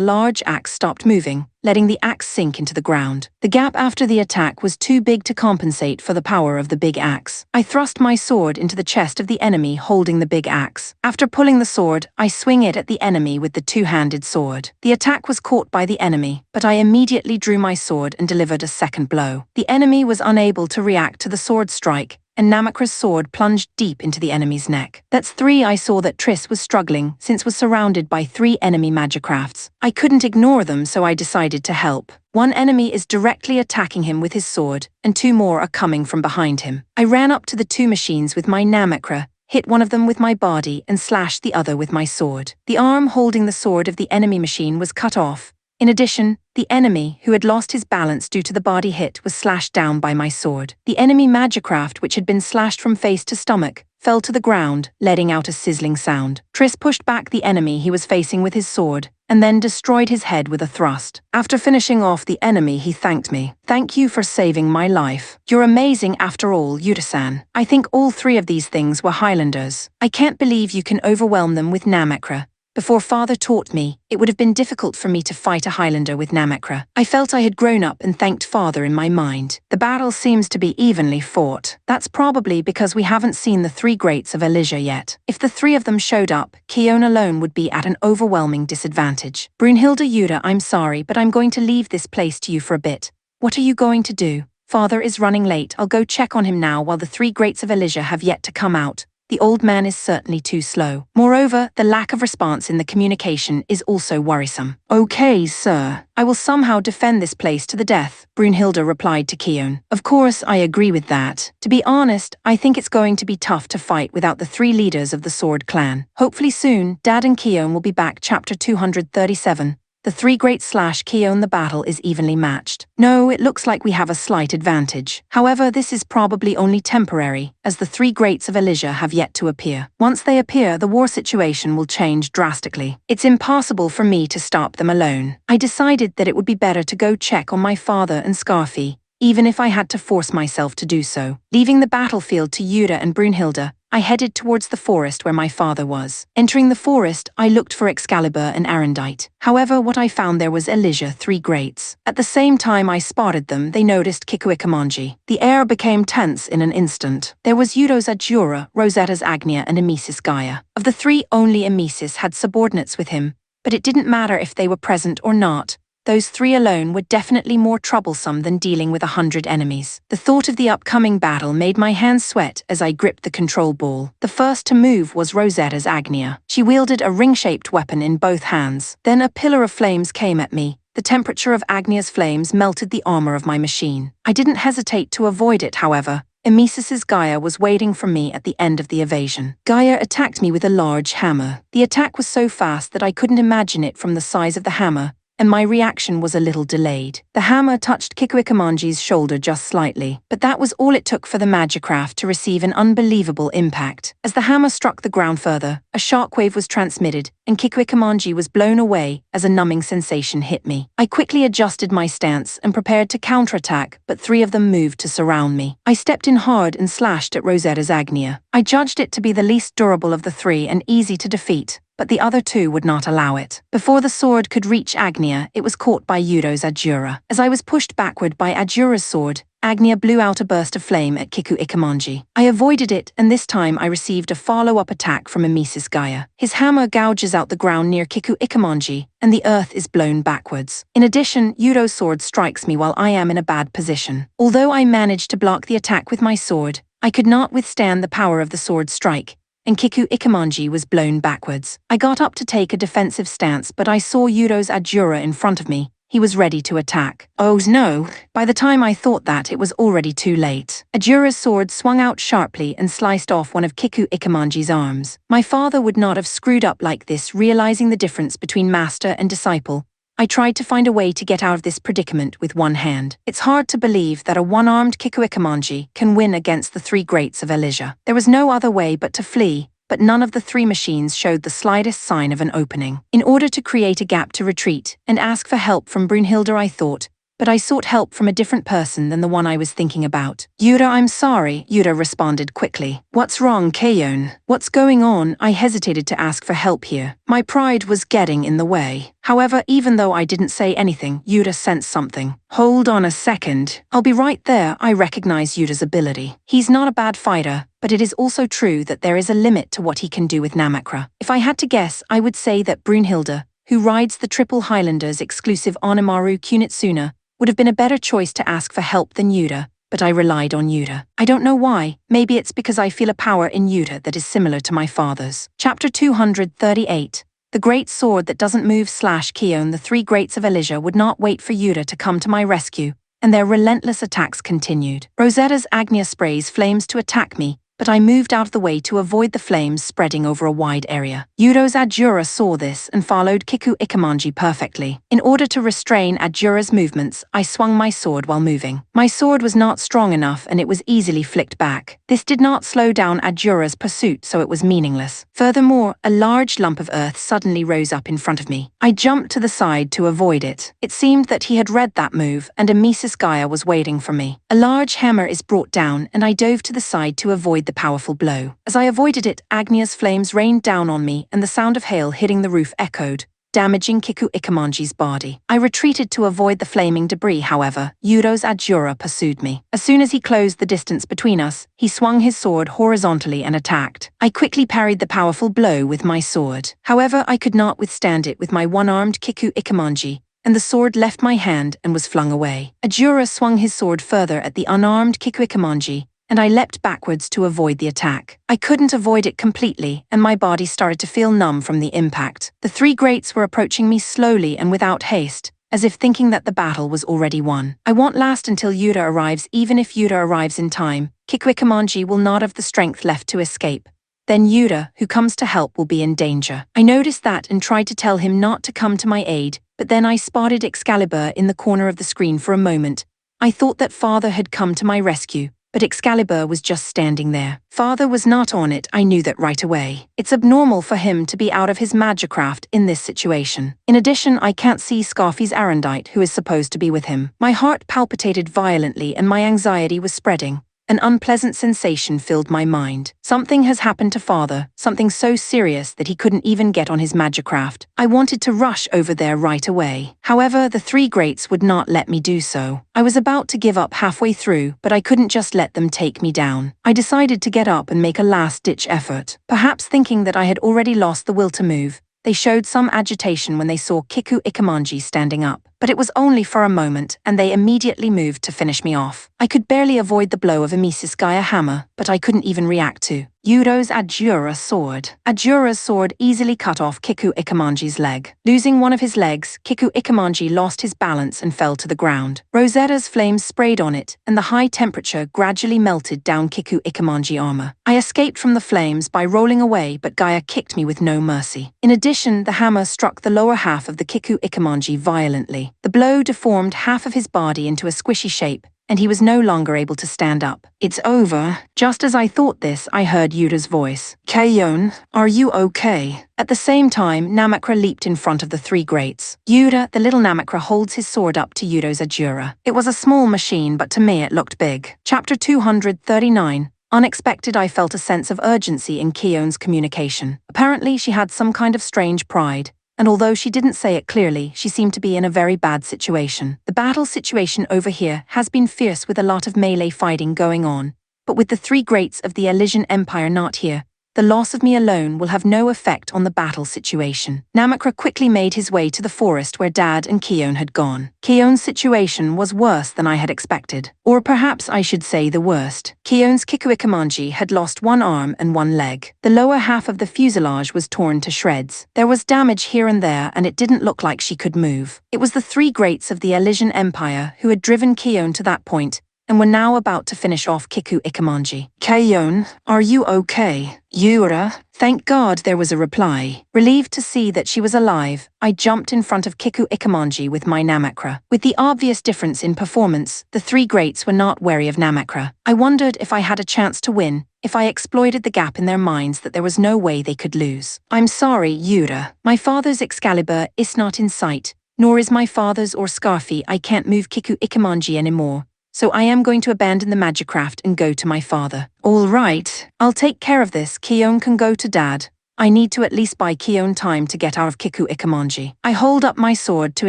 large axe stopped moving, letting the axe sink into the ground. The gap after the attack was too big to compensate for the power of the big axe. I thrust my sword into the chest of the enemy holding the big axe. After pulling the sword, I swing it at the enemy with the two-handed sword. The attack was caught by the enemy, but I immediately drew my sword and delivered a second blow. The enemy was unable to react to the sword strike, and Namakra's sword plunged deep into the enemy's neck. That's three. I saw that Triss was struggling since was surrounded by three enemy magicrafts. I couldn't ignore them, so I decided to help. One enemy is directly attacking him with his sword, and two more are coming from behind him. I ran up to the two machines with my Namakra, hit one of them with my body and slashed the other with my sword. The arm holding the sword of the enemy machine was cut off. In addition, the enemy, who had lost his balance due to the body hit, was slashed down by my sword. The enemy magicraft, which had been slashed from face to stomach, fell to the ground, letting out a sizzling sound. Triss pushed back the enemy he was facing with his sword, and then destroyed his head with a thrust. After finishing off the enemy, he thanked me. "Thank you for saving my life. You're amazing after all, Yuta-san. I think all three of these things were Highlanders. I can't believe you can overwhelm them with Namakra. Before father taught me, it would have been difficult for me to fight a Highlander with Namakra. I felt I had grown up and thanked father in my mind. The battle seems to be evenly fought. That's probably because we haven't seen the three greats of Elijah yet. If the three of them showed up, Keone alone would be at an overwhelming disadvantage. Brunhilde Yuta, I'm sorry, but I'm going to leave this place to you for a bit. What are you going to do? Father is running late. I'll go check on him now while the three greats of Elijah have yet to come out. The old man is certainly too slow. Moreover, the lack of response in the communication is also worrisome. Okay, sir. I will somehow defend this place to the death, Brunhilde replied to Keone. Of course, I agree with that. To be honest, I think it's going to be tough to fight without the three leaders of the Sword Clan. Hopefully soon, Dad and Keone will be back. Chapter 237. The three greats / Keone. The battle is evenly matched. No, it looks like we have a slight advantage. However, this is probably only temporary, as the three greats of Elijah have yet to appear. Once they appear, the war situation will change drastically. It's impossible for me to stop them alone. I decided that it would be better to go check on my father and Scarfi, even if I had to force myself to do so. Leaving the battlefield to Yuta and Brunhilde, I headed towards the forest where my father was. Entering the forest, I looked for Excalibur and Arendite. However, what I found there was Elijah, 3 greats. At the same time I spotted them, they noticed Kikuikamanji. The air became tense in an instant. There was Yudo's Ajura, Rosetta's Agnia, and Emesis Gaia. Of the 3, only Emesis had subordinates with him, but it didn't matter if they were present or not. Those 3 alone were definitely more troublesome than dealing with 100 enemies. The thought of the upcoming battle made my hands sweat as I gripped the control ball. The first to move was Rosetta's Agnia. She wielded a ring-shaped weapon in both hands. Then a pillar of flames came at me. The temperature of Agnia's flames melted the armor of my machine. I didn't hesitate to avoid it, however. Emesis's Gaia was waiting for me at the end of the evasion. Gaia attacked me with a large hammer. The attack was so fast that I couldn't imagine it from the size of the hammer, and my reaction was a little delayed. The hammer touched Kikuikamanji's shoulder just slightly, but that was all it took for the Magicraft to receive an unbelievable impact. As the hammer struck the ground further, a shockwave was transmitted, and Kikuikamanji was blown away as a numbing sensation hit me. I quickly adjusted my stance and prepared to counterattack, but 3 of them moved to surround me. I stepped in hard and slashed at Rosetta's Agnia. I judged it to be the least durable of the 3 and easy to defeat, but the other 2 would not allow it. Before the sword could reach Agnia, it was caught by Yudo's Ajura. As I was pushed backward by Ajura's sword, Agnia blew out a burst of flame at Kikuikamanji. I avoided it, and this time I received a follow-up attack from Emesis Gaia. His hammer gouges out the ground near Kikuikamanji, and the earth is blown backwards. In addition, Yudo's sword strikes me while I am in a bad position. Although I managed to block the attack with my sword, I could not withstand the power of the sword strike, and Kikuikamanji was blown backwards. I got up to take a defensive stance, but I saw Yudo's Ajura in front of me. He was ready to attack. Oh no! By the time I thought that, it was already too late. Ajura's sword swung out sharply and sliced off one of Kikuikamanji's arms. My father would not have screwed up like this. Realizing the difference between master and disciple, I tried to find a way to get out of this predicament with one hand. It's hard to believe that a one-armed Kikuikamanji can win against the 3 greats of Elijah. There was no other way but to flee, but none of the 3 machines showed the slightest sign of an opening. In order to create a gap to retreat and ask for help from Brunhilde, I thought, but I sought help from a different person than the one I was thinking about. Yuda, I'm sorry, Yuda responded quickly. What's wrong, Kayon? What's going on? I hesitated to ask for help here. My pride was getting in the way. However, even though I didn't say anything, Yuda sensed something. Hold on a second. I'll be right there. I recognize Yuda's ability. He's not a bad fighter, but it is also true that there is a limit to what he can do with Namakra. If I had to guess, I would say that Brunhilde, who rides the Triple Highlanders exclusive Onimaru Kunitsuna, would have been a better choice to ask for help than Yuda, but I relied on Yuda. I don't know why. Maybe it's because I feel a power in Yuda that is similar to my father's. Chapter 238. The Great Sword That Doesn't Move / Keon. The 3 greats of Elijah would not wait for Yuda to come to my rescue, and their relentless attacks continued. Rosetta's Agnia sprays flames to attack me, but I moved out of the way to avoid the flames spreading over a wide area. Yudo's Ajura saw this and followed Kikuikamanji perfectly. In order to restrain Ajura's movements, I swung my sword while moving. My sword was not strong enough and it was easily flicked back. This did not slow down Ajura's pursuit, so it was meaningless. Furthermore, a large lump of earth suddenly rose up in front of me. I jumped to the side to avoid it. It seemed that he had read that move and Emesis Gaia was waiting for me. A large hammer is brought down and I dove to the side to avoid the powerful blow. As I avoided it, Agnia's flames rained down on me and the sound of hail hitting the roof echoed, damaging Kikuikamanji's body. I retreated to avoid the flaming debris, however. Yudo's Ajura pursued me. As soon as he closed the distance between us, he swung his sword horizontally and attacked. I quickly parried the powerful blow with my sword. However, I could not withstand it with my one-armed Kikuikamanji, and the sword left my hand and was flung away. Ajura swung his sword further at the unarmed Kikuikamanji, and I leapt backwards to avoid the attack. I couldn't avoid it completely, and my body started to feel numb from the impact. The 3 greats were approaching me slowly and without haste, as if thinking that the battle was already won. I won't last until Yuda arrives. Even if Yuda arrives in time, Kikuikamanji will not have the strength left to escape. Then Yuda, who comes to help, will be in danger. I noticed that and tried to tell him not to come to my aid, but then I spotted Excalibur in the corner of the screen for a moment. I thought that Father had come to my rescue, but Excalibur was just standing there. Father was not on it. I knew that right away. It's abnormal for him to be out of his magicraft in this situation. In addition, I can't see Scarfy's Arendite, who is supposed to be with him. My heart palpitated violently and my anxiety was spreading, An unpleasant sensation filled my mind. Something has happened to father, something so serious that he couldn't even get on his magicraft. I wanted to rush over there right away. However, the three greats would not let me do so. I was about to give up halfway through, but I couldn't just let them take me down. I decided to get up and make a last-ditch effort. Perhaps thinking that I had already lost the will to move, they showed some agitation when they saw Kiku Ikemanji standing up. But it was only for a moment, and they immediately moved to finish me off. I could barely avoid the blow of Emisis Gaia hammer, but I couldn't even react to Yudo's Ajura sword. Ajura's sword easily cut off Kiku Ikemanji's leg. Losing one of his legs, Kiku Ikemanji lost his balance and fell to the ground. Rosetta's flames sprayed on it, and the high temperature gradually melted down Kiku Ikemanji armor. I escaped from the flames by rolling away, but Gaia kicked me with no mercy. In addition, the hammer struck the lower half of the Kiku Ikemanji violently. The blow deformed half of his body into a squishy shape, and he was no longer able to stand up. "It's over." Just as I thought this, I heard Yuda's voice. "Kayon, are you okay?" At the same time, Namakra leaped in front of the three greats. Yuda, the little Namakra, holds his sword up to Yudo's Ajura. It was a small machine, but to me it looked big. Chapter 239. Unexpected, I felt a sense of urgency in Kiyon's communication. Apparently, she had some kind of strange pride. And although she didn't say it clearly, she seemed to be in a very bad situation. The battle situation over here has been fierce with a lot of melee fighting going on, but with the three greats of the Elysian Empire not here, the loss of me alone will have no effect on the battle situation. Namakra quickly made his way to the forest where Dad and Kiyon had gone. Kiyon's situation was worse than I had expected. Or perhaps I should say the worst. Kiyon's Kiku Ikemanji had lost one arm and one leg. The lower half of the fuselage was torn to shreds. There was damage here and there, and it didn't look like she could move. It was the three greats of the Elysian Empire who had driven Kiyon to that point, and were now about to finish off Kiku Ikemanji. "Kayon, are you okay?" "Yura." Thank God there was a reply. Relieved to see that she was alive, I jumped in front of Kiku Ikemanji with my Namakra. With the obvious difference in performance, the three greats were not wary of Namakra. I wondered if I had a chance to win, if I exploited the gap in their minds that there was no way they could lose. "I'm sorry, Yura. My father's Excalibur is not in sight, nor is my father's or Scarfy. I can't move Kiku Ikemanji anymore. So I am going to abandon the magicraft and go to my father." "All right, I'll take care of this. Kiyon can go to Dad. I need to at least buy Kiyon time to get out of Kiku Ikemanji." I hold up my sword to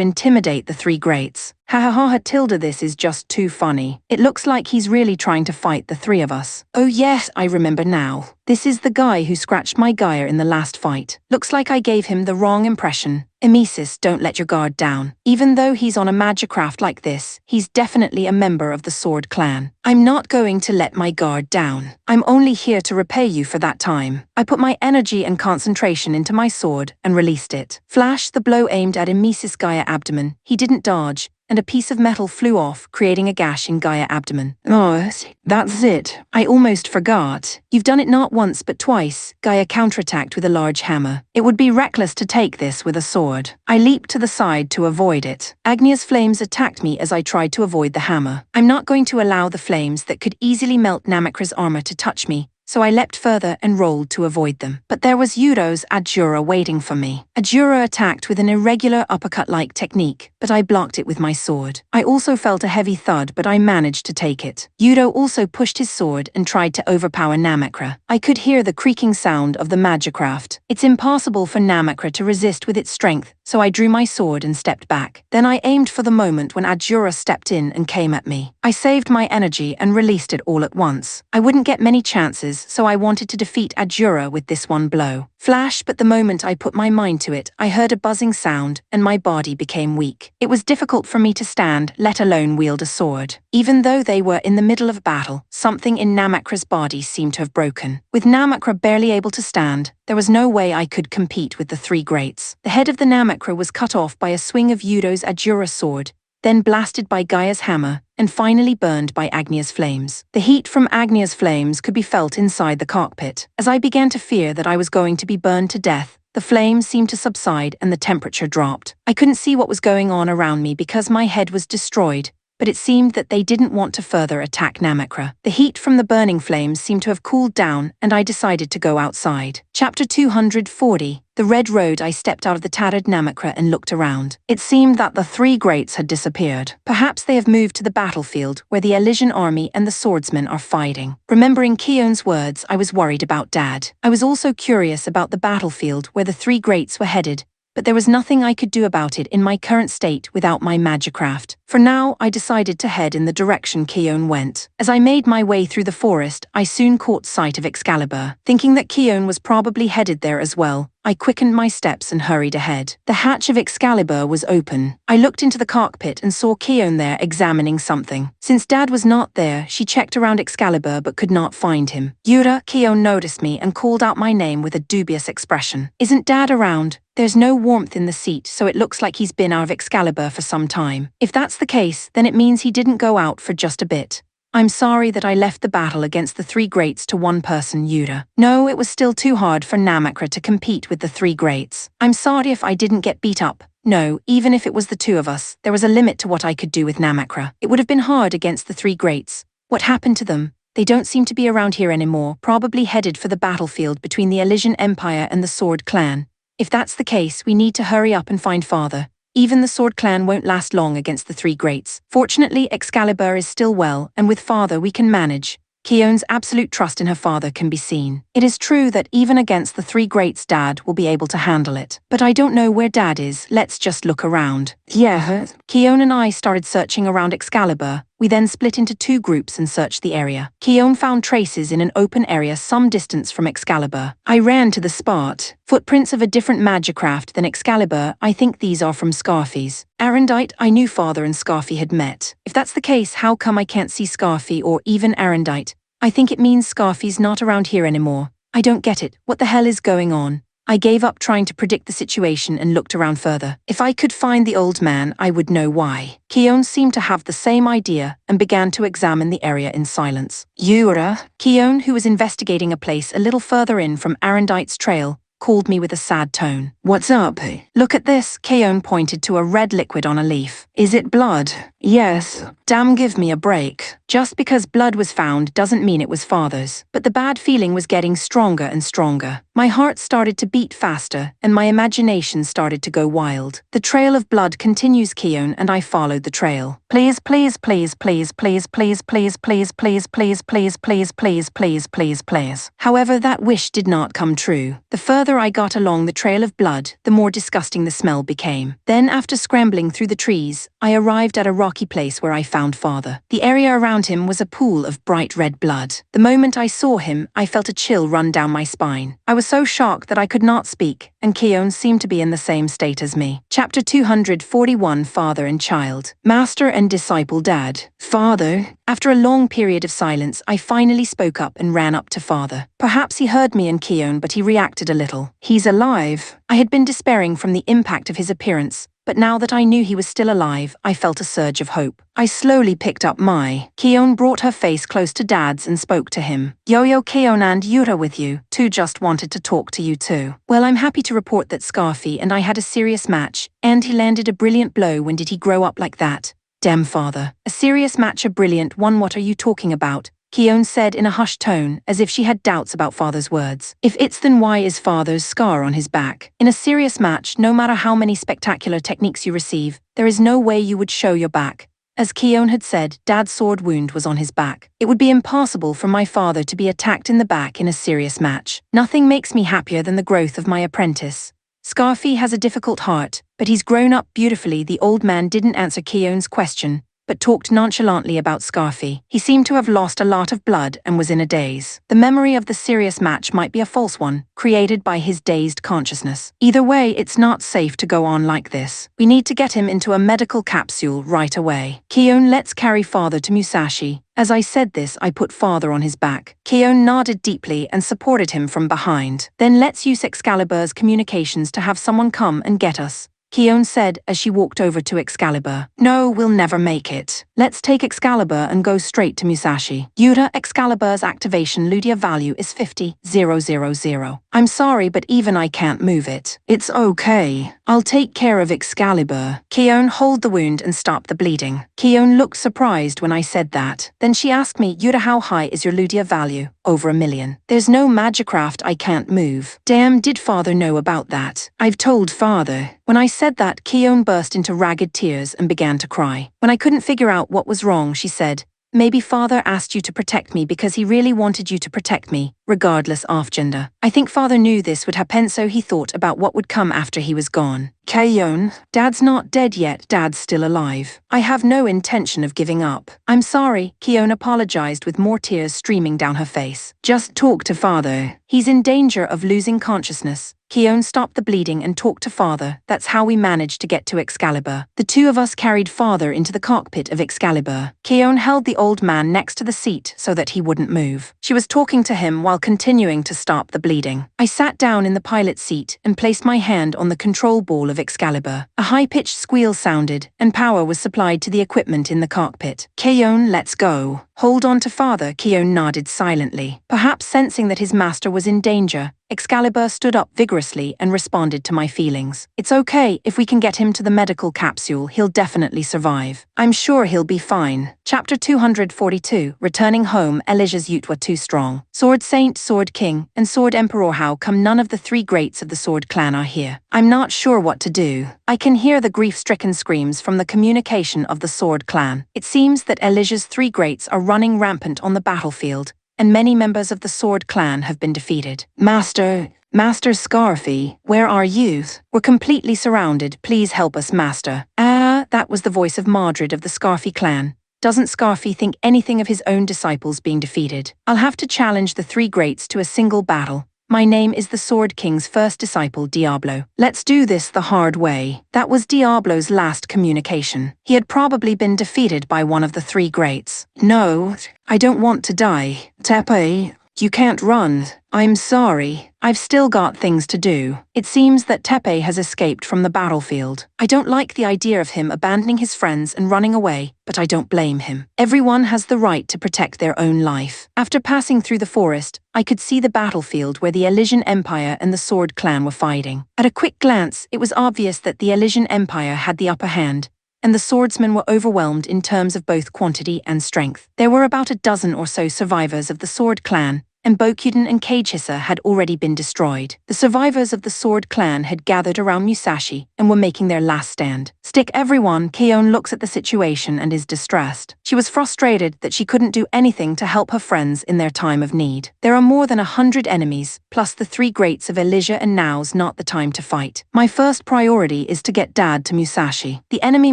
intimidate the three greats. Ha ha ha ha tilde, this is just too funny. It looks like he's really trying to fight the three of us. Oh yes, I remember now. This is the guy who scratched my Gaia in the last fight. Looks like I gave him the wrong impression. Emesis, don't let your guard down. Even though he's on a magicraft like this, he's definitely a member of the Sword Clan. I'm not going to let my guard down. I'm only here to repay you for that time. I put my energy and concentration into my sword and released it. Flash, the blow aimed at Emesis Gaia abdomen. He didn't dodge, and a piece of metal flew off, creating a gash in Gaia abdomen. "Oh, that's it. I almost forgot. You've done it not once but twice." Gaia counterattacked with a large hammer. It would be reckless to take this with a sword. I leaped to the side to avoid it. Agnia's flames attacked me as I tried to avoid the hammer. I'm not going to allow the flames that could easily melt Namakra's armor to touch me, so I leapt further and rolled to avoid them. But there was Yudo's Ajura waiting for me. Ajura attacked with an irregular uppercut-like technique, but I blocked it with my sword. I also felt a heavy thud, but I managed to take it. Yudo also pushed his sword and tried to overpower Namakra. I could hear the creaking sound of the magicraft. It's impossible for Namakra to resist with its strength, so I drew my sword and stepped back. Then I aimed for the moment when Ajura stepped in and came at me. I saved my energy and released it all at once. I wouldn't get many chances, so I wanted to defeat Ajura with this one blow. Flash, but the moment I put my mind to it, I heard a buzzing sound, and my body became weak. It was difficult for me to stand, let alone wield a sword. Even though they were in the middle of battle, something in Namakra's body seemed to have broken. With Namakra barely able to stand, there was no way I could compete with the three greats. The head of the Namakra was cut off by a swing of Yudo's Ajura sword, then blasted by Gaia's hammer, and finally burned by Agnia's flames. The heat from Agnia's flames could be felt inside the cockpit. As I began to fear that I was going to be burned to death, the flames seemed to subside and the temperature dropped. I couldn't see what was going on around me because my head was destroyed, but it seemed that they didn't want to further attack Namakra. The heat from the burning flames seemed to have cooled down, and I decided to go outside. Chapter 240. the red road, I stepped out of the tattered Namakra and looked around. It seemed that the three greats had disappeared. Perhaps they have moved to the battlefield where the Elysian army and the swordsmen are fighting. Remembering Keon's words, I was worried about Dad. I was also curious about the battlefield where the three greats were headed, but there was nothing I could do about it in my current state without my magicraft. For now, I decided to head in the direction Keon went. As I made my way through the forest, I soon caught sight of Excalibur. Thinking that Keon was probably headed there as well, I quickened my steps and hurried ahead. The hatch of Excalibur was open. I looked into the cockpit and saw Keon there examining something. Since Dad was not there, she checked around Excalibur but could not find him. Yura, Keon noticed me and called out my name with a dubious expression. "Isn't Dad around?" There's no warmth in the seat, so it looks like he's been out of Excalibur for some time. If that's the case, then it means he didn't go out for just a bit. I'm sorry that I left the battle against the three greats to one person, Yura. No, it was still too hard for Namakra to compete with the three greats. I'm sorry if I didn't get beat up. No, even if it was the two of us, there was a limit to what I could do with Namakra. It would have been hard against the three greats. What happened to them? They don't seem to be around here anymore, probably headed for the battlefield between the Elysian Empire and the Sword Clan. If that's the case, we need to hurry up and find Father. Even the Sword Clan won't last long against the three greats. Fortunately, Excalibur is still well, and with Father we can manage. Keon's absolute trust in her father can be seen. It is true that even against the three greats, Dad will be able to handle it. But I don't know where Dad is. Let's just look around. Yeah. Keon and I started searching around Excalibur. We then split into two groups and searched the area. Keon found traces in an open area some distance from Excalibur. I ran to the spot. Footprints of a different magicraft than Excalibur. I think these are from Scarfy's. Arendite, I knew Father and Scarfy had met. If that's the case, how come I can't see Scarfy or even Arendite? I think it means Scarfy's not around here anymore. I don't get it. What the hell is going on? I gave up trying to predict the situation and looked around further. If I could find the old man, I would know why. Keon seemed to have the same idea and began to examine the area in silence. Yura, Keon, who was investigating a place a little further in from Arendite's trail, called me with a sad tone. "What's up?" "Look at this." Keon pointed to a red liquid on a leaf. "Is it blood?" "Yes." "Damn, give me a break. Just because blood was found doesn't mean it was Father's." But the bad feeling was getting stronger and stronger. My heart started to beat faster, and my imagination started to go wild. "The trail of blood continues, Keon, and I followed the trail. Please, please, please, please, please, please, please, please, please, please, please, please, please, please, please, please." However, that wish did not come true. The further I got along the trail of blood, the more disgusting the smell became. Then, after scrambling through the trees, I arrived at a rocky place where I found Father. The area around him was a pool of bright red blood. The moment I saw him, I felt a chill run down my spine. I was so shocked that I could not speak, and Keon seemed to be in the same state as me. Chapter 241, Father and Child. Master and Disciple Dad. Father. After a long period of silence, I finally spoke up and ran up to Father. Perhaps he heard me and Keon, but he reacted a little. "He's alive." I had been despairing from the impact of his appearance, but now that I knew he was still alive, I felt a surge of hope. I slowly picked up my. Keon brought her face close to Dad's and spoke to him. "Yo-yo, Keon and Yura with you. Too just wanted to talk to you too." "Well, I'm happy to report that Scarfy and I had a serious match, and he landed a brilliant blow. When did he grow up like that?" "Damn, Father. A serious match, a brilliant one? What are you talking about?" Keon said in a hushed tone, as if she had doubts about Father's words. "If it's then why is Father's scar on his back? In a serious match, no matter how many spectacular techniques you receive, there is no way you would show your back." As Keon had said, Dad's sword wound was on his back. It would be impossible for my father to be attacked in the back in a serious match. Nothing makes me happier than the growth of my apprentice. Scarfy has a difficult heart, but he's grown up beautifully. The old man didn't answer Keon's question, but talked nonchalantly about Scarfy. He seemed to have lost a lot of blood and was in a daze. The memory of the serious match might be a false one, created by his dazed consciousness. Either way, it's not safe to go on like this. We need to get him into a medical capsule right away. Keon, let's carry Father to Musashi. As I said this, I put Father on his back. Keon nodded deeply and supported him from behind. Then let's use Excalibur's communications to have someone come and get us, Keon said as she walked over to Excalibur. "No, we'll never make it." Let's take Excalibur and go straight to Musashi. Yura, Excalibur's activation Ludia value is 50,000. I'm sorry, but even I can't move it. It's okay. I'll take care of Excalibur. Kion, hold the wound and stop the bleeding. Kion looked surprised when I said that. Then she asked me, Yura, how high is your Ludia value? Over 1 million. There's no magicraft I can't move. Damn, did father know about that? I've told father. When I said that, Kion burst into ragged tears and began to cry. When I couldn't figure out what was wrong, she said, maybe father asked you to protect me because he really wanted you to protect me, regardless of gender. I think father knew this would happen, so he thought about what would come after he was gone. Kion, Dad's not dead yet, Dad's still alive. I have no intention of giving up. I'm sorry, Kion apologized with more tears streaming down her face. Just talk to father. He's in danger of losing consciousness. Kion stopped the bleeding and talked to father. That's how we managed to get to Excalibur. The two of us carried father into the cockpit of Excalibur. Kion held the old man next to the seat so that he wouldn't move. She was talking to him while continuing to stop the bleeding. I sat down in the pilot seat and placed my hand on the control ball of Excalibur. A high-pitched squeal sounded, and power was supplied to the equipment in the cockpit. Kion, let's go. Hold on to father, Kion nodded silently. Perhaps sensing that his master was in danger, Excalibur stood up vigorously and responded to my feelings. It's okay, if we can get him to the medical capsule, he'll definitely survive. I'm sure he'll be fine. Chapter 242, Returning Home, Elijah's youth were too strong. Sword Saint, Sword King, and Sword Emperor, how come none of the 3 greats of the Sword Clan are here? I'm not sure what to do. I can hear the grief-stricken screams from the communication of the Sword Clan. It seems that Elijah's 3 greats are running rampant on the battlefield, and many members of the Sword Clan have been defeated. Master Scarfy, where are you? We're completely surrounded. Please help us, Master. That was the voice of Mordred of the Scarfy clan. Doesn't Scarfy think anything of his own disciples being defeated? I'll have to challenge the 3 greats to a single battle. My name is the Sword King's first disciple, Diablo. Let's do this the hard way. That was Diablo's last communication. He had probably been defeated by one of the 3 greats. No, I don't want to die. Tepe, you can't run. I'm sorry. I've still got things to do. It seems that Tepe has escaped from the battlefield. I don't like the idea of him abandoning his friends and running away, but I don't blame him. Everyone has the right to protect their own life. After passing through the forest, I could see the battlefield where the Elysian Empire and the Sword Clan were fighting. At a quick glance, it was obvious that the Elysian Empire had the upper hand, and the swordsmen were overwhelmed in terms of both quantity and strength. There were about a dozen or so survivors of the Sword Clan, and Bokuden and Cagehisser had already been destroyed. The survivors of the Sword Clan had gathered around Musashi and were making their last stand. Stick everyone, Kion looks at the situation and is distressed. She was frustrated that she couldn't do anything to help her friends in their time of need. There are more than 100 enemies, plus the 3 greats of Elijah, and now's not the time to fight. My first priority is to get Dad to Musashi. The enemy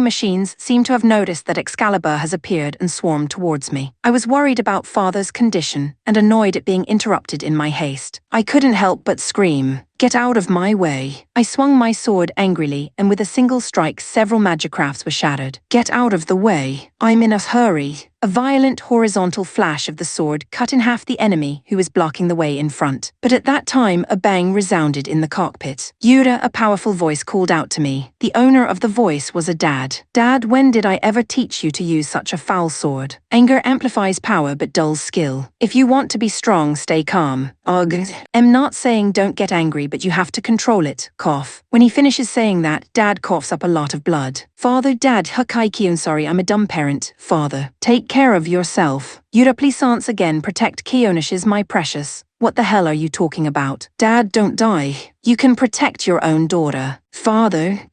machines seem to have noticed that Excalibur has appeared and swarmed towards me. I was worried about Father's condition and annoyed at being interrupted in my haste. I couldn't help but scream, "Get out of my way." I swung my sword angrily, and with a single strike several magicrafts were shattered. "Get out of the way. I'm in a hurry." A violent horizontal flash of the sword cut in half the enemy who was blocking the way in front. But at that time, a bang resounded in the cockpit. Yura, a powerful voice, called out to me. The owner of the voice was a dad. "Dad, when did I ever teach you to use such a foul sword? Anger amplifies power but dulls skill. If you want to be strong, stay calm." Ugh. I'm not saying don't get angry, but you have to control it. Cough. When he finishes saying that, Dad coughs up a lot of blood. "Father, Dad, Hakaiki, sorry, I'm a dumb parent. Father, take care of yourself." Yura, please again, protect Kionishes, my precious. What the hell are you talking about? Dad, don't die. You can protect your own daughter. Father,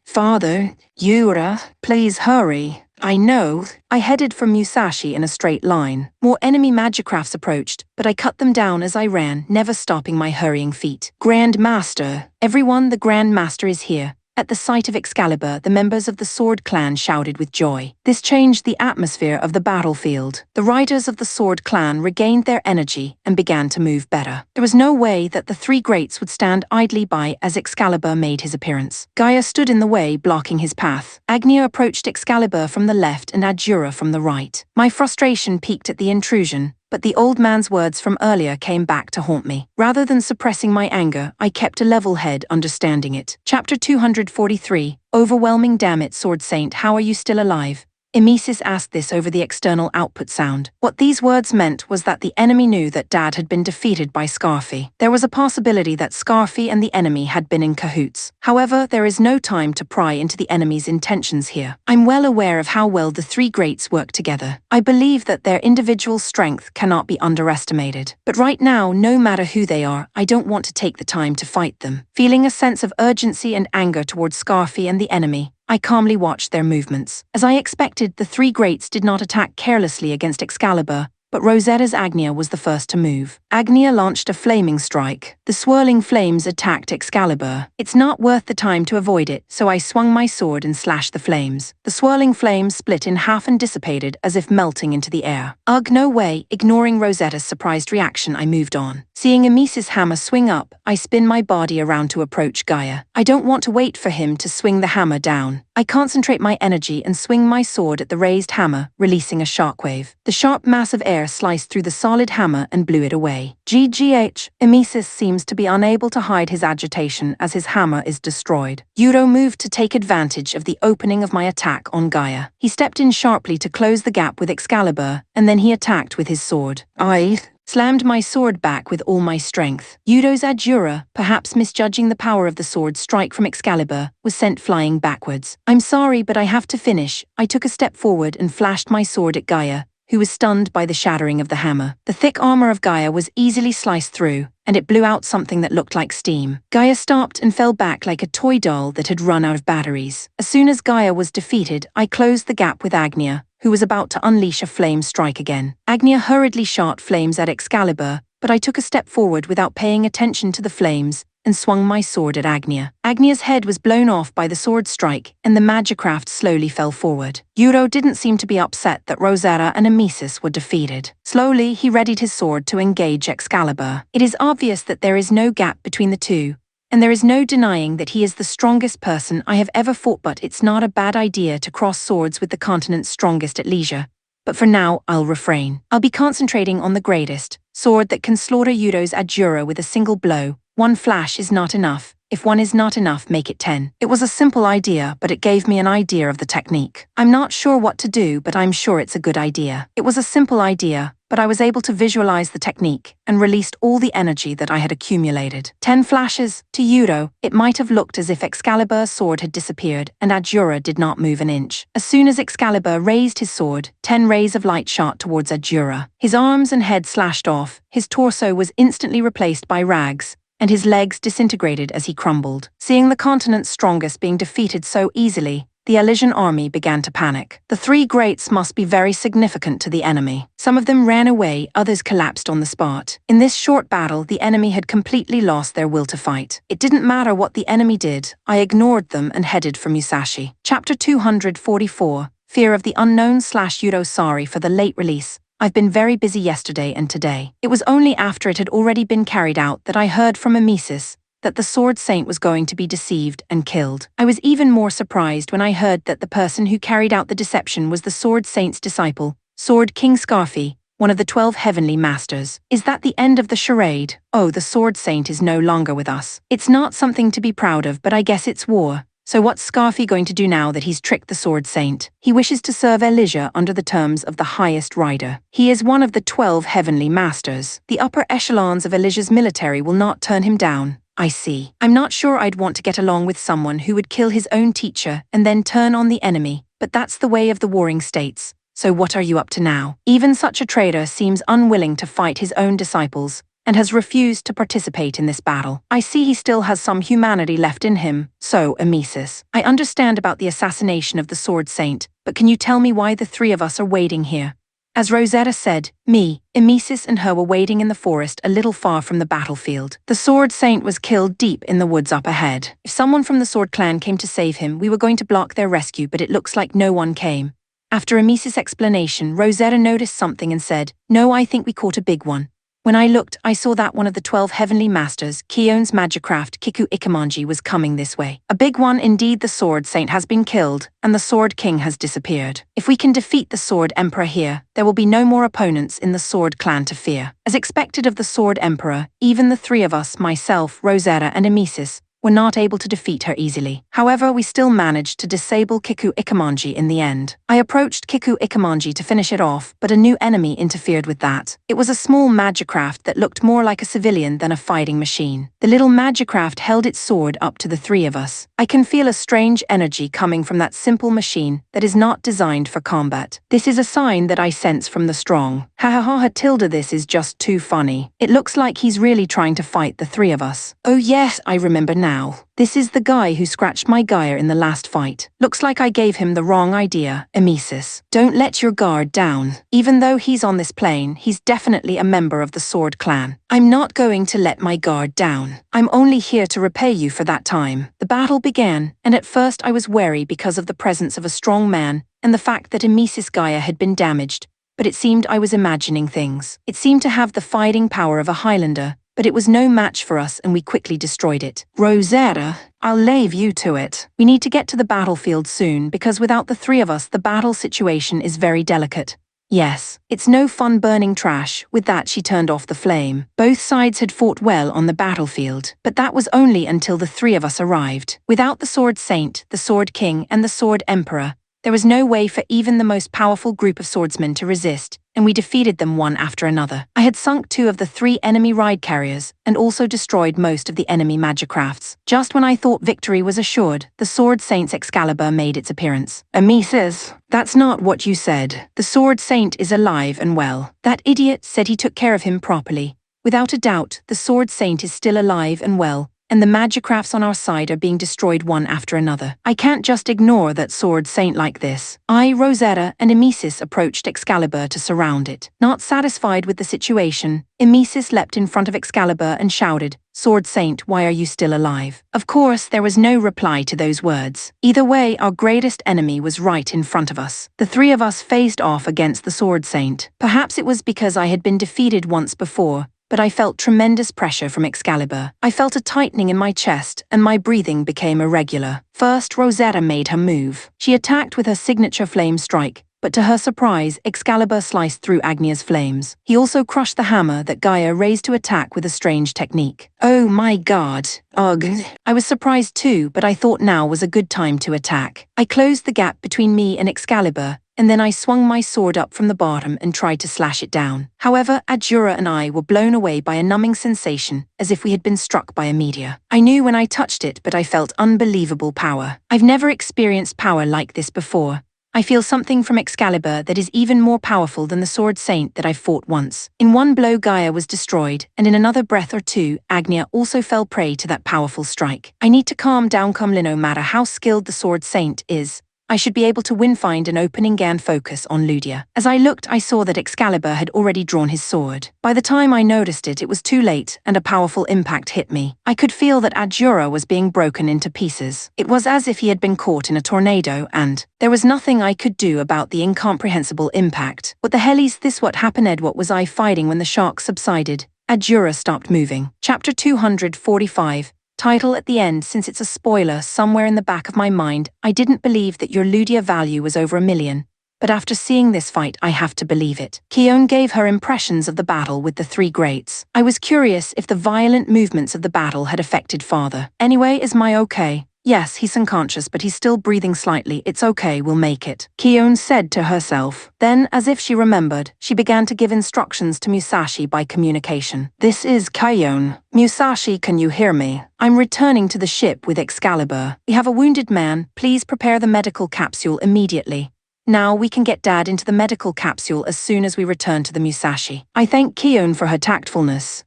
Yura, please hurry. I know. I headed for Musashi in a straight line. More enemy magicrafts approached, but I cut them down as I ran, never stopping my hurrying feet. Grand Master. Everyone, the Grand Master is here. At the sight of Excalibur, the members of the Sword Clan shouted with joy. This changed the atmosphere of the battlefield. The riders of the Sword Clan regained their energy and began to move better. There was no way that the 3 greats would stand idly by as Excalibur made his appearance. Gaia stood in the way, blocking his path. Agnia approached Excalibur from the left and Adjura from the right. My frustration peaked at the intrusion, but the old man's words from earlier came back to haunt me. Rather than suppressing my anger, I kept a level head, understanding it. Chapter 243, Overwhelming. Damn it, Sword Saint, how are you still alive? Emesis asked this over the external output sound. What these words meant was that the enemy knew that Dad had been defeated by Scarfy. There was a possibility that Scarfy and the enemy had been in cahoots. However, there is no time to pry into the enemy's intentions here. I'm well aware of how well the three greats work together. I believe that their individual strength cannot be underestimated. But right now, no matter who they are, I don't want to take the time to fight them. Feeling a sense of urgency and anger towards Scarfy and the enemy, I calmly watched their movements. As I expected, the three greats did not attack carelessly against Excalibur, but Rosetta's Agnia was the first to move. Agnia launched a flaming strike. The swirling flames attacked Excalibur. It's not worth the time to avoid it, so I swung my sword and slashed the flames. The swirling flames split in half and dissipated as if melting into the air. Ugh, no way. Ignoring Rosetta's surprised reaction, I moved on. Seeing Emesis' hammer swing up, I spin my body around to approach Gaia. I don't want to wait for him to swing the hammer down. I concentrate my energy and swing my sword at the raised hammer, releasing a shockwave. The sharp mass of air sliced through the solid hammer and blew it away. GGH, Emesis seems to be unable to hide his agitation as his hammer is destroyed. Yuro moved to take advantage of the opening of my attack on Gaia. He stepped in sharply to close the gap with Excalibur, and then he attacked with his sword. I slammed my sword back with all my strength. Yudo's Adjura, perhaps misjudging the power of the sword strike from Excalibur, was sent flying backwards. I'm sorry, but I have to finish. I took a step forward and flashed my sword at Gaia, who was stunned by the shattering of the hammer. The thick armor of Gaia was easily sliced through, and it blew out something that looked like steam. Gaia stopped and fell back like a toy doll that had run out of batteries. As soon as Gaia was defeated, I closed the gap with Agnia, who was about to unleash a flame strike again. Agnia hurriedly shot flames at Excalibur, but I took a step forward without paying attention to the flames and swung my sword at Agnia. Agnia's head was blown off by the sword strike, and the Magicraft slowly fell forward. Yuro didn't seem to be upset that Rosetta and Emesis were defeated. Slowly, he readied his sword to engage Excalibur. It is obvious that there is no gap between the two, and there is no denying that he is the strongest person I have ever fought, but it's not a bad idea to cross swords with the continent's strongest at leisure. But for now, I'll refrain. I'll be concentrating on the greatest sword that can slaughter Yudo's Adjura with a single blow. One flash is not enough. If one is not enough, make it 10. It was a simple idea, but it gave me an idea of the technique. I'm not sure what to do, but I'm sure it's a good idea. It was a simple idea, but I was able to visualize the technique and released all the energy that I had accumulated. 10 flashes. To Yudo, it might have looked as if Excalibur's sword had disappeared and Adjura did not move an inch. As soon as Excalibur raised his sword, 10 rays of light shot towards Adjura. His arms and head slashed off, his torso was instantly replaced by rags, and his legs disintegrated as he crumbled. Seeing the continent's strongest being defeated so easily, the Elysian army began to panic. The three greats must be very significant to the enemy. Some of them ran away, others collapsed on the spot. In this short battle, the enemy had completely lost their will to fight. It didn't matter what the enemy did, I ignored them and headed for Musashi. Chapter 244, Fear of the Unknown / Yudo. Sorry for the late release. I've been very busy yesterday and today. It was only after it had already been carried out that I heard from Emesis that the Sword Saint was going to be deceived and killed. I was even more surprised when I heard that the person who carried out the deception was the Sword Saint's disciple, Sword King Scarfy, one of the 12 heavenly masters. Is that the end of the charade? Oh, the Sword Saint is no longer with us. It's not something to be proud of, but I guess it's war. So what's Scarfy going to do now that he's tricked the Sword Saint? He wishes to serve Elysia under the terms of the highest rider. He is one of the 12 heavenly masters. The upper echelons of Elysia's military will not turn him down. I see. I'm not sure I'd want to get along with someone who would kill his own teacher and then turn on the enemy, but that's the way of the warring states. So what are you up to now? Even such a traitor seems unwilling to fight his own disciples, and has refused to participate in this battle. I see he still has some humanity left in him. So, Emesis, I understand about the assassination of the Sword Saint, but can you tell me why the three of us are waiting here? As Rosetta said, me, Emesis and her were waiting in the forest a little far from the battlefield. The Sword Saint was killed deep in the woods up ahead. If someone from the Sword Clan came to save him, we were going to block their rescue, but it looks like no one came. After Emesis' explanation, Rosetta noticed something and said, "No, I think we caught a big one." When I looked, I saw that one of the 12 heavenly masters, Kion's Magicraft Kiku Ikemanji, was coming this way. A big one indeed. The Sword Saint has been killed, and the Sword King has disappeared. If we can defeat the Sword Emperor here, there will be no more opponents in the Sword Clan to fear. As expected of the Sword Emperor, even the three of us, myself, Rosetta and Emesis, were not able to defeat her easily. However, we still managed to disable Kiku Ikamanji in the end. I approached Kiku Ikamanji to finish it off, but a new enemy interfered with that. It was a small magicraft that looked more like a civilian than a fighting machine. The little magicraft held its sword up to the three of us. I can feel a strange energy coming from that simple machine that is not designed for combat. This is a sign that I sense from the strong. Ha ha ha ha tilde, this is just too funny. It looks like he's really trying to fight the three of us. Oh yes, I remember now. This is the guy who scratched my Gaia in the last fight. Looks like I gave him the wrong idea, Emesis. Don't let your guard down. Even though he's on this plane, he's definitely a member of the Sword Clan. I'm not going to let my guard down. I'm only here to repay you for that time. The battle began, and at first I was wary because of the presence of a strong man and the fact that Emesis Gaia had been damaged, but it seemed I was imagining things. It seemed to have the fighting power of a Highlander, but it was no match for us and we quickly destroyed it. Rosetta, I'll leave you to it. We need to get to the battlefield soon because without the three of us the battle situation is very delicate. Yes, it's no fun burning trash. With that she turned off the flame. Both sides had fought well on the battlefield, but that was only until the three of us arrived. Without the Sword Saint, the Sword King and the Sword Emperor, there was no way for even the most powerful group of swordsmen to resist, and we defeated them one after another. I had sunk 2 of the 3 enemy ride carriers, and also destroyed most of the enemy magicrafts. Just when I thought victory was assured, the Sword Saint's Excalibur made its appearance. Emesis, that's not what you said. The Sword Saint is alive and well. That idiot said he took care of him properly. Without a doubt, the Sword Saint is still alive and well, and the magicrafts on our side are being destroyed one after another. I can't just ignore that Sword Saint like this. I, Rosetta, and Emesis approached Excalibur to surround it. Not satisfied with the situation, Emesis leapt in front of Excalibur and shouted, "Sword Saint, why are you still alive?" Of course, there was no reply to those words. Either way, our greatest enemy was right in front of us. The 3 of us faced off against the Sword Saint. Perhaps it was because I had been defeated once before, but I felt tremendous pressure from Excalibur. I felt a tightening in my chest, and my breathing became irregular. First, Rosetta made her move. She attacked with her signature flame strike, but to her surprise, Excalibur sliced through Agnia's flames. He also crushed the hammer that Gaia raised to attack with a strange technique. Oh my god. Ugh. I was surprised too, but I thought now was a good time to attack. I closed the gap between me and Excalibur, and then I swung my sword up from the bottom and tried to slash it down. However, Adjura and I were blown away by a numbing sensation, as if we had been struck by a meteor. I knew when I touched it, but I felt unbelievable power. I've never experienced power like this before. I feel something from Excalibur that is even more powerful than the Sword Saint that I've fought once. In one blow Gaia was destroyed, and in another breath or two, Agnia also fell prey to that powerful strike. I need to calm down no matter how skilled the Sword Saint is. I should be able to find an opening GAN focus on Ludia. As I looked, I saw that Excalibur had already drawn his sword. By the time I noticed it, it was too late, and a powerful impact hit me. I could feel that Adjura was being broken into pieces. It was as if he had been caught in a tornado, and there was nothing I could do about the incomprehensible impact. What the hell is this? What happened? What was I fighting when the shark subsided? Adjura stopped moving. Chapter 245. Title at the end. Since it's a spoiler somewhere in the back of my mind, I didn't believe that your Ludia value was over 1 million. But after seeing this fight, I have to believe it. Keone gave her impressions of the battle with the 3 greats. I was curious if the violent movements of the battle had affected father. Anyway, is my okay? Yes, he's unconscious, but he's still breathing slightly. It's okay, we'll make it, Keone said to herself. Then, as if she remembered, she began to give instructions to Musashi by communication. This is Keone. Musashi, can you hear me? I'm returning to the ship with Excalibur. We have a wounded man. Please prepare the medical capsule immediately. Now we can get Dad into the medical capsule as soon as we return to the Musashi. I thank Keone for her tactfulness.